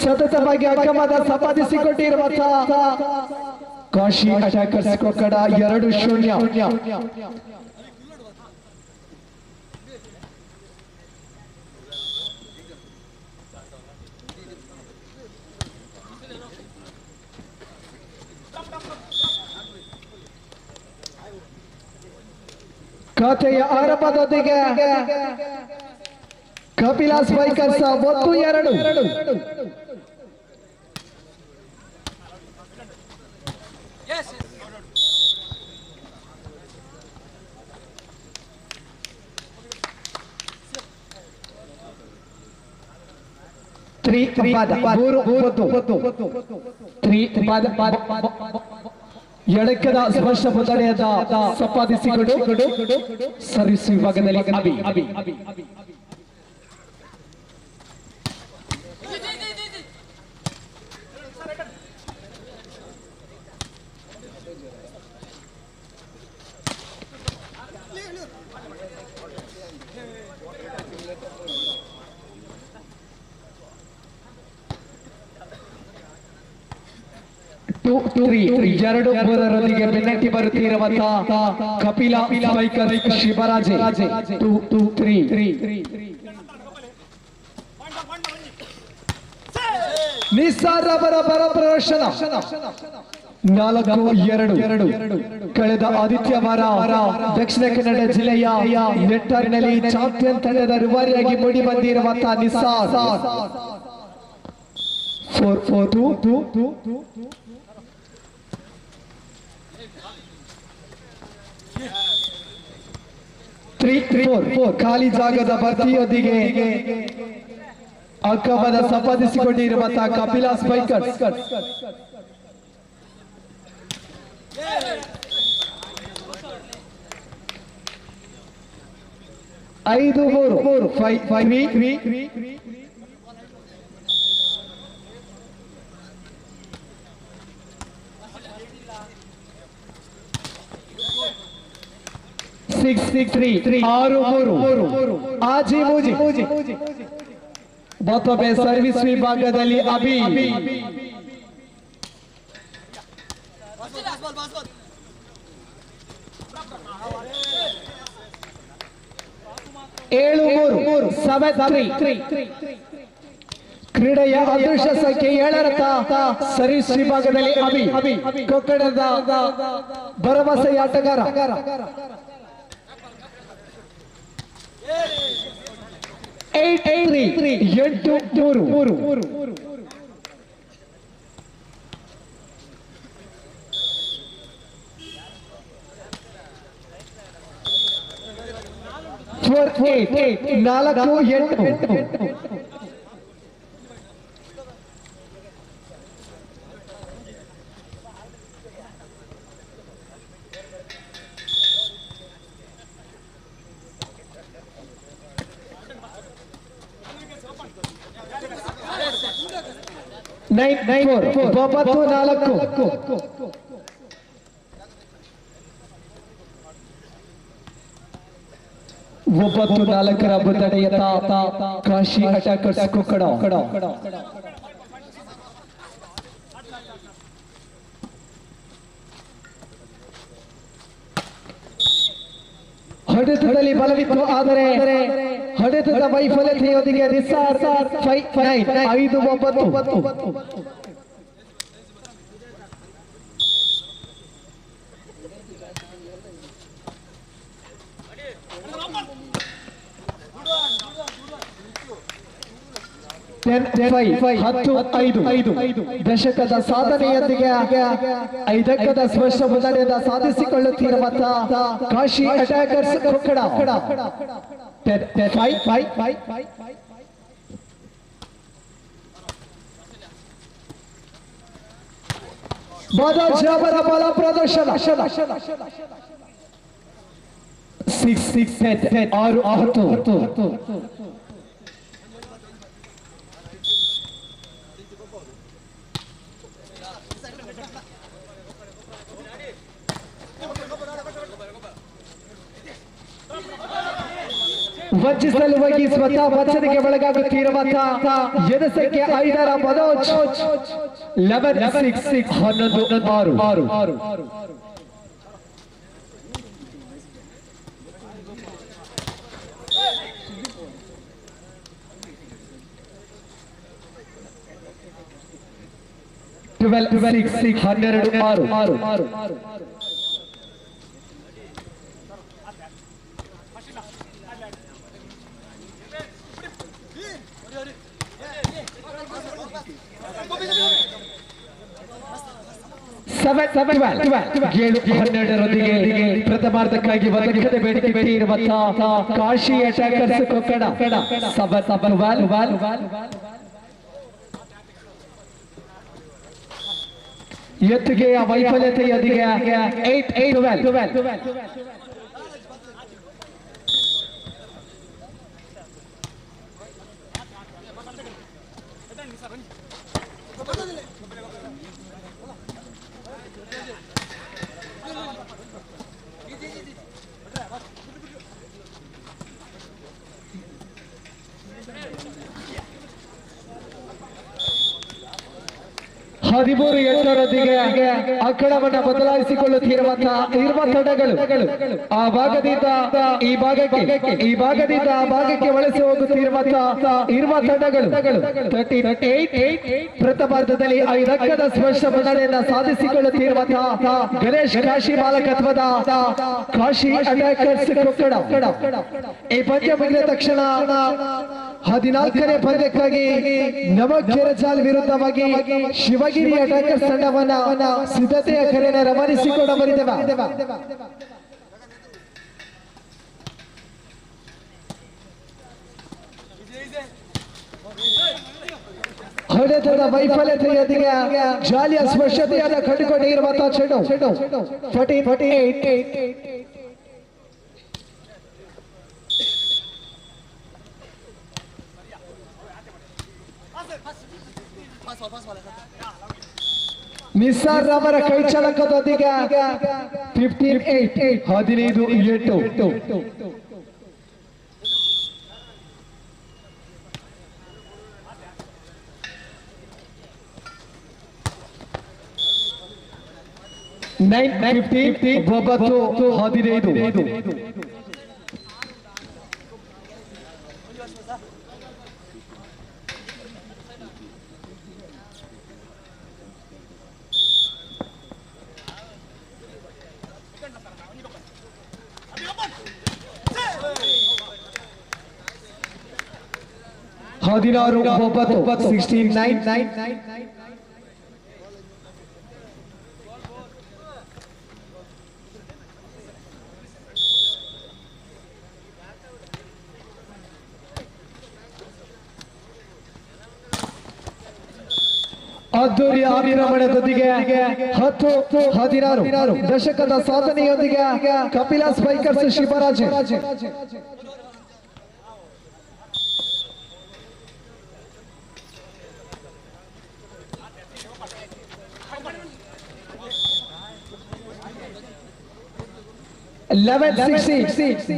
ಸತತವಾಗಿ ಆಕ್ರಮಣ ಸಂಪಾದಿಸಿಕೊಂಡಿರುವಂತಹ ಕಾಶಿ ಅಟ್ಯಾಕರ್ಸ್ ಕೊಕ್ಕಡ 2-0. ಖಾತೆಯ ಆರಂಭದೊಂದಿಗೆ ಕಪಿಲಾಸ್ ಬೈಕರ್ಸ್ 1-2. ಎಡಕ್ಕದ ಸ್ಪರ್ಶ ಮುನ್ನಡೆಯದ ಸಂಪಾದಿಸಿಕೊಂಡು ಸರ್ವಿಸ್ ವಿಭಾಗದಲ್ಲಿ ಅಭಿ ಎರಡು ಮೂರರೊಂದಿಗೆ ಬೆನ್ನಟ್ಟಿ ಬರುತ್ತಿರುವಂತಹ ಕಪಿಲ ಬೈಕರ್ ಶಿವರಾಜೆ 2-3. ನಿಸಾರ್ ಅವರ ಬರ ಪ್ರದರ್ಶನ 4-2. ಕಳೆದ ಆದಿತ್ಯವಾರ ದಕ್ಷಿಣ ಕನ್ನಡ ಜಿಲ್ಲೆಯ ನೆಟ್ಟಾರಿನಲ್ಲಿ ಚಾಂಪಿಯನ್ ತಂಡದ ರೂವಾರಿಯಾಗಿ ಮೂಡಿ ಬಂದಿರುವಂತಹ ನಿಸಾರ್ 4-2. ಖಾಲಿ ಜಾಗದ ಭರ್ತಿಯೊಂದಿಗೆ ಅಂಕವನ್ನು ಸಂಪಾದಿಸಿಕೊಂಡಿರುವಂತಹ ಕಪಿಲಾಸ್ ಬೈಕರ್ಸ್ 5-3. 6-3. 6-3. ಆಜಿ ಮೂಜಿ ಮತ್ತೊಮ್ಮೆ ಸರ್ವಿಸ್ ವಿಭಾಗದಲ್ಲಿ ಅಭಿ 7-3. ಕ್ರೀಡೆಯ ಅದೃಶ್ಯ ಸಂಖ್ಯೆ 7 ಸರ್ವಿಸ್ ವಿಭಾಗದಲ್ಲಿ ಅಭಿ ಕೊಕ್ಕಡದ ಭರವಸೆಯ ಆಟಗಾರ 8-3. 8-3. ನಾಲ್ಕು 8. ಒಬ್ಬತ್ತು 4. ಒಬ್ಬತ್ತು 4ರ ಮುನ್ನಡೆಯ ಕಾಶಿ ಅಟ್ಯಾಕರ್ಸ್ ಕೊಕ್ಕಡ ಹೊಡೆತದಲ್ಲಿ ಬಲವಿತ್ತು, ಆದರೆ ಹೊಡೆತದ ವೈಫಲ್ಯತೆಯೊಂದಿಗೆ ನಿಸಾರ್ 5-9. 5-9. 10-5 ದಶಕದ ಸಾಧನೆಯೊಂದಿಗೆ 5 ಅಂಕದ ಸ್ಪಷ್ಟ ಮುನ್ನಡೆಯನ್ನು ಸಾಧಿಸಿಕೊಳ್ಳುತ್ತಿರುವಂತಹ ಕಾಶಿ ಅಟ್ಯಾಕರ್ಸ್ ಕೊಕ್ಕಡ 10-5 ಬಾದಾಜಾಬರ ಬಲ ಪ್ರದರ್ಶನ 6-6 ವಂಚಿಸಲುವಾಗಿ ಸ್ವತಃ ವಂಚನೆಗೆ ಒಳಗಾಗುತ್ತಿರುವಂತಹ ಎದಸಕ್ಕೆ 5ರ ಮನೋಜ್ 11-6 12-6 12-ರೊಂದಿಗೆ ಪ್ರಥಮಾರ್ಧಕ್ಕಾಗಿ ಒದಗಿದ ಬೇಡಿಕೆ ಇರುವಂತಹ ಕಾಶಿ ಅಟ್ಯಾಕರ್ಸ್ ಕೊಕ್ಕಡ ಎತ್ತುಗೆಯ ವೈಫಲ್ಯತೆಯೊಂದಿಗೆ 8-12 13-8ರೊಂದಿಗೆ ಅಖಾಡವನ್ನು ಬದಲಾಯಿಸಿಕೊಳ್ಳುತ್ತಿರುವಂತಹ ತಂಡಗಳು ಆ ಭಾಗದಿಂದ ಈ ಭಾಗದಿಂದ ಆ ಭಾಗಕ್ಕೆ ವಲಸೆ ಹೋಗುತ್ತಿರುವಂತಹ ತಂಡಗಳು 13-8 ಪ್ರಥಮಾರ್ಧದಲ್ಲಿ 5 ಅಂಕದ ಸ್ಪಷ್ಟ ಮುನ್ನಡೆಯನ್ನು ಸಾಧಿಸಿಕೊಳ್ಳುತ್ತಿರುವಂತಹ ಗಣೇಶ್ ಕಾಶಿ ಮಾಲಕತ್ವದ ಕಾಶಿ ಅಟ್ಯಾಕರ್ಸ್ ಕೊಕ್ಕಡ ಈ ಪಂದ್ಯ ಮುಗಿದ ತಕ್ಷಣ 14ನೇ ಪಂದ್ಯಕ್ಕಾಗಿ ನವಕೆರಚಾಲ್ ವಿರುದ್ಧವಾಗಿ ಶಿವಗಿರಿ ಅಟ್ಯಾಕರ್ಸ್ ತಂಡವನ್ನ ಸಿದ್ಧತೆಯ ಕರೆಯನ್ನು ರವಾನಿಸಿಕೊಂಡು ಬರಿದೆವ ಹೊಡೆತದ ವೈಫಲ್ಯತೆಯೊಂದಿಗೆ ಜಾಲಿಯ ಸ್ಪಷ್ಟತೆಯನ್ನು ಕಂಡುಕೊಂಡಿರುವಂತಹ ಚೆಂಡು 14-8 ನಿಸಾರ್ ಅವರ ಕೈಚಳಕದೊಂದಿಗೆ 15-8 15-8 9-15 9-15 16-9 ಅದ್ದೂರಿಯ ಆವಿರಮಣದೊಂದಿಗೆ 10-16 ದಶಕದ ಸಾಧನೆಯೊಂದಿಗೆ Kapila spikers Shivraj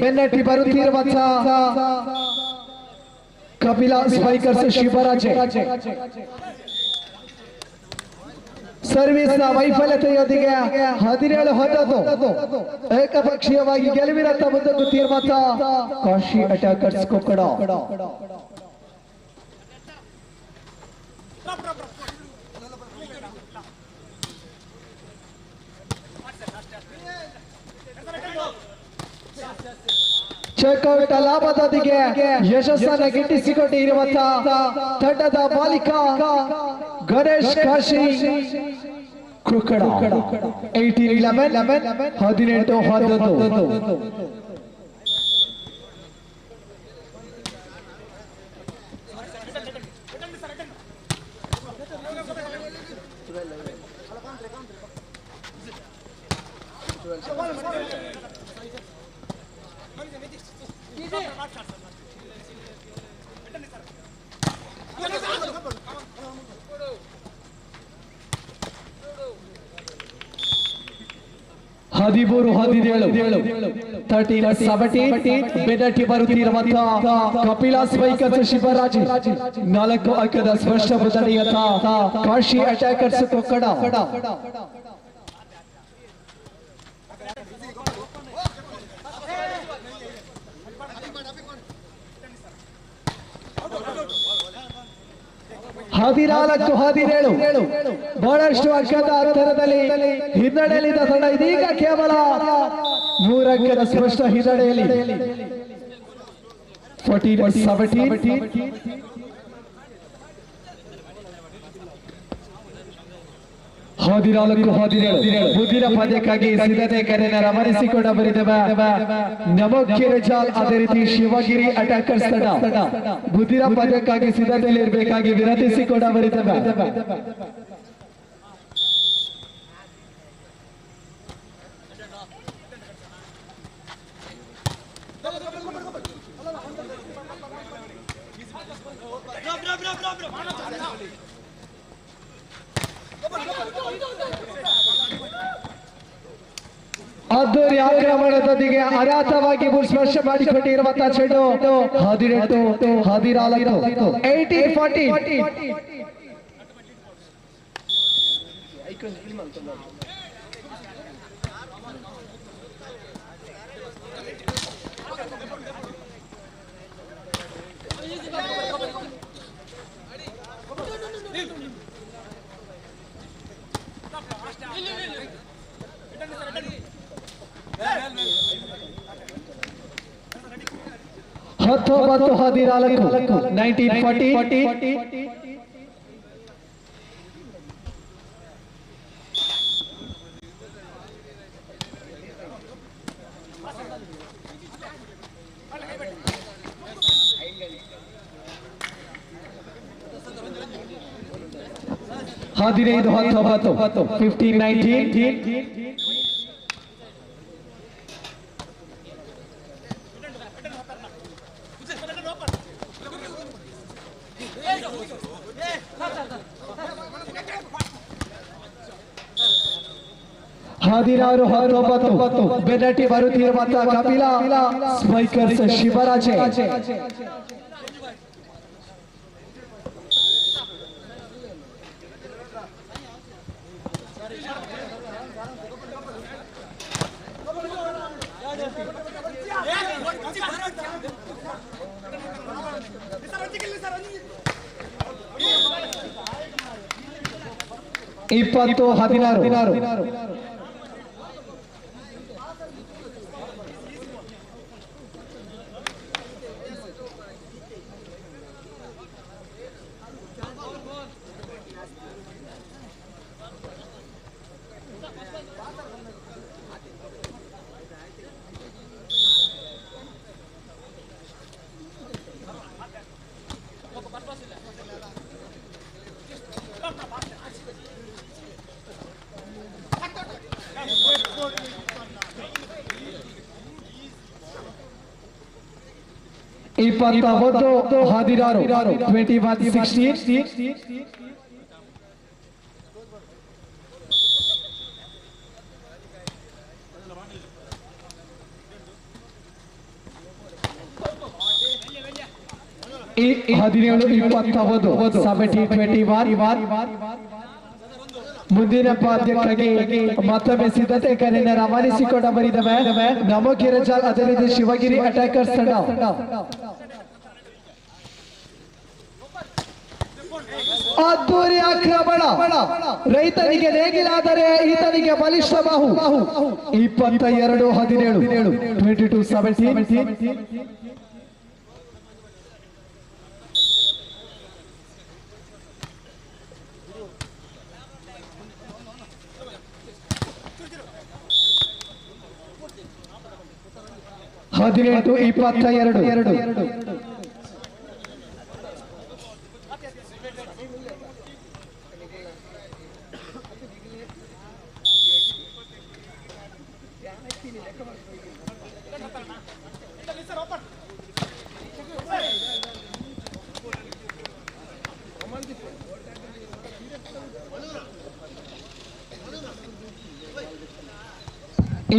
ಬೆನ್ನಟ್ಟಿ ಬರುತ್ತಿರುವಂತಹ Kapila spikers Shivraj service ನ ವೈಫಲ್ಯತೆಯೊಂದಿಗೆ 17-19 ಏಕಪಕ್ಷೀಯವಾಗಿ ಗೆಲುವಿನತ್ತ ಮುಂದಕ್ಕುತ್ತಿರುವಂತಹ ಕಾಶಿ ಅಟ್ಯಾಕರ್ಸ್ ಕೊಕ್ಕಡ ಚೆಕ್ಔಟ್ ಲಾಭದೊಂದಿಗೆ ಯಶಸ್ಸನ್ನು ಗಿಟ್ಟಿಸಿಕೊಂಡಿರುವಂತಹ ತಂಡದ ಮಾಲೀಕ ಗಣೇಶ್ ಕಾಶಿ ಕುಕ್ಕಡ 18-11 13-17 ಬೆನ್ನಟ್ಟಿ ಬರುತ್ತಿರುವಂತಹ ಕಪಿಲಾಸ್ ಬೈಕರ್ಸ್ ಶಿವರಾಜ್ 4 ಅಂಕದ ಸ್ಪಷ್ಟ ಮುನ್ನಡೆಯತ್ತ ಕಾಶಿ ಅಟ್ಯಾಕರ್ಸ್ ಕೊಕ್ಕಡ. ಹದಿನಾಲ್ಕು 17 ಬಹಳಷ್ಟು ಅಂಕದ ಅಂತರದಲ್ಲಿ ಹಿನ್ನಡೆಯಲ್ಲಿದ್ದ ತಂಡ ಇದೀಗ ಕೇವಲ 3 ಅಂಕದ ಸ್ಪಷ್ಟ ಹಿನ್ನಡೆಯಲ್ಲಿ 14-17 14-17 ಮುಂದಿನ ಪಂದ್ಯಕ್ಕಾಗಿ ಸಿದ್ಧತೆ ಕರೆಯನ್ನು ರವಾನಿಸಿಕೊಂಡ ಬರಿದವ ನಮಕ್ಕೆ ರಜಾಲ್. ಅದೇ ರೀತಿ ಶಿವಗಿರಿ ಅಟ್ಯಾಕರ್ಸ್ ತಂಡ ಮುಂದಿನ ಪಂದ್ಯಕ್ಕಾಗಿ ಸಿದ್ಧತೆಯಲ್ಲಿ ಇರಬೇಕಾಗಿ ವಿನಂತಿಸಿಕೊಂಡ ಬರಿದವ. ಅದ್ದೂರಿ ಆಕ್ರಮಣದೊಂದಿಗೆ ಅನಾಥವಾಗಿ ಸ್ಪರ್ಶ ಮಾಡಿಕೊಂಡಿರುವಂತಹ ಚೆಂಡು 18-14 19-40 15-19 16-19 ಬೆನ್ನಟ್ಟಿ ಬರುತ್ತಿರುವಂತಹ ಕಪಿಲ ಸ್ಪೈಕರ್ಸ್ ಶಿವರಾಜೆ. ಇಪ್ಪತ್ತು 16 21-16 17-21 ಮುಂದಿನ ಪಂದ್ಯಕ್ಕಾಗಿ ಮತ್ತೊಮ್ಮೆ ಸಿದ್ಧತೆ ಕರೆಯನ್ನು ರವಾನಿಸಿಕೊಂಡ ಬರಿದವೆ ನಮಕ್ಕೆ ರಜಾಲ್. ಅದೇ ರೀತಿ ಶಿವಗಿರಿ ಅಟ್ಯಾಕರ್ಸ್ ತಂಡ ಅದ್ದೂರಿ ಆಕ್ರಮಣ. ರೈತನಿಗೆ ನೇಗಿಲಾದರೆ ಈತನಿಗೆ ಬಲಿಷ್ಠ ಬಾಹು. 22-17 22-17. ಹದಿನೆಂಟು 22.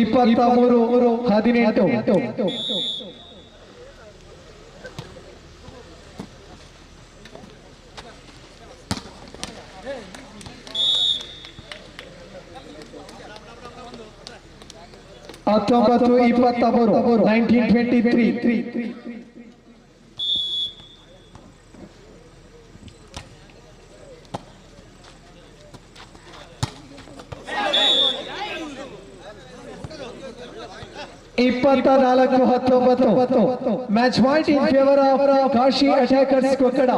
ಇಪ್ಪತ್ತಮೂರು 18. ಹತ್ತೊಂಬತ್ತು 23 1923. ಇಪ್ಪತ್ತ 19. Match point in favour of Kashi attackers Kokkada.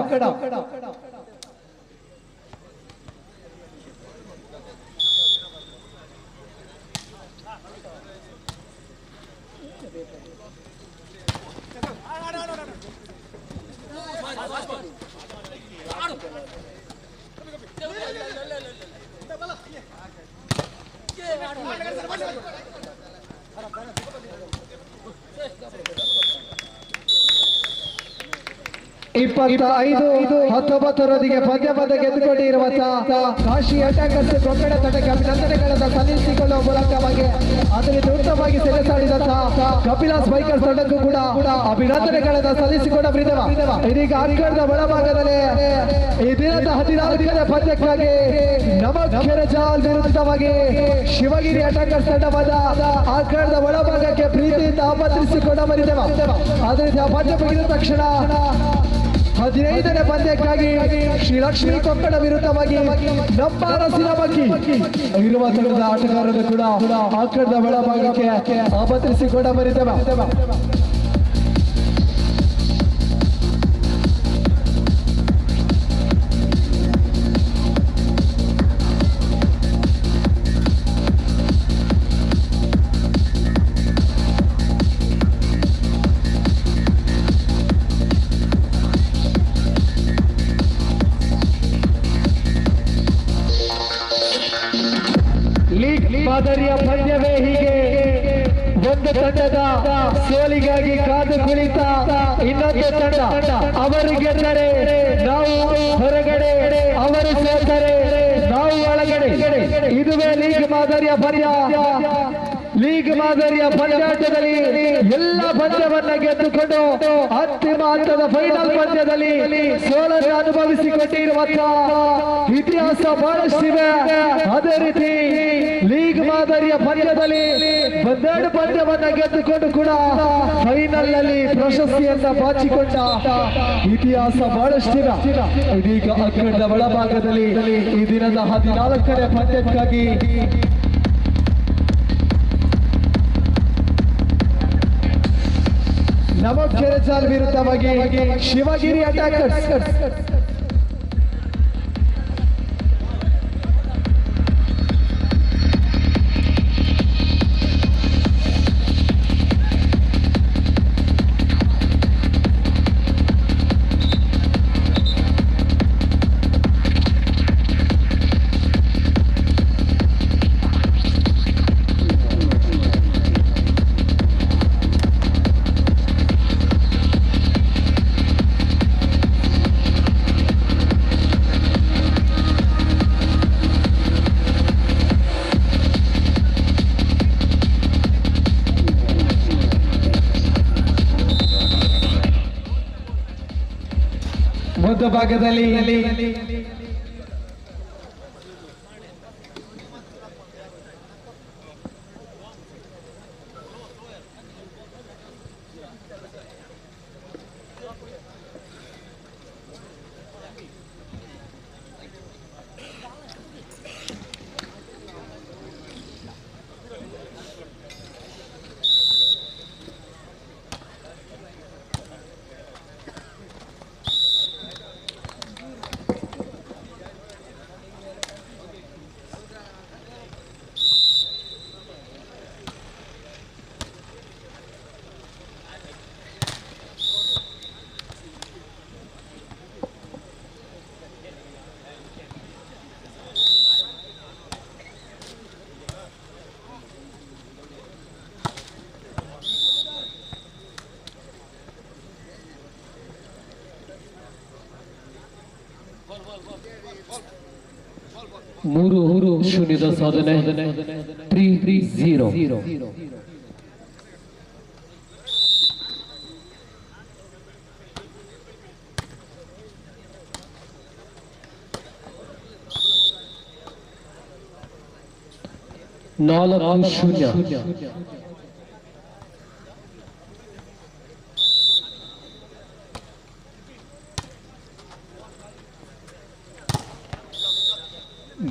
ಇಪ್ಪತ್ತೈದು 19 ಪಂದ್ಯ ಗೆದ್ದುಕೊಂಡಿರುವಂತಹ ಕಾಶಿ ಅಟ್ಯಾಕರ್ಸ್ ಕೊಕ್ಕಡ ತಂಡಕ್ಕೆ ಅಭಿನಂದನೆಗಳನ್ನು ಸಲ್ಲಿಸಿಕೊಳ್ಳುವ ಮೂಲಕವಾಗಿ ಅದರಿಂದ ಉತ್ತಮವಾಗಿ ಸೆಣಸಾಡಿದಂತಹ ಕಪಿಲಾಸ್ ಬೈಕರ್ಸ್ ತಂಡಕ್ಕೂ ಕೂಡ ಅಭಿನಂದನೆಗಳನ್ನು ಸಲ್ಲಿಸಿಕೊಂಡ ಇದೀಗ ಅಂಕಣದ ಒಳಭಾಗದಲ್ಲಿ ಈ ದಿನದ 14ನೇ ಪಂದ್ಯಕ್ಕಾಗಿ ನಮಕೆರೆಜಾಲ್ ವಿರುದ್ಧವಾಗಿ ಶಿವಗಿರಿ ಅಟ್ಯಾಕರ್ಸ್ ತಂಡವಾದ ಅಂಕಣದ ಒಳಭಾಗಕ್ಕೆ ಪ್ರೀತಿಯಿಂದ ಆಮಂತ್ರಿಸಿಕೊಂಡ ಬರಿದೆವು. ಅದರಿಂದ ಪಂದ್ಯ ಮುಗಿದ ತಕ್ಷಣ 15ನೇ ಪಂದ್ಯಕ್ಕಾಗಿ ಶ್ರೀ ಲಕ್ಷ್ಮೀ ಕೊಕ್ಕಡ ವಿರುದ್ಧವಾಗಿ ನಮ್ಮ ಅರಸಿನ ಬಗ್ಗೆ ಇರುವ ತಂಡದ ಆಟಗಾರರು ಕೂಡ ಅಂಕಣದ ಒಳಭಾಗಕ್ಕೆ ಆಮಂತ್ರಿಸಿಕೊಂಡ ಬರಿದೆವು. ಮಾದರಿಯ ಪಂದ್ಯವೇ ಹೀಗೆ. ಒಂದು ತಂಡದ ಸೋಲಿಗಾಗಿ ಕಾದು ಕುಳಿತ ಇನ್ನೊಂದು ತಂಡ ಅವರು ಗೆದ್ದರೆ ನಾವು ಹೊರಗಡೆ, ಅವರು ಸೋತರೆ ನಾವು ಒಳಗಡೆ. ಇದುವೇ ಲೀಗ್ ಮಾದರಿಯ ಪಂದ್ಯ. ಲೀಗ್ ಮಾದರಿಯ ಪಂದ್ಯಾಟದಲ್ಲಿ ಎಲ್ಲ ಪಂದ್ಯವನ್ನ ಗೆದ್ದುಕೊಂಡು ಅಂತಿಮ ಹಂತದ ಫೈನಲ್ ಪಂದ್ಯದಲ್ಲಿ ಸೋಲನ್ನು ಅನುಭವಿಸಿಕೊಂಡಿರುವಂತಹ ಇತಿಹಾಸ ಬಹಳಷ್ಟಿವೆ. ಅದೇ ರೀತಿ ಲೀಗ್ ಮಾದರಿಯ ಪಂದ್ಯದಲ್ಲಿ 12 ಪಂದ್ಯವನ್ನ ಗೆದ್ದುಕೊಂಡು ಕೂಡ ಫೈನಲ್ ನಲ್ಲಿ ಪ್ರಶಸ್ತಿಯನ್ನ ಬಾಚಿಕೊಂಡ ಇತಿಹಾಸ ಬಹಳಷ್ಟಿವೆ. ಇದೀಗ ಅಂಕಣದ ಒಳಭಾಗದಲ್ಲಿ ಈ ದಿನದ 14ನೇ ಪಂದ್ಯಕ್ಕಾಗಿ ನಮಕೆರೆಜಾಲ್ ವಿರುದ್ಧವಾಗಿ ಶಿವಗಿರಿ ಅಟ್ಯಾಕರ್ಸ್. ಒಂದು ಭಾಗದಲ್ಲಿ 3-0 ಸಾಧನೆ 3-0. ನಾಲ್ಕು ಶೂನ್ಯ.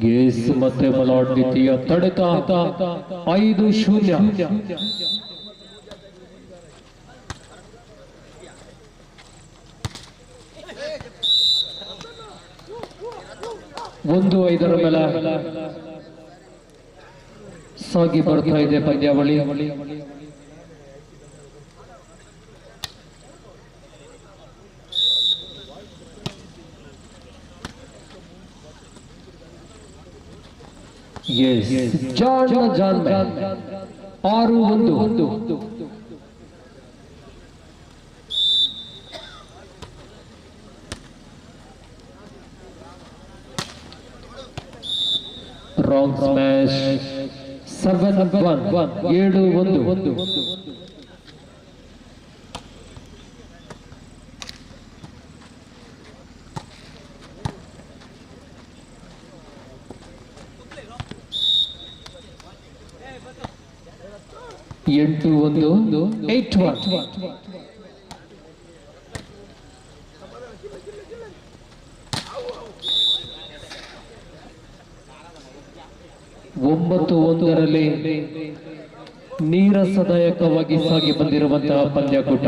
ಗೇಸ್ ಮತ್ತೆ ಬಲಾಡ್ ದ್ವಿತೀಯ ತಡೆತ 5-0. ಒಂದು 5ರ ಮೇಲೆ ಸಾಗಿ ಬರ್ತಾ ಇದೆ ಪಂದ್ಯಾವಳಿ. ಜಾನ್ 6-1. Wrong smash 7-1. 7-1. ಎಂಟು 1 8-1. 9-1ರಲ್ಲಿ ನೀರಸದಾಯಕವಾಗಿ ಸಾಗಿ ಬಂದಿರುವಂತಹ ಪಂದ್ಯಕೂಟ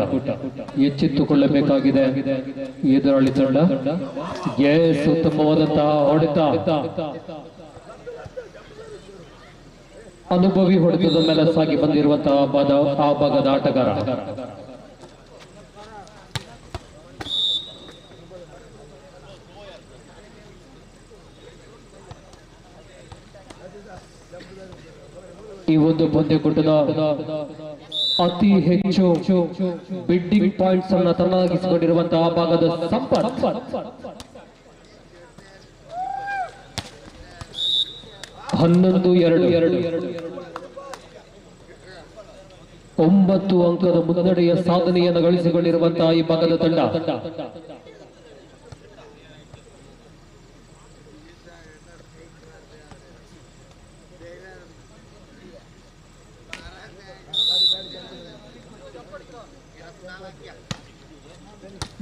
ಎಚ್ಚೆತ್ತುಕೊಳ್ಳಬೇಕಾಗಿದೆ ಎದುರಾಳಿ ತಂಡ. ಉತ್ತಮವಾದಂತಹ ಹೊಡೆತ, ಅನುಭವಿ ಹೊಡೆತದ ಮೇಲೆ ಸಾಗಿ ಬಂದಿರುವಂತಹ ಆ ಭಾಗದ ಆಟಗಾರ. ಈ ಒಂದು ಪಂದ್ಯಕೂಟದ ಅತಿ ಹೆಚ್ಚು ಬಿಡ್ಡಿಂಗ್ ಪಾಯಿಂಟ್ಸ್ ಅನ್ನ ತನ್ನದಾಗಿಸಿಕೊಂಡಿರುವಂತಹ ಆ ಭಾಗದ ಸಂಪತ್ 11-2. 9 ಅಂಕದ ಮುನ್ನಡೆಯ ಸಾಧನೆಯನ್ನು ಗಳಿಸಿಕೊಂಡಿರುವಂತಹ ಈ ಭಾಗದ ತಂಡ.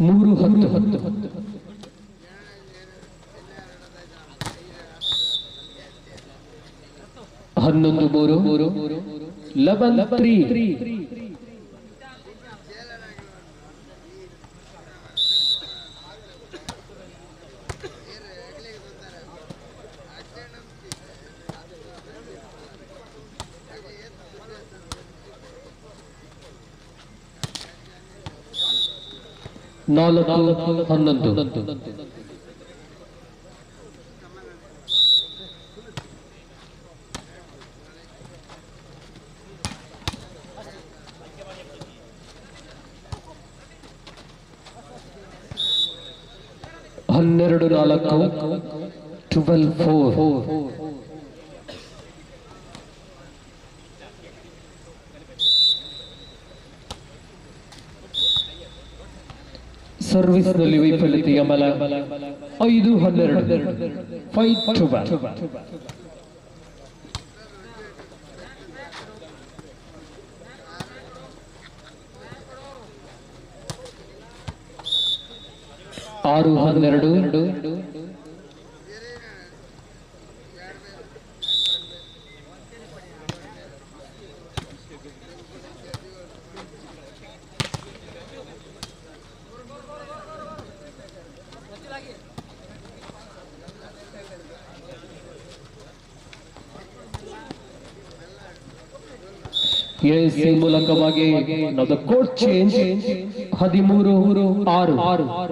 ಮೂರು 10 11-3 11-3. ನಾಲ್ಕು 11. ಹನ್ನೆರಡು 4 12-4. ಸರ್ವಿಸ್ ನಲ್ಲಿ ವೈಫಲ್ಯತೆಯ ಬಲ 5-12. 5-12. ಆರು 12. 13 ಮೂಲಕವಾಗಿ ಕೋರ್ಟ್ ಚೇಂಜ್ 13-6.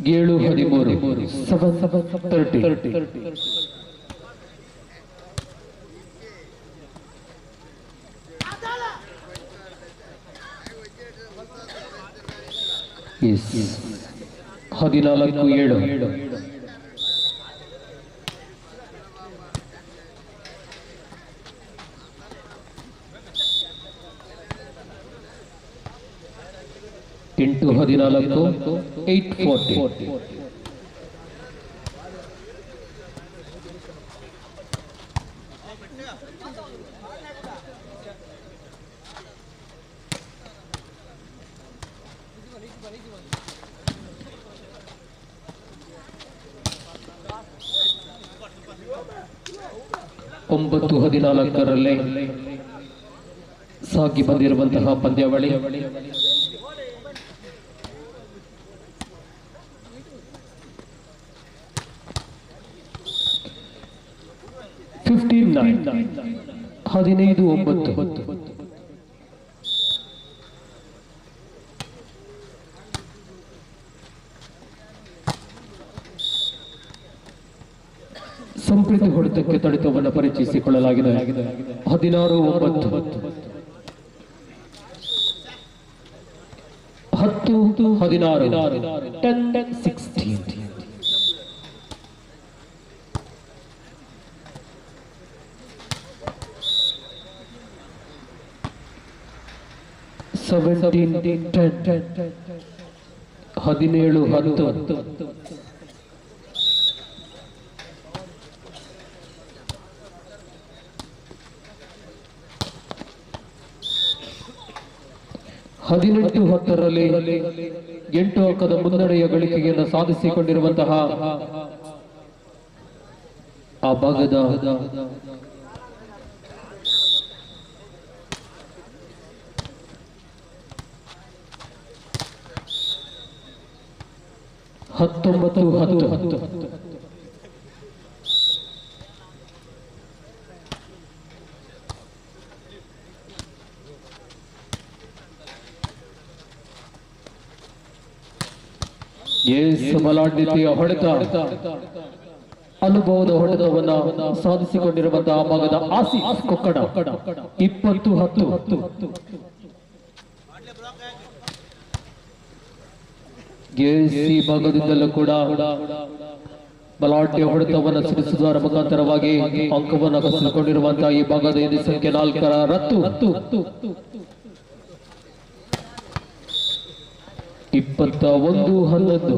7-13 7-30. Yes. 14-7. Into 14, 8-40. ಒಂಬತ್ತು 14 ಸಾಗಿ ಬಂದಿರುವಂತಹ ಪಂದ್ಯಾವಳಿ. $15-9 15-9. ಸಂಪ್ರೀತಿ ಹೊಡೆತಕ್ಕೆ ತಡೆತವನ್ನು ಪರಿಚಯಿಸಿಕೊಳ್ಳಲಾಗಿದೆ. 16-9 10-16 10-16. $17-10 17-10. ಹದಿನೆಂಟು 10ರಲ್ಲಿ 8 ಅಂಕದ ಮುನ್ನಡೆಯ ಗಳಿಕೆಯನ್ನು ಸಾಧಿಸಿಕೊಂಡಿರುವಂತಹ ಆ ಭಾಗದ ಹತ್ತೊಂಬತ್ತು 10. ಬಲಾಢ್ಯತೆಯ ಹೊಡೆತ, ಅನುಭವದ ಹೊಡೆತವನ್ನು ಸಾಧಿಸಿಕೊಂಡಿರುವಂತಹ ಆ ಭಾಗದ ಆಸಿಫ್ ಕೊಕ್ಕಡ 20-10. ಈ ಭಾಗದಿಂದಲೂ ಕೂಡ ಬಲಾಢ್ಯ ಹೊಡೆತವನ್ನು ಸಿಡಿಸುವುದರ ಮುಖಾಂತರವಾಗಿ ಅಂಕವನ್ನು ಕಸಿದುಕೊಂಡಿರುವಂತಹ ಈ ಭಾಗದ ಹಿಂದಿ ಸಂಖ್ಯೆ 4ರ ರತ್ತು 21-11.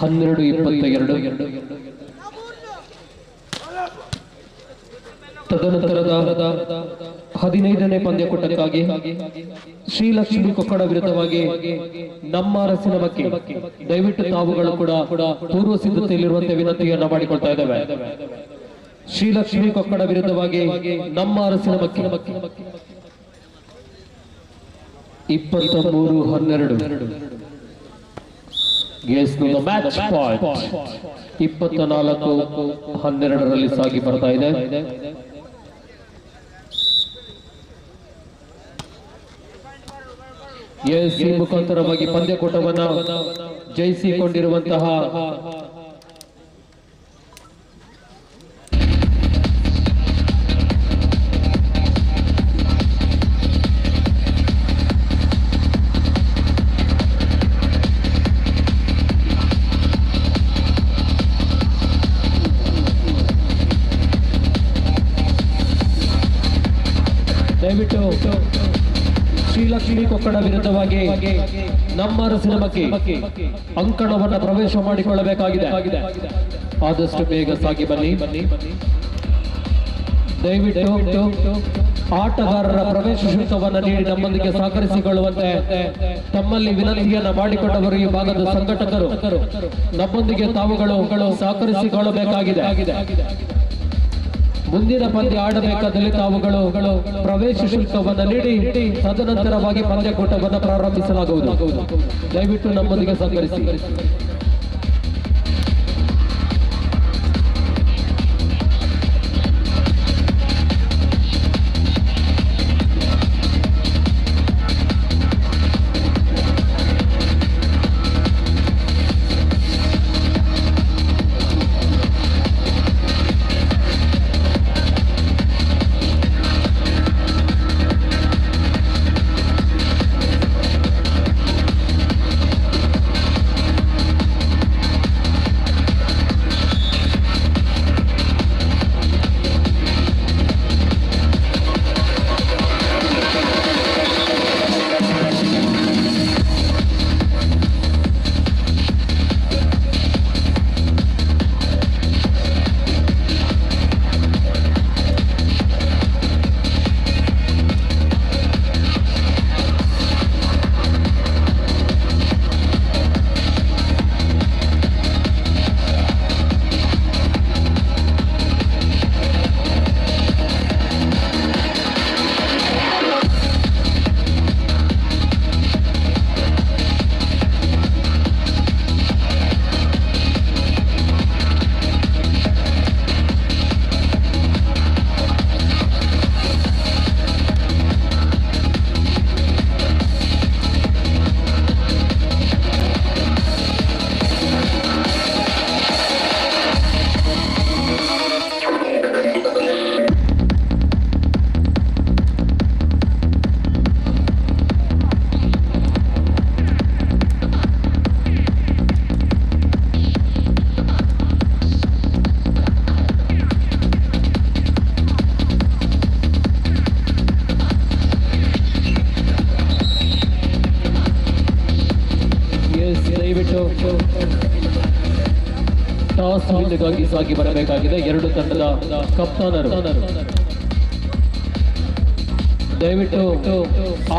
$22-11. ತದನಂತರದ 15ನೇ ಪಂದ್ಯಕೂಟಕ್ಕಾಗಿ ಶ್ರೀಲಕ್ಷ್ಮಿ ಕೊಕ್ಕಡ ವಿರುದ್ಧವಾಗಿ ನಮ್ಮ ಅರಸಿನ ಮಕ್ಕಿ. ದಯವಿಟ್ಟು ತಾವುಗಳು ಕೂಡ ಪೂರ್ವ ಸಿದ್ಧತೆಯಲ್ಲಿರುವಂತೆ ವಿನಂತಿಯನ್ನ ಮಾಡಿಕೊಳ್ತಾ ಇದ್ದೇವೆ. ಶ್ರೀಲಕ್ಷ್ಮಿ ಕೊಕ್ಕಡ ವಿರುದ್ಧವಾಗಿ ನಮ್ಮ ಅರಸಿನ ಮಕ್ಕಿ 23-12. ಮ್ಯಾಚ್ ಪಾಯಿಂಟ್ 24-12ರಲ್ಲಿ ಸಾಗಿ ಬರ್ತಾ ಇದೆ. ಈ ಮುಖಾಂತರವಾಗಿ ಪಂದ್ಯಕೂಟವನ್ನ ಜಯಿಸಿಕೊಂಡಿರುವಂತಹ ದಯವಿಟ್ಟು ಶ್ರೀಲಕ್ಷ್ಮಿ ಕೊಕ್ಕಡ ವಿರುದ್ಧವಾಗಿ ನಮ್ಮ ಅರಸಿನ ಮಕ್ಕಿ ಅಂಕಣವನ್ನು ಪ್ರವೇಶ ಮಾಡಿಕೊಳ್ಳಬೇಕಾಗಿದೆ. ಆದಷ್ಟು ಬೇಗ ಸಾಗಿ ಬನ್ನಿ. ದಯವಿಟ್ಟು ಆಟಗಾರರ ಪ್ರವೇಶ ಶುಲ್ಕವನ್ನು ನೀಡಿ ನಮ್ಮೊಂದಿಗೆ ಸಹಕರಿಸಿಕೊಳ್ಳುವಂತೆ ತಮ್ಮಲ್ಲಿ ವಿನಂತಿಯನ್ನ ಮಾಡಿಕೊಂಡವರು ಈ ಭಾಗದ ಸಂಘಟಕರು ನಮ್ಮೊಂದಿಗೆ ತಾವುಗಳು ಸಹಕರಿಸಿಕೊಳ್ಳಬೇಕಾಗಿದೆ. ಮುಂದಿನ ಪಂದ್ಯ ಆಡಬೇಕಾದಲ್ಲಿ ತಾವುಗಳು ಪ್ರವೇಶ ಶುಲ್ಕವನ್ನು ನೀಡಿ ತದನಂತರವಾಗಿ ಪಂದ್ಯಕೂಟವನ್ನು ಪ್ರಾರಂಭಿಸಲಾಗುವುದು. ದಯವಿಟ್ಟು ನಮ್ಮೊಂದಿಗೆ ಸಹಕರಿಸಿ. ಟಾಸ್ ವಿನ್ಗಾಗಿ ಸಾಗಿ ಬರಬೇಕಾಗಿದೆ ಎರಡು ತಂಡದ ಕಪ್ತಾನರು. ದಯವಿಟ್ಟು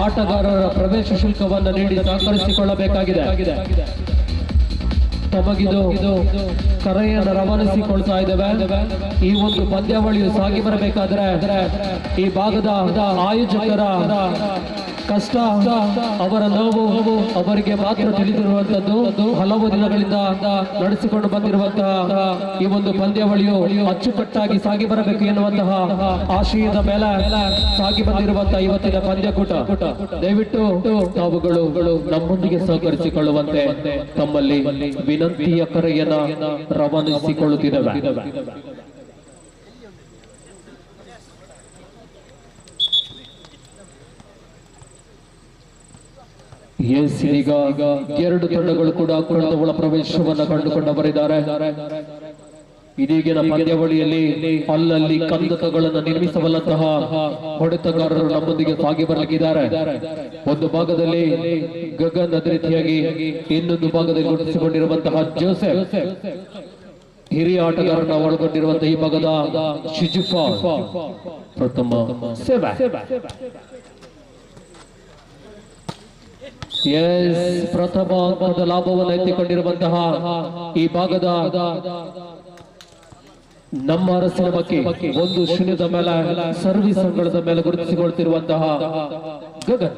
ಆಟಗಾರರ ಪ್ರವೇಶ ಶುಲ್ಕವನ್ನು ನೀಡಿ ಸಹಕರಿಸಿಕೊಳ್ಳಬೇಕಾಗಿದೆ. ತಮಗಿದು ಕರೆಯನ್ನು ರವಾನಿಸಿಕೊಳ್ತಾ ಇದ್ದೇವೆ. ಈ ಒಂದು ಪಂದ್ಯಾವಳಿಯು ಸಾಗಿ ಬರಬೇಕಾದ್ರೆ ಈ ಭಾಗದ ಆಯೋಜಕರ ಕಷ್ಟ, ಅವರ ನೋವು ಅವರಿಗೆ ಮಾತ್ರ ತಿಳಿದಿರುವಂತದ್ದು. ಹಲವು ದಿನಗಳಿಂದ ನಡೆಸಿಕೊಂಡು ಬಂದಿರುವಂತಹ ಈ ಒಂದು ಪಂದ್ಯಾವಳಿಯು ಅಚ್ಚುಕಟ್ಟಾಗಿ ಸಾಗಿ ಬರಬೇಕು ಎನ್ನುವಂತಹ ಆಶಯದ ಮೇಲೆ ಸಾಗಿ ಬಂದಿರುವಂತಹ ಇವತ್ತಿನ ಪಂದ್ಯಕೂಟ. ದಯವಿಟ್ಟು ತಾವುಗಳು ನಮ್ಮೊಂದಿಗೆ ಸಹಕರಿಸಿಕೊಳ್ಳುವಂತೆ ತಮ್ಮಲ್ಲಿ ವಿನಂತಿಯ ಕರೆಯನ್ನ ರವಾನಿಸಿಕೊಳ್ಳುತ್ತಿದ್ದೇವೆ. ಈಗ ಎರಡು ತಂಡಗಳು ಕೂಡ ಕುಳಿತ ಒಳ ಪ್ರವೇಶವನ್ನು ಕಂಡುಕೊಂಡವರಿದ್ದಾರೆ. ಇದೀಗಿನ ಪಂದ್ಯಾವಳಿಯಲ್ಲಿ ಅಲ್ಲಲ್ಲಿ ಕಂದಕಗಳನ್ನು ನಿರ್ಮಿಸಬಲ್ಲಂತಹ ಹೊಡೆತಗಾರರು ನಮ್ಮೊಂದಿಗೆ ಸಾಗಿ ಬರಲಿಕ್ಕಿದ್ದಾರೆ. ಒಂದು ಭಾಗದಲ್ಲಿ ಗಗನ್ ಅದೇ ರೀತಿಯಾಗಿ ಇನ್ನೊಂದು ಭಾಗದಲ್ಲಿ ಗುರುತಿಸಿಕೊಂಡಿರುವಂತಹ ಜೋಸೆಫ್, ಹಿರಿಯ ಆಟಗಾರರನ್ನ ಒಳಗೊಂಡಿರುವಂತಹ ಈ ಭಾಗದ ಶಿಜುಫಾ ಪ್ರಥಮ ಸೇವಾ. ಪ್ರಥಮ ಅಂಕದ ಲಾಭವನ್ನು ಎತ್ತಿಕೊಂಡಿರುವಂತಹ ಈ ಭಾಗದ ನಮ್ಮ ಅರಸಿನ ಬಗ್ಗೆ 1-0 ಮೇಲೆ ಸರ್ವಿಸ್ ಅಂಗಳದ ಮೇಲೆ ಗುರುತಿಸಿಕೊಳ್ತಿರುವಂತಹ ಗಗನ್.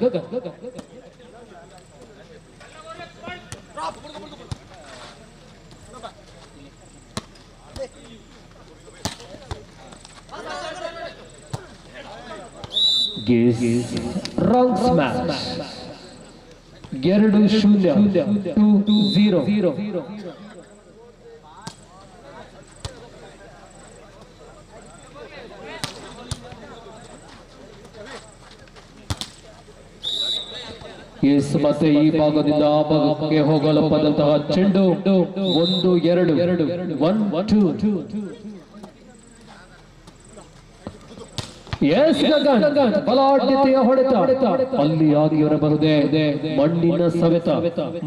Wrong smash 2-0 2-0. ಮತ್ತೆ ಈ ಭಾಗದಿಂದ ಆ ಭಾಗಕ್ಕೆ ಹೋಗಲು ಬಂದಂತಹ ಚೆಂಡು 1-2 1-2. ಬಲಾಢ್ಯತೆಯ ಹೊಡೆತ ಅಲ್ಲಿ ಆಗಿ ಬರಬಹುದೇ. ಮಣ್ಣಿನ ಸವೆತ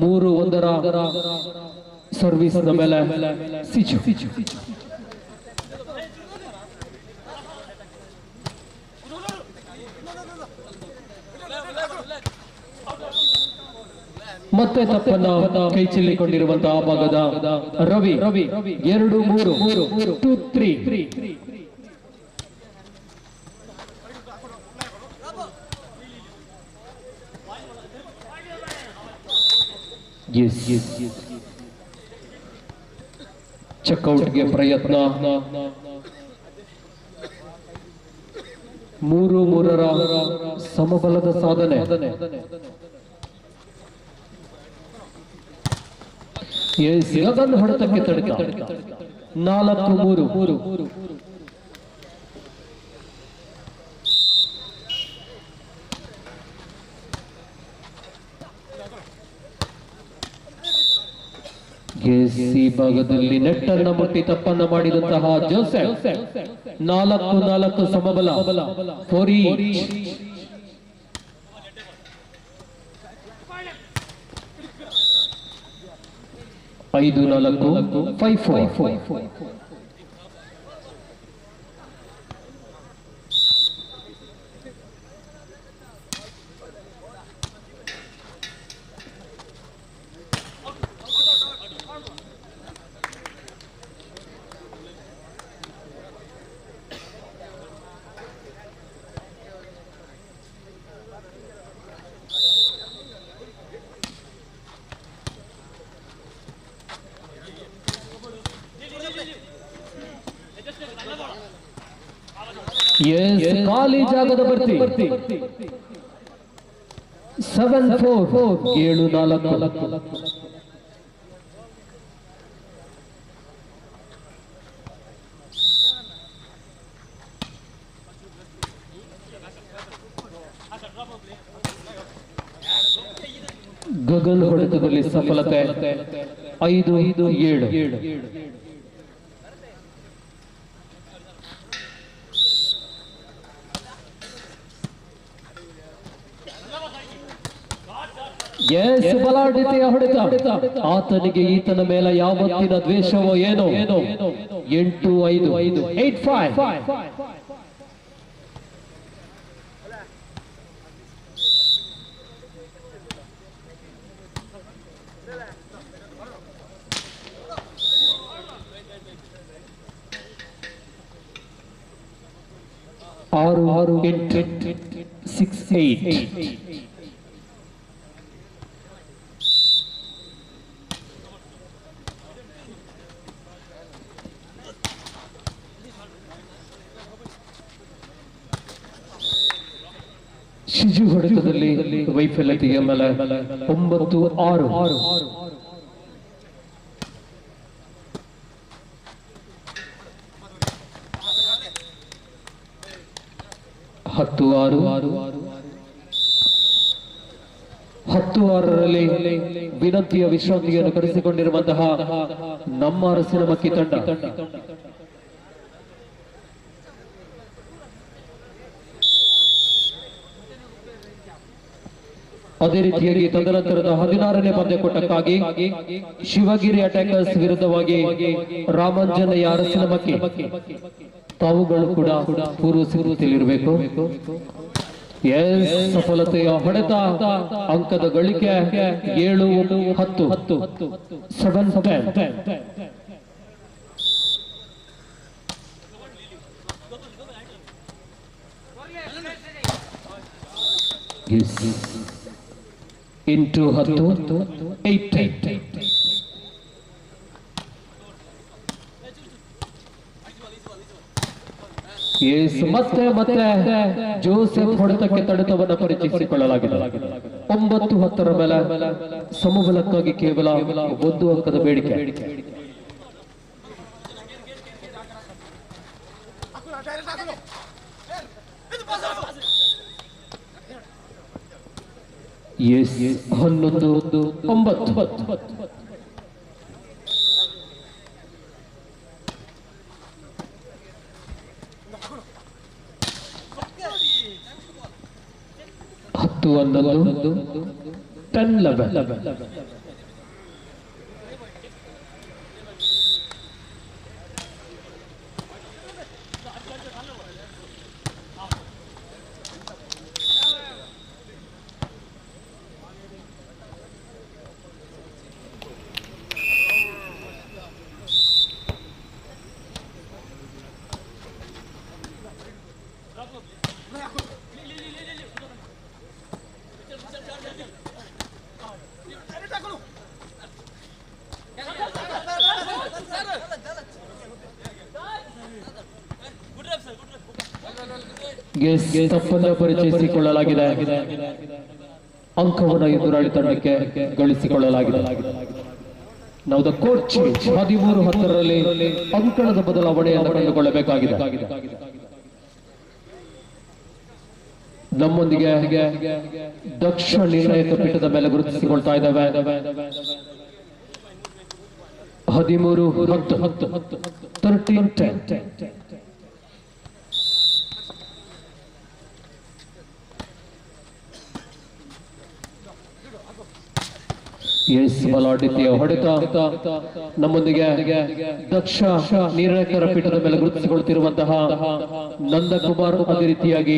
3-1 ಸರ್ವಿಸ್ ಮೇಲೆ ಸಿಚು. ಮತ್ತೆ ತಪ್ಪನ್ನ ಕೈ ಚೆಲ್ಲಿಕೊಂಡಿರುವಂತಹ ಭಾಗದ ರವಿ 2-3 2-3 ಚೆಕ್ಔಟ್ಗೆ ಪ್ರಯತ್ನ 3-3ರ ಸಮಬಲದ ಸಾಧನೆ. ಗಗನ್ ಹೊಡೆತಕ್ಕೆ ತಡೆದ 4-3. ಈ ಭಾಗದಲ್ಲಿ ನೆಟ್ಟನ್ನ ಮುಟ್ಟಿ ತಪ್ಪನ್ನ ಮಾಡಿದಂತಹ ಜೋಸೆಫ್ 4-4 ಸಮಬಲ 4 5-4 5-4. ಖಾಲಿ ಜಾಗದ ಬರ್ತಿ 7-4 7-4. ಗಗನ್ ಹೊಡೆತದಲ್ಲಿ ಸಫಲತೆ 5-7. ಬಲಾಢ್ಯತೆಯ ಹೊಡೆತ. ಆತನಿಗೆ ಈತನ ಮೇಲೆ ಯಾವತ್ತಿನ ದ್ವೇಷವೋ ಏನೋ. 8-5 8-5. ಆರು 6-8. ಶಿಜು ಹೊಡೆತದಲ್ಲಿ ವೈಫಲ್ಯತೆಯ ಮೇಲೆ 9-6. 10-6ರಲ್ಲಿ ವಿನಂತಿಯ ವಿಶ್ರಾಂತಿಯನ್ನು ಕರೆಸಿಕೊಂಡಿರುವಂತಹ ನಮ್ಮ ಅರಸಿನ ಮಕ್ಕಿ ತಂಡ ಅದೇ ರೀತಿಯಾಗಿ ತದನಂತರದ 16ನೇ ಪಂದ್ಯಕೂಟಕ್ಕಾಗಿ ಶಿವಗಿರಿ ಅಟ್ಯಾಕರ್ಸ್ ವಿರುದ್ಧವಾಗಿ ರಾಮಾಂಜನಯ್ಯ ಅರಸಿನ ಮಕ್ಕಿ ತಾವುಗಳು ಕೂಡ ಪೂರ್ವ ಸಿದ್ಧತೆಯಲ್ಲಿರಬೇಕು. ಸಫಲತೆಯ ಹೊಡೆತ, ಅಂಕದ ಗಳಿಕೆ 7-10 7-10. into 10 8. ಮತ್ತೆ ಜೋಸೆಫ್ ಹೊಡೆತಕ್ಕೆ ತಡೆತವನ್ನು ಪರಿಚಯಿಸಿಕೊಳ್ಳಲಾಗಿದೆ. 9-10ರ ಮೇಲೆ ಸಮಬಲಕ್ಕಾಗಿ ಕೇವಲ 1 ಅಂಕದ ಬೇಡಿಕೆ. Yes, 11-9. ಹತ್ತು 11 10-11. ತಪ್ಪನ್ನು ಪರಿಚಯಿಸಿಕೊಳ್ಳಲಾಗಿದೆ. ಅಂಕವನ್ನು ಎದುರಾಳಿ ತಂಡಕ್ಕೆ ಗಳಿಸಿಕೊಳ್ಳಲಾಗಿದೆ. ನಾವು ದ ಕೋರ್ಟ್ ಚೇಂಜ್ 13-10ರಲ್ಲಿ ಅಂಕಣದ ಬದಲಾವಣೆಯನ್ನು ಕಂಡುಕೊಳ್ಳಬೇಕಾಗಿದೆ. ನಮ್ಮೊಂದಿಗೆ ದಕ್ಷ ನಿರ್ಣಾಯಕ ಪೀಠದ ಮೇಲೆ ಗುರುತಿಸಿಕೊಳ್ತಾ ಇದ್ದಾವೆ. 13-10 ಬಲಾಢ್ಯತೆಯ ಹೊಡೆತ. ನಮ್ಮೊಂದಿಗೆ ದಕ್ಷ ನಿರ್ಣಾಯಕರ ಪೀಠದ ಮೇಲೆ ಗುರುತಿಸಿಕೊಳ್ತಿರುವಂತಹ ನಂದಕುಮಾರ್, ಅದೇ ರೀತಿಯಾಗಿ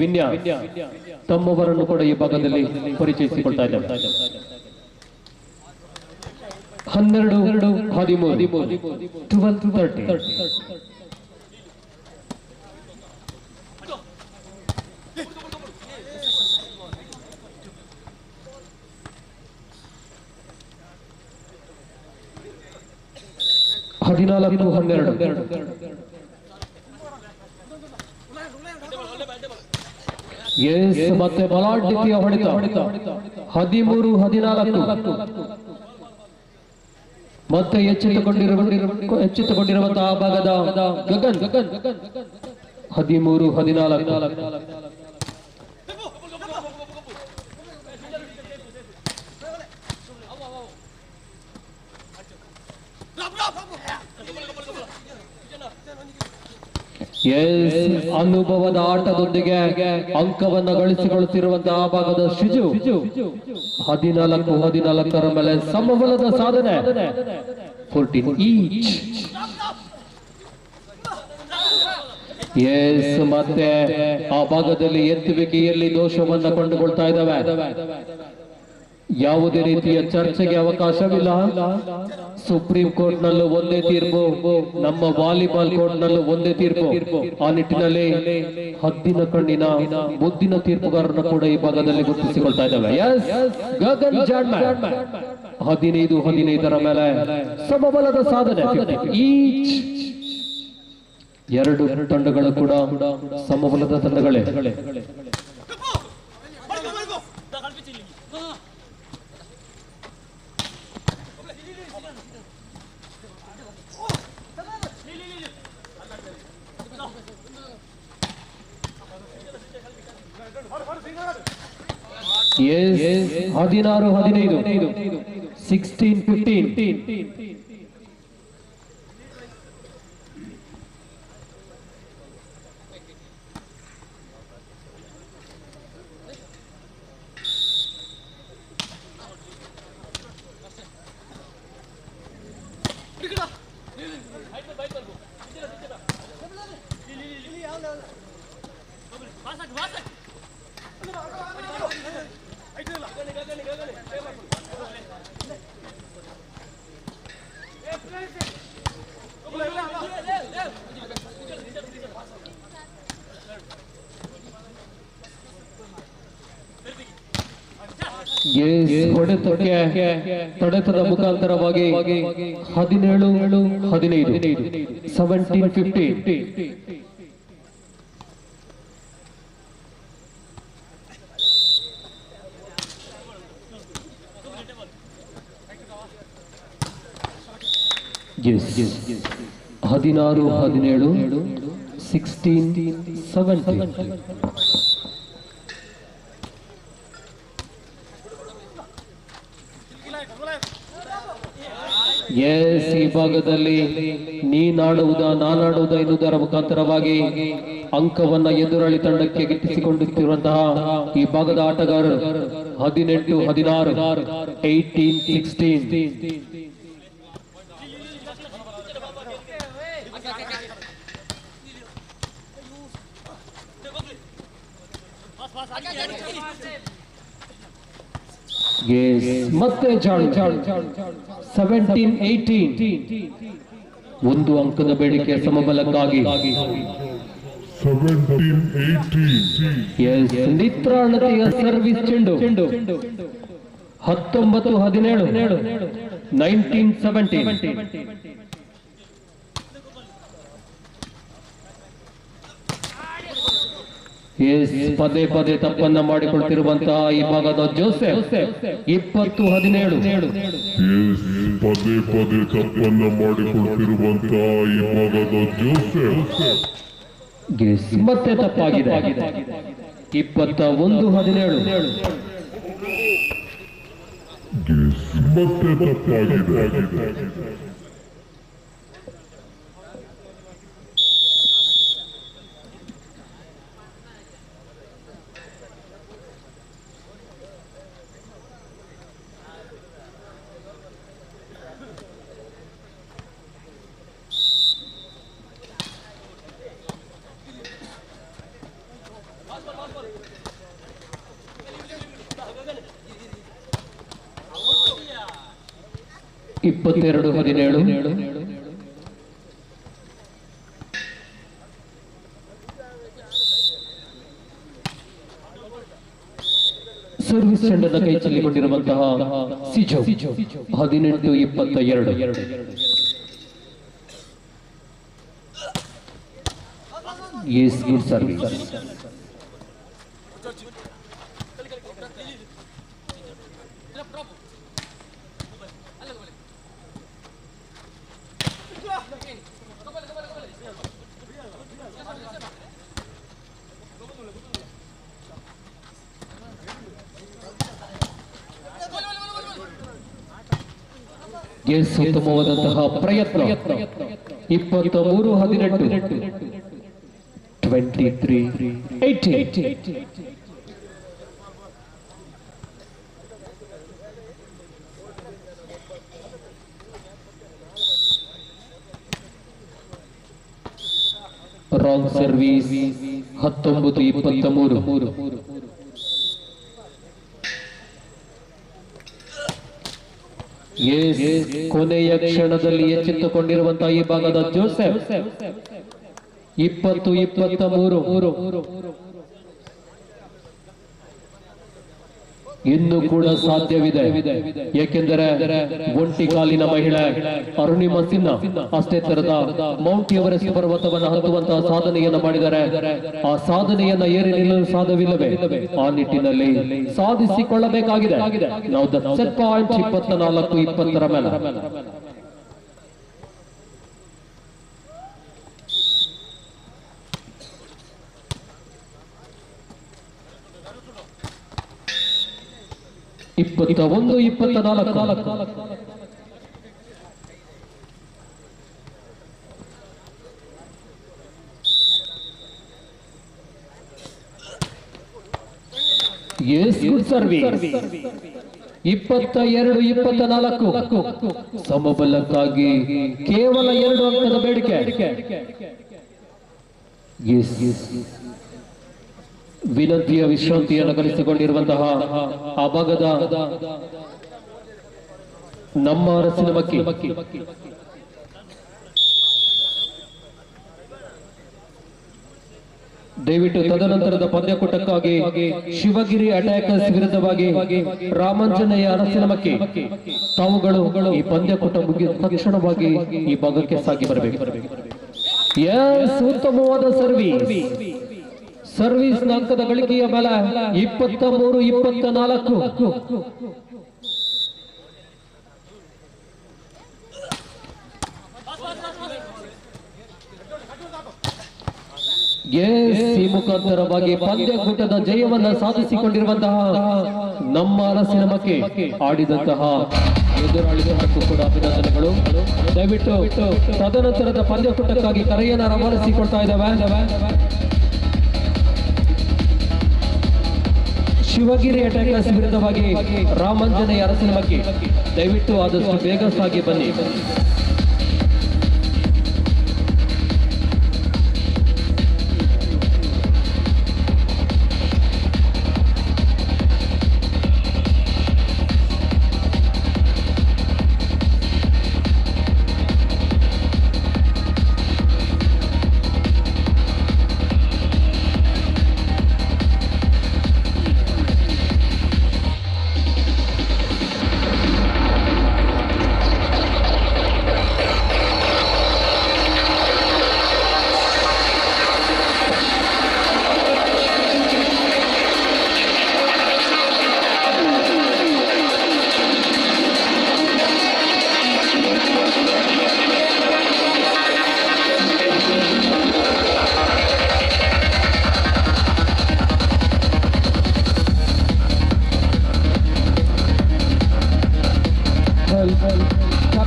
ವಿನ್ಯಾ ತಮ್ಮವರನ್ನು ಕೂಡ ಈ ಭಾಗದಲ್ಲಿ ಪರಿಚಯಿಸಿಕೊಳ್ತಾ ಇದ್ದಾರೆ. 12-13 12-30 ಮತ್ತೆ ಬಲಾಢ್ಯತೆಯ ಹೊಡೆತ. 13-14 ಮತ್ತೆ ಎಚ್ಚೆತ್ತುಕೊಂಡಿರುವಂತಹ ಭಾಗದ ಗಗನ್ 13-14 ಅನುಭವದ ಆಟದೊಂದಿಗೆ ಅಂಕವನ್ನು ಗಳಿಸಿಕೊಳ್ಳುತ್ತಿರುವಂತಹ ಭಾಗದ ಶಿಜು 14-14ರ ಮೇಲೆ ಸಮಬಲದ ಸಾಧನೆ. 14 ಈಚ್. ಮತ್ತೆ ಆ ಭಾಗದಲ್ಲಿ ಎತ್ತುವಿಕೆಯಲ್ಲಿ ದೋಷವನ್ನು ಕಂಡುಕೊಳ್ತಾ ಇದ್ದಾವೆ. ಯಾವುದೇ ರೀತಿಯ ಚರ್ಚೆಗೆ ಅವಕಾಶವಿಲ್ಲ. ಸುಪ್ರೀಂ ಕೋರ್ಟ್ ನಲ್ಲೂ ಒಂದೇ ತೀರ್ಪು, ನಮ್ಮ ವಾಲಿಬಾಲ್ ಕೋರ್ಟ್ ನಲ್ಲೂ ಒಂದೇ ತೀರ್ಪು. ಆ ನಿಟ್ಟಿನಲ್ಲಿ ಹದ್ದಿನ ಕಣ್ಣಿನ ಮುದ್ದಿನ ತೀರ್ಪುಗಾರರನ್ನು ಕೂಡ ಈ ಭಾಗದಲ್ಲಿ ಗುರುತಿಸಿಕೊಳ್ತಾ ಇದ್ದಾವೆ. ಗಗನ್ ಜಾಡ್ಮ್ಯಾನ್ 15-15ರ ಮೇಲೆ ಸಮಬಲದ ಸಾಧನೆ. ಈಚ್. ಎರಡು ತಂಡಗಳು ಕೂಡ ಸಮಬಲದ ತಂಡಗಳೇ. Yes, 16-15 16-15 ಹೊಡೆತಕ್ಕೆ ತಡೆತದ ಮುಖಾಂತರವಾಗಿ 17-15 17-15 16-17 16-17 ಈ ಭಾಗದಲ್ಲಿ ನೀನಾಡುವುದ ನಾನಾಡುವುದ ಎನ್ನುವುದರ ಮುಖಾಂತರವಾಗಿ ಅಂಕವನ್ನ ಎದುರಾಳಿ ತಂಡಕ್ಕೆ ಗಿಟ್ಟಿಸಿಕೊಳ್ಳುತ್ತಿರುವಂತಹ ಈ ಭಾಗದ ಆಟಗಾರರು 18-16 18-16 ಮತ್ತೆ 17-18 ಒಂದು ಅಂಕದ ಬೇಡಿಕೆ ಸಮಬಲಕ್ಕಾಗಿ ನಿತ್ರಾಣತೆಯ ಸರ್ವಿಸ್ ಚೆಂಡು 19-17 1917. ಪದೇ ಪದೇ ತಪ್ಪನ್ನ ಮಾಡಿಕೊಳ್ತಿರುವಂತಹ ಈ ಭಾಗದ ಜೋಸೆಫ್ 20-17. ಪದೇ ಪದೇ ತಪ್ಪನ್ನ ಮಾಡಿಕೊಳ್ತಿರುವಂತಹ ಈ ಭಾಗದ ಜೋಸೆಫ್ ಮತ್ತೆ ತಪ್ಪಾಗಿದೆ. 21-17. ಮತ್ತೆ ತಪ್ಪಾಗಿದೆ. ಇಪ್ಪತ್ತೆರಡು 17. ಸರ್ವಿಸ್ ಚೆಂಡನ್ನು ಕೈ ಚೆಲ್ಲಿಕೊಂಡಿರುವಂತಹ ಸಿಜೋ 18-22. S good service. ಎಸ್ ಉತ್ತಮವಾದಂತಹ ಪ್ರಯತ್ನ. 23-18. 23-18. Wrong service. 19-23. ಕೊನೆಯ ಕ್ಷಣದಲ್ಲಿ ಎಚ್ಚೆತ್ತುಕೊಂಡಿರುವಂತಹ ಈ ಭಾಗದ ಜೋಸೆಫ್ 20-23. ಇನ್ನೂ ಕೂಡ ಸಾಧ್ಯವಿದೆ, ಏಕೆಂದರೆ ಒಂಟಿ ಕಾಲಿನ ಮಹಿಳೆ ಅರುಣಿಮಾ ಸಿನ್ಹಾ ಅಷ್ಟೇ ತರದ ಮೌಂಟ್ ಎವರೆಸ್ಟ್ ಪರ್ವತವನ್ನು ಹತ್ತುವಂತಹ ಸಾಧನೆಯನ್ನು ಮಾಡಿದರೆ ಆ ಸಾಧನೆಯನ್ನ ಏರಿ ನಿಲ್ಲಲು ಸಾಧ್ಯವಿಲ್ಲವೇ? ಆ ನಿಟ್ಟಿನಲ್ಲಿ ಸಾಧಿಸಿಕೊಳ್ಳಬೇಕಾಗಿದೆ. ನಾವು ದ ಸೆಟ್ ಪಾಯಿಂಟ್ 24-20 ಮೇಲೆ. ಇಪ್ಪತ್ತ 21-24. S good service. 22-24. ಸಮಬಲಕ್ಕಾಗಿ ಕೇವಲ 2 ಅಂಕದ ಬೇಡಿಕೆ. ವಿನಂತಿಯ ವಿಶ್ರಾಂತಿಯನ್ನು ಗಳಿಸಿಕೊಂಡಿರುವಂತಹ ಆ ಭಾಗದ ನಮ್ಮ ಅರಸಿನ ಮಕ್ಕಿ ದಯವಿಟ್ಟು ತದನಂತರದ ಪಂದ್ಯಕೂಟಕ್ಕಾಗಿ ಶಿವಗಿರಿ ಅಟ್ಯಾಕರ್ಸ್ ವಿರುದ್ಧವಾಗಿ ರಾಮಾಂಜನೇಯ ಅರಸಿನ ಮಕ್ಕಿ ತಾವುಗಳು ಈ ಪಂದ್ಯಕೂಟ ಮುಗಿದ ತಕ್ಷಣವಾಗಿ ಈ ಭಾಗಕ್ಕೆ ಸಾಗಿ ಬರಬೇಕು. ಉತ್ತಮವಾದ ಸರ್ವಿಸ್. ಸರ್ವಿಸ್ ಅಂಕದ ಗಳಿಕೆಯ ಬಲ 23-24. ಈ ಮುಖಾಂತರವಾಗಿ ಪಂದ್ಯಕೂಟದ ಜಯವನ್ನ ಸಾಧಿಸಿಕೊಂಡಿರುವಂತಹ ನಮ್ಮ ಅರಸಿನ ಮಕ್ಕಿ ಆಡಿದಂತಹ ಎದುರಾಳಿಗಳ ಕೂಡ ಅಭಿನಂದನೆಗಳು. ದಯವಿಟ್ಟು ತದನಂತರದ ಪಂದ್ಯಕೂಟಕ್ಕಾಗಿ ಕರೆಯನ್ನು ರವಾನಿಸಿಕೊಳ್ತಾ ಇದ್ದಾವೆ. ಶಿವಗಿರಿ ಅಟ್ಯಾಕರ್ಸ್ ವಿರುದ್ಧವಾಗಿ ರಾಮಾಂಜನೇಯ ಅರಸಿನ ಮಕ್ಕಿ ದಯವಿಟ್ಟು ಆದಷ್ಟು ಬೇಗ ಸಾಗಿ ಬನ್ನಿ.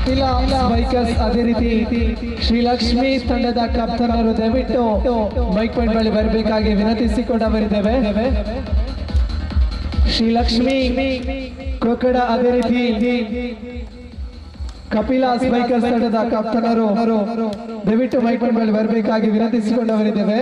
ಕಪಿಲಾ ಬೈಕರ್ಸ್ ಅದೇ ರೀತಿ ಶ್ರೀಲಕ್ಷ್ಮಿ ತಂಡದ ಕಪ್ತಾನರು ದಯವಿಟ್ಟು ಬೈಕ್ ಪಾಯಿಂಟ್ ಬಳಿ ಬರಬೇಕಾಗಿ ವಿನಂತಿಸಿಕೊಂಡವರಿದ್ದೇವೆ. ಶ್ರೀಲಕ್ಷ್ಮಿ ಕೊಕ್ಕಡ ಅದೇ ರೀತಿ ಕಪಿಲಾಸ್ ಬೈಕರ್ಸ್ ತಂಡದ ಕಪ್ತಾನರು ದಯವಿಟ್ಟು ಬೈಕ್ ಪಾಯಿಂಟ್ ಬಳಿ ಬರಬೇಕಾಗಿ ವಿನಂತಿಸಿಕೊಂಡವರಿದ್ದೇವೆ.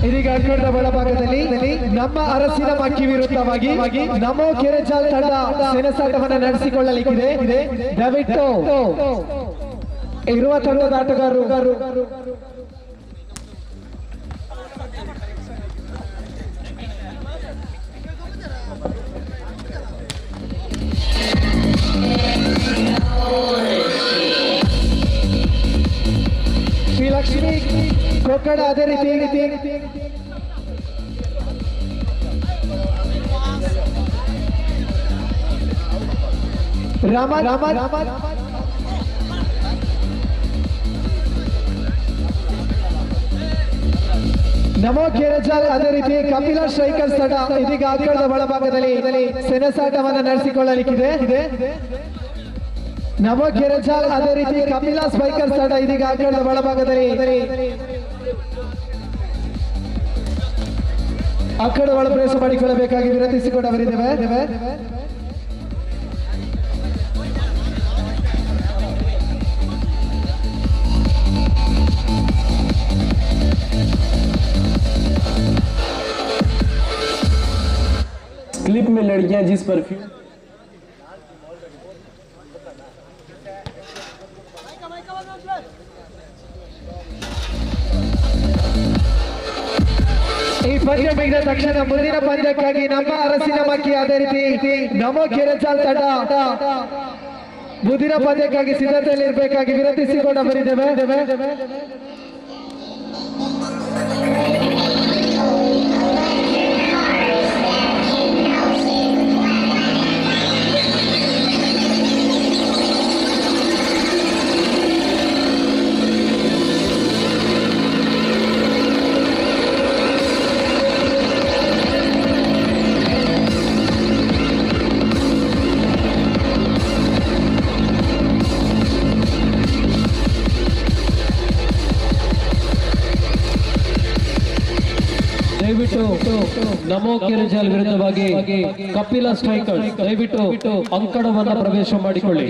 ಇದೀಗ ಅಡ್ಕಂಡ ಬಲಭಾಗದಲ್ಲಿ ನಮ್ಮ ಅರಸಿನ ಮಕ್ಕಿ ವಿರುದ್ಧವಾಗಿ ನಮೋ ಕೆರೆಚಾಲ್ ತಂಡ ಸೆಣಸಾಟವನ್ನು ನಡೆಸಿಕೊಳ್ಳಲಿಕ್ಕಿದೆ. ದಯವಿಟ್ಟು ಇರುವ ತಂಡದ ಆಟಗಾರರು ಶ್ರೀಲಕ್ಷ್ಮಿ ಕಡೆ ಅದೇ ರೀತಿ ರಾಮ ನಮೋ ಕೇರಜಾಲ್ ಅದೇ ರೀತಿ ಕಪಿಲ ಸ್ಟ್ರೈಕರ್ಸ್ ತಂಡ ಇದೀಗ ಆಟದ ಒಳಭಾಗದಲ್ಲಿ ಸೆಣಸಾಟವನ್ನು ನಡೆಸಿಕೊಳ್ಳಲಿಕ್ಕಿದೆ. ನಮೋ ಕೇರಜಾಲ್ ಅದೇ ರೀತಿ ಕಪಿಲ ಸ್ಟ್ರೈಕರ್ಸ್ ತಂಡ ಇದೀಗ ಆಟದ ಒಳಭಾಗದಲ್ಲಿ ಆ ಕಡೆ ಒಳ ಪ್ರವೇಶ ಮಾಡಿಕೊಳ್ಳಬೇಕಾಗಿ ವಿನಂತಿಸಿಕೊಂಡವರಿದ್ದೇವೆ. क्लिप में लड़कियां जिस परफ्यूम ಈ ಪಂದ್ಯ ಮುಗಿದ ತಕ್ಷಣ ಮುಂದಿನ ಪಂದ್ಯಕ್ಕಾಗಿ ನಮ್ಮ ಅರಸಿನ ಮಕ್ಕಿ ಅದೇ ರೀತಿ ನಮೋ ಕೇರಚಾಲ್ ತಂಡ ಮುಂದಿನ ಪಂದ್ಯಕ್ಕಾಗಿ ಸಿದ್ಧತೆಯಲ್ಲಿ ಇರಬೇಕಾಗಿ ವಿನಂತಿಸಿಕೊಂಡವರಿದ್ದೇವೆ. ದಯವಿಟ್ಟು ನಮೋ ಕೇರಜಾಲ್ ವಿರುದ್ಧವಾಗಿ ಕಪಿಲ ಸ್ಟ್ರೈಕರ್ಸ್ ದಯವಿಟ್ಟು ಅಂಕಣವನ್ನು ಪ್ರವೇಶ ಮಾಡಿಕೊಳ್ಳಿ.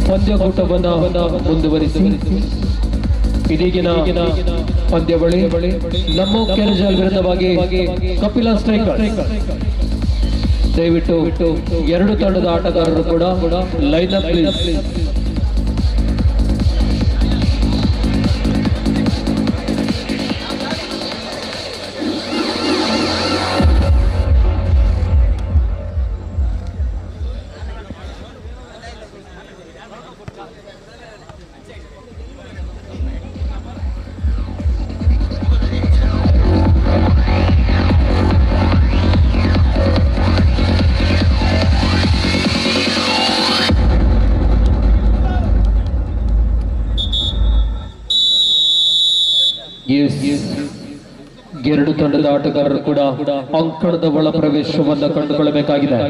ಪಂದ್ಯಕೂಟವನ್ನು ಮುಂದುವರಿಸಿ ಇದೀಗಿನ ಪಂದ್ಯಾವಳಿ ನಮೋ ಕೇರಜಾಲ್ ವಿರುದ್ಧವಾಗಿ ಕಪಿಲ ಸ್ಟ್ರೈಕರ್. ದಯವಿಟ್ಟು ಎರಡು ತಂಡದ ಆಟಗಾರರು ಕೂಡ ಲೈನ್ ಅಪ್ ಪ್ಲೀಸ್. ಎರಡು ತಂಡದ ಆಟಗಾರರು ಕೂಡ ಅಂಕಣದ ಒಳ ಪ್ರವೇಶವನ್ನು ಕಂಡುಕೊಳ್ಳಬೇಕಾಗಿದೆ.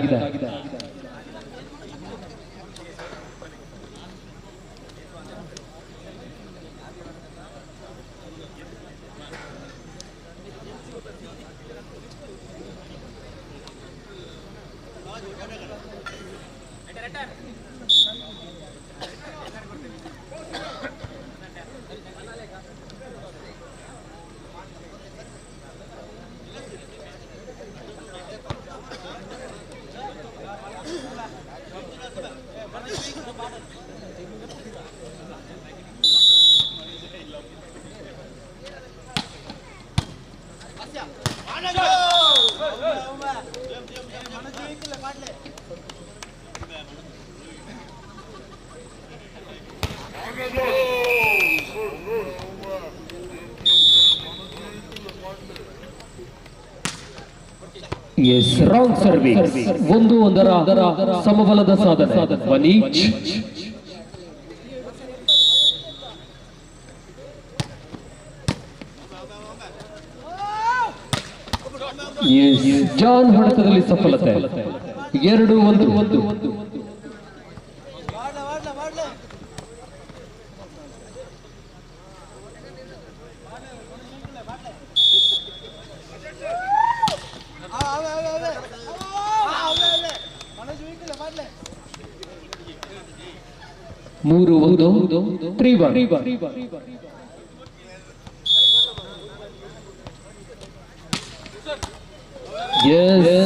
S wrong service. ಒಂದರ ಸಮಬಲದ ಸಾಧನೆ. One each. ಜಾನ್ ಹೊಡೆತದಲ್ಲಿ ಸಫಲತೆ. 2-1. ಮೂರು 3-1.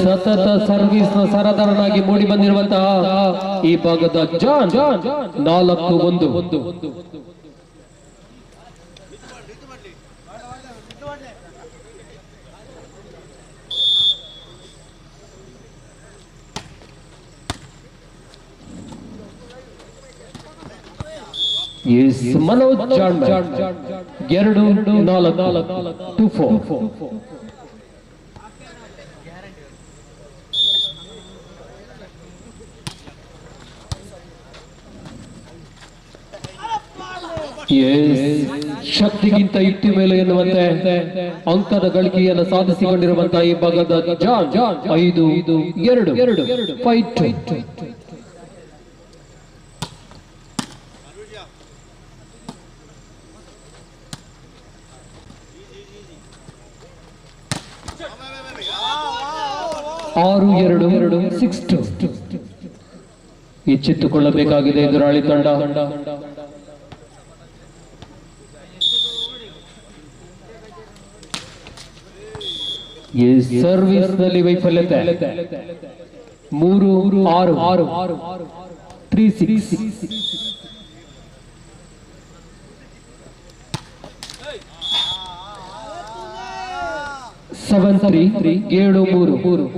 ಸತತ ಸರ್ವಿಸ್ ನ ಸರದಾರನಾಗಿ ಮೂಡಿ ಬಂದಿರುವಂತಹ ಈ ಭಾಗದ ಜಾನ್ 4-1. ಮನೋಜ್ ಜಾನ್ 2-4. 2-4. ಶಕ್ತಿಗಿಂತ ಯುಕ್ತಿ ಮೇಲೆ ಎನ್ನುವಂತೆ ಅಂಕದ ಗಳಿಕೆಯನ್ನು ಸಾಧಿಸಿಕೊಂಡಿರುವಂತಹ ಈ ಭಾಗದ ಜಾನ್ 5-2. ಫೈಟ್. ಆರು 2 6-2. ಎಚ್ಚೆತ್ತುಕೊಳ್ಳಬೇಕಾಗಿದೆ ಎದುರಾಳಿ ತಂಡ. ಸರ್ವಿಸ್ ನಲ್ಲಿ ವೈಫಲ್ಯತೆ. 3-6. 3-6. 7-3. 7-3.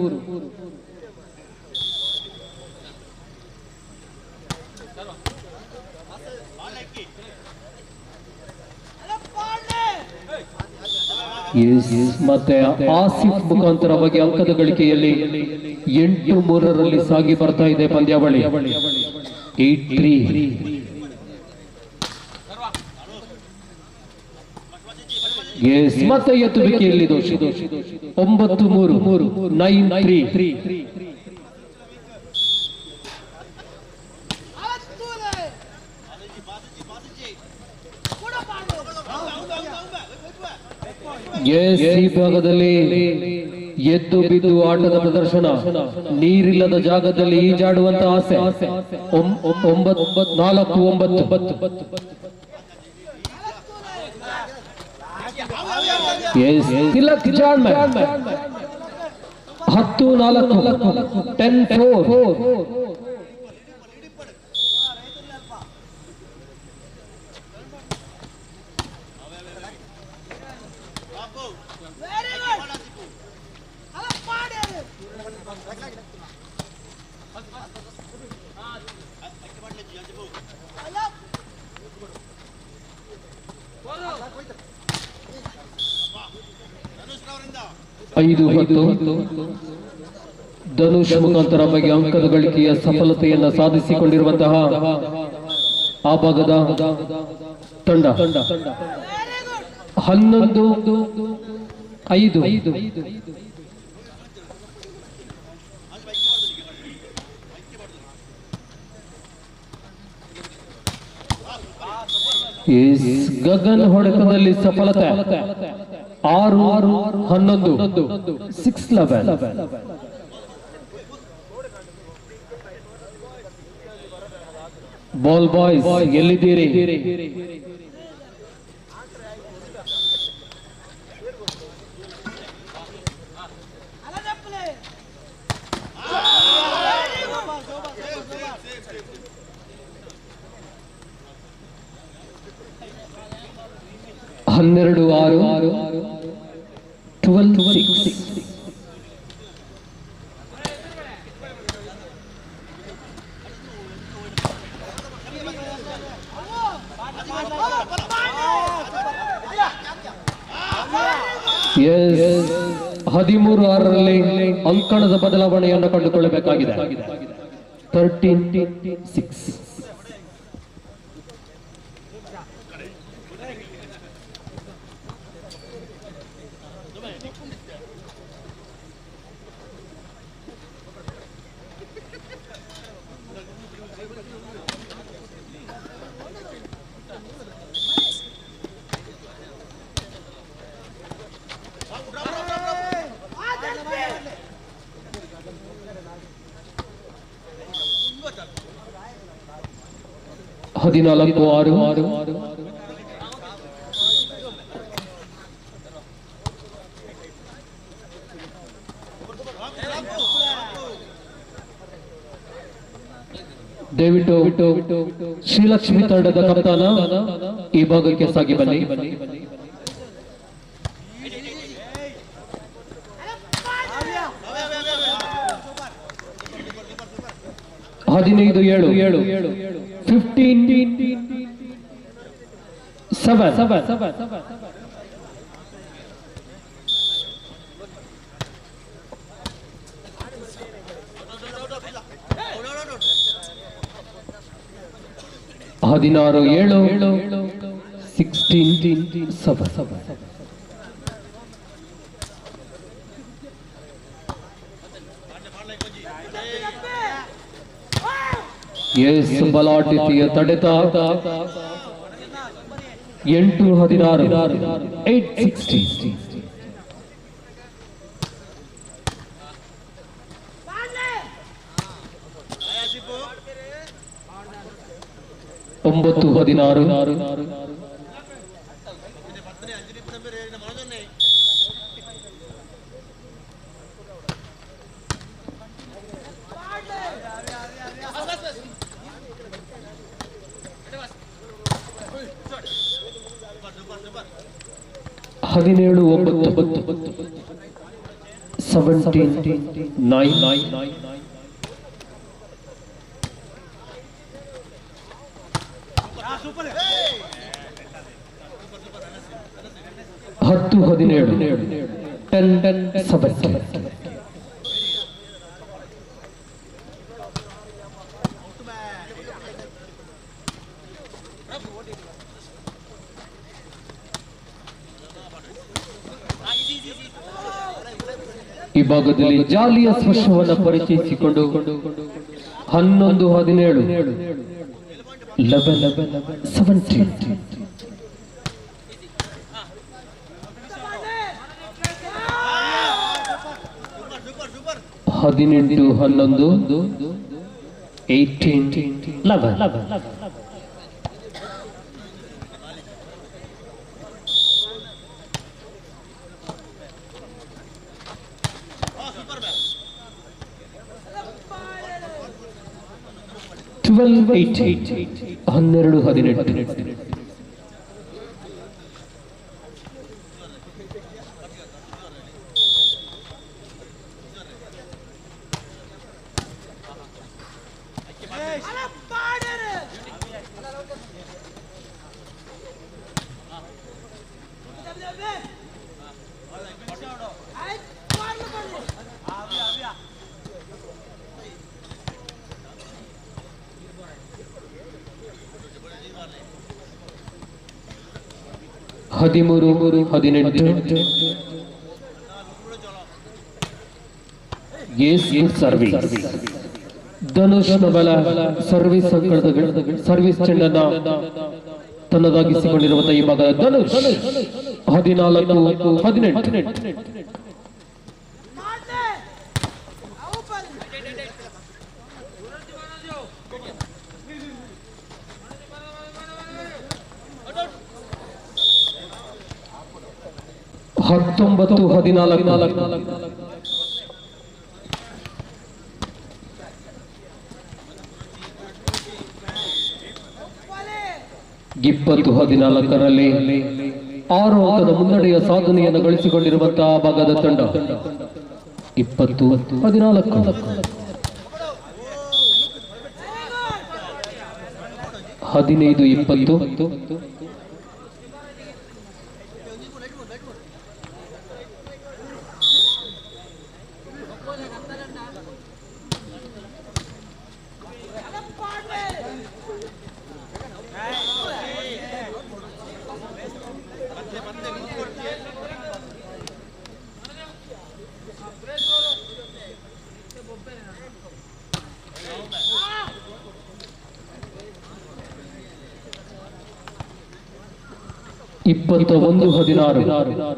ಮತ್ತೆ ಆಸಿಫ್ ಮುಖಾಂತರವಾಗಿ ಅಂಕದ ಗಳಿಕೆಯಲ್ಲಿ 8-3 ಸಾಗಿ ಬರ್ತಾ ಇದೆ ಪಂದ್ಯಾವಳಿ. 8-3. ಮತ್ತೆ ಎತ್ತುವಿಕೆಯಲ್ಲಿ ದೋಷ. 9-3. 9-3. ಈ ಭಾಗದಲ್ಲಿ ಎದ್ದು ಬಿದ್ದು ಆಟದ ಪ್ರದರ್ಶನ. ನೀರಿಲ್ಲದ ಜಾಗದಲ್ಲಿ ಈಜಾಡುವಂತ ಆಸೆ. 4-9. ತಿಲಕ್ ಜಾನ್ 10-4. 10-4. ಐದು 10. ಧನುಷ್ ಮುಖಾಂತರ ಬಗ್ಗೆ ಅಂಕದ ಗಳಿಕೆಯ ಸಫಲತೆಯನ್ನು ಸಾಧಿಸಿಕೊಂಡಿರುವಂತಹ ಆ ಭಾಗದ ತಂಡ. 11-5. ಗಗನ್ ಹೊಡೆತದಲ್ಲಿ ಸಫಲತೆ. 6-11. 6-11. ಬಾಲ್ ಬಾಯ್ಸ್ ಎಲ್ಲಿದ್ದೀರಿ? ಹನ್ನೆರಡು 6. 12-6. 13-6ರಲ್ಲಿ ಅಂಕಣದ ಬದಲಾವಣೆಯನ್ನು ಕಂಡುಕೊಳ್ಳಬೇಕಾಗಿದೆ. 13-6. ಹದಿನಾಲ್ಕು 6. ದಯವಿಟ್ಟು ಶ್ರೀಲಕ್ಷ್ಮಿ ತಂಡದ ಕಪ್ತಾನ ಈ ಭಾಗಕ್ಕೆ ಸಾಗಿ ಬನ್ನಿ. 15-7. 15-7. ಹದಿನಾರು 7. 16-7. ಎಸ್ ಬಲಾಢ್ಯತೆಯ ತಡೆತ 8-16. 8-16. ಒಂಬತ್ತು 16. ಹದಿನೇಳು 9. 17-9. ಹತ್ತು 17. 10-7. ಈ ಭಾಗದಲ್ಲಿ ಜಾಲಿಯ ಸ್ಪರ್ಶವನ್ನು ಪರಿಚಯಿಸಿಕೊಂಡು 11-17. 11-17. 18-11. 18-11. ಹನ್ನೆರಡು 18. ಹದಿಮೂರು 18. ಸರ್ವಿಸ್ ಧನುಷ್ ನಬಲ ಸರ್ವಿಸ್ ಸರ್ವಿಸ್ ಚೆಂಡನ್ನ ತನ್ನದಾಗಿಸಿಕೊಂಡಿರುವಂತಹ ಈ ಭಾಗದ ಧನುಷ್ 14-18. ಹತ್ತೊಂಬತ್ತು 14. ಇಪ್ಪತ್ತು 14ರಲ್ಲಿ 6 ಅಂಕದ ಮುನ್ನಡೆಯ ಸಾಧನೆಯನ್ನು ಗಳಿಸಿಕೊಂಡಿರುವಂತಹ ಭಾಗದ ತಂಡ 20-14. 15-20. 15-20. 21-16.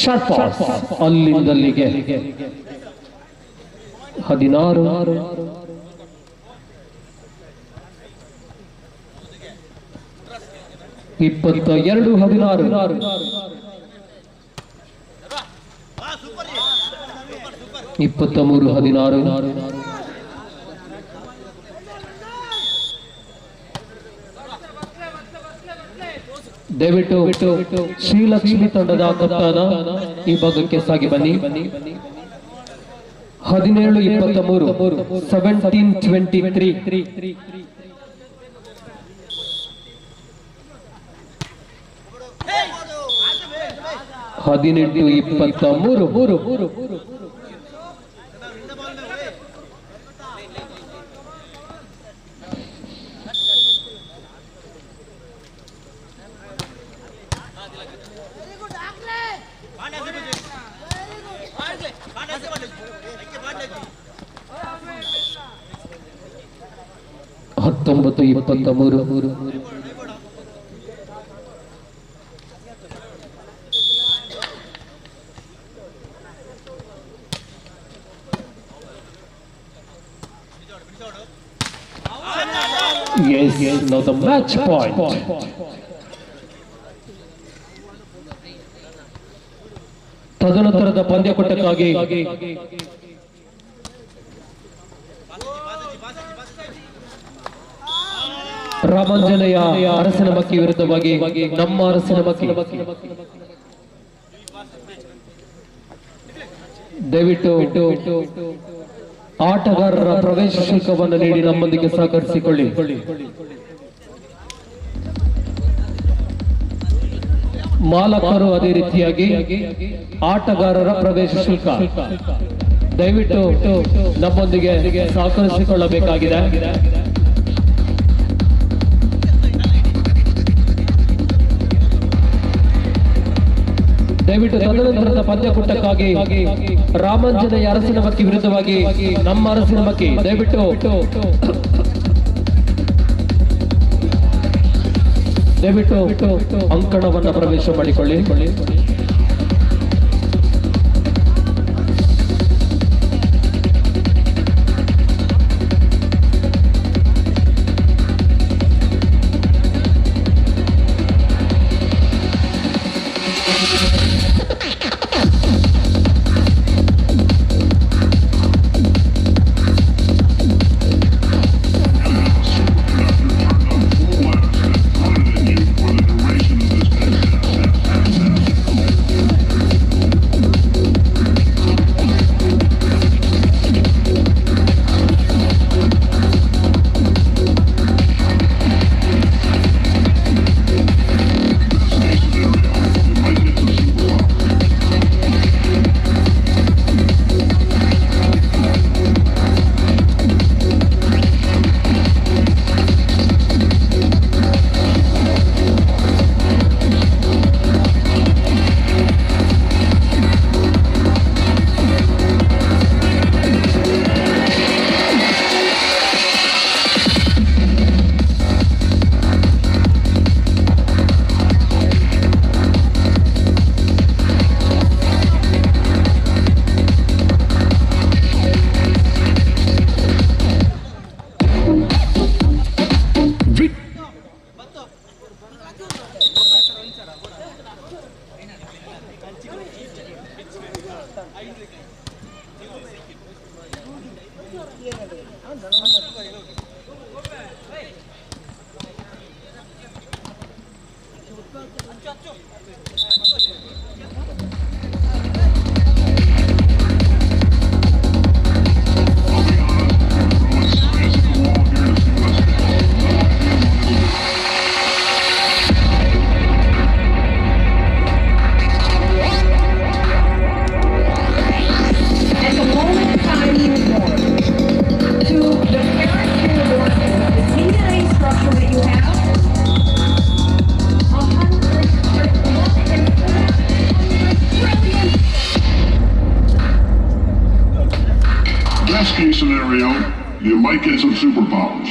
ಶಾರ್ಟ್ ಪಾಸ್ ಅಲ್ಲಿಂದಲ್ಲಿಗೆ 16. 22-16. 23-16. ದಯವಿಟ್ಟು ಶ್ರೀಲಕ್ಷ್ಮಿ ತಂಡದ ಕಪ್ತಾನ ಈ ಭಾಗಕ್ಕೆ ಸಾಗಿ ಬನ್ನಿ. 17-23. 17-23. 18-23. ಹತ್ತೊಂಬತ್ತು 23. Yes, now the match point. ತದನಂತರದ ಪಂದ್ಯಕೂಟಕ್ಕಾಗಿ Ramanjaneya Arasina ಮಕ್ಕಿ ವಿರುದ್ಧವಾಗಿ ನಮ್ಮ ಅರಸಿನ ಮಕ್ಕಿ. ದಯವಿಟ್ಟು ಆಟಗಾರರ ಪ್ರವೇಶ ಶುಲ್ಕವನ್ನು ನೀಡಿ ನಮ್ಮೊಂದಿಗೆ ಸಹಕರಿಸಿಕೊಳ್ಳಿ. ಮಾಲಕರು ಅದೇ ರೀತಿಯಾಗಿ ಆಟಗಾರರ ಪ್ರವೇಶ ಶುಲ್ಕ ದಯವಿಟ್ಟು ನಮ್ಮೊಂದಿಗೆ ಸಹಕರಿಸಿಕೊಳ್ಳಬೇಕಾಗಿದೆ. ದಯವಿಟ್ಟು ತದನಂತರದ ಪಂದ್ಯಕೂಟಕ್ಕಾಗಿ ರಾಮಾಂಜನೇಯ ಅರಸಿನ ಮಕ್ಕಿ ವಿರುದ್ಧವಾಗಿ ನಮ್ಮ ಅರಸಿನ ಮಕ್ಕಿ ದಯವಿಟ್ಟು ಅಂಕಣವನ್ನು ಪ್ರವೇಶ ಮಾಡಿಕೊಳ್ಳಿ. best case scenario, you might get some superpowers.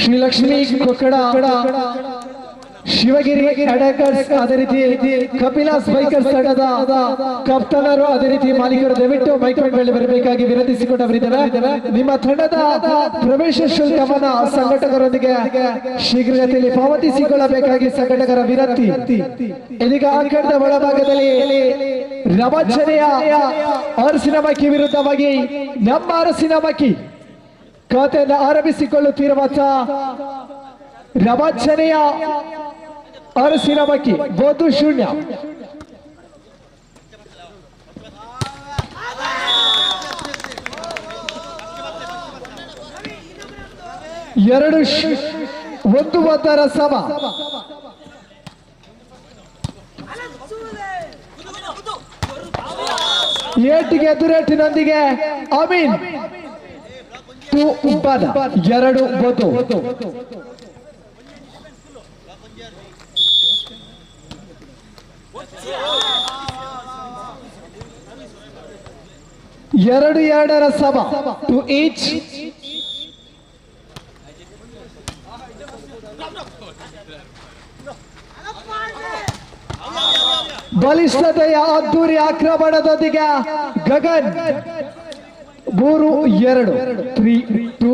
Srilakshmi Kokkada Shivagiri attackers ಅದೇ ರೀತಿ ಕಪಿಲಾಸ್ ಬೈಕರ್ಸ್ ತಂಡದ ಕಪ್ತಾನರು ಅದೇ ರೀತಿ ಮಾಲೀಕರು ದಯವಿಟ್ಟು ಮೈಕ್ರೋನ್ ಮೇಲೆ ಬರಬೇಕಾಗಿ ವಿನಂತಿಸಿಕೊಂಡವರಿದ್ದಾರೆ. ನಿಮ್ಮ ತಂಡದ ಪ್ರವೇಶ ಶುಲ್ಕವನ್ನ ಸಂಘಟಕರೊಂದಿಗೆ ಶೀಘ್ರಗತಿಯಲ್ಲಿ ಪಾವತಿಸಿಕೊಳ್ಳಬೇಕಾಗಿ ಸಂಘಟಕರ ವಿನಂತಿ. ಇದೀಗ ಅಂಕಣದ ಒಳಭಾಗದಲ್ಲಿ ರವಾಂಚನೆಯ ಅರಸಿನಮಕ್ಕಿ ವಿರುದ್ಧವಾಗಿ ನಮ್ಮ ಅರಸಿನಮಕ್ಕಿ ಖಾತೆಯನ್ನು ಆರಂಭಿಸಿಕೊಳ್ಳುತ್ತಿರುವ ರವಾಂಚನೆಯ ಅರಸಿನಮಕ್ಕಿ 1-0. ಒಂದು ಒಂದರ ಸಮ. ಏಟಿಗೆ ಎದುರೇಟಿನೊಂದಿಗೆ ಅಮೀನ್ 2-1. ಎರಡು ಎರಡರ ಸಮ 2 each. ಬಲಿಷ್ಠತೆಯ ಅದ್ದೂರಿ ಆಕ್ರಮಣದೊಂದಿಗೆ ಗಗನ್ 3-2 3-2.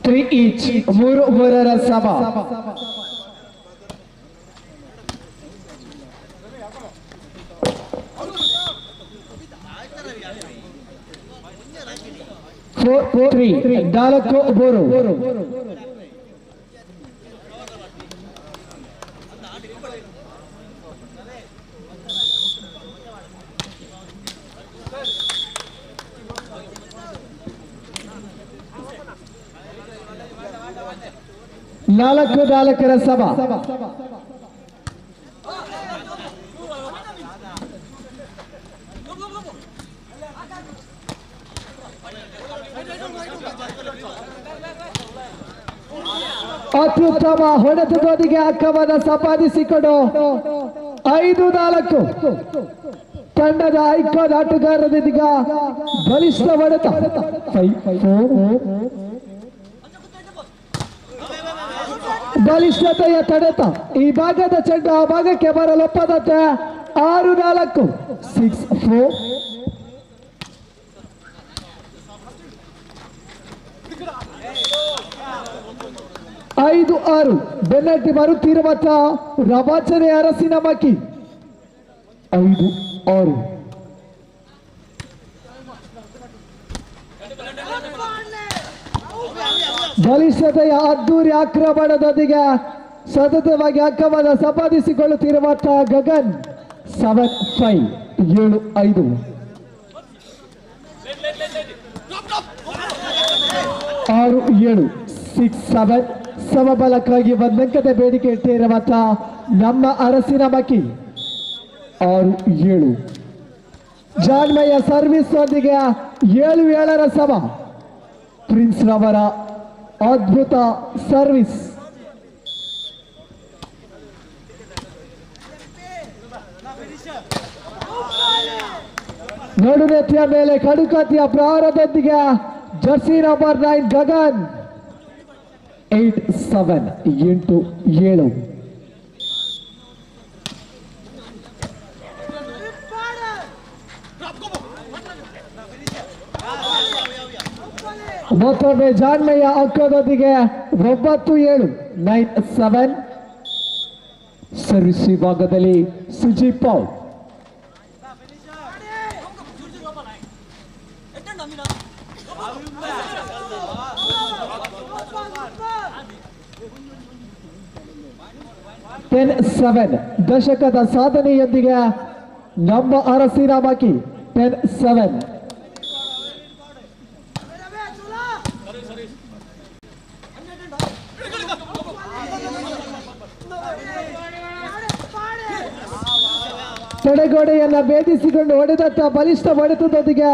Three each. ಮೂರರ ಸಮ. ನಾಲ್ಕು ಮೂರು. ನಾಲ್ಕರ ಸಮ. ಅತ್ಯುತ್ತಮ ಹೊಡೆತದೊಂದಿಗೆ ಅಂಕವನ್ನು ಸಂಪಾದಿಸಿಕೊಂಡು 5-4 ತಂಡದ ಐಕಾನ್ ಆಟಗಾರರಿಗ ಬಲಿಷ್ಠ ಹೊಡೆತ. 5-4. ಬಲಿಷ್ಠತೆಯ ತಡೆತ. ಈ ಭಾಗದ ಚೆಂಡು ಆ ಭಾಗಕ್ಕೆ ಬರಲೊಪ್ಪದಂತೆ 6-4 6-4. ಐದು 6 ಬೆನ್ನಟ್ಟಿ ಬರುತ್ತಿರುವ ರವಾಂಚನೆಯ ಅರಸಿನಮಕ್ಕಿ 5-6. ಬಲಿಷ್ಠತೆಯ ಅದ್ದೂರಿ ಆಕ್ರಮಣದೊಂದಿಗೆ ಸತತವಾಗಿ ಅಂಕವನ್ನು ಸಂಪಾದಿಸಿಕೊಳ್ಳುತ್ತಿರುವಂತಹ ಗಗನ್ 7-5 7-5. ಆರು 7 6-7 ಸಮಬಲಕ್ಕಾಗಿ ಒಂದಂಕದ ಬೇಡಿಕೆ ಇಟ್ಟಿರುವಂತಹ ನಮ್ಮ ಅರಸಿನಮಕ್ಕಿ 6-7. ಜಾನ್ಮಯ ಸರ್ವಿಸ್ ಒಂದಿಗೆ 7-7 ಸಮ. ಪ್ರಿನ್ಸ್ ರವರ ಅದ್ಭುತ ಸರ್ವಿಸ್. ನಡುನೆತ್ತಿಯ ಮೇಲೆ ಕಡುಕತಿಯ ಪ್ರಹಾರದೊಂದಿಗೆ ಜರ್ಸಿ ನಂಬರ್ 9 ಗಗನ್. 8-7 8-7. ಮತ್ತೊಮ್ಮೆ ಜಾನ್ಮೆಯ ಅಂಕದೊಂದಿಗೆ 9-7 9-7. ಸರ್ವಿಸ್ ವಿಭಾಗದಲ್ಲಿ ಸುಜಿತ್ ಪೌಲ್. ದಶಕದ ಸಾಧನೆಯೊಂದಿಗೆ ನಮ್ಮ ಅರಸಿರಾಮಕಿ 10-7. ತಡೆಗೋಡೆಯನ್ನ ಭೇದಿಸಿಕೊಂಡು ಹೊಡೆದತ್ತ ಬಲಿಷ್ಠ ಹೊಡೆತದೊಂದಿಗೆ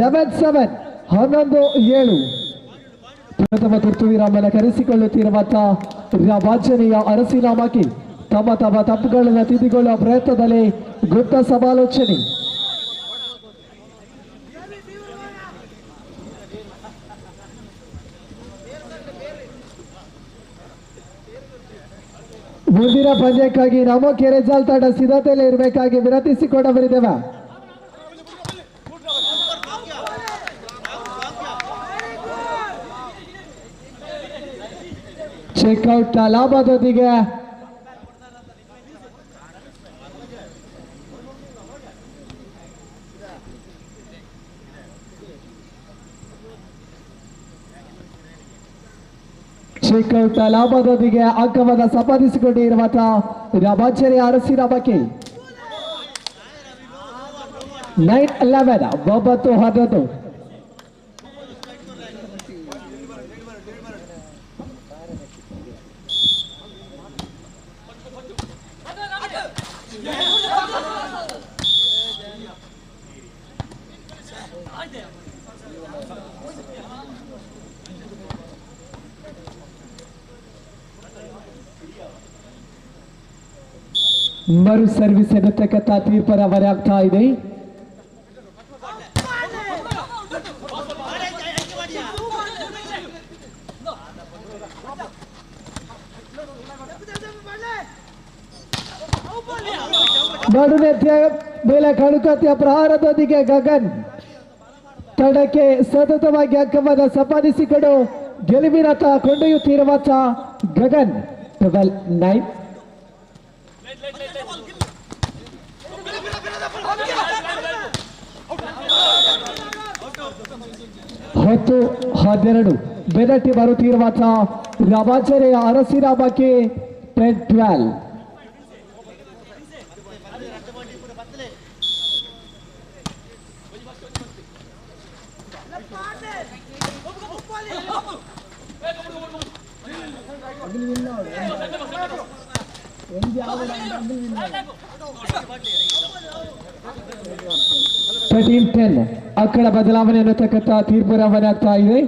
11-7 11-7. ಪ್ರಥಮ ತುರ್ತು ವಿರಾಮನ ಕರೆಸಿಕೊಳ್ಳುತ್ತಿರುವಂತಹ ರಾಜನೆಯ ಅರಸಿರಾಮಕಿ ತಮ್ಮ ತಪ್ಪುಗಳನ್ನು ತಿದ್ದಿಕೊಳ್ಳುವ ಪ್ರಯತ್ನದಲ್ಲಿ ಗುಪ್ತ ಸಮಾಲೋಚನೆ. ಮುಂದಿನ ಪಂದ್ಯಕ್ಕಾಗಿ ನಮ್ಮ ಕೆರೆಜಾಲ್ ತಂಡ ಸಿದ್ಧತೆಯಲ್ಲಿ ಇರಬೇಕಾಗಿ ವಿನಂತಿಸಿಕೊಂಡವರಿದ್ದೇವೆ. ಚೆಕ್ಔಟ್ ಲಾಭದೊಂದಿಗೆ ಅಂಕವನ್ನು ಸಂಪಾದಿಸಿಕೊಂಡಿರುವಂತಹ ರಾಮಾಂಚರಿ ಅರಸಿರಾಮಕಿ 9-11 9-11. ಮರು ಸರ್ವಿಸ್ ಎನ್ನುತ್ತಕ್ಕಂಥ ತೀರ್ಪರ ಹೊರೆಯಾಗ್ತಾ ಇದೆ. ನಡುನೆತ್ತಿಯ ಮೇಲೆ ಕಡುಕತಿಯ ಪ್ರಹಾರದೊಂದಿಗೆ ಗಗನ್ ತಂಡಕ್ಕೆ ಸತತವಾಗಿ ಅಂಕವನ್ನು ಸಂಪಾದಿಸಿಕೊಂಡು ಗೆಲುವಿನತ್ತ ಕೊಂಡೊಯ್ಯುತ್ತಿರುವಂತಹ ಗಗನ್ 12-9. ಹತ್ತು 12 ಬೆನ್ನಟ್ಟಿ ಬರುತ್ತಿರುವಂತಹ ರಾಮಾಂಚರಿಯ ಅರಸಿರಾಮಕಿ 10-12. ಅಕ್ಕಳ ಬದಲಾವಣೆ ಅನ್ನತಕ್ಕಂಥ ತೀರ್ಪು ರವಾನೆ ಆಗ್ತಾ ಇದೆ.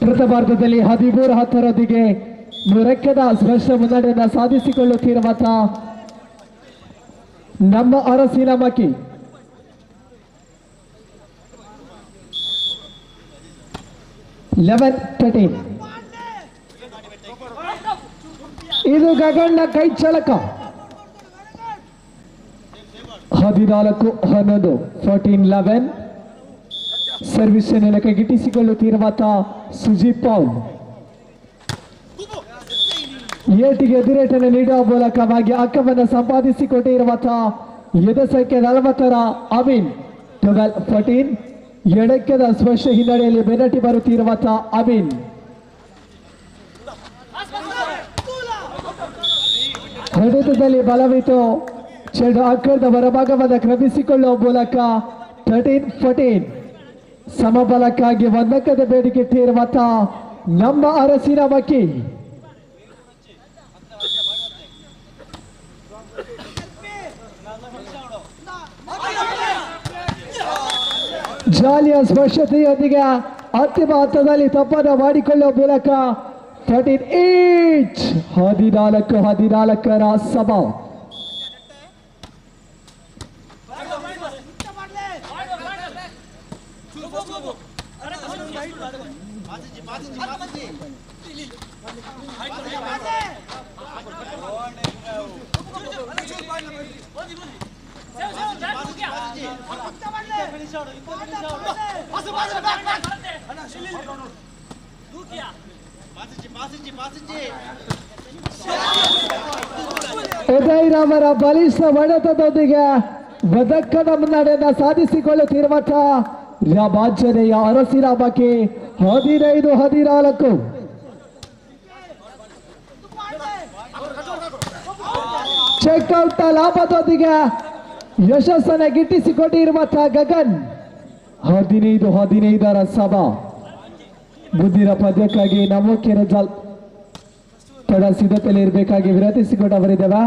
ಪ್ರಥಮಾರ್ಧದಲ್ಲಿ 13-10ರೊಂದಿಗೆ ರೆಕ್ಕದ ಸ್ಪಷ್ಟ ಮುನ್ನಡೆಯನ್ನು ಸಾಧಿಸಿಕೊಳ್ಳುತ್ತಿರುವಂತಹ ನಮ್ಮ ಅರಸಿರಾಮಕಿ ಇದು ಗಗನ್ನ ಕೈ ಚಳಕ 14-11 14-11. ಸರ್ವಿಸ್ ನೆಲಕ್ಕೆ ಗಿಟ್ಟಿಸಿಕೊಳ್ಳುತ್ತಿರುವಂತಹ ಸುಜಿತ್ ಪೌಲ್ ಏಟಿಗೆ ಎದುರೇಟನ್ನು ನೀಡುವ ಮೂಲಕವಾಗಿ ಅಂಕವನ್ನು ಸಂಪಾದಿಸಿಕೊಂಡಿರುವಂತಹ ಎದೆ ಸಂಖ್ಯೆ 40ರ ಅಮೀನ್ 12-14. ಎಡಕ್ಕದ ಸ್ಪಷ್ಟ ಹಿನ್ನಡೆಯಲ್ಲಿ ಬೆನ್ನಟ್ಟಿ ಬರುತ್ತಿರುವಂತಹ ಅಮೀನ್ ಹೊಡೆತದಲ್ಲಿ ಬಲವಿತ್ತು ಚೆಂಡು ಅಂಕಣದ ಹೊರಭಾಗವನ್ನು ಕ್ರಮಿಸಿಕೊಳ್ಳುವ ಮೂಲಕ 13-14 ಸಮಬಲಕ್ಕಾಗಿ ಒಂದಂಕದ ಬೇಡಿಕೆ ಇಟ್ಟಿರುವಂತ ನಮ್ಮ ಅರಸಿನ ಮಕ್ಕಿ. ಜಾಲಿಯ ಸ್ಪರ್ಶತೆಯೊಂದಿಗೆ ಅಂತಿಮ ಹಂತದಲ್ಲಿ ತಪ್ಪನ್ನು ಮಾಡಿಕೊಳ್ಳುವ ಮೂಲಕ 13-8 14-14 ಸಮ. ಉದಯ್ ರಾಮರ ಬಲಿಷ್ಠ ಹೊಡೆತದೊಂದಿಗೆ ಬದಕ್ಕದ ಮುನ್ನಡೆಯನ್ನು ಸಾಧಿಸಿಕೊಳ್ಳುತ್ತಿರುವಂತಹ ರಾಮಾಂಜನೇಯ ಅರಸಿರಾಮಕ್ಕೆ 15-14. ಚೆಕ್ಔಟ್ ಲಾಭದೊಂದಿಗೆ ಯಶಸ್ಸನ್ನು ಗಿಟ್ಟಿಸಿಕೊಂಡಿರುವಂತಹ ಗಗನ್ 15-15 ಸಮ. ಮುಂದಿನ ಪದ್ಯಕ್ಕಾಗಿ ನಮ್ಮಕ್ಕೆ ರೆಜಲ್ ತಡ ಸಿದ್ಧತೆಯಲ್ಲಿ ಇರಬೇಕಾಗಿ ವಿನಂತಿಸಿಕೊಂಡವರಿದ್ದೇವೆ.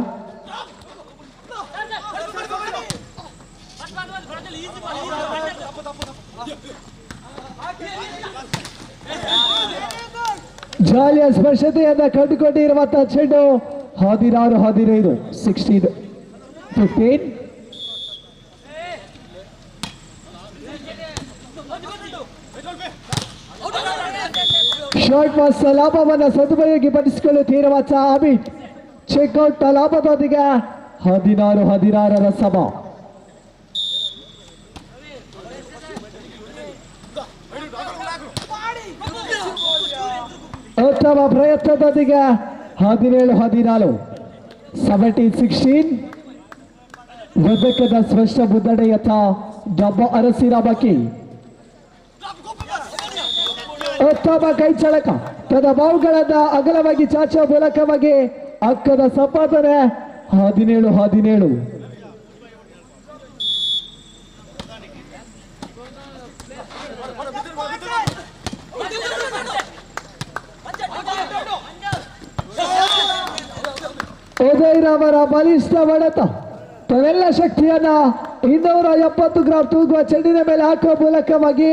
ಜಾಲಿಯ ಸ್ಪರ್ಶತೆಯನ್ನ ಕಂಡುಕೊಂಡಿರುವಂತಹ ಚೆಂಡು 16-15 16-15. ಶಾರ್ಟ್ ಪಾಸ್ ಲಾಭವನ್ನು ಸದುಪಯೋಗಪಡಿಸಿಕೊಳ್ಳುತ್ತಿರುವಂತಹ ಅಮಿತ್ ಚೆಕ್ಔಟ್ ಲಾಭದೊಂದಿಗೆ 16-16 ಸಮ. ಉತ್ತಮ ಪ್ರಯತ್ನದೊಂದಿಗೆ 17-14 17-16. ವೆದಕದ ಸ್ಪಷ್ಟ ಮುನ್ನಡೆಯತ್ತ ಡಬ್ಬ ಅರಸಿರಾಮಕ್ಕಿ. ಉತ್ತಮ ಕೈ ಚಳಕ ತನ್ನ ಬಾವುಗಳನ್ನ ಅಗಲವಾಗಿ ಚಾಚುವ ಮೂಲಕವಾಗಿ ಅಂಕದ ಸಂಪಾದನೆ 17-17. ಉದಯ್ ರಾಮರ ಬಲಿಷ್ಠ ಹೊಡೆತ ತನ್ನೆಲ್ಲ ಶಕ್ತಿಯನ್ನ 270 ಗ್ರಾಂ ತೂಗುವ ಚೆಂಡಿನ ಮೇಲೆ ಹಾಕುವ ಮೂಲಕವಾಗಿ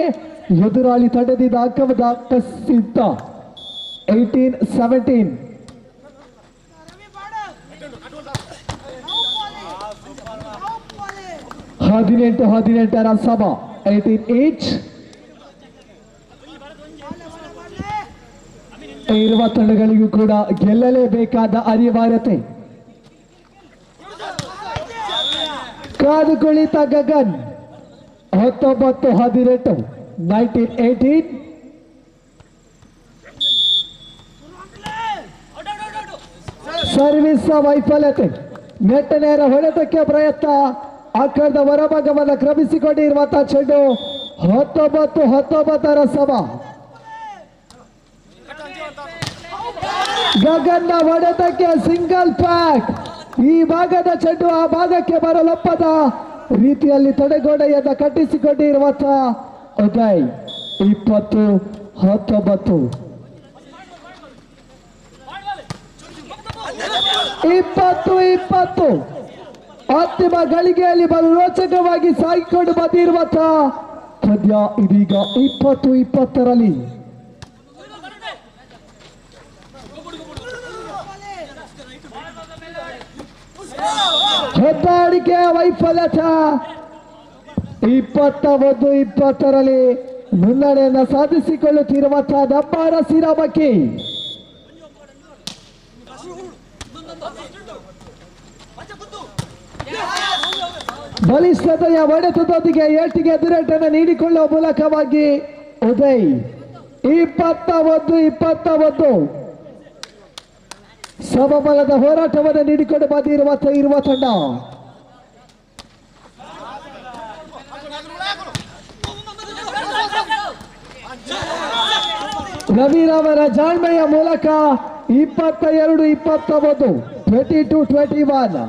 ಎದುರಾಳಿ ತಂಡದಿಂದ ಅಂಕವನ್ನು ಕಸಿದ್ದ 18-17. ಸಮ 18-8. ಇರುವ ತಂಡಗಳಿಗೂ ಕೂಡ ಗೆಲ್ಲಲೇಬೇಕಾದ ಅನಿವಾರ್ಯತೆ. ಕಾದು ಕುಳಿತ ಗಗನ್ 19-18 19-18. ಸರ್ವಿಸ್ ವೈಫಲ್ಯತೆ ನೆಟ್ಟ ನೇರ ಹೊಡೆತಕ್ಕೆ ಪ್ರಯತ್ನ. ಅಂಕಣದ ಹೊರಭಾಗವನ್ನು ಕ್ರಮಿಸಿಕೊಂಡಿರುವಂತಹ ಚೆಂಡು 19-19 ಸಮ. ಗಗನ್ನ ಹೊಡೆತಕ್ಕೆ ಸಿಂಗಲ್ ಪ್ಯಾಕ್. ಈ ಭಾಗದ ಚೆಂಡು ಆ ಭಾಗಕ್ಕೆ ಬರಲೊಪ್ಪದ ರೀತಿಯಲ್ಲಿ ತಡೆಗೋಡೆಯನ್ನು ಕಟ್ಟಿಸಿಕೊಂಡಿರುವಂತಹ ಉದಯ್ 20-19 20-20. ಅಂತಿಮ ಗಳಿಗೆಯಲ್ಲಿ ಬಲು ರೋಚಕವಾಗಿ ಸಾಗಿಕೊಂಡು ಬಂದಿರುವಂತಹ ಪದ್ಯ ಇದೀಗ 20-20. ಹೆದ್ದಾರಿಕೆ ವೈಫಲ್ಯತೆ 21-20 ಮುನ್ನಡೆಯನ್ನು ಸಾಧಿಸಿಕೊಳ್ಳುತ್ತಿರುವಂತಹ ನಮ್ಮ ಅರಸಿರಾಮಕ್ಕಿ. ಬಲಿಷ್ಠತೆಯ ಹೊಡೆತದೊಂದಿಗೆ ಏಟಿಗೆ ಎದುರೇಟನ್ನು ನೀಡಿಕೊಳ್ಳುವ ಮೂಲಕವಾಗಿ ಉದಯ್ 21-21 ಸಮಬಲದ ಹೋರಾಟವನ್ನು ನೀಡಿಕೊಂಡು ಬಂದಿರುವ ತಂಡ. ರವಿರಾಮರ ಜಾಣ್ಮೆಯ ಮೂಲಕ 22-21 22-21.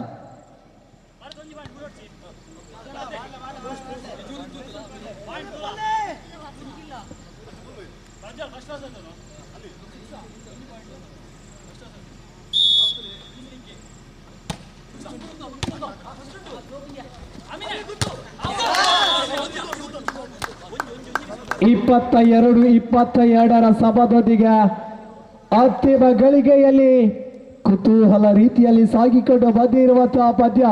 22-22ರ ಸಭಾದೊಂದಿಗೆ ಅಂತಿಮ ಗಳಿಗೆಯಲ್ಲಿ ಕುತೂಹಲ ರೀತಿಯಲ್ಲಿ ಸಾಗಿಕೊಂಡು ಬಂದಿರುವಂತಹ ಪದ್ಯ.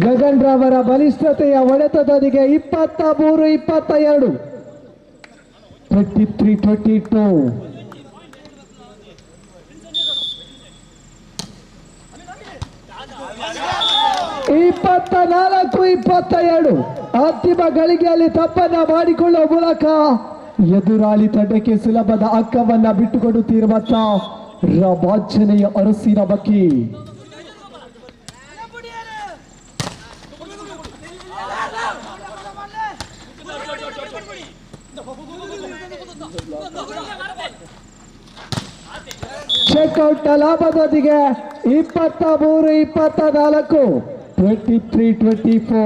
ಗಗನ್ ರವರ ಬಲಿಷ್ಠತೆಯ ಹೊಡೆತದೊಂದಿಗೆ 23-22, 23-22. 24-22 ಅಂತಿಮ ಗಳಿಗೆಯಲ್ಲಿ ತಪ್ಪನ್ನ ಮಾಡಿಕೊಳ್ಳುವ ಮೂಲಕ ಎದುರಾಳಿ ತಂಡಕ್ಕೆ ಸುಲಭದ ಅಂಕವನ್ನ ಬಿಟ್ಟುಕೊಡುತ್ತಿರುವಂತಹ ರೋಮಾಂಚನೆಯ ಅರಸಿನ ಬಗ್ಗೆ. ಚೆಕ್ಔಟ್ ಲಾಭದೊಂದಿಗೆ 23-24, 23-24.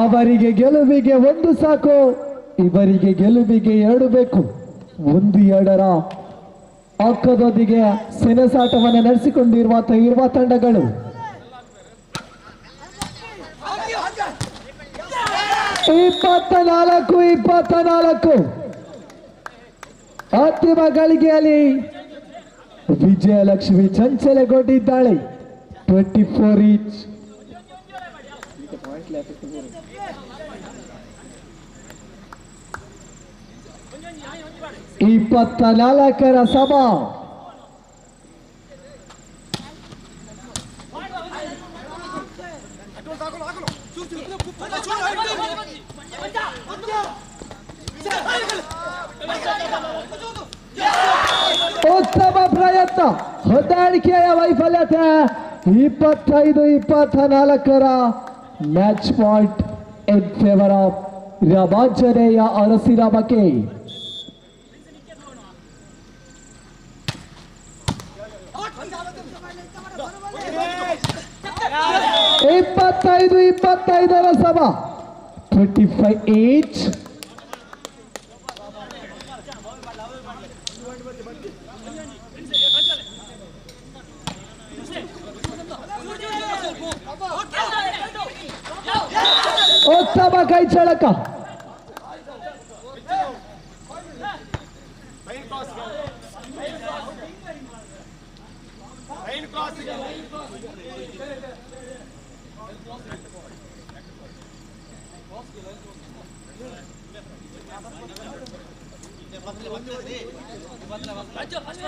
ಅವರಿಗೆ ಗೆಲುವಿಗೆ 1 ಸಾಕು, ಇವರಿಗೆ ಗೆಲುವಿಗೆ 2 ಬೇಕು. 1-2ರ ಅಂಕದೊಂದಿಗೆ ಸೆಣಸಾಟವನ್ನು ನಡೆಸಿಕೊಂಡಿರುವ ತಂಡಗಳು. 24-24 ಅಂತಿಮ ಗಳಿಗೆಯಲ್ಲಿ ವಿಜಯಲಕ್ಷ್ಮಿ ಚಂಚಲಗೊಂಡಿದ್ದಾಳೆ. 24 each. ಈ 24ರ ಸಭಾ ಉತ್ತಮ ಪ್ರಯತ್ನ, ಹೊಂದಾಣಿಕೆಯ ವೈಫಲ್ಯತೆ. 25-24ರ match point in favour of ರೋಮಾಂಚನೆಯ ಅರಸಿನ ಬಗ್ಗೆ. 25-25ರ ಸಭಾ 25 each. ಉತ್ತಮ ಕೈ ಚಳಕ.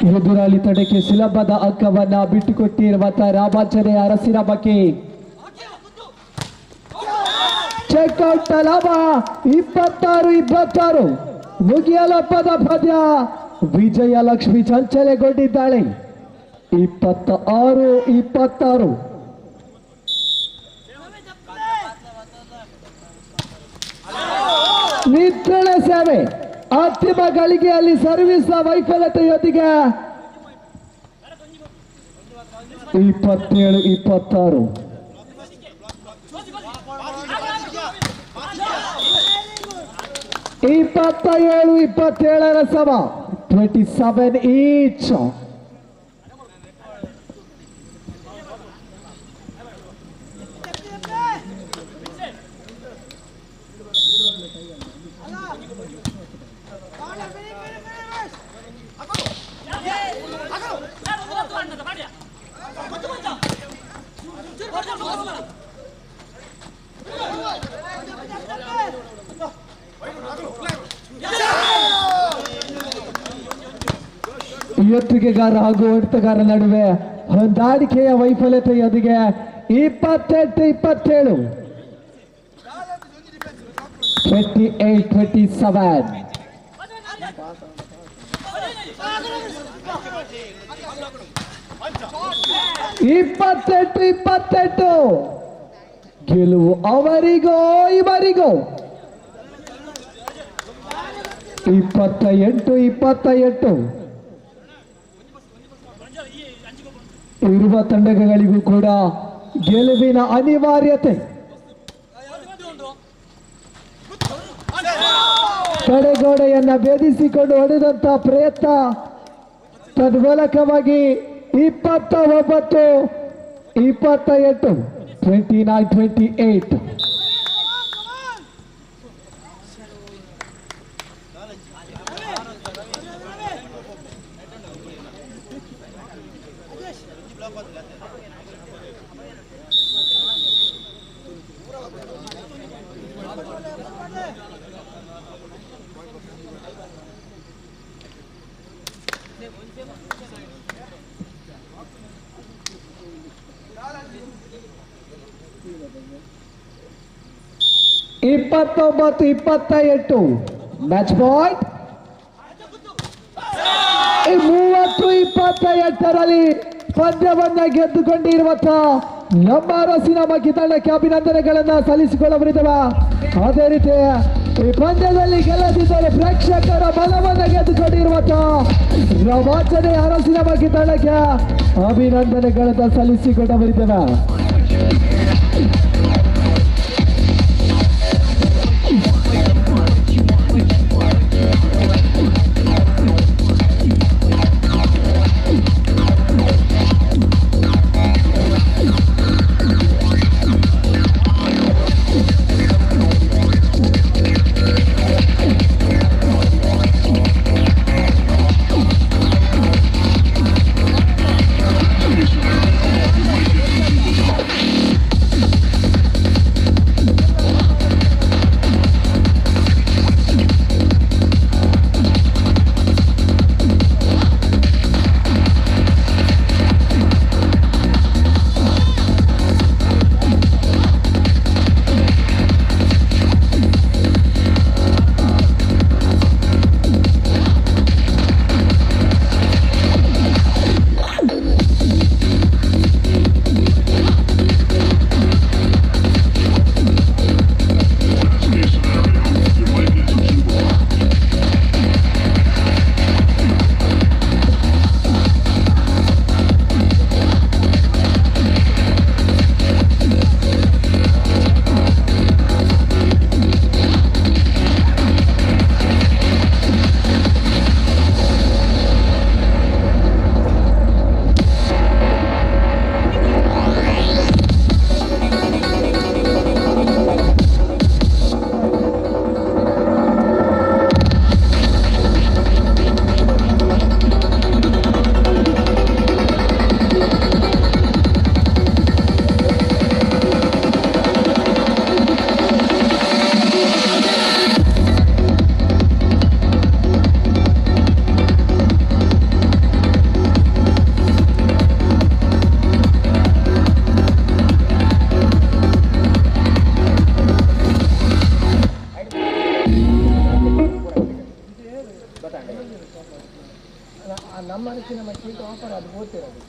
ಎದುರಾಳಿ ತಂಡಕ್ಕೆ ಸುಲಭದ ಅಂಕವನ್ನ ಬಿಟ್ಟುಕೊಟ್ಟಿರುವಂತಹ ರೋಮಾಂಚನೆಯ ಅರಸಿನ ಬಗ್ಗೆ. ಚೆಕ್ಔಟ್ ಲಾಭ 26-26. ಮುಗಿಯಲಪ್ಪದ ಪದ್ಯ. ವಿಜಯಲಕ್ಷ್ಮಿ ಚಂಚಲೆಗೊಂಡಿದ್ದಾಳೆ. 26-26. ನಿತ್ರಣ ಸೇವೆ ಅಂತಿಮ ಗಳಿಗೆಯಲ್ಲಿ ಸರ್ವಿಸ್ ವೈಫಲ್ಯತೆಯೊಂದಿಗೆ 27-26. 27-27ರ ಸಭಾ 27 each. ಎತ್ತುಗೆಗಾರ ಹಾಗೂ ಹೊಡೆತಗಾರ ನಡುವೆ ಹೊಂದಾಣಿಕೆಯ ವೈಫಲ್ಯತೆಯೊಂದಿಗೆ 28-27, 28-27. 28-28 ಗೆಲುವು ಅವರಿಗೋ ಇವರಿಗೋ. 28 ಇರುವ ತಂಡಗಳಿಗೂ ಕೂಡ ಗೆಲುವಿನ ಅನಿವಾರ್ಯತೆ. ತಡೆಗೋಡೆಯನ್ನ ಭೇದಿಸಿಕೊಂಡು ಹೊಡೆದಂತ ಪ್ರಯತ್ನ ತನ್ಮೂಲಕವಾಗಿ 29-28 29-28. ಇಪ್ಪತ್ತೊಂಬತ್ತು 28 ಮ್ಯಾಚ್ ಪಾಯಿಂಟ್. 30-28ರಲ್ಲಿ ಪಂದ್ಯವನ್ನ ಗೆದ್ದುಕೊಂಡಿರುವಂತ ನಮ್ಮ ಅರಸಿನ ಮಕ್ಕಿ ತಂಡಕ್ಕೆ ಅಭಿನಂದನೆಗಳನ್ನ ಸಲ್ಲಿಸಿಕೊಳ್ಳಬರಿದ್ದೇವೆ. ಅದೇ ರೀತಿ ಈ ಪಂದ್ಯದಲ್ಲಿ ಗೆಲ್ಲದಿದ್ದರೆ ಪ್ರೇಕ್ಷಕರ ಬಲವನ್ನ ಗೆದ್ದುಕೊಂಡಿರುವಂತ ರೋಮಾಂಚನೆ ಅರಸಿನ ಮಕ್ಕಿ ತಂಡಕ್ಕೆ ಅಭಿನಂದನೆಗಳನ್ನ ಸಲ್ಲಿಸಿಕೊಳ್ಳಬರಿದ್ದೇವೆ. ನಮ್ಮ ಅರಸಿನ ಮಕ್ಕಿ ಆಫರ್ ಅದು ಓದ್ತಿರೋದು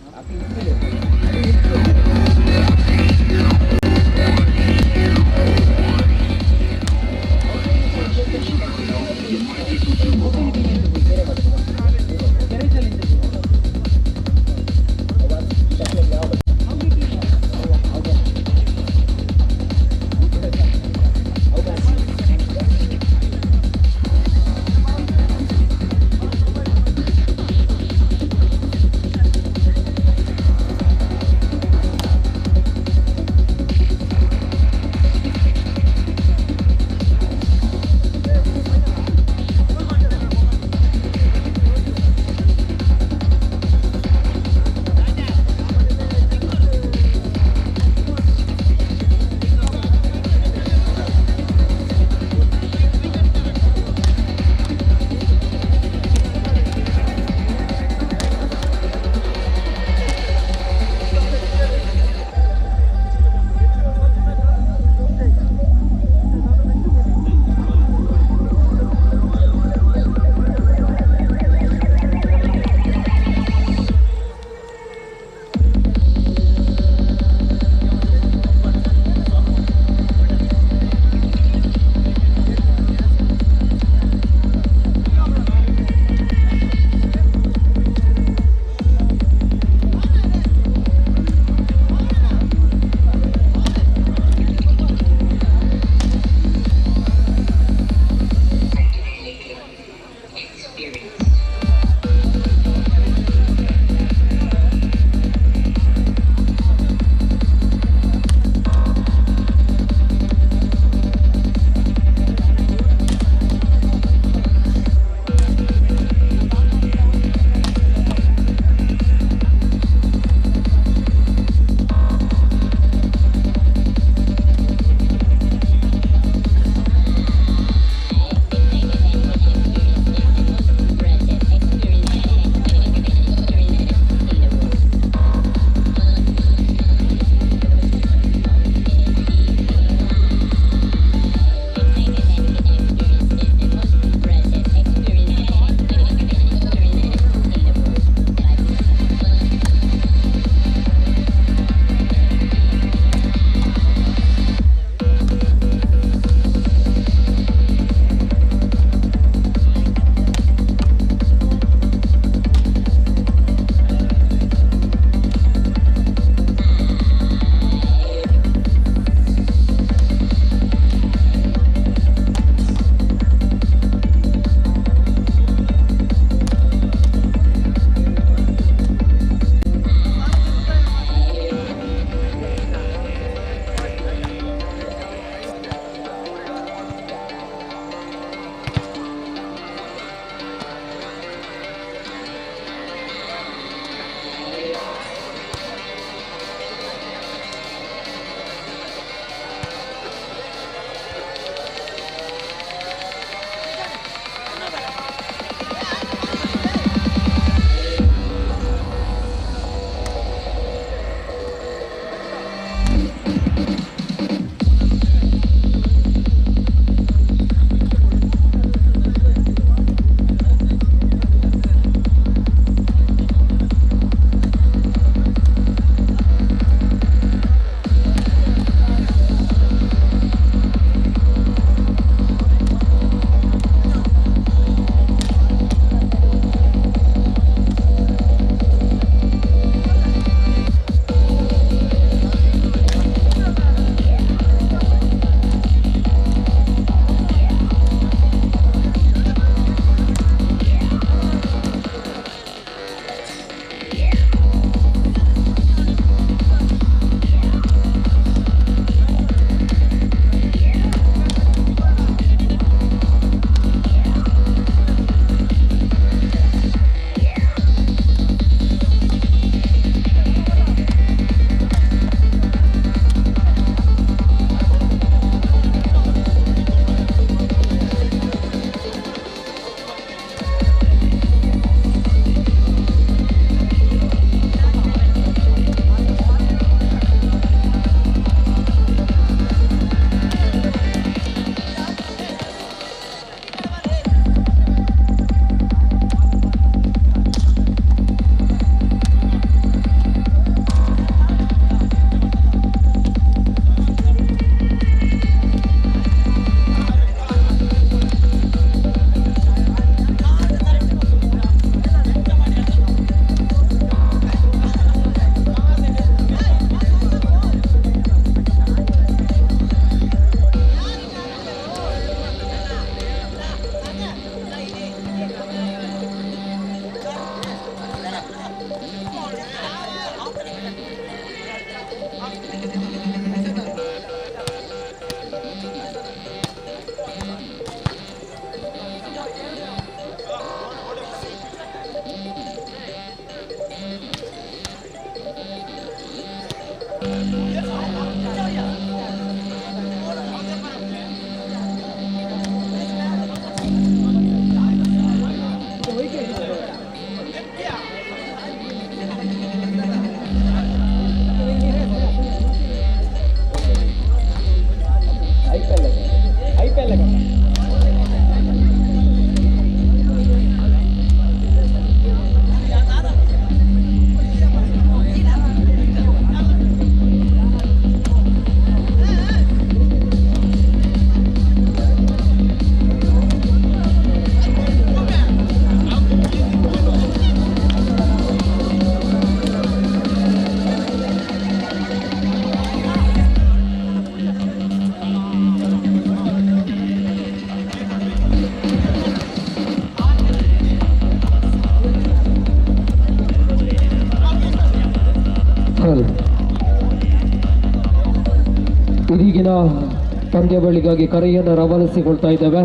ಮುಂದಿನ ಪಂದ್ಯಾವಳಿಗಾಗಿ ಕರೆಯನ್ನು ರವಾನಿಸಿಕೊಳ್ತಾ ಇದ್ದೇವೆ.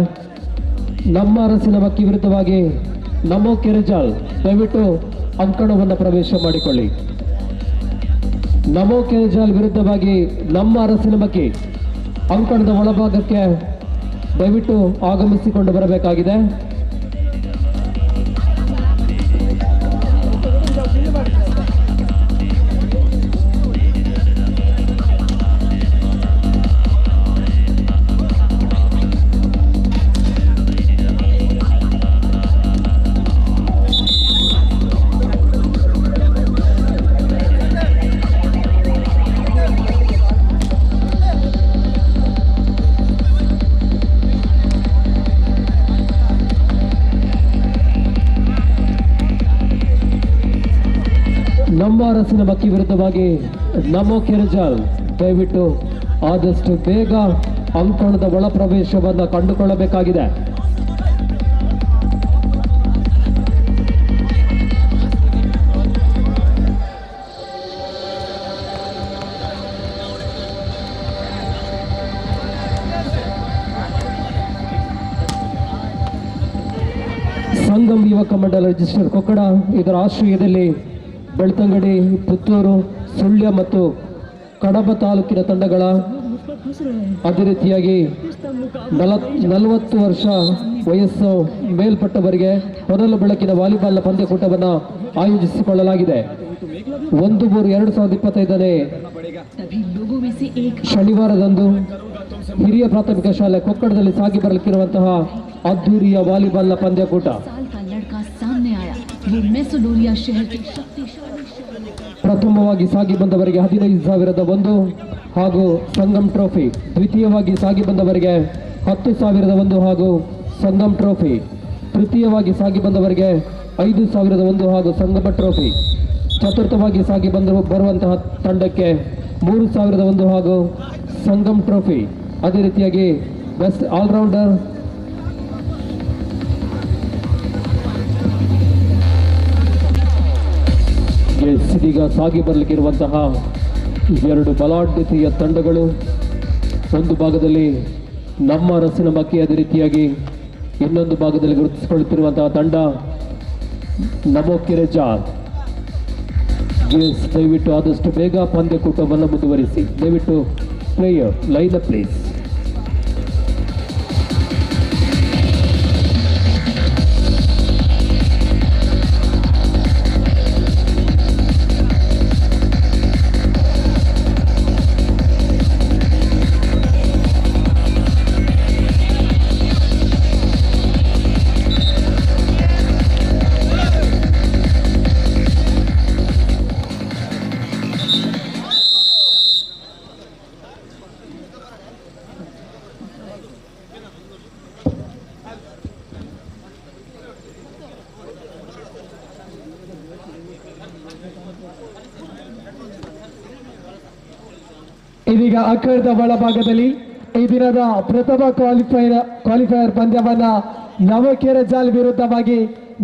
ನಮ್ಮ ಅರಸಿನ ಮಕ್ಕಿ ವಿರುದ್ಧವಾಗಿ ನಮೋ ಕೆರೆಜಾಲ್ ದಯವಿಟ್ಟು ಅಂಕಣವನ್ನು ಪ್ರವೇಶ ಮಾಡಿಕೊಳ್ಳಿ. ನಮೋ ಕೆರೆಜಾಲ್ ವಿರುದ್ಧವಾಗಿ ನಮ್ಮ ಅರಸಿನ ಮಕ್ಕಿ ಅಂಕಣದ ಒಳಭಾಗಕ್ಕೆ ದಯವಿಟ್ಟು ಆಗಮಿಸಿಕೊಂಡು ಬರಬೇಕಾಗಿದೆ. ನಮ್ಮ ಅರಸಿನ ಮಕ್ಕಿ ವಿರುದ್ಧವಾಗಿ ನಮೋ ಕೆರೆಜಾಲ್ ದಯವಿಟ್ಟು ಆದಷ್ಟು ಬೇಗ ಅಂಕಣದ ಒಳ ಪ್ರವೇಶವನ್ನು ಕಂಡುಕೊಳ್ಳಬೇಕಾಗಿದೆ. ಸಂಗಮ್ ಯುವಕ ಮಂಡಲ ರಿಜಿಸ್ಟರ್ ಕೊಕ್ಕಡ ಇದರ ಆಶ್ರಯದಲ್ಲಿ ಬೆಳ್ತಂಗಡಿ, ಪುತ್ತೂರು, ಸುಳ್ಯ ಮತ್ತು ಕಡಬ ತಾಲೂಕಿನ ತಂಡಗಳ ಅದೇ ರೀತಿಯಾಗಿ 40 ವರ್ಷ ವಯಸ್ಸು ಮೇಲ್ಪಟ್ಟವರಿಗೆ ಮೊದಲ ಬೆಳಕಿನ ವಾಲಿಬಾಲ್ನ ಪಂದ್ಯಕೂಟವನ್ನು ಆಯೋಜಿಸಿಕೊಳ್ಳಲಾಗಿದೆ. 1/3/2025ನೇ ಶನಿವಾರದಂದು ಹಿರಿಯ ಪ್ರಾಥಮಿಕ ಶಾಲೆ ಕೊಕ್ಕಡದಲ್ಲಿ ಸಾಗಿ ಬರಲಿಕ್ಕಿರುವಂತಹ ಅದ್ದೂರಿಯ ವಾಲಿಬಾಲ್ನ ಪಂದ್ಯಕೂಟ. ಪ್ರಥಮವಾಗಿ ಸಾಗಿ ಬಂದವರಿಗೆ 15,001 ಹಾಗೂ ಸಂಗಮ್ ಟ್ರೋಫಿ, ದ್ವಿತೀಯವಾಗಿ ಸಾಗಿ ಬಂದವರಿಗೆ 10,001 ಹಾಗೂ ಸಂಗಮ್ ಟ್ರೋಫಿ, ತೃತೀಯವಾಗಿ ಸಾಗಿ ಬಂದವರಿಗೆ 5,001 ಹಾಗೂ ಸಂಗಮ ಟ್ರೋಫಿ, ಚತುರ್ಥವಾಗಿ ಸಾಗಿ ಬರುವಂತಹ ತಂಡಕ್ಕೆ 3,001 ಹಾಗೂ ಸಂಗಮ್ ಟ್ರೋಫಿ. ಅದೇ ರೀತಿಯಾಗಿ ಬೆಸ್ಟ್ ಆಲ್ರೌಂಡರ್ ಇದೀಗ ಸಾಗಿ ಬರಲಿಕ್ಕಿರುವಂತಹ 2 ಬಲಾಢ್ಯತೆಯ ತಂಡಗಳು. ಒಂದು ಭಾಗದಲ್ಲಿ ನಮ್ಮ ಅರಸಿನ ಮಕ್ಕಿ, ಅದೇ ರೀತಿಯಾಗಿ ಇನ್ನೊಂದು ಭಾಗದಲ್ಲಿ ಗುರುತಿಸಿಕೊಳ್ಳುತ್ತಿರುವಂತಹ ತಂಡ ನಮೋ ಕೆರೆಜಾಲ್. ದಯವಿಟ್ಟು ಆದಷ್ಟು ಬೇಗ ಪಂದ್ಯಕೂಟವನ್ನು ಮುಂದುವರಿಸಿ. ದಯವಿಟ್ಟು ಪ್ಲೇಯರ್ ಲೈನ್ ಅಪ್ ಪ್ಲೀಸ್. ಇದೀಗ ಅಖರದ ಒಳಭಾಗದಲ್ಲಿ ಈ ದಿನದ ಪ್ರಥಮ ಕ್ವಾಲಿಫೈಯರ್ ಪಂದ್ಯವನ್ನ ನಮೋ ಕೆರೆಜಾಲ್ ವಿರುದ್ಧವಾಗಿ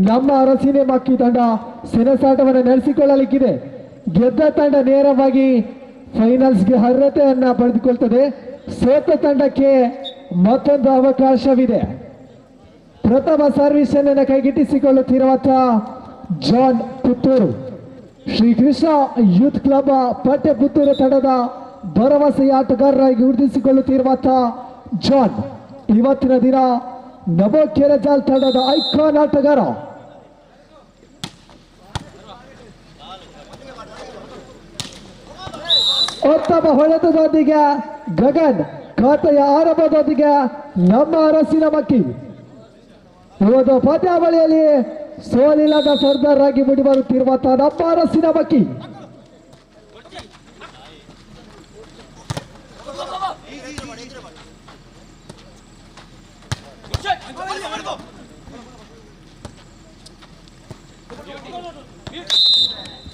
ನಮ್ಮ ಅರಸಿನ ಮಕ್ಕಿ ತಂಡ ಸೆಣಸಾಟವನ್ನು ನಡೆಸಿಕೊಳ್ಳಲಿಕ್ಕಿದೆ. ಗೆದ್ದ ತಂಡ ನೇರವಾಗಿ ಫೈನಲ್ಸ್ಗೆ ಅರ್ಹತೆಯನ್ನ ಪಡೆದುಕೊಳ್ತದೆ. ಸೋತ ತಂಡಕ್ಕೆ ಮತ್ತೊಂದು ಅವಕಾಶವಿದೆ. ಪ್ರಥಮ ಸರ್ವಿಸ್ ಅನ್ನು ಕೈಗೆಟ್ಟಿಸಿಕೊಳ್ಳುತ್ತಿರುವಂತಹ John Puttur, Shrikrishna youth club Patte Puttur ತಂಡದ ಭರವಸೆಯ ಆಟಗಾರರಾಗಿ ಗುರುತಿಸಿಕೊಳ್ಳುತ್ತಿರುವಂತಹ ಜಾನ್ ಇವತ್ತಿನ ದಿನ ನಮೋ ಕೆರೆಜಾಲ್ ತಂಡದ ಐಕಾನ್ ಆಟಗಾರ. ಉತ್ತಮ ಹೊಡೆತದೊಂದಿಗೆ ಗಗನ್ ಖಾತೆಯ ಆರಂಭದೊಂದಿಗೆ ನಮ್ಮ ಅರಸಿನ ಮಕ್ಕಿ ಇವತ್ತು ಪಂದ್ಯಾವಳಿಯಲ್ಲಿ ಸೋಲಿಲ್ಲದ ಸರ್ದಾರಾಗಿ ಮೂಡಿಬರುತ್ತಿರುವಂತಹ ನಮ್ಮ ಅರಸಿನ ಮಕ್ಕಿ.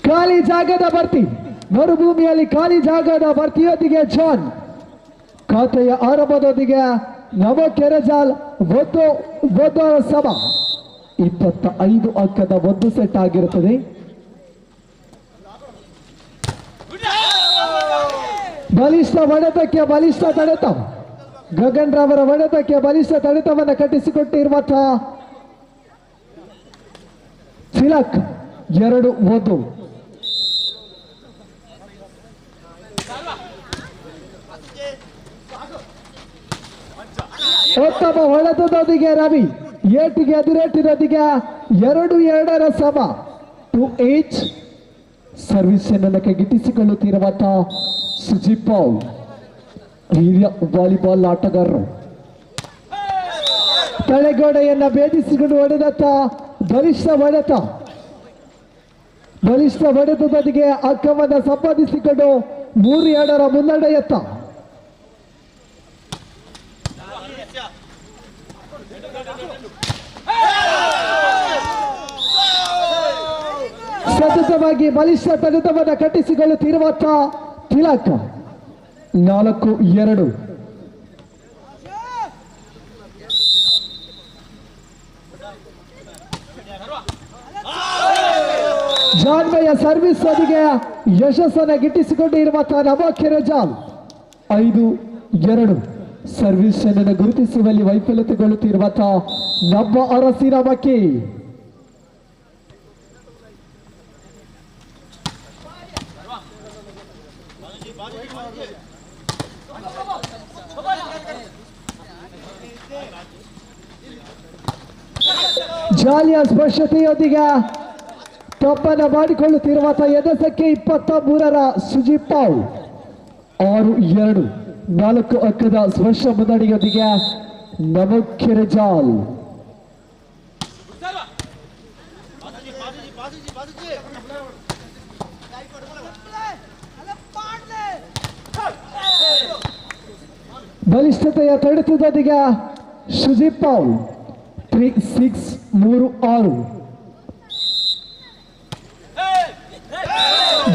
ಖಾಲಿ ಜಾಗದ ಭರ್ತಿ, ಮರುಭೂಮಿಯಲ್ಲಿ ಖಾಲಿ ಜಾಗದ ಭರ್ತಿಯೊಂದಿಗೆ ಜಾನ್ ಖಾತೆಯ ಆರಂಭದೊಂದಿಗೆ ನಮೋ ಕೆರೆಜಾಲ್ ಒಂದು ಸಮ 25 ಅಂಕದ ಒಂದು ಸೆಟ್ ಆಗಿರುತ್ತದೆ. ಬಲಿಷ್ಠ ಹೊಡೆತಕ್ಕೆ ಬಲಿಷ್ಠ ತಡೆತ. ಗಗನ್ ರವರ ಹೊಡೆತಕ್ಕೆ ಬಲಿಷ್ಠ ತಡೆತವನ್ನು ಕಟ್ಟಿಸಿಕೊಟ್ಟಿರುವಂತಹ ತಿಲಕ್ 2-1. ಉತ್ತಮ ಹೊಡೆತದೊಂದಿಗೆ ರವಿ ಏಟಿಗೆ ಎದುರೇಟಿನೊಂದಿಗೆ 2-2 ಸಮ 2-8. ಸರ್ವಿಸ್ ಅನ್ನು ಗಿಟ್ಟಿಸಿಕೊಳ್ಳುತ್ತಿರುವಂತಹ ಸುಜಿತ್ ಪೌಲ್ ಹಿರಿಯ ವಾಲಿಬಾಲ್ ಆಟಗಾರರು. ತಳೆಗೋಡೆಯನ್ನ ಭೇದಿಸಿಕೊಂಡು ಹೊಡೆದತ್ತ ಬಲಿಷ್ಠ ಹೊಡೆತ. ಬಲಿಷ್ಠ ಹೊಡೆತದೊಂದಿಗೆ ಅಂಕವನ್ನು ಸಂಪಾದಿಸಿಕೊಂಡು 3-2 ಮುನ್ನಡೆಯತ್ತ. ಸತತವಾಗಿ ಬಲಿಷ್ಠ ತಡೆತವನ್ನು ಕಟ್ಟಿಸಿಕೊಳ್ಳುತ್ತಿರುವಂತ ತಿಲಕ್ 4-2. ಜಾನ್ಮೆಯ ಸರ್ವಿಸ್ ಒಂದಿಗೆ ಯಶಸ್ಸನ್ನು ಗಿಟ್ಟಿಸಿಕೊಂಡಿರುವಂತಹ ನವಾಖ್ ರಜಾಲ್ 5-2. ಸರ್ವಿಸ್ ಅನ್ನು ಗುರುತಿಸುವಲ್ಲಿ ವೈಫಲ್ಯತೆಗೊಳ್ಳುತ್ತಿರುವಂತಹ ನಮ್ಮ ಅರಸಿನ ಮಕ್ಕಿ. ಜಾಲಿಯ ಸ್ಪರ್ಶತೆಯೊಂದಿಗೆ ತಪ್ಪನ್ನು ಮಾಡಿಕೊಳ್ಳುತ್ತಿರುವಂತಹ ಎದಸಕ್ಕೆ 23ರ ಸುಜಿತ್ ಪೌಲ್ 6-2. 4 ಅಂಕದ ಸ್ಪರ್ಶ ಮುನ್ನಡೆಯೊಂದಿಗೆ ನವಾಖ್ ರಜಾಲ್. ಬಲಿಷ್ಠತೆಯ ತಡೆತದೊಂದಿಗೆ ಸುಜಿತ್ ಪೌಲ್ 3-6 3-6.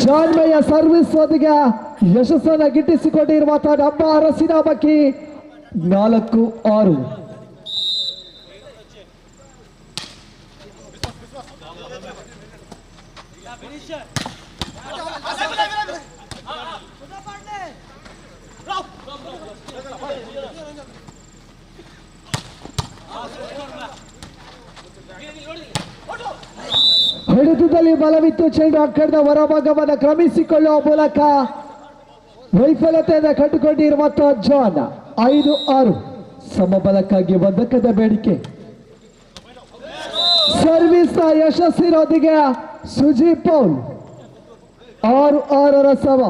ಜಾನ್ಮೆಯ ಸರ್ವಿಸ್ ಒಂದಿಗೆ ಯಶಸ್ಸನ್ನು ಗಿಟ್ಟಿಸಿಕೊಂಡಿರುವಂತಹ ನಮ್ಮ ಅರಸಿನ ಮಕ್ಕಿ 4-6. ಹೊಡೆತದಲ್ಲಿ ಬಲವಿತ್ತು. ಚೆಂಡು ಅಕ್ಕಡದ ಹೊರಭಾಗವನ್ನು ಕ್ರಮಿಸಿಕೊಳ್ಳುವ ಮೂಲಕ ವೈಫಲ್ಯತೆಯನ್ನು ಕಂಡುಕೊಂಡಿರುವಂತಹ ಜಾನ್ 5-6. ಸಮಬಲಕ್ಕಾಗಿ ಬಂಧಕದ ಬೇಡಿಕೆ. ಸರ್ವಿಸ್ ಯಶಸ್ಸಿನೊಂದಿಗೆ ಸುಜಿತ್ ಪೌಲ್ 6-6 ಸಮ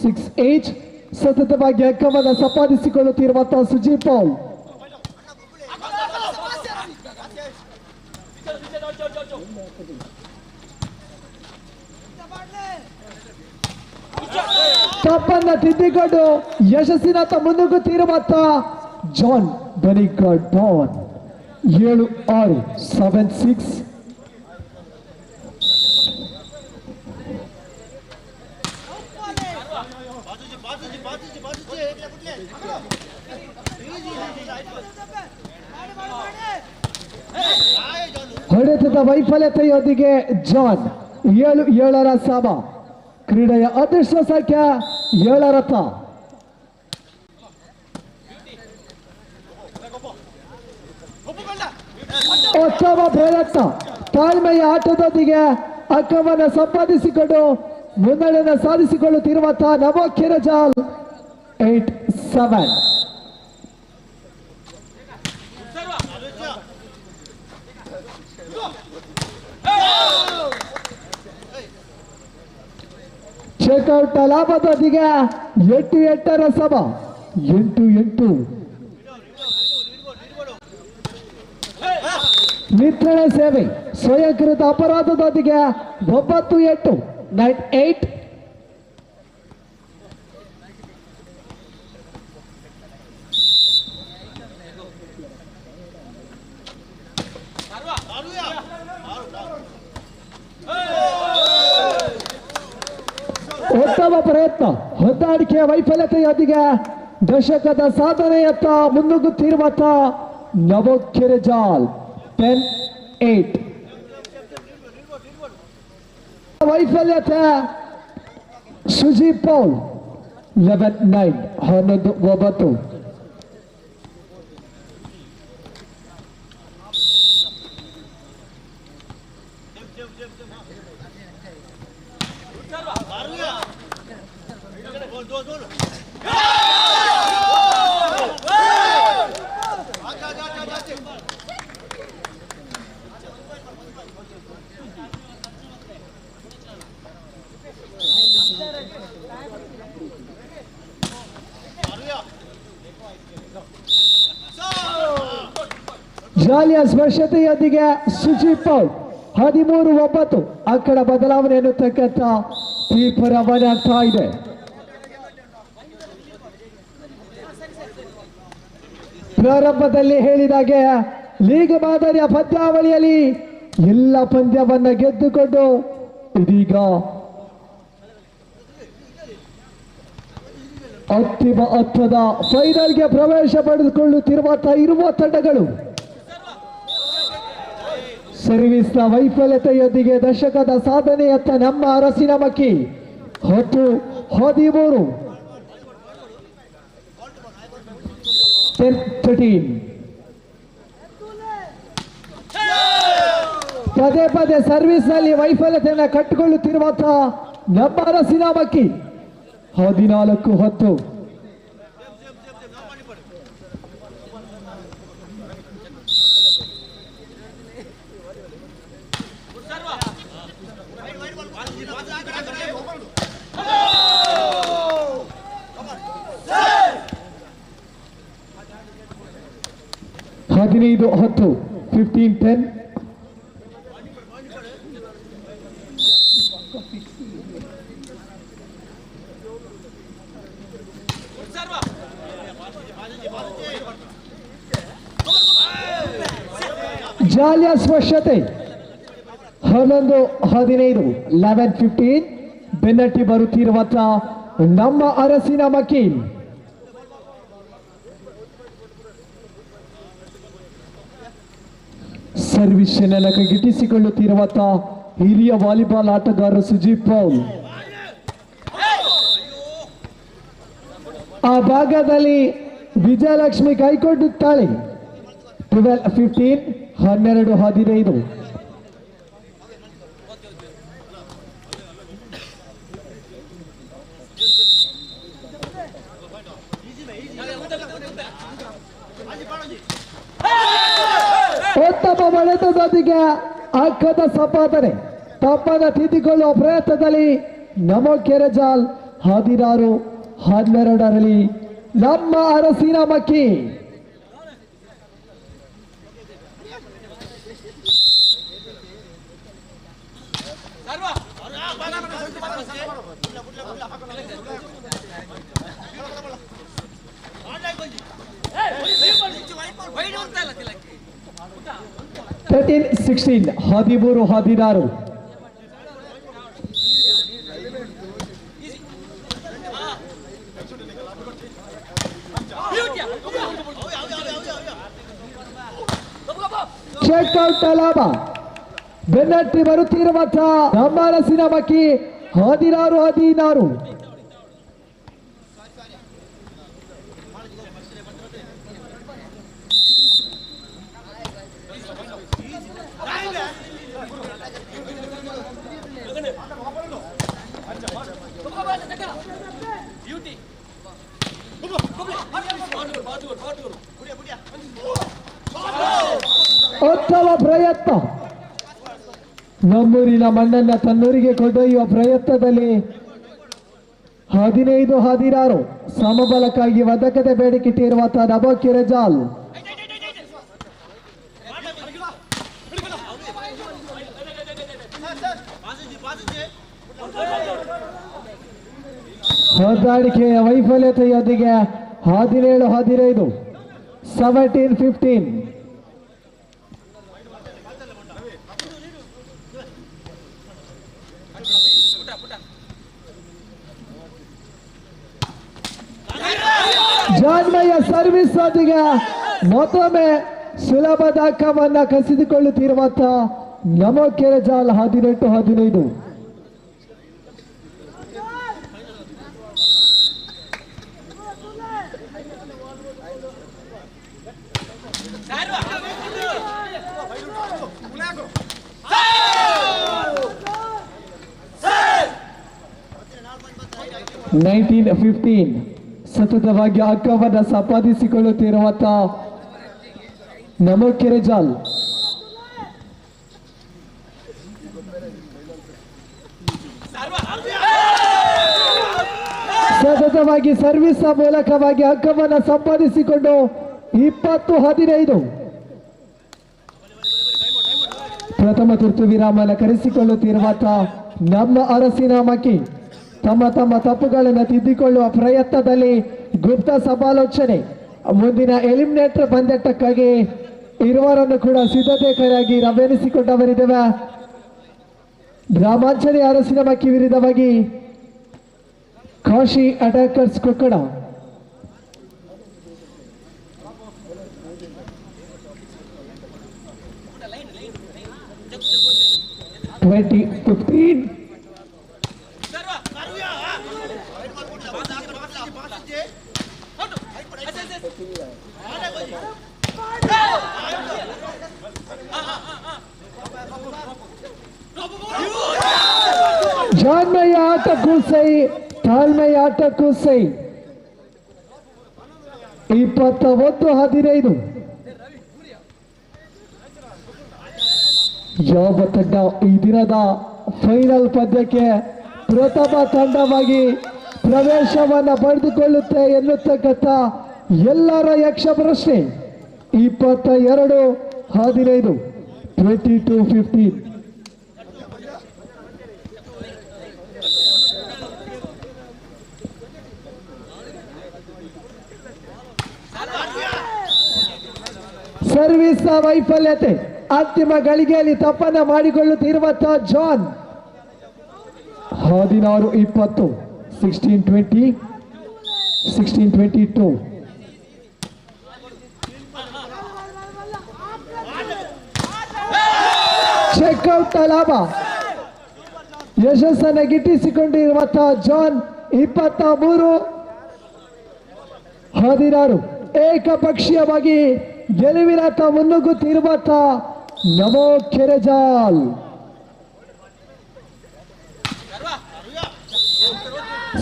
6-8. ಸತತವಾಗಿ ಅಂಕವನ್ನು ಸಂಪಾದಿಸಿಕೊಳ್ಳುತ್ತಿರುವಂತಹ ಸುಜಿತ್ ಪೌಲ್. ತಪ್ಪನ್ನ ತಿದ್ದಿಕೊಂಡು ಯಶಸ್ಸಿನತ್ತ ಮುನ್ನುಗ್ಗುತ್ತಿರುವಂತಹ ಜಾನ್ ಬನಿಕಾಡ್ ಡಾನ್ 7-6 7-6. ಹೊಡೆತದ ವೈಫಲ್ಯತೆಯೊಂದಿಗೆ ಜಾನ್ 7-7 ಸಮ. ಕ್ರೀಡೆಯ ಅದೃಷ್ಟ ಸಂಖ್ಯೆ 7. ಉತ್ತಮ ಪ್ರಯತ್ನ. ತಾಳ್ಮೆಯ ಆಟದೊಂದಿಗೆ ಅಂಕವನ್ನು ಸಂಪಾದಿಸಿಕೊಂಡು ಮುನ್ನಡೆಯನ್ನು ಸಾಧಿಸಿಕೊಳ್ಳುತ್ತಿರುವಂತಹ ನವಾಖ್ ರಜಾಲ್ 8-7. ಚೆಕ್ಔಟ್ ಲಾಭದೊಂದಿಗೆ 8-8 ಸಮ 8-8. ಮಿತ್ರಳ ಸೇವೆ ಸ್ವಯಂಕೃತ ಅಪರಾಧದೊಂದಿಗೆ 9-8 9-8. ಉತ್ತಮ ಪ್ರಯತ್ನ. ಹೊಂದಾಣಿಕೆಯ ವೈಫಲ್ಯತೆಯೊಂದಿಗೆ ದಶಕದ ಸಾಧನೆಯತ್ತ ಮುನ್ನುಗ್ಗುತ್ತಿರುವಂತಹ ನವಾಖ್ ರಜಾಲ್ 10-8. ವೈಫಲ್ಯತೆ ಸುಜಿತ್ ಪೌಲ್ 11-9 11-9. ಜಾಲಿಯ ಸ್ಪರ್ಶತೆಯೊಂದಿಗೆ ಸುಜಿತ್ ಪೌಲ್ 13-9 ಅಂಕಣ ಬದಲಾವಣೆ ಎನ್ನುತ್ತಕ್ಕಂಥ ತೀರ್ಪು ರವಾನೆ ಆಗ್ತಾ ಇದೆ. ಪ್ರಾರಂಭದಲ್ಲಿ ಹೇಳಿದಾಗೆ ಲೀಗ್ ಮಾದರಿಯ ಪಂದ್ಯಾವಳಿಯಲ್ಲಿ ಎಲ್ಲ ಪಂದ್ಯವನ್ನ ಗೆದ್ದುಕೊಂಡು ಇದೀಗ ಅಂತಿಮ ಹಂತದ ಫೈನಲ್ಗೆ ಪ್ರವೇಶ ಪಡೆದುಕೊಳ್ಳುತ್ತಿರುವಂತಹ ಇರುವ ತಂಡಗಳು ಸರ್ವಿಸ್ನ ವೈಫಲ್ಯತೆಯೊಂದಿಗೆ ದಶಕದ ಸಾಧನೆಯತ್ತ ನಮ್ಮ ಅರಸಿನ ಮಕ್ಕಿ 10-13 10-13. ಪದೇ ಪದೇ ಸರ್ವಿಸ್ ನಲ್ಲಿ ವೈಫಲ್ಯತೆಯನ್ನು ಕಟ್ಟಿಕೊಳ್ಳುತ್ತಿರುವಂತಹ ನಮ್ಮ ಅರಸಿನ ಮಕ್ಕಿ 14-10. ಹದಿನೈದು 10 15-10. ಜಾಲಿಯ ಸ್ಪರ್ಶತೆ 11-15 11-15 ಬೆನ್ನಟ್ಟಿ ಬರುತ್ತಿರುವಂತಹ ನಮ್ಮ ಅರಸಿನ ಮಕ್ಕಿ ಸರ್ವಿಸ್ ನೆಲಕ್ಕೆ ಗಿಟ್ಟಿಸಿಕೊಳ್ಳುತ್ತಿರುವಂತಹ ಹಿರಿಯ ವಾಲಿಬಾಲ್ ಆಟಗಾರ ಸುಜಿತ್ ಪೌಲ್. ಆ ಭಾಗದಲ್ಲಿ ವಿಜಯಲಕ್ಷ್ಮಿ ಕೈಗೊಂಡಿದ್ದಾಳೆ. 12-15 12-15. ಉತ್ತಮ ಬಳೆತದೊಂದಿಗೆ ಅಂಕದ ಸಂಪಾದನೆ ತಪ್ಪನ್ನು ತಿದ್ದಿಕೊಳ್ಳುವ ಪ್ರಯತ್ನದಲ್ಲಿ ನಮೋ ಕೆರೆಜಾಲ್ 16-12 ನಮ್ಮ ಅರಸಿನ ಮಕ್ಕಿ Thirteen 16 13-16. ಚೆಕ್ಔಟ್ ಲಾಭ ಬೆನ್ನಟ್ಟಿ ಬರುತ್ತಿರುವಂತಹ ನಮ್ಮ ಅರಸಿನ ಮಕ್ಕಿ 16-16. ಉತ್ತಮ ಪ್ರಯತ್ನ ನಮ್ಮೂರಿನ ಮಣ್ಣನ್ನ ತನ್ನೂರಿಗೆ ಕೊಂಡೊಯ್ಯುವ ಪ್ರಯತ್ನದಲ್ಲಿ 15-16 ಸಮಬಲಕ್ಕಾಗಿ ಒದಗದೆ ಬೇಡಿಕಿಟ್ಟಿರುವಂತಹ ನಮೋ ಕೆರೆಜಾಲ್ ಹೊಂದಾಣಿಕೆಯ ವೈಫಲ್ಯತೆಯೊಂದಿಗೆ 17-15 17-15. ಜಾನ್ಮಯ ಸರ್ವಿಸ್ ಒಂದಿಗೆ ಮತ್ತೊಮ್ಮೆ ಸುಲಭದ ಅಂಕವನ್ನ ಕಸಿದುಕೊಳ್ಳುತ್ತಿರುವಂತಹ ನಮೋ ಕೆರೆಜಾಲ್ 18-15. ಸತತವಾಗಿ ಅಂಕವನ್ನು ಸಂಪಾದಿಸಿಕೊಳ್ಳುತ್ತಿರುವಂತ ನಮೋ ಕೆರೆಜಾಲ್ ಸತತವಾಗಿ ಸರ್ವಿಸ್ ಮೂಲಕವಾಗಿ ಅಂಕವನ್ನು ಸಂಪಾದಿಸಿಕೊಂಡು 20-15 ಪ್ರಥಮ ತುರ್ತು ವಿರಾಮನ ಕರೆಸಿಕೊಳ್ಳುತ್ತಿರುವಂತಹ ನಮ್ಮ ಅರಸಿನಾಮಕ್ಕಿ ತಮ್ಮ ತಪ್ಪುಗಳನ್ನು ತಿದ್ದಿಕೊಳ್ಳುವ ಪ್ರಯತ್ನದಲ್ಲಿ ಗುಪ್ತ ಸಮಾಲೋಚನೆ ಮುಂದಿನ ಎಲಿಮಿನೇಟರ್ ಬಂದೆಟ್ಟಕ್ಕಾಗಿ ಇರುವರನ್ನು ಕೂಡ ಸಿದ್ಧತೆಗಾಗಿ ರವೆನಿಸಿಕೊಂಡವರಿದ್ದೇವೆ. ರಾಮಾಂಜನೇಯ ಅರಸಿನಮಕ್ಕಿ ವಿರುದ್ಧವಾಗಿ ಕಾಶಿ ಅಟ್ಯಾಕರ್ಸ್ ಕೊಕ್ಕಡ ಜಾನ್ಮಯ ಆಟಕ್ಕೂ ಸೈ ತಾಳ್ಮೆಯ ಆಟಕ್ಕೂ ಸೈ 21-15 ಯಾವ ತಂಡ ಈ ದಿನದ ಫೈನಲ್ ಪಂದ್ಯಕ್ಕೆ ಪ್ರಥಮ ತಂಡವಾಗಿ ಪ್ರವೇಶವನ್ನು ಪಡೆದುಕೊಳ್ಳುತ್ತೆ ಎನ್ನುತ್ತಕ್ಕಂಥ ಎಲ್ಲರ ಯಕ್ಷ ಪ್ರಶ್ನೆ 22-15 22-15 ಸರ್ವಿಸ್ ವೈಫಲ್ಯತೆ ಅಂತಿಮ ಗಳಿಗೆಯಲ್ಲಿ ತಪ್ಪನ್ನ ಮಾಡಿಕೊಳ್ಳುತ್ತಿರುವಂತಹ ಜಾನ್ 16-20 16-20 16-22 ಚೆಕ್ಔಟ್ ಲಾಭ ಯಶಸ್ಸನ್ನು ಗಿಟ್ಟಿಸಿಕೊಂಡಿರುವಂತಹ ಜಾನ್ 23-16 ಏಕಪಕ್ಷೀಯವಾಗಿ ಗೆಲುವಿನತ್ತ ಮುನ್ನುಗ್ಗುತ್ತಿರುವಂತಹ ನಮೋ ಕೆರೆಜಾಲ್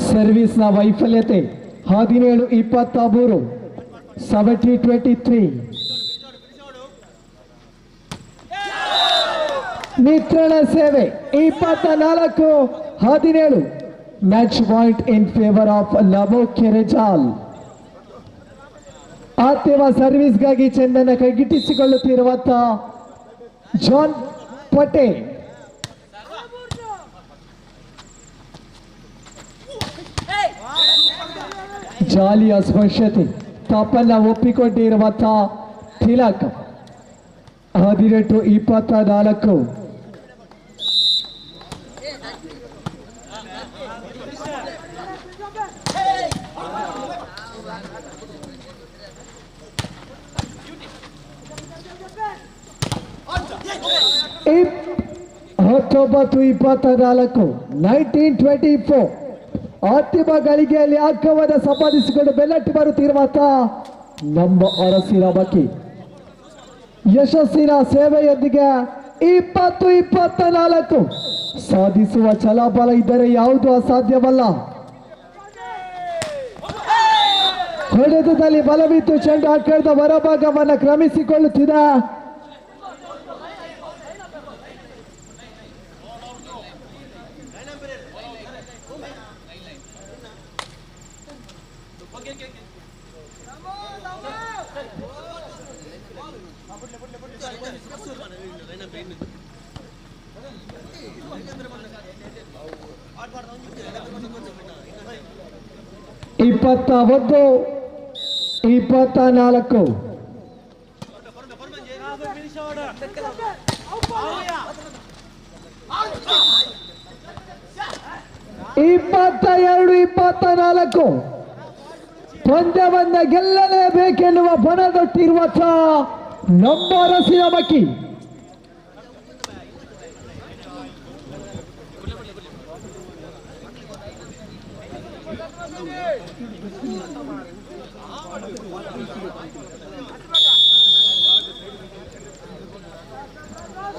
ಸರ್ವಿಸ್ನ ವೈಫಲ್ಯತೆ 17-23 17-23 ಮಿತ್ರಣ ಸೇವೆ 24-17 match point in favour of ನಮೋ ಕೆರೆಜಾಲ್. ಅಂತಿಮ ಸರ್ವಿಸ್ಗಾಗಿ ಚೆಂಡನ್ನು ಕೈಗಿಟ್ಟಿಸಿಕೊಳ್ಳುತ್ತಿರುವಂತಹ ಜಾನ್ ಪಟೇಲ್ ಜಾಲಿಯ ಸ್ಪರ್ಶತೆ ತಪ್ಪನ್ನ ಒಪ್ಪಿಕೊಂಡಿರುವಂತಹ ತಿಲಕ್ 18-24 19-24 19-24 ಅಂತಿಮ ಗಳಿಗೆಯಲ್ಲಿ ಅಂಕವನ್ನು ಸಂಪಾದಿಸಿಕೊಂಡು ಬೆನ್ನಟ್ಟಿ ಬರುತ್ತಿರುವಂತಹ ನಮ್ಮ ಅರಸಿನಮಕ್ಕಿ ಯಶಸ್ಸಿನ ಸೇವೆಯೊಂದಿಗೆ 20-24 ಸಾಧಿಸುವ ಛಲಬಲ ಇದ್ದರೆ ಯಾವುದು ಅಸಾಧ್ಯವಲ್ಲ. ಹೊಡೆತದಲ್ಲಿ ಬಲವಿತ್ತು ಚೆಂಡು ಆಟದ ಹೊರಭಾಗವನ್ನು ಕ್ರಮಿಸಿಕೊಳ್ಳುತ್ತಿದೆ. ಇಪ್ಪತ್ತ 24 22-24 ಪಂದ್ಯವನ್ನ ಗೆಲ್ಲಲೇಬೇಕೆನ್ನುವ ಬಣದೊಟ್ಟಿರುವಂತಹ ನಮ್ಮ ಅರಸಿನಮಕ್ಕಿ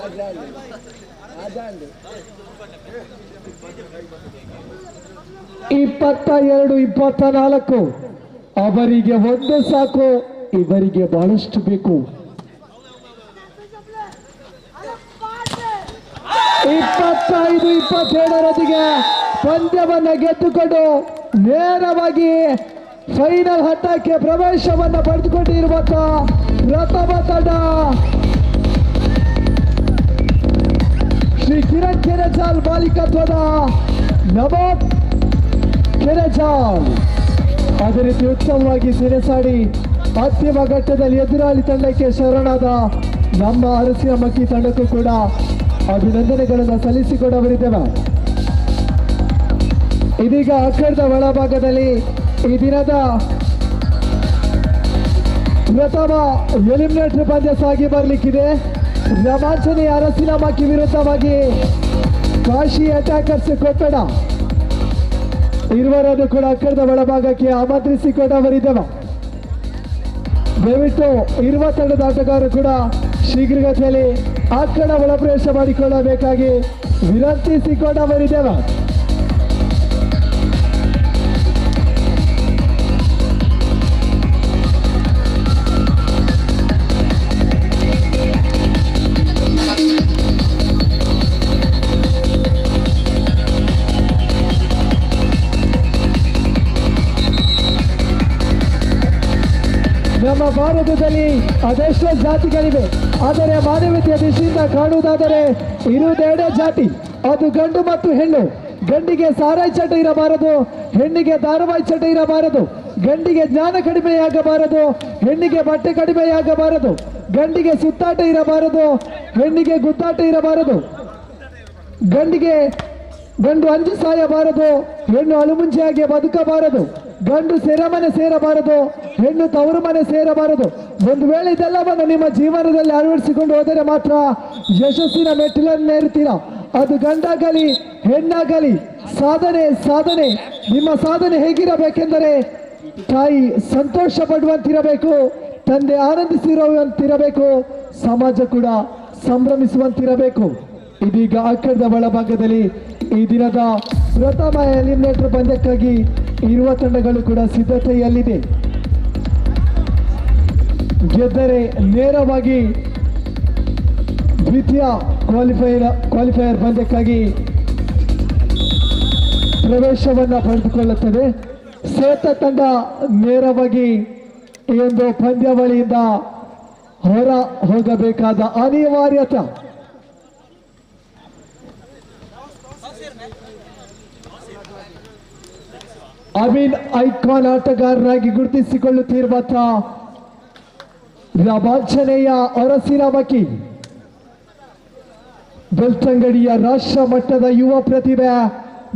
22-24 ಅವರಿಗೆ ಒಂದು ಸಾಕು, ಇವರಿಗೆ ಬಹಳಷ್ಟು ಬೇಕು. 25-27 ಪಂದ್ಯವನ್ನ ಗೆದ್ದುಕೊಂಡು ನೇರವಾಗಿ ಫೈನಲ್ ಹಂತಕ್ಕೆ ಪ್ರವೇಶವನ್ನ ಪಡೆದುಕೊಂಡಿರುವಂತಹ ಪ್ರಥಮ ತಂಡ ಶ್ರೀ ಕಿರಣ್ ಕೆರೆಜಾಲ್ ಮಾಲೀಕತ್ವದ ನವಾಬ್ ಕೆರೆಜಾಲ್ ಅದೇ ರೀತಿ ಉತ್ತಮವಾಗಿ ಸೆಣಸಾಡಿ ಅಂತಿಮ ಘಟ್ಟದಲ್ಲಿ ಎದುರಾಳಿ ತಂಡಕ್ಕೆ ಶರಣಾದ ನಮ್ಮ ಅರಸಿನ ಮಕ್ಕಿ ತಂಡಕ್ಕೂ ಕೂಡ ಅಭಿನಂದನೆಗಳನ್ನು ಸಲ್ಲಿಸಿಕೊಡವರಿದ್ದೇವೆ. ಇದೀಗ ಅಖಾಡದ ಒಳಭಾಗದಲ್ಲಿ ಈ ದಿನದ ಪ್ರಥಮ ಎಲಿಮಿನೇಟರ್ ಪಂದ್ಯ ಸಾಗಿ ಬರಲಿಕ್ಕಿದೆ. ರೋಮಾಂಚನೀಯ ಅರಸಿನ ಮಕ್ಕಿ ವಿರುದ್ಧವಾಗಿ ಕಾಶಿ ಅಟ್ಯಾಕರ್ಸ್ ಕೊಟ್ಟಡ ಇರುವರನ್ನು ಕೂಡ ಅಖಾಡದ ಒಳಭಾಗಕ್ಕೆ ಆಮಂತ್ರಿಸಿಕೊಂಡವರಿದ್ದೇವೆ. ದಯವಿಟ್ಟು ಇರುವ ತಂಡದ ಆಟಗಾರರು ಕೂಡ ಶೀಘ್ರಗತಿಯಲ್ಲಿ ಅಖಾಡ ಒಳಪ್ರವೇಶ ಮಾಡಿಕೊಳ್ಳಬೇಕಾಗಿ ವಿನಂತಿಸಿಕೊಂಡವರಿದ್ದೇವೆ. ನಮ್ಮ ಭಾರತದಲ್ಲಿ ಅದೆಷ್ಟೋ ಜಾತಿಗಳಿವೆ, ಆದರೆ ಮಾನವೀಯತೆಯ ದೃಷ್ಟಿಯಿಂದ ಕಾಣುವುದಾದರೆ ಇರುವುದೆರಡೇ ಜಾತಿ, ಅದು ಗಂಡು ಮತ್ತು ಹೆಣ್ಣು. ಗಂಡಿಗೆ ಸಾರಾಯಿ ಚಟ ಇರಬಾರದು, ಹೆಣ್ಣಿಗೆ ಧಾರಾವಾಹಿ ಚಟ ಇರಬಾರದು. ಗಂಡಿಗೆ ಜ್ಞಾನ ಕಡಿಮೆಯಾಗಬಾರದು, ಹೆಣ್ಣಿಗೆ ಬಟ್ಟೆ ಕಡಿಮೆಯಾಗಬಾರದು. ಗಂಡಿಗೆ ಸುತ್ತಾಟ ಇರಬಾರದು, ಹೆಣ್ಣಿಗೆ ಗುದ್ದಾಟ ಇರಬಾರದು. ಗಂಡು ಅಂಜು ಸಾಯಬಾರದು, ಹೆಣ್ಣು ಅಳುಮುಂಜಿಯಾಗಿ ಬದುಕಬಾರದು. ಗಂಡು ಸೆರೆಮನೆ ಸೇರಬಾರದು, ಹೆಣ್ಣು ತವರು ಮನೆ ಸೇರಬಾರದು. ಒಂದು ವೇಳೆ ಇದೆಲ್ಲವನ್ನು ನಿಮ್ಮ ಜೀವನದಲ್ಲಿ ಅಳವಡಿಸಿಕೊಂಡು ಹೋದರೆ ಮಾತ್ರ ಯಶಸ್ಸಿನ ಮೆಟ್ಟಿಲನ್ನೇರುತ್ತೀರಾ. ಅದು ಗಂಡಾಗಲಿ ಹೆಣ್ಣಾಗಲಿ ಸಾಧನೆ. ನಿಮ್ಮ ಸಾಧನೆ ಹೇಗಿರಬೇಕೆಂದರೆ ತಾಯಿ ಸಂತೋಷ ಪಡುವಂತಿರಬೇಕು, ತಂದೆ ಆನಂದಿಸಿರುವಂತಿರಬೇಕು, ಸಮಾಜ ಕೂಡ ಸಂಭ್ರಮಿಸುವಂತಿರಬೇಕು. ಇದೀಗ ಅಖಾಡದ ಒಳಭಾಗದಲ್ಲಿ ಈ ದಿನದ ಪ್ರಥಮ ಎಲಿಮಿನೇಟರ್ ಪಂದ್ಯಕ್ಕಾಗಿ ಇರುವ ತಂಡಗಳು ಕೂಡ ಸಿದ್ಧತೆಯಲ್ಲಿದೆ. ಗೆದ್ದರೆ ನೇರವಾಗಿ ದ್ವಿತೀಯ ಕ್ವಾಲಿಫೈಯರ್ ಪಂದ್ಯಕ್ಕಾಗಿ ಪ್ರವೇಶವನ್ನ ಪಡೆದುಕೊಳ್ಳುತ್ತದೆ. ಸೋತ ತಂಡ ನೇರವಾಗಿ ಈ ಒಂದು ಪಂದ್ಯಾವಳಿಯಿಂದ ಹೊರ ಹೋಗಬೇಕಾದ ಅನಿವಾರ್ಯತೆ. ಅಮೀನ್ ಐಕಾನ್ ಆಟಗಾರರಾಗಿ ಗುರುತಿಸಿಕೊಳ್ಳುತ್ತಿರುವಂತಹ ರೋಮಾಂಚನೀಯ ಅರಸಿನ ಮಕ್ಕಿ ಬೆಳ್ತಂಗಡಿಯ ರಾಷ್ಟ್ರ ಮಟ್ಟದ ಯುವ ಪ್ರತಿಭೆ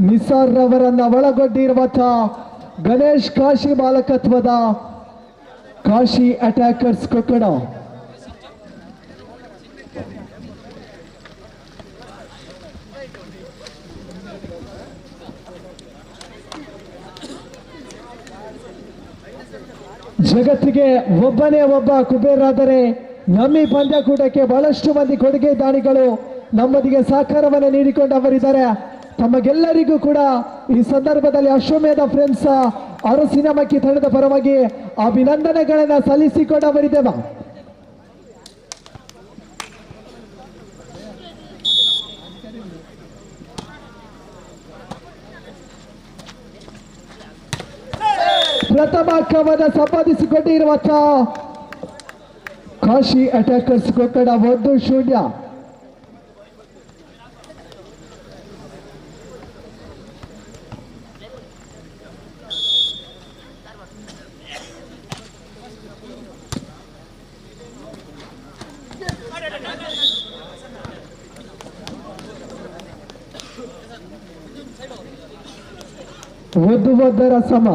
ನಿಸಾರ್ ರವರನ್ನ ಒಳಗೊಂಡಿರುವಂತಹ ಗಣೇಶ್ ಕಾಶಿ ಮಾಲಕತ್ವದ ಕಾಶಿ ಅಟ್ಯಾಕರ್ಸ್ ಕೊಕ್ಕಡ. ಜಗತ್ತಿಗೆ ಒಬ್ಬನೇ ಒಬ್ಬ ಕುಬೇರಾದರೆ ನಮ್ಮ ಈ ಪಂದ್ಯಕೂಟಕ್ಕೆ ಬಹಳಷ್ಟು ಮಂದಿ ಕೊಡುಗೆ ದಾನಿಗಳು ನಮ್ಮದಿಗೆ ಸಹಕಾರವನ್ನು ನೀಡಿಕೊಂಡವರಿದ್ದಾರೆ. ತಮಗೆಲ್ಲರಿಗೂ ಕೂಡ ಈ ಸಂದರ್ಭದಲ್ಲಿ ಅಶ್ವಮೇಧ ಫ್ರೆಂಡ್ಸ್ ಅರಸಿನ ಮಕ್ಕಿ ತಂಡದ ಪರವಾಗಿ ಅಭಿನಂದನೆಗಳನ್ನು ಸಲ್ಲಿಸಿಕೊಂಡವರಿದ್ದೇವೆ. ಪ್ರಥಮ ಕ್ರಮದ ಸಂಪಾದಿಸಿಕೊಂಡಿರುವಂತಹ ಕಾಶಿ ಅಟ್ಯಾಕರ್ಸ್ ಕೊಕ್ಕಡ 1-0. ಒಂದು ಸಮ.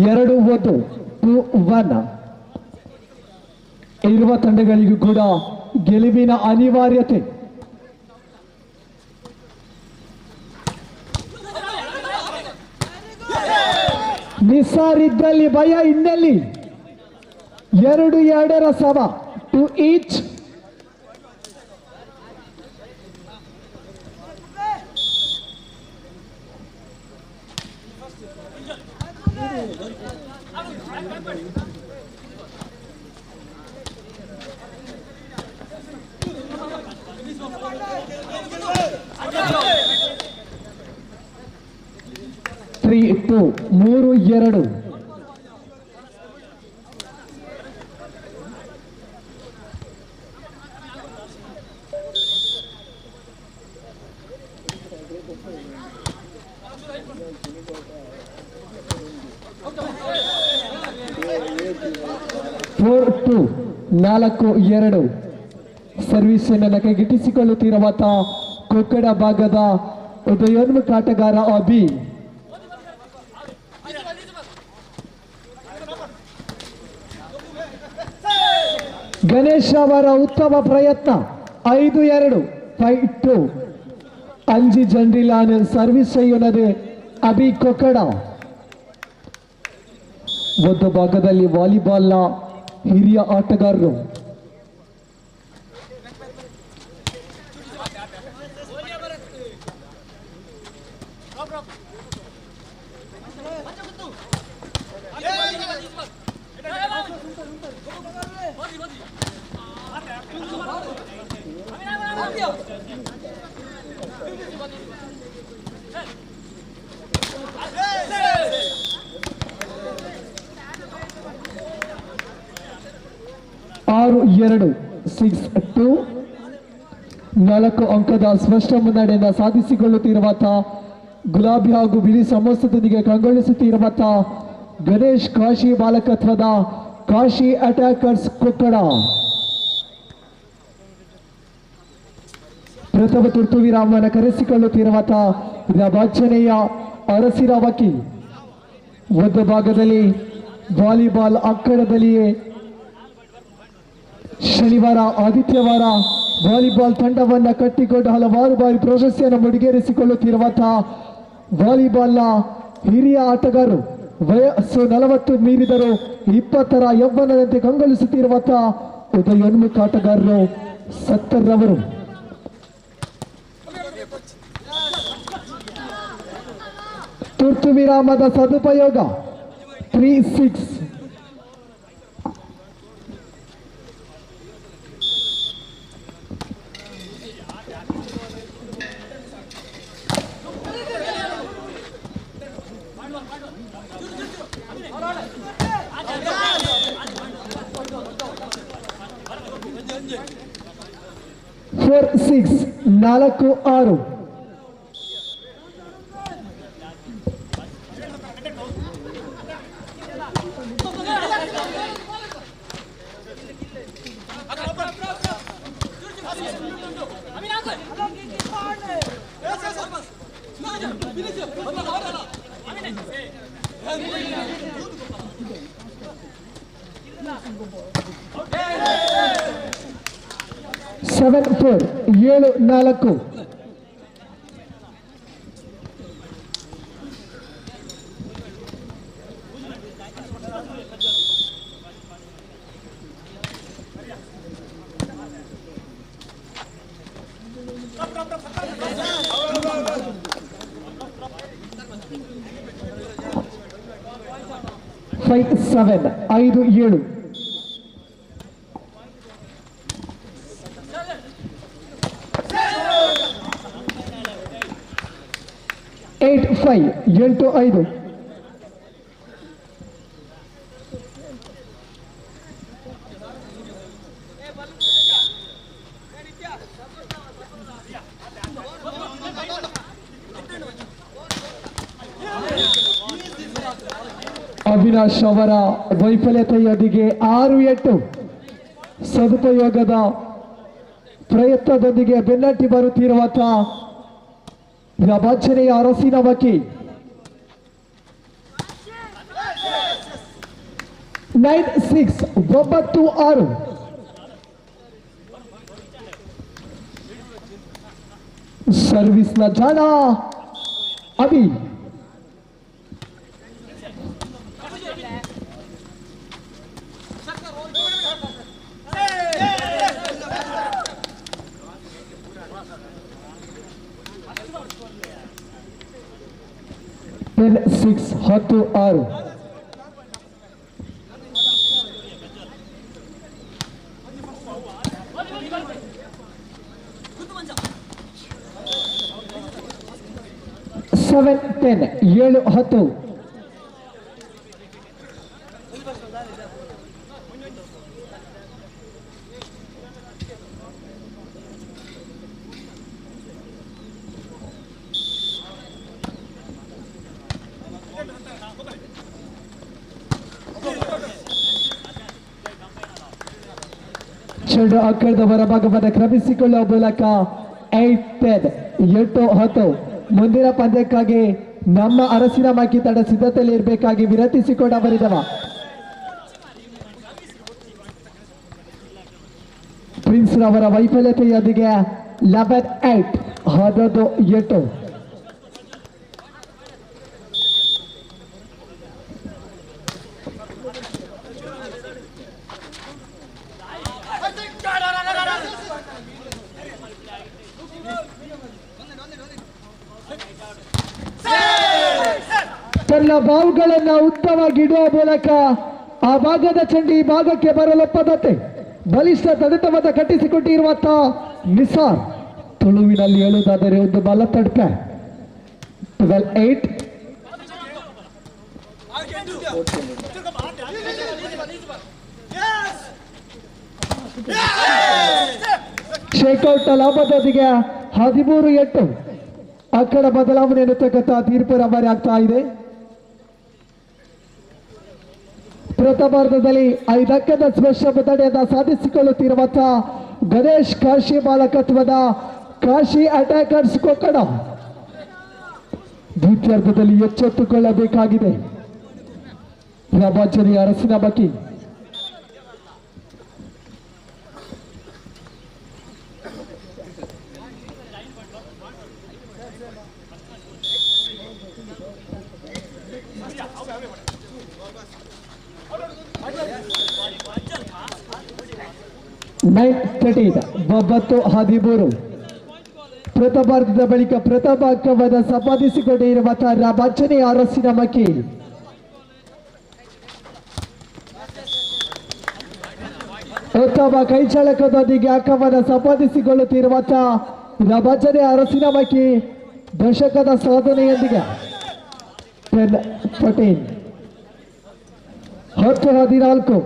ಎರಡು 2-1 ಇರುವ ತಂಡಗಳಿಗೂ ಕೂಡ ಗೆಲುವಿನ ಅನಿವಾರ್ಯತೆ. ನಿಸಾರ್ ಇದ್ದಲ್ಲಿ ಭಯ ಇನ್ನೆಲ್ಲಿ 2-2 ಸಮ two each. Three two 3-2. Four two 4-2. Service ಅನ್ನು ಕೈಗೆಟ್ಟಿಸಿಕೊಳ್ಳುತ್ತಿರುವಂತ ಕೊಕ್ಕಡ ಭಾಗದ ಉದಯೋನ್ಮುಖ ಆಟಗಾರ ಅಭಿ. ಗಣೇಶ್ ಅವರ ಉತ್ತಮ ಪ್ರಯತ್ನ 5-2 5-2. ಅಂಜಿ ಜಂಡ್ರಿಲಾನ್ ಸರ್ವಿಸ್ ചെയ്യുന്നത് ಅಭಿ ಕೊಕ್ಕಡ. ಒಂದು ಭಾಗದಲ್ಲಿ ವಾಲಿಬಾಲ್ನ ಹಿರಿಯ ಆಟಗಾರರು. ಆರು 2 6-2. 4 ಅಂಕದ ಸ್ಪಷ್ಟ ಮುನ್ನಡೆಯನ್ನು ಸಾಧಿಸಿಕೊಳ್ಳುತ್ತಿರುವಂತಹ ಗುಲಾಬಿ ಹಾಗೂ ಬಿಳಿ ಸಮೋಸದೊಂದಿಗೆ ಕಂಗೊಳಿಸುತ್ತಿರುವಂತಹ ಗಣೇಶ್ ಕಾಶಿ ಬಾಲಕತ್ವದ ಕಾಶಿ ಅಟ್ಯಾಕರ್ಸ್ ಕೊಕ್ಕಡ. ಪ್ರಥಮ ತುರ್ತು ವಿರಾಮವನ್ನು ಕರೆಸಿಕೊಳ್ಳುತ್ತಿರುವಂತಹ ಪ್ರಭಾಚನೆಯ ಅರಸಿರಾವಕಿ. ಒಂದು ಭಾಗದಲ್ಲಿ ವಾಲಿಬಾಲ್ ಅಕ್ಕಡದಲ್ಲಿಯೇ ಶನಿವಾರ ಆದಿತ್ಯವಾರ ವಾಲಿಬಾಲ್ ತಂಡವನ್ನು ಕಟ್ಟಿಕೊಂಡು ಹಲವಾರು ಬಾರಿ ಪ್ರಶಸ್ತಿಯನ್ನು ಮುಡಿಗೇರಿಸಿಕೊಳ್ಳುತ್ತಿರುವಂತಹ ವಾಲಿಬಾಲ್ನ ಹಿರಿಯ ಆಟಗಾರರು. ವಯಸ್ಸು 40 ಮೀರಿದರು 20ರ ಯೌವನದಂತೆ ಕಂಗೊಳಿಸುತ್ತಿರುವಂತಹ ಉದಯೋನ್ಮುಖ ಆಟಗಾರರು 70ರವರು. ತುರ್ತು ವಿರಾಮದ ಸದುಪಯೋಗ 3-6. Four 6 4-6. Seven 4 7-4. Five 7 5-7. Eight 5 8-5. Avinash ಅವರ ವೈಫಲ್ಯತೆಯೊಂದಿಗೆ 6-8 ಸದುಪಯೋಗದ ಪ್ರಯತ್ನದೊಂದಿಗೆ ಬೆನ್ನಟ್ಟಿ ಬರುತ್ತಿರುವಂತಹ ಪ್ರಭಾಚನೆಯ ಅರಸಿನವಕಿ 9-6 9-6. ಸರ್ವಿಸ್ನ ಜಾಣ ಅಭಿ. 10-6 10-6. Seven 10 7-10. ಚೆಂಡು ಅಕ್ಕಳದ ಹೊರಭಾಗವನ್ನು ಕ್ರಮಿಸಿಕೊಳ್ಳುವ ಮೂಲಕ 8-10 8-10. ಮುಂದಿನ ಪಂದ್ಯಕ್ಕಾಗಿ ನಮ್ಮ ಅರಸಿನ ಮಕ್ಕಿ ತಂಡ ಸಿದ್ಧತೆಯಲ್ಲಿ ಇರಬೇಕಾಗಿ ವಿನಂತಿಸಿಕೊಂಡವರಿದವ. ಪ್ರಿನ್ಸ್ ರವರ ವೈಫಲ್ಯತೆಯೊಂದಿಗೆ 11-8 11-8. ತನ್ನ ಬಾವುಗಳನ್ನು ಉತ್ತಮವಾಗಿ ಇಡುವ ಮೂಲಕ ಆ ಭಾಗದ ಚೆಂಡು ಈ ಭಾಗಕ್ಕೆ ಬರಲೊಪ್ಪದಂತೆ ಬಲಿಷ್ಠ ತಡೆತವನ್ನು ಕಟ್ಟಿಸಿಕೊಂಡಿರುವಂತಹ ನಿಸಾರ್. ತುಳುವಿನಲ್ಲಿ ಹೇಳುವುದಾದರೆ ಒಂದು ಬಲ ತಡ್ಕ. 12-8. ಶೇಕೌಟ್ ಲಾಭದೊಂದಿಗೆ 13-8. ಅಕ್ಕಡ ಬದಲಾವಣೆ ಎನ್ನುತ್ತಕ್ಕಂಥ ತೀರ್ಪು ರವಾನೆ ಆಗ್ತಾ ಇದೆ. ಪ್ರಥಮಾರ್ಧದಲ್ಲಿ 5 ಅಂಕದ ಸ್ಪರ್ಶ ತಡೆಯನ್ನು ಸಾಧಿಸಿಕೊಳ್ಳುತ್ತಿರುವಂತಹ ಗಣೇಶ್ ಕಾಶಿ ಮಾಲಕತ್ವದ ಕಾಶಿ ಅಟ್ಯಾಕರ್ಸ್ ಕೊಕ್ಕಡ ದ್ವಿತೀಯಾರ್ಧದಲ್ಲಿ ಎಚ್ಚೆತ್ತುಕೊಳ್ಳಬೇಕಾಗಿದೆ. ಪ್ರಭಾಚರಿ ಅರಸಿನ ಬಕ್ಕಿ ಬೊಬ್ಬತ್ತು 13. ಪ್ರಥಮಾರ್ಧದ ಬಳಿಕ ಪ್ರಥಮ ಅಂಕವನ್ನು ಸಂಪಾದಿಸಿಕೊಂಡಿರುವಂತಹ ರಾಮಾಂಜನೇ ಅರಸಿನ ಮಕ್ಕಿ ಉತ್ತಮ ಕೈಚಳಕದೊಂದಿಗೆ ಅಂಕವನ್ನು ಸಂಪಾದಿಸಿಕೊಳ್ಳುತ್ತಿರುವಂತಹ ರಾಮಾಂಜನೇ ಅರಸಿನ ಮಕ್ಕಿ ದಶಕದ ಸಾಧನೆಯೊಂದಿಗೆ 10-14 10-14.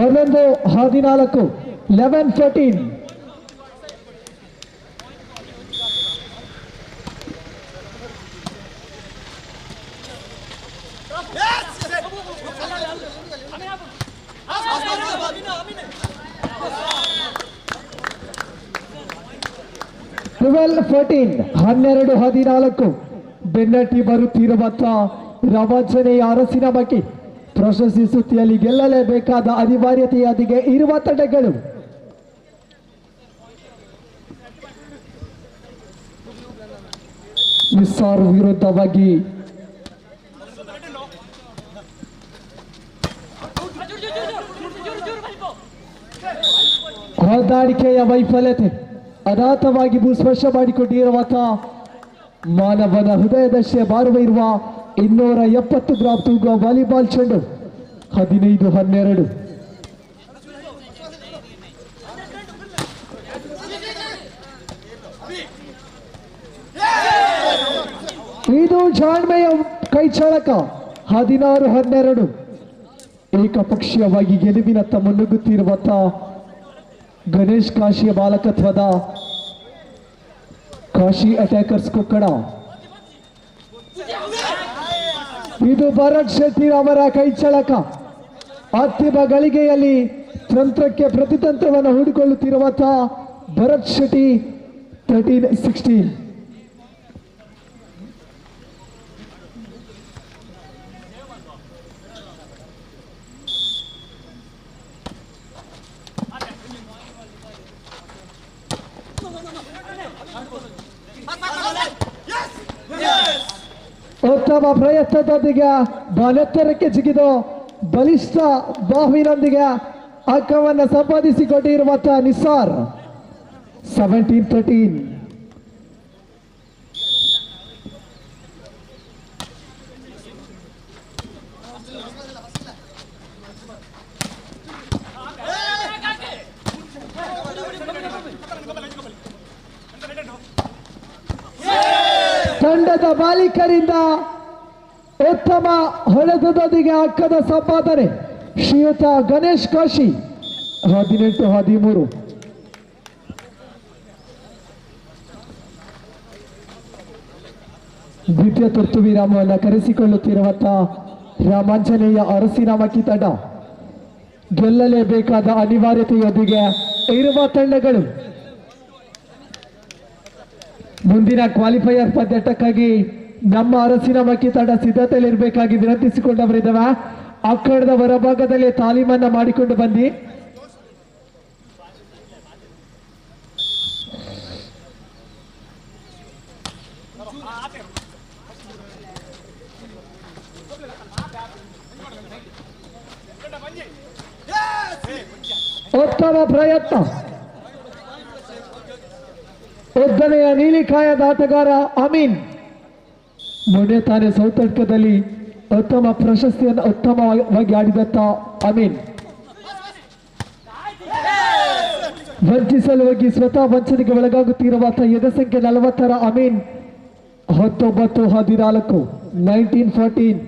ಹನ್ನೊಂದು 14 11-14. ಹನ್ನೆರಡು 14. ಬೆನ್ನಟ್ಟಿ ಬರುತ್ತಿರುವಂತಹ ರಾಮಾಂಜನೇಯ ಅರಸಿನ ಮಕ್ಕಿ ಪ್ರಶಸ್ತಿ ಸುತ್ತಿಯಲ್ಲಿ ಗೆಲ್ಲಲೇಬೇಕಾದ ಅನಿವಾರ್ಯತೆಯೊಂದಿಗೆ ಇರುವ ತಂಡಗಳು. ನಿಸ್ಸಾರ್ ವಿರುದ್ಧವಾಗಿ ಹೊಂದಾಣಿಕೆಯ ವೈಫಲ್ಯತೆ ಅನಾಥವಾಗಿ ಭೂಸ್ಪರ್ಶ ಮಾಡಿಕೊಂಡಿರುವಂತಹ ಮಾನವನ ಹೃದಯದಷ್ಟೇ ಬಾರುವ ಇರುವ 270 ಗ್ರಾಂ ತೂಗುವ ವಾಲಿಬಾಲ್ ಚೆಂಡು 15-12. ಇದು ಜಾಣ್ಮೆಯ ಕೈಚಳಕ 16-12. ಏಕಪಕ್ಷೀಯವಾಗಿ ಗೆಲುವಿನತ್ತ ಮುನ್ನುಗ್ಗುತ್ತಿರುವಂತಹ ಗಣೇಶ್ ಕಾಶಿಯ ಮಾಲಕತ್ವದ ಕಾಶಿ ಅಟ್ಯಾಕರ್ಸ್ ಕೊಕ್ಕಡ. ಇದು ಭರತ್ ಶೆಟ್ಟಿ ಅವರ ಕೈಚಳಕ. ಅಂತಿಮ ಗಳಿಗೆಯಲ್ಲಿ ತಂತ್ರಕ್ಕೆ ಪ್ರತಿತಂತ್ರವನ್ನು ಹೂಡಿಕೊಳ್ಳುತ್ತಿರುವಂತಹ ಭರತ್ ಶೆಟ್ಟಿ 13-16. ಉತ್ತಮ ಪ್ರಯತ್ನದೊಂದಿಗೆ ಬಾಲೆತ್ತರಕ್ಕೆ ಜಿಗಿದು ಬಲಿಷ್ಠ ಬಾಹುವಿನೊಂದಿಗೆ ಅಂಕವನ್ನು ಸಂಪಾದಿಸಿಕೊಂಡಿರುವಂತಹ ನಿಸಾರ್ 17-13. ತಂಡದ ಮಾಲೀಕರಿಂದ ಉತ್ತಮ ಹೊಡೆತದೊಂದಿಗೆ ಅಂಕದ ಸಂಪಾದನೆ ಶ್ರೀಯುತ ಗಣೇಶ್ ಕಾಶಿ 18-13. ದ್ವಿತೀಯ ತುರ್ತು ವಿರಾಮವನ್ನು ಕರೆಸಿಕೊಳ್ಳುತ್ತಿರುವಂತಹ ರಾಮಾಂಜನೇಯ ಅರಸಿನಾಮಕ್ಕಿ ತಂಡ ಗೆಲ್ಲಲೇಬೇಕಾದ ಅನಿವಾರ್ಯತೆಯೊಂದಿಗೆ ಇರುವ ತಂಡಗಳು ಮುಂದಿನ ಕ್ವಾಲಿಫೈಯರ್ ಪಂದ್ಯಾಟಕ್ಕಾಗಿ ನಮ್ಮ ಅರಸಿನಾಮಕ್ಕಿ ತಂಡ ಸಿದ್ಧತೆಯಲ್ಲಿರಬೇಕಾಗಿ ವಿನಂತಿಸಿಕೊಂಡವರಿದ್ದಾವೆ. ಅಖಾಡದ ಹೊರಭಾಗದಲ್ಲಿ ತಾಲೀಮನ್ನ ಮಾಡಿಕೊಂಡು ಬಂದಿ. ಉತ್ತಮ ಪ್ರಯತ್ನ. ಉದ್ದನೆಯ ನೀಲಿಕಾಯದ ಆಟಗಾರ ಅಮೀನ್ ಮೊನ್ನೆ ತಾನೇ ಸೌತಡ್ಕದಲ್ಲಿ ಉತ್ತಮ ಪ್ರಶಸ್ತಿಯನ್ನು ಉತ್ತಮವಾಗಿ ಆಡಿದಂತ ಅಮೀನ್ ವಂಚಿಸಲು ಹೋಗಿ ಸ್ವತಃ ವಂಚನೆಗೆ ಒಳಗಾಗುತ್ತಿರುವಂತಹ ಎದೆ ಸಂಖ್ಯೆ 40ರ ಅಮೀನ್ 19-14 19-14.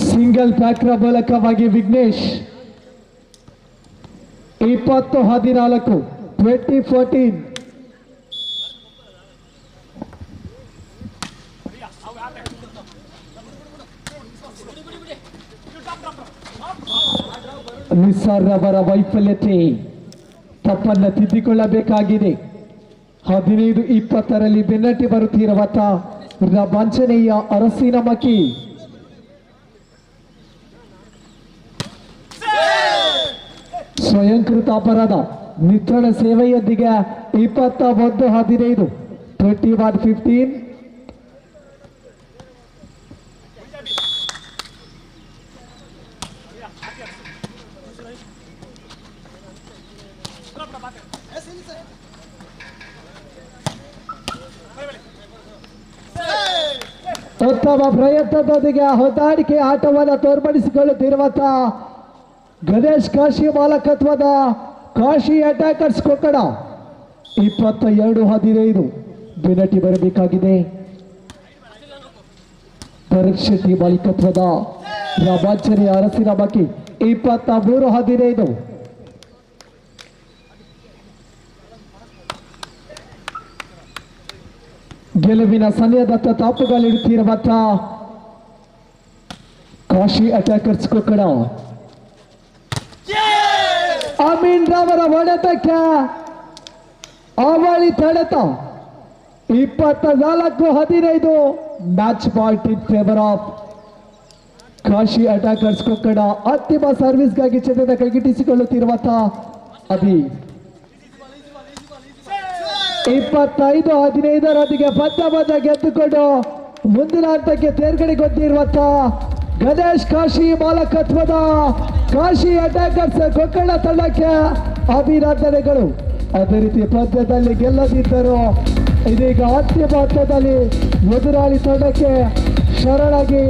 ಸಿಂಗಲ್ ಪ್ಯಾಕ್ರ ಮೂಲಕವಾಗಿ ವಿಘ್ನೇಶ್ 20-14 20-14. ನಿಸಾರ್ ಅವರ ವೈಫಲ್ಯತೆ ತಪ್ಪನ್ನು ತಿದ್ದಿಕೊಳ್ಳಬೇಕಾಗಿದೆ. 15-20ರಲ್ಲಿ ಬೆನ್ನಟ್ಟಿ ಬರುತ್ತಿರುವಂತಹ ರಾಮಾಂಜನೇಯ ಅರಸಿನಾಮಕ್ಕಿ ಸ್ವಯಂಕೃತ ಅಪರಾಧ ನಿತ್ರಣ ಸೇವೆಯೊಂದಿಗೆ 21-15 21-15. ಉತ್ತಮ ಪ್ರಯತ್ನದೊಂದಿಗೆ ಹೊಂದಾಣಿಕೆ ಆಟವನ್ನು ತೋರ್ಪಡಿಸಿಕೊಳ್ಳುತ್ತಿರುವಂತಹ ಗಣೇಶ್ ಕಾಶಿ ಮಾಲಕತ್ವದ ಕಾಶಿ ಅಟ್ಯಾಕರ್ಸ್ ಕೊಕ್ಕಡ 22-15 ಬೆನ್ನಟ್ಟಿ ಬರಬೇಕಾಗಿದೆ. ಭರತ್ ಶೆಟ್ಟಿ ಮಾಲೀಕತ್ವದ ರಾಮಾಂಜನೇಯ ಅರಸಿನಾಮಕ್ಕಿ 23-15. ಗೆಲುವಿನ ಸನಿಹದತ್ತ ತಾಪುಗಾಲಿಡುತ್ತಿರುವಂತಹ ಕಾಶಿ ಅಟ್ಯಾಕರ್ಸ್ ಕೊಕ್ಕಡ ಅಮೀನ್ ರವರ ಹೊಡೆತಕ್ಕೆ ಅವಳಿ ತಡೆತ 24-15 match point in favour of Kashi attackers Kokkada. ಅಂತಿಮ ಸರ್ವಿಸ್ಗಾಗಿ ಚೆಂದದ ಕೈಗಿಟ್ಟಿಸಿಕೊಳ್ಳುತ್ತಿರುವಂತಹ ಅಭಿ 25-15ರೊಂದಿಗೆ ಪಂದ್ಯ ಗೆದ್ದುಕೊಂಡು ಮುಂದಿನ ಹಂತಕ್ಕೆ ತೇರ್ಗಡೆಗೊಂಡಿರುವಂತಹ ಗಣೇಶ್ ಕಾಶಿ ಮಾಲಕತ್ವದ ಕಾಶಿ ಅಟ್ಯಾಕರ್ಸ್ ಕೊಕ್ಕಡ ತಂಡಕ್ಕೆ ಅಭಿನಂದನೆಗಳು. ಅದೇ ರೀತಿ ಪಂದ್ಯದಲ್ಲಿ ಗೆಲ್ಲದಿದ್ದರು ಇದೀಗ ಅಂತಿಮ ಹಂತದಲ್ಲಿ ಎದುರಾಳಿ ತಂಡಕ್ಕೆ ಶರಣಾಗಿ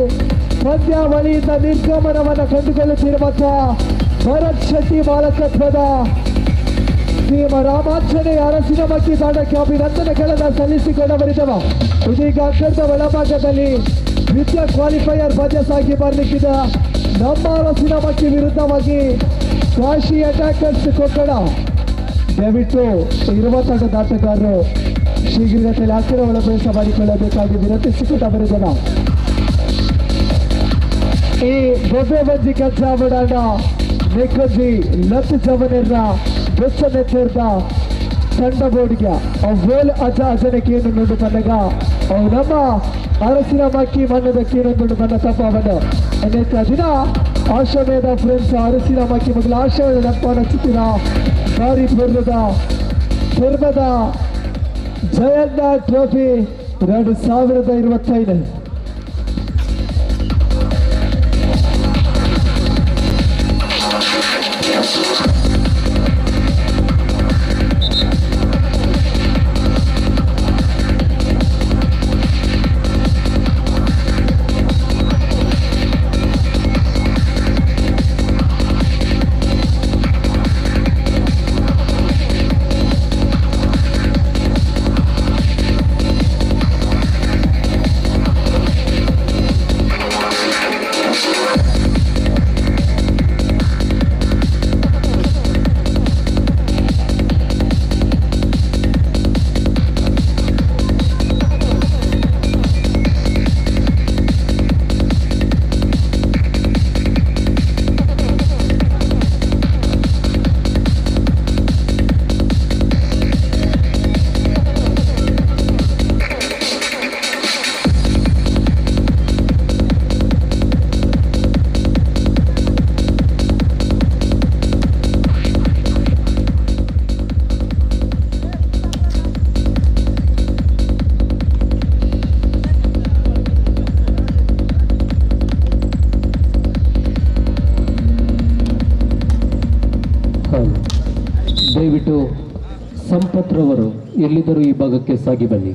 ಪಂದ್ಯಾವಳಿಯಿಂದ ನಿರ್ಗಮನವನ್ನು ಕಂಡುಕೊಳ್ಳುತ್ತಿರುವಂತಹ ಭರತ್ ಶೆಟ್ಟಿ ಮಾಲಕತ್ವದ ಶ್ರೀಮ ರಾಮಾಂಜನೇಯ ಅರಸಿನಾಮಕ್ಕಿ ತಂಡಕ್ಕೆ ಅಭಿನಂದನೆಗಳನ್ನು ಸಲ್ಲಿಸಿಕೊಂಡವರಿದ್ದವ. ಇದೀಗ ಅಖಂಡ ಒಳಭಾಗದಲ್ಲಿ ದ್ವಿತೀಯ ಕ್ವಾಲಿಫೈಯರ್ ಪಂದ್ಯ ಸಾಗಿ ಬರಲಿಕ್ಕಿದೆ. ನಮ್ಮ ಅರಸಿನಾಮಕ್ಕಿ ವಿರುದ್ಧವಾಗಿ ಕಾಶಿ ಅಟ್ಯಾಕರ್ಸ್ ಕೊಕ್ಕಡ ದಯವಿಟ್ಟು ಇರುವ ತಂಡದ ಆಟಗಾರರು ಶೀಘ್ರದಲ್ಲಿ ಅಕ್ಷರ ಒಳಭ್ಯಾಸ ಮಾಡಿಕೊಳ್ಳಬೇಕಾಗಿ ವಿನಂತಿಸಿಕೊಂಡವರಿದ್ದವ. ಈ ಬೊಬ್ಬೆ ಬಂಜಿ ಕೆಲಸ ಬಿಡೋಣ ನೆಕ್ಕಜಿ ಲತ್ ಜವನರ ಬೆಚ್ಚನೆಚ್ಚರದ ತಂಡ ಬೋರ್ಡ್ಗೆ ವೇಲ್ ಅಜ ಅಜನಕೆಯನ್ನು ನೋಡು ತನಗ ನಮ್ಮ ಅರಸಿನ ಮಕ್ಕಿ ಮಣ್ಣದ ಕೀರೊಂದು ನನ್ನ ತಪ್ಪವನ್ನು ಅನೇಕ ದಿನ ಆಶ್ರಮೇಧ ಫ್ರೆಂಡ್ಸ್ ಅರಸಿನ ಮಕ್ಕಿ ಮಗಳ ಆಶ್ರಮದ ದಪ್ಪನ ಚಿತ್ತಿನ ಭಾರಿ ಧರ್ಮದ ಜಯಣ್ಣ ಟ್ರೋಫಿ 2025. ದಯವಿಟ್ಟು ಸಂಪತ್ರವರು ಎಲ್ಲಿದ್ದರೂ ಈ ಭಾಗಕ್ಕೆ ಸಾಗಿ ಬನ್ನಿ.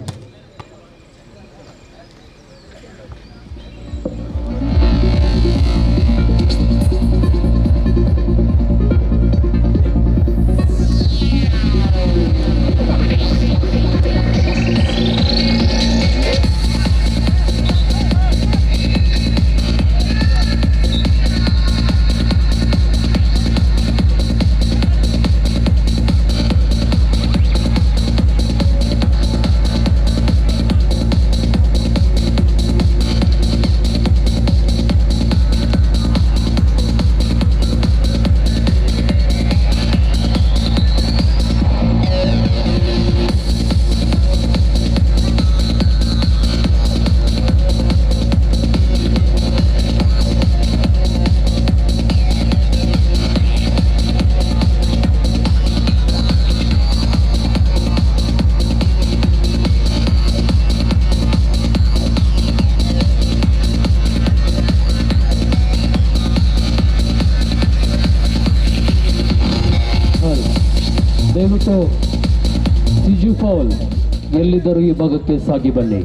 ದಯವಿಟ್ಟು ಸಿಜು ಫೌಲ್ ಎಲ್ಲಿದ್ದರೂ ಈ ಭಾಗಕ್ಕೆ ಸಾಗಿ ಬನ್ನಿ.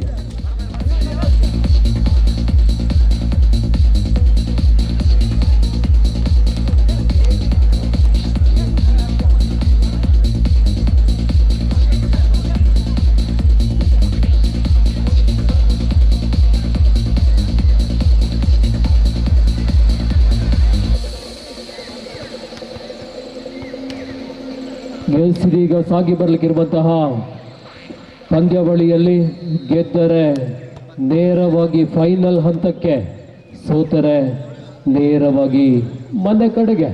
ಈಗ ಸಾಗಿ ಬರಲಿಕ್ಕಿರುವಂತಹ ಪಂದ್ಯಾವಳಿಯಲ್ಲಿ ಗೆದ್ದರೆ ನೇರವಾಗಿ ಫೈನಲ್ ಹಂತಕ್ಕೆ, ಸೋತರೆ ನೇರವಾಗಿ ಮನೆ ಕಡೆಗೆ.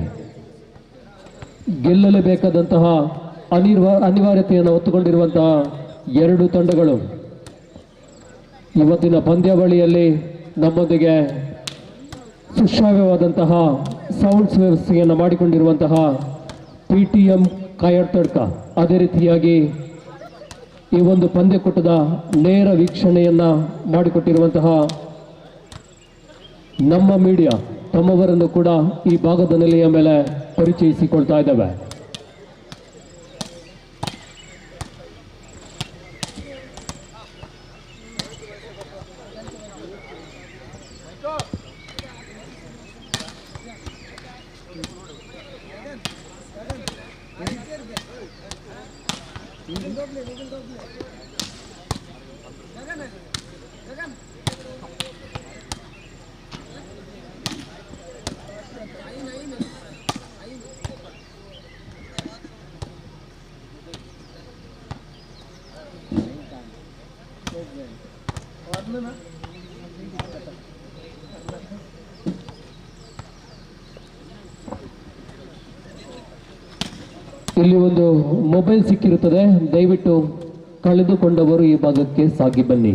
ಗೆಲ್ಲಲೇಬೇಕಾದಂತಹ ಅನಿವಾರ್ಯತೆಯನ್ನು ಹೊತ್ತುಕೊಂಡಿರುವಂತಹ ಎರಡು ತಂಡಗಳು ಇವತ್ತಿನ ಪಂದ್ಯಾವಳಿಯಲ್ಲಿ ನಮ್ಮೊಂದಿಗೆ ಸುಶ್ರಾವ್ಯವಾದಂತಹ ಸೌಂಡ್ಸ್ ವ್ಯವಸ್ಥೆಯನ್ನು ಮಾಡಿಕೊಂಡಿರುವಂತಹ PTM ಕಾಯರ್ತಡ್ಕ, ಅದೇ ರೀತಿಯಾಗಿ ಈ ಒಂದು ಪಂದ್ಯಕೂಟದ ನೇರ ವೀಕ್ಷಣೆಯನ್ನು ಮಾಡಿಕೊಟ್ಟಿರುವಂತಹ ನಮ್ಮ ಮೀಡಿಯಾ ತಮ್ಮವರನ್ನು ಕೂಡ ಈ ಭಾಗದ ನೆಲೆಯ ಮೇಲೆ ಪರಿಚಯಿಸಿಕೊಳ್ತಾ ಇದ್ದಾವೆ. ಇಲ್ಲಿ ಒಂದು ಮೊಬೈಲ್ ಸಿಕ್ಕಿರುತ್ತದೆ, ದಯವಿಟ್ಟು ಕಳೆದುಕೊಂಡವರು ಈ ಭಾಗಕ್ಕೆ ಸಾಗಿ ಬನ್ನಿ.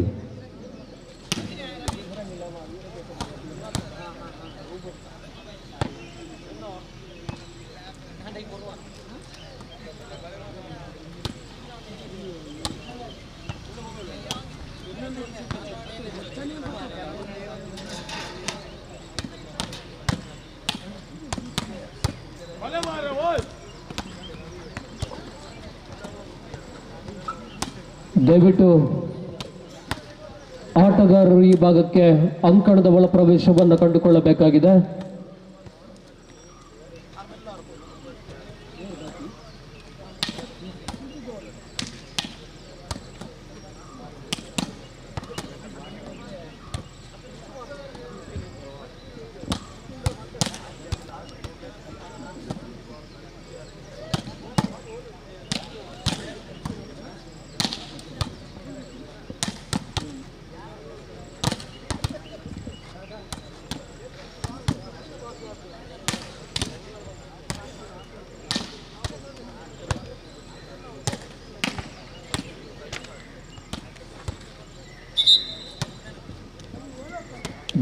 ದಯವಿಟ್ಟು ಆಟಗಾರರು ಈ ಭಾಗಕ್ಕೆ ಅಂಕಣದ ಒಳ ಪ್ರವೇಶವನ್ನು ಕಂಡುಕೊಳ್ಳಬೇಕಾಗಿದೆ.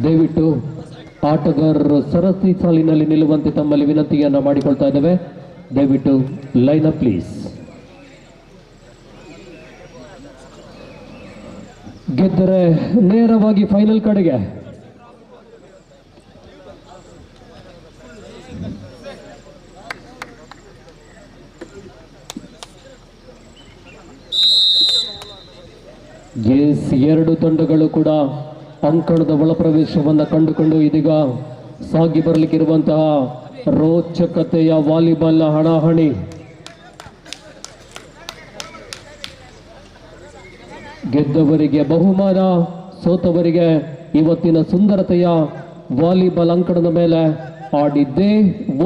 ದಯವಿಟ್ಟು ಆಟಗಾರರು ಸರತಿ ಸಾಲಿನಲ್ಲಿ ನಿಲ್ಲುವಂತೆ ತಮ್ಮಲ್ಲಿ ವಿನಂತಿಯನ್ನು ಮಾಡಿಕೊಳ್ತಾ ಇದ್ದೇವೆ. ದಯವಿಟ್ಟು ಲೈನ್ ಅಪ್ ಪ್ಲೀಸ್. ಗೆದ್ದರೆ ನೇರವಾಗಿ ಫೈನಲ್ ಕಡೆಗೆ. ಎಸ್, ಎರಡು ತಂಡಗಳು ಕೂಡ ಅಂಕಣದ ಒಳ ಪ್ರವೇಶವನ್ನು ಕಂಡುಕೊಂಡು ಇದೀಗ ಸಾಗಿ ಬರಲಿಕ್ಕಿರುವಂತಹ ರೋಚಕತೆಯ ವಾಲಿಬಾಲ್ ಹಣಾಹಣಿ. ಗೆದ್ದವರಿಗೆ ಬಹುಮಾನ, ಸೋತವರಿಗೆ ಇವತ್ತಿನ ಸುಂದರತೆಯ ವಾಲಿಬಾಲ್ ಅಂಕಣದ ಮೇಲೆ ಆಡಿದ್ದೇ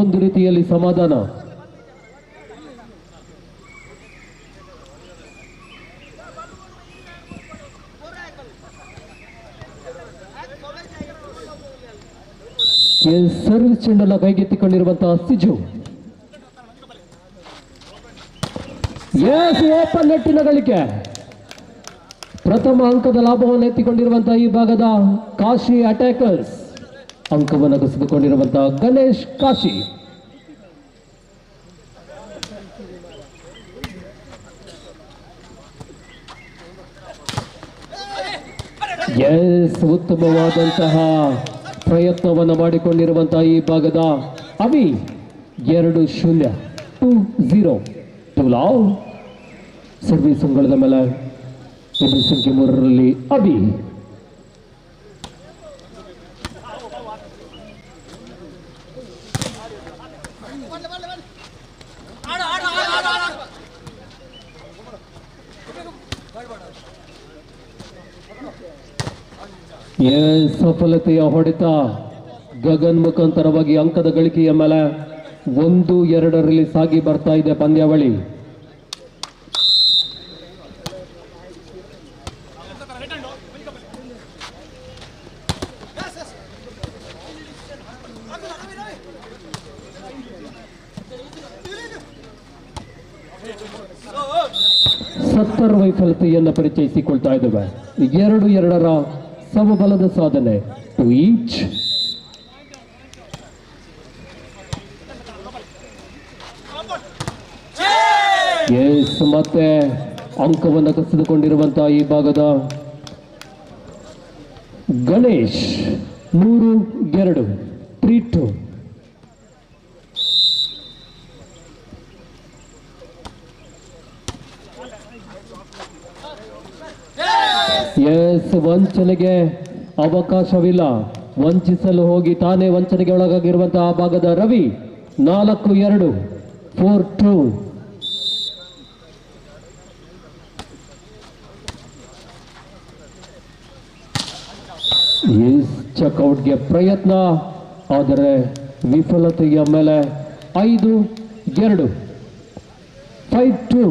ಒಂದು ರೀತಿಯಲ್ಲಿ ಸಮಾಧಾನ. ಸರ್ವಿಸ್ ಚೆಂಡನ್ನು ಕೈಗೆತ್ತಿಕೊಂಡಿರುವಂತಹ ಸಿಜು. ಓಪನ್ ನೆಟ್ಟಿನ ಗಳಿಕೆ. ಪ್ರಥಮ ಅಂಕದ ಲಾಭವನ್ನು ಎತ್ತಿಕೊಂಡಿರುವಂತಹ ಈ ಭಾಗದ ಕಾಶಿ ಅಟ್ಯಾಕರ್ಸ್. ಅಂಕವನ್ನು ಕಸಿದುಕೊಂಡಿರುವಂತಹ ಗಣೇಶ್ ಕಾಶಿ. ಉತ್ತಮವಾದಂತಹ ಪ್ರಯತ್ನವನ್ನು ಮಾಡಿಕೊಂಡಿರುವಂತಹ ಈ ಭಾಗದ ಅಭಿ 2-0 2-0 ಟುಲಾವ್. ಸರ್ವಿಸ್ ಅಂಗಳದ ಮೇಲೆ ಸಂಖ್ಯೆ 3ರಲ್ಲಿ ಅಭಿ. ಸಫಲತೆಯ ಹೊಡೆತ ಗಗನ್ ಮುಖಾಂತರವಾಗಿ ಅಂಕದ ಗಳಿಕೆಯ ಮೇಲೆ 1-2ರಲ್ಲಿ ಸಾಗಿ ಬರ್ತಾ ಇದೆ ಪಂದ್ಯಾವಳಿ. ಸತ್ತರ್ ವೈಫಲ್ಯತೆಯನ್ನು ಪರಿಚಯಿಸಿಕೊಳ್ತಾ ಇದ್ದೇವೆ. 2-2ರ ಸಮಬಲದ ಸಾಧನೆ ಟು ಈಚ್. ಮತ್ತೆ ಅಂಕವನ್ನು ಕಸಿದುಕೊಂಡಿರುವಂತಹ ಈ ಭಾಗದ ಗಣೇಶ್ 3-2 3-2. ವಂಚನೆಗೆ ಅವಕಾಶವಿಲ್ಲ. ವಂಚಿಸಲು ಹೋಗಿ ತಾನೇ ವಂಚನೆಗೆ ಒಳಗಾಗಿರುವಂತಹ ಭಾಗದ ರವಿ 4-2 4-2. ಚೆಕ್ಔಟ್ಗೆ ಪ್ರಯತ್ನ, ಆದರೆ ವಿಫಲತೆಯ ಮೇಲೆ 5-2 5-2.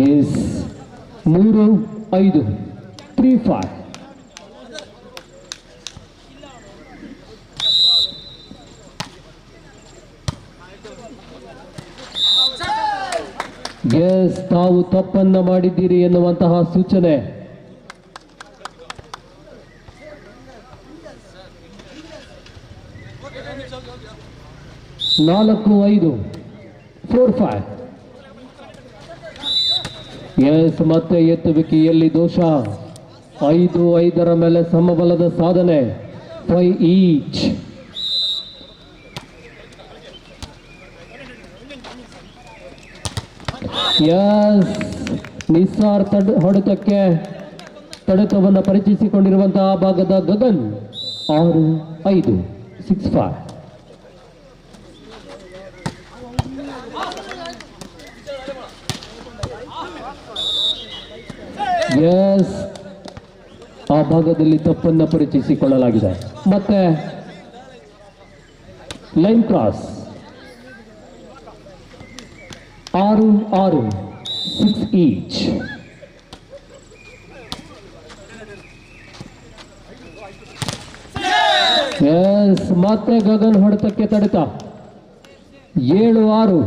Yes, 3-5 3-5. Yes, ತಾವು ತಪ್ಪನ್ನ ಮಾಡಿದ್ದೀರಿ ಎನ್ನುವಂತಹ ಸೂಚನೆ. 4-5 4-5. ಎಸ್, ಮತ್ತೆ ಎತ್ತುವಿಕೆಯಲ್ಲಿ ದೋಷ. 5-5ರ ಮೇಲೆ ಸಮಬಲದ ಸಾಧನೆ. 5 ಈಚ್. ಎಸ್, ನಿಸ್ಸಾರ್ ಹೊಡೆತಕ್ಕೆ ತಡೆತವನ್ನು ಪರಿಚಯಿಸಿಕೊಂಡಿರುವಂತಹ ಭಾಗದ ಗಗನ್. 6-5 6-5. ಎಸ್, ಆ ಭಾಗದಲ್ಲಿ ತಪ್ಪನ್ನು ಪರಿಚಯಿಸಿಕೊಳ್ಳಲಾಗಿದೆ. ಮತ್ತೆ ಲೈನ್ ಕ್ರಾಸ್. 6-6 6 ಈಚ್. ಎಸ್, ಮತ್ತೆ ಗಗನ್ ಹೊಡೆತಕ್ಕೆ ತಡೆತ. 7-6.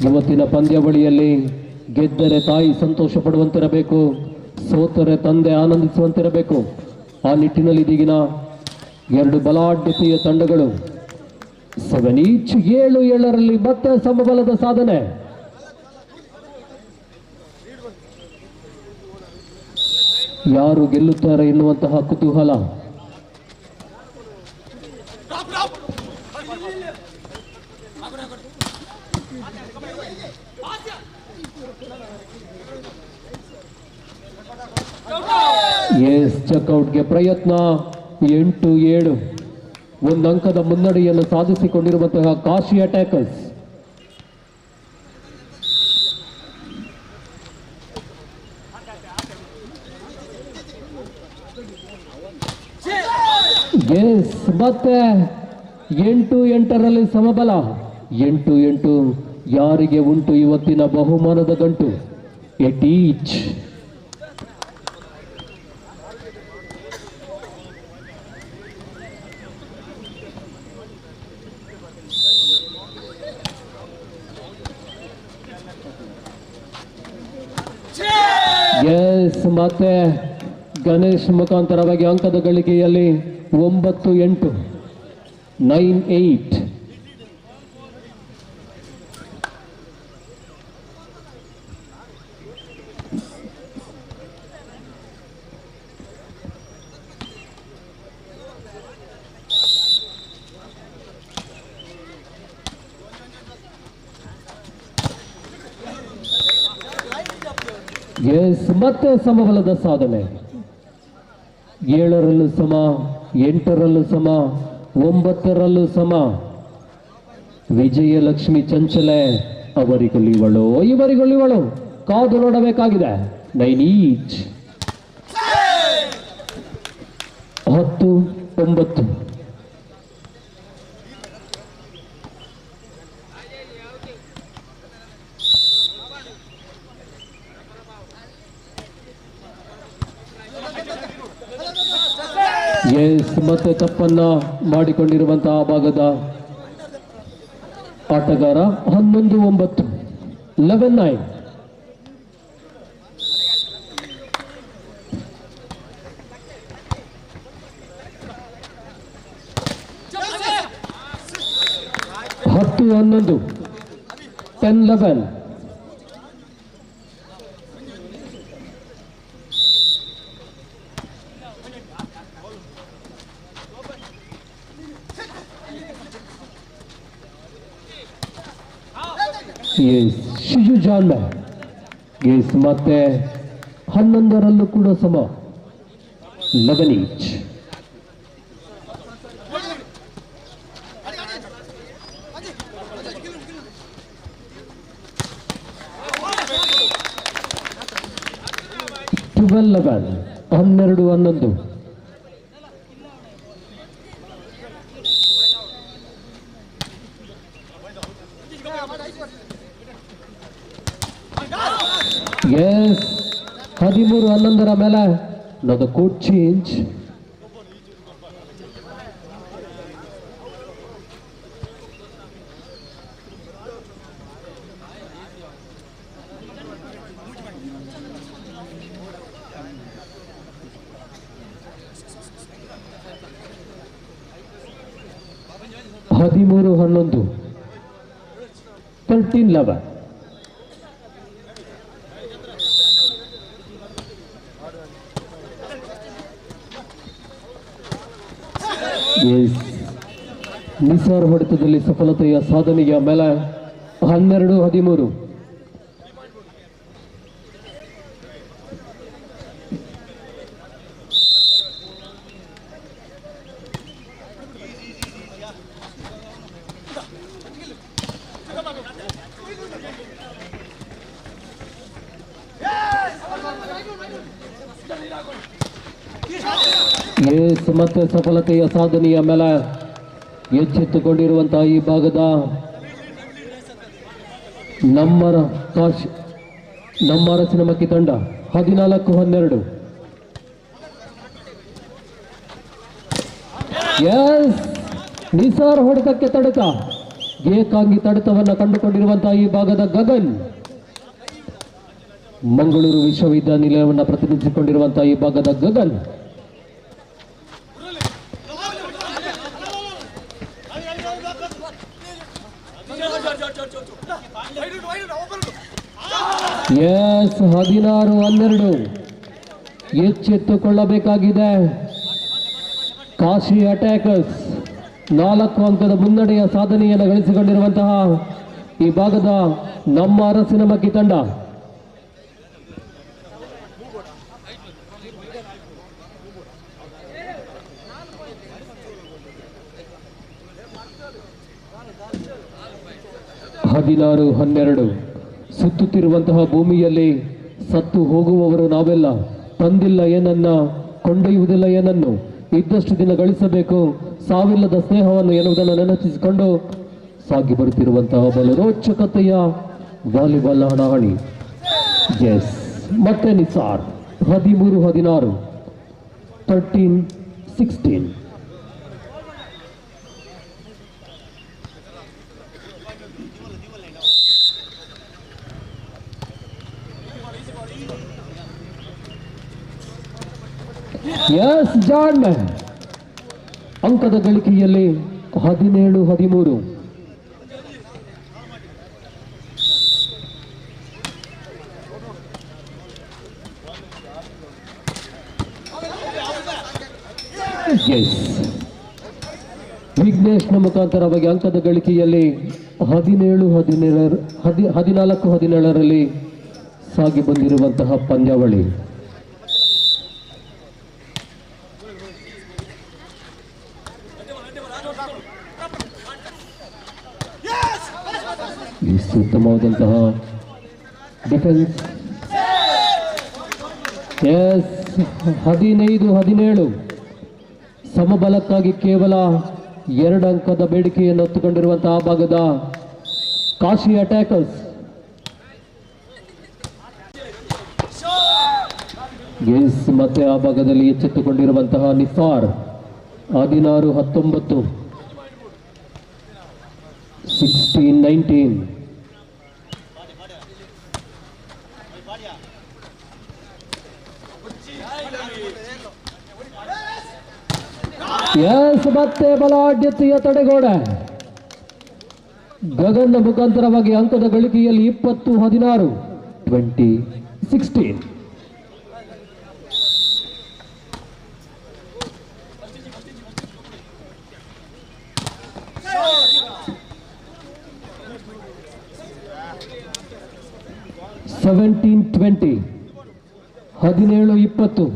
ಇವತ್ತಿನ ಪಂದ್ಯಾವಳಿಯಲ್ಲಿ ಗೆದ್ದರೆ ತಾಯಿ ಸಂತೋಷ ಪಡುವಂತಿರಬೇಕು, ಸೋತರೆ ತಂದೆ ಆನಂದಿಸುವಂತಿರಬೇಕು. ಆ ನಿಟ್ಟಿನಲ್ಲಿ ಇದೀಗಿನ 2 ಬಲಾಢ್ಯತೆಯ ತಂಡಗಳು 7 ಈಚ್. 7-7ರಲ್ಲಿ ಮತ್ತೆ ಸಮಬಲದ ಸಾಧನೆ. ಯಾರು ಗೆಲ್ಲುತ್ತಾರೆ ಎನ್ನುವಂತಹ ಕುತೂಹಲ. ಎಸ್, ಚೆಕ್ಔಟ್ಗೆ ಪ್ರಯತ್ನ. 8-7 ಒಂದು ಅಂಕದ ಮುನ್ನಡೆಯನ್ನು ಸಾಧಿಸಿಕೊಂಡಿರುವಂತಹ ಕಾಶಿ ಅಟ್ಯಾಕರ್ಸ್. ಎಸ್, ಮತ್ತೆ 8-8ರಲ್ಲಿ ಸಮಬಲ. 8-8 ಯಾರಿಗೆ ಉಂಟು ಇವತ್ತಿನ ಬಹುಮಾನದ ಗಂಟು? 8 ಈಚ್. ಎಸ್, ಮತ್ತೆ ಗಣೇಶ್ ಮುಖಾಂತರವಾಗಿ ಅಂಕದ ಗಳಿಕೆಯಲ್ಲಿ 9-8 9-8. ಎಸ್, ಮತ್ತೆ ಸಮಬಲದ ಸಾಧನೆ. 7ರಲ್ಲೂ ಸಮ, 8ರಲ್ಲೂ ಸಮ, 9ರಲ್ಲೂ ಸಮ. ವಿಜಯಲಕ್ಷ್ಮಿ ಚಂಚಲೆ ಅವರಿಗೊಲಿವಳು, ಇವರಿಗೊಲಿವಳು, ಕಾದು ನೋಡಬೇಕಾಗಿದೆ. 9 ಈಚ್. 10-9. ಎಸ್, ಮತ್ತೆ ತಪ್ಪನ್ನ ಮಾಡಿಕೊಂಡಿರುವಂತಹ ಭಾಗದ ಆಟಗಾರ. 11-9 11-9. ಹತ್ತು 11 10-11. S, Shiju John. ಎಸ್, ಮತ್ತೆ 11ರಲ್ಲೂ ಕೂಡ ಸಮ. 11 ಈಚ್. ಟ್ವೆಲ್ 11 12-11. ಎಸ್, 13-11ರ ಮೇಲೆ another court change. 13-11 13-11. ನಿಸಾರ್ ಹೊಡೆತದಲ್ಲಿ ಸಫಲತೆಯ ಸಾಧನೆಯ ಮೇಲೆ 12-13. ಮತ್ತೆ ಸಫಲತೆಯ ಸಾಧನೆಯ ಮೇಲೆ ಎಚ್ಚೆತ್ತುಕೊಂಡಿರುವಂತಹ ಈ ಭಾಗದ ನಮ್ಮ ಅರಸಿನಮಕ್ಕಿ ತಂಡ 14-12. ನಿಸಾರ್ ಹೊಡೆತಕ್ಕೆ ತಡೆತ ಏಕಾಂಗಿ ತಡೆತವನ್ನು ಕಂಡುಕೊಂಡಿರುವಂತಹ ಈ ಭಾಗದ ಗಗನ್, ಮಂಗಳೂರು ವಿಶ್ವವಿದ್ಯಾನಿಲಯವನ್ನು ಪ್ರತಿನಿಧಿಸಿಕೊಂಡಿರುವಂತಹ ಈ ಭಾಗದ ಗಗನ್. ಎಸ್ 16-12. ಎಚ್ಚೆತ್ತುಕೊಳ್ಳಬೇಕಾಗಿದೆ. ಕಾಶಿ ಅಟ್ಯಾಕರ್ಸ್ 4 ಅಂಕದ ಮುನ್ನಡೆಯ ಸಾಧನೆಯನ್ನು ಗಳಿಸಿಕೊಂಡಿರುವಂತಹ ಈ ಭಾಗದ ನಮ್ಮ ಅರಸಿನಮಕ್ಕಿ ತಂಡ. ಹದಿನಾರು 12. ಸುತ್ತುತ್ತಿರುವಂತಹ ಭೂಮಿಯಲ್ಲಿ ಸತ್ತು ಹೋಗುವವರು ನಾವೆಲ್ಲ. ತಂದಿಲ್ಲ ಏನನ್ನ, ಕೊಂಡೊಯ್ಯುವುದಿಲ್ಲ ಏನನ್ನು, ಇದ್ದಷ್ಟು ದಿನ ಗಳಿಸಬೇಕು, ಸಾವಿಲ್ಲದ ಸ್ನೇಹವನ್ನು ಎನ್ನುವುದನ್ನು ನೆನಪಿಸಿಕೊಂಡು ಸಾಗಿ ಬರುತ್ತಿರುವಂತಹ ಬಲು ರೋಚಕತೆಯ ವಾಲಿಬಾಲ್ ಹಣಾಹಣಿ. ಎಸ್ ಮತ್ತೆ ನಿಸಾರ್ 13-16 13-16. ಎಸ್ ಜಾನ್ ಅಂಕದ ಗಳಿಕೆಯಲ್ಲಿ 17-13. ವಿಘ್ನೇಶ್ನ ಮುಖಾಂತರವಾಗಿ ಅಂಕದ ಗಳಿಕೆಯಲ್ಲಿ 14-17ರಲ್ಲಿ ಸಾಗಿ ಬಂದಿರುವಂತಹ ಪಂದ್ಯಾವಳಿ. ಉತ್ತಮವಾದಂತಹ ಡಿಫೆನ್ಸ್. ಎಸ್ 15-17. ಸಮಬಲಕ್ಕಾಗಿ ಕೇವಲ 2 ಅಂಕದ ಬೇಡಿಕೆಯನ್ನು ಹೊತ್ತುಕೊಂಡಿರುವಂತಹ ಭಾಗದ ಕಾಶಿ ಅಟ್ಯಾಕರ್ಸ್. ಎಸ್ ಮತ್ತೆ ಆ ಭಾಗದಲ್ಲಿ ಎಚ್ಚೆತ್ತುಕೊಂಡಿರುವಂತಹ ನಿಸಾರ್ 16-19 16-19. ಎಸ್ ಮತ್ತೆ ಬಲಾಢ್ಯತೆಯ ತಡೆಗೋಡೆ. ಗಗನ್ನ ಮುಖಾಂತರವಾಗಿ ಅಂಕದ ಗಳಿಕೆಯಲ್ಲಿ 20-16 20-16. (17-20) 17-20.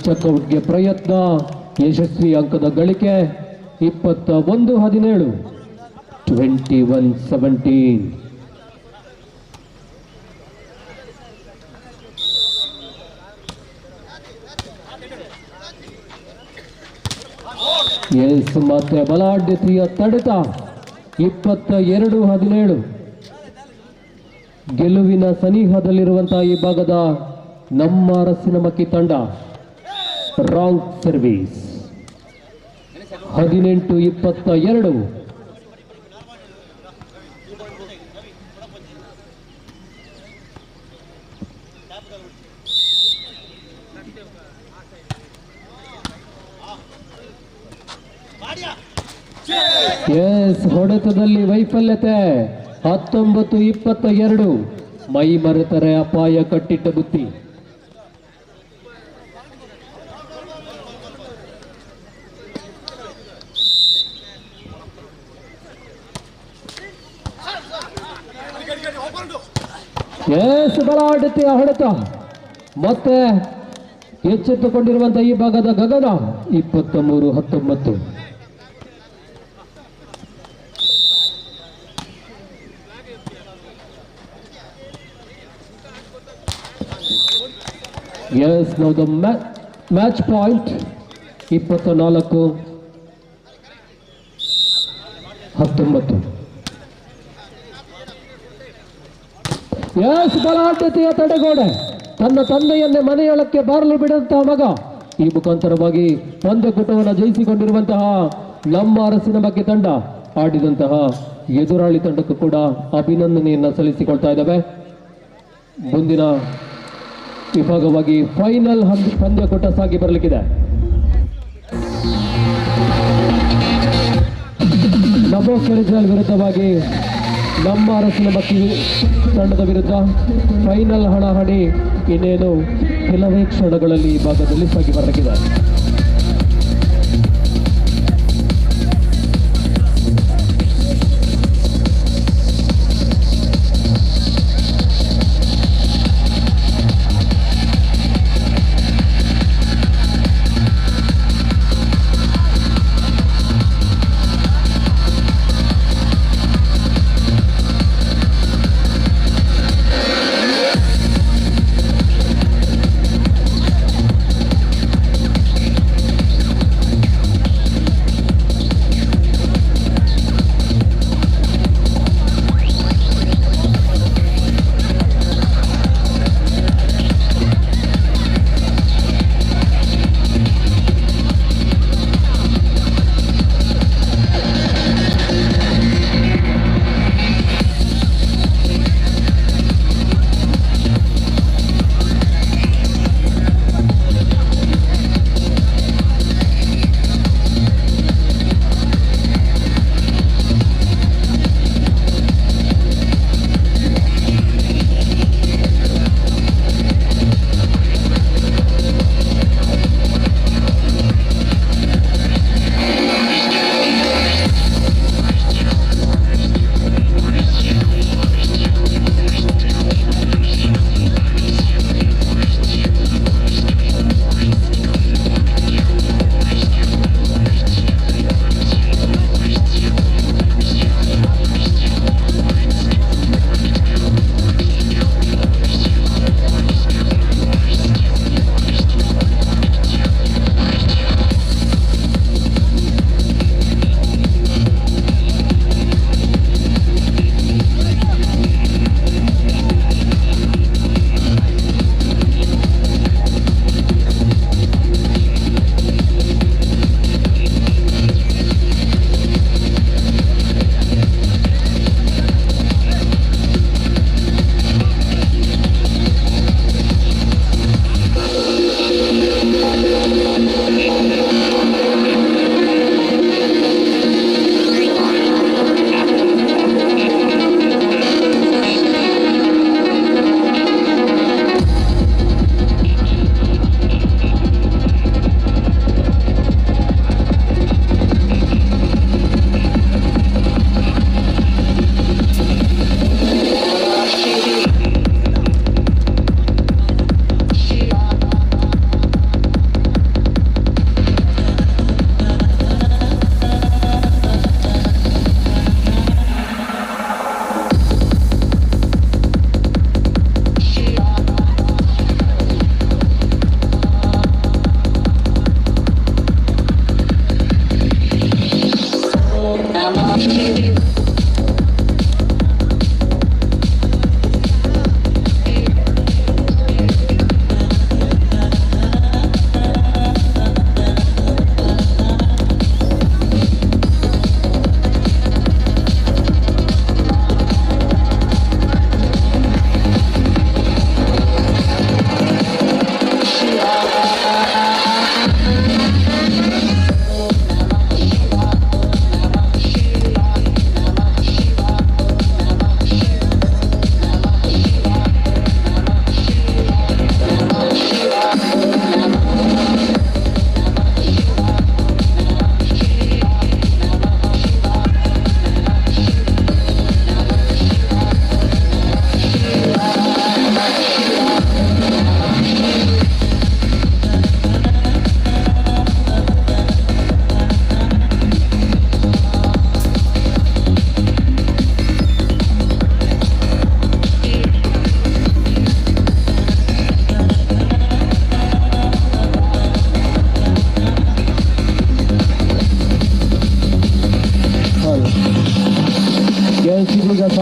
ಚೆಕ್ಔಟ್ಗೆ ಪ್ರಯತ್ನ ಯಶಸ್ವಿ. ಅಂಕದ ಗಳಿಕೆ 21-17 21-17. ಎಸ್ ಮತ್ತೆ ಬಲಾಢ್ಯತೆಯ ತಡೆತ 22-17. ಗೆಲುವಿನ ಸನಿಹದಲ್ಲಿರುವಂತಹ ಈ ಭಾಗದ ನಮ್ಮ ಅರಸಿನಮಕ್ಕಿ ತಂಡ. Wrong service 18-22. ಎಸ್, ಹೊಡೆತದಲ್ಲಿ ವೈಫಲ್ಯತೆ. 19-22 ಮೈ ಮರೆತರೆ ಅಪಾಯ ಕಟ್ಟಿಟ್ಟ ಬುತ್ತಿ. ಎಸ್, ಬಲಾಢ್ಯತೆಯ ಹೊಡೆತ ಮತ್ತೆ ಎಚ್ಚೆತ್ತುಕೊಂಡಿರುವಂತಹ ಈ ಭಾಗದ Gagana. 23-19. Yes, now the match point 24-19. Yes, ಬಲಾಢ್ಯತೆಯ ತಡೆಗೋಡೆ. ತನ್ನ ತಂದೆಯನ್ನೇ ಮನೆಯೊಳಕ್ಕೆ ಬಾರಲು ಬಿಡುವಂತಹ ಮಗ. ಈ ಮುಖಾಂತರವಾಗಿ ಪಂದ್ಯಕೂಟವನ್ನು ಜಯಿಸಿಕೊಂಡಿರುವಂತಹ ನಮ್ಮ ಅರಸಿನ ಬಗ್ಗೆ ತಂಡ ಆಡಿದಂತಹ ಎದುರಾಳಿ ತಂಡಕ್ಕೂ ಕೂಡ ಅಭಿನಂದನೆಯನ್ನು ಸಲ್ಲಿಸಿಕೊಳ್ತಾ ಇದ್ದಾವೆ. ಮುಂದಿನ ವಿಭಾಗವಾಗಿ ಫೈನಲ್ ಪಂದ್ಯಕೂಟ ಸಾಗಿ ಬರಲಿಕ್ಕಿದೆ. ನಮೋ ಕೆಳಿಜಲ್ ವಿರುದ್ಧವಾಗಿ ನಮ್ಮ ಅರಸಿನ ಮಕ್ಕಿ ತಂಡದ ವಿರುದ್ಧ ಫೈನಲ್ ಹಣಾಹಣಿ ಇನ್ನೇನು ಕೆಲವೇ ಕ್ಷಣಗಳಲ್ಲಿ ಈ ಭಾಗದಲ್ಲಿ ಸಾಗಿ ಬರಲಿಕ್ಕಿದೆ.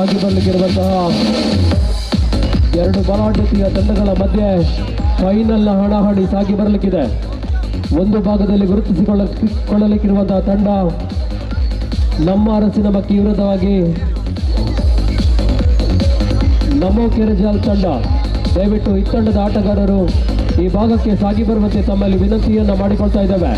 ಸಾಗಿ ಬರಲಿಕ್ಕಿರುವಂತಹ ಎರಡು ಬಲಾಢ್ಯತೆಯ ತಂಡಗಳ ಮಧ್ಯೆ ಫೈನಲ್ನ ಹಣಾಹಣಿ ಸಾಗಿ ಬರಲಿಕ್ಕಿದೆ. ಒಂದು ಭಾಗದಲ್ಲಿ ಗುರುತಿಸಿಕೊಳ್ಳಲಿಕ್ಕಿರುವಂತಹ ತಂಡ ನಮ್ಮ ಅರಸಿನ ಮಕ್ಕಿ ವಿರುದ್ಧವಾಗಿ ನಮೋ ಕೆರೆಜಾಲ್ ತಂಡ. ದಯವಿಟ್ಟು ಈ ತಂಡದ ಆಟಗಾರರು ಈ ಭಾಗಕ್ಕೆ ಸಾಗಿ ಬರುವಂತೆ ತಮ್ಮಲ್ಲಿ ವಿನಂತಿಯನ್ನು ಮಾಡಿಕೊಳ್ತಾ ಇದ್ದೇವೆ.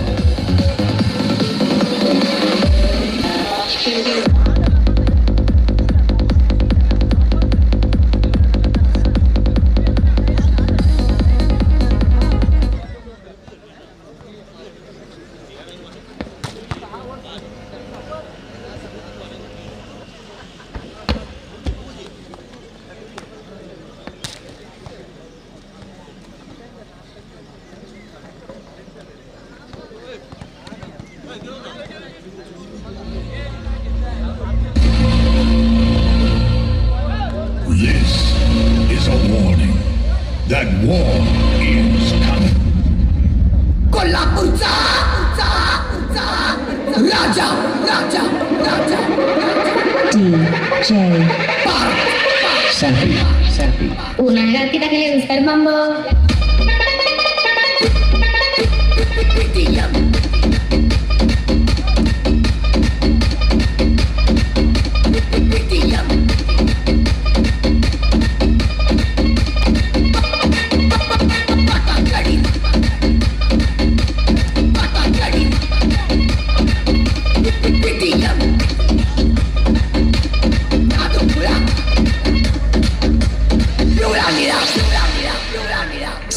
This is a warning that war is coming. Kolhapurcha, Raja. DJ Selfie. Una gatita que le gusta el mambo.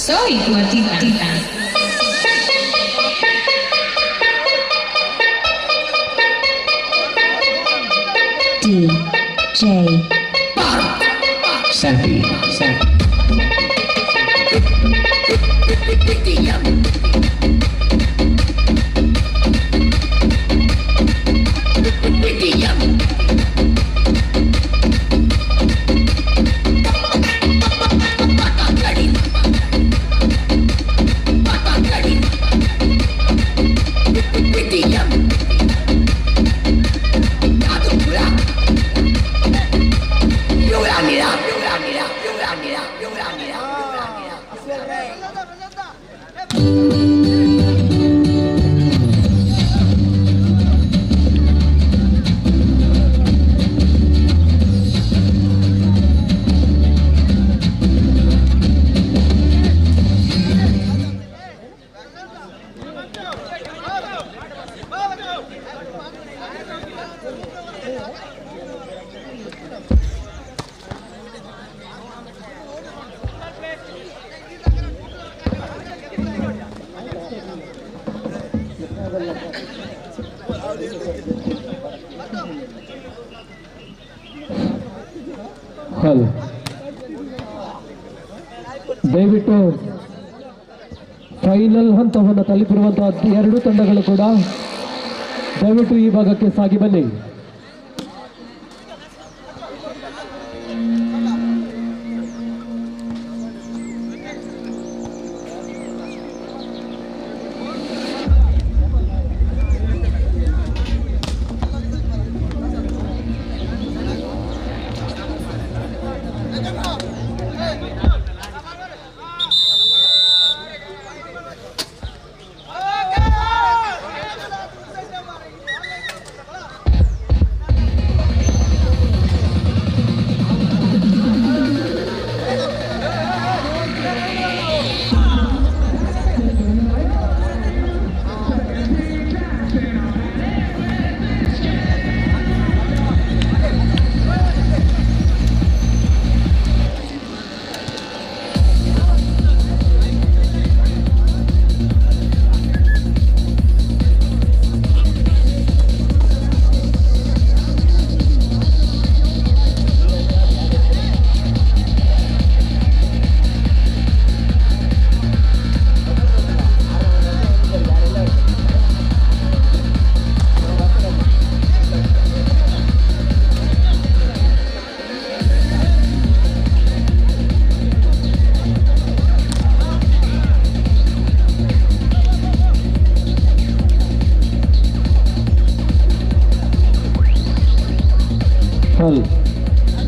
Soy tu artista. DJ Selfie. ದಯವಿಟ್ಟು ಫೈನಲ್ ಹಂತವನ್ನು ತಲುಪಿರುವಂತಹ ಎರಡು ತಂಡಗಳು ಕೂಡ ದಯವಿಟ್ಟು ಈ ಭಾಗಕ್ಕೆ ಸಾಗಿ ಬನ್ನಿ.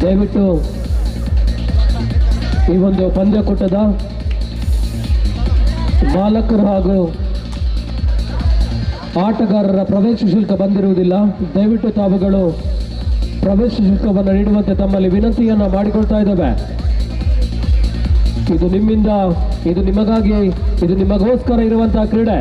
ದಯವಿಟ್ಟು ಈ ಒಂದು ಪಂದ್ಯಕೂಟದ ಮಾಲಕರು ಹಾಗೂ ಆಟಗಾರರ ಪ್ರವೇಶ ಶುಲ್ಕ ಬಂದಿರುವುದಿಲ್ಲ. ದಯವಿಟ್ಟು ತಾವುಗಳು ಪ್ರವೇಶ ಶುಲ್ಕವನ್ನು ನೀಡುವಂತೆ ತಮ್ಮಲ್ಲಿ ವಿನಂತಿಯನ್ನು ಮಾಡಿಕೊಳ್ತಾ ಇದ್ದೇವೆ. ಇದು ನಿಮ್ಮಿಂದ, ಇದು ನಿಮಗಾಗಿ, ಇದು ನಿಮಗೋಸ್ಕರ ಇರುವಂತಹ ಕ್ರೀಡೆ.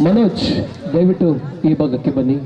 ಮನೋಜ್, ದಯವಿಟ್ಟು ಈ ಭಾಗಕ್ಕೆ ಬನ್ನಿ.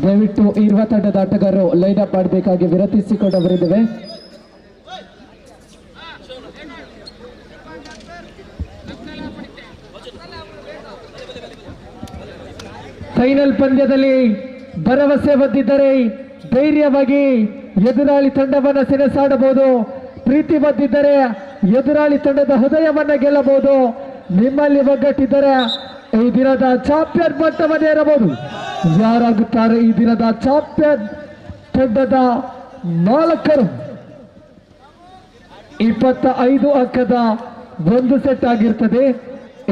ದಯವಿಟ್ಟು ಇರುವ ತಂಡದ ಆಟಗಾರರು ಲೈನ್ ಅಪ್ ಮಾಡಬೇಕಾಗಿ ವಿನಂತಿಸಿಕೊಂಡವರಿದ್ದೇವೆ. ಫೈನಲ್ ಪಂದ್ಯದಲ್ಲಿ ಭರವಸೆ ಹೊಂದಿದ್ದರೆ ಧೈರ್ಯವಾಗಿ ಎದುರಾಳಿ ತಂಡವನ್ನ ಸೆಣಸಾಡಬಹುದು. ಪ್ರೀತಿ ಬಂದಿದ್ದರೆ ಎದುರಾಳಿ ತಂಡದ ಹೃದಯವನ್ನ ಗೆಲ್ಲಬಹುದು. ನಿಮ್ಮಲ್ಲಿ ಒಗ್ಗಟ್ಟಿದ್ದರೆ ಈ ದಿನದ ಚಾಂಪಿಯನ್ ಮಟ್ಟವನ್ನೇರಬಹುದು. ಯಾರಾಗುತ್ತಾರೆ ಈ ದಿನದ ಚಾಂಪಿಯನ್? ತಂಡದ ನಾಲ್ಕರು 25 ಅಂಕದ ಒಂದು ಸೆಟ್ ಆಗಿರ್ತದೆ.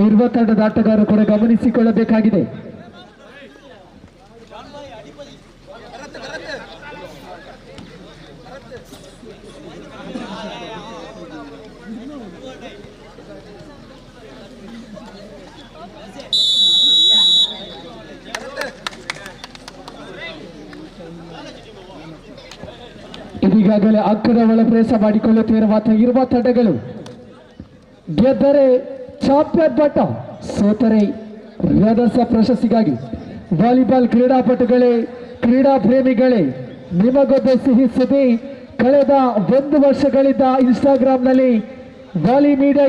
ಇರುವ ತಂಡದ ಆಟಗಾರರು ಕೂಡ ಗಮನಿಸಿಕೊಳ್ಳಬೇಕಾಗಿದೆ. ಇದೀಗಾಗಲೇ ಅಂಕದ ಒಳಪ್ರವೇಶ ಮಾಡಿಕೊಳ್ಳುತ್ತಿರುವ ಇರುವ ತಂಡಗಳು ಗೆದ್ದರೆ ಚಾಂಪಿಯನ್ ಪಟ್ಟ, ಸೋತರೆ ರಜತ ಪ್ರಶಸ್ತಿಗಾಗಿ. ವಾಲಿಬಾಲ್ ಕ್ರೀಡಾಪಟುಗಳೇ, ಕ್ರೀಡಾ ಪ್ರೇಮಿಗಳೇ, ನಿಮಗೊಂದು ಸಿಹಿ ಸುದ್ದಿ. ಕಳೆದ 1 ವರ್ಷಗಳಿಂದ ಇನ್ಸ್ಟಾಗ್ರಾಮ್ನಲ್ಲಿ ವಾಲಿ ಮೀಡಿಯಾ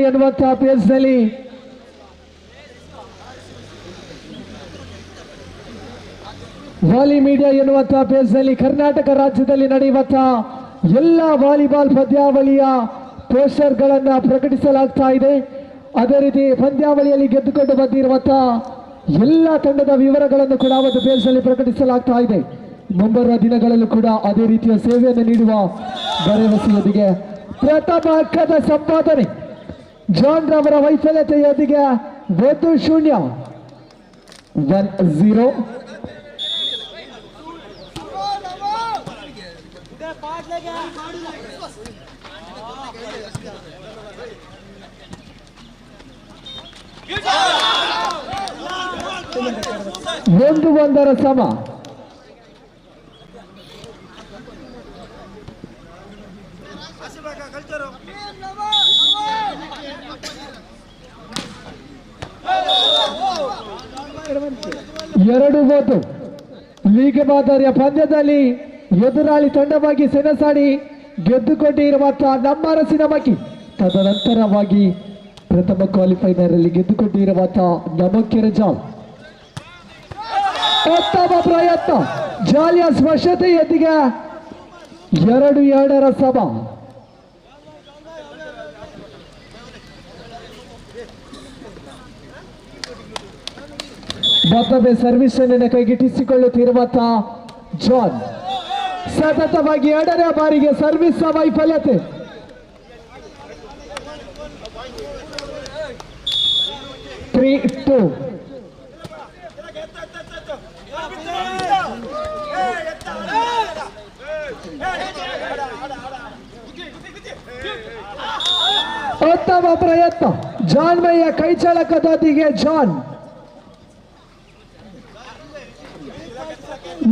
ಎನ್ನುವಂತಹ ಪೇಜ್ನಲ್ಲಿ ಕರ್ನಾಟಕ ರಾಜ್ಯದಲ್ಲಿ ನಡೆಯುವಂತಹ ಎಲ್ಲ ವಾಲಿಬಾಲ್ ಪಂದ್ಯಾವಳಿಯ ಪೋಸ್ಟರ್ಗಳನ್ನ ಪ್ರಕಟಿಸಲಾಗ್ತಾ ಇದೆ. ಅದೇ ರೀತಿ ಪಂದ್ಯಾವಳಿಯಲ್ಲಿ ಗೆದ್ದುಕೊಂಡು ಬಂದಿರುವಂತಹ ಎಲ್ಲ ತಂಡದ ವಿವರಗಳನ್ನು ಕೂಡ ಒಂದು ಪೇಜ್ನಲ್ಲಿ ಪ್ರಕಟಿಸಲಾಗ್ತಾ ಇದೆ. ಮುಂಬರುವ ದಿನಗಳಲ್ಲೂ ಕೂಡ ಅದೇ ರೀತಿಯ ಸೇವೆಯನ್ನು ನೀಡುವ ಭರವಸೆಯೊಂದಿಗೆ ಪ್ರಥಮ ಅಂಕದ ಸಂಪಾದನೆ ಜಾನ್ ರವರ ವೈಫಲ್ಯತೆಯೊಂದಿಗೆ 1-0 1-0. ಒಂದು ಒಂದರ ಸಮ. ಎರಡು ಒಂದು. ಲೀಗ್ ಮಾದರಿಯ ಪಂದ್ಯದಲ್ಲಿ ಎದುರಾಳಿ ತಂಡವಾಗಿ ಸೆಣಸಾಡಿ ಗೆದ್ದುಕೊಂಡಿರುವಂತಹ ನಮ್ಮ ಅರಸಿನ ಮಕ್ಕಿ, ತದನಂತರವಾಗಿ ಪ್ರಥಮ ಕ್ವಾಲಿಫೈನರ್ ಅಲ್ಲಿ ಗೆದ್ದುಕೊಂಡಿರುವಂತಹ ನಮಕ್ಕೆರೆ ಜಾಲ್. ಉತ್ತಮ ಪ್ರಯತ್ನ, ಜಾಲಿಯ ಸ್ಪರ್ಶತೆಯೊಂದಿಗೆ 2-2 ಸಮ. ಮತ್ತೊಮ್ಮೆ ಸರ್ವಿಸ್ ಅನ್ನು ಕೈಗೆಟಿಸಿಕೊಳ್ಳುತ್ತಿರುವಂತಹ ಜಾನ್ ಸತತವಾಗಿ 2ನೇ ಬಾರಿಗೆ ಸರ್ವಿಸ್ ವೈಫಲ್ಯತೆ. ಉತ್ತಮ ಪ್ರಯತ್ನ, ಜಾನ್ ಮಯ್ಯ ಕೈಚಳಕದೊಂದಿಗೆ ಜಾನ್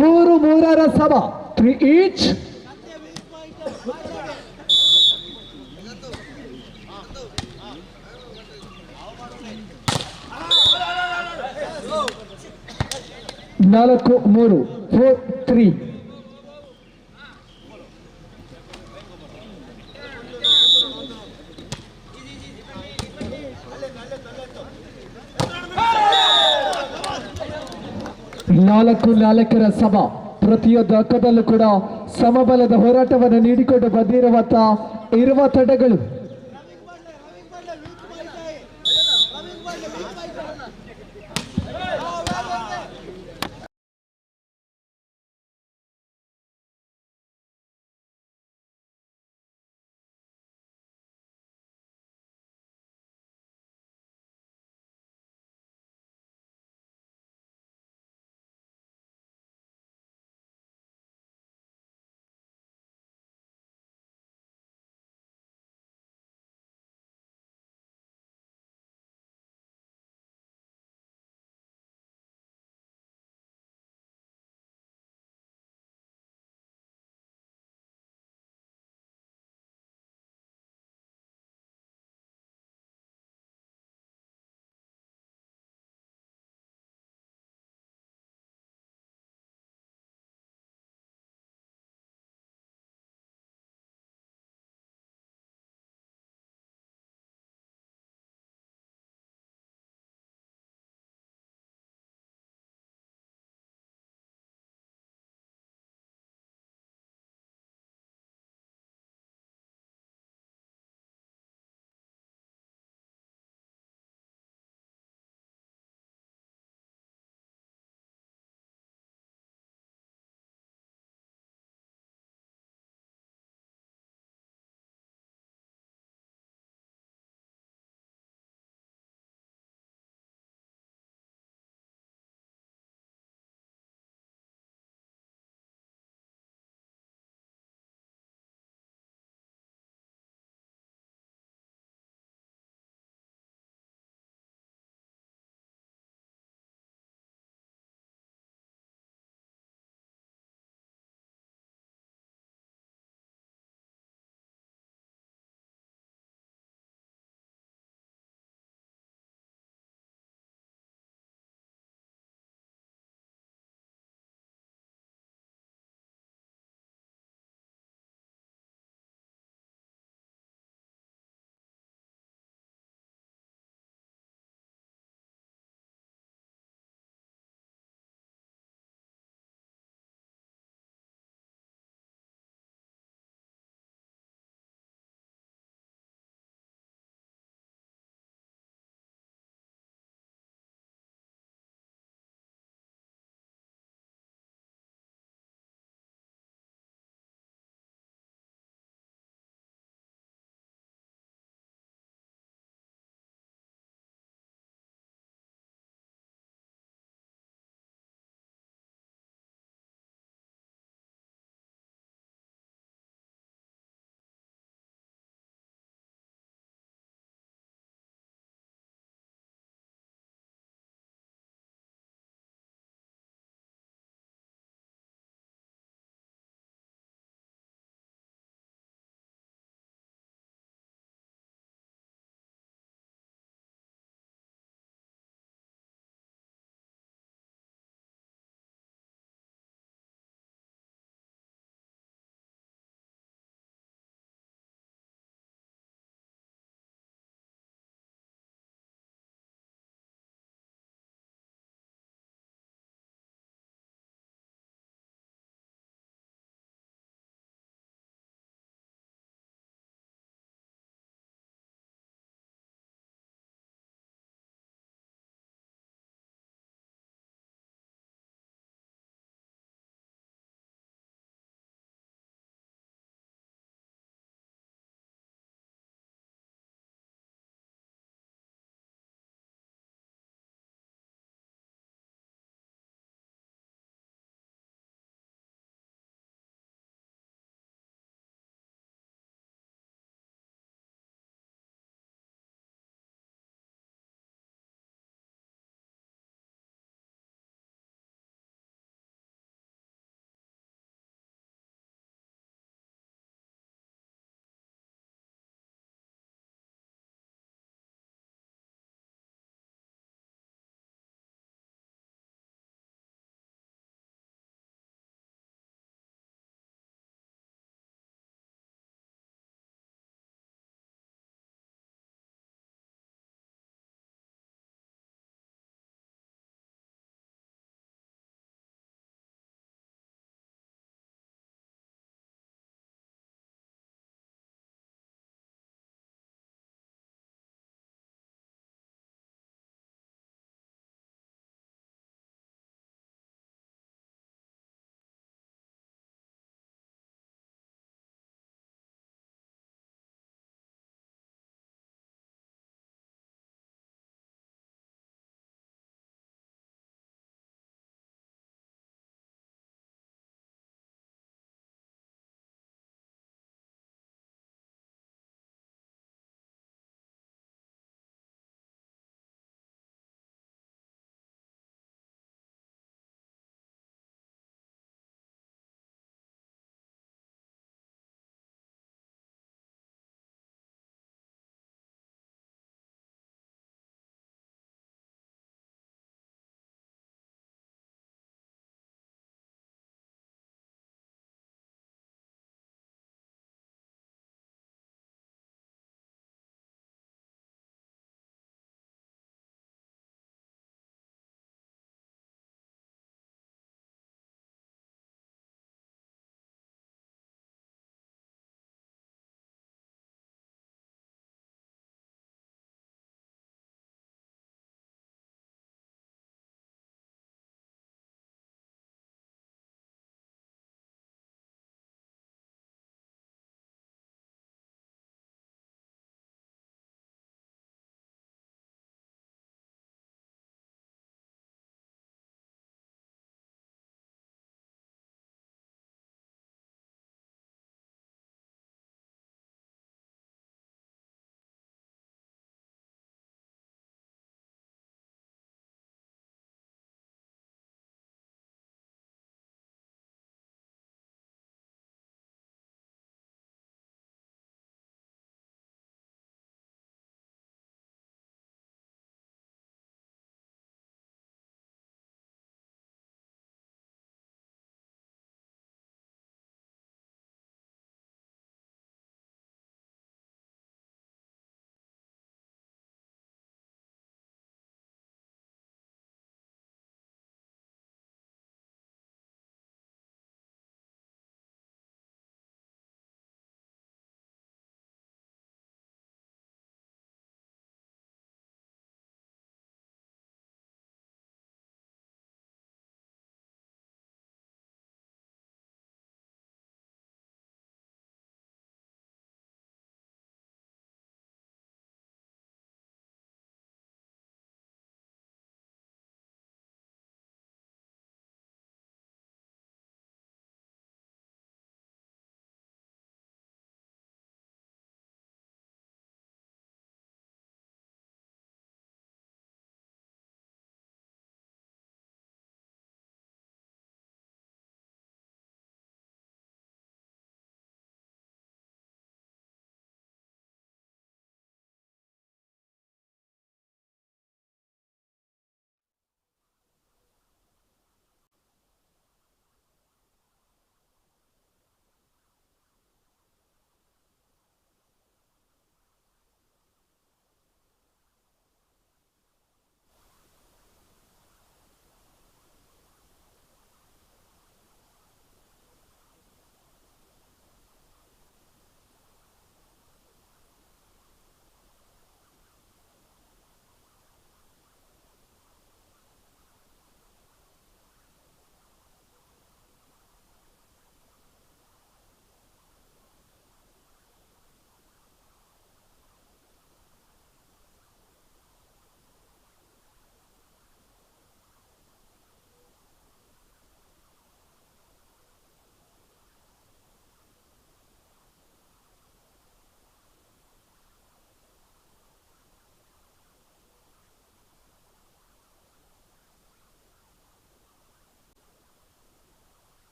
3-3 ಸಮ. 3 each. ನಾಲ್ಕು 3 4-3. ನಾಲ್ಕರ ಸಮ. ಪ್ರತಿಯೊಂದು ಅಂಕದಲ್ಲೂ ಕೂಡ ಸಮಬಲದ ಹೋರಾಟವನ್ನು ನೀಡಿಕೊಂಡು ಬಂದಿರುವಂತಹ ಇರುವ ತಂಡಗಳು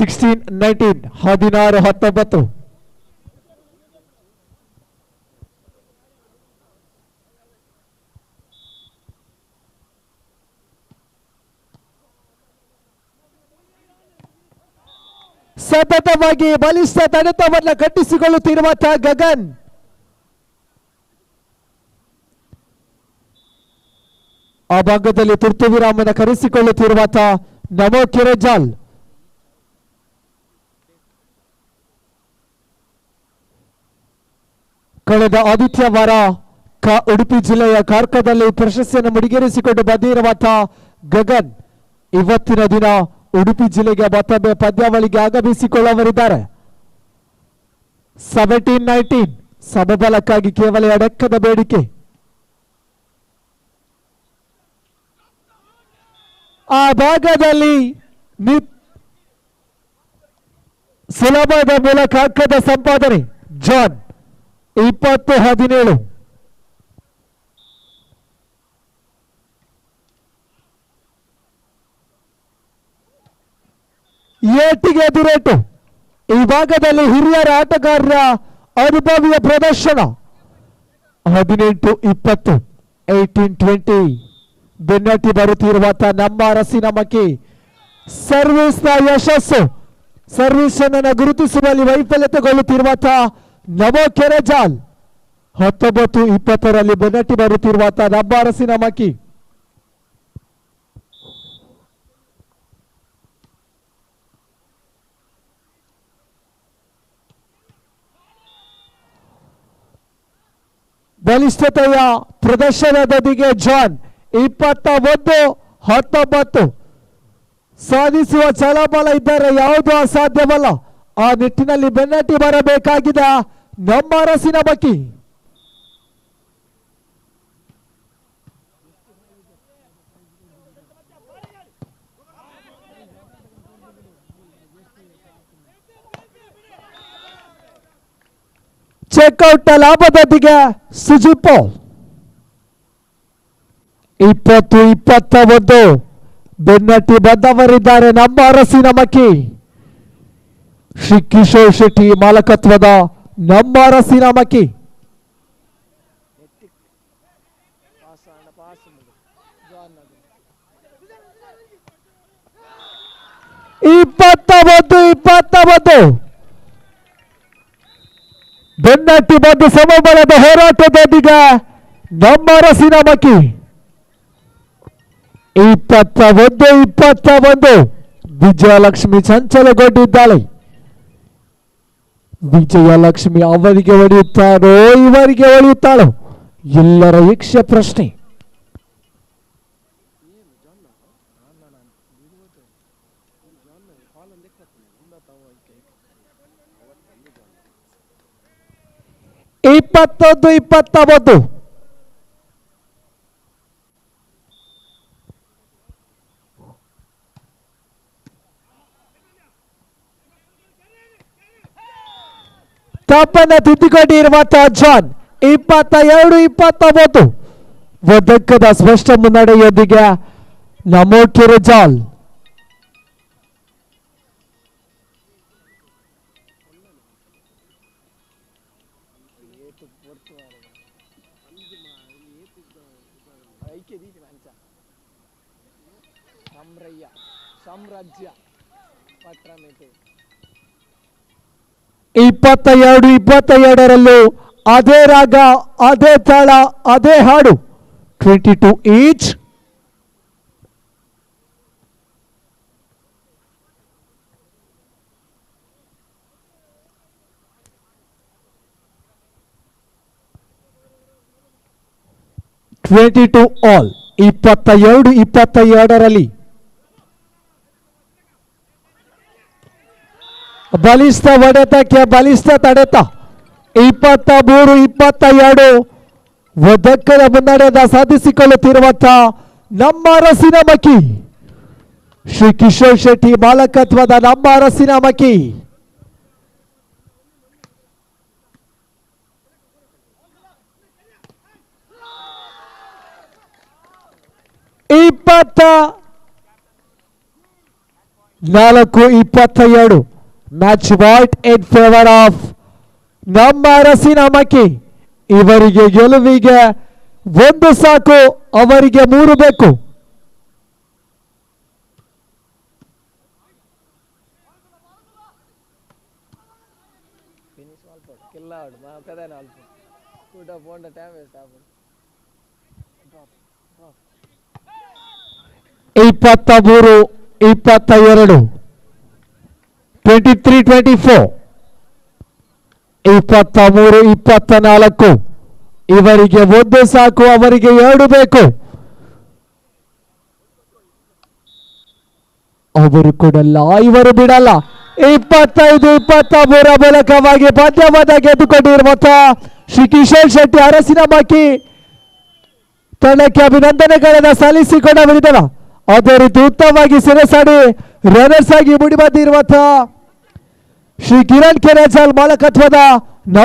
16-19 16-19 ಸತತವಾಗಿ ಬಲಿಷ್ಠ ತಡೆತವನ್ನು ಕಟ್ಟಿಸಿಕೊಳ್ಳುತ್ತಿರುವಂತಹ ಗಗನ್ ಆ ಭಾಗದಲ್ಲಿ ತುರ್ತು ವಿರಾಮದ ಕರೆಸಿಕೊಳ್ಳುತ್ತಿರುವಂತಹ ನಮೋ ಕಿರಜಾಲ್ ಕಳೆದ ಆದಿತ್ಯವಾರ ಉಡುಪಿ ಜಿಲ್ಲೆಯ ಕಾರ್ಕಳದಲ್ಲಿ ಪ್ರಶಸ್ತಿಯನ್ನು ಮುಡಿಗೇರಿಸಿಕೊಂಡು ಬಂದಿರುವಂತಹ ಗಗನ್ ಇವತ್ತಿನ ದಿನ ಉಡುಪಿ ಜಿಲ್ಲೆಗೆ ಮತ್ತೊಮ್ಮೆ ಪಂದ್ಯಾವಳಿಗೆ ಆಗಮಿಸಿಕೊಳ್ಳುವರಿದ್ದಾರೆ. 17-19 ಸಮಬಲಕ್ಕಾಗಿ ಕೇವಲ ಅಡಕ್ಕದ ಬೇಡಿಕೆ. ಆ ಭಾಗದಲ್ಲಿ ಸುಲಭದ ಮೂಲಕ ಅಂಕದ ಸಂಪಾದನೆ. ಜಾನ್ 20-17 ಏಟಿಗೆ ಎದುರೇಟು. ಈ ಭಾಗದಲ್ಲಿ ಹಿರಿಯರ ಆಟಗಾರರ ಅನುಭವಿಯ ಪ್ರದರ್ಶನ. 18-20 18-20 ಬೆನ್ನಟ್ಟಿ ಬರುತ್ತಿರುವಂತಹ ನಮ್ಮ ಅರಸಿನಮಕ್ಕಿ ಸರ್ವಿಸ್ನ ಯಶಸ್ಸು. ಸರ್ವಿಸ್ ಅನ್ನು ಗುರುತಿಸುವಲ್ಲಿ ವೈಫಲ್ಯತೆಗೊಳ್ಳುತ್ತಿರುವಂತಹ ನಮೋ ಕೆರೆಜಾಲ್. 19-20 ಬೆನ್ನಟ್ಟಿ ಬರುತ್ತಿರುವಂತಹ ನಮ್ಮ ಅರಸಿನಮಕ್ಕಿ. ಬಲಿಷ್ಠತೆಯ ಪ್ರದರ್ಶನದೊಂದಿಗೆ ಜಾನ್ 21-19 ಸಾಧಿಸುವ ಛಲಬಲ ಇದ್ದರೆ ಯಾವುದೂ ಅಸಾಧ್ಯವಲ್ಲ. ಆ ನಿಟ್ಟಿನಲ್ಲಿ ಬೆನ್ನಟ್ಟಿ ಬರಬೇಕಾಗಿದೆ ನಮ್ಮ ಅರಸಿನಮಕ್ಕಿ. ಚೆಕ್ಔಟ್ ಲಾಭದೊಂದಿಗೆ ಸುಜಿಪೋ 20-21 ಬೆನ್ನಟ್ಟಿ ಬಂದವರಿದ್ದಾರೆ ನಮ್ಮ ಅರಸಿನಮಕ್ಕಿ. ಶ್ರೀ ಕಿಶೋರ್ ಶೆಟ್ಟಿ ಮಾಲಕತ್ವದ ನಮ್ಮ ಅರಸಿನಮಕ್ಕಿ. 21-21 ಬೆನ್ನಟ್ಟಿ ಬಂದು ಸಮಬಲದ ಹೋರಾಟದೊಂದಿಗೆ ನಮ್ಮ ಅರಸಿನಮಕ್ಕಿ. 21-21 ವಿಜಯಲಕ್ಷ್ಮಿ ಚಂಚಲಗೊಂಡಿದ್ದಾಳೆ. ವಿಜಯಲಕ್ಷ್ಮಿ ಅವರಿಗೆ ಹೊಡೆಯುತ್ತಾರೋ ಇವರಿಗೆ ಹೊಡೆಯುತ್ತಾಳೋ ಎಲ್ಲರ ಯಕ್ಷ ಪ್ರಶ್ನೆ. ಇಪ್ಪತ್ತೊಂದು 21 ತಪ್ಪನ್ನು ತಿದ್ದುಕೊಂಡಿರುವಂತಹ ಜಾನ್ 22-21 ಒದಕ್ಕದ ಸ್ಪಷ್ಟ ಮುನ್ನಡೆಯೊಂದಿಗೆ ನಮೋ ಕಿರಜಾಲ್. ಸಾಮ್ರಾಜ್ಯ 22-22 ಅದೇ ರಾಗ, ಅದೇ ತಾಳ, ಅದೇ ಹಾಡು. 22 ಈಚ್. all 22-22 ಬಲಿಷ್ಠ ಹೊಡೆತಕ್ಕೆ ಬಲಿಷ್ಠ ತಡೆತ. 23-22 ಒದಕ್ಕದ ಮುನ್ನಡೆದ ಸಾಧಿಸಿಕೊಳ್ಳುತ್ತಿರುವಂತಹ ನಮ್ಮ ಅರಸಿನಮಕ್ಕಿ. ಶ್ರೀ ಕಿಶೋರ್ ಶೆಟ್ಟಿ ಮಾಲಕತ್ವದ ನಮ್ಮ Arasinamakki. 4-22. Match point in favour of ನಮ್ಮ ಅರಸಿನ ಮಕ್ಕಿ. ಇವರಿಗೆ ಗೆಲುವಿಗೆ 1 ಸಾಕು, ಅವರಿಗೆ 3 ಬೇಕು. ಇಪ್ಪತ್ತ 22. 23-24. 23-24. ಇವರಿಗೆ 1 ಸಾಕು, ಅವರಿಗೆ 2 ಬೇಕು. ಅವರು ಕೊಡಲ್ಲ, ಇವರು ಬಿಡಲ್ಲ. 25-23 ಮೂಲಕವಾಗಿ ಪಂದ್ಯವಾದ ಗೆದ್ದುಕೊಂಡಿರುವಂತಹ ಶ್ರೀ ಕಿಶೋರ್ ಶೆಟ್ಟಿ ಅರಸಿನ ಮಕ್ಕಿ ತಂಡಕ್ಕೆ ಅಭಿನಂದನೆಗಳನ್ನು ಸಲ್ಲಿಸಿಕೊಂಡವರಿದ್ದೇವೆ. ಅದೇ ರೀತಿ ಉತ್ತಮವಾಗಿ ಸೆರೆಸಾಡಿ ರನ್ನರ್ಸ್ ಆಗಿ ಮುಡಿ ಬಂದಿರುವಂತಹ ಶ್ರೀ ಕಿರಣ್ ಕೆರೆಜಾಲ್ ಮಾಲಕತ್ವದ